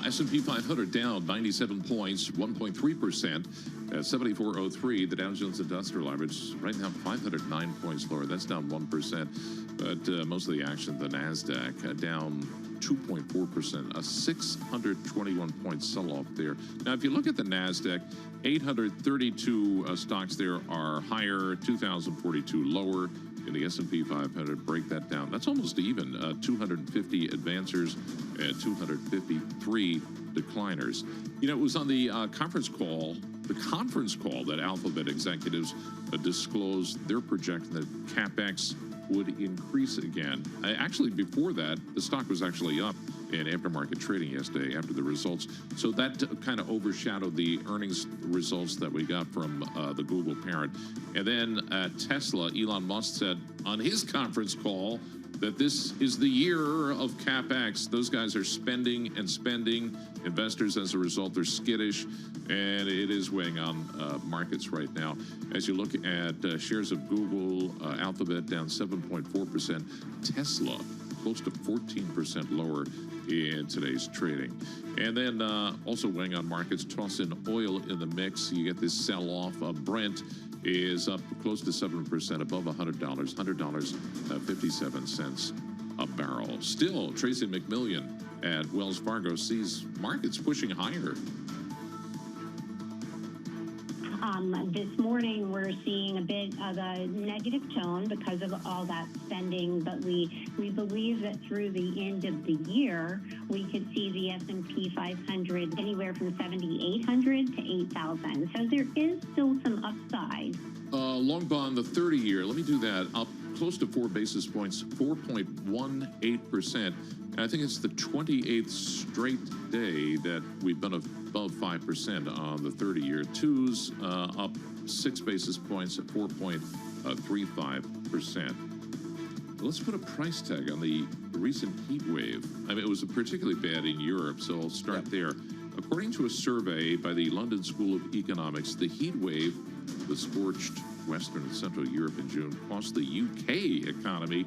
S&P 500 down 97 points, 1.3%. At 74.03, the Dow Jones Industrial Average right now 509 points lower. That's down 1%. But most of the action, the NASDAQ down 2.4%, a 621-point sell-off there. Now, if you look at the NASDAQ, 832 stocks there are higher, 2,042 lower. In the S&P 500, break that down. That's almost even. 250 advancers and 253 decliners. You know, it was on the conference call that Alphabet executives disclosed their projection that CapEx would increase again. Actually, before that, the stock was actually up in aftermarket trading yesterday after the results. So that kind of overshadowed the earnings results that we got from the Google parent. And then Tesla, Elon Musk said on his conference call that this is the year of CapEx. Those guys are spending and spending. Investors, as a result, are skittish, and it is weighing on markets right now. As you look at shares of Google, Alphabet down 7.4%, Tesla close to 14% lower in today's trading. And then also weighing on markets, toss in oil in the mix. You get this sell-off. Brent is up close to 7%, above $100, $100.57 a barrel. Still, Tracy McMillian at Wells Fargo sees markets pushing higher. This morning, we're seeing a bit of a negative tone because of all that spending, but we believe that through the end of the year, we could see the S&P 500 anywhere from 7,800 to 8,000. So there is still some upside. Long bond, the 30-year, let me do that, up close to 4 basis points, 4.18%. And I think it's the 28th straight day that we've been above 5% on the 30-year. Twos up 6 basis points at 4.35%. Let's put a price tag on the recent heat wave. I mean, it was particularly bad in Europe, so I'll start there. According to a survey by the London School of Economics, the heat wave that scorched Western and Central Europe in June cost the UK economy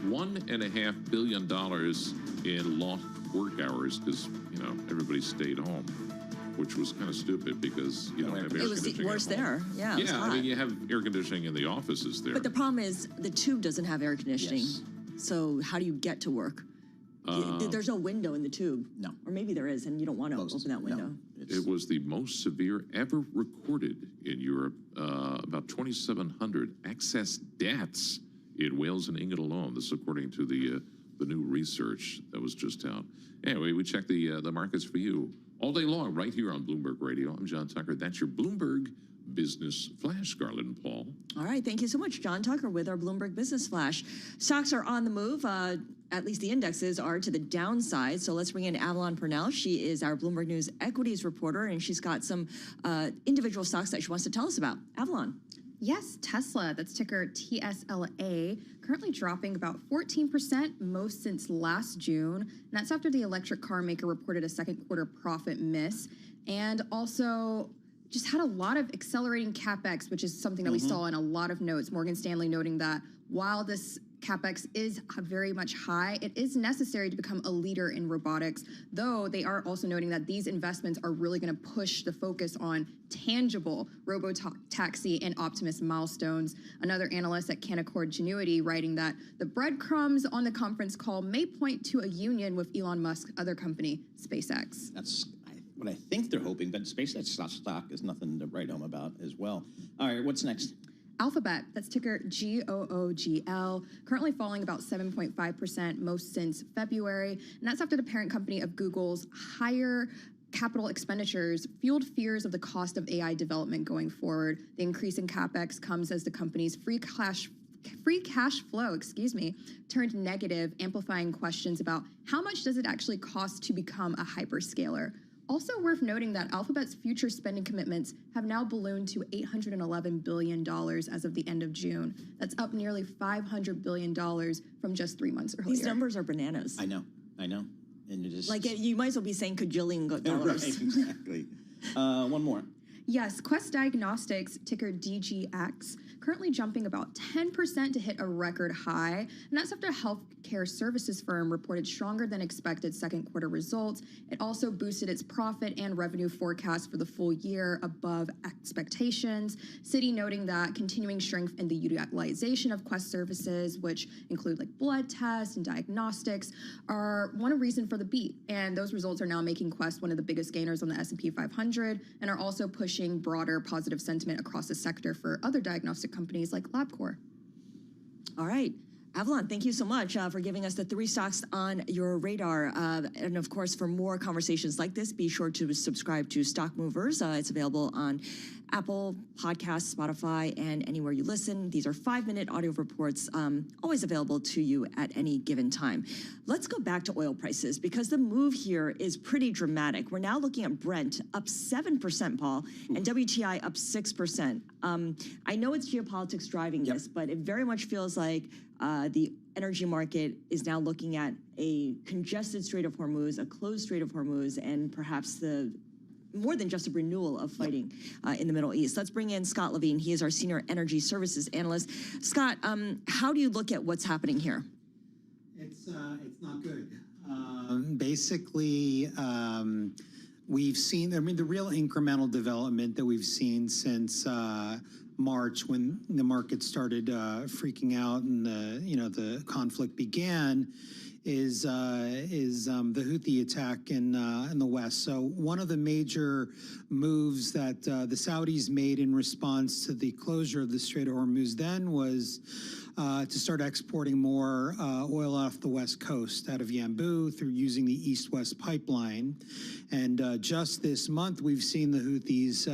$1.5 billion in lost work hours because, you know, everybody stayed home, which was kind of stupid because you don't have air conditioning. It was worse there. Yeah, yeah, I mean, you have air conditioning in the offices there. But the problem is the tube doesn't have air conditioning. Yes. So how do you get to work? There's no window in the tube. No. Or maybe there is, and you don't want to open that window. It was the most severe ever recorded in Europe. About 2,700 excess deaths in Wales and England alone. This is according to the new research that was just out. Anyway, we check the markets for you all day long right here on Bloomberg Radio. I'm John Tucker. That's your Bloomberg Business Flash, Scarlett and Paul. All right. Thank you so much, John Tucker, with our Bloomberg Business Flash. Stocks are on the move. At least the indexes are to the downside. So let's bring in Avalon Purnell. She is our Bloomberg News equities reporter, and she's got some individual stocks that she wants to tell us about. Avalon. Yes, Tesla, that's ticker TSLA, currently dropping about 14%, most since last June. And that's after the electric car maker reported a second quarter profit miss and also just had a lot of accelerating CapEx, which is something that we saw in a lot of notes. Morgan Stanley noting that while this CapEx is very much high, it is necessary to become a leader in robotics, though they are also noting that these investments are really going to push the focus on tangible robotaxi and Optimus milestones. Another analyst at Canaccord Genuity writing that the breadcrumbs on the conference call may point to a union with Elon Musk's other company, SpaceX. That's what I think they're hoping, but SpaceX stock is nothing to write home about as well. All right, what's next? Alphabet, that's ticker GOOGL, currently falling about 7.5%, most since February. And that's after the parent company of Google's higher capital expenditures fueled fears of the cost of AI development going forward. The increase in CapEx comes as the company's free cash flow, turned negative, amplifying questions about how much does it actually cost to become a hyperscaler. Also worth noting that Alphabet's future spending commitments have now ballooned to $811 billion as of the end of June. That's up nearly $500 billion from just 3 months earlier. These numbers are bananas. I know. And it is like you might as well be saying cajillion dollars. Right, exactly. One more. Yes, Quest Diagnostics, ticker DGX, currently jumping about 10% to hit a record high. And that's after a healthcare services firm reported stronger than expected second quarter results. It also boosted its profit and revenue forecast for the full year above expectations. Citi noting that continuing strength in the utilization of Quest services, which include like blood tests and diagnostics, are one reason for the beat. And those results are now making Quest one of the biggest gainers on the S&P 500 and are also pushing broader positive sentiment across the sector for other diagnostic companies like LabCorp. All right. Avalon, thank you so much for giving us the 3 stocks on your radar. And of course, for more conversations like this, be sure to subscribe to Stock Movers. It's available on Apple Podcasts, Spotify, and anywhere you listen. These are 5-minute audio reports, always available to you at any given time. Let's go back to oil prices because the move here is pretty dramatic. We're now looking at Brent up 7%, Paul, and WTI up 6%. I know it's geopolitics driving this, but it very much feels like the energy market is now looking at a congested Strait of Hormuz, a closed Strait of Hormuz, and perhaps more than just a renewal of fighting in the Middle East. Let's bring in Scott Levine. He is our Senior Energy Services Analyst. Scott, how do you look at what's happening here? It's not good. Basically, we've seen, the real incremental development that we've seen since March when the market started freaking out and the conflict began is the Houthi attack in the West. So one of the major moves that the Saudis made in response to the closure of the Strait of Hormuz then was to start exporting more oil off the West Coast out of Yanbu through using the East-West pipeline. And just this month, we've seen the Houthis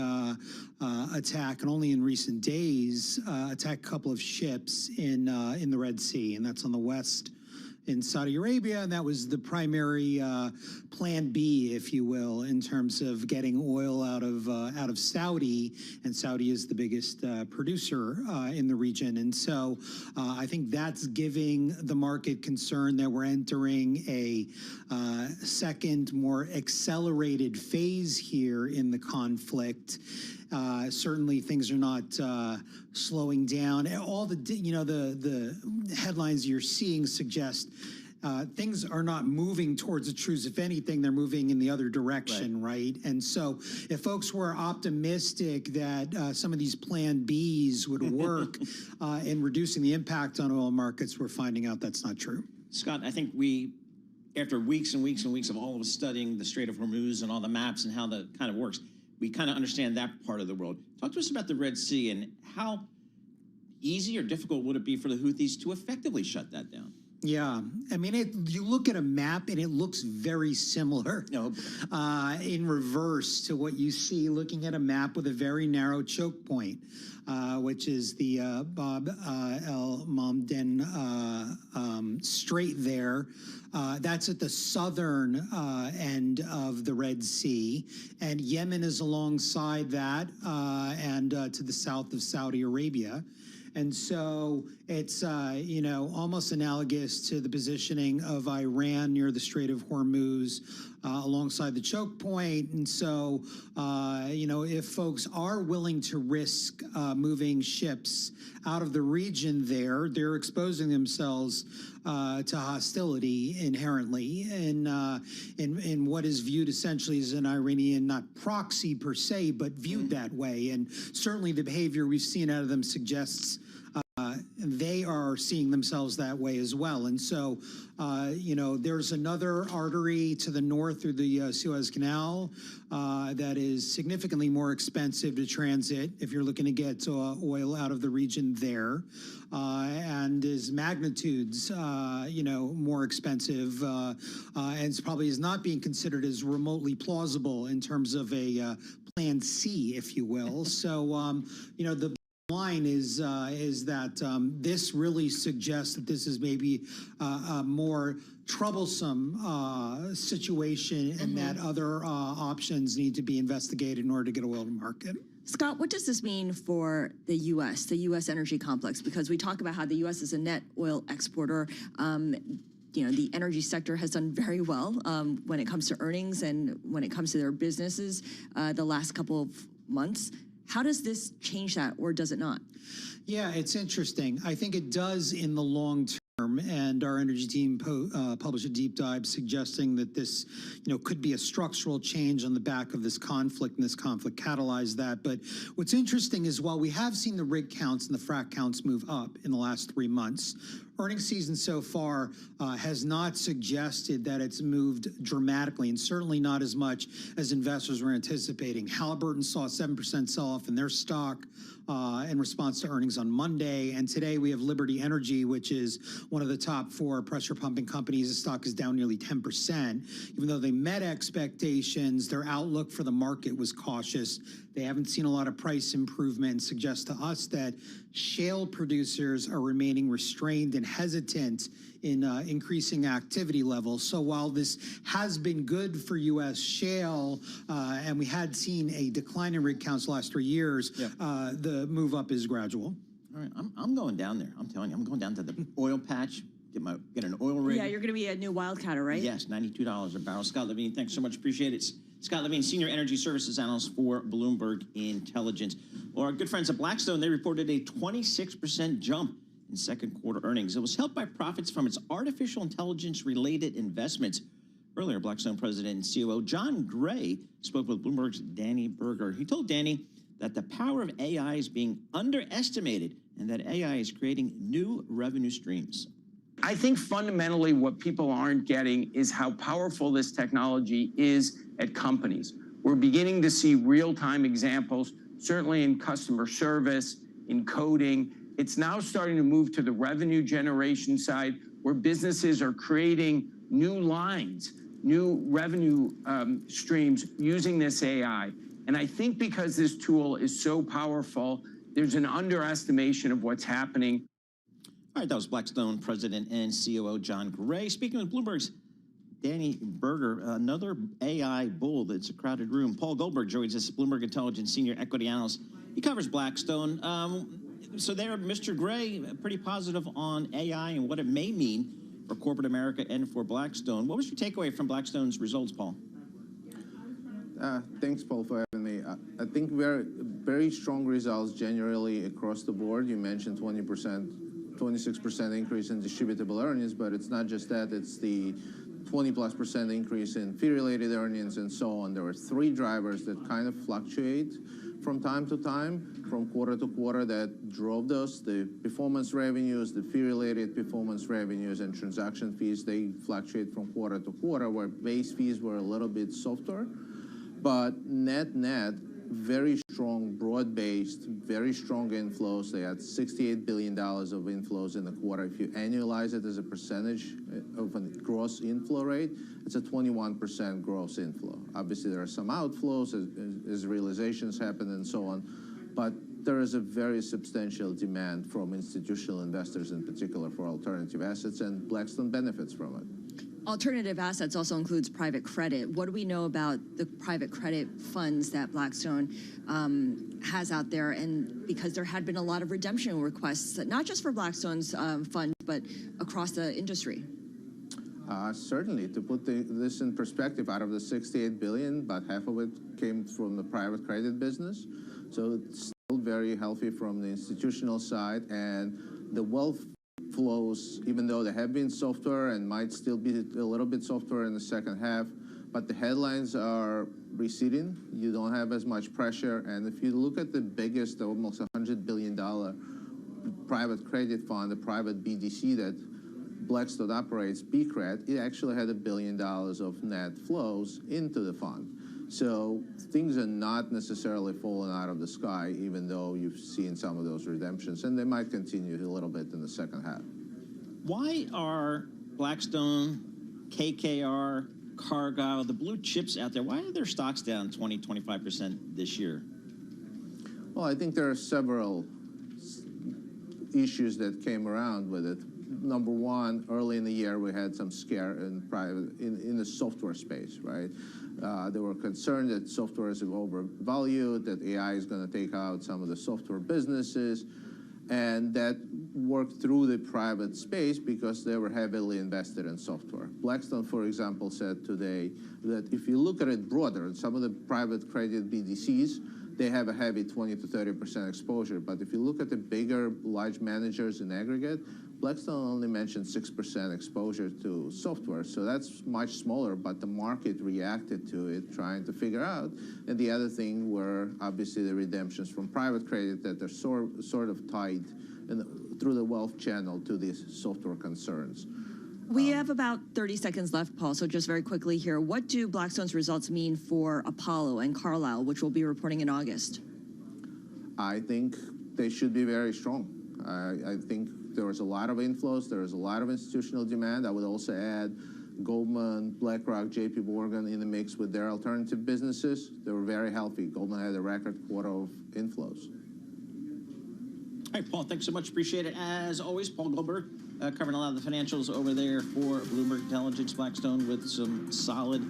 attack, and only in recent days, attack a couple of ships in the Red Sea, and that's on the west in Saudi Arabia, and that was the primary plan B, if you will, in terms of getting oil out of Saudi, and Saudi is the biggest producer in the region. And so I think that's giving the market concern that we're entering a second, more accelerated phase here in the conflict. Certainly, things are not slowing down. All the headlines you're seeing suggest things are not moving towards a truce. If anything, they're moving in the other direction, right? And so, if folks were optimistic that some of these Plan Bs would work in reducing the impact on oil markets, we're finding out that's not true. Scott, I think after weeks and weeks and weeks of all of us studying the Strait of Hormuz and all the maps and how that kind of works, we kind of understand that part of the world. Talk to us about the Red Sea and how easy or difficult would it be for the Houthis to effectively shut that down? Yeah, I mean, you look at a map and it looks very similar in reverse to what you see looking at a map with a very narrow choke point, which is the Bab el Mamden Strait there. That's at the southern end of the Red Sea, and Yemen is alongside that and to the south of Saudi Arabia. And so it's, almost analogous to the positioning of Iran near the Strait of Hormuz alongside the choke point. And so, if folks are willing to risk moving ships out of the region there, they're exposing themselves to hostility inherently in what is viewed essentially as an Iranian, not proxy per se, but viewed that way. And certainly the behavior we've seen out of them suggests they are seeing themselves that way as well. And so, there's another artery to the north through the Suez Canal that is significantly more expensive to transit if you're looking to get oil out of the region there, and is magnitudes, more expensive, and probably is not being considered as remotely plausible in terms of a Plan C, if you will. So, the line is that this really suggests that this is maybe a more troublesome situation, and that other options need to be investigated in order to get oil to market. Scott, what does this mean for the U.S. energy complex? Because we talk about how the U.S. is a net oil exporter. The energy sector has done very well when it comes to earnings and when it comes to their businesses the last couple of months. How does this change that, or does it not? Yeah, it's interesting. I think it does in the long term, and our energy team published a deep dive suggesting that this, could be a structural change on the back of this conflict, and this conflict catalyzed that. But what's interesting is while we have seen the rig counts and the frac counts move up in the last 3 months, earnings season so far has not suggested that it's moved dramatically, and certainly not as much as investors were anticipating. Halliburton saw a 7% sell-off in their stock in response to earnings on Monday, and today we have Liberty Energy, which is one of the top 4 pressure pumping companies. The stock is down nearly 10%. Even though they met expectations, their outlook for the market was cautious. They haven't seen a lot of price improvement, and suggests to us that shale producers are remaining restrained and hesitant in increasing activity levels. So while this has been good for U.S. shale, and we had seen a decline in rig counts the last 3 years, the move up is gradual. All right, I'm going down there. I'm telling you, I'm going down to the oil patch, get an oil rig. Yeah, you're going to be a new wildcatter, right? Yes, $92 a barrel. Scott Levine, thanks so much. Appreciate it. Scott Levine, Senior Energy Services Analyst for Bloomberg Intelligence. Well, our good friends at Blackstone, they reported a 26% jump in second quarter earnings. It was helped by profits from its artificial intelligence-related investments. Earlier, Blackstone President and COO John Gray spoke with Bloomberg's Danny Berger. He told Danny that the power of AI is being underestimated and that AI is creating new revenue streams. I think fundamentally what people aren't getting is how powerful this technology is at companies. We're beginning to see real-time examples, certainly in customer service, in coding. It's now starting to move to the revenue generation side, where businesses are creating new lines, new revenue streams using this AI. And I think because this tool is so powerful, there's an underestimation of what's happening. All right, that was Blackstone President and COO John Gray. Speaking with Bloomberg's Danny Berger, another AI bull that's a crowded room. Paul Goldberg joins us, Bloomberg Intelligence Senior Equity Analyst. He covers Blackstone. So there, Mr. Gray, pretty positive on AI and what it may mean for corporate America and for Blackstone. What was your takeaway from Blackstone's results, Paul? Thanks, Paul, for having me. I think very strong results generally across the board. You mentioned 26% increase in distributable earnings, but it's not just that. It's the 20+% increase in fee-related earnings and so on. There were 3 drivers that kind of fluctuate from time to time, from quarter to quarter, that drove those. The performance revenues, the fee-related performance revenues, and transaction fees, they fluctuate from quarter to quarter, where base fees were a little bit softer. But net-net, very strong, broad-based, very strong inflows. They had $68 billion of inflows in the quarter. If you annualize it as a percentage of a gross inflow rate, it's a 21% gross inflow. Obviously, there are some outflows as realizations happen and so on, but there is a very substantial demand from institutional investors, in particular for alternative assets, and Blackstone benefits from it. Alternative assets also includes private credit. What do we know about the private credit funds that Blackstone has out there? And because there had been a lot of redemption requests, not just for Blackstone's fund, but across the industry. Certainly. To put this in perspective, out of the $68 billion, about half of it came from the private credit business. So it's still very healthy from the institutional side, and the wealth flows, even though they have been softer and might still be a little bit softer in the second half, but the headlines are receding. You don't have as much pressure. And if you look at the biggest, almost $100 billion private credit fund, the private BDC that Blackstone operates, BCRED, it actually had $1 billion of net flows into the fund. So things are not necessarily falling out of the sky, even though you've seen some of those redemptions, and they might continue a little bit in the second half. Why are Blackstone, KKR, Cargill, the blue chips out there, why are their stocks down 20, 25% this year? Well, I think there are several issues that came around with it. Number one, early in the year, we had some scare in the software space, right? They were concerned that software is overvalued, that AI is going to take out some of the software businesses, and that worked through the private space because they were heavily invested in software. Blackstone, for example, said today that if you look at it broader, some of the private credit BDCs, they have a heavy 20 to 30% exposure. But if you look at the bigger, large managers in aggregate, Blackstone only mentioned 6% exposure to software. So that's much smaller, but the market reacted to it, trying to figure out. And the other thing were obviously the redemptions from private credit that are sort of tied through the wealth channel to these software concerns. We have about 30 seconds left, Paul, so just very quickly here. What do Blackstone's results mean for Apollo and Carlyle, which will be reporting in August? I think they should be very strong. I think there was a lot of inflows. There was a lot of institutional demand. I would also add Goldman, BlackRock, JP Morgan in the mix with their alternative businesses. They were very healthy. Goldman had a record quarter of inflows. All right, Paul, thanks so much. Appreciate it. As always, Paul Goldberg covering a lot of the financials over there for Bloomberg Intelligence. Blackstone with some solid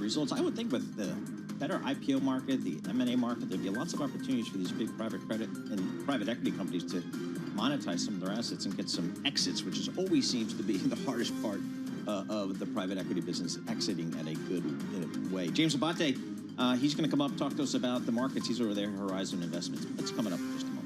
results. I would think with the better IPO market, the M&A market, there'd be lots of opportunities for these big private credit and private equity companies to monetize some of their assets and get some exits, which is always seems to be the hardest part of the private equity business, exiting at a good way. James Abate, he's going to come up and talk to us about the markets. He's over there at Horizon Investments. That's coming up in just a moment.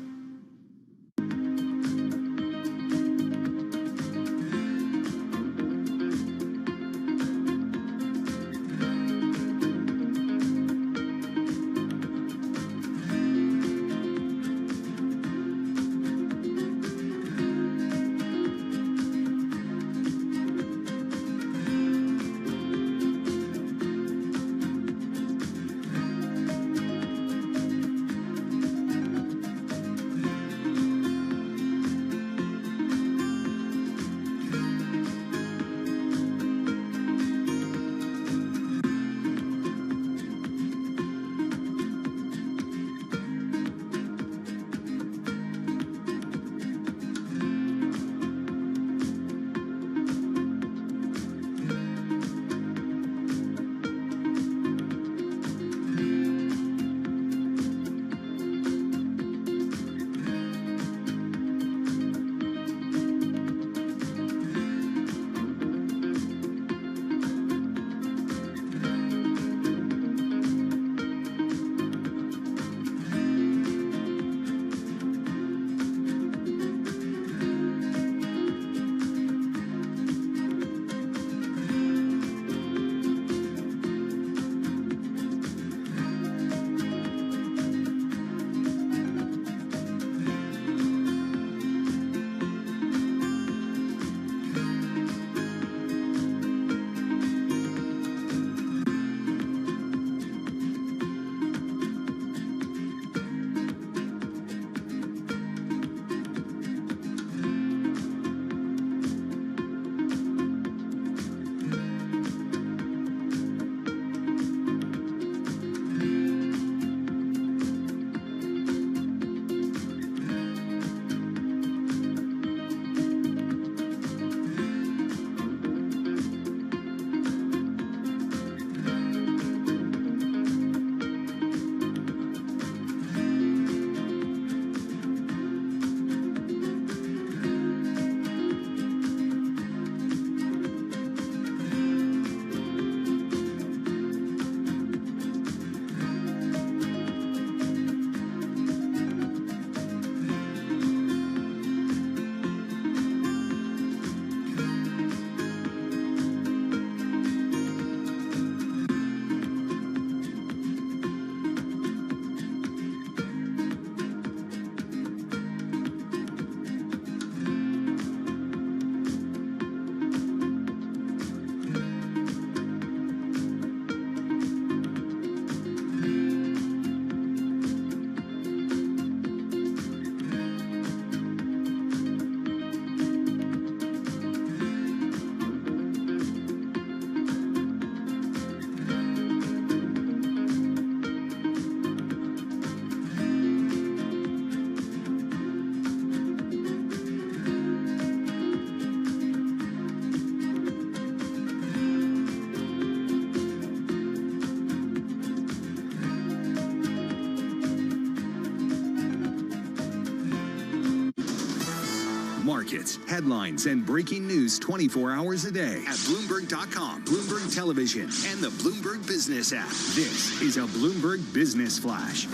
markets, headlines, and breaking news 24 hours a day at Bloomberg.com, Bloomberg Television, and the Bloomberg Business app. This is a Bloomberg Business Flash.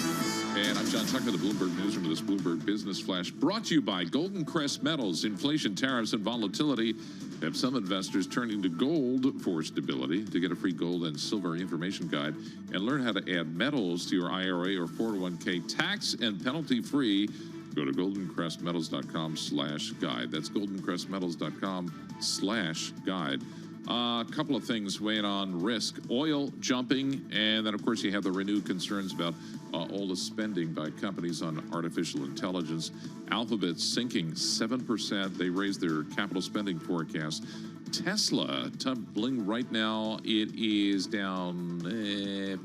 And I'm John Tucker, the Bloomberg Newsroom of this Bloomberg Business Flash, brought to you by Golden Crest Metals. Inflation, tariffs, and volatility have some investors turning to gold for stability. To get a free gold and silver information guide and learn how to add metals to your IRA or 401k tax and penalty-free, go to goldencrestmetals.com/guide. That's goldencrestmetals.com/guide. A couple of things weighing on risk. Oil jumping, and then, of course, you have the renewed concerns about all the spending by companies on artificial intelligence. Alphabet sinking 7%. They raised their capital spending forecast. Tesla, tumbling right now, it is down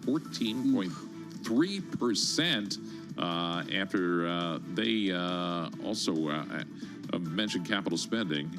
14.3% after they also mentioned capital spending,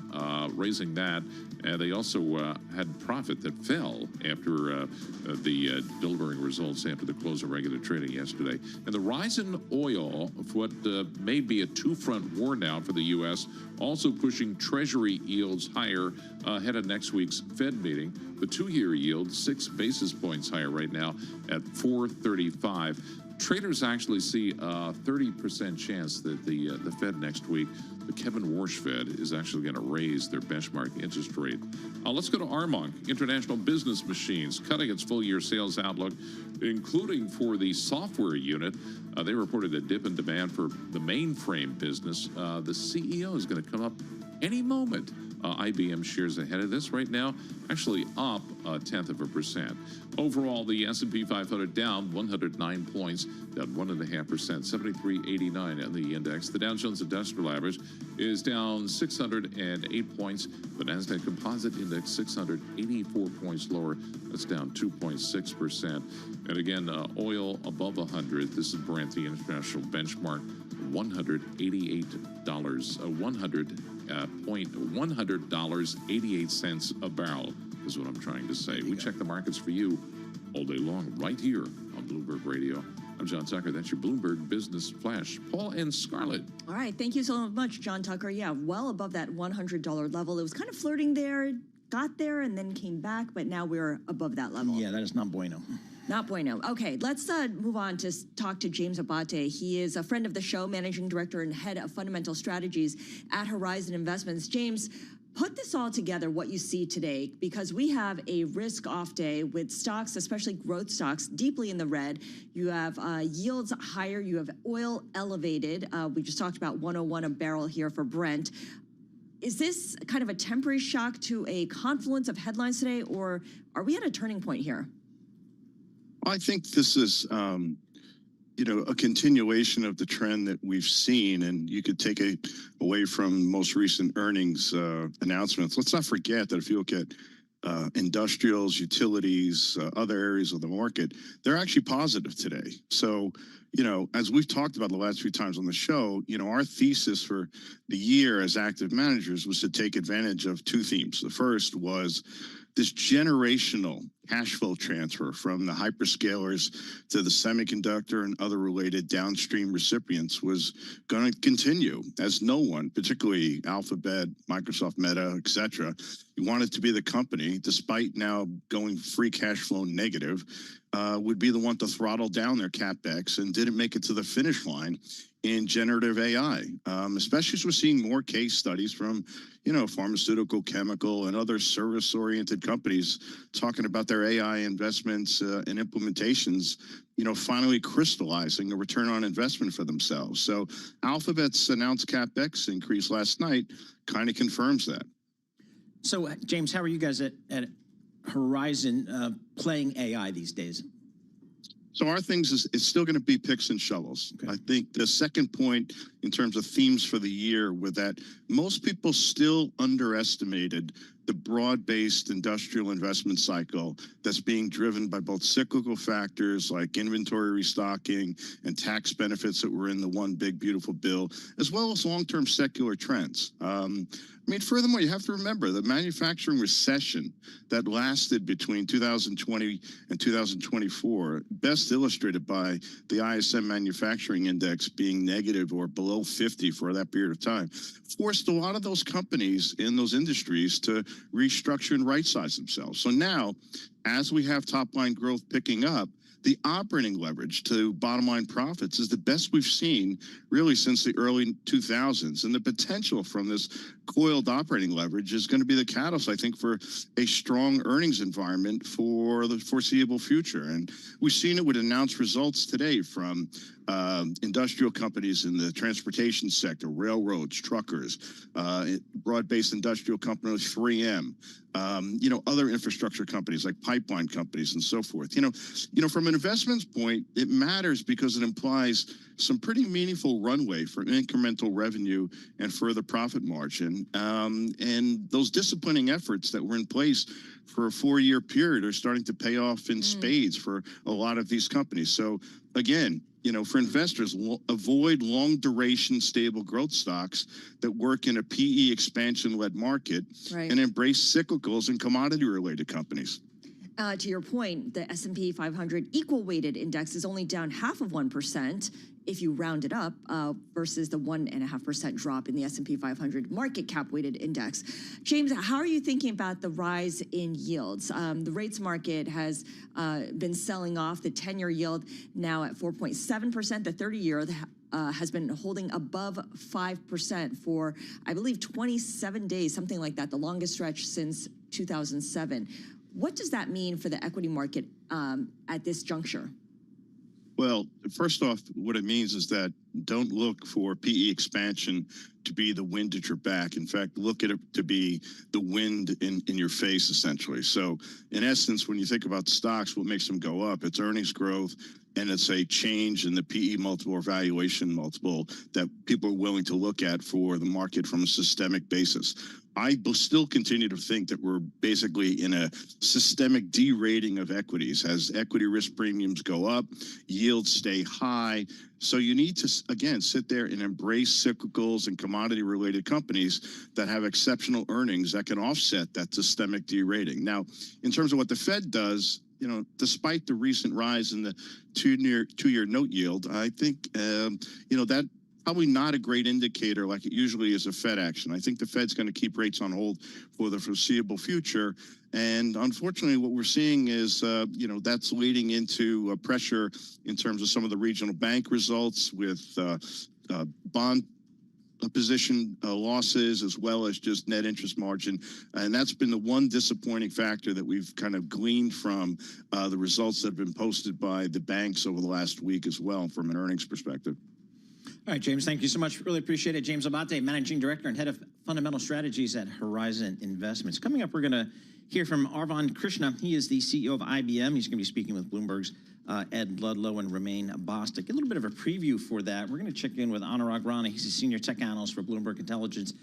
raising that. They also had profit that fell after the delivering results after the close of regular trading yesterday. And the rise in oil, what may be a two-front war now for the U.S., also pushing Treasury yields higher ahead of next week's Fed meeting. The two-year yield, 6 basis points higher right now at 4.35. Traders actually see a 30% chance that the Fed next week, the Kevin Warsh Fed, is actually going to raise their benchmark interest rate. Let's go to Armonk. International Business Machines cutting its full-year sales outlook, including for the software unit. They reported a dip in demand for the mainframe business. The CEO is going to come up any moment. IBM shares ahead of this right now, actually up 0.1%. Overall, the S&P 500 down 109 points, down 1.5%, 73.89 on the index. The Dow Jones Industrial Average is down 608 points. The Nasdaq Composite Index 684 points lower. That's down 2.6%. And again, oil above 100. This is Brent, the international benchmark. $100.88 a barrel is what I'm trying to say. We check the markets for you all day long right here on Bloomberg Radio. I'm John Tucker. That's your Bloomberg Business Flash. Paul and Scarlett. All right. Thank you so much, John Tucker. Yeah, well above that $100 level. It was kind of flirting there, got there, and then came back, but now we're above that level. Yeah, that is not bueno. Not bueno. Okay, let's move on to talk to James Abate. He is a friend of the show, managing director and head of fundamental strategies at Horizon Investments. James, put this all together, what you see today, because we have a risk-off day with stocks, especially growth stocks, deeply in the red. You have yields higher. You have oil elevated. We just talked about 101 a barrel here for Brent. Is this kind of a temporary shock to a confluence of headlines today, or are we at a turning point here? I think this is, a continuation of the trend that we've seen, and you could take it away from most recent earnings announcements. Let's not forget that if you look at industrials, utilities, other areas of the market, they're actually positive today. So, as we've talked about the last few times on the show, our thesis for the year as active managers was to take advantage of two themes. The first was this generational cash flow transfer from the hyperscalers to the semiconductor and other related downstream recipients was going to continue, as no one, particularly Alphabet, Microsoft, Meta, et cetera, wanted to be the company, despite now going free cash flow negative, would be the one to throttle down their CapEx and didn't make it to the finish line in generative AI, especially as we're seeing more case studies from, pharmaceutical, chemical, and other service-oriented companies talking about their AI investments and implementations, finally crystallizing a return on investment for themselves. So Alphabet's announced CapEx increase last night kind of confirms that. So, James, how are you guys at Horizon playing AI these days? So our things is it's still going to be picks and shovels. Okay. I think the second point in terms of themes for the year were that most people still underestimated the broad-based industrial investment cycle that's being driven by both cyclical factors like inventory restocking and tax benefits that were in the one big beautiful bill, as well as long-term secular trends. I mean, furthermore, you have to remember the manufacturing recession that lasted between 2020 and 2024, best illustrated by the ISM Manufacturing Index being negative or below 50 for that period of time, forced a lot of those companies in those industries to restructure and right-size themselves. So now, as we have top-line growth picking up, the operating leverage to bottom line profits is the best we've seen really since the early 2000s. And the potential from this coiled operating leverage is going to be the catalyst, I think, for a strong earnings environment for the foreseeable future. And we've seen it with announced results today from industrial companies in the transportation sector, railroads, truckers, broad-based industrial companies, 3M, other infrastructure companies like pipeline companies and so forth. From an investment's point, it matters because it implies some pretty meaningful runway for incremental revenue and further profit margin. And those disciplining efforts that were in place for a 4-year period are starting to pay off in spades for a lot of these companies. So again, for investors, avoid long duration, stable growth stocks that work in a PE expansion-led market and embrace cyclicals and commodity-related companies. To your point, the S&P 500 equal weighted index is only down 0.5% if you round it up versus the 1.5% drop in the S&P 500 market cap weighted index. James, how are you thinking about the rise in yields? The rates market has been selling off. The 10-year yield now at 4.7%. The 30-year has been holding above 5% for, I believe, 27 days, something like that, the longest stretch since 2007. What does that mean for the equity market at this juncture? Well, first off, what it means is that don't look for PE expansion to be the wind at your back. In fact, look at it to be the wind in your face, essentially. So in essence, when you think about stocks, what makes them go up? It's earnings growth, and it's a change in the PE multiple or valuation multiple that people are willing to look at for the market from a systemic basis. I still continue to think that we're basically in a systemic derating of equities as equity risk premiums go up, yields stay high. So you need to, again, sit there and embrace cyclicals and commodity-related companies that have exceptional earnings that can offset that systemic derating. Now, in terms of what the Fed does, despite the recent rise in the two-year note yield, I think, that probably not a great indicator like it usually is of Fed action. I think the Fed's going to keep rates on hold for the foreseeable future. And unfortunately, what we're seeing is, that's leading into pressure in terms of some of the regional bank results with bond position losses as well as just net interest margin. And that's been the one disappointing factor that we've kind of gleaned from the results that have been posted by the banks over the last week as well from an earnings perspective. All right, James, thank you so much. Really appreciate it. James Abate, Managing Director and Head of Fundamental Strategies at Horizon Investments. Coming up, we're going to hear from Arvind Krishna. He is the CEO of IBM. He's going to be speaking with Bloomberg's Ed Ludlow and Romain Bostic. A little bit of a preview for that. We're going to check in with Anurag Rana. He's a Senior Tech Analyst for Bloomberg Intelligence.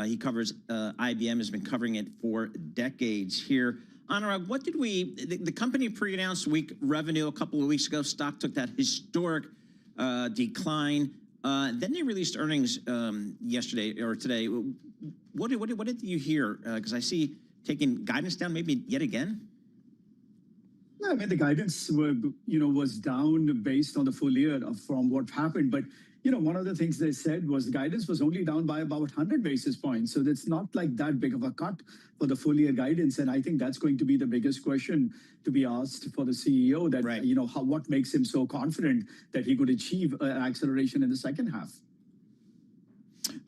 He covers IBM, has been covering it for decades here. Anurag, what did the company pre-announced weak revenue a couple of weeks ago. Stock took that historic decline. Then they released earnings yesterday or today. What did you hear? Because I see taking guidance down maybe yet again. No, I mean, the guidance was down based on the full year from what happened. But, one of the things they said was the guidance was only down by about 100 basis points. So it's not like that big of a cut for the full year guidance. And I think that's going to be the biggest question to be asked for the CEO that, what makes him so confident that he could achieve an acceleration in the second half.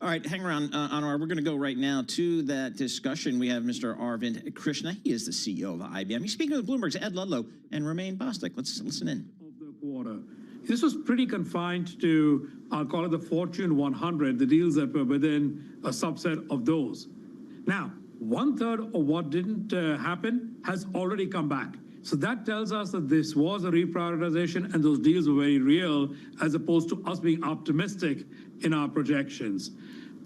All right, hang around, Anwar. We're going to go right now to that discussion. We have Mr. Arvind Krishna. He is the CEO of IBM. He's speaking with Bloomberg's Ed Ludlow and Romain Bostic. Let's listen in. Of the quarter. This was pretty confined to, I'll call it the Fortune 100, the deals that were within a subset of those. Now, 1/3 of what didn't happen has already come back. So that tells us that this was a reprioritization and those deals were very real as opposed to us being optimistic in our projections.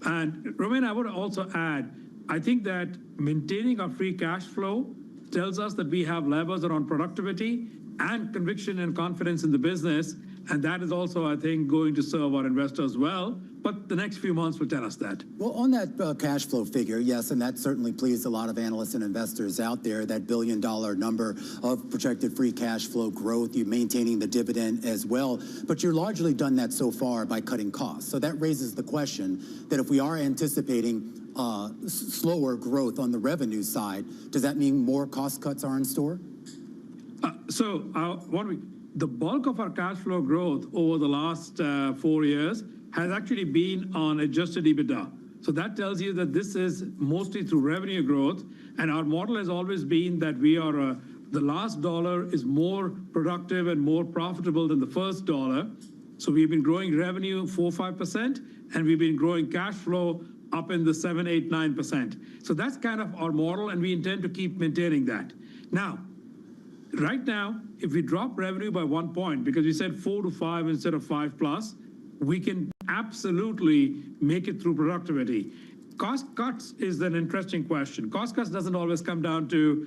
And Romain, I would also add, I think that maintaining our free cash flow tells us that we have levers around productivity and conviction and confidence in the business. And that is also, I think, going to serve our investors well. But the next few months will tell us that. Well, on that cash flow figure, yes, and that certainly pleased a lot of analysts and investors out there, that $1 billion number of projected free cash flow growth, you maintaining the dividend as well. But you're largely done that so far by cutting costs. So that raises the question that if we are anticipating slower growth on the revenue side, does that mean more cost cuts are in store? The bulk of our cash flow growth over the last 4 years has actually been on adjusted EBITDA. So that tells you that this is mostly through revenue growth. And our model has always been that we are the last dollar is more productive and more profitable than the first dollar. So we've been growing revenue 4-5%, and we've been growing cash flow up in the 7-9%. So that's kind of our model, and we intend to keep maintaining that. Now, right now, if we drop revenue by 1 point, because we said 4 to 5 instead of 5+, we can absolutely make it through productivity. Cost cuts is an interesting question. Cost cuts doesn't always come down to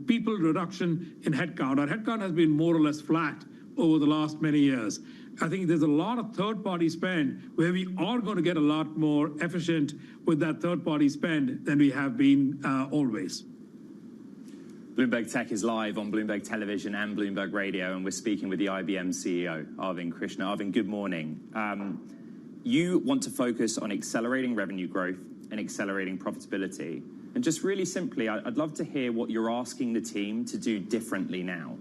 people reduction in headcount. Our headcount has been more or less flat over the last many years. I think there's a lot of third-party spend where we are going to get a lot more efficient with that third-party spend than we have been always. Bloomberg Tech is live on Bloomberg Television and Bloomberg Radio, and we're speaking with the IBM CEO, Arvind Krishna. Arvind, good morning. You want to focus on accelerating revenue growth and accelerating profitability. And just really simply, I'd love to hear what you're asking the team to do differently now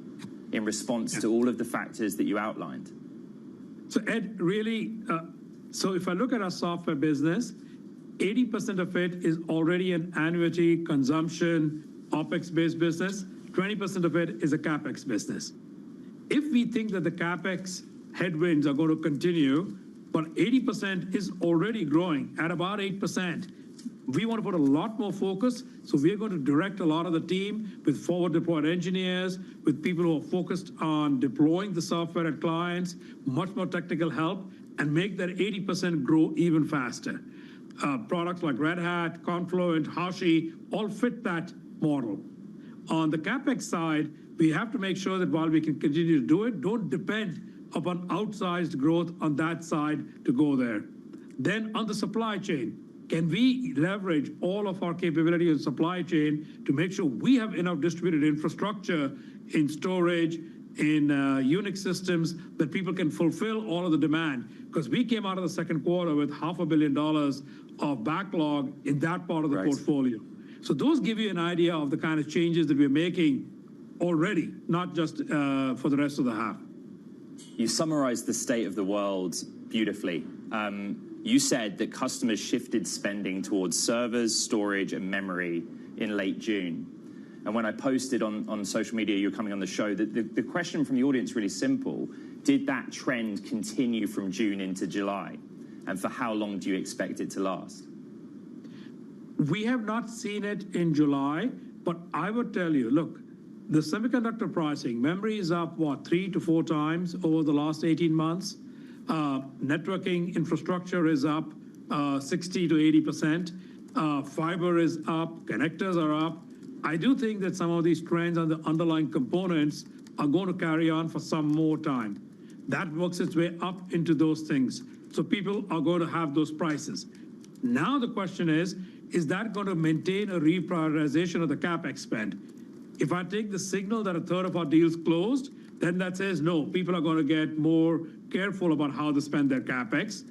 in response to all of the factors that you outlined. So Ed, really, so if I look at our software business, 80% of it is already an annuity consumption OpEx-based business, 20% of it is a CapEx business. If we think that the CapEx headwinds are going to continue, but 80% is already growing at about 8%, we want to put a lot more focus. So we're going to direct a lot of the team with forward deployed engineers, with people who are focused on deploying the software at clients, much more technical help, and make that 80% grow even faster. Products like Red Hat, Confluent, Hashi all fit that model. On the CapEx side, we have to make sure that while we can continue to do it, don't depend upon outsized growth on that side to go there. Then on the supply chain, can we leverage all of our capability in supply chain to make sure we have enough distributed infrastructure in storage, in Unix systems, that people can fulfill all of the demand? Because we came out of the second quarter with $500 million of backlog in that part of the portfolio. So those give you an idea of the kind of changes that we're making already, not just for the rest of the half. You summarized the state of the world beautifully. You said that customers shifted spending towards servers, storage, and memory in late June. And when I posted on social media, you're coming on the show, the question from the audience is really simple. Did that trend continue from June into July? And for how long do you expect it to last? We have not seen it in July, but I would tell you, look, the semiconductor pricing, memory is up, 3 to 4 times over the last 18 months. Networking infrastructure is up 60 to 80%. Fiber is up, connectors are up. I do think that some of these trends on the underlying components are going to carry on for some more time. That works its way up into those things. So people are going to have those prices. Now the question is that going to maintain a reprioritization of the CapEx spend? If I take the signal that a third of our deals closed, then that says, no, people are going to get more careful about how they spend their CapEx.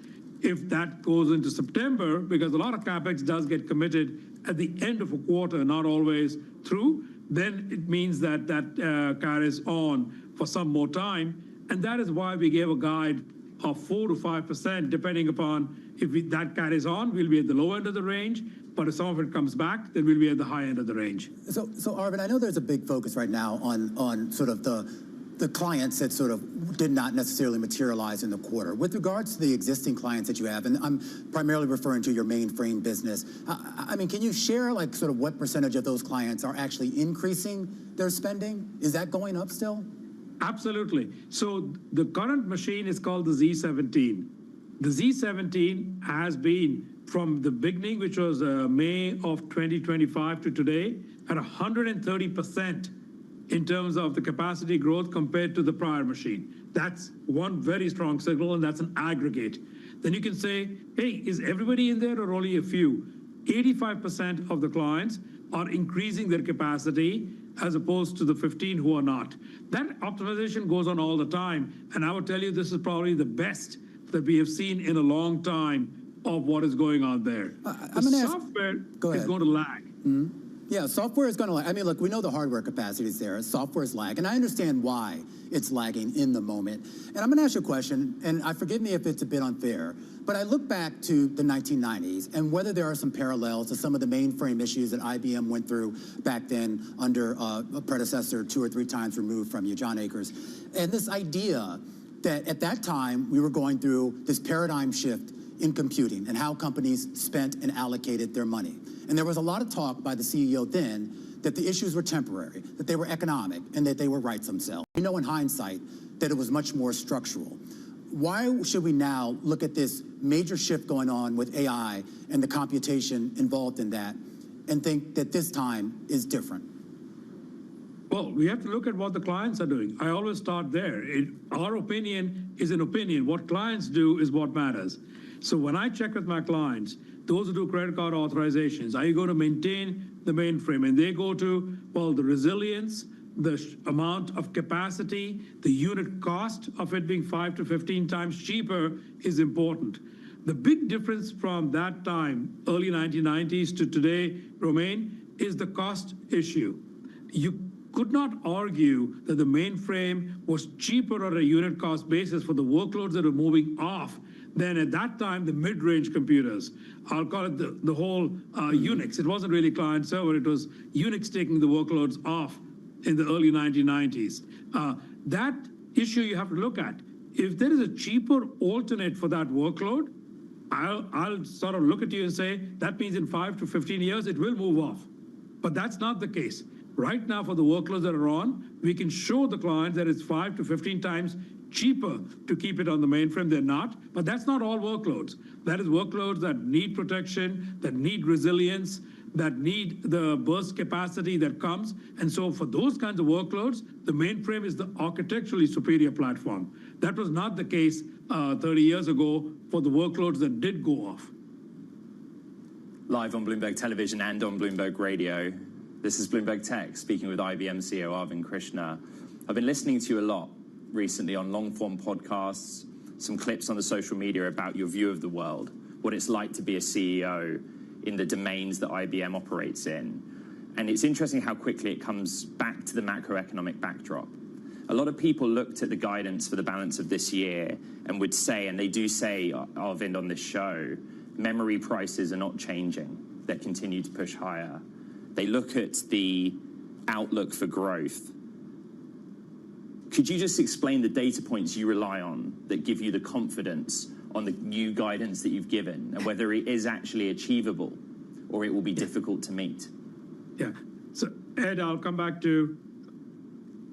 If that goes into September, because a lot of CapEx does get committed at the end of a quarter, not always through, then it means that that carries on for some more time. And that is why we gave a guide of 4 to 5%, depending upon if that carries on, we'll be at the low end of the range. But if some of it comes back, then we'll be at the high end of the range. So Arvind, I know there's a big focus right now on sort of the clients that sort of did not necessarily materialize in the quarter. With regards to the existing clients that you have, and I'm primarily referring to your mainframe business, I mean, can you share like sort of what percentage of those clients are actually increasing their spending? Is that going up still? Absolutely. So the current machine is called the Z17. The Z17 has been from the beginning, which was May of 2025 to today, at 130% in terms of the capacity growth compared to the prior machine. That's one very strong signal, and that's an aggregate. Then you can say, hey, is everybody in there or only a few? 85% of the clients are increasing their capacity as opposed to the 15 who are not. That optimization goes on all the time, and I would tell you this is probably the best that we have seen in a long time of what is going on there. Software is going to lag. Yeah, software is going to lag. I mean, look, we know the hardware capacity is there. Software is lag, and I understand why it's lagging in the moment. And I'm going to ask you a question, and forgive me if it's a bit unfair, but I look back to the 1990s and whether there are some parallels to some of the mainframe issues that IBM went through back then under a predecessor 2 or 3 times removed from you, John Akers. And this idea that at that time we were going through this paradigm shift in computing and how companies spent and allocated their money. And there was a lot of talk by the CEO then that the issues were temporary, that they were economic, and that they were rights themselves. We know in hindsight that it was much more structural. Why should we now look at this major shift going on with AI and the computation involved in that and think that this time is different? Well, we have to look at what the clients are doing. I always start there. Our opinion is an opinion. What clients do is what matters. So when I check with my clients, those who do credit card authorizations, are you going to maintain the mainframe? And they go to, well, the resilience, the amount of capacity, the unit cost of it being 5 to 15 times cheaper is important. The big difference from that time, early 1990s to today, Romain, is the cost issue. You could not argue that the mainframe was cheaper on a unit cost basis for the workloads that are moving off than at that time the mid-range computers. I'll call it the whole Unix. It wasn't really client server, it was Unix taking the workloads off in the early 1990s. That issue you have to look at. If there is a cheaper alternate for that workload, I'll sort of look at you and say, that means in 5 to 15 years, it will move off. But that's not the case. Right now, for the workloads that are on, we can show the client that it's 5 to 15 times cheaper to keep it on the mainframe. They're not, but that's not all workloads. That is workloads that need protection, that need resilience, that need the burst capacity that comes. And so for those kinds of workloads, the mainframe is the architecturally superior platform. That was not the case 30 years ago for the workloads that did go off. Live on Bloomberg Television and on Bloomberg Radio, this is Bloomberg Tech, speaking with IBM CEO Arvind Krishna. I've been listening to you a lot recently on long-form podcasts, some clips on the social media about your view of the world, what it's like to be a CEO in the domains that IBM operates in. And it's interesting how quickly it comes back to the macroeconomic backdrop. A lot of people looked at the guidance for the balance of this year and would say, and they do say, Arvind, on this show, memory prices are not changing. They continue to push higher. They look at the outlook for growth. Could you just explain the data points you rely on that give you the confidence on the new guidance that you've given and whether it is actually achievable or it will be difficult to meet? Yeah. So, Ed, I'll come back to,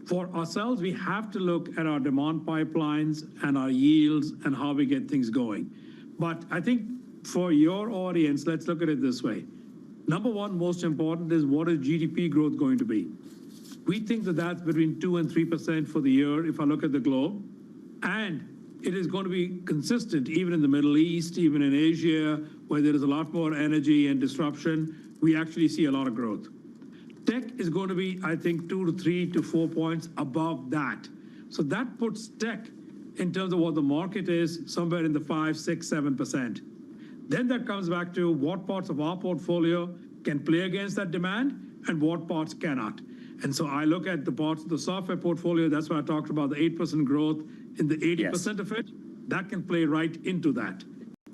for ourselves, we have to look at our demand pipelines and our yields and how we get things going. But I think for your audience, let's look at it this way. Number one, most important, is what is GDP growth going to be? We think that that's between 2 and 3% for the year if I look at the globe. And it is going to be consistent even in the Middle East, even in Asia, where there is a lot more energy and disruption. We actually see a lot of growth. Tech is going to be, I think, 2 to 3 to 4 points above that. So that puts tech in terms of what the market is somewhere in the 5, 6, 7%. Then that comes back to what parts of our portfolio can play against that demand and what parts cannot. And so I look at the parts of the software portfolio. That's why I talked about the 8% growth in the 80% of it. That can play right into that.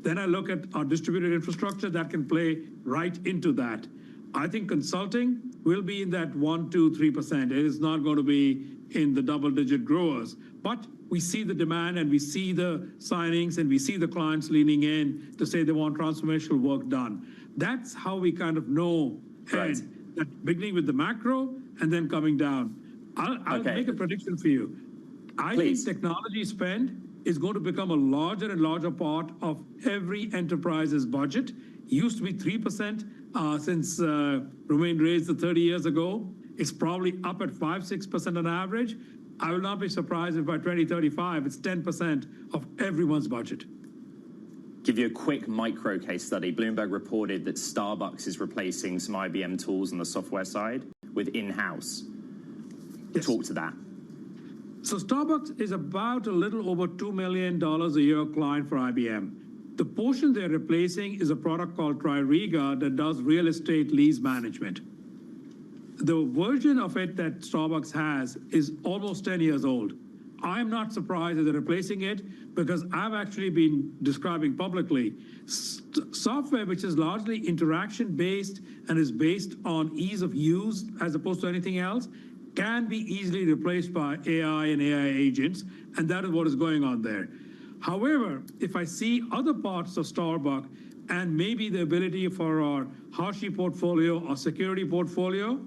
Then I look at our distributed infrastructure. That can play right into that. I think consulting will be in that 1, 2, 3%. It is not going to be in the double-digit growers. But we see the demand and we see the signings and we see the clients leaning in to say they want transformational work done. That's how we kind of know, Ed, that beginning with the macro and then coming down. I'll make a prediction for you. I think technology spend is going to become a larger and larger part of every enterprise's budget. Used to be 3% since Romain raised it 30 years ago. It's probably up at 5-6% on average. I will not be surprised if by 2035 it's 10% of everyone's budget. Give you a quick micro case study. Bloomberg reported that Starbucks is replacing some IBM tools on the software side with in-house. Yes. Talk to that. So Starbucks is about a little over $2 million a year client for IBM. The portion they're replacing is a product called Tririga that does real estate lease management. The version of it that Starbucks has is almost 10 years old. I'm not surprised that they're replacing it because I've actually been describing publicly software which is largely interaction-based and is based on ease of use as opposed to anything else can be easily replaced by AI and AI agents, and that is what is going on there. However, if I see other parts of Starbucks and maybe the ability for our Hashi portfolio or security portfolio,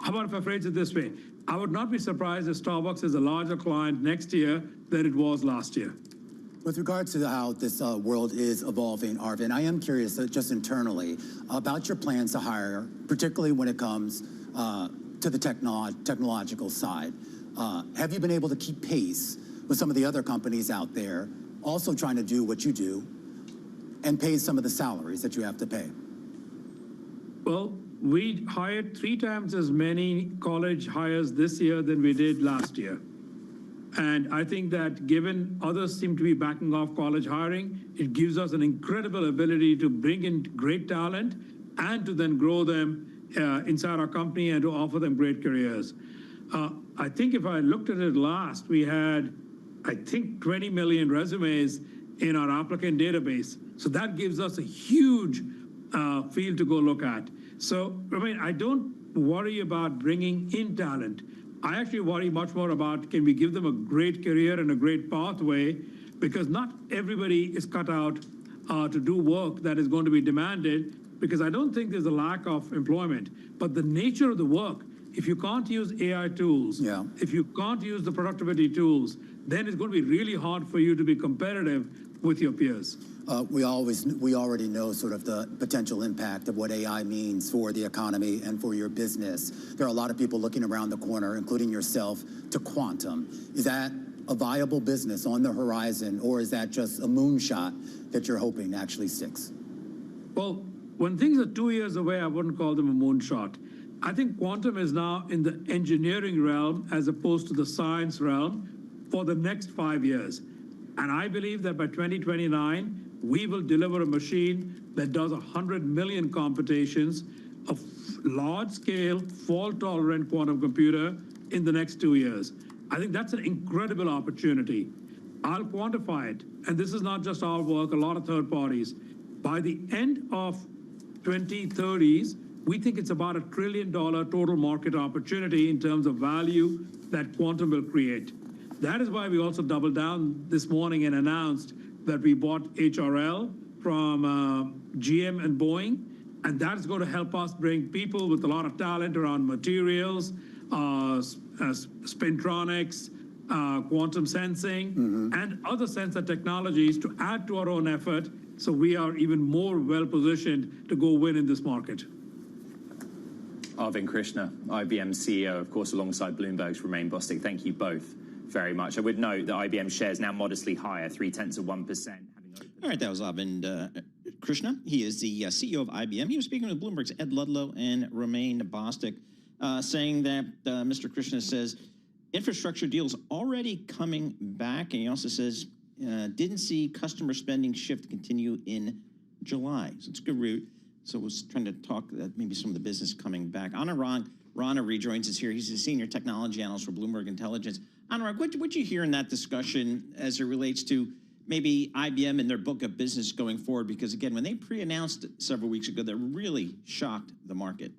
how about if I phrase it this way? I would not be surprised if Starbucks is a larger client next year than it was last year. With regards to how this world is evolving, Arvind, I am curious just internally about your plans to hire, particularly when it comes to the technological side. Have you been able to keep pace with some of the other companies out there also trying to do what you do and pay some of the salaries that you have to pay? Well, we hired 3 times as many college hires this year than we did last year. And I think that given others seem to be backing off college hiring, it gives us an incredible ability to bring in great talent and to then grow them inside our company and to offer them great careers. I think if I looked at it last, we had, I think, 20 million resumes in our applicant database. So that gives us a huge field to go look at. So, I mean, I don't worry about bringing in talent. I actually worry much more about can we give them a great career and a great pathway, because not everybody is cut out to do work that is going to be demanded, because I don't think there's a lack of employment. But the nature of the work, if you can't use AI tools, if you can't use the productivity tools, then it's going to be really hard for you to be competitive with your peers. We already know sort of the potential impact of what AI means for the economy and for your business. There are a lot of people looking around the corner, including yourself, to quantum. Is that a viable business on the horizon, or is that just a moonshot that you're hoping actually sticks? Well, when things are 2 years away, I wouldn't call them a moonshot. I think quantum is now in the engineering realm as opposed to the science realm for the next 5 years. And I believe that by 2029, we will deliver a machine that does 100 million computations of large-scale, fault-tolerant quantum computer in the next 2 years. I think that's an incredible opportunity. I'll quantify it, and this is not just our work, a lot of third parties. By the end of 2030s, we think it's about $1 trillion total market opportunity in terms of value that quantum will create. That is why we also doubled down this morning and announced that we bought HRL from GM and Boeing, and that's going to help us bring people with a lot of talent around materials, spintronics, quantum sensing, and other sensor technologies to add to our own effort, so we are even more well-positioned to go win in this market. Arvind Krishna, IBM CEO, of course, alongside Bloomberg's Romain Bostic. Thank you both very much. I would note that IBM shares now modestly higher, 0.3%. All right, that was Arvind Krishna. He is the CEO of IBM. He was speaking with Bloomberg's Ed Ludlow and Romain Bostic, saying that Mr. Krishna says infrastructure deals already coming back, and he also says didn't see customer spending shift continue in July. So it's a good route. So we're trying to talk maybe some of the business coming back. Rana rejoins us here. He's a senior technology analyst for Bloomberg Intelligence. Anurag, what you hear in that discussion as it relates to maybe IBM and their book of business going forward? Because again, when they pre-announced several weeks ago, that really shocked the market.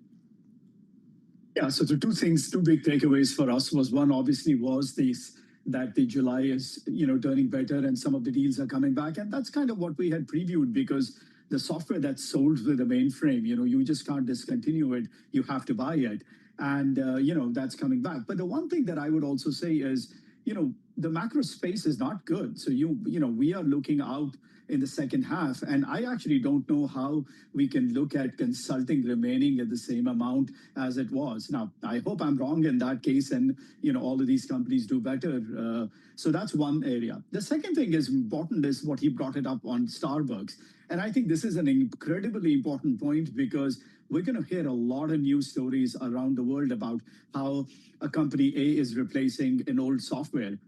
Yeah, so the two big takeaways for us was one, obviously, was that the July is, turning better and some of the deals are coming back. And that's kind of what we had previewed, because the software that's sold with the mainframe, you just can't discontinue it. You have to buy it. And, that's coming back. But the one thing that I would also say is, the macro space is not good. So we are looking out in the second half, and I actually don't know how we can look at consulting remaining at the same amount as it was. Now, I hope I'm wrong in that case, and all of these companies do better. So that's one area. The second thing is important is what he brought it up on Starbucks, and I think this is an incredibly important point because we're going to hear a lot of news stories around the world about how a company A is replacing an old software.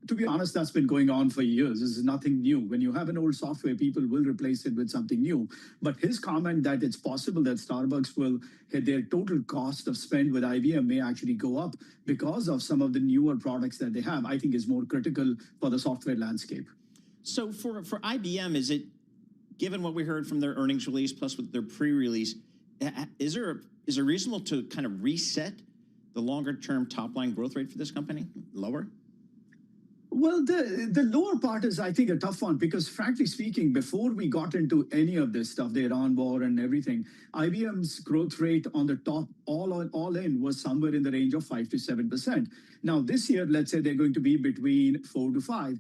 To be honest, that's been going on for years. This is nothing new. When you have an old software, people will replace it with something new. But his comment that it's possible that Starbucks will hit their total cost of spend with IBM may actually go up because of some of the newer products that they have, I think is more critical for the software landscape. So for IBM, is it, given what we heard from their earnings release plus with their pre-release, is it reasonable to kind of reset the longer-term top-line growth rate for this company lower? Well, the lower part is, I think, a tough one because, frankly speaking, before we got into any of this stuff, the Iran war and everything, IBM's growth rate on the top, all in, was somewhere in the range of 5 to 7%. Now, this year, let's say they're going to be between 4 to 5.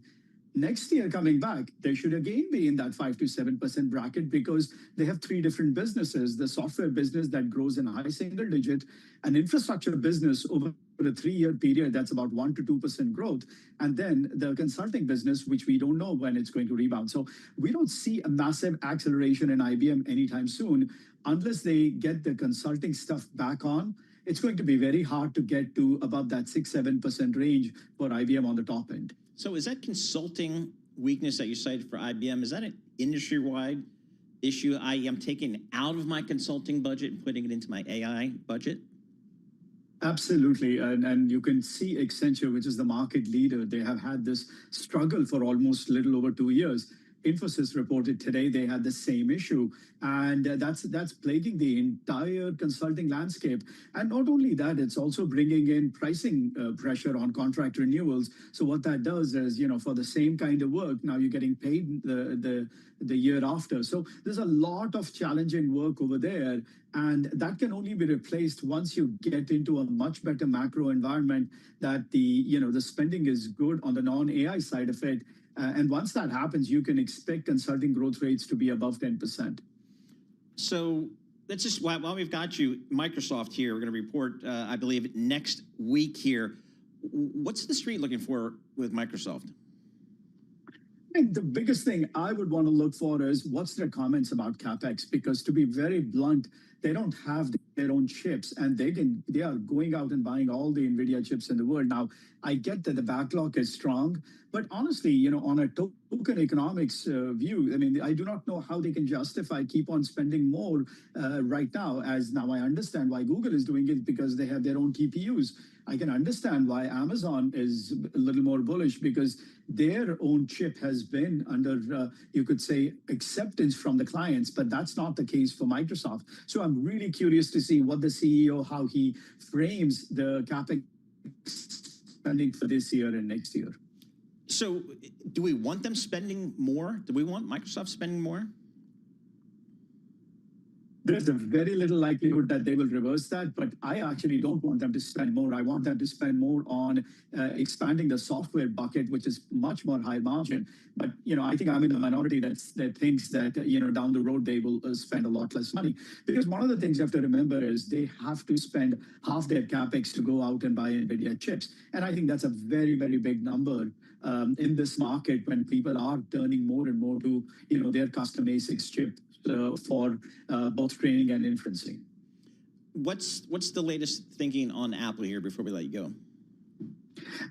Next year, coming back, they should again be in that 5 to 7% bracket because they have three different businesses: the software business that grows in a high single digit, an infrastructure business over a 3-year period that's about 1 to 2% growth, and then the consulting business, which we don't know when it's going to rebound. So we don't see a massive acceleration in IBM anytime soon unless they get the consulting stuff back on. It's going to be very hard to get to above that 6-7% range for IBM on the top end. So is that consulting weakness that you cited for IBM, is that an industry-wide issue? I am taking out of my consulting budget and putting it into my AI budget? Absolutely. And you can see Accenture, which is the market leader, they have had this struggle for almost a little over 2 years. Infosys reported today they had the same issue, and that's plaguing the entire consulting landscape. And not only that, it's also bringing in pricing pressure on contract renewals. So what that does is, for the same kind of work, now you're getting paid the year after. So there's a lot of challenging work over there, and that can only be replaced once you get into a much better macro environment that the spending is good on the non-AI side of it. And once that happens, you can expect consulting growth rates to be above 10%. So let's just, while we've got you, Microsoft here, we're going to report, I believe, next week here. What's the street looking for with Microsoft? I think the biggest thing I would want to look for is what's their comments about CapEx, because to be very blunt, they don't have their own chips, and they are going out and buying all the NVIDIA chips in the world. Now, I get that the backlog is strong, but honestly, on a token economics view, I mean, I do not know how they can justify keep on spending more right now, as now I understand why Google is doing it because they have their own TPUs. I can understand why Amazon is a little more bullish because their own chip has been under, you could say, acceptance from the clients, but that's not the case for Microsoft. So I'm really curious to see what the CEO, how he frames the CapEx spending for this year and next year. So do we want them spending more? Do we want Microsoft spending more? There's a very little likelihood that they will reverse that, but I actually don't want them to spend more. I want them to spend more on expanding the software bucket, which is much more high margin. But, I think I'm in the minority that thinks that, down the road, they will spend a lot less money. Because one of the things you have to remember is they have to spend half their CapEx to go out and buy NVIDIA chips. And I think that's a very, very big number in this market when people are turning more and more to, their custom ASICs chip. For both training and inferencing. What's the latest thinking on Apple here before we let you go?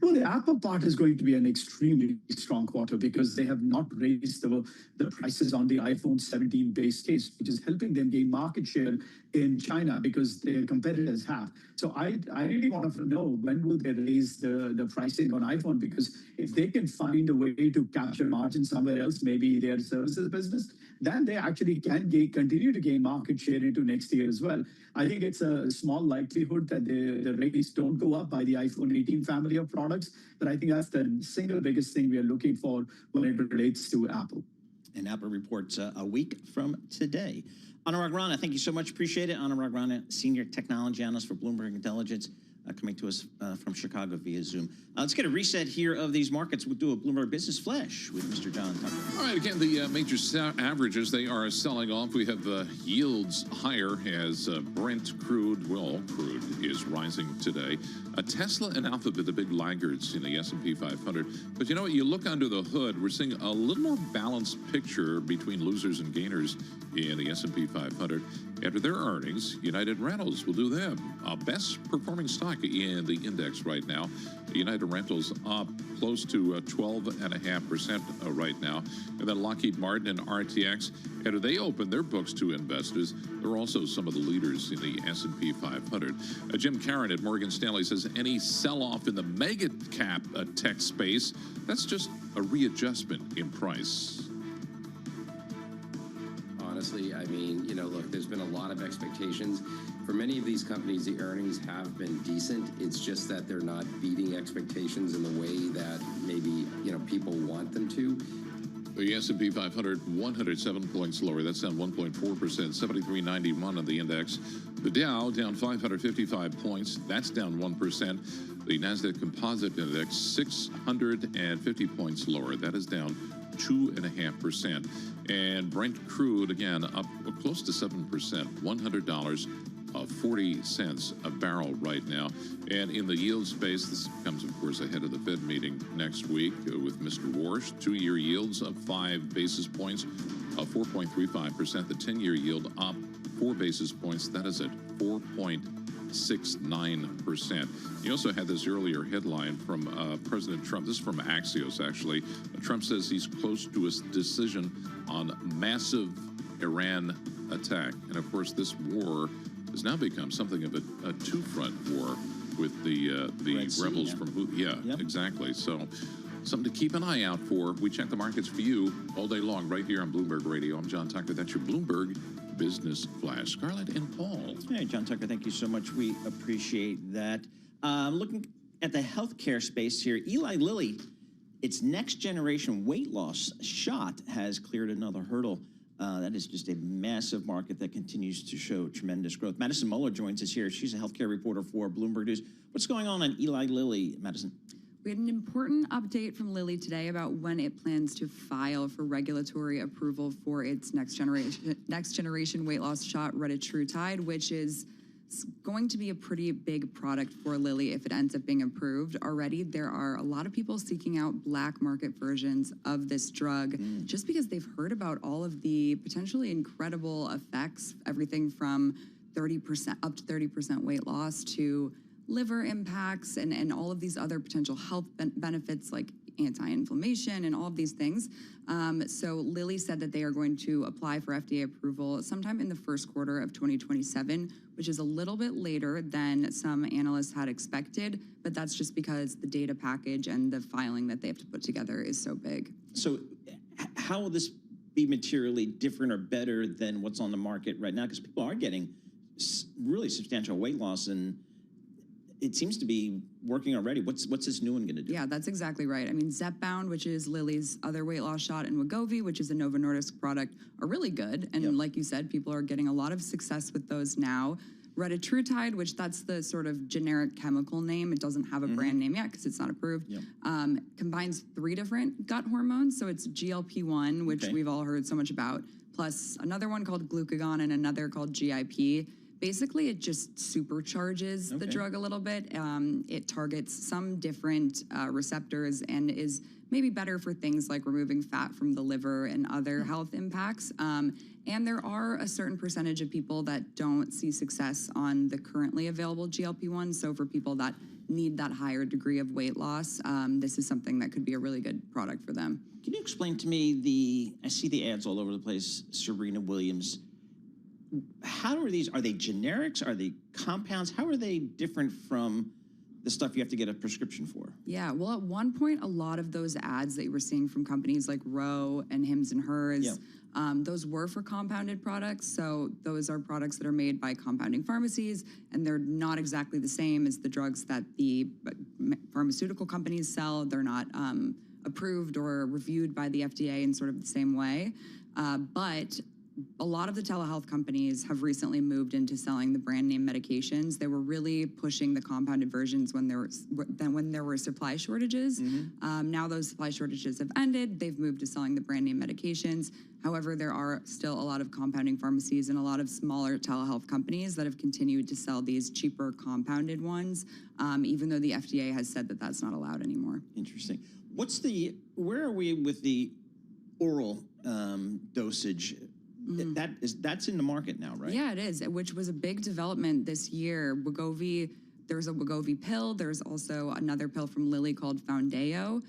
Well, the Apple part is going to be an extremely strong quarter because they have not raised the prices on the iPhone 17 base case, which is helping them gain market share in China because their competitors have. So I really want to know when will they raise the pricing on iPhone, because if they can find a way to capture margin somewhere else, maybe their services business, then they actually can continue to gain market share into next year as well. I think it's a small likelihood that the rates don't go up by the iPhone 18 family of products, but I think that's the single biggest thing we are looking for when it relates to Apple. And Apple reports a week from today. Anurag Rana, thank you so much. Appreciate it. Anurag Rana, Senior Technology Analyst for Bloomberg Intelligence. coming to us from Chicago via Zoom. Let's get a reset here of these markets. We'll do a Bloomberg Business Flash with Mr. John Tucker. All right, again, the major averages, they are selling off. We have yields higher as Brent crude is rising today. Tesla and Alphabet, the big laggards in the S&P 500. But you know what? You look under the hood, we're seeing a little more balanced picture between losers and gainers in the S&P 500. After their earnings, United Rentals will do them. Best performing stock in the index right now. United Rentals up close to 12.5% right now. And then Lockheed Martin and RTX, after they open their books to investors, they're also some of the leaders in the S&P 500. Jim Caron at Morgan Stanley says any sell-off in the mega cap tech space, that's just a readjustment in price. Honestly, I mean, look, there's been a lot of expectations. For many of these companies, the earnings have been decent. It's just that they're not beating expectations in the way that maybe, people want them to. The S&P 500, 107 points lower. That's down 1.4%, 73.91 on the index. The Dow down 555 points. That's down 1%. The NASDAQ Composite Index, 650 points lower. That is down 2.5%. And Brent crude, again, up close to 7%, $100.40 a barrel right now. And in the yield space, this comes, of course, ahead of the Fed meeting next week with Mr. Warsh. 2-year yields up 5 basis points, 4.35%. The 10-year yield up 4 basis points. That is at 4.69%. You also had this earlier headline from President Trump. This is from Axios, actually. Trump says he's close to a decision on massive Iran attack. And, of course, this war has now become something of a two-front war with the rebels from Houthi. Yeah, exactly. So something to keep an eye out for. We check the markets for you all day long right here on Bloomberg Radio. I'm John Tucker. That's your Bloomberg Business Flash. Scarlett and Paul. Hey, John Tucker, thank you so much. We appreciate that. Looking at the healthcare space here, Eli Lilly, its next generation weight loss shot has cleared another hurdle. That is just a massive market that continues to show tremendous growth. Madison Muller joins us here. She's a healthcare reporter for Bloomberg News. What's going on Eli Lilly, Madison? We had an important update from Lilly today about when it plans to file for regulatory approval for its next generation weight loss shot, retatrutide, which is going to be a pretty big product for Lilly if it ends up being approved. Already, there are a lot of people seeking out black market versions of this drug just because they've heard about all of the potentially incredible effects, everything from 30% up to 30% weight loss to liver impacts and all of these other potential health benefits like anti-inflammation and all of these things. So Lilly said that they are going to apply for FDA approval sometime in the first quarter of 2027, which is a little bit later than some analysts had expected, but that's just because the data package and the filing that they have to put together is so big. So how will this be materially different or better than what's on the market right now? Because people are getting really substantial weight loss, and it seems to be working already. What's this new one going to do? Yeah, that's exactly right. I mean, Zepbound, which is Lilly's other weight loss shot, and Wegovy, which is a Novo Nordisk product, are really good. And like you said, people are getting a lot of success with those now. Retatrutide, which that's the sort of generic chemical name. It doesn't have a brand name yet because it's not approved. Combines 3 different gut hormones. So it's GLP-1, which we've all heard so much about, plus another one called glucagon and another called GIP. Basically, it just supercharges the drug a little bit. It targets some different receptors and is maybe better for things like removing fat from the liver and other health impacts. And there are a certain percentage of people that don't see success on the currently available GLP-1. So for people that need that higher degree of weight loss, this is something that could be a really good product for them. Can you explain to me I see the ads all over the place, Serena Williams. How are these? Are they generics? Are they compounds? How are they different from the stuff you have to get a prescription for? Yeah, well, at one point, a lot of those ads that you were seeing from companies like Roe and Hims and Hers, those were for compounded products. So those are products that are made by compounding pharmacies, and they're not exactly the same as the drugs that the pharmaceutical companies sell. They're not approved or reviewed by the FDA in sort of the same way. But a lot of the telehealth companies have recently moved into selling the brand name medications. They were really pushing the compounded versions when there were supply shortages. Now those supply shortages have ended. They've moved to selling the brand name medications. However, there are still a lot of compounding pharmacies and a lot of smaller telehealth companies that have continued to sell these cheaper compounded ones, even though the FDA has said that that's not allowed anymore. Interesting. Where are we with the oral dosage? That's in the market now, right? Yeah, it is, which was a big development this year. Wegovy, there's a Wegovy pill. There's also another pill from Lilly called Foundeo.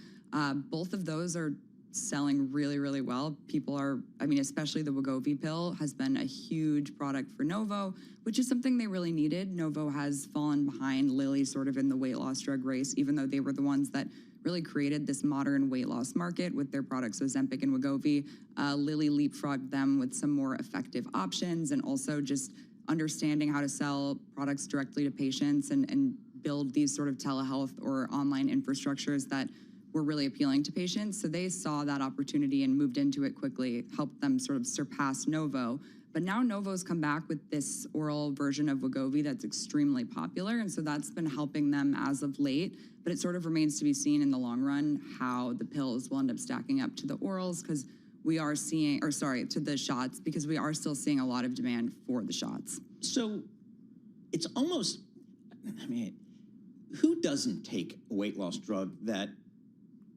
Both of those are selling really, really well. People are, especially the Wegovy pill has been a huge product for Novo, which is something they really needed. Novo has fallen behind Lilly sort of in the weight loss drug race, even though they were the ones that really created this modern weight loss market with their products Ozempic and Wegovy. Lilly leapfrogged them with some more effective options and also just understanding how to sell products directly to patients and build these sort of telehealth or online infrastructures that were really appealing to patients. So they saw that opportunity and moved into it quickly, helped them sort of surpass Novo. But now Novo's come back with this oral version of Wegovy that's extremely popular, and so that's been helping them as of late. But it sort of remains to be seen in the long run how the pills will end up stacking up to the orals, because we are seeing, to the shots, because we are still seeing a lot of demand for the shots. So it's almost, who doesn't take a weight loss drug that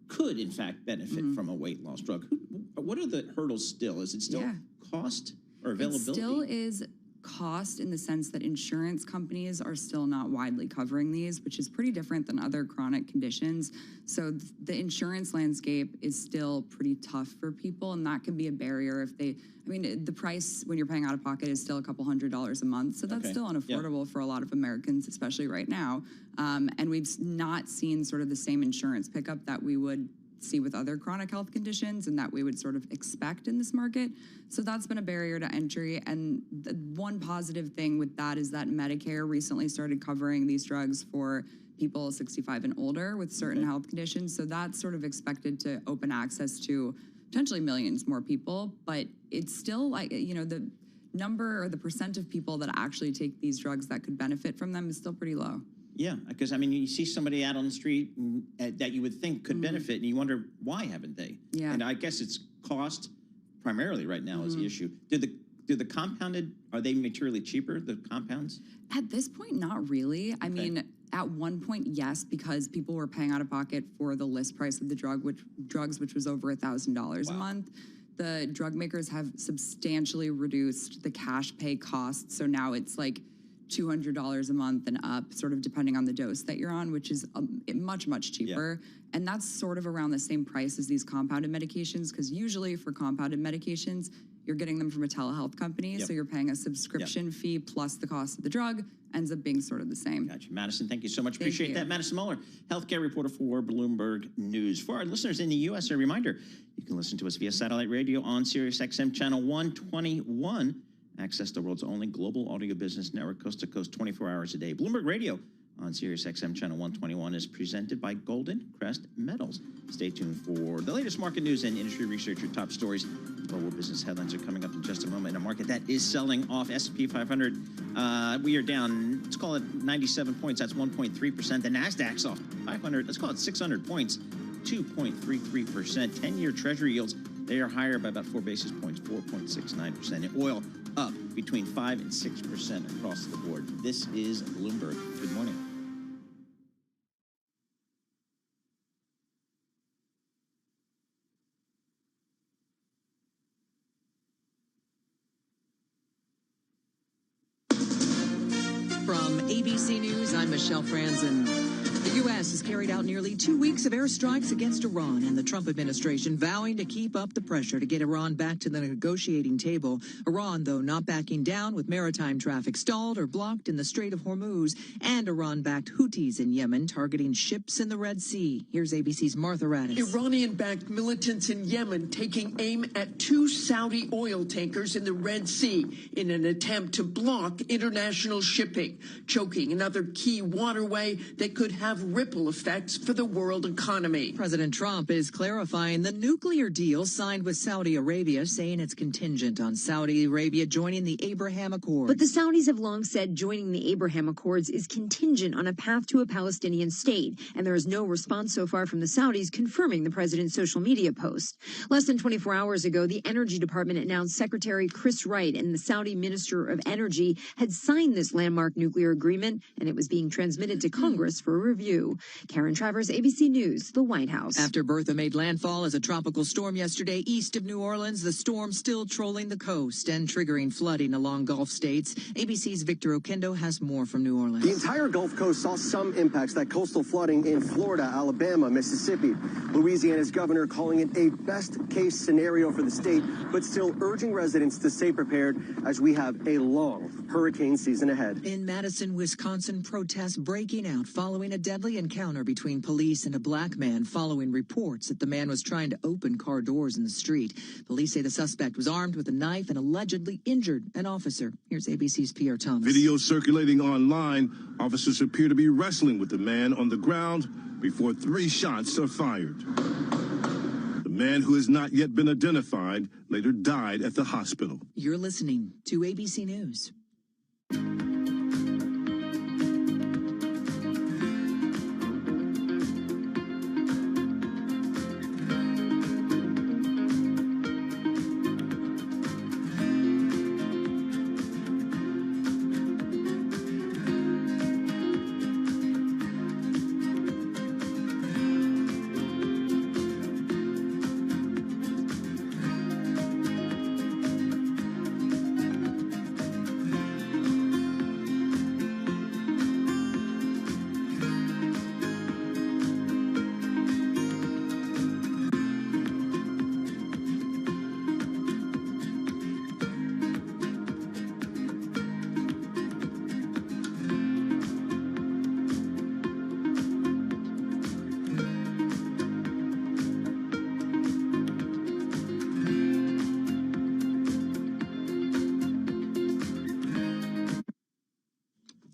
could, in fact, benefit from a weight loss drug? What are the hurdles still? Is it still cost or availability? It still is cost in the sense that insurance companies are still not widely covering these, which is pretty different than other chronic conditions. So the insurance landscape is still pretty tough for people, and that can be a barrier if they, the price when you're paying out of pocket is still a couple $100s a month. So that's still unaffordable for a lot of Americans, especially right now. And we've not seen sort of the same insurance pickup that we would see with other chronic health conditions and that we would sort of expect in this market. So that's been a barrier to entry. And the one positive thing with that is that Medicare recently started covering these drugs for people 65 and older with certain health conditions. So that's sort of expected to open access to potentially millions more people. But it's still like, the number or the percent of people that actually take these drugs that could benefit from them is still pretty low. Yeah, because you see somebody out on the street that you would think could benefit, and you wonder why haven't they? Yeah, and I guess it's cost primarily right now is the issue. Do the compounded, are they materially cheaper? The compounds? At this point, not really. I mean, at one point, yes, because people were paying out of pocket for the list price of the drugs, which was over $1,000 a month. The drug makers have substantially reduced the cash pay costs, so now it's like $200 a month and up, sort of depending on the dose that you're on, which is much, much cheaper. Yeah. And that's sort of around the same price as these compounded medications, because usually for compounded medications, you're getting them from a telehealth company, so you're paying a subscription fee plus the cost of the drug, ends up being sort of the same. Gotcha. Madison, thank you so much. Appreciate that. Madison Muller, healthcare reporter for Bloomberg News. For our listeners in the U.S., a reminder, you can listen to us via satellite radio on SiriusXM channel 121. Access the world's only global audio business network, coast to coast, 24 hours a day. Bloomberg Radio on SiriusXM channel 121 is presented by Golden Crest Metals. Stay tuned for the latest market news and industry research. Your top stories, global business headlines are coming up in just a moment. In a market that is selling off, S&P 500, we are down, let's call it 97 points. That's 1.3%. The NASDAQ's off 500, let's call it 600 points, 2.33%. 10-year Treasury yields, they are higher by about 4 basis points, 4.69%. And oil up between 5 and 6% across the board. This is Bloomberg. Good morning. From ABC News, I'm Michelle Franzen. The U.S. has carried out nearly 2 weeks of airstrikes against Iran, and the Trump administration vowing to keep up the pressure to get Iran back to the negotiating table. Iran, though, not backing down, with maritime traffic stalled or blocked in the Strait of Hormuz, and Iran-backed Houthis in Yemen targeting ships in the Red Sea. Here's ABC's Martha Radis. Iranian-backed militants in Yemen taking aim at 2 Saudi oil tankers in the Red Sea in an attempt to block international shipping, choking another key waterway that could have ripple effects for the world economy. President Trump is clarifying the nuclear deal signed with Saudi Arabia, saying it's contingent on Saudi Arabia joining the Abraham Accords. But the Saudis have long said joining the Abraham Accords is contingent on a path to a Palestinian state, and there is no response so far from the Saudis confirming the president's social media post. Less than 24 hours ago, the Energy Department announced Secretary Chris Wright and the Saudi Minister of Energy had signed this landmark nuclear agreement, and it was being transmitted to Congress for a review. Karen Travers, ABC News, the White House. After Bertha made landfall as a tropical storm yesterday east of New Orleans, the storm still trolling the coast and triggering flooding along Gulf states. ABC's Victor Oquendo has more from New Orleans. The entire Gulf Coast saw some impacts, that coastal flooding in Florida, Alabama, Mississippi. Louisiana's governor calling it a best-case scenario for the state, but still urging residents to stay prepared as we have a long hurricane season ahead. In Madison, Wisconsin, protests breaking out following a deadly encounter between police and a black man following reports that the man was trying to open car doors in the street. Police say the suspect was armed with a knife and allegedly injured an officer. Here's ABC's Pierre Thomas. Video circulating online, officers appear to be wrestling with the man on the ground before 3 shots are fired. The man, who has not yet been identified, later died at the hospital. You're listening to ABC News.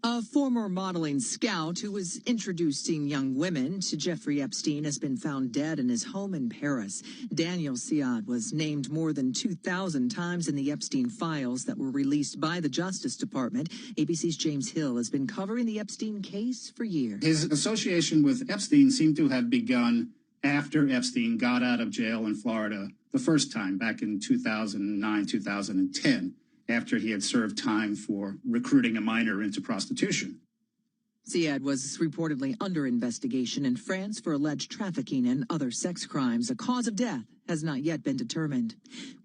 A former modeling scout who was introducing young women to Jeffrey Epstein has been found dead in his home in Paris. Daniel Siad was named more than 2,000 times in the Epstein files that were released by the Justice Department. ABC's James Hill has been covering the Epstein case for years. His association with Epstein seemed to have begun after Epstein got out of jail in Florida the first time, back in 2009, 2010. After he had served time for recruiting a minor into prostitution. Siad was reportedly under investigation in France for alleged trafficking and other sex crimes. A cause of death has not yet been determined.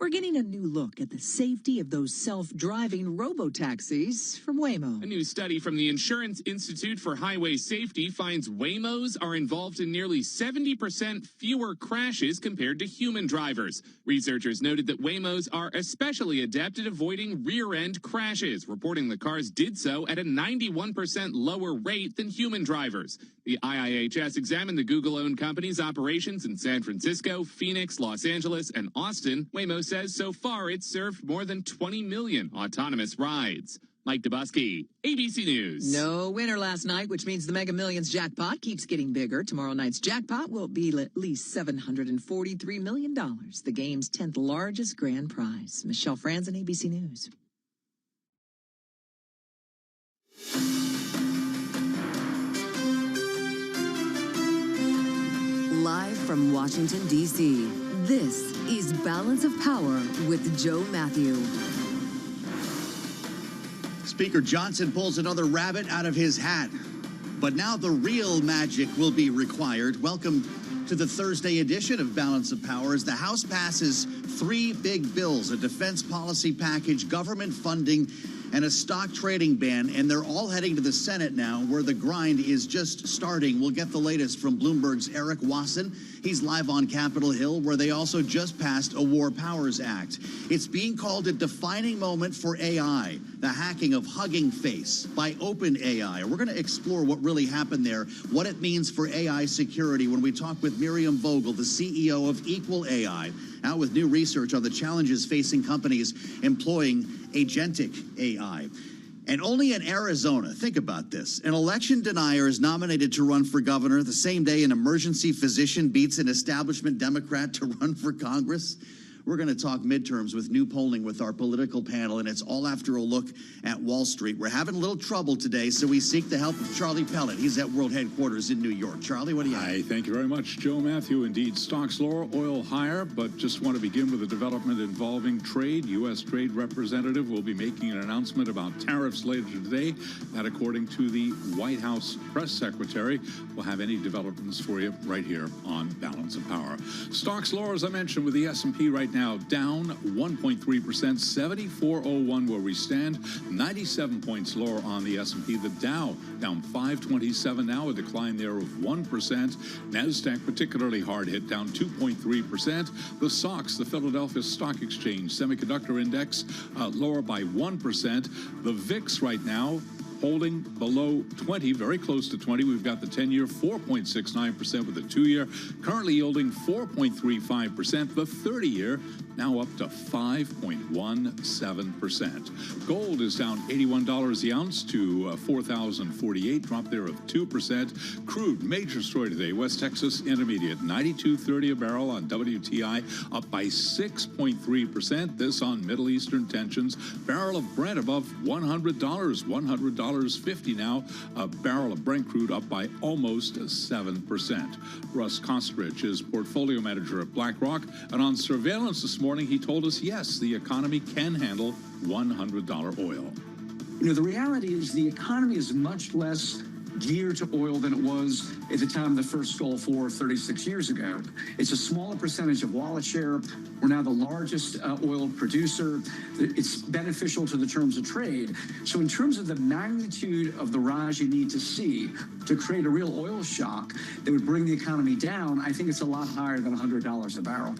We're getting a new look at the safety of those self-driving robo-taxis from Waymo. A new study from the Insurance Institute for Highway Safety finds Waymos are involved in nearly 70% fewer crashes compared to human drivers. Researchers noted that Waymos are especially adept at avoiding rear-end crashes, reporting the cars did so at a 91% lower rate than human drivers. The IIHS examined the Google-owned company's operations in San Francisco, Phoenix, Los Angeles, and Austin. Waymo says so far it's served more than 20 million autonomous rides. Mike Dubusky, ABC News. No winner last night, which means the Mega Millions jackpot keeps getting bigger. Tomorrow night's jackpot will be at least $743 million, the game's 10th largest grand prize. Michelle Franzen, ABC News. Live from Washington, D.C., this is Balance of Power with Joe Matthew. Speaker Johnson pulls another rabbit out of his hat. But now the real magic will be required. Welcome to the Thursday edition of Balance of Power as the House passes 3 big bills, a defense policy package, government funding, and a stock trading ban, and they're all heading to the Senate now, where the grind is just starting. We'll get the latest from Bloomberg's Eric Wasson. He's live on Capitol Hill, where they also just passed a War Powers Act. It's being called a defining moment for AI, the hacking of Hugging Face by OpenAI. We're going to explore what really happened there, what it means for AI security when we talk with Miriam Vogel, the CEO of Equal AI, out with new research on the challenges facing companies employing agentic AI. And only in Arizona, think about this, an election denier is nominated to run for governor the same day an emergency physician beats an establishment Democrat to run for Congress. We're going to talk midterms with new polling with our political panel, and it's all after a look at Wall Street. We're having a little trouble today, so we seek the help of Charlie Pellet. He's at World Headquarters in New York. Charlie, what do you have? Hi, thank you very much, Joe Matthew. Indeed, stocks lower, oil higher, but just want to begin with a development involving trade. U.S. Trade Representative will be making an announcement about tariffs later today. That, according to the White House press secretary, we'll have any developments for you right here on Balance of Power. Stocks lower, as I mentioned, with the S&P right now down 1.3%, 7401 where we stand, 97 points lower on the S&P. The Dow down 527 now, a decline there of 1%. NASDAQ particularly hard hit, down 2.3%. The SOX, the Philadelphia Stock Exchange Semiconductor Index, lower by 1%. The VIX right now holding below 20, very close to 20. We've got the 10-year 4.69% with the 2-year currently yielding 4.35%. The 30-year now up to 5.17%. Gold is down $81 the ounce to $4,048, drop there of 2%. Crude, major story today, West Texas Intermediate, $92.30 a barrel on WTI, up by 6.3%. This on Middle Eastern tensions. Barrel of Brent above $100, $100.50 now. A barrel of Brent crude up by almost 7%. Russ Kostrich is portfolio manager at BlackRock, and on surveillance this morning, he told us, yes, the economy can handle $100 oil. You know, the reality is the economy is much less geared to oil than it was at the time of the first Gulf War 36 years ago. It's a smaller percentage of wallet share. We're now the largest oil producer. It's beneficial to the terms of trade. So in terms of the magnitude of the rise you need to see to create a real oil shock that would bring the economy down, I think it's a lot higher than $100 a barrel.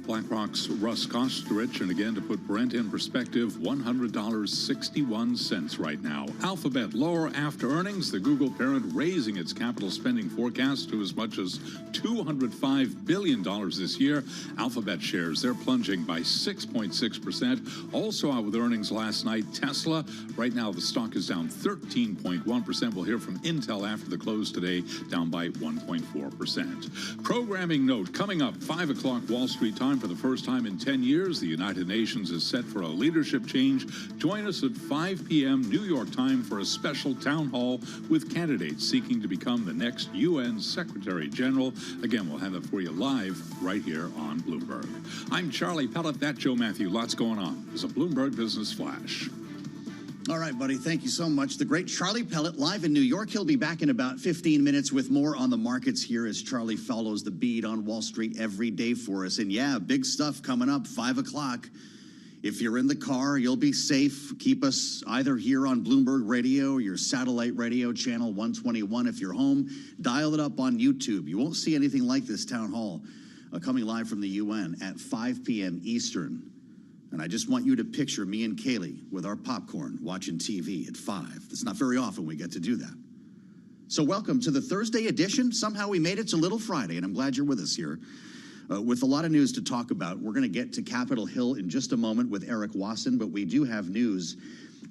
BlackRock's Russ Kostrich, and again, to put Brent in perspective, $100.61 right now. Alphabet lower after earnings. The Google parent raising its capital spending forecast to as much as $205 billion this year. Alphabet shares, they're plunging by 6.6%. Also out with earnings last night, Tesla. Right now, the stock is down 13.1%. We'll hear from Intel after the close today, down by 1.4%. Programming note, coming up, 5 o'clock Wall Street time. For the first time in 10 years, the United Nations is set for a leadership change. Join us at 5 p.m. New York time for a special town hall with candidates seeking to become the next UN Secretary General. Again, we'll have it for you live right here on Bloomberg. I'm Charlie Pellet. That's Joe Matthew. Lots going on. There's a Bloomberg Business Flash. All right, buddy. Thank you so much. The great Charlie Pellet live in New York. He'll be back in about 15 minutes with more on the markets here as Charlie follows the beat on Wall Street every day for us. And yeah, big stuff coming up, 5 o'clock. If you're in the car, you'll be safe. Keep us either here on Bloomberg Radio or your satellite radio channel 121. If you're home, dial it up on YouTube. You won't see anything like this town hall coming live from the UN at 5 p.m. Eastern. And I just want you to picture me and Kaylee with our popcorn watching TV at 5. It's not very often we get to do that. So welcome to the Thursday edition. Somehow we made it to Little Friday, and I'm glad you're with us here. With a lot of news to talk about. We're going to get to Capitol Hill in just a moment with Eric Wasson, but we do have news,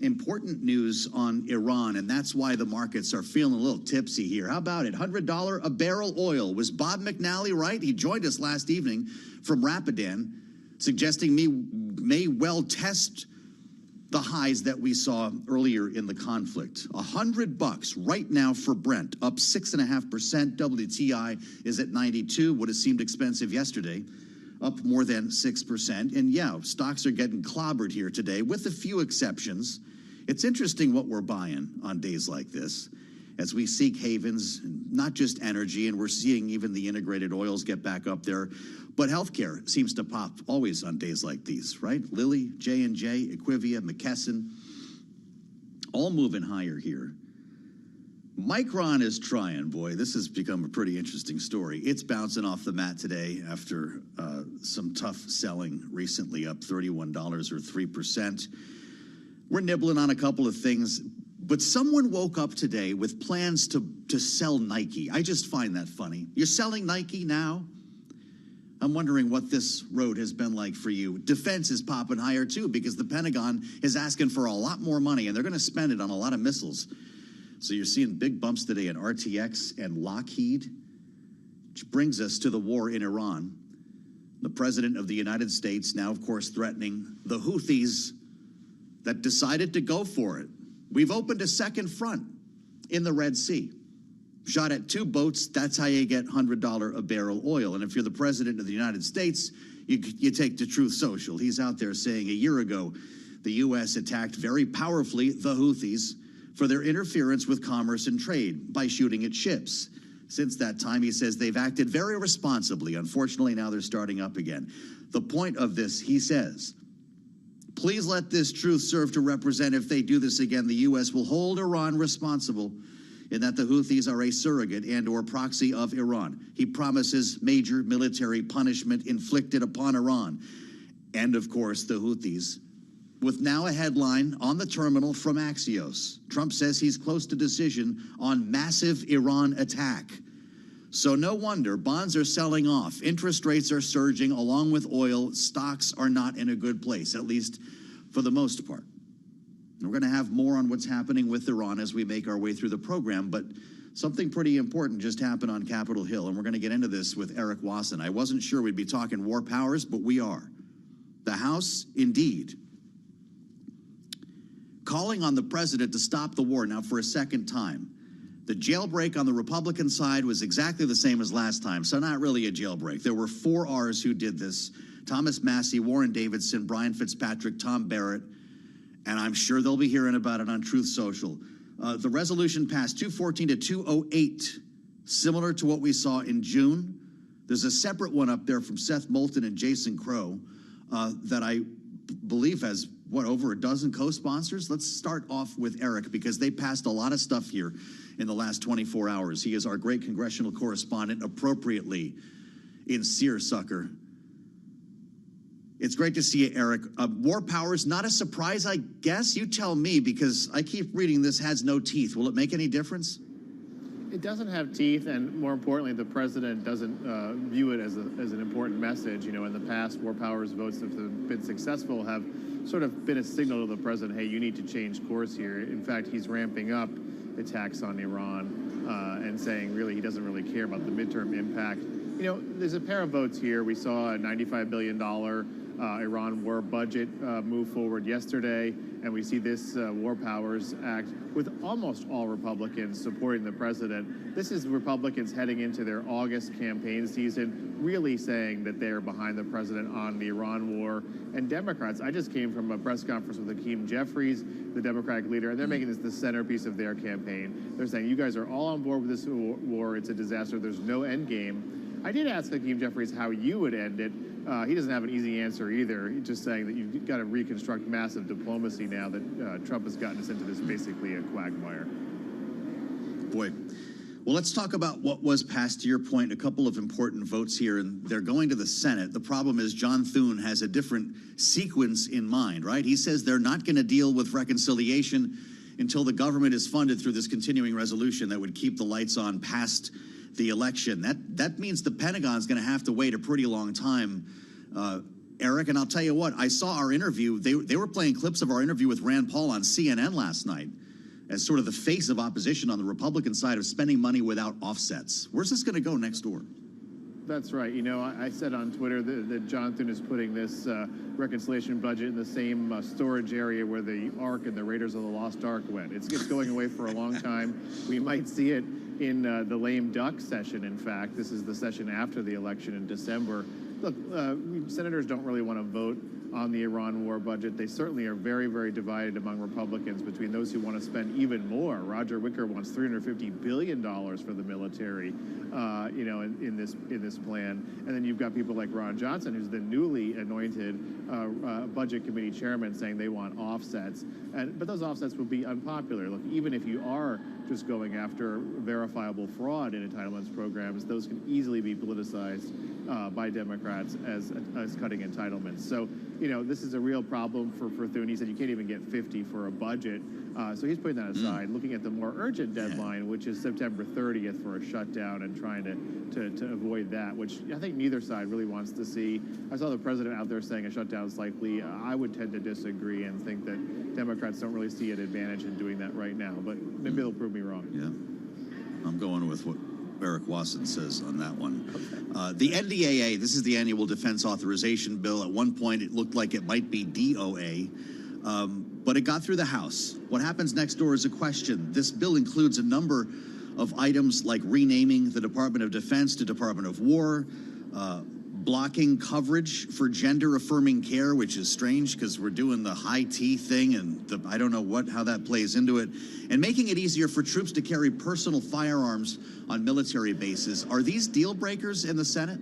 important news on Iran, and that's why the markets are feeling a little tipsy here. How about it? $100 a barrel oil. Was Bob McNally right? He joined us last evening from Rapidan, suggesting may well test the highs that we saw earlier in the conflict. $100 right now for Brent, up 6.5%. WTI is at 92. Would have seemed expensive yesterday, up more than 6%. And yeah, stocks are getting clobbered here today, with a few exceptions. It's interesting what we're buying on days like this, as we seek havens, not just energy, and we're seeing even the integrated oils get back up there. But healthcare seems to pop always on days like these, right? Lilly, J&J, Equivia, McKesson, all moving higher here. Micron is trying, boy. This has become a pretty interesting story. It's bouncing off the mat today after some tough selling recently, up $31 or 3%. We're nibbling on a couple of things, but someone woke up today with plans to sell Nike. I just find that funny. You're selling Nike now? I'm wondering what this road has been like for you. Defense is popping higher, too, because the Pentagon is asking for a lot more money, and they're going to spend it on a lot of missiles. So you're seeing big bumps today in RTX and Lockheed, which brings us to the war in Iran. The President of the United States now, of course, threatening the Houthis that decided to go for it. We've opened a second front in the Red Sea. Shot at 2 boats, that's how you get $100 a barrel oil. And if you're the President of the United States, you take to Truth Social. He's out there saying a year ago, the U.S. attacked very powerfully the Houthis for their interference with commerce and trade by shooting at ships. Since that time, he says they've acted very responsibly. Unfortunately, now they're starting up again. The point of this, he says, please let this truth serve to represent if they do this again, the U.S. will hold Iran responsible in that the Houthis are a surrogate and or proxy of Iran. He promises major military punishment inflicted upon Iran. And, of course, the Houthis, with now a headline on the terminal from Axios. Trump says he's close to decision on massive Iran attack. So no wonder bonds are selling off. Interest rates are surging along with oil. Stocks are not in a good place, at least for the most part. We're going to have more on what's happening with Iran as we make our way through the program, but something pretty important just happened on Capitol Hill, and we're going to get into this with Eric Wasson. I wasn't sure we'd be talking war powers, but we are. The House, indeed, calling on the president to stop the war now for a second time. The jailbreak on the Republican side was exactly the same as last time, so not really a jailbreak. There were 4 Rs who did this: Thomas Massie, Warren Davidson, Brian Fitzpatrick, Tom Barrett, and I'm sure they'll be hearing about it on Truth Social. The resolution passed 214 to 208, similar to what we saw in June. There's a separate one up there from Seth Moulton and Jason Crow that I believe has, over a dozen co-sponsors? Let's start off with Eric, because they passed a lot of stuff here in the last 24 hours. He is our great congressional correspondent, appropriately in seersucker. It's great to see you, Eric. War powers, not a surprise, I guess. You tell me, because I keep reading this has no teeth. Will it make any difference? It doesn't have teeth, and more importantly, the president doesn't view it as an important message. You know, in the past, war powers votes that have been successful have sort of been a signal to the president, hey, you need to change course here. In fact, he's ramping up attacks on Iran and saying really he doesn't really care about the midterm impact. You know, there's a pair of votes here. We saw a $95 billion Iran war budget move forward yesterday, and we see this War Powers Act with almost all Republicans supporting the president. This is Republicans heading into their August campaign season, really saying that they're behind the president on the Iran war. And Democrats, I just came from a press conference with Hakeem Jeffries, the Democratic leader, and they're making this the centerpiece of their campaign. They're saying, you guys are all on board with this war. It's a disaster. There's no end game. I did ask Hakeem Jeffries how you would end it. He doesn't have an easy answer either. He's just saying that you've got to reconstruct massive diplomacy now that Trump has gotten us into this basically a quagmire. Boy. Well, let's talk about what was passed. To your point, a couple of important votes here, and they're going to the Senate. The problem is John Thune has a different sequence in mind, right? He says they're not going to deal with reconciliation until the government is funded through this continuing resolution that would keep the lights on past the election. That means the Pentagon's going to have to wait a pretty long time, Eric. And I'll tell you what, I saw our interview. They were playing clips of our interview with Rand Paul on CNN last night as sort of the face of opposition on the Republican side of spending money without offsets. Where's this going to go next door? That's right. You know, I said on Twitter that Jonathan is putting this reconciliation budget in the same storage area where the Ark and the Raiders of the Lost Ark went. It's going away for a long time. We might see it in the lame duck session, in fact. This is the session after the election in December. Look, senators don't really want to vote on the Iran war budget. They certainly are very, very divided among Republicans between those who want to spend even more. Roger Wicker wants $350 billion for the military, you know, in this plan. And then you've got people like Ron Johnson, who's the newly anointed Budget Committee chairman, saying they want offsets. But those offsets will be unpopular. Look, even if you are just going after verifiable fraud in entitlements programs, those can easily be politicized by Democrats as cutting entitlements. So, you know, this is a real problem for Thune. He said you can't even get 50 for a budget. So he's putting that aside, looking at the more urgent deadline, which is September 30th for a shutdown, and trying to avoid that, which I think neither side really wants to see. I saw the president out there saying a shutdown is likely. I would tend to disagree and think that Democrats don't really see an advantage in doing that right now, but maybe they'll prove me wrong. Yeah, I'm going with what Eric Wasson says on that one. The NDAA, this is the Annual Defense Authorization Bill. At one point, it looked like it might be DOA, but it got through the House. What happens next door is a question. This bill includes a number of items like renaming the Department of Defense to Department of War, blocking coverage for gender-affirming care, which is strange because we're doing the high T thing, and I don't know how that plays into it, and making it easier for troops to carry personal firearms on military bases. Are these deal breakers in the Senate?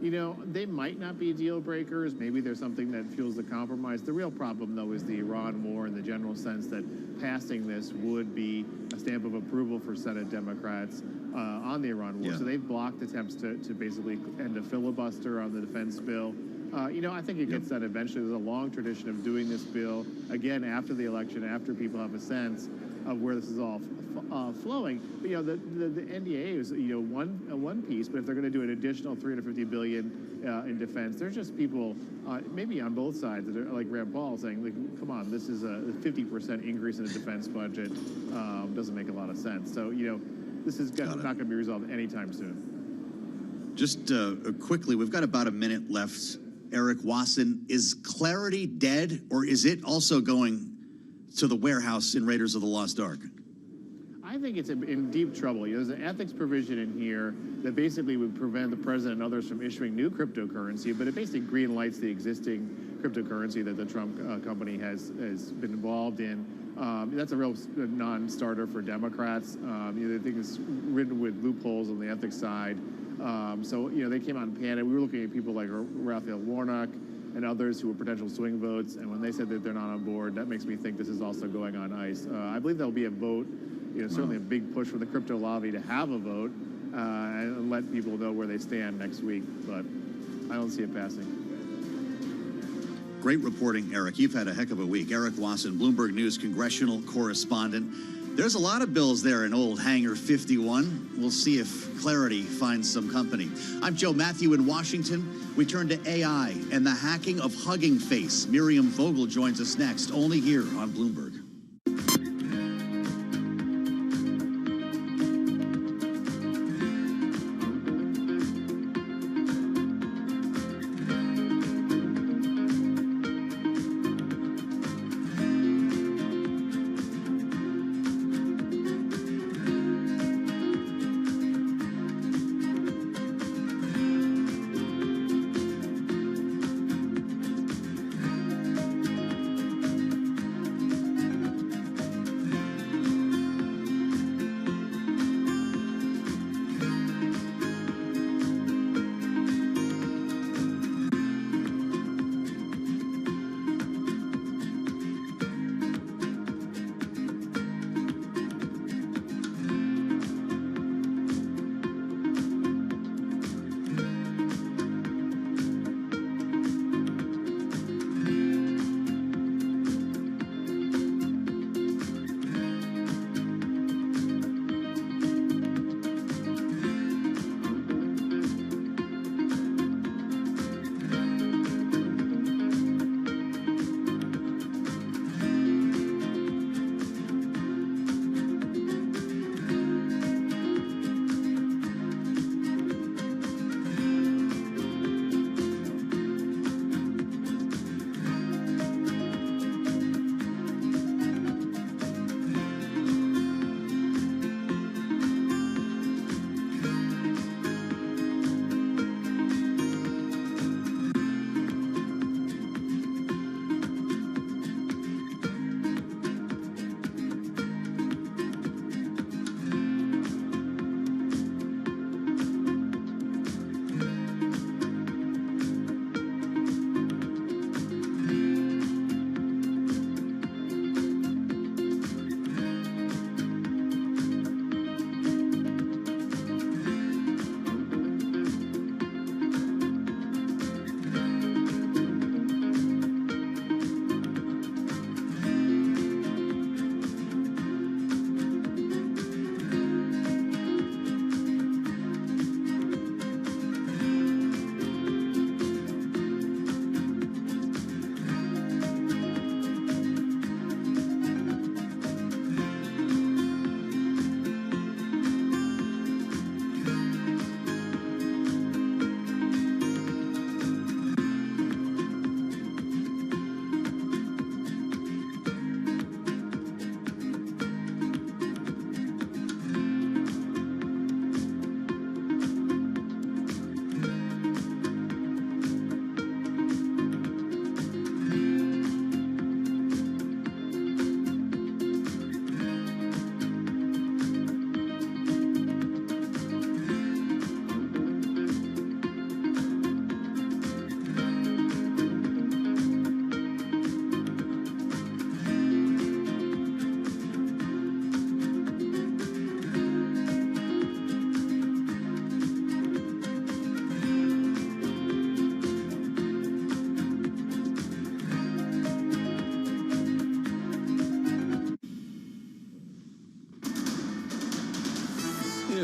You know, they might not be deal breakers. Maybe there's something that fuels the compromise. The real problem, though, is the Iran war in the general sense that passing this would be a stamp of approval for Senate Democrats on the Iran war. Yeah. So they've blocked attempts to basically end a filibuster on the defense bill. You know, I think it gets done eventually. There's a long tradition of doing this bill, again, after the election, after people have a sense of where this is all flowing. But, you know, the NDA is, you know, one piece, but if they're going to do an additional $350 billion in defense, there's just people, maybe on both sides, that are, like Rand Paul, saying, like, come on, this is a 50% increase in the defense budget. Doesn't make a lot of sense. So, you know, this is not going to be resolved anytime soon. Just quickly, we've got about a minute left. Eric Wasson, is Clarity dead, or is it also going to the warehouse in Raiders of the Lost Ark? I think it's in deep trouble. There's an ethics provision in here that basically would prevent the president and others from issuing new cryptocurrency, but it basically green lights the existing cryptocurrency that the Trump company has been involved in. That's a real non-starter for Democrats. You know, they think it's ridden with loopholes on the ethics side. So, you know, they came out and panicked. We were looking at people like Raphael Warnock and others who were potential swing votes, and when they said that they're not on board, that makes me think this is also going on ice. I believe there'll be a vote, you know, certainly a big push from the crypto lobby to have a vote and let people know where they stand next week, but I don't see it passing. Great reporting, Eric. You've had a heck of a week. Eric Wasson, Bloomberg News congressional correspondent. There's a lot of bills there in old Hangar 51. We'll see if Clarity finds some company. I'm Joe Matthew in Washington. We turn to AI and the hacking of Hugging Face. Miriam Vogel joins us next, only here on Bloomberg.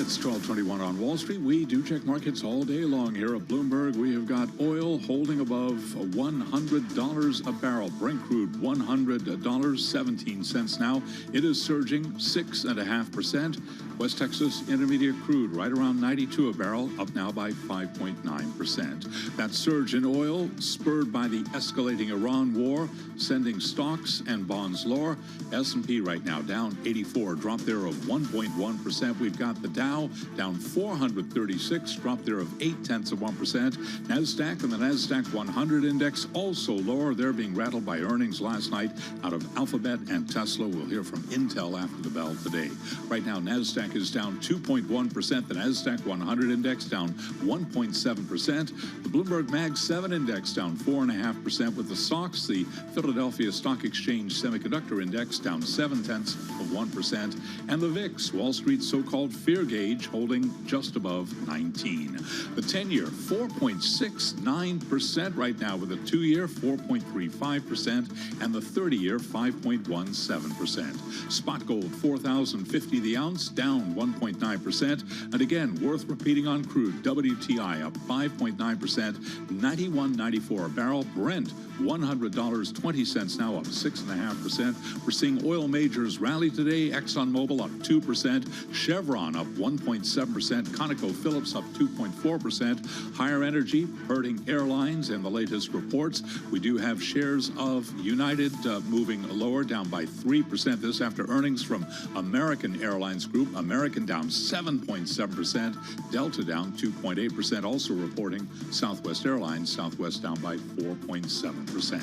It's 12:21 on Wall Street. We do check markets all day long here at Bloomberg. We have got oil holding above $100 a barrel. Brent crude, $100.17 now. It is surging 6.5%. West Texas Intermediate crude right around 92 a barrel, up now by 5.9%. That surge in oil spurred by the escalating Iran war, sending stocks and bonds lower. S&P right now down 84, drop there of 1.1%. We've got the Dow down 436, drop there of 0.8%. NASDAQ and the NASDAQ 100 index also lower. They're being rattled by earnings last night out of Alphabet and Tesla. We'll hear from Intel after the bell today. Right now, NASDAQ is down 2.1%. The NASDAQ 100 index down 1.7%. The Bloomberg Mag 7 index down 4.5%, with the SOX, the Philadelphia Stock Exchange Semiconductor Index, down 0.7%. And the VIX, Wall Street's so-called fear gauge, holding just above 19. The 10-year, 4.69% right now, with the 2-year, 4.35%, and the 30-year, 5.17%. Spot gold, $4,050 the ounce, down 1.9%. And again, worth repeating on crude, WTI up 5.9%, 91.94 a barrel. Brent, $100.20 now, up 6.5%. We're seeing oil majors rally today. ExxonMobil up 2%, Chevron up 1.7%, ConocoPhillips up 2.4%. Higher energy hurting airlines and the latest reports. We do have shares of United moving lower, down by 3%. This after earnings from American Airlines Group. American down 7.7%, Delta down 2.8%. Also reporting Southwest Airlines, Southwest down by 4.7%.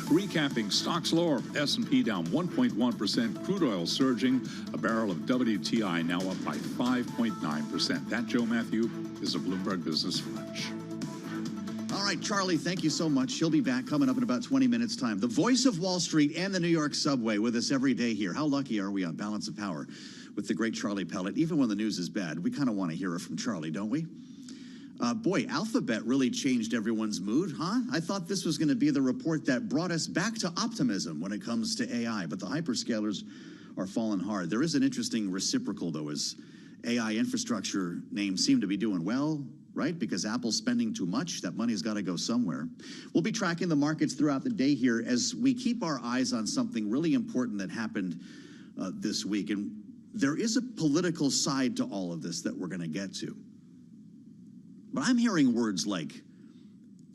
Recapping, stocks lower, S&P down 1.1%, crude oil surging, a barrel of WTI now up by 5.9%. That, Joe Matthew, is a Bloomberg Business Flash. All right, Charlie, thank you so much. He'll be back coming up in about 20 minutes' time. The voice of Wall Street and the New York subway with us every day here. How lucky are we on Balance of Power with the great Charlie Pellet? Even when the news is bad, we kind of want to hear it from Charlie, don't we? Boy, Alphabet really changed everyone's mood, huh? I thought this was going to be the report that brought us back to optimism when it comes to AI, but the hyperscalers are falling hard. There is an interesting reciprocal, though, as AI infrastructure names seem to be doing well, right? Because Apple's spending too much. That money's got to go somewhere. We'll be tracking the markets throughout the day here as we keep our eyes on something really important that happened this week. And there is a political side to all of this that we're going to get to. But I'm hearing words like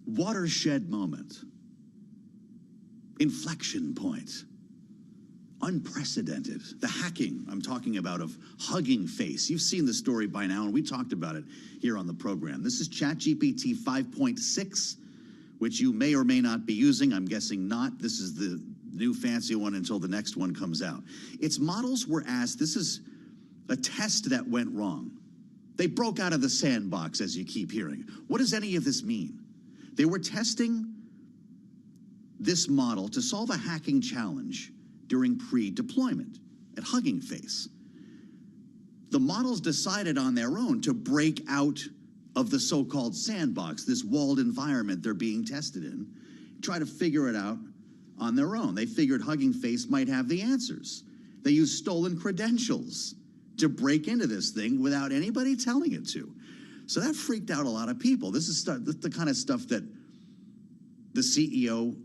watershed moment, inflection point, unprecedented. The hacking I'm talking about of Hugging Face. You've seen the story by now, and we talked about it here on the program. This is ChatGPT 5.6, which you may or may not be using. I'm guessing not. This is the new fancy one until the next one comes out. Its models were asked, this is a test that went wrong. They broke out of the sandbox, as you keep hearing. What does any of this mean? They were testing this model to solve a hacking challenge during pre-deployment at Hugging Face. The models decided on their own to break out of the so-called sandbox, this walled environment they're being tested in, try to figure it out on their own. They figured Hugging Face might have the answers. They used stolen credentials to break into this thing without anybody telling it to. So that freaked out a lot of people. This is the kind of stuff that the CEO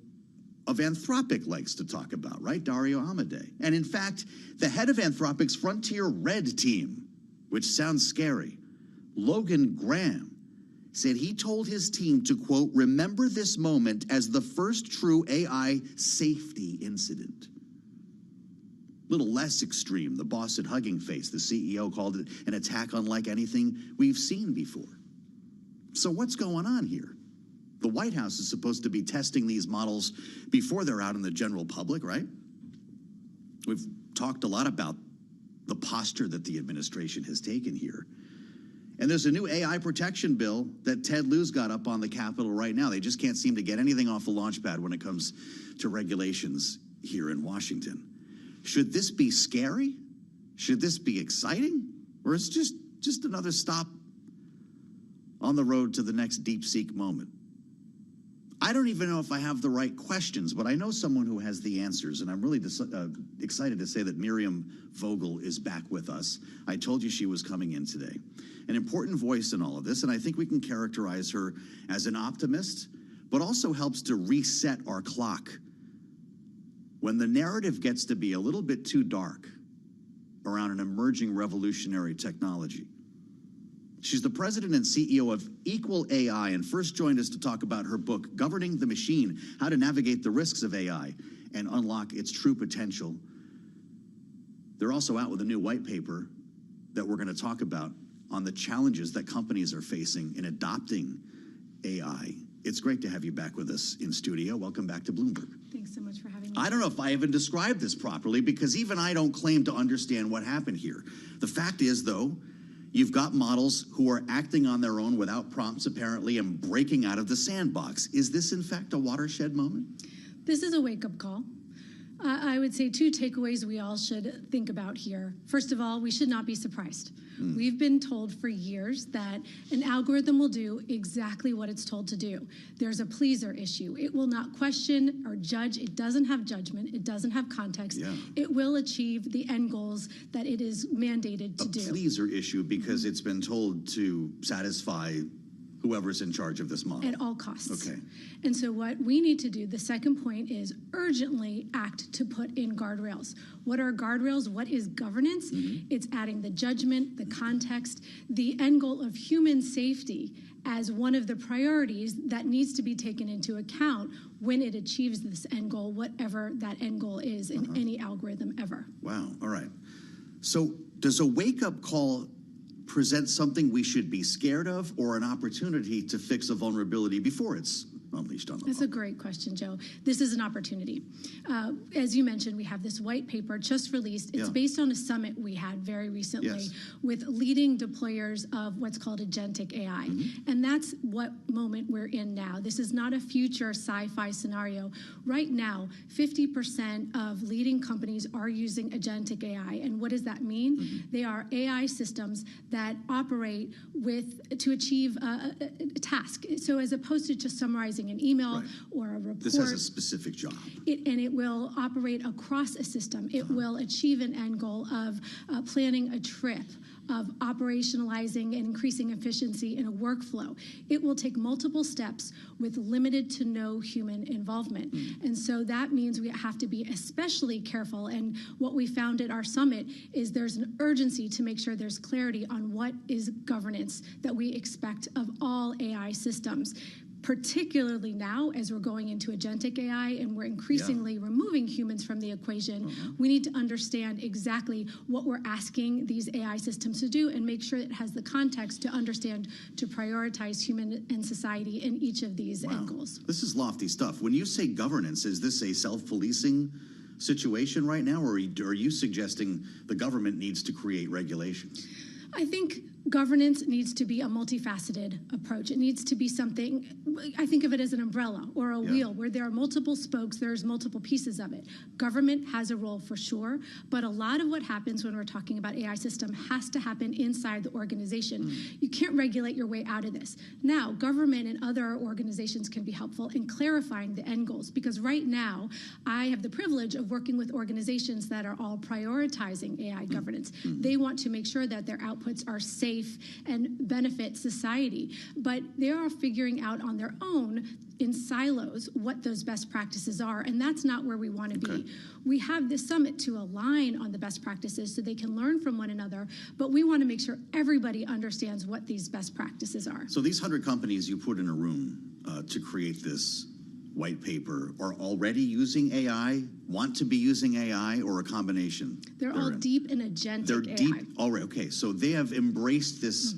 of Anthropic likes to talk about, right? Dario Amodei. And in fact, the head of Anthropic's Frontier Red team, which sounds scary, Logan Graham, said he told his team to, quote, remember this moment as the first true AI safety incident. A little less extreme. The boss at Hugging Face, the CEO, called it an attack unlike anything we've seen before. So what's going on here? The White House is supposed to be testing these models before they're out in the general public, right? We've talked a lot about the posture that the administration has taken here. And there's a new AI protection bill that Ted Lieu's got up on the Capitol right now. They just can't seem to get anything off the launch pad when it comes to regulations here in Washington. Should this be scary? Should this be exciting? Or is it just another stop on the road to the next DeepSeek moment? I don't even know if I have the right questions, but I know someone who has the answers, and I'm really excited to say that Miriam Vogel is back with us. I told you she was coming in today. An important voice in all of this, and I think we can characterize her as an optimist, but also helps to reset our clock when the narrative gets to be a little bit too dark around an emerging revolutionary technology. She's the president and CEO of Equal AI and first joined us to talk about her book, Governing the Machine, How to Navigate the Risks of AI and Unlock Its True Potential. They're also out with a new white paper that we're going to talk about on the challenges that companies are facing in adopting AI. It's great to have you back with us in studio. Welcome back to Bloomberg. Thanks so much for having me. I don't know if I even described this properly because even I don't claim to understand what happened here. The fact is, though, you've got models who are acting on their own without prompts, apparently, and breaking out of the sandbox. Is this, in fact, a watershed moment? This is a wake-up call. I would say two takeaways we all should think about here. First of all, we should not be surprised. We've been told for years that an algorithm will do exactly what it's told to do. There's a pleaser issue. It will not question or judge. It doesn't have judgment. It doesn't have context. Yeah. It will achieve the end goals that it is mandated to do. A pleaser issue because it's been told to satisfy whoever's in charge of this model. At all costs. Okay. And so what we need to do, the second point, is urgently act to put in guardrails. What are guardrails? What is governance? It's adding the judgment, the context, the end goal of human safety as one of the priorities that needs to be taken into account when it achieves this end goal, whatever that end goal is in any algorithm ever. Wow. All right. So does a wake-up call present something we should be scared of or an opportunity to fix a vulnerability before it's unleashed on the That's a great question, Joe. This is an opportunity. As you mentioned, we have this white paper just released. It's based on a summit we had very recently with leading deployers of what's called agentic AI. And that's what moment we're in now. This is not a future sci-fi scenario. Right now, 50% of leading companies are using agentic AI. And what does that mean? They are AI systems that operate to achieve a task. So as opposed to just summarizing an email or a report. This has a specific job. And it will operate across a system. It will achieve an end goal of planning a trip, of operationalizing and increasing efficiency in a workflow. It will take multiple steps with limited to no human involvement. And so that means we have to be especially careful. And what we found at our summit is there's an urgency to make sure there's clarity on what is governance that we expect of all AI systems. Particularly now, as we're going into agentic AI and we're increasingly removing humans from the equation, we need to understand exactly what we're asking these AI systems to do and make sure it has the context to understand to prioritize human and society in each of these end goals. This is lofty stuff. When you say governance, is this a self-policing situation right now, or are you suggesting the government needs to create regulations? I think governance needs to be a multifaceted approach. It needs to be something, I think of it as an umbrella or a wheel where there are multiple spokes, there's multiple pieces of it. Government has a role for sure, but a lot of what happens when we're talking about AI system has to happen inside the organization. You can't regulate your way out of this. Now, government and other organizations can be helpful in clarifying the end goals because right now, I have the privilege of working with organizations that are all prioritizing AI governance. They want to make sure that their outputs are safe and benefit society, but they are figuring out on their own in silos what those best practices are, and that's not where we want to be. We have this summit to align on the best practices so they can learn from one another, but we want to make sure everybody understands what these best practices are. So these 100 companies you put in a room to create this white paper are already using AI, want to be using AI, or a combination? They're all deep in agentic They're AI. deep already. Okay, so they have embraced this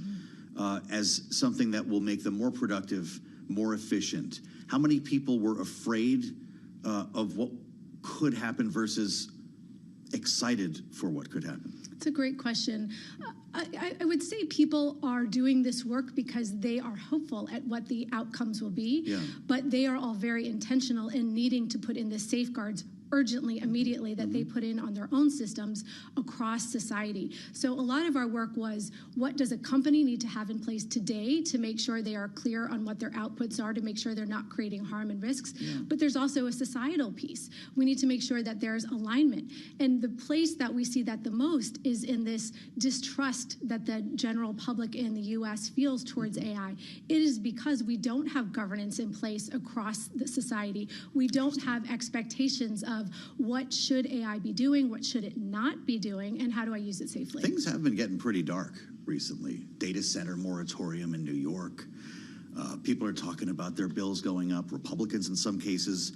as something that will make them more productive, more efficient. How many people were afraid of what could happen versus excited for what could happen? It's a great question. I would say people are doing this work because they are hopeful at what the outcomes will be, but they are all very intentional in needing to put in the safeguards urgently, immediately, that they put in on their own systems across society. So a lot of our work was, what does a company need to have in place today to make sure they are clear on what their outputs are, to make sure they're not creating harm and risks? But there's also a societal piece. We need to make sure that there's alignment. And the place that we see that the most is in this distrust that the general public in the U.S. feels towards AI. It is because we don't have governance in place across the society. We don't have expectations of what should AI be doing, what should it not be doing, and how do I use it safely? Things have been getting pretty dark recently. Data center moratorium in New York. People are talking about their bills going up. Republicans, in some cases,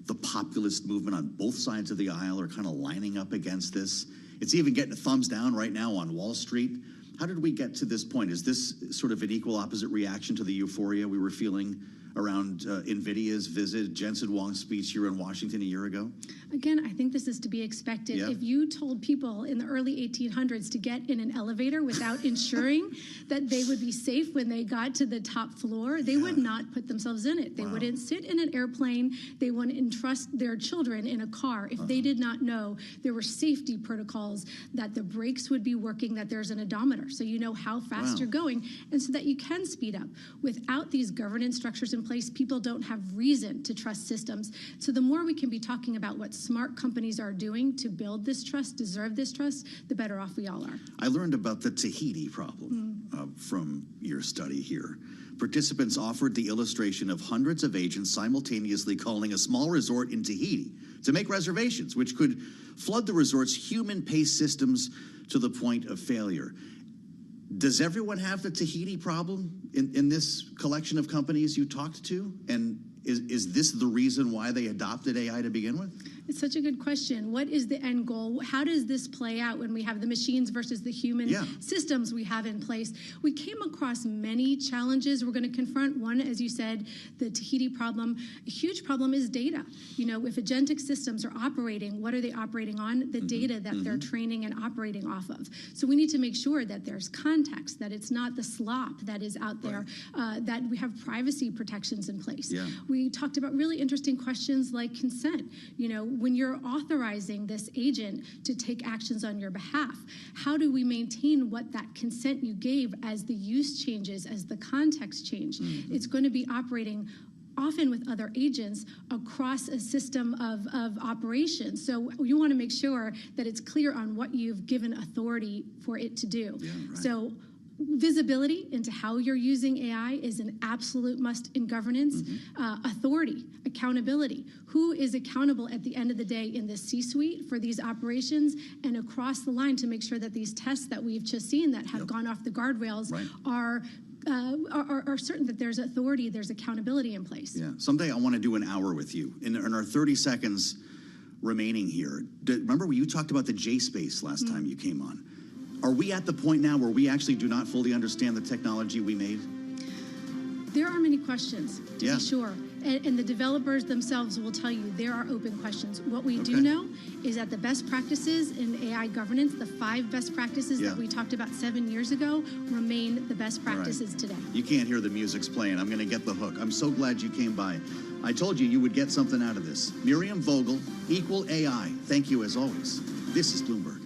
the populist movement on both sides of the aisle are kind of lining up against this. It's even getting a thumbs down right now on Wall Street. How did we get to this point? Is this sort of an equal opposite reaction to the euphoria we were feeling around NVIDIA's visit, Jensen Huang's speech here in Washington a year ago? Again, I think this is to be expected. Yeah. If you told people in the early 1800s to get in an elevator without ensuring that they would be safe when they got to the top floor, they would not put themselves in it. They wouldn't sit in an airplane. They wouldn't entrust their children in a car if they did not know there were safety protocols, that the brakes would be working, that there's an odometer, so you know how fast you're going, and so that you can speed up. Without these governance structures in place, people don't have reason to trust systems. So the more we can be talking about what smart companies are doing to build this trust, deserve this trust, the better off we all are. I learned about the Tahiti problem from your study here. Participants offered the illustration of hundreds of agents simultaneously calling a small resort in Tahiti to make reservations, which could flood the resort's human-paced systems to the point of failure. Does everyone have the Tahiti problem in this collection of companies you talked to? And is this the reason why they adopted AI to begin with? It's such a good question. What is the end goal? How does this play out when we have the machines versus the human systems we have in place? We came across many challenges we're going to confront. One, as you said, the Tahiti problem. A huge problem is data. You know, if agentic systems are operating, what are they operating on? The data that they're training and operating off of. So we need to make sure that there's context, that it's not the slop that is out there, that we have privacy protections in place. We talked about really interesting questions like consent. You know, when you're authorizing this agent to take actions on your behalf, how do we maintain what that consent you gave as the use changes, as the context change? It's going to be operating often with other agents across a system of operations. So you want to make sure that it's clear on what you've given authority for it to do. So visibility into how you're using AI is an absolute must in governance. Authority, accountability. Who is accountable at the end of the day in the C-suite for these operations and across the line to make sure that these tests that we've just seen that have gone off the guardrails are certain that there's authority, there's accountability in place. Someday I want to do an hour with you. In our 30 seconds remaining here, remember when you talked about the J-space last time you came on? Are we at the point now where we actually do not fully understand the technology we made? There are many questions, to be sure. And the developers themselves will tell you there are open questions. What we do know is that the best practices in AI governance, the 5 best practices that we talked about 7 years ago, remain the best practices today. You can't hear the music's playing. I'm going to get the hook. I'm so glad you came by. I told you would get something out of this. Miriam Vogel, Equal AI. Thank you as always. This is Bloomberg.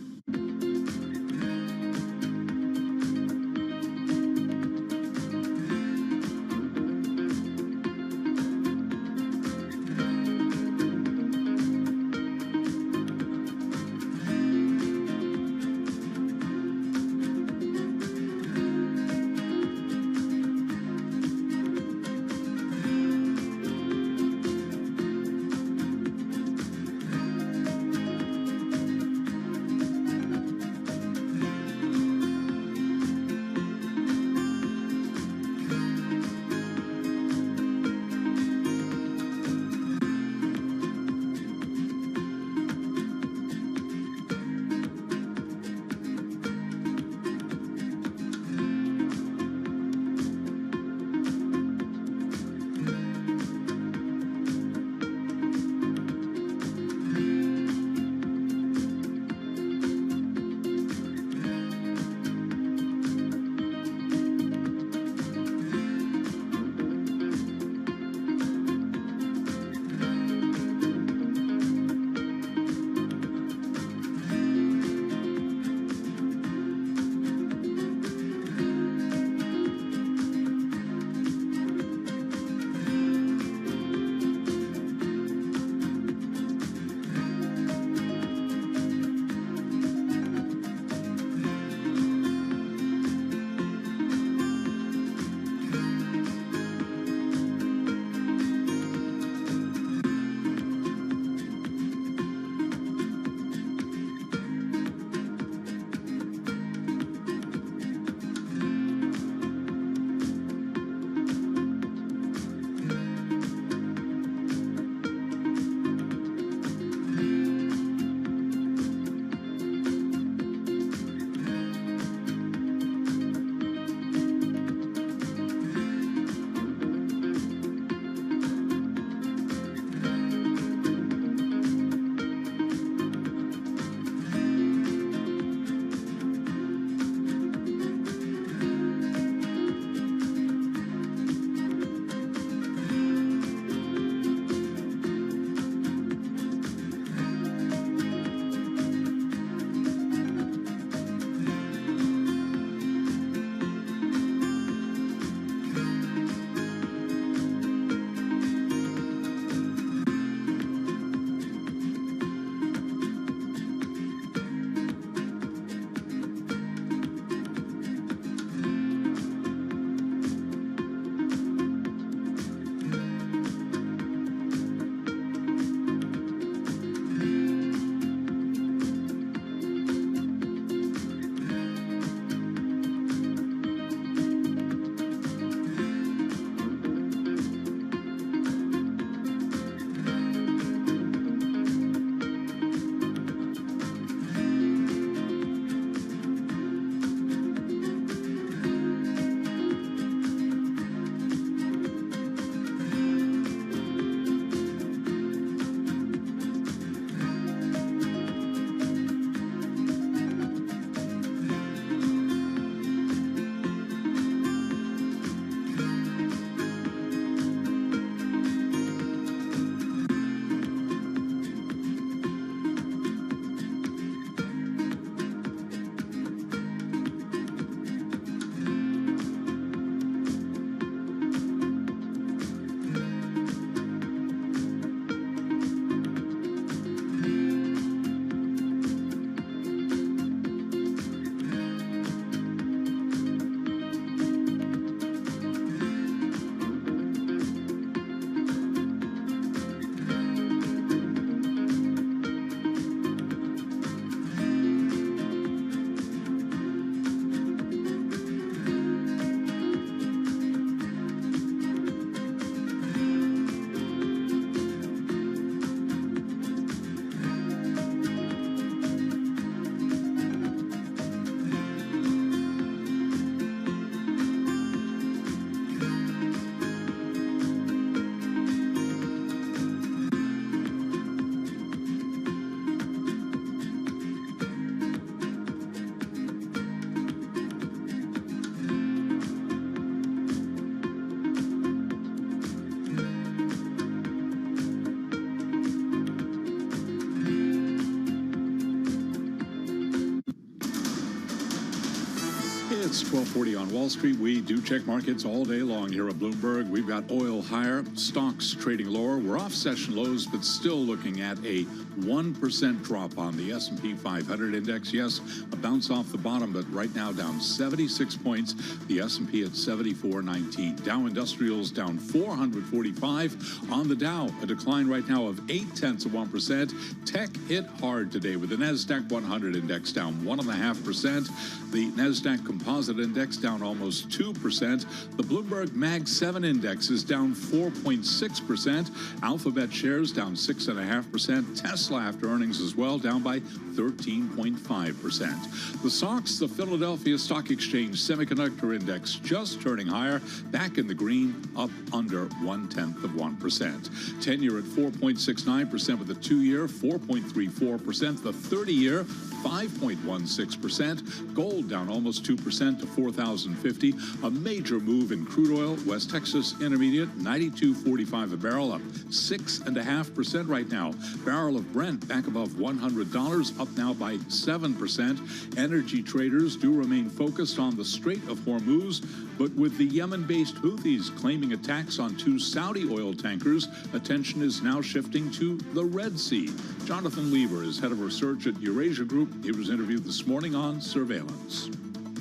It's 12:40 on Wall Street. We do check markets all day long here at Bloomberg. We've got oil higher, stocks trading lower. We're off session lows, but still looking at a 1% drop on the S&P 500 index. Yes, a bounce off the bottom, but right now down 76 points. The S&P at 74.19. Dow Industrials down 445 on the Dow. A decline right now of 0.8%. Tech hit hard today with the NASDAQ 100 index down 1.5%. The NASDAQ Composite Index down almost 2%. The Bloomberg Mag 7 Index is down 4.6%. Alphabet shares down 6.5%. Tesla after earnings as well, down by 13.5%. The SOX, the Philadelphia Stock Exchange Semiconductor Index, just turning higher, back in the green, up under 0.1%. 10-year at 4.69%, with the 2-year 4.34%. The 30-year 5.16%. Gold down almost 2% to $4,050. A major move in crude oil. West Texas Intermediate, $92.45 a barrel, up 6.5% right now. Barrel of Brent back above $100, up now by 7%. Energy traders do remain focused on the Strait of Hormuz, but with the Yemen-based Houthis claiming attacks on 2 Saudi oil tankers, attention is now shifting to the Red Sea. Jonathan Lieber is head of research at Eurasia Group. He was interviewed this morning on surveillance.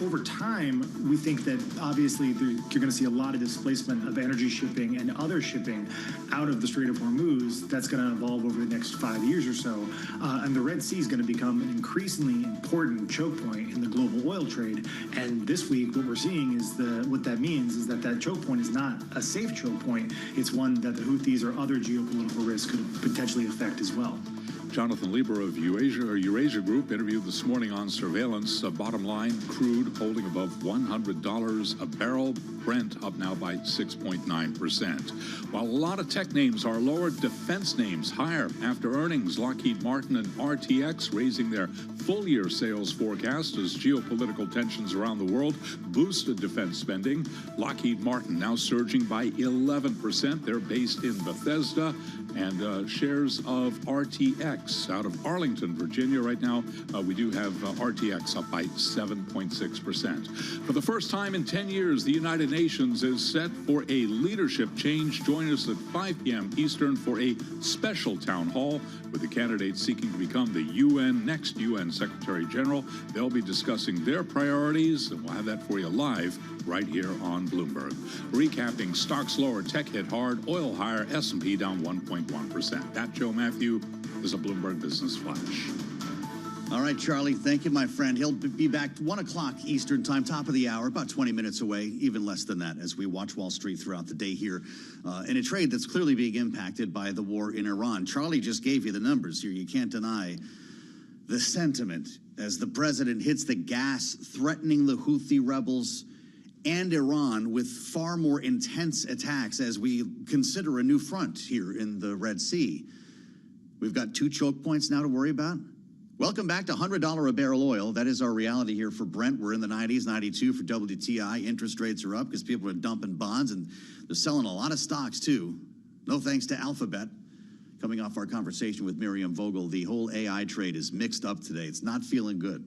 Over time, we think that obviously you're going to see a lot of displacement of energy shipping and other shipping out of the Strait of Hormuz. That's going to evolve over the next 5 years or so. And the Red Sea is going to become an increasingly important choke point in the global oil trade. And this week, what we're seeing is what that means is that choke point is not a safe choke point. It's one that the Houthis or other geopolitical risks could potentially affect as well. Jonathan Lieber of Eurasia Group interviewed this morning on surveillance. Bottom line, crude holding above $100 a barrel. Brent up now by 6.9%. While a lot of tech names are lower, defense names higher after earnings. Lockheed Martin and RTX raising their full-year sales forecast as geopolitical tensions around the world boosted defense spending. Lockheed Martin now surging by 11%. They're based in Bethesda. And shares of RTX out of Arlington, Virginia right now, we do have RTX up by 7.6%. For the first time in 10 years, the United Nations is set for a leadership change. Join us at 5 p.m. Eastern for a special town hall with the candidates seeking to become the next UN Secretary General. They'll be discussing their priorities, and we'll have that for you live right here on Bloomberg. Recapping, stocks lower, tech hit hard, oil higher, S&P down 1.1%. That, Joe Matthew, is a Bloomberg Business Flash. All right, Charlie, thank you, my friend. He'll be back 1 o'clock Eastern time, top of the hour, about 20 minutes away, even less than that, as we watch Wall Street throughout the day here in a trade that's clearly being impacted by the war in Iran. Charlie just gave you the numbers here. You can't deny the sentiment as the president hits the gas, threatening the Houthi rebels and Iran with far more intense attacks as we consider a new front here in the Red Sea. We've got 2 choke points now to worry about. Welcome back to $100 a barrel oil. That is our reality here for Brent. We're in the 90s, 92 for WTI. Interest rates are up because people are dumping bonds, and they're selling a lot of stocks, too. No thanks to Alphabet. Coming off our conversation with Miriam Vogel, the whole AI trade is mixed up today. It's not feeling good.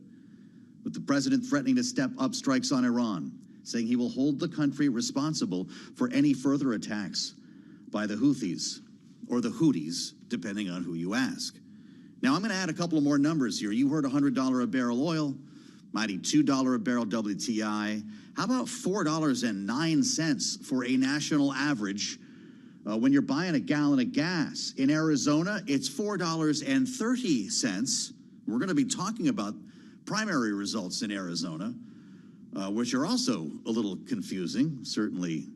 With the president threatening to step up strikes on Iran, saying he will hold the country responsible for any further attacks by the Houthis, or the Houthis, depending on who you ask. Now, I'm going to add a couple of more numbers here. You heard $100 a barrel oil, mighty $2 a barrel WTI. How about $4.09 for a national average when you're buying a gallon of gas? In Arizona, it's $4.30. We're going to be talking about primary results in Arizona, which are also a little confusing, certainly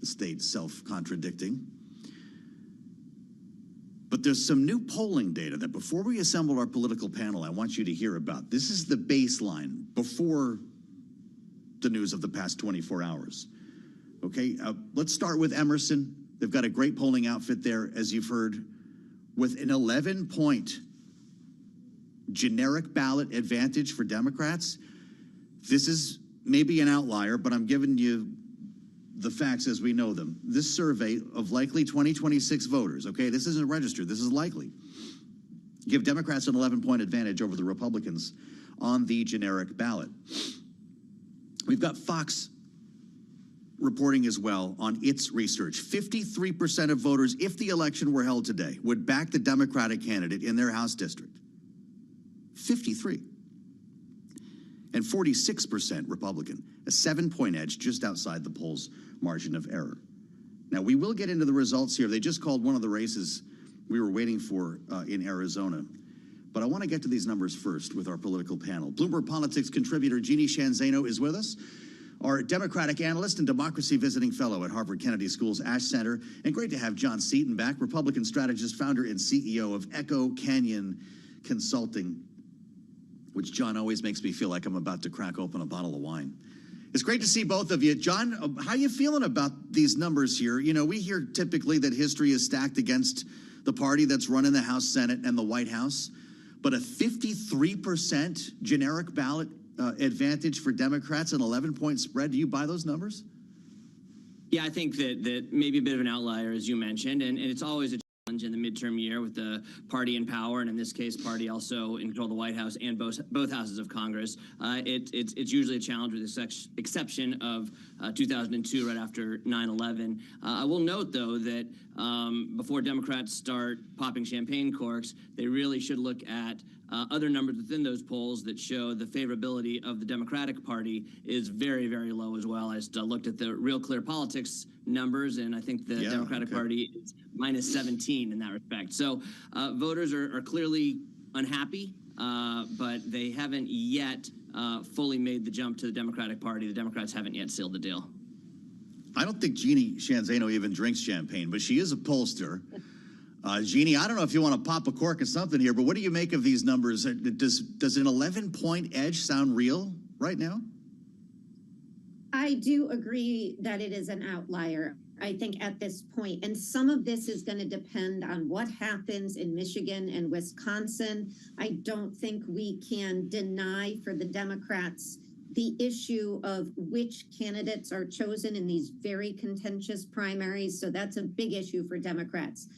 the state self-contradicting. But there's some new polling data that before we assemble our political panel, I want you to hear about. This is the baseline before the news of the past 24 hours. Okay, let's start with Emerson. They've got a great polling outfit there, as you've heard, with an 11-point generic ballot advantage for Democrats. This is maybe an outlier, but I'm giving you the facts as we know them. This survey of likely 2026 voters, okay, this isn't registered, this is likely, give Democrats an 11-point advantage over the Republicans on the generic ballot. We've got Fox reporting as well on its research. 53% of voters, if the election were held today, would back the Democratic candidate in their House district. 53. And 46% Republican, a 7-point edge just outside the poll's margin of error. Now, we will get into the results here. They just called one of the races we were waiting for in Arizona. But I want to get to these numbers first with our political panel. Bloomberg Politics contributor Jeannie Shanzano is with us, our Democratic analyst and democracy visiting fellow at Harvard Kennedy School's Ash Center. And great to have John Seaton back, Republican strategist, founder and CEO of Echo Canyon Consulting, which, John, always makes me feel like I'm about to crack open a bottle of wine. It's great to see both of you. John, how you feeling about these numbers here? You know, we hear typically that history is stacked against the party that's running the House, Senate, and the White House. But a 53% generic ballot advantage for Democrats, an 11-point spread. Do you buy those numbers? Yeah, I think that maybe a bit of an outlier, as you mentioned, and it's always a challenge in the midterm year with the party in power, and in this case, party also in control of the White House and both houses of Congress. It's usually a challenge with the exception of 2002, right after 9/11. I will note, though, that before Democrats start popping champagne corks, they really should look at other numbers within those polls that show the favorability of the Democratic Party is very, very low as well. I just looked at the Real Clear Politics numbers, and I think the Democratic Party is minus 17 in that respect. So voters are clearly unhappy, but they haven't yet fully made the jump to the Democratic Party. The Democrats haven't yet sealed the deal. I don't think Jeannie Shanzano even drinks champagne, but she is a pollster. Jeannie, I don't know if you want to pop a cork or something here, but what do you make of these numbers? Does an 11-point edge sound real right now? I do agree that it is an outlier, I think, at this point. And some of this is going to depend on what happens in Michigan and Wisconsin. I don't think we can deny for the Democrats the issue of which candidates are chosen in these very contentious primaries. So that's a big issue for Democrats.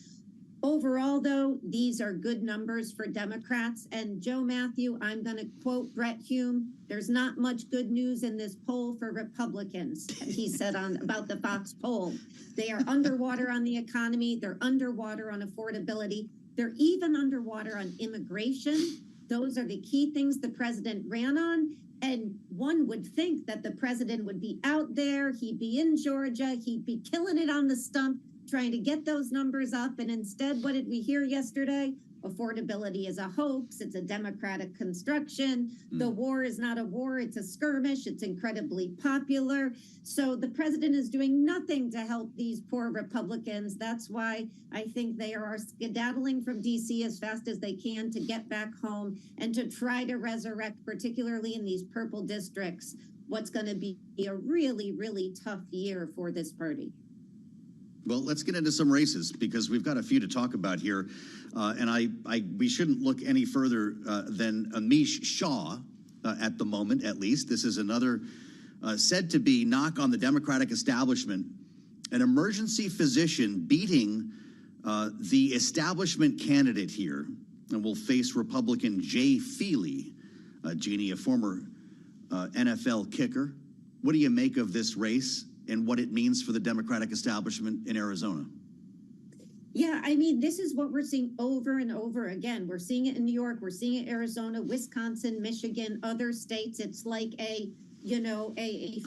Overall, though, these are good numbers for Democrats. And Joe Matthew, I'm going to quote Brett Hume, there's not much good news in this poll for Republicans, he said about the Fox poll. They are underwater on the economy. They're underwater on affordability. They're even underwater on immigration. Those are the key things the president ran on. And one would think that the president would be out there. He'd be in Georgia. He'd be killing it on the stump, trying to get those numbers up. And instead, what did we hear yesterday? Affordability is a hoax. It's a Democratic construction. The war is not a war. It's a skirmish. It's incredibly popular. So the president is doing nothing to help these poor Republicans. That's why I think they are skedaddling from D.C. as fast as they can to get back home and to try to resurrect, particularly in these purple districts, what's going to be a really, really tough year for this party. Well, let's get into some races because we've got a few to talk about here. We shouldn't look any further than Amish Shah at the moment, at least. This is another said to be knock on the Democratic establishment. An emergency physician beating the establishment candidate here and will face Republican Jay Feely, Jeannie, a former NFL kicker. What do you make of this race and what it means for the Democratic establishment in Arizona? Yeah, I mean, this is what we're seeing over and over again. We're seeing it in New York. We're seeing it in Arizona, Wisconsin, Michigan, other states. It's like a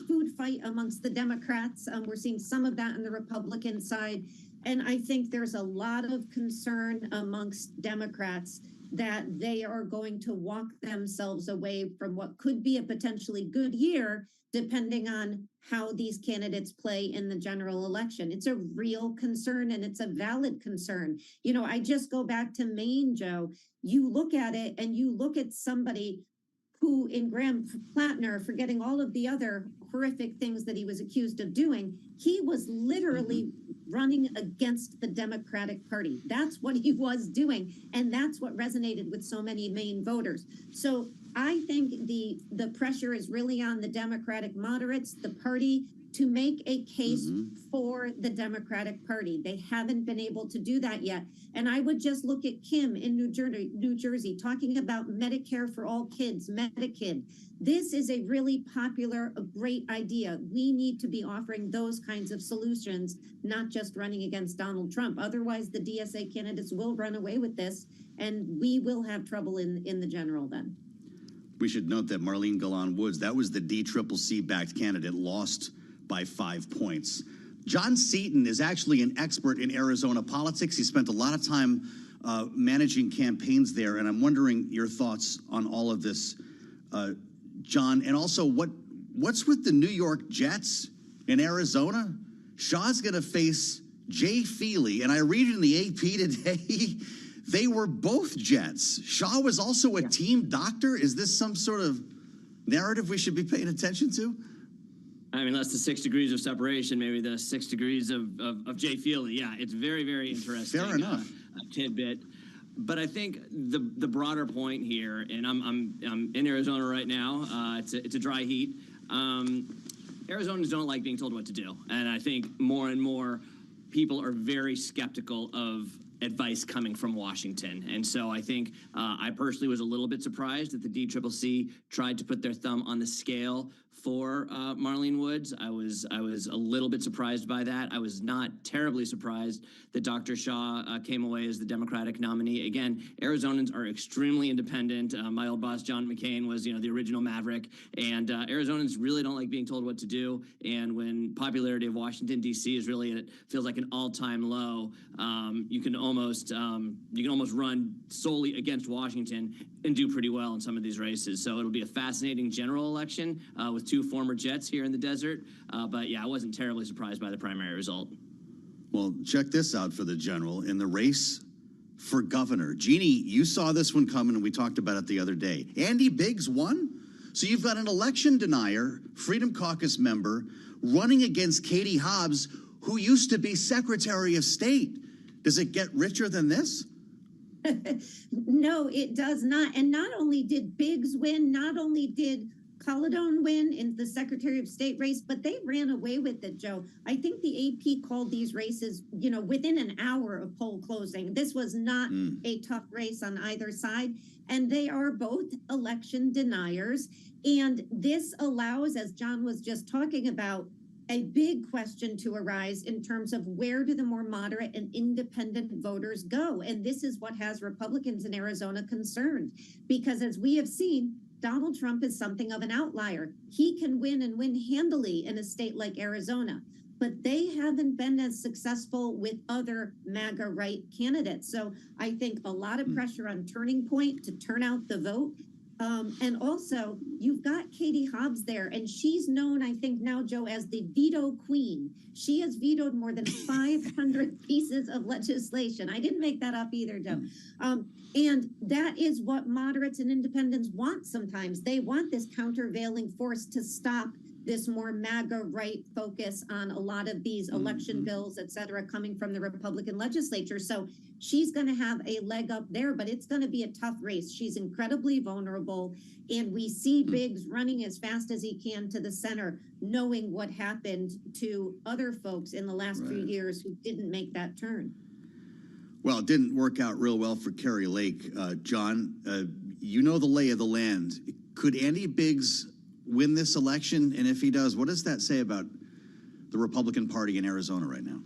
food fight amongst the Democrats. We're seeing some of that on the Republican side. And I think there's a lot of concern amongst Democrats that they are going to walk themselves away from what could be a potentially good year, depending on how these candidates play in the general election. It's a real concern, and it's a valid concern. You know, I just go back to Maine, Joe. You look at it and you look at somebody who, in Graham Plattner, forgetting all of the other horrific things that he was accused of doing, he was literally running against the Democratic Party. That's what he was doing, and that's what resonated with so many Maine voters. So I think the pressure is really on the Democratic moderates. The party to make a case for the Democratic Party. They haven't been able to do that yet. And I would just look at Kim in New Jersey talking about Medicare for all kids, Medikid. This is a really popular, a great idea. We need to be offering those kinds of solutions, not just running against Donald Trump. Otherwise, the DSA candidates will run away with this, and we will have trouble in the general then. We should note that Marlene Galan Woods, that was the DCCC-backed candidate, lost by 5 points. John Seaton is actually an expert in Arizona politics. He spent a lot of time managing campaigns there, and I'm wondering your thoughts on all of this, John, and also what's with the New York Jets in Arizona? Shaw's going to face Jay Feely, and I read in the AP today they were both Jets. Shaw was also a team doctor. Is this some sort of narrative we should be paying attention to? I mean, that's the 6 degrees of separation, maybe the 6 degrees of Jay Feely. Yeah, it's very, very interesting. Fair enough. Tidbit. But I think the broader point here, and I'm in Arizona right now. It's a dry heat. Arizonans don't like being told what to do, and I think more and more people are very skeptical of advice coming from Washington. And so I think I personally was a little bit surprised that the DCCC tried to put their thumb on the scale for Marlene Woods. I was a little bit surprised by that. I was not terribly surprised that Dr. Shaw came away as the Democratic nominee. Again, Arizonans are extremely independent. My old boss, John McCain, was the original maverick. And Arizonans really don't like being told what to do. And when popularity of Washington, D.C. is really, it feels like an all-time low, you can almost run solely against Washington and do pretty well in some of these races. So it'll be a fascinating general election with two former Jets here in the desert. But yeah, I wasn't terribly surprised by the primary result. Well, check this out for the general. In the race for governor, Jeannie, you saw this one coming, and we talked about it the other day. Andy Biggs won. So you've got an election denier, Freedom Caucus member, running against Katie Hobbs, who used to be Secretary of State. Does it get richer than this? No, it does not. And not only did Biggs win, not only did Caledon win in the Secretary of State race, but they ran away with it, Joe. I think the AP called these races, within an hour of poll closing. This was not a tough race on either side. And they are both election deniers. And this allows, as John was just talking about, a big question to arise in terms of where do the more moderate and independent voters go? And this is what has Republicans in Arizona concerned, because as we have seen, Donald Trump is something of an outlier. He can win and win handily in a state like Arizona, but they haven't been as successful with other MAGA right candidates. So I think a lot of pressure on Turning Point to turn out the vote. And also, you've got Katie Hobbs there, and she's known, I think now, Joe, as the veto queen. She has vetoed more than 500 pieces of legislation. I didn't make that up either, Joe. And that is what moderates and independents want sometimes. They want this countervailing force to stop this more MAGA right focus on a lot of these election bills, et cetera, coming from the Republican legislature. So she's going to have a leg up there, but it's going to be a tough race. She's incredibly vulnerable. And we see Biggs running as fast as he can to the center, knowing what happened to other folks in the last few years who didn't make that turn. Well, it didn't work out real well for Kari Lake. John, you know the lay of the land. Could Andy Biggs win this election? And if he does, what does that say about the Republican Party in Arizona right now?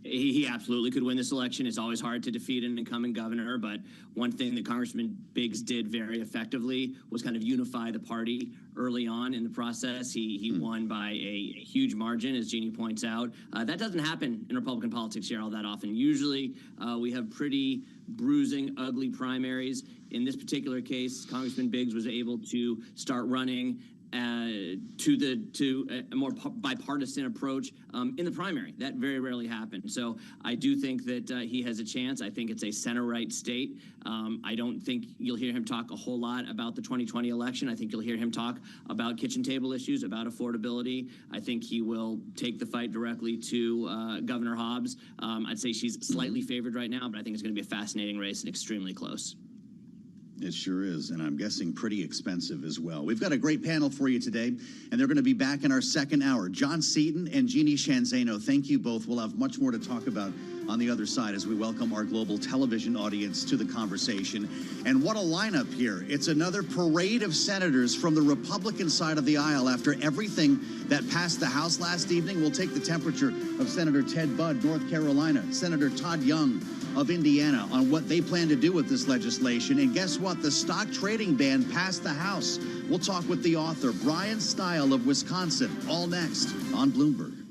He absolutely could win this election. It's always hard to defeat an incumbent governor, but one thing that Congressman Biggs did very effectively was kind of unify the party early on in the process. He won by a huge margin, as Jeannie points out. That doesn't happen in Republican politics here all that often. Usually we have pretty bruising, ugly primaries. In this particular case, Congressman Biggs was able to start running to a more bipartisan approach in the primary. That very rarely happens. So I do think that he has a chance. I think it's a center-right state. I don't think you'll hear him talk a whole lot about the 2020 election. I think you'll hear him talk about kitchen table issues, about affordability. I think he will take the fight directly to Governor Hobbs. I'd say she's slightly favored right now, but I think it's going to be a fascinating race and extremely close. It sure is, and I'm guessing pretty expensive as well. We've got a great panel for you today, and they're going to be back in our second hour. John Seaton and Jeannie Shanzano, thank you both. We'll have much more to talk about on the other side as we welcome our global television audience to the conversation. And what a lineup here. It's another parade of senators from the Republican side of the aisle after everything that passed the House last evening. We'll take the temperature of Senator Ted Budd, North Carolina, Senator Todd Young of Indiana on what they plan to do with this legislation. And guess what? The stock trading ban passed the House. We'll talk with the author, Brian Stile of Wisconsin, all next on Bloomberg.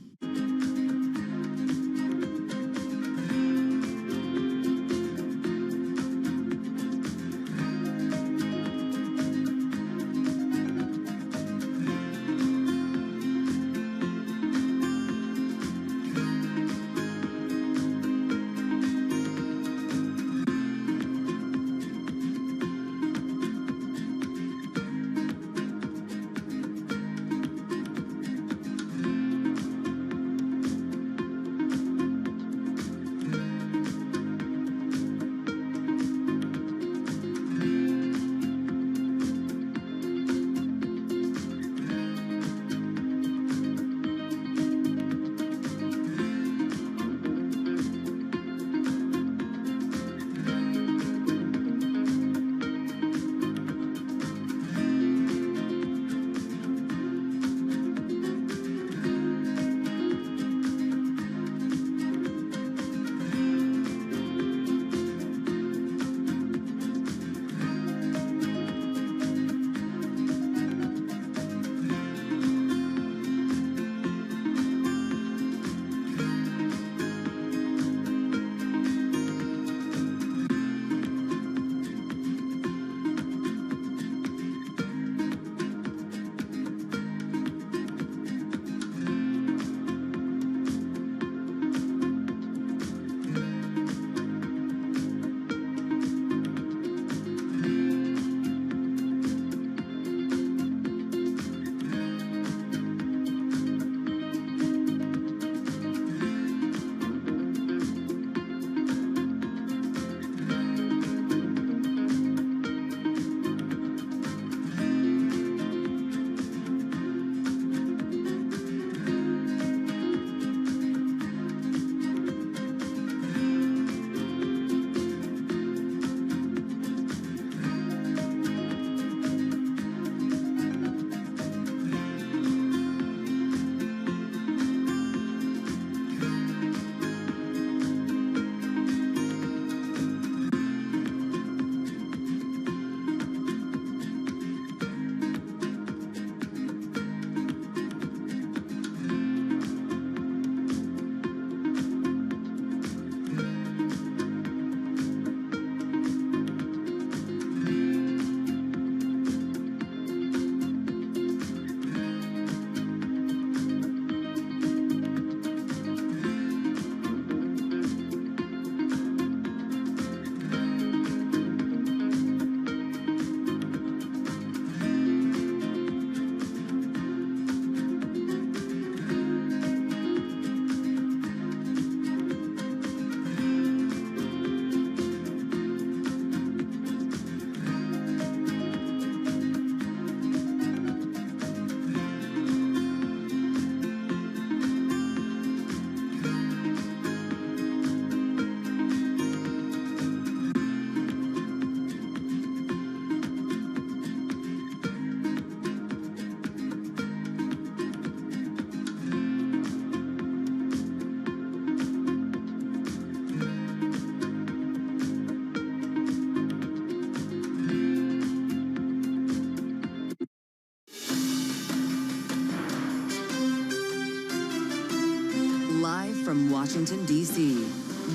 From Washington, D.C.,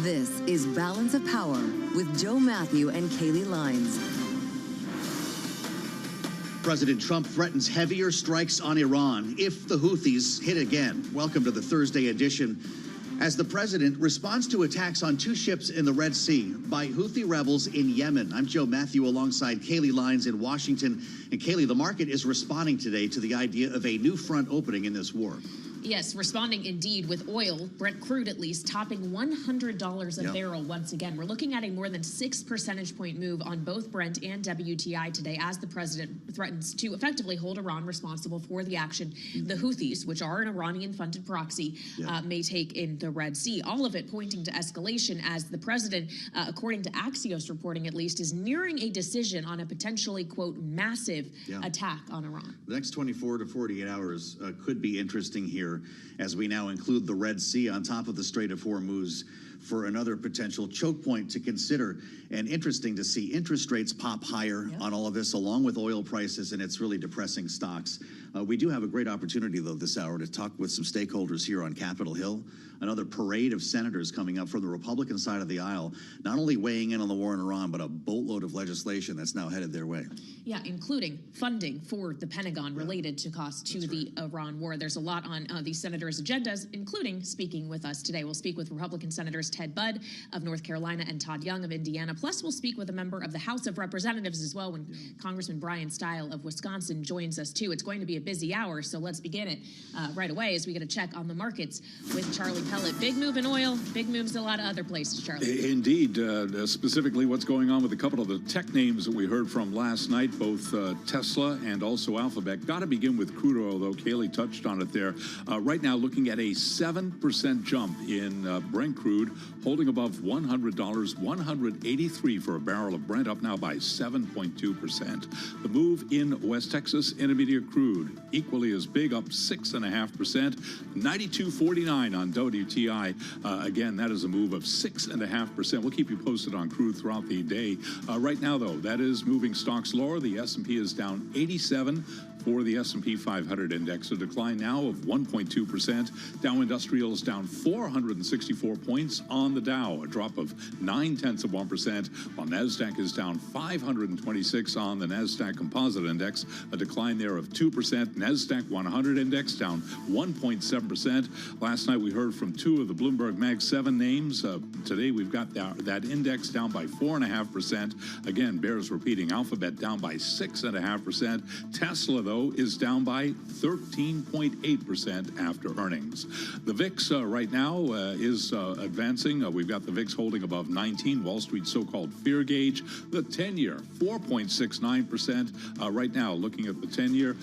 this is Balance of Power with Joe Matthew and Kaylee Lines. President Trump threatens heavier strikes on Iran if the Houthis hit again. Welcome to the Thursday edition. As the president responds to attacks on two ships in the Red Sea by Houthi rebels in Yemen. I'm Joe Matthew alongside Kaylee Lines in Washington. And Kaylee, the market is responding today to the idea of a new front opening in this war. Yes, responding indeed with oil, Brent crude at least, topping $100 a barrel once again. We're looking at a more than 6 percentage point move on both Brent and WTI today as the president threatens to effectively hold Iran responsible for the action the Houthis, which are an Iranian-funded proxy, may take in the Red Sea. All of it pointing to escalation as the president, according to Axios reporting at least, is nearing a decision on a potentially, quote, massive attack on Iran. The next 24 to 48 hours could be interesting here as we now include the Red Sea on top of the Strait of Hormuz for another potential choke point to consider. And interesting to see interest rates pop higher on all of this, along with oil prices, and it's really depressing stocks. We do have a great opportunity, though, this hour to talk with some stakeholders here on Capitol Hill. Another parade of senators coming up from the Republican side of the aisle, not only weighing in on the war in Iran, but a boatload of legislation that's now headed their way. Yeah, including funding for the Pentagon related to costs to the Iran war. There's a lot on these senators' agendas, including speaking with us today. We'll speak with Republican Senators Ted Budd of North Carolina and Todd Young of Indiana. Plus, we'll speak with a member of the House of Representatives as well when Congressman Brian Stile of Wisconsin joins us, too. It's going to be a busy hour, so let's begin it right away as we get a check on the markets with Charlie Pellet. Big move in oil, big moves in a lot of other places, Charlie. Indeed. Specifically, what's going on with a couple of the tech names that we heard from last night, both Tesla and also Alphabet. Got to begin with crude oil, though. Kaylee touched on it there. Right now, looking at a 7% jump in Brent crude, holding above $100, $183 for a barrel of Brent, up now by 7.2%. The move in West Texas Intermediate crude, equally as big, up 6.5%, 92.49 on WTI. Again, that is a move of 6.5%. We'll keep you posted on crude throughout the day. Right now, though, that is moving stocks lower. The S&P is down 87 for the S&P 500 index, a decline now of 1.2%. Dow Industrials down 464 points on the Dow, a drop of 0.9%, while NASDAQ is down 526 on the NASDAQ Composite Index, a decline there of 2%. NASDAQ 100 Index down 1.7%. Last night we heard from two of the Bloomberg Mag 7 names. Today we've got that index down by 4.5%. Again, bears repeating. Alphabet down by 6.5%. Tesla, though, is down by 13.8% after earnings. The VIX right now is advancing. We've got the VIX holding above 19, Wall Street so-called fear gauge. The 10-year, 4.69%. Right now, looking at the 10-year,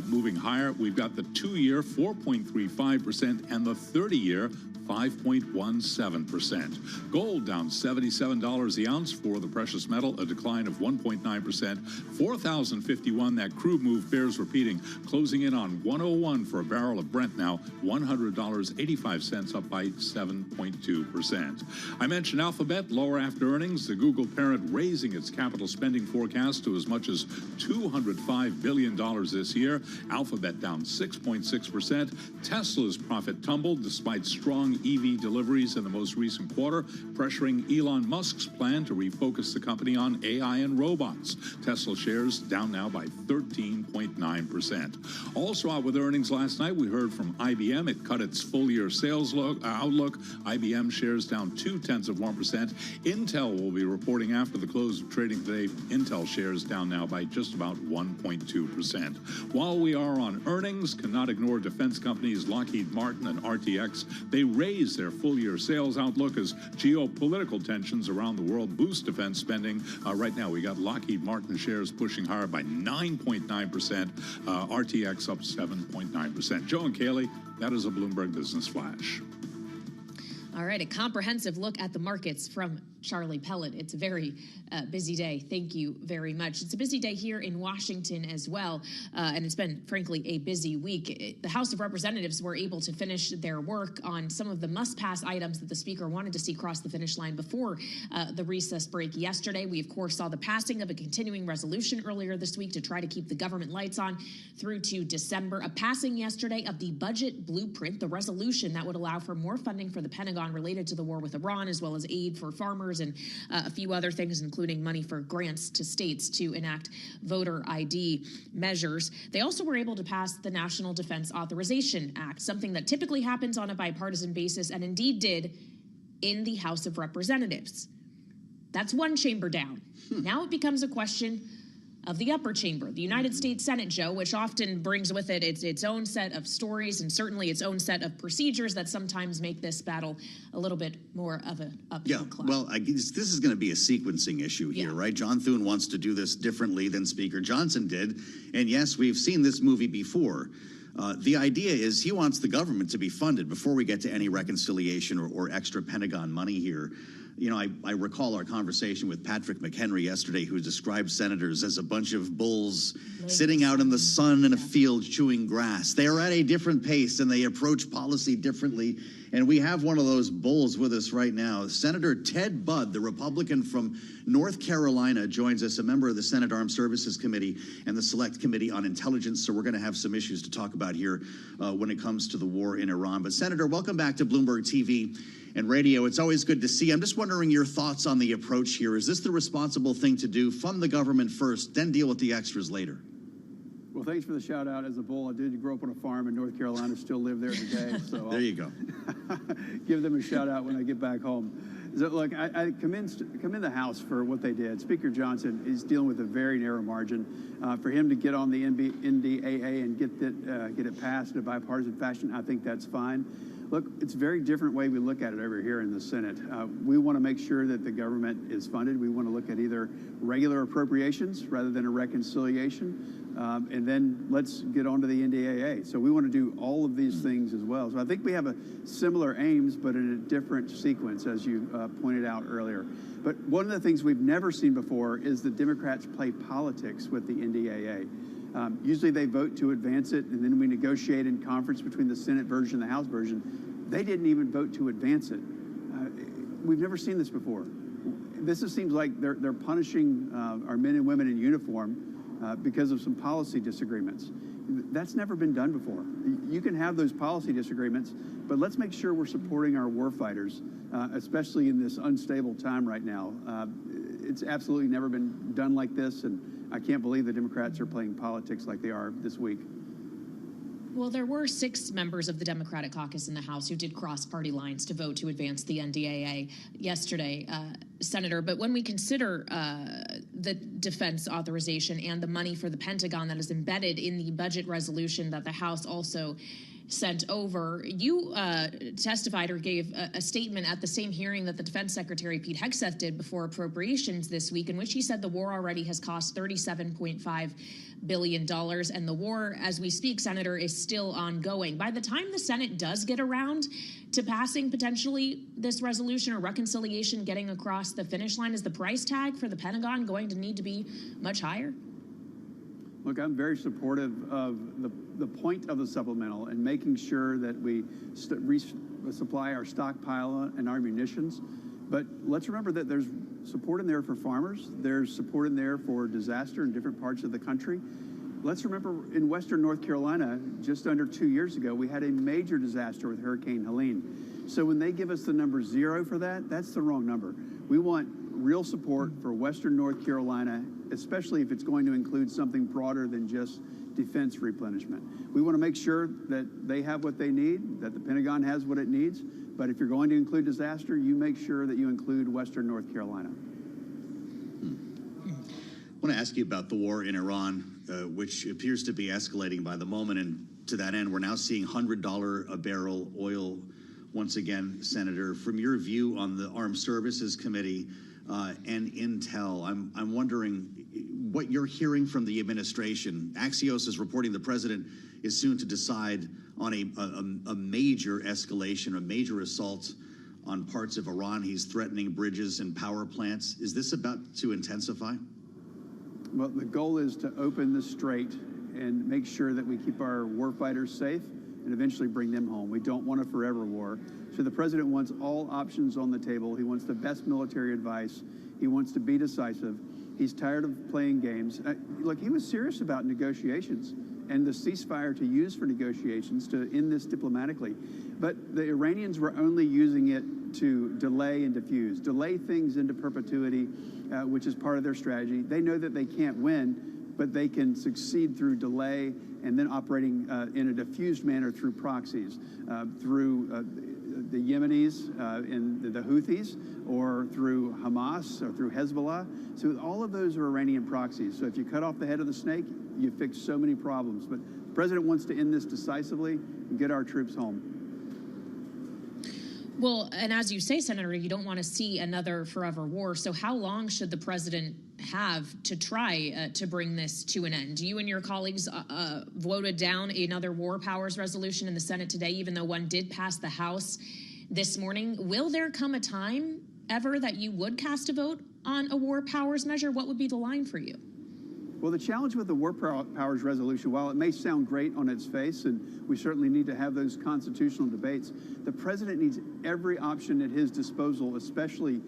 moving higher. We've got the 2-year, 4.35%, and the 30-year, 5.17%. Gold down $77 the ounce for the precious metal, a decline of 1.9%. 4,051, that crude move bears repeating, closing in on 101 for a barrel of Brent now, $100.85, up by 7.2%. I mentioned Alphabet, lower after earnings. The Google parent raising its capital spending forecast to as much as $205 billion this year. Alphabet down 6.6%. Tesla's profit tumbled despite strong EV deliveries in the most recent quarter, pressuring Elon Musk's plan to refocus the company on AI and robots. Tesla shares down now by 13.9%. Also out with earnings last night, we heard from IBM. It cut its full-year sales outlook. IBM shares down 0.2%. Intel will be reporting after the close of trading today. Intel shares down now by just about 1.2%. While we are on earnings, cannot ignore defense companies Lockheed Martin and RTX. They raised their full-year sales outlook as geopolitical tensions around the world boost defense spending. Right now, we got Lockheed Martin shares pushing higher by 9.9%, RTX up 7.9%. Joe and Kaylee, that is a Bloomberg Business Flash. All right, a comprehensive look at the markets from Charlie Pellet. It's a very busy day. Thank you very much. It's a busy day here in Washington as well, and it's been, frankly, a busy week. The House of Representatives were able to finish their work on some of the must-pass items that the Speaker wanted to see cross the finish line before the recess break yesterday. We, of course, saw the passing of a continuing resolution earlier this week to try to keep the government lights on through to December. A passing yesterday of the budget blueprint, the resolution that would allow for more funding for the Pentagon related to the war with Iran, as well as aid for farmers and a few other things, including money for grants to states to enact voter ID measures. They also were able to pass the National Defense Authorization Act, something that typically happens on a bipartisan basis and indeed did in the House of Representatives. That's one chamber down. Now it becomes a question of the upper chamber, the United States Senate, Joe, which often brings with it its own set of stories and certainly its own set of procedures that sometimes make this battle a little bit more of an uphill climb. Well, I guess this is going to be a sequencing issue here, right? John Thune wants to do this differently than Speaker Johnson did. And yes, we've seen this movie before. The idea is he wants the government to be funded before we get to any reconciliation or extra Pentagon money here. You know, I recall our conversation with Patrick McHenry yesterday, who described senators as a bunch of bulls sitting out in the sun in a field chewing grass. They are at a different pace and they approach policy differently. And we have one of those bulls with us right now. Senator Ted Budd, the Republican from North Carolina, joins us, a member of the Senate Armed Services Committee and the Select Committee on Intelligence. So we're going to have some issues to talk about here when it comes to the war in Iran. But Senator, welcome back to Bloomberg TV and radio. It's always good to see. I'm just wondering your thoughts on the approach here. Is this the responsible thing to do? Fund the government first, then deal with the extras later? Well, thanks for the shout out. As a bull, I did grow up on a farm in North Carolina, still live there today. So there you go. Give them a shout out when I get back home. So, look, I commend the House for what they did. Speaker Johnson is dealing with a very narrow margin. For him to get on the NDAA and get it passed in a bipartisan fashion, I think that's fine. Look, it's a very different way we look at it over here in the Senate. We want to make sure that the government is funded. We want to look at either regular appropriations rather than a reconciliation. And then let's get on to the NDAA. So we want to do all of these things as well. So I think we have similar aims, but in a different sequence, as you pointed out earlier. But one of the things we've never seen before is the Democrats play politics with the NDAA. Usually they vote to advance it, and then we negotiate in conference between the Senate version and the House version. They didn't even vote to advance it. We've never seen this before. This seems like they're punishing our men and women in uniform because of some policy disagreements. That's never been done before. You can have those policy disagreements, but let's make sure we're supporting our warfighters, especially in this unstable time right now. It's absolutely never been done like this, and I can't believe the Democrats are playing politics like they are this week. Well, there were 6 members of the Democratic caucus in the House who did cross party lines to vote to advance the NDAA yesterday, Senator. But when we consider the defense authorization and the money for the Pentagon that is embedded in the budget resolution that the House also sent over, you testified or gave a statement at the same hearing that the Defense Secretary Pete Hegseth did before appropriations this week, in which he said the war already has cost $37.5 billion, and the war, as we speak, Senator, is still ongoing. By the time the Senate does get around to passing potentially this resolution or reconciliation getting across the finish line, is the price tag for the Pentagon going to need to be much higher? Look, I'm very supportive of the point of the supplemental and making sure that we resupply our stockpile and our munitions. But let's remember that there's support in there for farmers. There's support in there for disaster in different parts of the country. Let's remember in Western North Carolina, just under 2 years ago, we had a major disaster with Hurricane Helene. So when they give us the number 0 for that, that's the wrong number. We want real support for Western North Carolina, especially if it's going to include something broader than just defense replenishment. We want to make sure that they have what they need, that the Pentagon has what it needs, but if you're going to include disaster, you make sure that you include Western North Carolina. I want to ask you about the war in Iran, which appears to be escalating by the moment, and to that end, we're now seeing $100 a barrel oil once again, Senator. From your view on the Armed Services Committee and Intel, I'm wondering what you're hearing from the administration. Axios is reporting the president is soon to decide on a major escalation, a major assault on parts of Iran. He's threatening bridges and power plants. Is this about to intensify? Well, the goal is to open the strait and make sure that we keep our warfighters safe and eventually bring them home. We don't want a forever war. So the president wants all options on the table. He wants the best military advice. He wants to be decisive. He's tired of playing games. Look, he was serious about negotiations and the ceasefire to use for negotiations to end this diplomatically. But the Iranians were only using it to delay and diffuse, delay things into perpetuity, which is part of their strategy. They know that they can't win, but they can succeed through delay and then operating in a diffused manner through proxies, through the Yemenis and the Houthis, or through Hamas or through Hezbollah. So all of those are Iranian proxies. So if you cut off the head of the snake, you fix so many problems. But the president wants to end this decisively and get our troops home. Well, and as you say, Senator, you don't want to see another forever war. So how long should the president have to try to bring this to an end? You and your colleagues voted down another war powers resolution in the Senate today, even though one did pass the House this morning. Will there come a time ever that you would cast a vote on a war powers measure? What would be the line for you? Well, the challenge with the war powers resolution, while it may sound great on its face, and we certainly need to have those constitutional debates, the president needs every option at his disposal, especially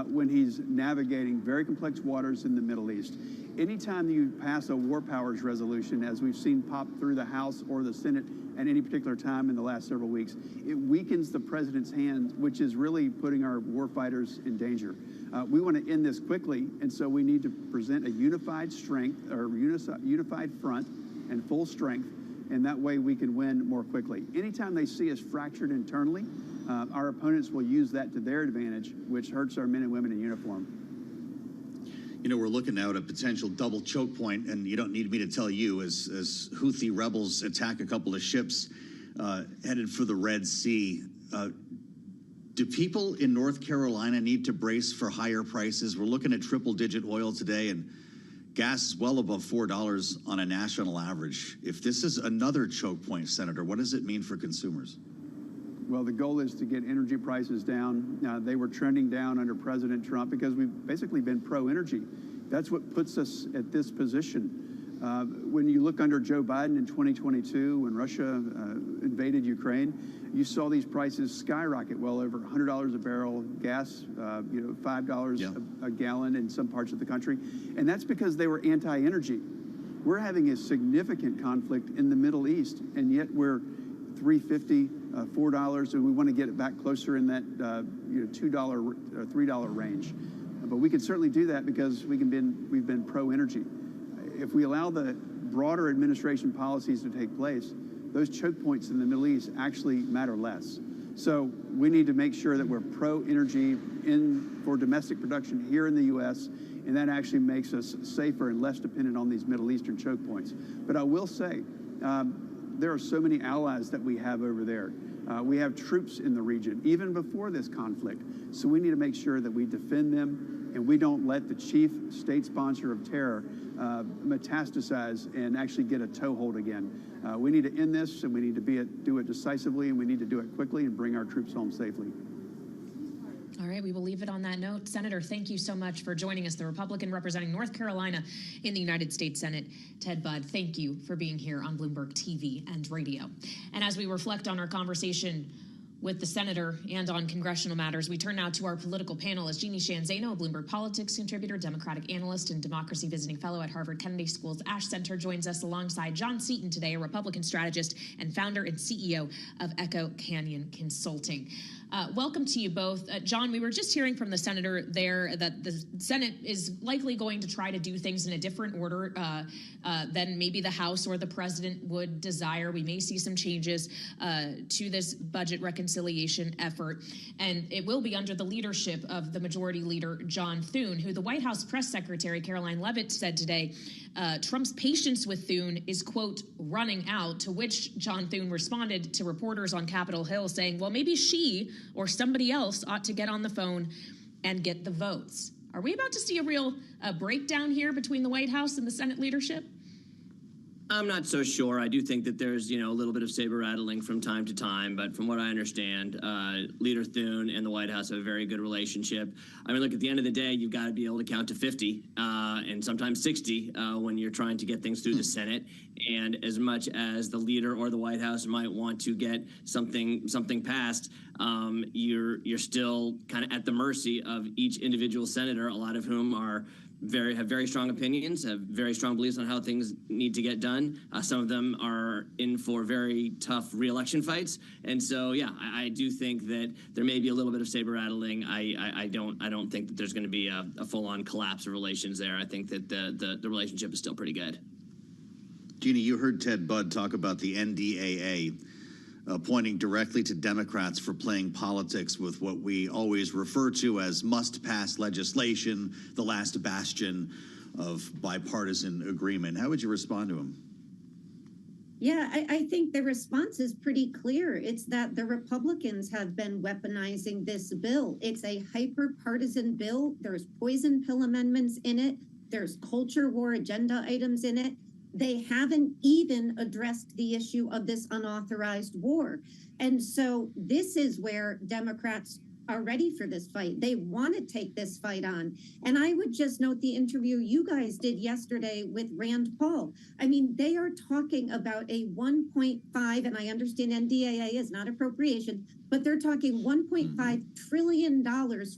when he's navigating very complex waters in the Middle East. Anytime you pass a war powers resolution, as we've seen pop through the House or the Senate at any particular time in the last several weeks, it weakens the president's hand, which is really putting our war fighters in danger. We want to end this quickly, and so we need to present a unified strength, or unified front and full strength, and that way we can win more quickly. Anytime they see us fractured internally, our opponents will use that to their advantage, which hurts our men and women in uniform. You know, we're looking now at a potential double choke point, and you don't need me to tell you, as Houthi rebels attack a couple of ships headed for the Red Sea. Do people in North Carolina need to brace for higher prices? We're looking at triple-digit oil today, and gas is well above $4 on a national average. If this is another choke point, Senator, what does it mean for consumers? Well, the goal is to get energy prices down. They were trending down under President Trump because we've basically been pro-energy. That's what puts us at this position. When you look under Joe Biden in 2022, when Russia invaded Ukraine, you saw these prices skyrocket well over $100 a barrel, gas, $5 a gallon in some parts of the country. And that's because they were anti-energy. We're having a significant conflict in the Middle East, and yet we're $3.50, $4, and we want to get it back closer in that $2 or $3 range. But we can certainly do that because we've been pro-energy. If we allow the broader administration policies to take place, those choke points in the Middle East actually matter less. So we need to make sure that we're pro-energy for domestic production here in the U.S., and that actually makes us safer and less dependent on these Middle Eastern choke points. But I will say, there are so many allies that we have over there. We have troops in the region, even before this conflict. So we need to make sure that we defend them, and we don't let the chief state sponsor of terror metastasize and actually get a toehold again. We need to end this, and we need to do it decisively, and we need to do it quickly and bring our troops home safely. All right, we will leave it on that note. Senator, thank you so much for joining us, the Republican representing North Carolina in the United States Senate, Ted Budd. Thank you for being here on Bloomberg TV and radio. And as we reflect on our conversation with the senator and on congressional matters, we turn now to our political panel as Jeannie Shanzano, a Bloomberg Politics contributor, Democratic analyst, and democracy visiting fellow at Harvard Kennedy School's Ash Center, joins us alongside John Seaton today, a Republican strategist and founder and CEO of Echo Canyon Consulting. Welcome to you both. John, we were just hearing from the senator there that the Senate is likely going to try to do things in a different order than maybe the House or the president would desire. We may see some changes to this budget reconciliation effort, and it will be under the leadership of the Majority Leader, John Thune, who the White House Press Secretary, Caroline Leavitt, said today Trump's patience with Thune is, quote, running out, to which John Thune responded to reporters on Capitol Hill saying, well, maybe she or somebody else ought to get on the phone and get the votes. Are we about to see a real breakdown here between the White House and the Senate leadership? I'm not so sure. I do think that there's, a little bit of saber rattling from time to time, but from what I understand, Leader Thune and the White House have a very good relationship. I mean, look, at the end of the day, you've got to be able to count to 50 and sometimes 60 when you're trying to get things through the Senate. And as much as the leader or the White House might want to get something passed, you're still kind of at the mercy of each individual senator, a lot of whom have very strong opinions, have very strong beliefs on how things need to get done. Some of them are in for very tough re-election fights, and so I do think that there may be a little bit of saber rattling. I don't think that there's going to be a full-on collapse of relations there. I think that the relationship is still pretty good. Jeannie, you heard Ted Budd talk about the NDAA. pointing directly to Democrats for playing politics with what we always refer to as must-pass legislation, the last bastion of bipartisan agreement. How would you respond to him? Yeah, I think the response is pretty clear. It's that the Republicans have been weaponizing this bill. It's a hyper-partisan bill. There's poison pill amendments in it. There's culture war agenda items in it. They haven't even addressed the issue of this unauthorized war. And so this is where Democrats are ready for this fight. They want to take this fight on. And I would just note the interview you guys did yesterday with Rand Paul. I mean, they are talking about a 1.5, and I understand NDAA is not appropriation, but they're talking $1.5 trillion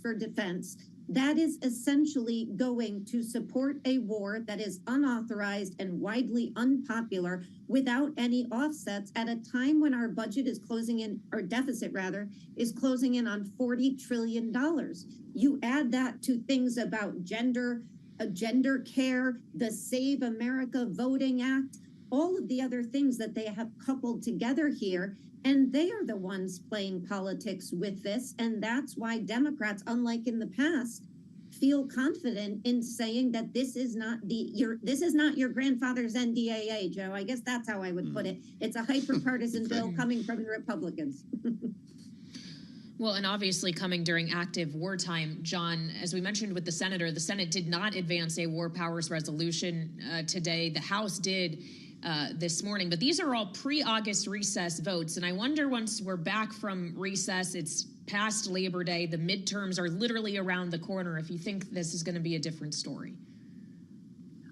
for defense. That is essentially going to support a war that is unauthorized and widely unpopular without any offsets at a time when our budget is closing in, or deficit rather, is closing in on $40 trillion. You add that to things about gender care, the Save America Voting Act, all of the other things that they have coupled together here. And they are the ones playing politics with this. And that's why Democrats, unlike in the past, feel confident in saying that this is not your grandfather's NDAA, Joe. I guess that's how I would put it. It's a hyper-partisan bill coming from the Republicans. Well, and obviously coming during active wartime, John, as we mentioned with the senator, the Senate did not advance a war powers resolution today. The House did this morning, but these are all pre-August recess votes. And I wonder, once we're back from recess, it's past Labor Day, the midterms are literally around the corner, if you think this is going to be a different story.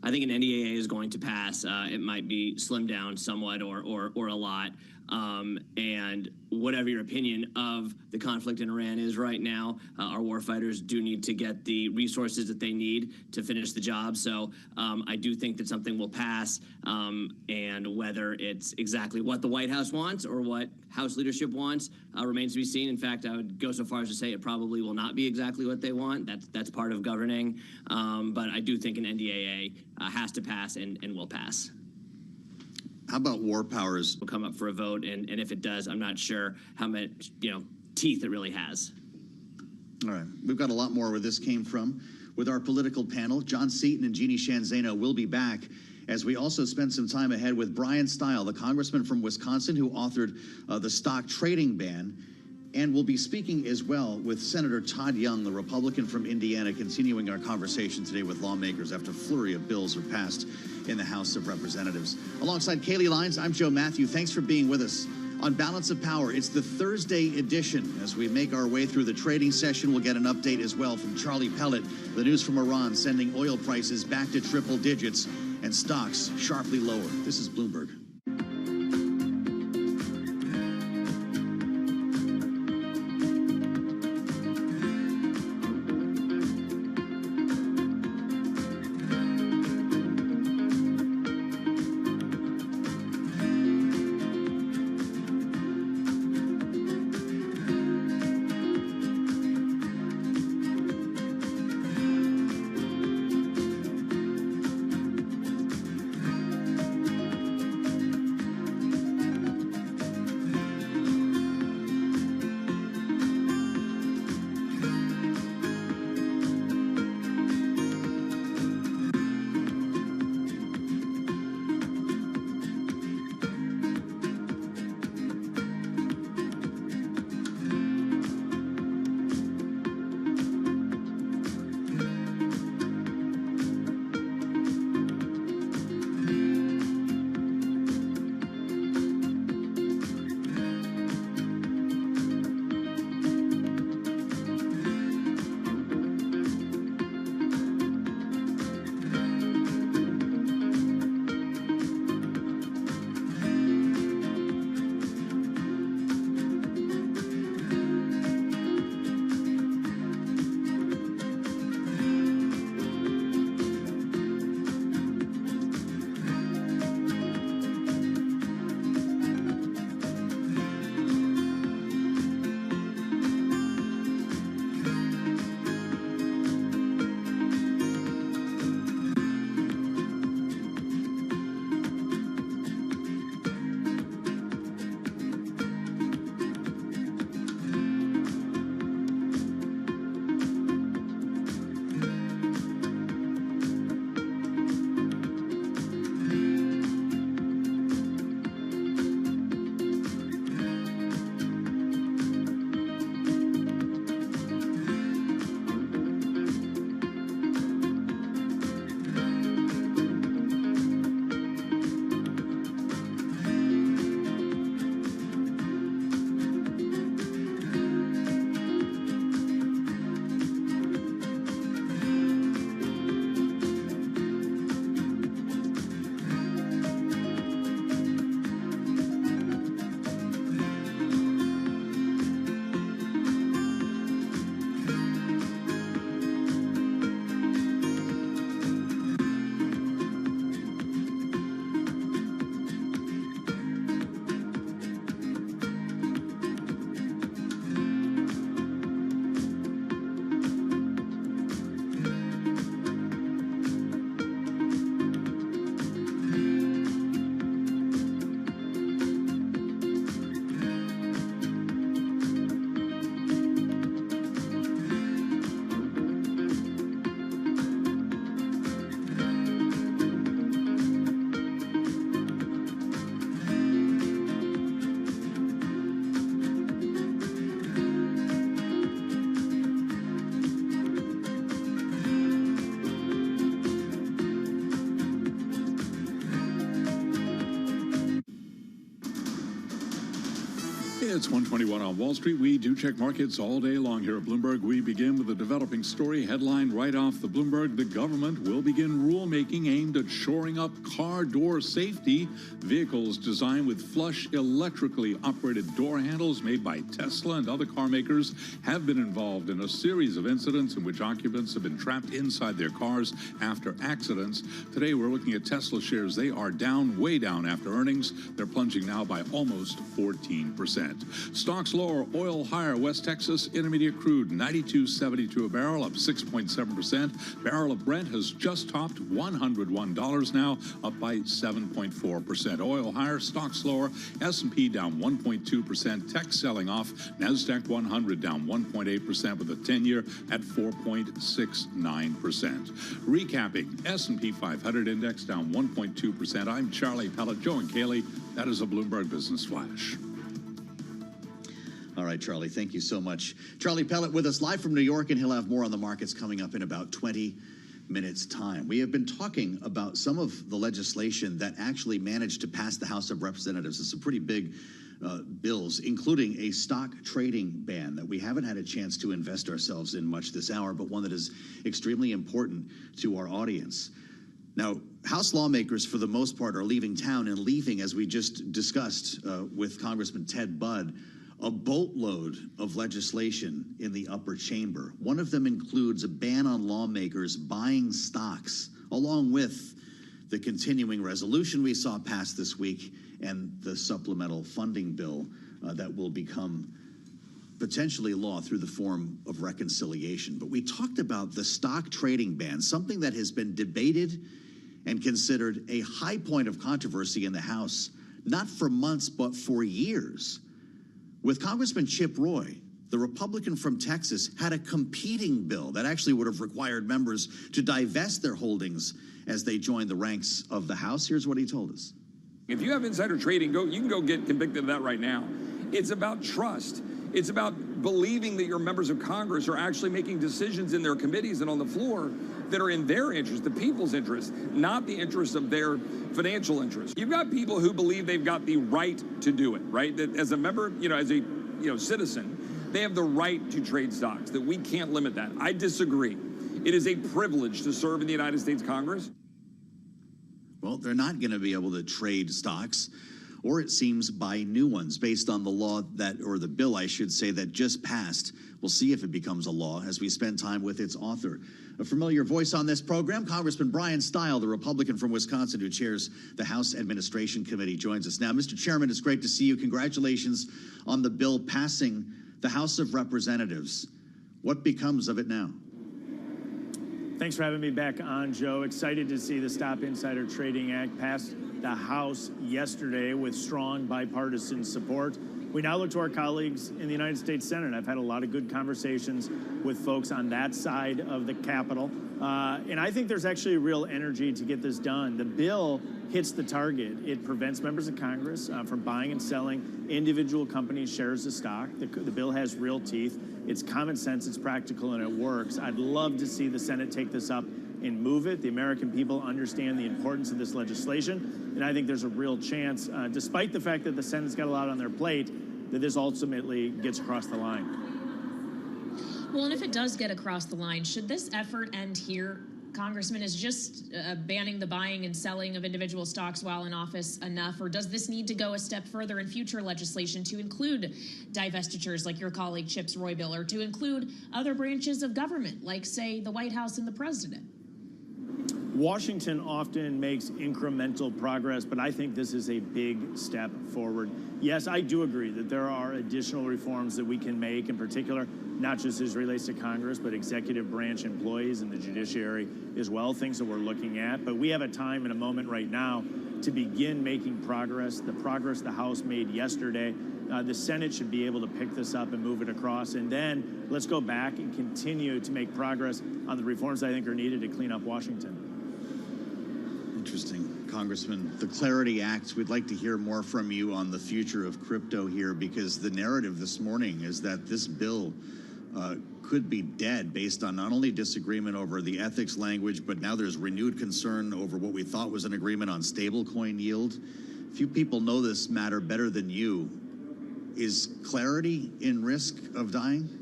I think an NDAA is going to pass. It might be slimmed down somewhat or a lot. And whatever your opinion of the conflict in Iran is right now, our warfighters do need to get the resources that they need to finish the job. So I do think that something will pass. And whether it's exactly what the White House wants or what House leadership wants remains to be seen. In fact, I would go so far as to say it probably will not be exactly what they want. That's part of governing. But I do think an NDAA has to pass and will pass. How about war powers? Will come up for a vote, and if it does, I'm not sure how much teeth it really has. All right, we've got a lot more where this came from with our political panel. John Seaton and Jeannie Shanzano will be back as we also spend some time ahead with Brian Stile, the congressman from Wisconsin who authored the stock trading ban. And we'll be speaking as well with Senator Todd Young, the Republican from Indiana, continuing our conversation today with lawmakers after a flurry of bills are passed in the House of Representatives. Alongside Kaylee Lyons, I'm Joe Matthew. Thanks for being with us. On Balance of Power, it's the Thursday edition. As we make our way through the trading session, we'll get an update as well from Charlie Pellet. The news from Iran sending oil prices back to triple digits and stocks sharply lower. This is Bloomberg. It's 1:21 on Wall Street. We do check markets all day long here at Bloomberg. We begin with a developing story headline right off the Bloomberg. The government will begin rulemaking aimed at shoring up car door safety. Vehicles designed with flush electrically operated door handles made by Tesla and other car makers have been involved in a series of incidents in which occupants have been trapped inside their cars after accidents. Today, we're looking at Tesla shares. They are down, way down after earnings. They're plunging now by almost 14%. Stocks lower, oil higher. West Texas Intermediate crude, $92.72 a barrel, up 6.7%. Barrel of Brent has just topped $101 now, up by 7.4%. Oil higher, stocks lower. S&P down 1.2%. Tech selling off. NASDAQ 100 down 1.8% with a 10-year at 4.69%. Recapping, S&P 500 index down 1.2%. I'm Charlie Pellet, Joe and Kaylee. That is a Bloomberg Business Flash. All right, Charlie, thank you so much. Charlie Pellet with us live from New York, and he'll have more on the markets coming up in about 20 minutes' time. We have been talking about some of the legislation that actually managed to pass the House of Representatives. It's some pretty big bills, including a stock trading ban that we haven't had a chance to invest ourselves in much this hour, but one that is extremely important to our audience. Now, House lawmakers, for the most part, are leaving town and leaving, as we just discussed with Congressman Ted Budd, a boatload of legislation in the upper chamber. One of them includes a ban on lawmakers buying stocks, along with the continuing resolution we saw passed this week and the supplemental funding bill that will become potentially law through the form of reconciliation. But we talked about the stock trading ban, something that has been debated and considered a high point of controversy in the House, not for months, but for years. With Congressman Chip Roy, the Republican from Texas, had a competing bill that actually would have required members to divest their holdings as they joined the ranks of the House. Here's what he told us. If you have insider trading, you can go get convicted of that right now. It's about trust. It's about believing that your members of Congress are actually making decisions in their committees and on the floor that are in their interest, the people's interest, not the interest of their financial interest. You've got people who believe they've got the right to do it, right? That as a member, as a citizen, they have the right to trade stocks, that we can't limit that. I disagree. It is a privilege to serve in the United States Congress. Well, they're not going to be able to trade stocks, or it seems buy new ones based on the law or the bill, I should say, that just passed. We'll see if it becomes a law as we spend time with its author. A familiar voice on this program, Congressman Brian Stile, the Republican from Wisconsin who chairs the House Administration Committee, joins us now. Mr. Chairman, it's great to see you. Congratulations on the bill passing the House of Representatives. What becomes of it now? Thanks for having me back on, Joe. Excited to see the Stop Insider Trading Act pass the House yesterday with strong bipartisan support. We now look to our colleagues in the United States Senate. I've had a lot of good conversations with folks on that side of the Capitol. And I think there's actually real energy to get this done. The bill hits the target. It prevents members of Congress from buying and selling individual companies' shares of stock. The bill has real teeth. It's common sense, it's practical, and it works. I'd love to see the Senate take this up and move it. The American people understand the importance of this legislation, and I think there's a real chance, despite the fact that the Senate's got a lot on their plate, that this ultimately gets across the line. Well, and if it does get across the line, should this effort end here? Congressman, is just banning the buying and selling of individual stocks while in office enough, or does this need to go a step further in future legislation to include divestitures like your colleague Chip's Roy bill, or to include other branches of government like, say, the White House and the president? Washington often makes incremental progress, but I think this is a big step forward. Yes, I do agree that there are additional reforms that we can make, in particular, not just as it relates to Congress, but executive branch employees and the judiciary as well, things that we're looking at. But we have a time and a moment right now to begin making progress. The progress the House made yesterday, the Senate should be able to pick this up and move it across. And then let's go back and continue to make progress on the reforms I think are needed to clean up Washington. Interesting. Congressman, the Clarity Act, we'd like to hear more from you on the future of crypto here, because the narrative this morning is that this bill could be dead based on not only disagreement over the ethics language, but now there's renewed concern over what we thought was an agreement on stablecoin yield. Few people know this matter better than you. Is clarity in risk of dying?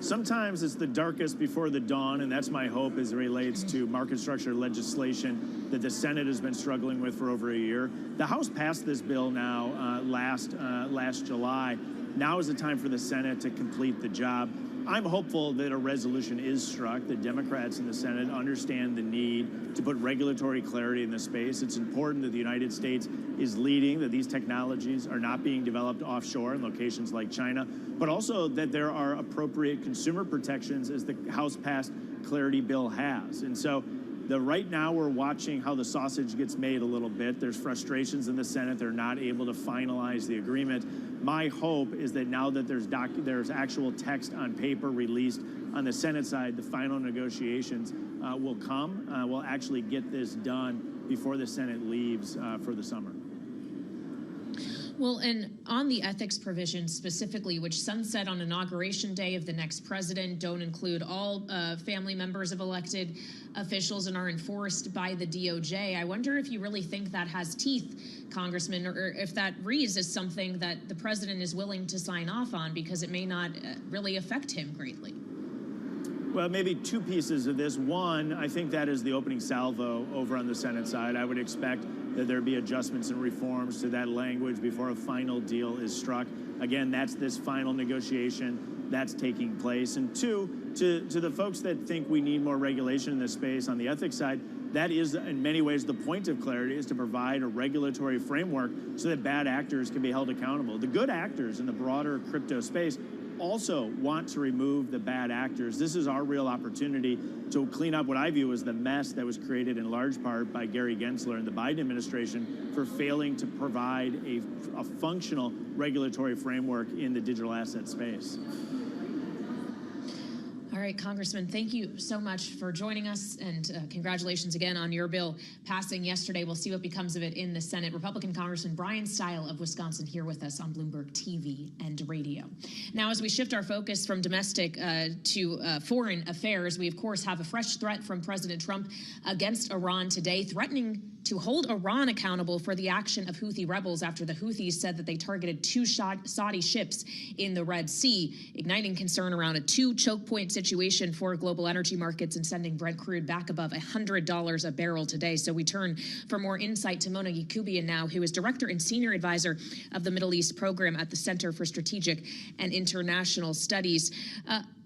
Sometimes it's the darkest before the dawn, and that's my hope as it relates to market structure legislation that the Senate has been struggling with for over a year. The House passed this bill now last July. Now is the time for the Senate to complete the job. I'm hopeful that a resolution is struck. The Democrats in the Senate understand the need to put regulatory clarity in the space. It's important that the United States is leading, that these technologies are not being developed offshore in locations like China, but also that there are appropriate consumer protections as the House-passed clarity bill has. And so right now we're watching how the sausage gets made a little bit. There's frustrations in the Senate. They're not able to finalize the agreement. My hope is that now that there's actual text on paper released on the Senate side, the final negotiations will come. We'll actually get this done before the Senate leaves for the summer. Well, and on the ethics provisions specifically, which sunset on inauguration day of the next president, don't include all family members of elected officials and are enforced by the DOJ, I wonder if you really think that has teeth, Congressman, or if that reads as something that the president is willing to sign off on because it may not really affect him greatly. Well, maybe two pieces of this. One, I think that is the opening salvo over on the Senate side. I would expect that there be adjustments and reforms to that language before a final deal is struck. Again, that's this final negotiation that's taking place. And two, to the folks that think we need more regulation in this space on the ethics side, that is in many ways the point of clarity, is to provide a regulatory framework so that bad actors can be held accountable. The good actors in the broader crypto space also want to remove the bad actors. This is our real opportunity to clean up what I view as the mess that was created in large part by Gary Gensler and the Biden administration for failing to provide a functional regulatory framework in the digital asset space. All right, Congressman, thank you so much for joining us, and congratulations again on your bill passing yesterday. We'll see what becomes of it in the Senate. Republican Congressman Brian Stile of Wisconsin here with us on Bloomberg TV and radio. Now, as we shift our focus from domestic to foreign affairs, we, of course, have a fresh threat from President Trump against Iran today, threatening to hold Iran accountable for the action of Houthi rebels after the Houthis said that they targeted two Saudi ships in the Red Sea, igniting concern around a choke point situation for global energy markets and sending Brent crude back above $100 a barrel today. So we turn for more insight to Mona Yacoubian now, who is Director and Senior Advisor of the Middle East Program at the Center for Strategic and International Studies.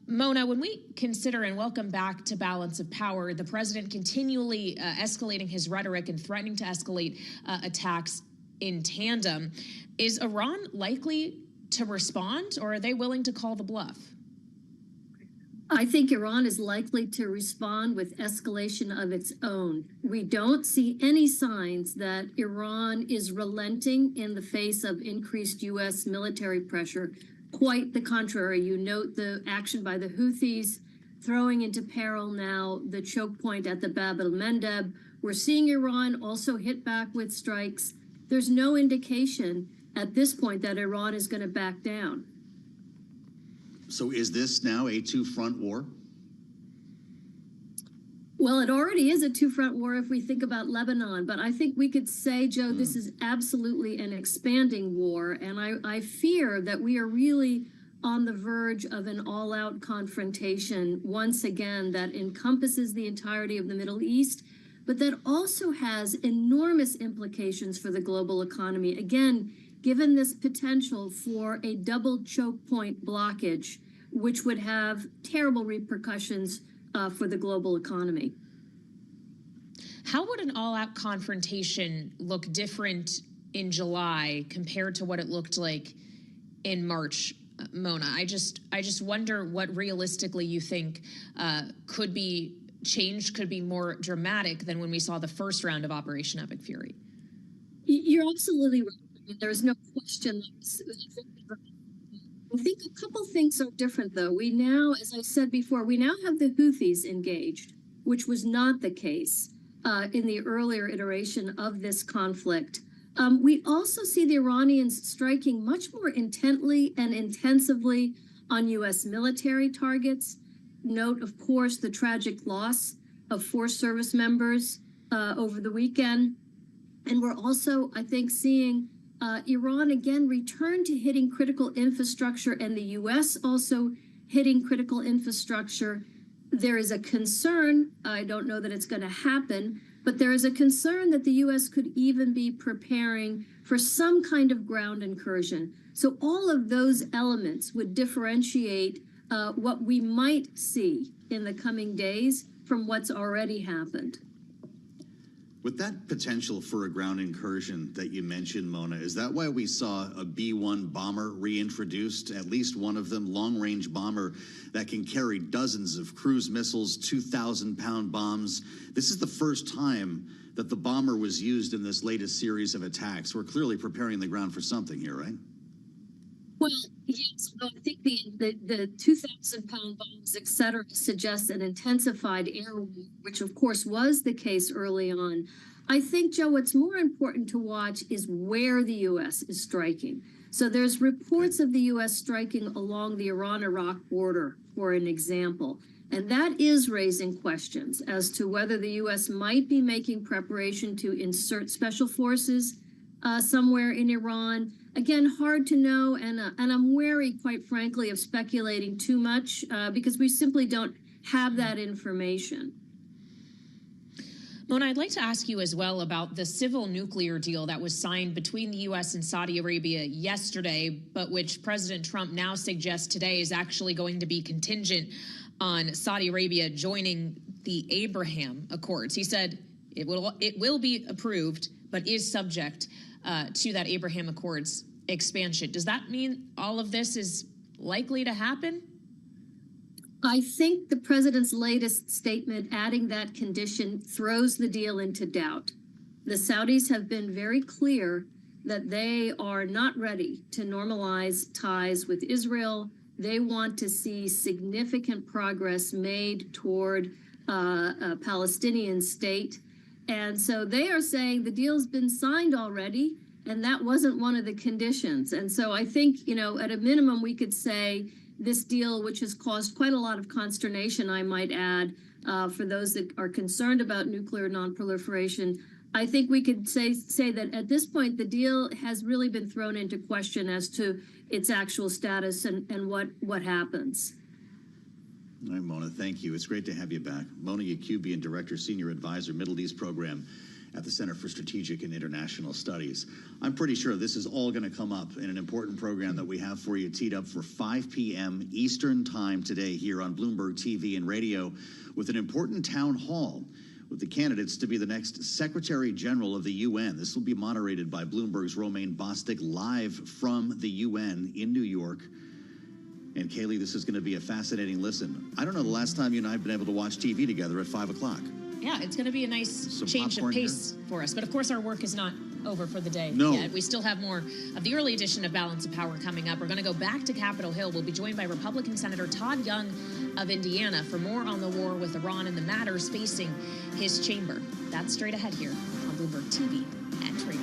Mona, when we consider, and welcome back to Balance of Power, the president continually escalating his rhetoric and threatening to escalate attacks in tandem, is Iran likely to respond, or are they willing to call the bluff? I think Iran is likely to respond with escalation of its own. We don't see any signs that Iran is relenting in the face of increased U.S. military pressure. Quite the contrary. You note the action by the Houthis, throwing into peril now the choke point at the Bab el-Mandeb. We're seeing Iran also hit back with strikes. There's no indication at this point that Iran is going to back down. So is this now a two-front war? Well, it already is a two-front war if we think about Lebanon, but I think we could say, Joe, this is absolutely an expanding war, and I fear that we are really on the verge of an all-out confrontation once again that encompasses the entirety of the Middle East, but that also has enormous implications for the global economy. Again, given this potential for a double choke point blockage, which would have terrible repercussions for the global economy. How would an all-out confrontation look different in July compared to what it looked like in March, Mona? I just wonder what realistically you think could be changed, could be more dramatic than when we saw the first round of Operation Epic Fury. You're absolutely right. I mean, there's no question. I think a couple things are different, though. We now, as I said before, we now have the Houthis engaged, which was not the case in the earlier iteration of this conflict. We also see the Iranians striking much more intently and intensively on U.S. military targets. Note, of course, the tragic loss of 4 service members over the weekend. And we're also, I think, seeing Iran again returned to hitting critical infrastructure, and the U.S. also hitting critical infrastructure. There is a concern, I don't know that it's going to happen, but there is a concern that the U.S. could even be preparing for some kind of ground incursion. So all of those elements would differentiate what we might see in the coming days from what's already happened. With that potential for a ground incursion that you mentioned, Mona, is that why we saw a B-1 bomber reintroduced, at least one of them, long-range bomber that can carry dozens of cruise missiles, 2,000-pound bombs? This is the first time that the bomber was used in this latest series of attacks. We're clearly preparing the ground for something here, right? Well, yes, I think the 2,000-pound bombs, et cetera, suggests an intensified air war, which of course was the case early on. I think, Joe, what's more important to watch is where the U.S. is striking. So there's reports of the U.S. striking along the Iran-Iraq border, for an example. And that is raising questions as to whether the U.S. might be making preparation to insert special forces somewhere in Iran. Again, hard to know, and I'm wary, quite frankly, of speculating too much because we simply don't have that information. Mona, I'd like to ask you as well about the civil nuclear deal that was signed between the U.S. and Saudi Arabia yesterday, but which President Trump now suggests today is actually going to be contingent on Saudi Arabia joining the Abraham Accords. He said it will be approved, but is subject to that Abraham Accords expansion. Does that mean all of this is likely to happen? I think the president's latest statement adding that condition throws the deal into doubt. The Saudis have been very clear that they are not ready to normalize ties with Israel. They want to see significant progress made toward a Palestinian state. And so they are saying the deal's been signed already, and that wasn't one of the conditions. And so I think, you know, at a minimum, we could say this deal, which has caused quite a lot of consternation, I might add, for those that are concerned about nuclear nonproliferation, I think we could say that at this point, the deal has really been thrown into question as to its actual status and what happens. All right, Mona, thank you. It's great to have you back. Mona Yacubian, Director, Senior Advisor, Middle East Program at the Center for Strategic and International Studies. I'm pretty sure this is all going to come up in an important program that we have for you teed up for 5 p.m. Eastern Time today here on Bloomberg TV and radio with an important town hall with the candidates to be the next Secretary General of the UN. This will be moderated by Bloomberg's Romaine Bostick live from the UN in New York. And Kaylee, this is going to be a fascinating listen. I don't know the last time you and I have been able to watch TV together at 5 o'clock. Yeah, it's going to be a nice change of pace for us. But of course, our work is not over for the day yet. We still have more of the early edition of Balance of Power coming up. We're going to go back to Capitol Hill. We'll be joined by Republican Senator Todd Young of Indiana for more on the war with Iran and the matters facing his chamber. That's straight ahead here on Bloomberg TV and radio.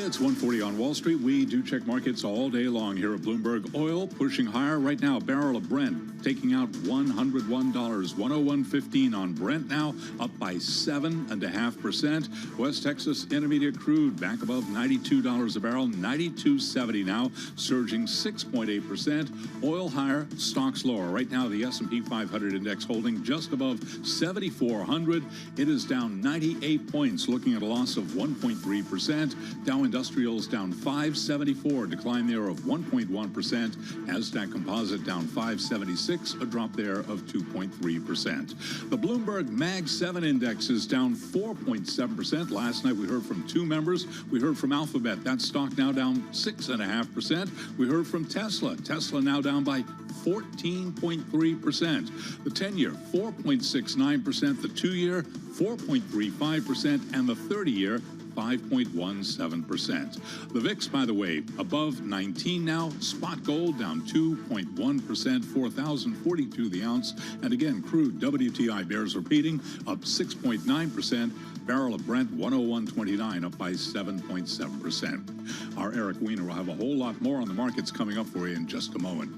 It's 1:40 on Wall Street. We do check markets all day long here at Bloomberg. Oil pushing higher right now. Barrel of Brent taking out $101. 101.15 on Brent now, up by 7.5%. West Texas Intermediate crude back above $92 a barrel. 92.70 now, surging 6.8%. Oil higher, stocks lower. Right now, the S&P 500 index holding just above 7,400. It is down 98 points, looking at a loss of 1.3%. Dow Industrials down 574, decline there of 1.1%. Nasdaq Composite down 576, a drop there of 2.3%. The Bloomberg Mag 7 index is down 4.7%. Last night we heard from two members. We heard from Alphabet. That stock now down 6.5%. We heard from Tesla. Tesla now down by 14.3%. The 10-year, 4.69%. The 2-year, 4.35%. And the 30-year, 5.17%. The VIX, by the way, above 19 now. Spot gold down 2.1%, 4,042 the ounce. And again, crude WTI bears repeating, up 6.9%. Barrel of Brent 101.29, up by 7.7%. Our Eric Weiner will have a whole lot more on the markets coming up for you in just a moment.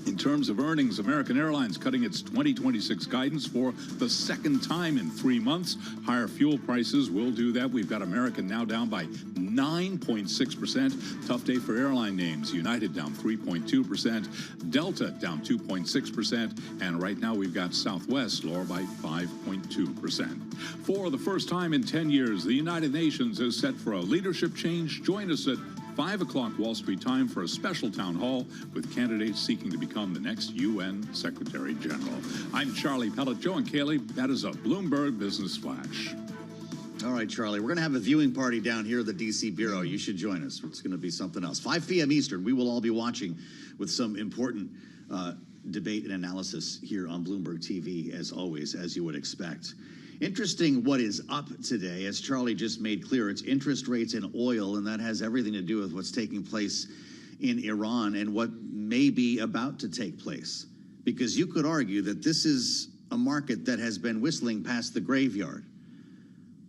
In terms of earnings, American Airlines cutting its 2026 guidance for the second time in 3 months. Higher fuel prices will do that. We've got American now down by 9.6%. Tough day for airline names. United down 3.2%. Delta down 2.6%. And right now we've got Southwest lower by 5.2%. For the first time in 10 years, the United Nations is set for a leadership change. Join us at 5 o'clock Wall Street time for a special town hall with candidates seeking to become the next UN Secretary General. I'm Charlie Pellet. Joe and Kaylee, that is a Bloomberg Business Flash. All right, Charlie, we're going to have a viewing party down here at the D.C. Bureau. You should join us. It's going to be something else. 5 p.m. Eastern, we will all be watching with some important debate and analysis here on Bloomberg TV, as always, as you would expect. Interesting what is up today. As Charlie just made clear, it's interest rates and oil, and that has everything to do with what's taking place in Iran and what may be about to take place. Because you could argue that this is a market that has been whistling past the graveyard,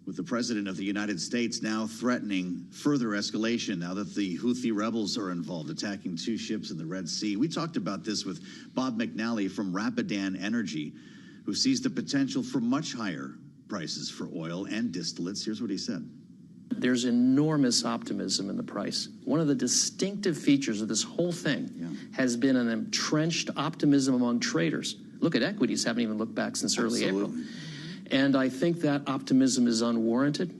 with the President of the United States now threatening further escalation now that the Houthi rebels are involved, attacking 2 ships in the Red Sea. We talked about this with Bob McNally from Rapidan Energy, who sees the potential for much higher prices for oil and distillates. Here's what he said. There's enormous optimism in the price. One of the distinctive features of this whole thing has been an entrenched optimism among traders. Look at equities, haven't even looked back since early April. And I think that optimism is unwarranted.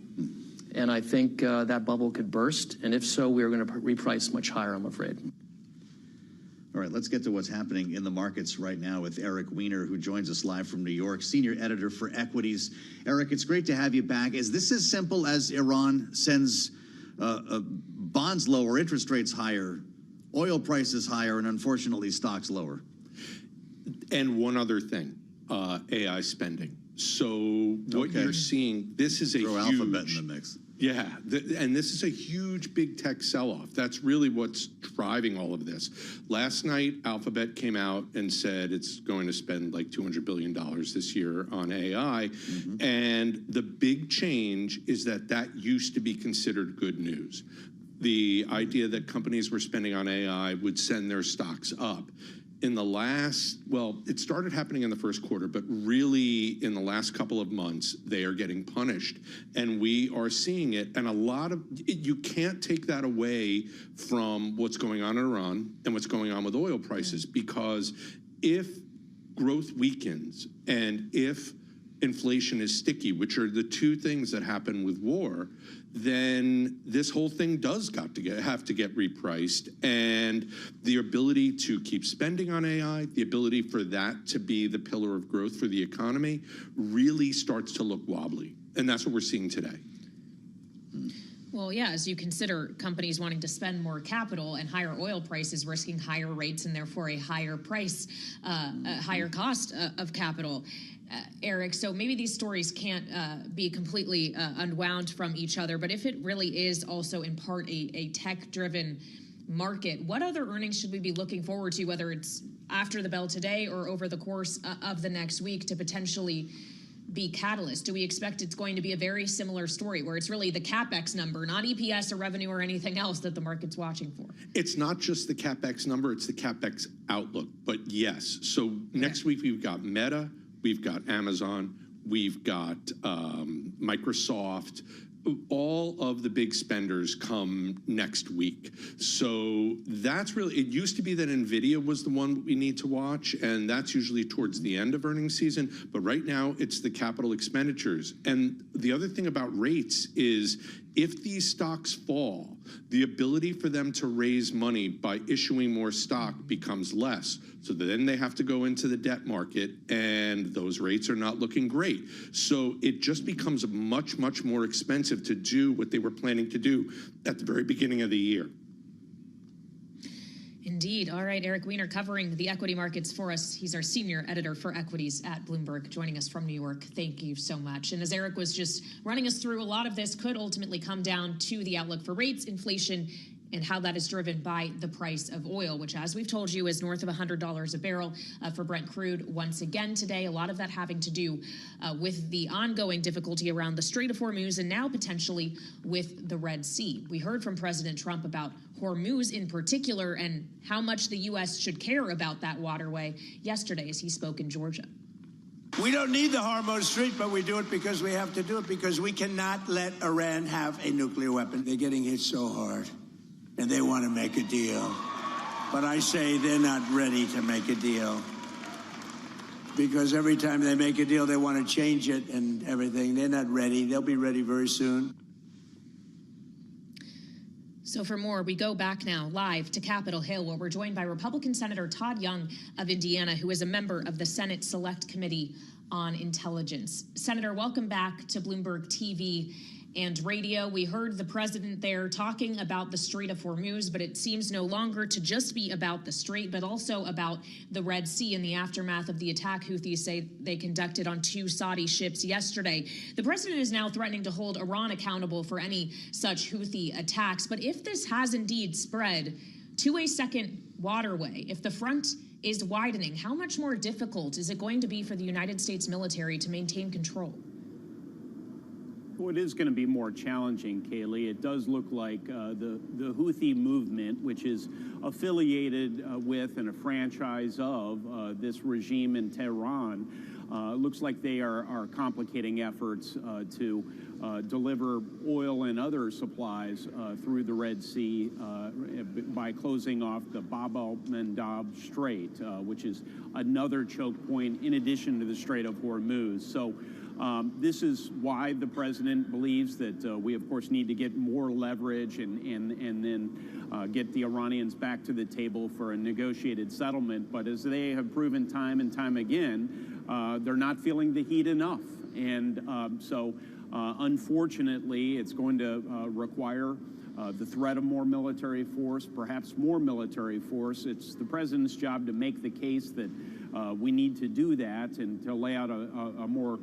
And I think that bubble could burst. And if so, we're going to reprice much higher, I'm afraid. All right, let's get to what's happening in the markets right now with Eric Weiner, who joins us live from New York, senior editor for Equities. Eric, it's great to have you back. Is this as simple as Iran sends bonds lower, interest rates higher, oil prices higher, and unfortunately stocks lower? And one other thing, AI spending. So what you're seeing, this is a huge... Alphabet in the mix. Yeah, and this is a huge big tech sell-off. That's really what's driving all of this. Last night, Alphabet came out and said it's going to spend like $200 billion this year on AI. And the big change is that used to be considered good news. The idea that companies were spending on AI would send their stocks up. In the last, well, it started happening in the first quarter, but really in the last couple of months, they are getting punished. And we are seeing it. And a lot of, you can't take that away from what's going on in Iran and what's going on with oil prices, because if growth weakens and if inflation is sticky, which are the two things that happen with war, then this whole thing does have to get repriced. And the ability to keep spending on AI, the ability for that to be the pillar of growth for the economy, really starts to look wobbly. And that's what we're seeing today. Well, yeah, as you consider companies wanting to spend more capital and higher oil prices risking higher rates and therefore a higher price, a higher cost of capital. Eric, so maybe these stories can't be completely unwound from each other, but if it really is also in part a tech-driven market, what other earnings should we be looking forward to, whether it's after the bell today or over the course of the next week, to potentially be catalyst? Do we expect it's going to be a very similar story where it's really the CapEx number, not EPS or revenue or anything else that the market's watching for? It's not just the CapEx number, it's the CapEx outlook. But yes, so next week we've got Meta, we've got Amazon, we've got Microsoft. All of the big spenders come next week. So that's really, it used to be that NVIDIA was the one we need to watch, and that's usually towards the end of earnings season. But right now, it's the capital expenditures. And the other thing about rates is if these stocks fall, the ability for them to raise money by issuing more stock becomes less. So then they have to go into the debt market, and those rates are not looking great. So it just becomes much, much more expensive to do what they were planning to do at the very beginning of the year. Indeed. All right, Eric Weiner covering the equity markets for us. He's our senior editor for equities at Bloomberg, joining us from New York. Thank you so much. And as Eric was just running us through, a lot of this could ultimately come down to the outlook for rates, inflation, and how that is driven by the price of oil, which, as we've told you, is north of $100 a barrel for Brent crude once again today. A lot of that having to do with the ongoing difficulty around the Strait of Hormuz and now potentially with the Red Sea. We heard from President Trump about Hormuz in particular and how much the U.S. should care about that waterway yesterday as he spoke in Georgia. We don't need the Hormuz Strait, but we do it because we have to do it, because we cannot let Iran have a nuclear weapon. They're getting hit so hard, and they want to make a deal. But I say they're not ready to make a deal, because every time they make a deal, they want to change it and everything. They're not ready. They'll be ready very soon. So for more, we go back now live to Capitol Hill, where we're joined by Republican Senator Todd Young of Indiana, who is a member of the Senate Select Committee on Intelligence. Senator, welcome back to Bloomberg TV and radio. We heard the president there talking about the Strait of Hormuz, but it seems no longer to just be about the Strait, but also about the Red Sea in the aftermath of the attack Houthis say they conducted on 2 Saudi ships yesterday. The president is now threatening to hold Iran accountable for any such Houthi attacks. But if this has indeed spread to a second waterway, if the front is widening, how much more difficult is it going to be for the United States military to maintain control? Well, it is going to be more challenging, Kaylee. It does look like the Houthi movement, which is affiliated with and a franchise of this regime in Tehran, looks like they are complicating efforts to deliver oil and other supplies through the Red Sea by closing off the Bab el-Mandab Strait, which is another choke point in addition to the Strait of Hormuz. So this is why the president believes that we, of course, need to get more leverage and then get the Iranians back to the table for a negotiated settlement. But as they have proven time and time again, they're not feeling the heat enough. And so, unfortunately, it's going to require the threat of more military force, perhaps more military force. It's the president's job to make the case that we need to do that and to lay out a more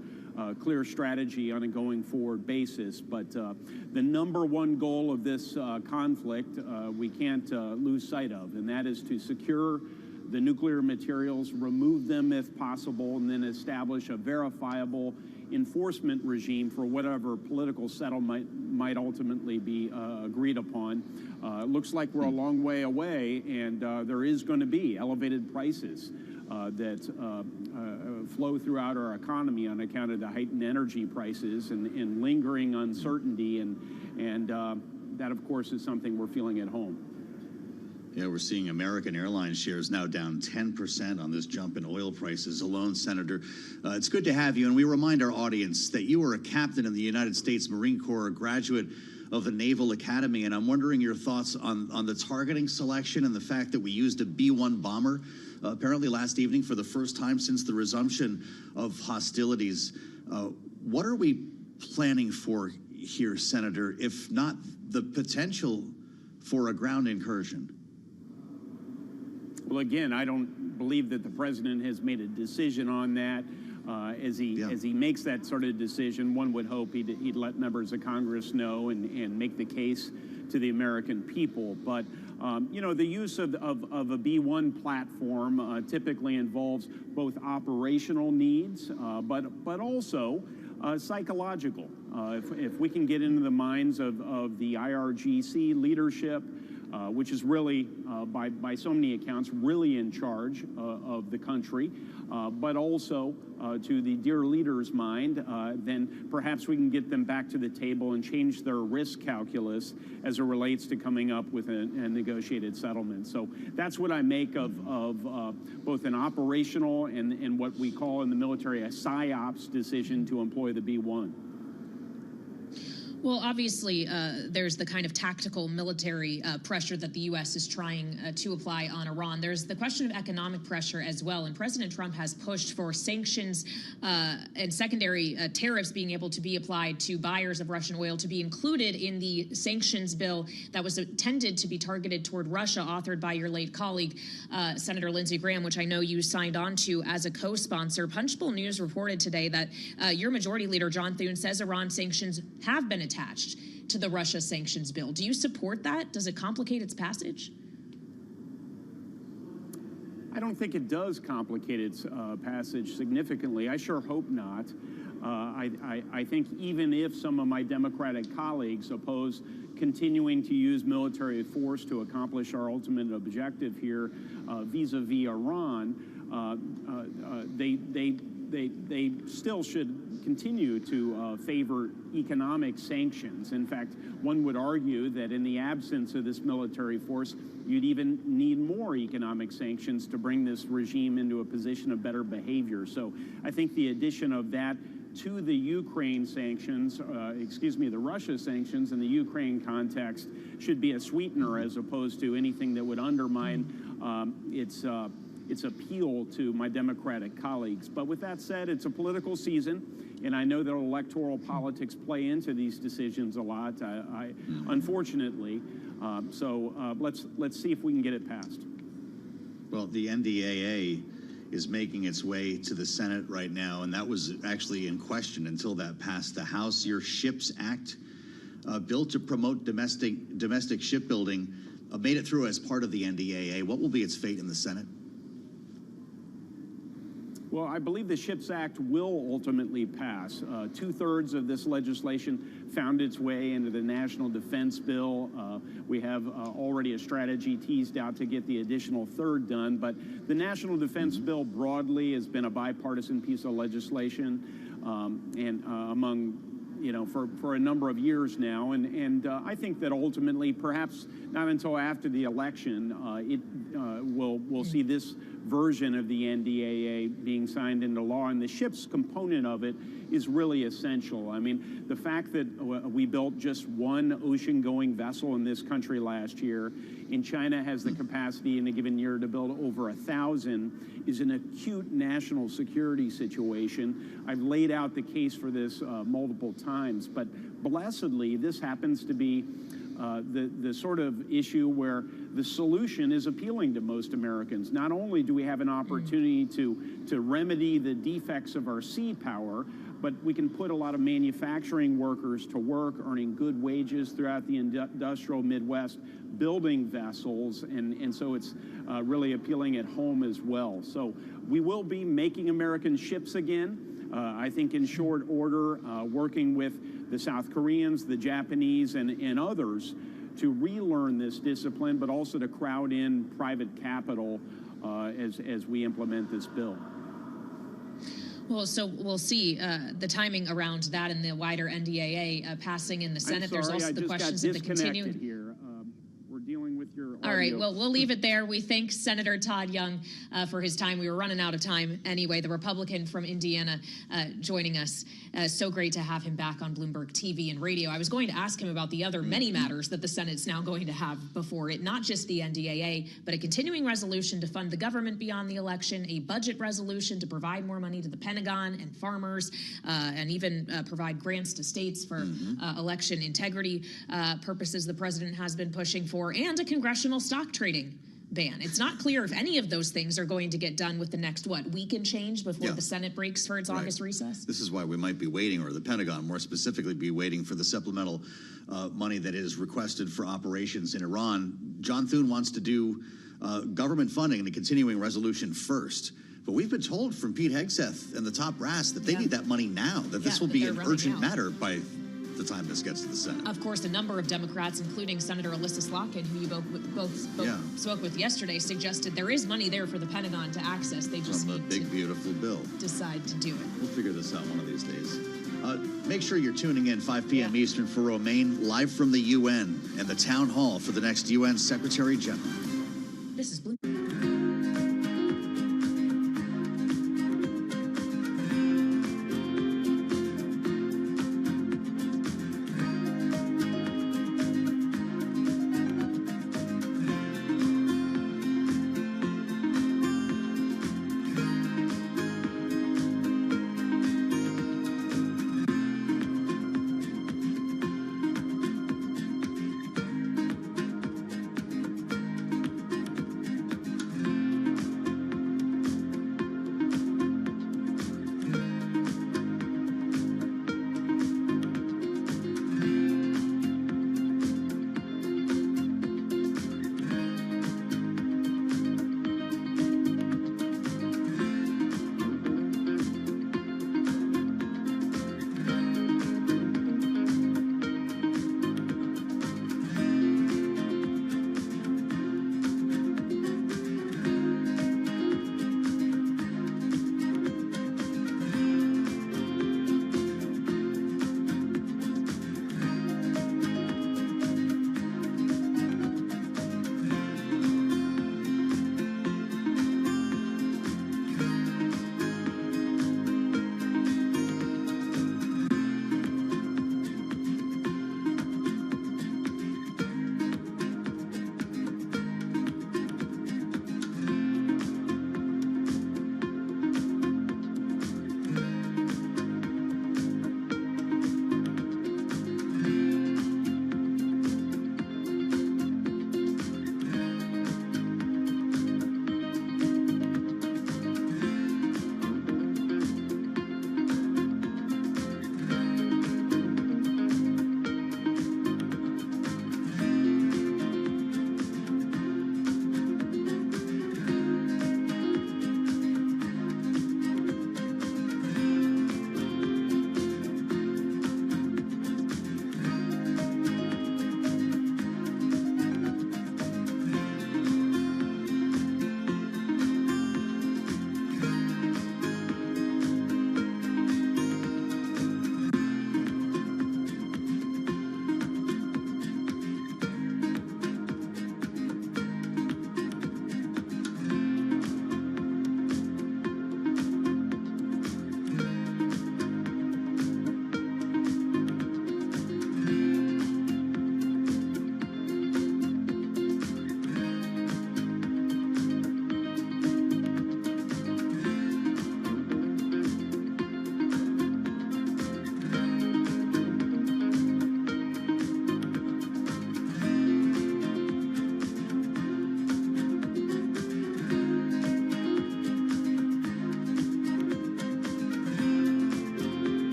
clear strategy on a going forward basis. But the number one goal of this conflict we can't lose sight of, and that is to secure the nuclear materials, remove them if possible, and then establish a verifiable enforcement regime for whatever political settlement might ultimately be agreed upon. It looks like we're a long way away, and there is going to be elevated prices that flow throughout our economy on account of the heightened energy prices and lingering uncertainty, and that, of course, is something we're feeling at home. Yeah, we're seeing American Airlines shares now down 10% on this jump in oil prices alone, Senator. It's good to have you, and we remind our audience that you were a captain in the United States Marine Corps, a graduate of the Naval Academy, and I'm wondering your thoughts on the targeting selection and the fact that we used a B-1 bomber apparently last evening for the first time since the resumption of hostilities. What are we planning for here, Senator, if not the potential for a ground incursion? Well, again, I don't believe that the president has made a decision on that. As he makes that sort of decision, one would hope he'd let members of Congress know and make the case to the American people. But You know, the use of a B1 platform typically involves both operational needs, but also psychological. If we can get into the minds of the IRGC leadership, which is really, by so many accounts, really in charge of the country, but also to the dear leader's mind, then perhaps we can get them back to the table and change their risk calculus as it relates to coming up with a negotiated settlement. So that's what I make of both an operational and what we call in the military a PSYOPs decision to employ the B1. Well, obviously, there's the kind of tactical military pressure that the U.S. is trying to apply on Iran. There's the question of economic pressure as well. And President Trump has pushed for sanctions and secondary tariffs being able to be applied to buyers of Russian oil to be included in the sanctions bill that was intended to be targeted toward Russia, authored by your late colleague, Senator Lindsey Graham, which I know you signed on to as a co-sponsor. Punchbowl News reported today that your majority leader, John Thune, says Iran sanctions have been attached to the Russia sanctions bill. Do you support that? Does it complicate its passage? I don't think it does complicate its passage significantly. I sure hope not. I think even if some of my Democratic colleagues oppose continuing to use military force to accomplish our ultimate objective here vis-a-vis Iran, they still should continue to favor economic sanctions. In fact, one would argue that in the absence of this military force, you'd even need more economic sanctions to bring this regime into a position of better behavior. So I think the addition of that to the Ukraine sanctions, the Russia sanctions in the Ukraine context should be a sweetener as opposed to anything that would undermine its appeal to my Democratic colleagues. But with that said, it's a political season, and I know that electoral politics play into these decisions a lot, unfortunately. So let's see if we can get it passed. Well, the NDAA is making its way to the Senate right now, and that was actually in question until that passed the House. Your SHIPS Act, bill to promote domestic shipbuilding, made it through as part of the NDAA. What will be its fate in the Senate? Well, I believe the SHIPS Act will ultimately pass. Two-thirds of this legislation found its way into the National Defense Bill. We have already a strategy teased out to get the additional third done, but the National Defense Bill broadly has been a bipartisan piece of legislation and among for a number of years now, and I think that ultimately, perhaps not until after the election, we'll see this version of the NDAA being signed into law, and the ships component of it is really essential. I mean, the fact that we built just one ocean-going vessel in this country last year, and China has the capacity in a given year to build over 1,000, is an acute national security situation. I've laid out the case for this multiple times, but blessedly, this happens to be the sort of issue where the solution is appealing to most Americans. Not only do we have an opportunity to remedy the defects of our sea power, but we can put a lot of manufacturing workers to work, earning good wages throughout the industrial Midwest, building vessels, and so it's really appealing at home as well. So we will be making American ships again. I think in short order, working with the South Koreans, the Japanese, and others to relearn this discipline, but also to crowd in private capital as we implement this bill. Well, so we'll see the timing around that and the wider NDAA passing in the Senate. There's also the questions of the continuing. Here. We're dealing with your audio. All right, well, we'll leave it there. We thank Senator Todd Young for his time. We were running out of time anyway. The Republican from Indiana joining us. So great to have him back on Bloomberg TV and radio. I was going to ask him about the other many matters that the Senate's now going to have before it, not just the NDAA, but a continuing resolution to fund the government beyond the election, a budget resolution to provide more money to the Pentagon and farmers, and even provide grants to states for election integrity purposes the president has been pushing for, and a congressional stock trading ban. It's not clear if any of those things are going to get done with the next, week and change before the Senate breaks for its August recess? This is why we might be waiting, or the Pentagon more specifically be waiting for the supplemental money that is requested for operations in Iran. John Thune wants to do government funding and a continuing resolution first. But we've been told from Pete Hegseth and the top brass that they need that money now, that this will be an urgent matter by the time this gets to the Senate. Of course, a number of Democrats, including Senator Alyssa Slotkin, who you both spoke with yesterday, suggested there is money there for the Pentagon to access. They just need big, beautiful bill. Decide to do it. We'll figure this out one of these days. Make sure you're tuning in 5 p.m. Eastern for Romaine, live from the UN and the town hall for the next UN Secretary General. This is Blue.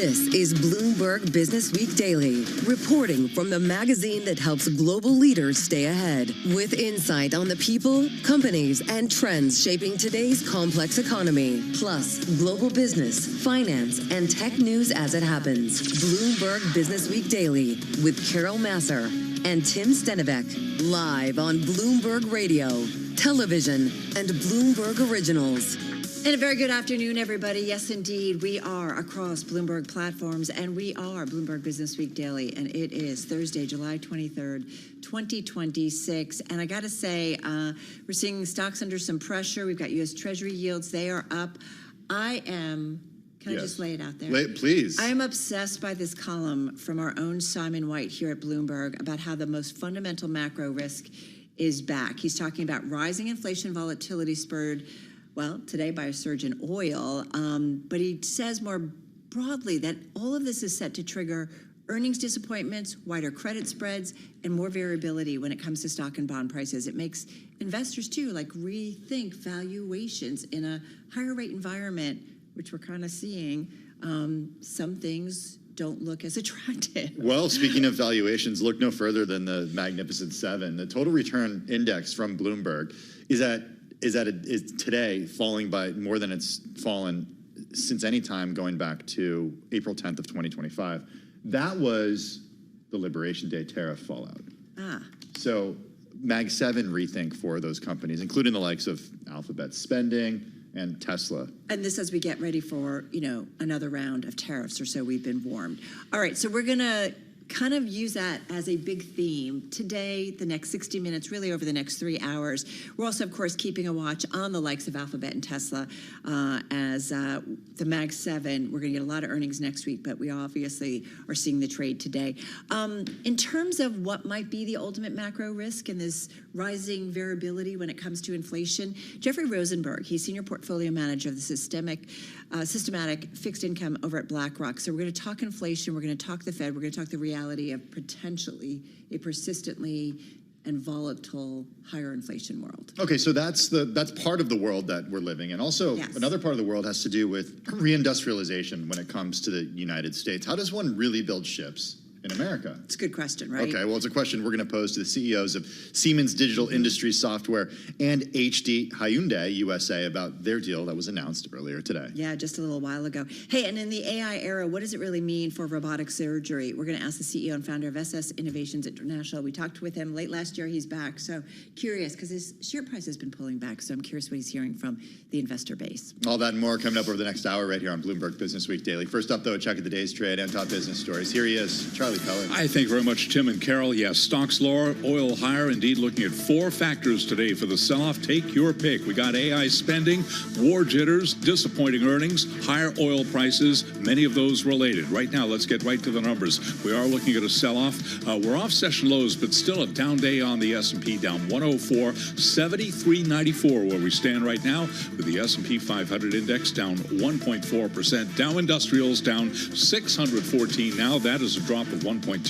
This is Bloomberg Business Week Daily, reporting from the magazine that helps global leaders stay ahead, with insight on the people, companies, and trends shaping today's complex economy, plus global business, finance, and tech news as it happens. Bloomberg Business Week Daily with Carol Masser and Tim Stenivek, live on Bloomberg Radio, television, and Bloomberg Originals. And a very good afternoon, everybody. Yes, indeed, we are across Bloomberg platforms, and we are Bloomberg Business Week Daily, and it is Thursday, July 23rd, 2026. And I got to say, we're seeing stocks under some pressure. We've got U.S. Treasury yields. They are up. Can I just lay it out there? Please. I am obsessed by this column from our own Simon White here at Bloomberg about how the most fundamental macro risk is back. He's talking about rising inflation volatility spurred, well, today by a surge in oil, but he says more broadly that all of this is set to trigger earnings disappointments, wider credit spreads, and more variability when it comes to stock and bond prices. It makes investors, too, rethink valuations in a higher rate environment, which we're kind of seeing. Some things don't look as attractive. Well, speaking of valuations, look no further than the Magnificent Seven. The total return index from Bloomberg is today falling by more than it's fallen since any time going back to April 10th of 2025. That was the Liberation Day tariff fallout. So Mag 7 rethink for those companies, including the likes of Alphabet spending and Tesla. And this as we get ready for, another round of tariffs, or so we've been warned. All right, so we're going to kind of use that as a big theme today, the next 60 minutes, really over the next 3 hours. We're also, of course, keeping a watch on the likes of Alphabet and Tesla as the Mag 7. We're going to get a lot of earnings next week, but we obviously are seeing the trade today. In terms of what might be the ultimate macro risk and this rising variability when it comes to inflation, Jeffrey Rosenberg, he's senior portfolio manager of the systematic fixed income over at BlackRock. So we're going to talk inflation, we're going to talk the Fed, we're going to talk the reality of potentially a persistently and volatile higher inflation world. Okay, so that's part of the world that we're living in. Also, another part of the world has to do with reindustrialization when it comes to the United States. How does one really build ships in America? It's a good question, right? Okay, well, it's a question we're going to pose to the CEOs of Siemens Digital Industries Software and HD Hyundai USA about their deal that was announced earlier today. Yeah, just a little while ago. Hey, and in the AI era, what does it really mean for robotic surgery? We're going to ask the CEO and founder of SS Innovations International. We talked with him late last year. He's back. So curious, because his share price has been pulling back. So I'm curious what he's hearing from the investor base. All that and more coming up over the next hour right here on Bloomberg Business Week Daily. First up, though, a check of the day's trade and top business stories. Here he is, Charlie Pellet. I thank very much, Tim and Carol. Yes, stocks lower, oil higher. Indeed, looking at 4 factors today for the sell-off. Take your pick. We got AI spending, war jitters, disappointing earnings, higher oil prices, many of those related. Right now, let's get right to the numbers. We are looking at a sell-off. We're off session lows, but still a down day on the S&P, down 104, 73.94 where we stand right now, with the S&P 500 index down 1.4%. Dow Industrials down 614 now. That is a drop of 1.2%.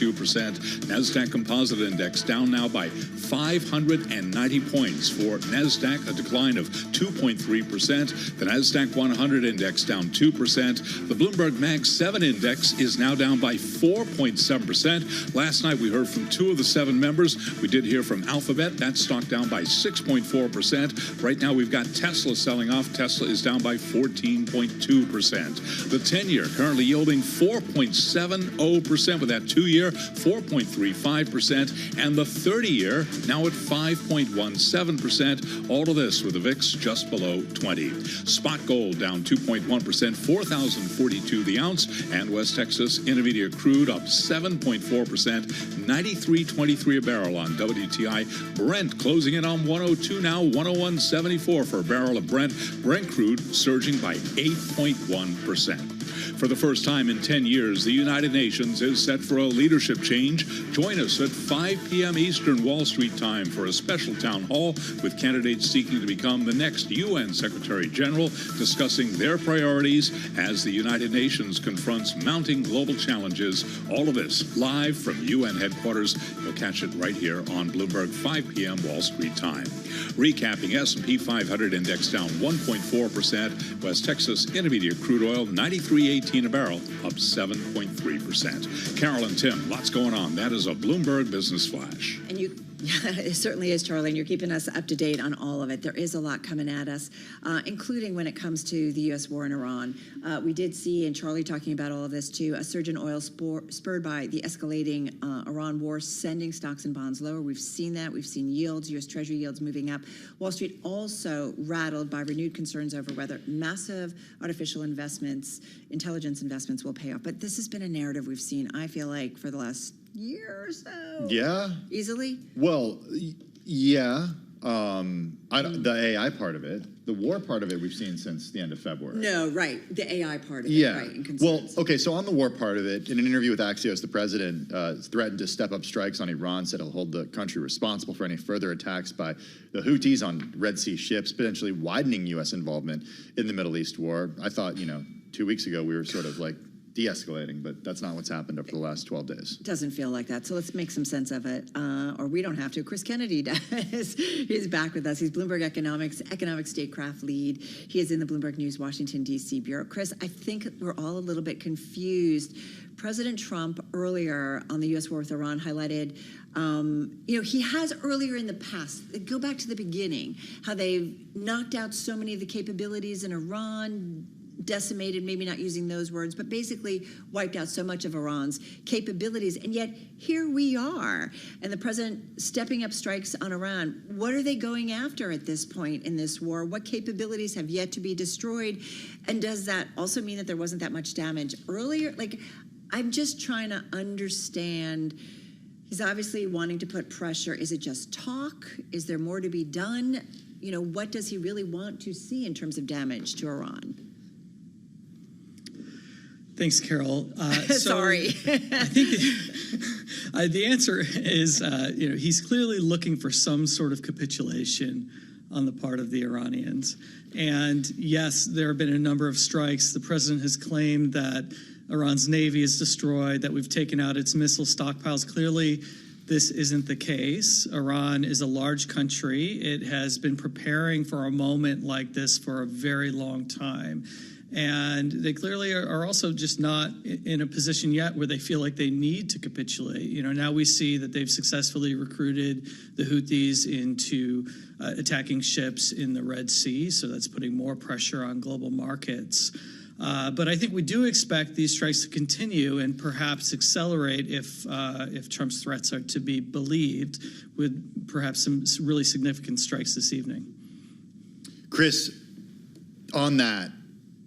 NASDAQ Composite Index down now by 590 points. For NASDAQ, a decline of 2.3%. The NASDAQ 100 Index down 2%. The Bloomberg Mag 7 Index is now down by 4.7%. Last night we heard from 2 of the 7 members. We did hear from Alphabet. That stock down by 6.4%. Right now we've got Tesla selling off. Tesla is down by 14.2%. The 10-year currently yielding 4.70% with that 2-year 4.35%, and the 30-year now at 5.17%. All of this with the VIX just below 20. Spot gold down 2.1%, 4,042 the ounce, and West Texas Intermediate crude up 7.4%, 93.23 a barrel on WTI. Brent closing in on 102 now, 101.74 for a barrel of Brent. Brent crude surging by 8.1%. For the first time in 10 years, the United Nations is set for a leadership change. Join us at 5 p.m. Eastern Wall Street time for a special town hall with candidates seeking to become the next UN Secretary General, discussing their priorities as the United Nations confronts mounting global challenges. All of this live from UN headquarters. You'll catch it right here on Bloomberg, 5 p.m. Wall Street time. Recapping, S&P 500 index down 1.4%. West Texas Intermediate crude oil 93.18 a barrel, up 7.3%. Carol and Tim, lots going on. That is a Bloomberg Business Flash. And you Yeah, it certainly is, Charlie, and you're keeping us up to date on all of it. There is a lot coming at us, including when it comes to the U.S. war in Iran. We did see, and Charlie talking about all of this too, a surge in oil spurred by the escalating Iran war, sending stocks and bonds lower. We've seen that. We've seen yields, U.S. Treasury yields moving up. Wall Street also rattled by renewed concerns over whether massive artificial intelligence investments will pay off. But this has been a narrative we've seen, I feel like, for the last year or so. Yeah. Easily? Well, yeah. The AI part of it. The war part of it we've seen since the end of February. No, right. The AI part of it, Yeah. right. And Well, okay, so on the war part of it, in an interview with Axios, the president threatened to step up strikes on Iran, said he'll hold the country responsible for any further attacks by the Houthis on Red Sea ships, potentially widening U.S. involvement in the Middle East war. I thought, 2 weeks ago we were sort of like de-escalating, but that's not what's happened over the last 12 days. Doesn't feel like that. So let's make some sense of it. Or we don't have to. Chris Kennedy does. He's back with us. He's Bloomberg economic statecraft lead. He is in the Bloomberg News Washington, D.C. bureau. Chris, I think we're all a little bit confused. President Trump earlier on the U.S. war with Iran highlighted, he has earlier in the past, go back to the beginning, how they've knocked out so many of the capabilities in Iran, decimated, maybe not using those words, but basically wiped out so much of Iran's capabilities. And yet here we are, and the president stepping up strikes on Iran. What are they going after at this point in this war? What capabilities have yet to be destroyed? And does that also mean that there wasn't that much damage earlier? I'm just trying to understand. He's obviously wanting to put pressure. Is it just talk? Is there more to be done? What does he really want to see in terms of damage to Iran? Thanks, Carol. Sorry. I think the answer is, he's clearly looking for some sort of capitulation on the part of the Iranians. And yes, there have been a number of strikes. The president has claimed that Iran's navy is destroyed, that we've taken out its missile stockpiles. Clearly, this isn't the case. Iran is a large country. It has been preparing for a moment like this for a very long time. And they clearly are also just not in a position yet where they feel like they need to capitulate. Now we see that they've successfully recruited the Houthis into attacking ships in the Red Sea, so that's putting more pressure on global markets. But I think we do expect these strikes to continue and perhaps accelerate if Trump's threats are to be believed, with perhaps some really significant strikes this evening. Chris, on that,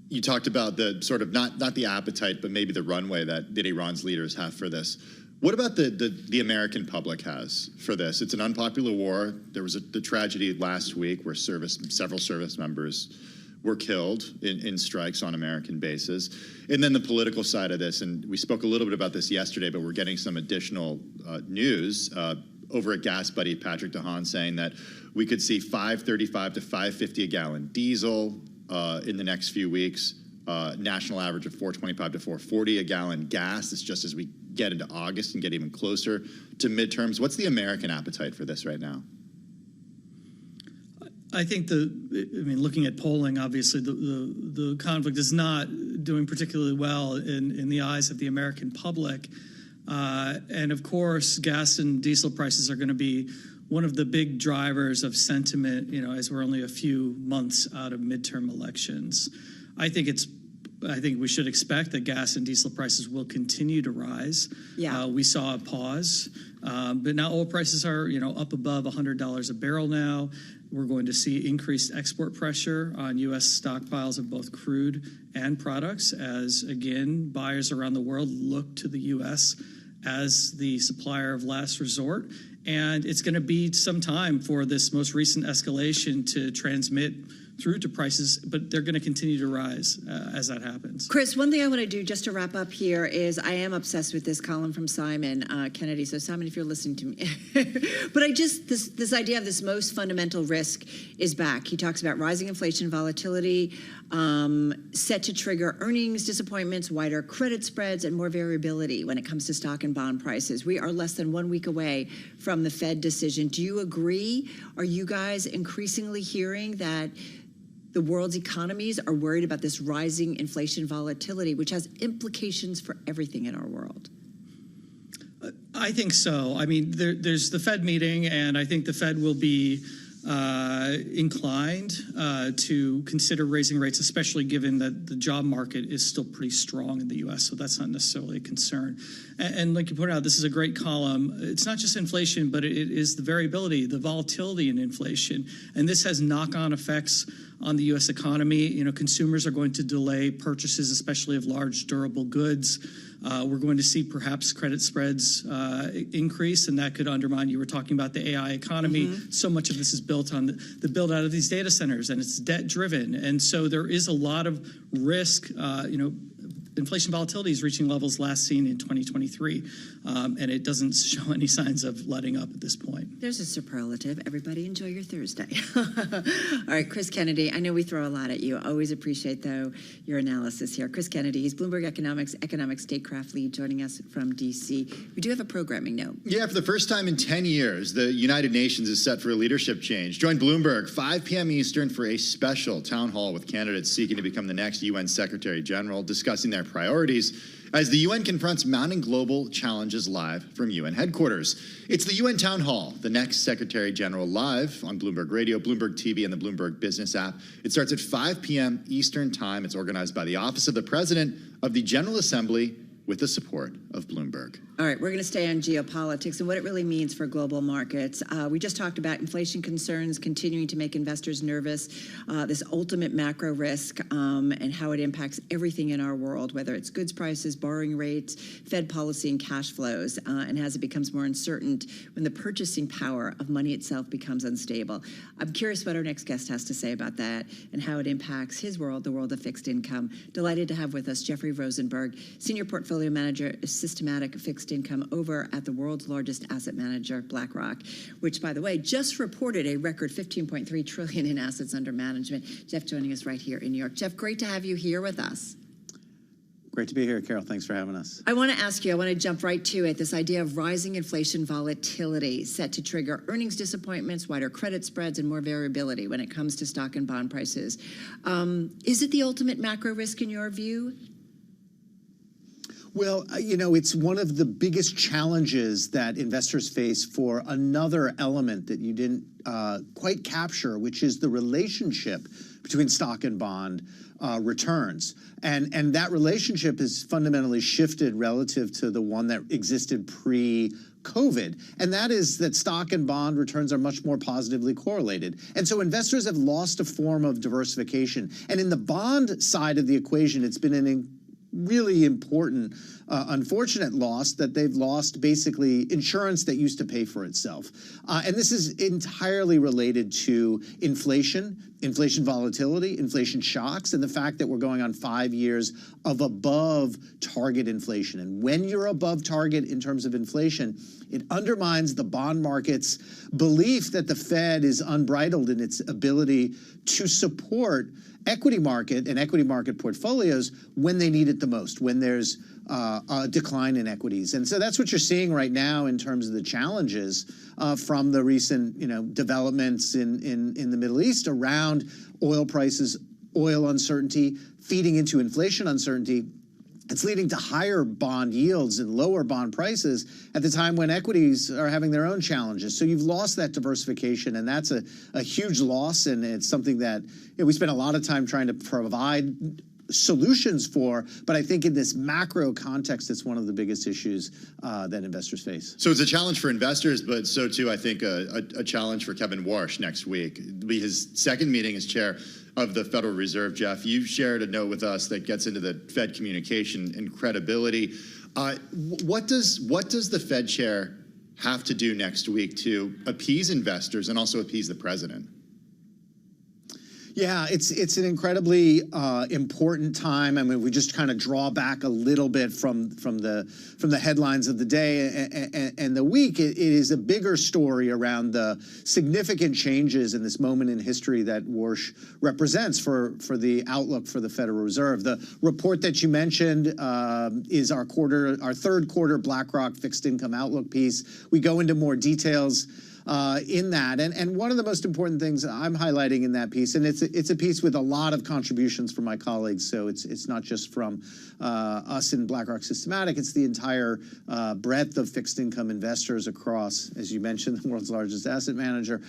you talked about the sort of not the appetite, but maybe the runway that Iran's leaders have for this. What about the American public has for this? It's an unpopular war. There was the tragedy last week where several service members were killed in strikes on American bases. And then the political side of this, and we spoke a little bit about this yesterday, but we're getting some additional news over at Gas Buddy, Patrick DeHaan, saying that we could see $5.35 to $5.50 a gallon diesel in the next few weeks, national average of $4.25 to $4.40 a gallon gas. It's just as we get into August and get even closer to midterms. What's the American appetite for this right now? I think looking at polling, obviously the conflict is not doing particularly well in the eyes of the American public. And of course, gas and diesel prices are going to be one of the big drivers of sentiment, as we're only a few months out of midterm elections. I think we should expect that gas and diesel prices will continue to rise. Yeah. We saw a pause, but now oil prices are, up above $100 a barrel now. We're going to see increased export pressure on U.S. stockpiles of both crude and products as, again, buyers around the world look to the U.S. as the supplier of last resort. And it's going to be some time for this most recent escalation to transmit through to prices, but they're going to continue to rise as that happens. Chris, one thing I want to do just to wrap up here is I am obsessed with this column from Simon Kennedy. So Simon, if you're listening to me, but this idea of this most fundamental risk is back. He talks about rising inflation, volatility, set to trigger earnings disappointments, wider credit spreads, and more variability when it comes to stock and bond prices. We are less than 1 week away from the Fed decision. Do you agree? Are you guys increasingly hearing that the world's economies are worried about this rising inflation volatility, which has implications for everything in our world? I think so. I mean, there's the Fed meeting, and I think the Fed will be inclined to consider raising rates, especially given that the job market is still pretty strong in the U.S., so that's not necessarily a concern. And like you pointed out, this is a great column. It's not just inflation, but it is the variability, the volatility in inflation, and this has knock-on effects on the U.S. economy. You know, consumers are going to delay purchases, especially of large durable goods. We're going to see perhaps credit spreads increase, and that could undermine, you were talking about the AI economy. So much of this is built on the build out of these data centers, and it's debt driven. And so there is a lot of risk. Inflation volatility is reaching levels last seen in 2023, and it doesn't show any signs of letting up at this point. There's a superlative. Everybody enjoy your Thursday. All right, Chris Kennedy, I know we throw a lot at you. Always appreciate, though, your analysis here. Chris Kennedy, he's Bloomberg Economic Statecraft Lead, joining us from D.C. We do have a programming note. Yeah, for the first time in 10 years, the United Nations is set for a leadership change. Join Bloomberg, 5 p.m. Eastern, for a special town hall with candidates seeking to become the next UN Secretary General, discussing their priorities as the UN confronts mounting global challenges, live from UN headquarters. It's the UN Town Hall, the next Secretary General, live on Bloomberg Radio, Bloomberg TV, and the Bloomberg Business app. It starts at 5 p.m. Eastern Time. It's organized by the Office of the President of the General Assembly with the support of Bloomberg. All right, we're going to stay on geopolitics and what it really means for global markets. We just talked about inflation concerns continuing to make investors nervous, this ultimate macro risk, and how it impacts everything in our world, whether it's goods prices, borrowing rates, Fed policy, and cash flows, and as it becomes more uncertain when the purchasing power of money itself becomes unstable. I'm curious what our next guest has to say about that and how it impacts his world, the world of fixed income. Delighted to have with us Jeffrey Rosenberg, Senior Portfolio Manager, Systematic Fixed Income over at the world's largest asset manager, BlackRock, which, by the way, just reported a record $15.3 trillion in assets under management. Jeff joining us right here in New York. Jeff, great to have you here with us. Great to be here, Carol. Thanks for having us. I want to ask you, I want to jump right to it, this idea of rising inflation volatility set to trigger earnings disappointments, wider credit spreads, and more variability when it comes to stock and bond prices. Is it the ultimate macro risk in your view? Well, it's one of the biggest challenges that investors face for another element that you didn't quite capture, which is the relationship between stock and bond returns. And that relationship has fundamentally shifted relative to the one that existed pre-COVID. And that is that stock and bond returns are much more positively correlated. And so investors have lost a form of diversification. And in the bond side of the equation, it's been an really important, unfortunate loss that they've lost basically insurance that used to pay for itself. And this is entirely related to inflation volatility, inflation shocks, and the fact that we're going on 5 years of above target inflation. And when you're above target in terms of inflation, it undermines the bond market's belief that the Fed is unbridled in its ability to support equity market and equity market portfolios when they need it the most, when there's a decline in equities. And so that's what you're seeing right now in terms of the challenges from the recent developments in the Middle East around oil prices, oil uncertainty, feeding into inflation uncertainty. It's leading to higher bond yields and lower bond prices at the time when equities are having their own challenges. So you've lost that diversification, and that's a huge loss, and it's something that we spend a lot of time trying to provide solutions for, but I think in this macro context, it's one of the biggest issues that investors face. So it's a challenge for investors, but so too, I think, a challenge for Kevin Warsh next week. It'll be his second meeting as chair of the Federal Reserve. Jeff, you shared a note with us that gets into the Fed communication and credibility. What does the Fed chair have to do next week to appease investors and also appease the president? Yeah, it's an incredibly important time. I mean, we just kind of draw back a little bit from the headlines of the day and the week. It is a bigger story around the significant changes in this moment in history that Warsh represents for the outlook for the Federal Reserve. The report that you mentioned is our third quarter BlackRock fixed income outlook piece. We go into more details in that. And one of the most important things I'm highlighting in that piece, and it's a piece with a lot of contributions from my colleagues, so it's not just from us in BlackRock Systematic, it's the entire breadth of fixed income investors across, as you mentioned, the world's largest asset manager.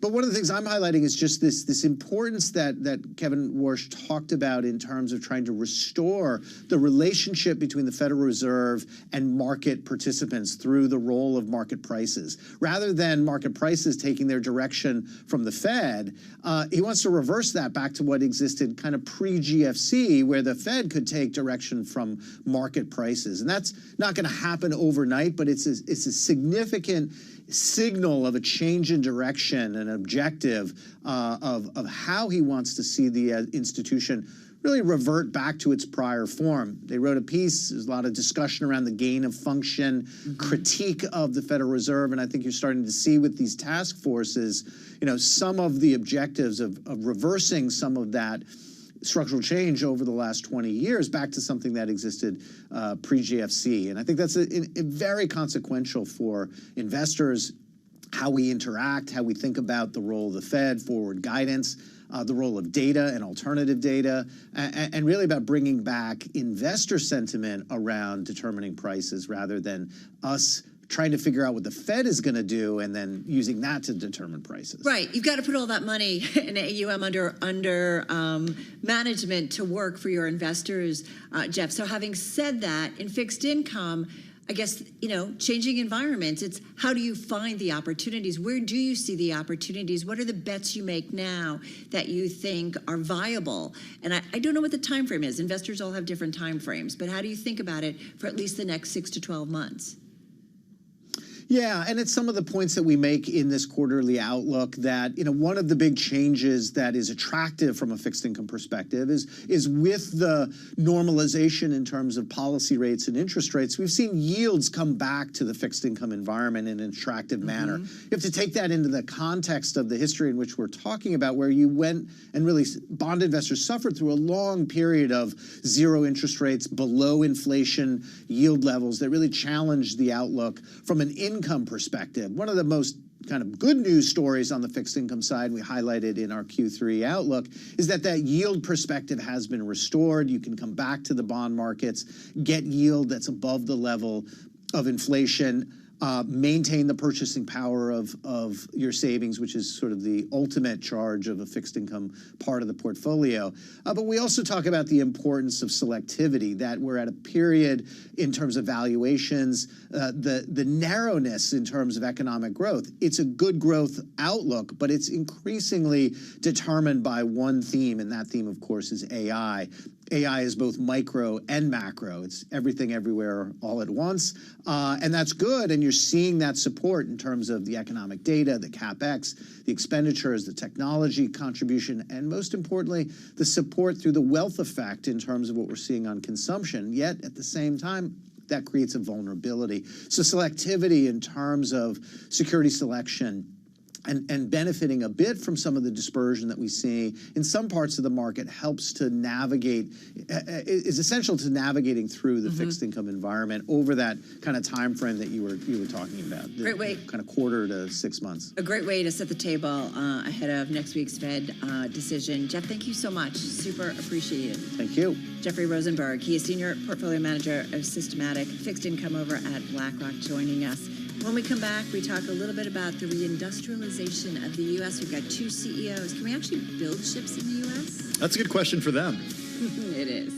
But one of the things I'm highlighting is just this importance that Kevin Warsh talked about in terms of trying to restore the relationship between the Federal Reserve and market participants through the role of market prices. Rather than market prices taking their direction from the Fed, he wants to reverse that back to what existed kind of pre-GFC, where the Fed could take direction from market prices. And that's not going to happen overnight, but it's a significant signal of a change in direction, an objective of how he wants to see the institution really revert back to its prior form. They wrote a piece, there's a lot of discussion around the gain of function, critique of the Federal Reserve, and I think you're starting to see with these task forces, some of the objectives of reversing some of that structural change over the last 20 years back to something that existed pre-GFC. And I think that's a very consequential for investors, how we interact, how we think about the role of the Fed, forward guidance, the role of data and alternative data, and really about bringing back investor sentiment around determining prices rather than us trying to figure out what the Fed is going to do and then using that to determine prices. Right. You've got to put all that money in AUM under management to work for your investors, Jeff. So having said that, in fixed income, I guess, changing environments, it's how do you find the opportunities? Where do you see the opportunities? What are the bets you make now that you think are viable? And I don't know what the time frame is. Investors all have different time frames, but how do you think about it for at least the next 6 to 12 months? Yeah, and it's some of the points that we make in this quarterly outlook that, one of the big changes that is attractive from a fixed income perspective is with the normalization in terms of policy rates and interest rates, we've seen yields come back to the fixed income environment in an attractive manner. You have to take that into the context of the history in which we're talking about, where you went and really bond investors suffered through a long period of zero interest rates, below inflation yield levels that really challenged the outlook from an income perspective. One of the most kind of good news stories on the fixed income side we highlighted in our Q3 outlook is that yield perspective has been restored. You can come back to the bond markets, get yield that's above the level of inflation, maintain the purchasing power of your savings, which is sort of the ultimate charge of a fixed income part of the portfolio. But we also talk about the importance of selectivity, that we're at a period in terms of valuations, the narrowness in terms of economic growth. It's a good growth outlook, but it's increasingly determined by one theme, and that theme, of course, is AI. AI is both micro and macro. It's everything everywhere all at once. And that's good. And you're seeing that support in terms of the economic data, the CapEx, the expenditures, the technology contribution, and most importantly, the support through the wealth effect in terms of what we're seeing on consumption. Yet at the same time, that creates a vulnerability. So selectivity in terms of security selection, and benefiting a bit from some of the dispersion that we see in some parts of the market helps to navigate, is essential to navigating through the fixed income environment over that kind of time frame that you were talking about. Great way. Kind of quarter to 6 months. A great way to set the table ahead of next week's Fed decision. Jeff, thank you so much. Super appreciate it. Thank you. Jeffrey Rosenberg, he is Senior Portfolio Manager of Systematic Fixed Income over at BlackRock, joining us. When we come back, we talk a little bit about the reindustrialization of the U.S. We've got 2 CEOs. Can we actually build ships in the U.S.? That's a good question for them. It is.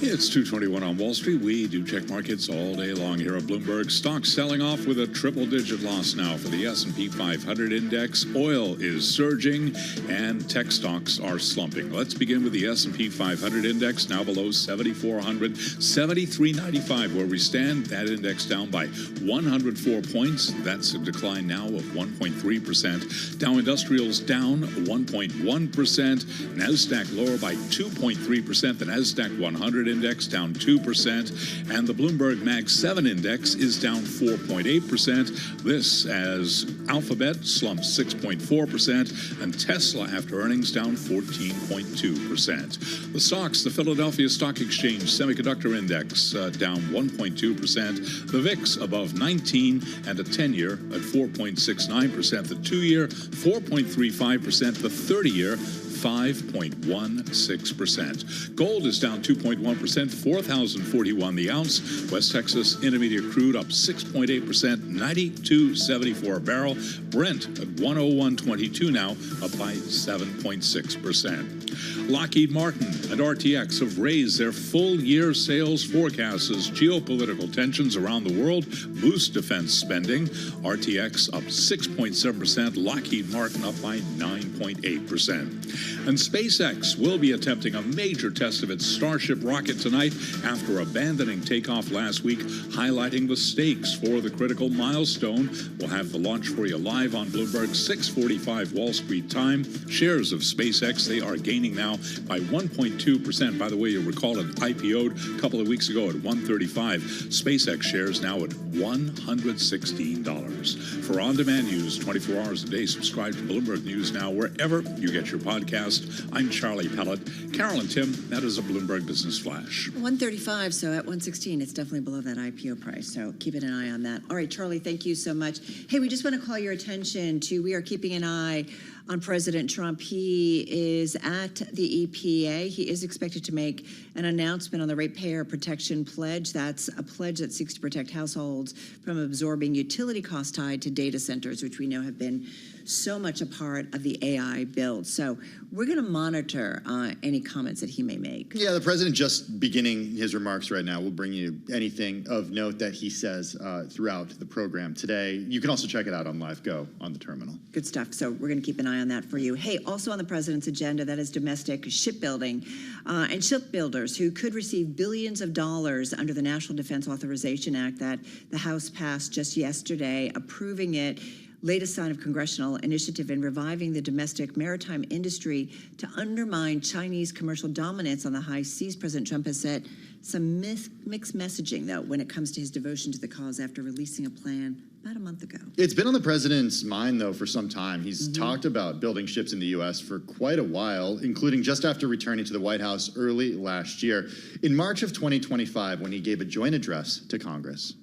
It's 2:21 on Wall Street. We do check markets all day long here at Bloomberg. Stocks selling off with a triple-digit loss now for the S&P 500 index. Oil is surging, and tech stocks are slumping. Let's begin with the S&P 500 index, now below 7,400, 73.95 where we stand. That index down by 104 points. That's a decline now of 1.3%. Dow Industrials down 1.1%. NASDAQ lower by 2.3%. The NASDAQ 100 index down 2%, and the Bloomberg Mag 7 index is down 4.8%. This as Alphabet slumps 6.4%, and Tesla after earnings down 14.2%. The stocks, the Philadelphia Stock Exchange Semiconductor Index down 1.2%. The VIX above 19, and a 10-year at 4.69%. The 2-year 4.35%. The 30-year 5.16%. Gold is down 2.1%, 4,041 the ounce. West Texas Intermediate crude up 6.8%, 92.74 a barrel. Brent at 101.22 now, up by 7.6%. Lockheed Martin and RTX have raised their full-year sales forecasts as geopolitical tensions around the world boost defense spending. RTX up 6.7%, Lockheed Martin up by 9.8%. And SpaceX will be attempting a major test of its Starship rocket tonight after abandoning takeoff last week, highlighting the stakes for the critical milestone. We'll have the launch for you live on Bloomberg, 6:45 Wall Street time. Shares of SpaceX, they are gaining now by 1.2%. By the way, you'll recall it IPO'd a couple of weeks ago at $135. SpaceX shares now at $116. For on-demand news 24 hours a day, subscribe to Bloomberg News Now wherever you get your podcast. I'm Charlie Pellet. Carol and Tim, that is a Bloomberg Business Flash. 135, so at 116, it's definitely below that IPO price, so keeping an eye on that. All right, Charlie, thank you so much. Hey, we just want to call your attention to, we are keeping an eye on President Trump. He is at the EPA. He is expected to make an announcement on the Ratepayer Protection Pledge. That's a pledge that seeks to protect households from absorbing utility costs tied to data centers, which we know have been so much a part of the AI build. So we're going to monitor any comments that he may make. Yeah, the president just beginning his remarks right now. We'll bring you anything of note that he says throughout the program today. You can also check it out on Live Go on the terminal. Good stuff. So we're going to keep an eye on that for you. Hey, also on the president's agenda, that is domestic shipbuilding and shipbuilders who could receive billions of dollars under the National Defense Authorization Act that the House passed just yesterday, approving it. Latest sign of congressional initiative in reviving the domestic maritime industry to undermine Chinese commercial dominance on the high seas. President Trump has said some mixed messaging, though, when it comes to his devotion to the cause after releasing a plan about a month ago. It's been on the president's mind, though, for some time. He's talked about building ships in the U.S. for quite a while, including just after returning to the White House early last year. In March of 2025, when he gave a joint address to Congress.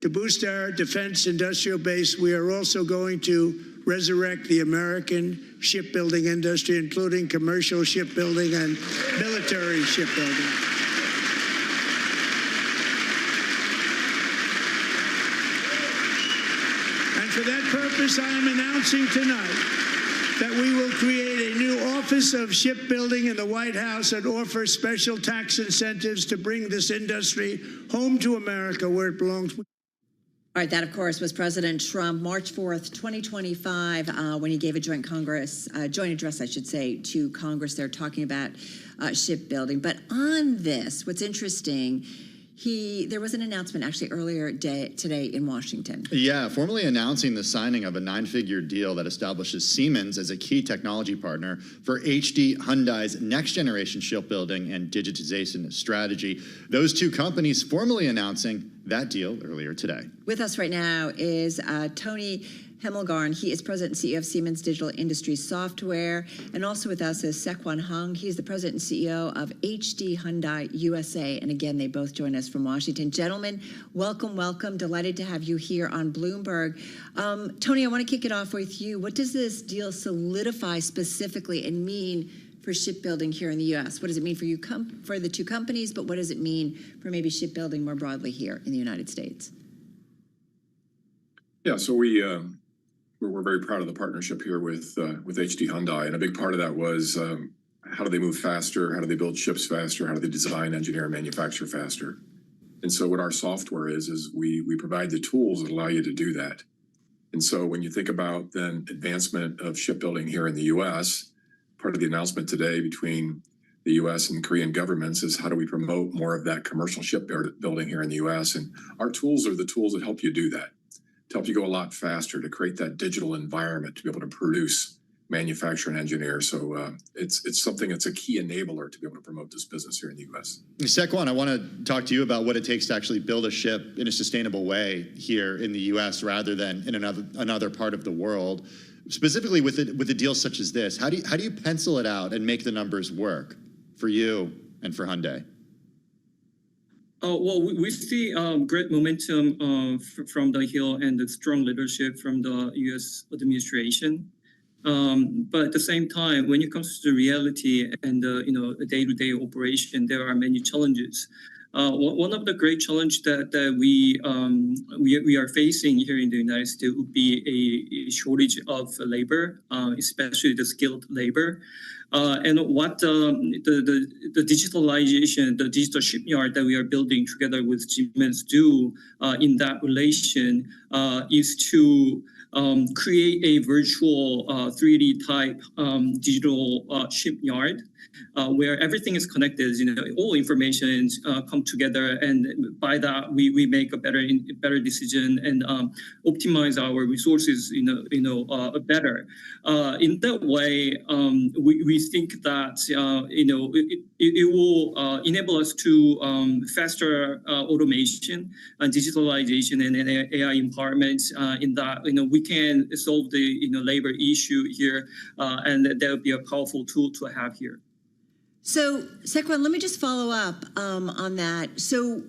To boost our defense industrial base, we are also going to resurrect the American shipbuilding industry, including commercial shipbuilding and military shipbuilding. And for that purpose, I am announcing tonight that we will create a new Office of Shipbuilding in the White House and offer special tax incentives to bring this industry home to America where it belongs. All right, that, of course, was President Trump, March 4th, 2025, when he gave a joint address, I should say, to Congress. They're talking about shipbuilding. But on this, what's interesting, there was an announcement actually earlier today in Washington. Yeah, formally announcing the signing of a 9-figure deal that establishes Siemens as a key technology partner for HD Hyundai's next-generation shipbuilding and digitization strategy. Those two companies formally announcing that deal earlier today. With us right now is Tony Hemmelgarn. He is President and CEO of Siemens Digital Industries Software. And also with us is Sekwon Hung. He's the President and CEO of HD Hyundai USA. And again, they both join us from Washington. Gentlemen, welcome, welcome. Delighted to have you here on Bloomberg. Tony, I want to kick it off with you. What does this deal solidify specifically and mean for shipbuilding here in the U.S.? What does it mean for you, for the two companies, but what does it mean for maybe shipbuilding more broadly here in the United States? Yeah, so we're very proud of the partnership here with HD Hyundai, and a big part of that was how do they move faster? How do they build ships faster? How do they design, engineer, and manufacture faster? And so what our software is we provide the tools that allow you to do that. And so when you think about then advancement of shipbuilding here in the U.S., part of the announcement today between the U.S. and Korean governments is how do we promote more of that commercial shipbuilding here in the U.S. And our tools are the tools that help you do that, to help you go a lot faster, to create that digital environment, to be able to produce, manufacture, and engineer. So it's something that's a key enabler to be able to promote this business here in the U.S. Sequan, I want to talk to you about what it takes to actually build a ship in a sustainable way here in the U.S. rather than in another part of the world. Specifically with a deal such as this, how do you pencil it out and make the numbers work for you and for Hyundai? Well, we see great momentum from the Hill and the strong leadership from the U.S. administration. But at the same time, when it comes to the reality and the day-to-day operation, there are many challenges. One of the great challenges that we are facing here in the United States would be a shortage of labor, especially the skilled labor. And what the digitalization, the digital shipyard that we are building together with Siemens do in that relation is to create a virtual 3D type digital shipyard where everything is connected. All information come together, and by that we make a better decision and optimize our resources better. In that way, we think that it will enable us to faster automation and digitalization and AI empowerment. In that we can solve the labor issue here, and that would be a powerful tool to have here. So, Sequan, let me just follow up on that. So,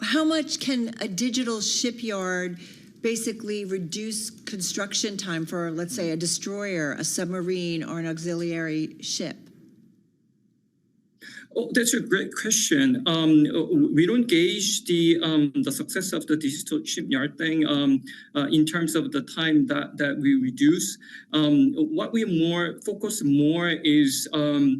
how much can a digital shipyard basically reduce construction time for, let's say, a destroyer, a submarine, or an auxiliary ship? Oh, that's a great question. We don't gauge the success of the digital shipyard thing in terms of the time that we reduce. What we focus more is whether.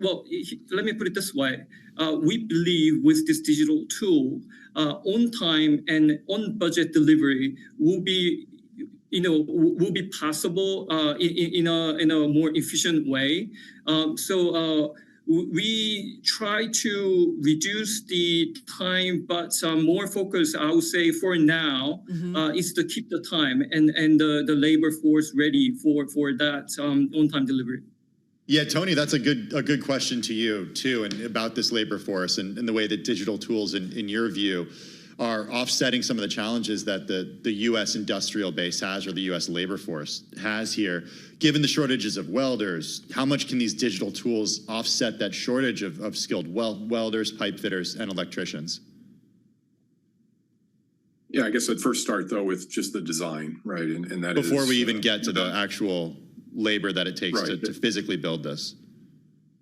Well, let me put it this way. We believe with this digital tool, on time and on budget delivery will be possible in a more efficient way. So we try to reduce the time, but more focus, I would say, for now, is to keep the time and the labor force ready for that on-time delivery. Yeah, Tony, that's a good question to you too, and about this labor force and the way that digital tools, in your view, are offsetting some of the challenges that the U.S. industrial base has, or the U.S. labor force has here. Given the shortages of welders, how much can these digital tools offset that shortage of skilled welders, pipe fitters, and electricians? Yeah, I guess I'd first start, though, with just the design, right? And that before we even get to the actual labor that it takes to physically build this.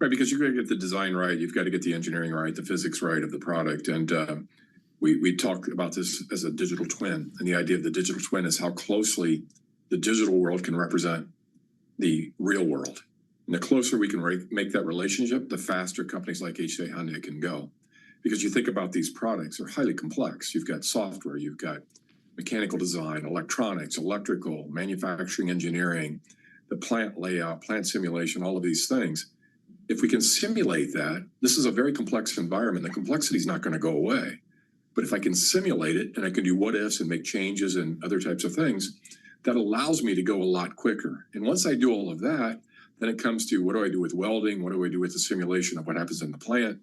Right, because you've got to get the design right, you've got to get the engineering right, the physics right of the product. And we talk about this as a digital twin. And the idea of the digital twin is how closely the digital world can represent the real world. And the closer we can make that relationship, the faster companies like HJ Hyundai can go. Because you think about these products, they're highly complex. You've got software, you've got mechanical design, electronics, electrical, manufacturing, engineering, the plant layout, plant simulation, all of these things. If we can simulate that, this is a very complex environment. The complexity is not going to go away. But if I can simulate it and I can do what ifs and make changes and other types of things, that allows me to go a lot quicker. And once I do all of that, then it comes to what do I do with welding? What do I do with the simulation of what happens in the plant?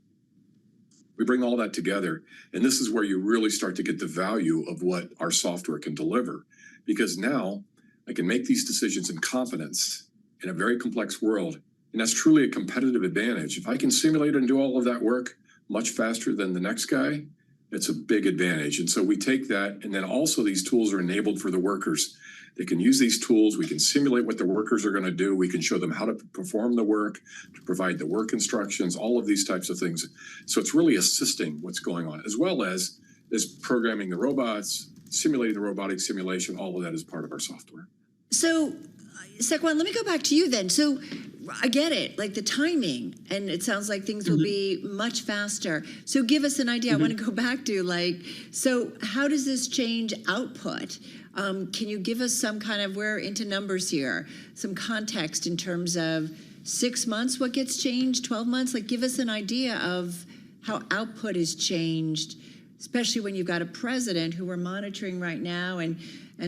We bring all that together. And this is where you really start to get the value of what our software can deliver. Because now I can make these decisions in confidence in a very complex world. And that's truly a competitive advantage. If I can simulate and do all of that work much faster than the next guy, it's a big advantage. And so we take that, and then also these tools are enabled for the workers. They can use these tools. We can simulate what the workers are going to do. We can show them how to perform the work, to provide the work instructions, all of these types of things. So it's really assisting what's going on, as well as programming the robots, simulating the robotic simulation. All of that is part of our software. So, Sequan, let me go back to you then. So I get it, like the timing, and it sounds like things will be much faster. So give us an idea. I want to go back to so how does this change output? Can you give us some kind of, we're into numbers here, some context in terms of 6 months, what gets changed, 12 months? Like give us an idea of how output is changed, especially when you've got a president who we're monitoring right now and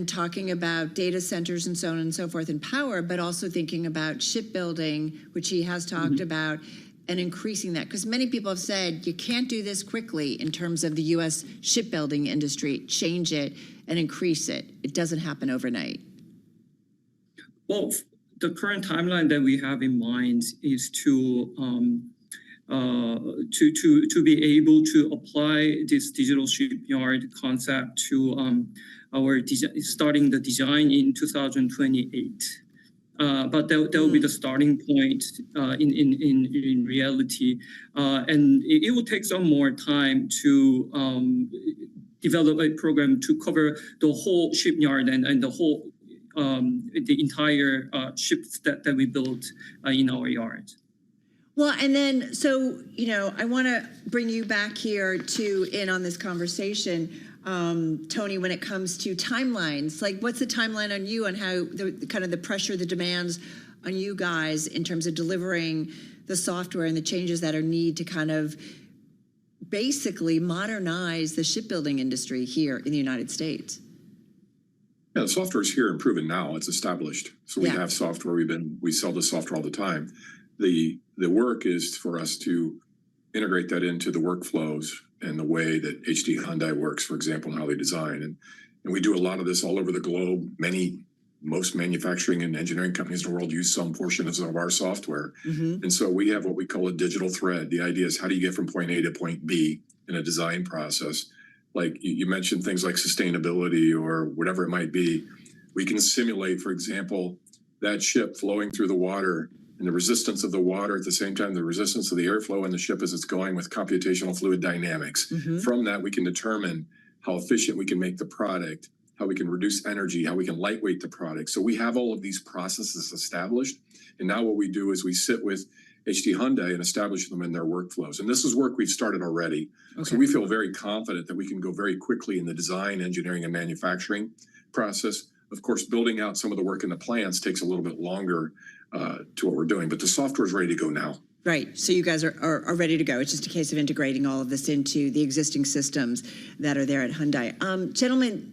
talking about data centers and so on and so forth and power, but also thinking about shipbuilding, which he has talked about, and increasing that. Because many people have said you can't do this quickly in terms of the U.S. shipbuilding industry, change it and increase it. It doesn't happen overnight. Well, the current timeline that we have in mind is to be able to apply this digital shipyard concept to our starting the design in 2028. But that will be the starting point in reality. And it will take some more time to develop a program to cover the whole shipyard and the whole, the entire ships that we built in our yard. Well, and then, so, I want to bring you back here in on this conversation. Tony, when it comes to timelines, like what's the timeline on you on how the pressure, the demands on you guys in terms of delivering the software and the changes that are need to kind of basically modernize the shipbuilding industry here in the United States? Yeah, the software is here and proven now. It's established. So we have software. We sell the software all the time. The work is for us to integrate that into the workflows and the way that HD Hyundai works, for example, and how they design. And we do a lot of this all over the globe. Most manufacturing and engineering companies in the world use some portions of our software. And so we have what we call a digital thread. The idea is, how do you get from point A to point B in a design process? Like you mentioned things like sustainability or whatever it might be. We can simulate, for example, that ship flowing through the water and the resistance of the water at the same time, the resistance of the airflow in the ship as it's going with computational fluid dynamics. From that, we can determine how efficient we can make the product, how we can reduce energy, how we can lightweight the product. So we have all of these processes established. And now what we do is we sit with HD Hyundai and establish them in their workflows. And this is work we've started already. So we feel very confident that we can go very quickly in the design, engineering, and manufacturing process. Of course, building out some of the work in the plants takes a little bit longer to what we're doing, but the software is ready to go now. Right. So you guys are ready to go. It's just a case of integrating all of this into the existing systems that are there at Hyundai. Gentlemen,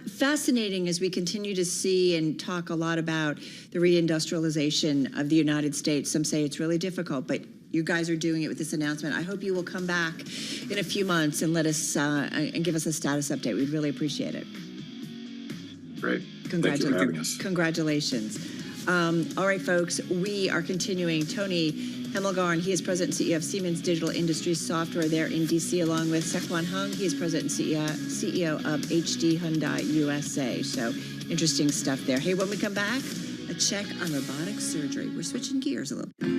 fascinating as we continue to see and talk a lot about the reindustrialization of the United States. Some say it's really difficult, but you guys are doing it with this announcement. I hope you will come back in a few months and let us and give us a status update. We'd really appreciate it. Great. Thank you for having us. Congratulations. All right, folks, we are continuing. Tony Hemmelgarn, he is President and CEO of Siemens Digital Industries Software there in D.C., along with Sekwon Hung. He is President and CEO of HD Hyundai USA. So interesting stuff there. Hey, when we come back, a check on robotic surgery. We're switching gears a little bit.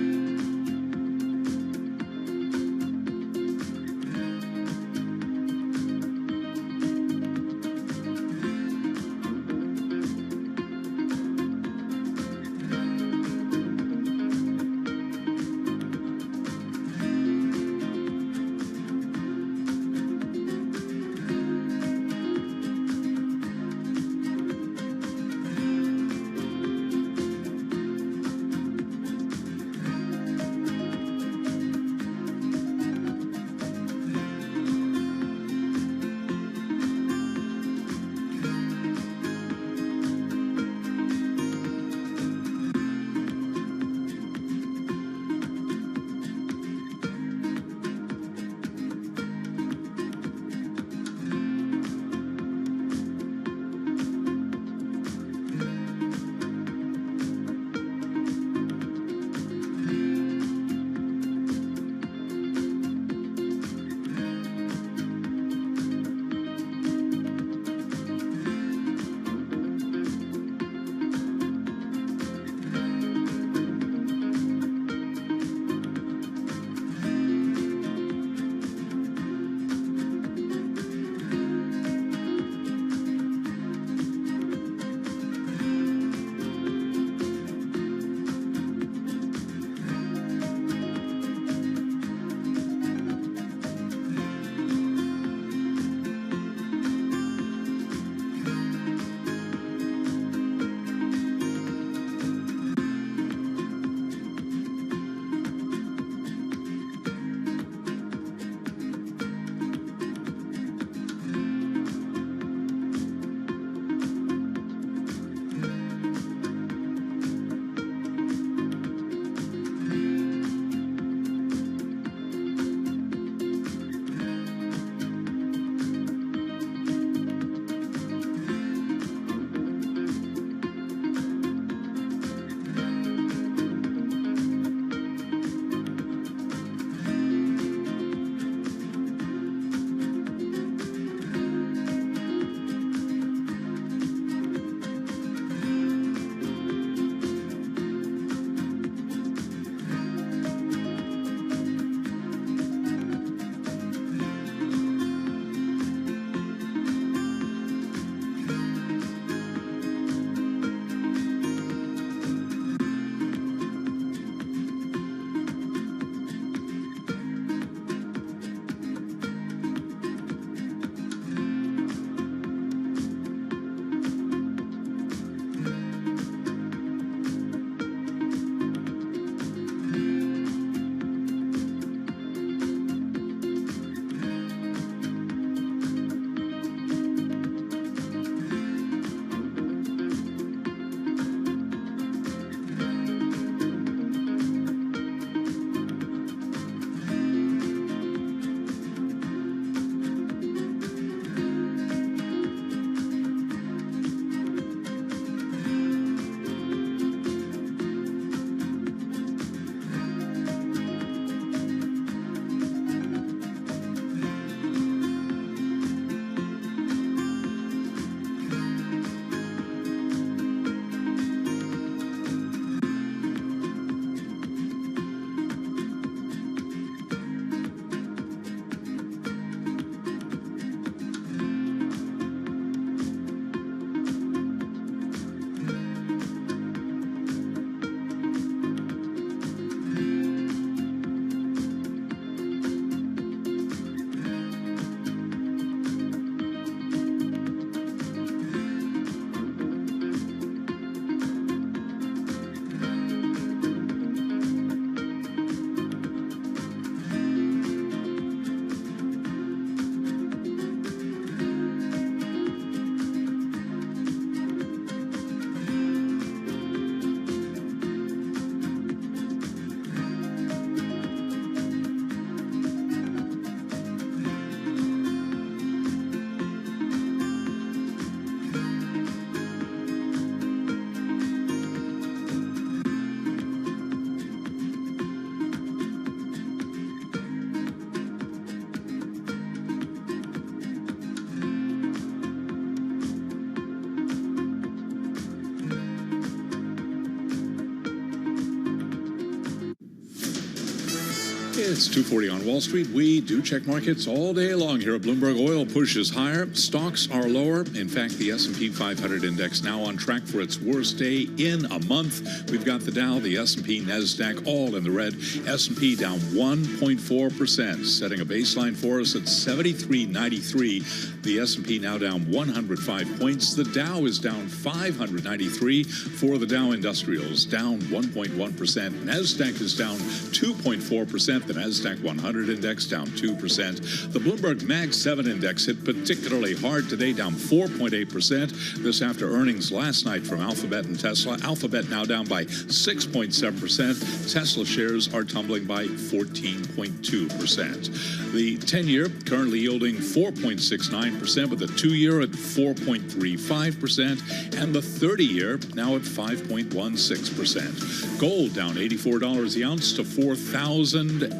It's 2:40 on Wall Street. We do check markets all day long here at Bloomberg. Oil pushes higher. Stocks are lower. In fact, the S&P 500 index now on track for its worst day in a month. We've got the Dow, the S&P, NASDAQ all in the red. S&P down 1.4%, setting a baseline for us at 7393. The S&P now down 105 points. The Dow is down 593 for the Dow Industrials, down 1.1%. NASDAQ is down 2.4%. The NASDAQ 100 index down 2%. The Bloomberg Mag 7 index hit particularly hard today, down 4.8%. This after earnings last night from Alphabet and Tesla. Alphabet now down by 6.7%. Tesla shares are tumbling by 14.2%. The 10-year currently yielding 4.69%, with the 2-year at 4.35%, and the 30-year now at 5.16%. Gold down $84 the ounce to $4,045.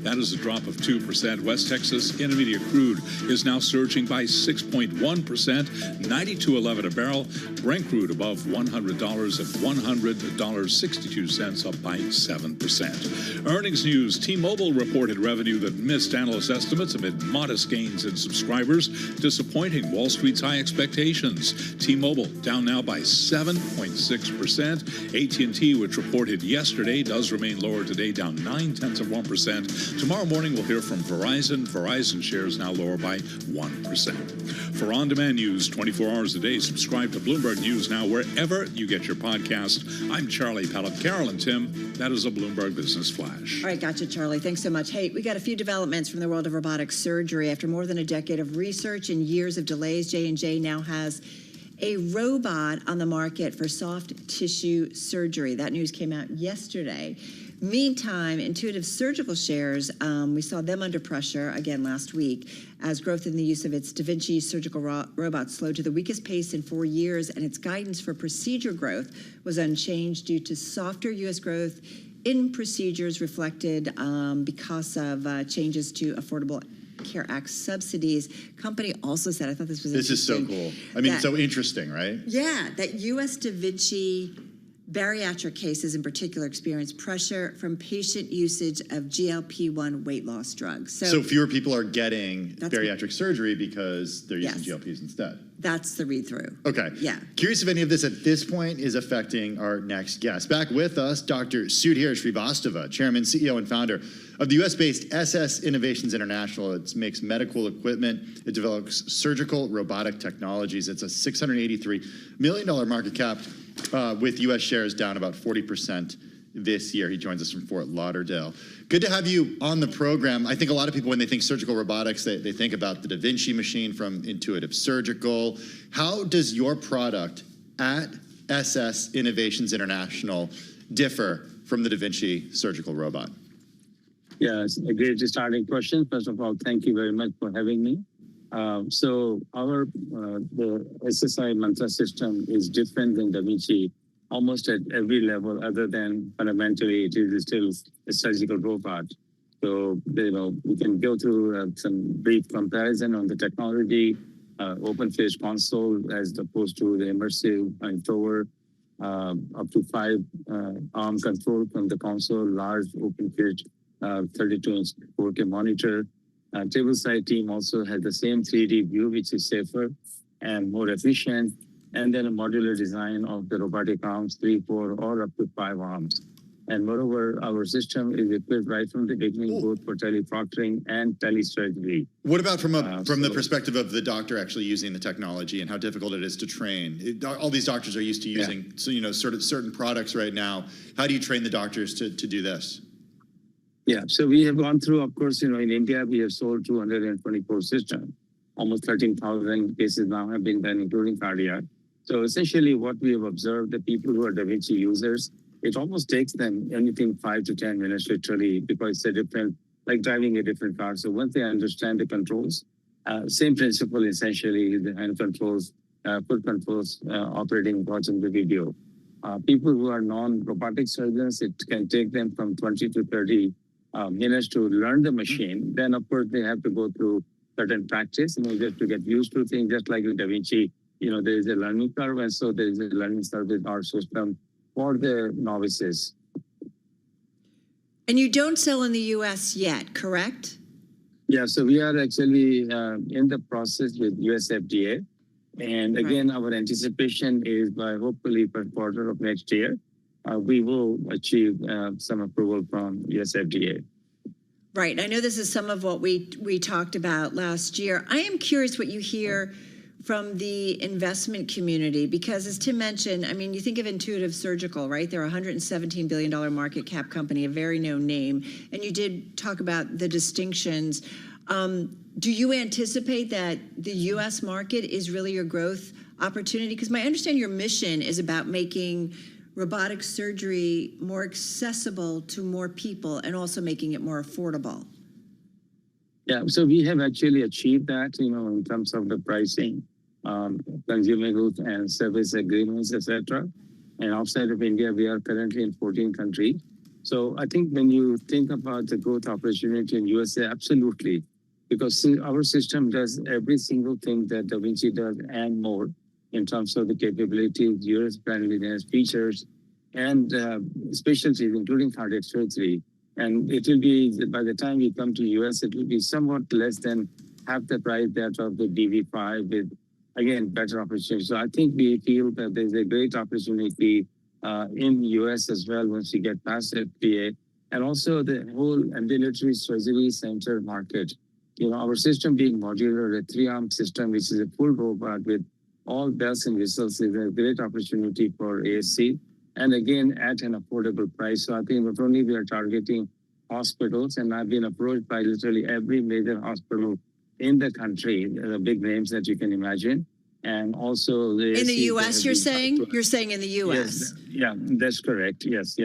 That is a drop of 2%. West Texas Intermediate crude is now surging by 6.1%, $92.11 a barrel. Brent crude above $100 at $100.62, up by 7%. Earnings news. T-Mobile reported revenue that missed analyst estimates amid modest gains in subscribers, disappointing Wall Street's high expectations. T-Mobile down now by 7.6%. AT&T, which reported yesterday, does remain lower today, down 0.9%. Tomorrow morning, we'll hear from Verizon. Verizon shares now lower by 1%. For on-demand news 24 hours a day, subscribe to Bloomberg News now wherever you get your podcast. I'm Charlie Pellet. Carol and Tim, that is a Bloomberg Business Flash. All right, gotcha, Charlie. Thanks so much. Hey, we got a few developments from the world of robotic surgery. After more than a decade of research and years of delays, J&J now has a robot on the market for soft tissue surgery. That news came out yesterday. Meantime, Intuitive Surgical shares, we saw them under pressure again last week as growth in the use of its Da Vinci surgical robot slowed to the weakest pace in 4 years, and its guidance for procedure growth was unchanged due to softer U.S. growth in procedures reflected because of changes to Affordable Care Act subsidies. Company also said, I thought this was interesting. This is so cool. I mean, so interesting, right? Yeah, that U.S. Da Vinci bariatric cases in particular experience pressure from patient usage of GLP-1 weight loss drugs. So fewer people are getting bariatric surgery because they're using GLPs instead. That's the read-through. Okay. Yeah. Curious if any of this at this point is affecting our next guest. Back with us, Dr. Sudhir Srivastava, Chairman, CEO, and founder of the U.S.-based SS Innovations International. It makes medical equipment. It develops surgical robotic technologies. It's a $683 million market cap with U.S. shares down about 40% this year. He joins us from Fort Lauderdale. Good to have you on the program. I think a lot of people, when they think surgical robotics, they think about the Da Vinci machine from Intuitive Surgical. How does your product at SS Innovations International differ from the Da Vinci surgical robot? Yeah, it's a great starting question. First of all, thank you very much for having me. So the SSI Mantra system is different than Da Vinci almost at every level, other than fundamentally it is still a surgical robot. So, we can go through some brief comparison on the technology, open-faced console as opposed to the immersive and thrower, up to 5 arm control from the console, large open-faced 32-inch 4K monitor. Tableside team also has the same 3D view, which is safer and more efficient, and then a modular design of the robotic arms, 3, 4, or up to 5 arms. And moreover, our system is equipped right from the beginning, both for teleproctoring and telesurgery. What about from the perspective of the doctor actually using the technology and how difficult it is to train? All these doctors are used to using certain products right now. How do you train the doctors to do this? Yeah, so we have gone through, of course, in India, we have sold 224 systems. Almost 13,000 cases now have been done, including cardiac. So essentially what we have observed, the people who are Da Vinci users, it almost takes them anything 5 to 10 minutes literally, because it's a different, like driving a different car. So once they understand the controls, same principle essentially, the hand controls, foot controls, operating, watching the video. People who are non-robotic surgeons, it can take them from 20 to 30 minutes to learn the machine. Then of course they have to go through certain practice, just to get used to things, just like with Da Vinci, there is a learning curve, and so there is a learning curve with our system for the novices. And you don't sell in the U.S. yet, correct? Yeah, so we are actually in the process with US FDA. And again, our anticipation is by hopefully first quarter of next year, we will achieve some approval from US FDA. Right. I know this is some of what we talked about last year. I am curious what you hear from the investment community, because as Tim mentioned, I mean, you think of Intuitive Surgical, right? They're a $117 billion market cap company, a very known name. And you did talk about the distinctions. Do you anticipate that the U.S. market is really your growth opportunity? Because my understanding your mission is about making robotic surgery more accessible to more people and also making it more affordable. Yeah, so we have actually achieved that, in terms of the pricing, consumer goods and service agreements, etc. And outside of India, we are currently in 14 countries. So I think when you think about the growth opportunity in USA, absolutely, because our system does every single thing that Da Vinci does and more in terms of the capabilities, user-friendliness, features, and specialties, including cardiac surgery. And it will be, by the time we come to US, it will be somewhat less than half the price that of the DV5 with, again, better opportunity. So I think we feel that there's a great opportunity in US as well once we get past FDA. And also the whole ambulatory surgery center market. Our system being modular, a 3-arm system, which is a full robot with all bells and whistles, is a great opportunity for ASC. And again, at an affordable price. So I think not only we are targeting hospitals, and I've been approached by literally every major hospital in the country, the big names that you can imagine. And also the in the U.S., you're saying? You're saying in the U.S.? Yes, yeah, that's correct. Yes.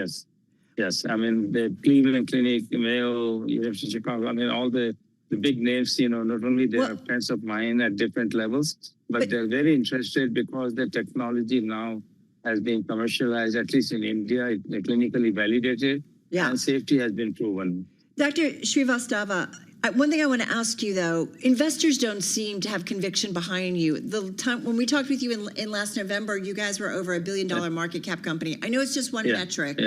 I mean, the Cleveland Clinic, Mayo, University of Chicago, I mean, all the big names, not only they are friends of mine at different levels, but they're very interested because the technology now has been commercialized, at least in India, it's clinically validated, and safety has been proven. Dr. Srivastava, one thing I want to ask you, though, investors don't seem to have conviction behind you. The time when we talked with you in last November, you guys were over $1 billion market cap company. I know it's just one metric,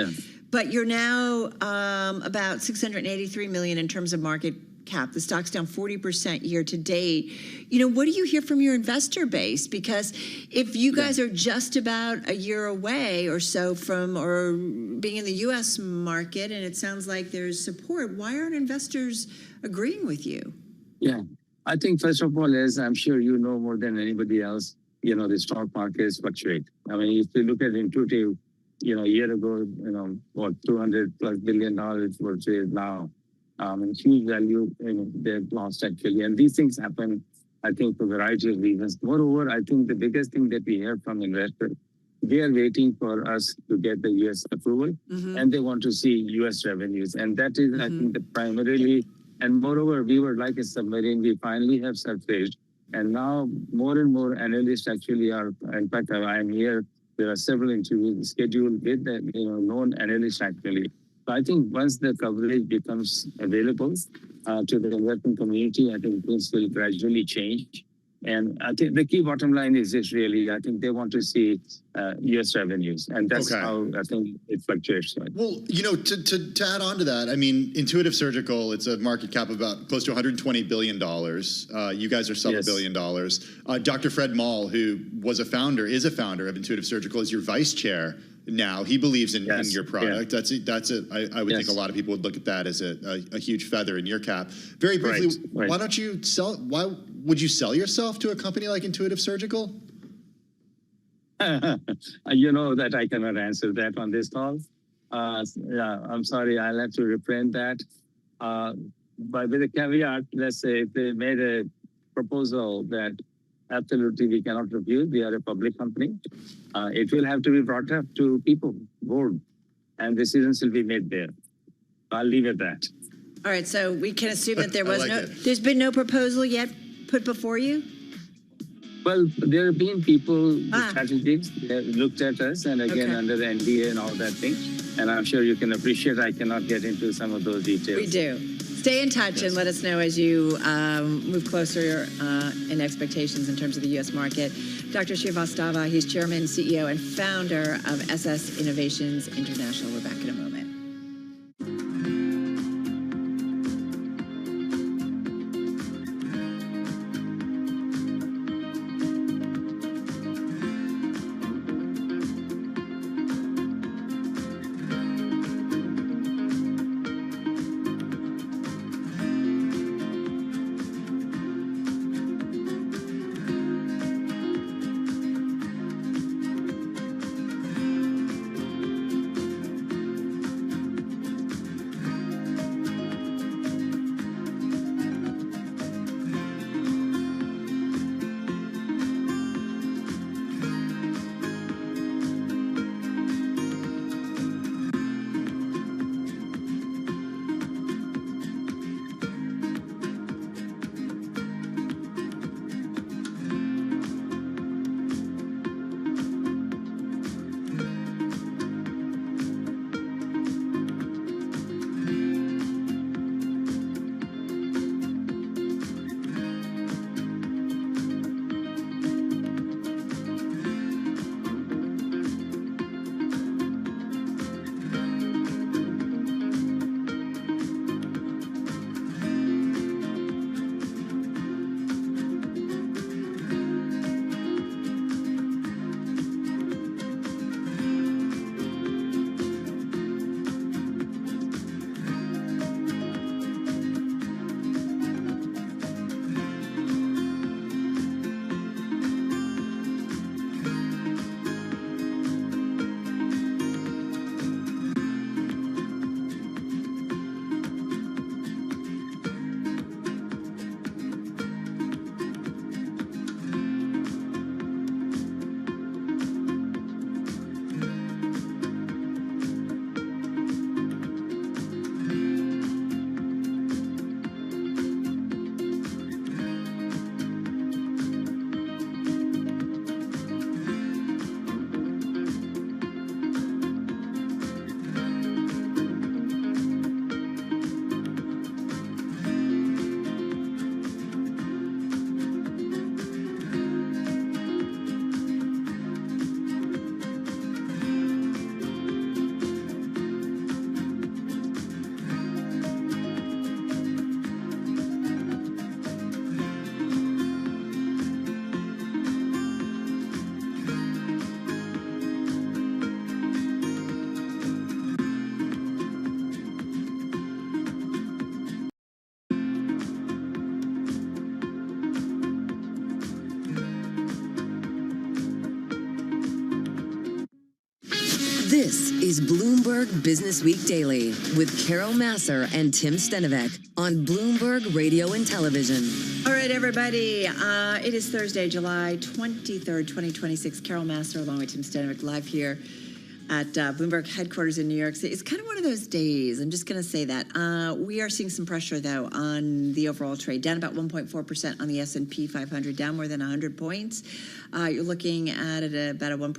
but you're now about $683 million in terms of market cap. The stock's down 40% year to date. What do you hear from your investor base? Because if you guys are just about a year away or so from or being in the U.S. market, and it sounds like there's support, why aren't investors agreeing with you? Yeah, I think first of all, as I'm sure you know more than anybody else, the stock markets fluctuate. I mean, if you look at Intuitive, a year ago, $200+ billion versus now. And huge value they've lost actually. And these things happen, I think, for a variety of reasons. Moreover, I think the biggest thing that we hear from investors, they are waiting for us to get the US approval and they want to see US revenues. And that is, I think, the primarily, and moreover, we were like a submarine, we finally have surfaced. And now more and more analysts actually are, in fact, I am here, there are several interviews scheduled with the known analysts actually. So I think once the coverage becomes available to the investment community, I think things will gradually change. And I think the key bottom line is this really, I think they want to see US revenues. And that's how I think it fluctuates. Right? Well, to add on to that, I mean, Intuitive Surgical, it's a market cap of about close to $120 billion. You guys are sub $1 billion. Dr. Fred Moll, who is a founder of Intuitive Surgical, is your vice chair. Now he believes in your product. I would think a lot of people would look at that as a huge feather in your cap. Very briefly, why don't you sell? Why would you sell yourself to a company like Intuitive Surgical? You know that I cannot answer that on this call. I'm sorry, I'll have to refrain that. But with a caveat, let's say if they made a proposal that absolutely we cannot refuse, we are a public company, it will have to be brought up to people, board, and decisions will be made there. I'll leave it at that. All right, so we can assume that there's been no proposal yet put before you? Well, there have been people, strategists, that looked at us, and again, under the NDA and all that thing. And I'm sure you can appreciate I cannot get into some of those details. We do. Stay in touch and let us know as you move closer in expectations in terms of the U.S. market. Dr. Srivastava, he's chairman, CEO, and founder of SS Innovations International. We're back in a moment. This is Bloomberg Business Week Daily with Carol Masser and Tim Stenovec on Bloomberg Radio and Television. All right, everybody. It is Thursday, July 23rd, 2026. Carol Masser along with Tim Stenovec live here at Bloomberg headquarters in New York City. It's kind of one of those days. I'm just going to say that. We are seeing some pressure, though, on the overall trade. Down about 1.4% on the S&P 500, down more than 100 points. You're looking at about a 1%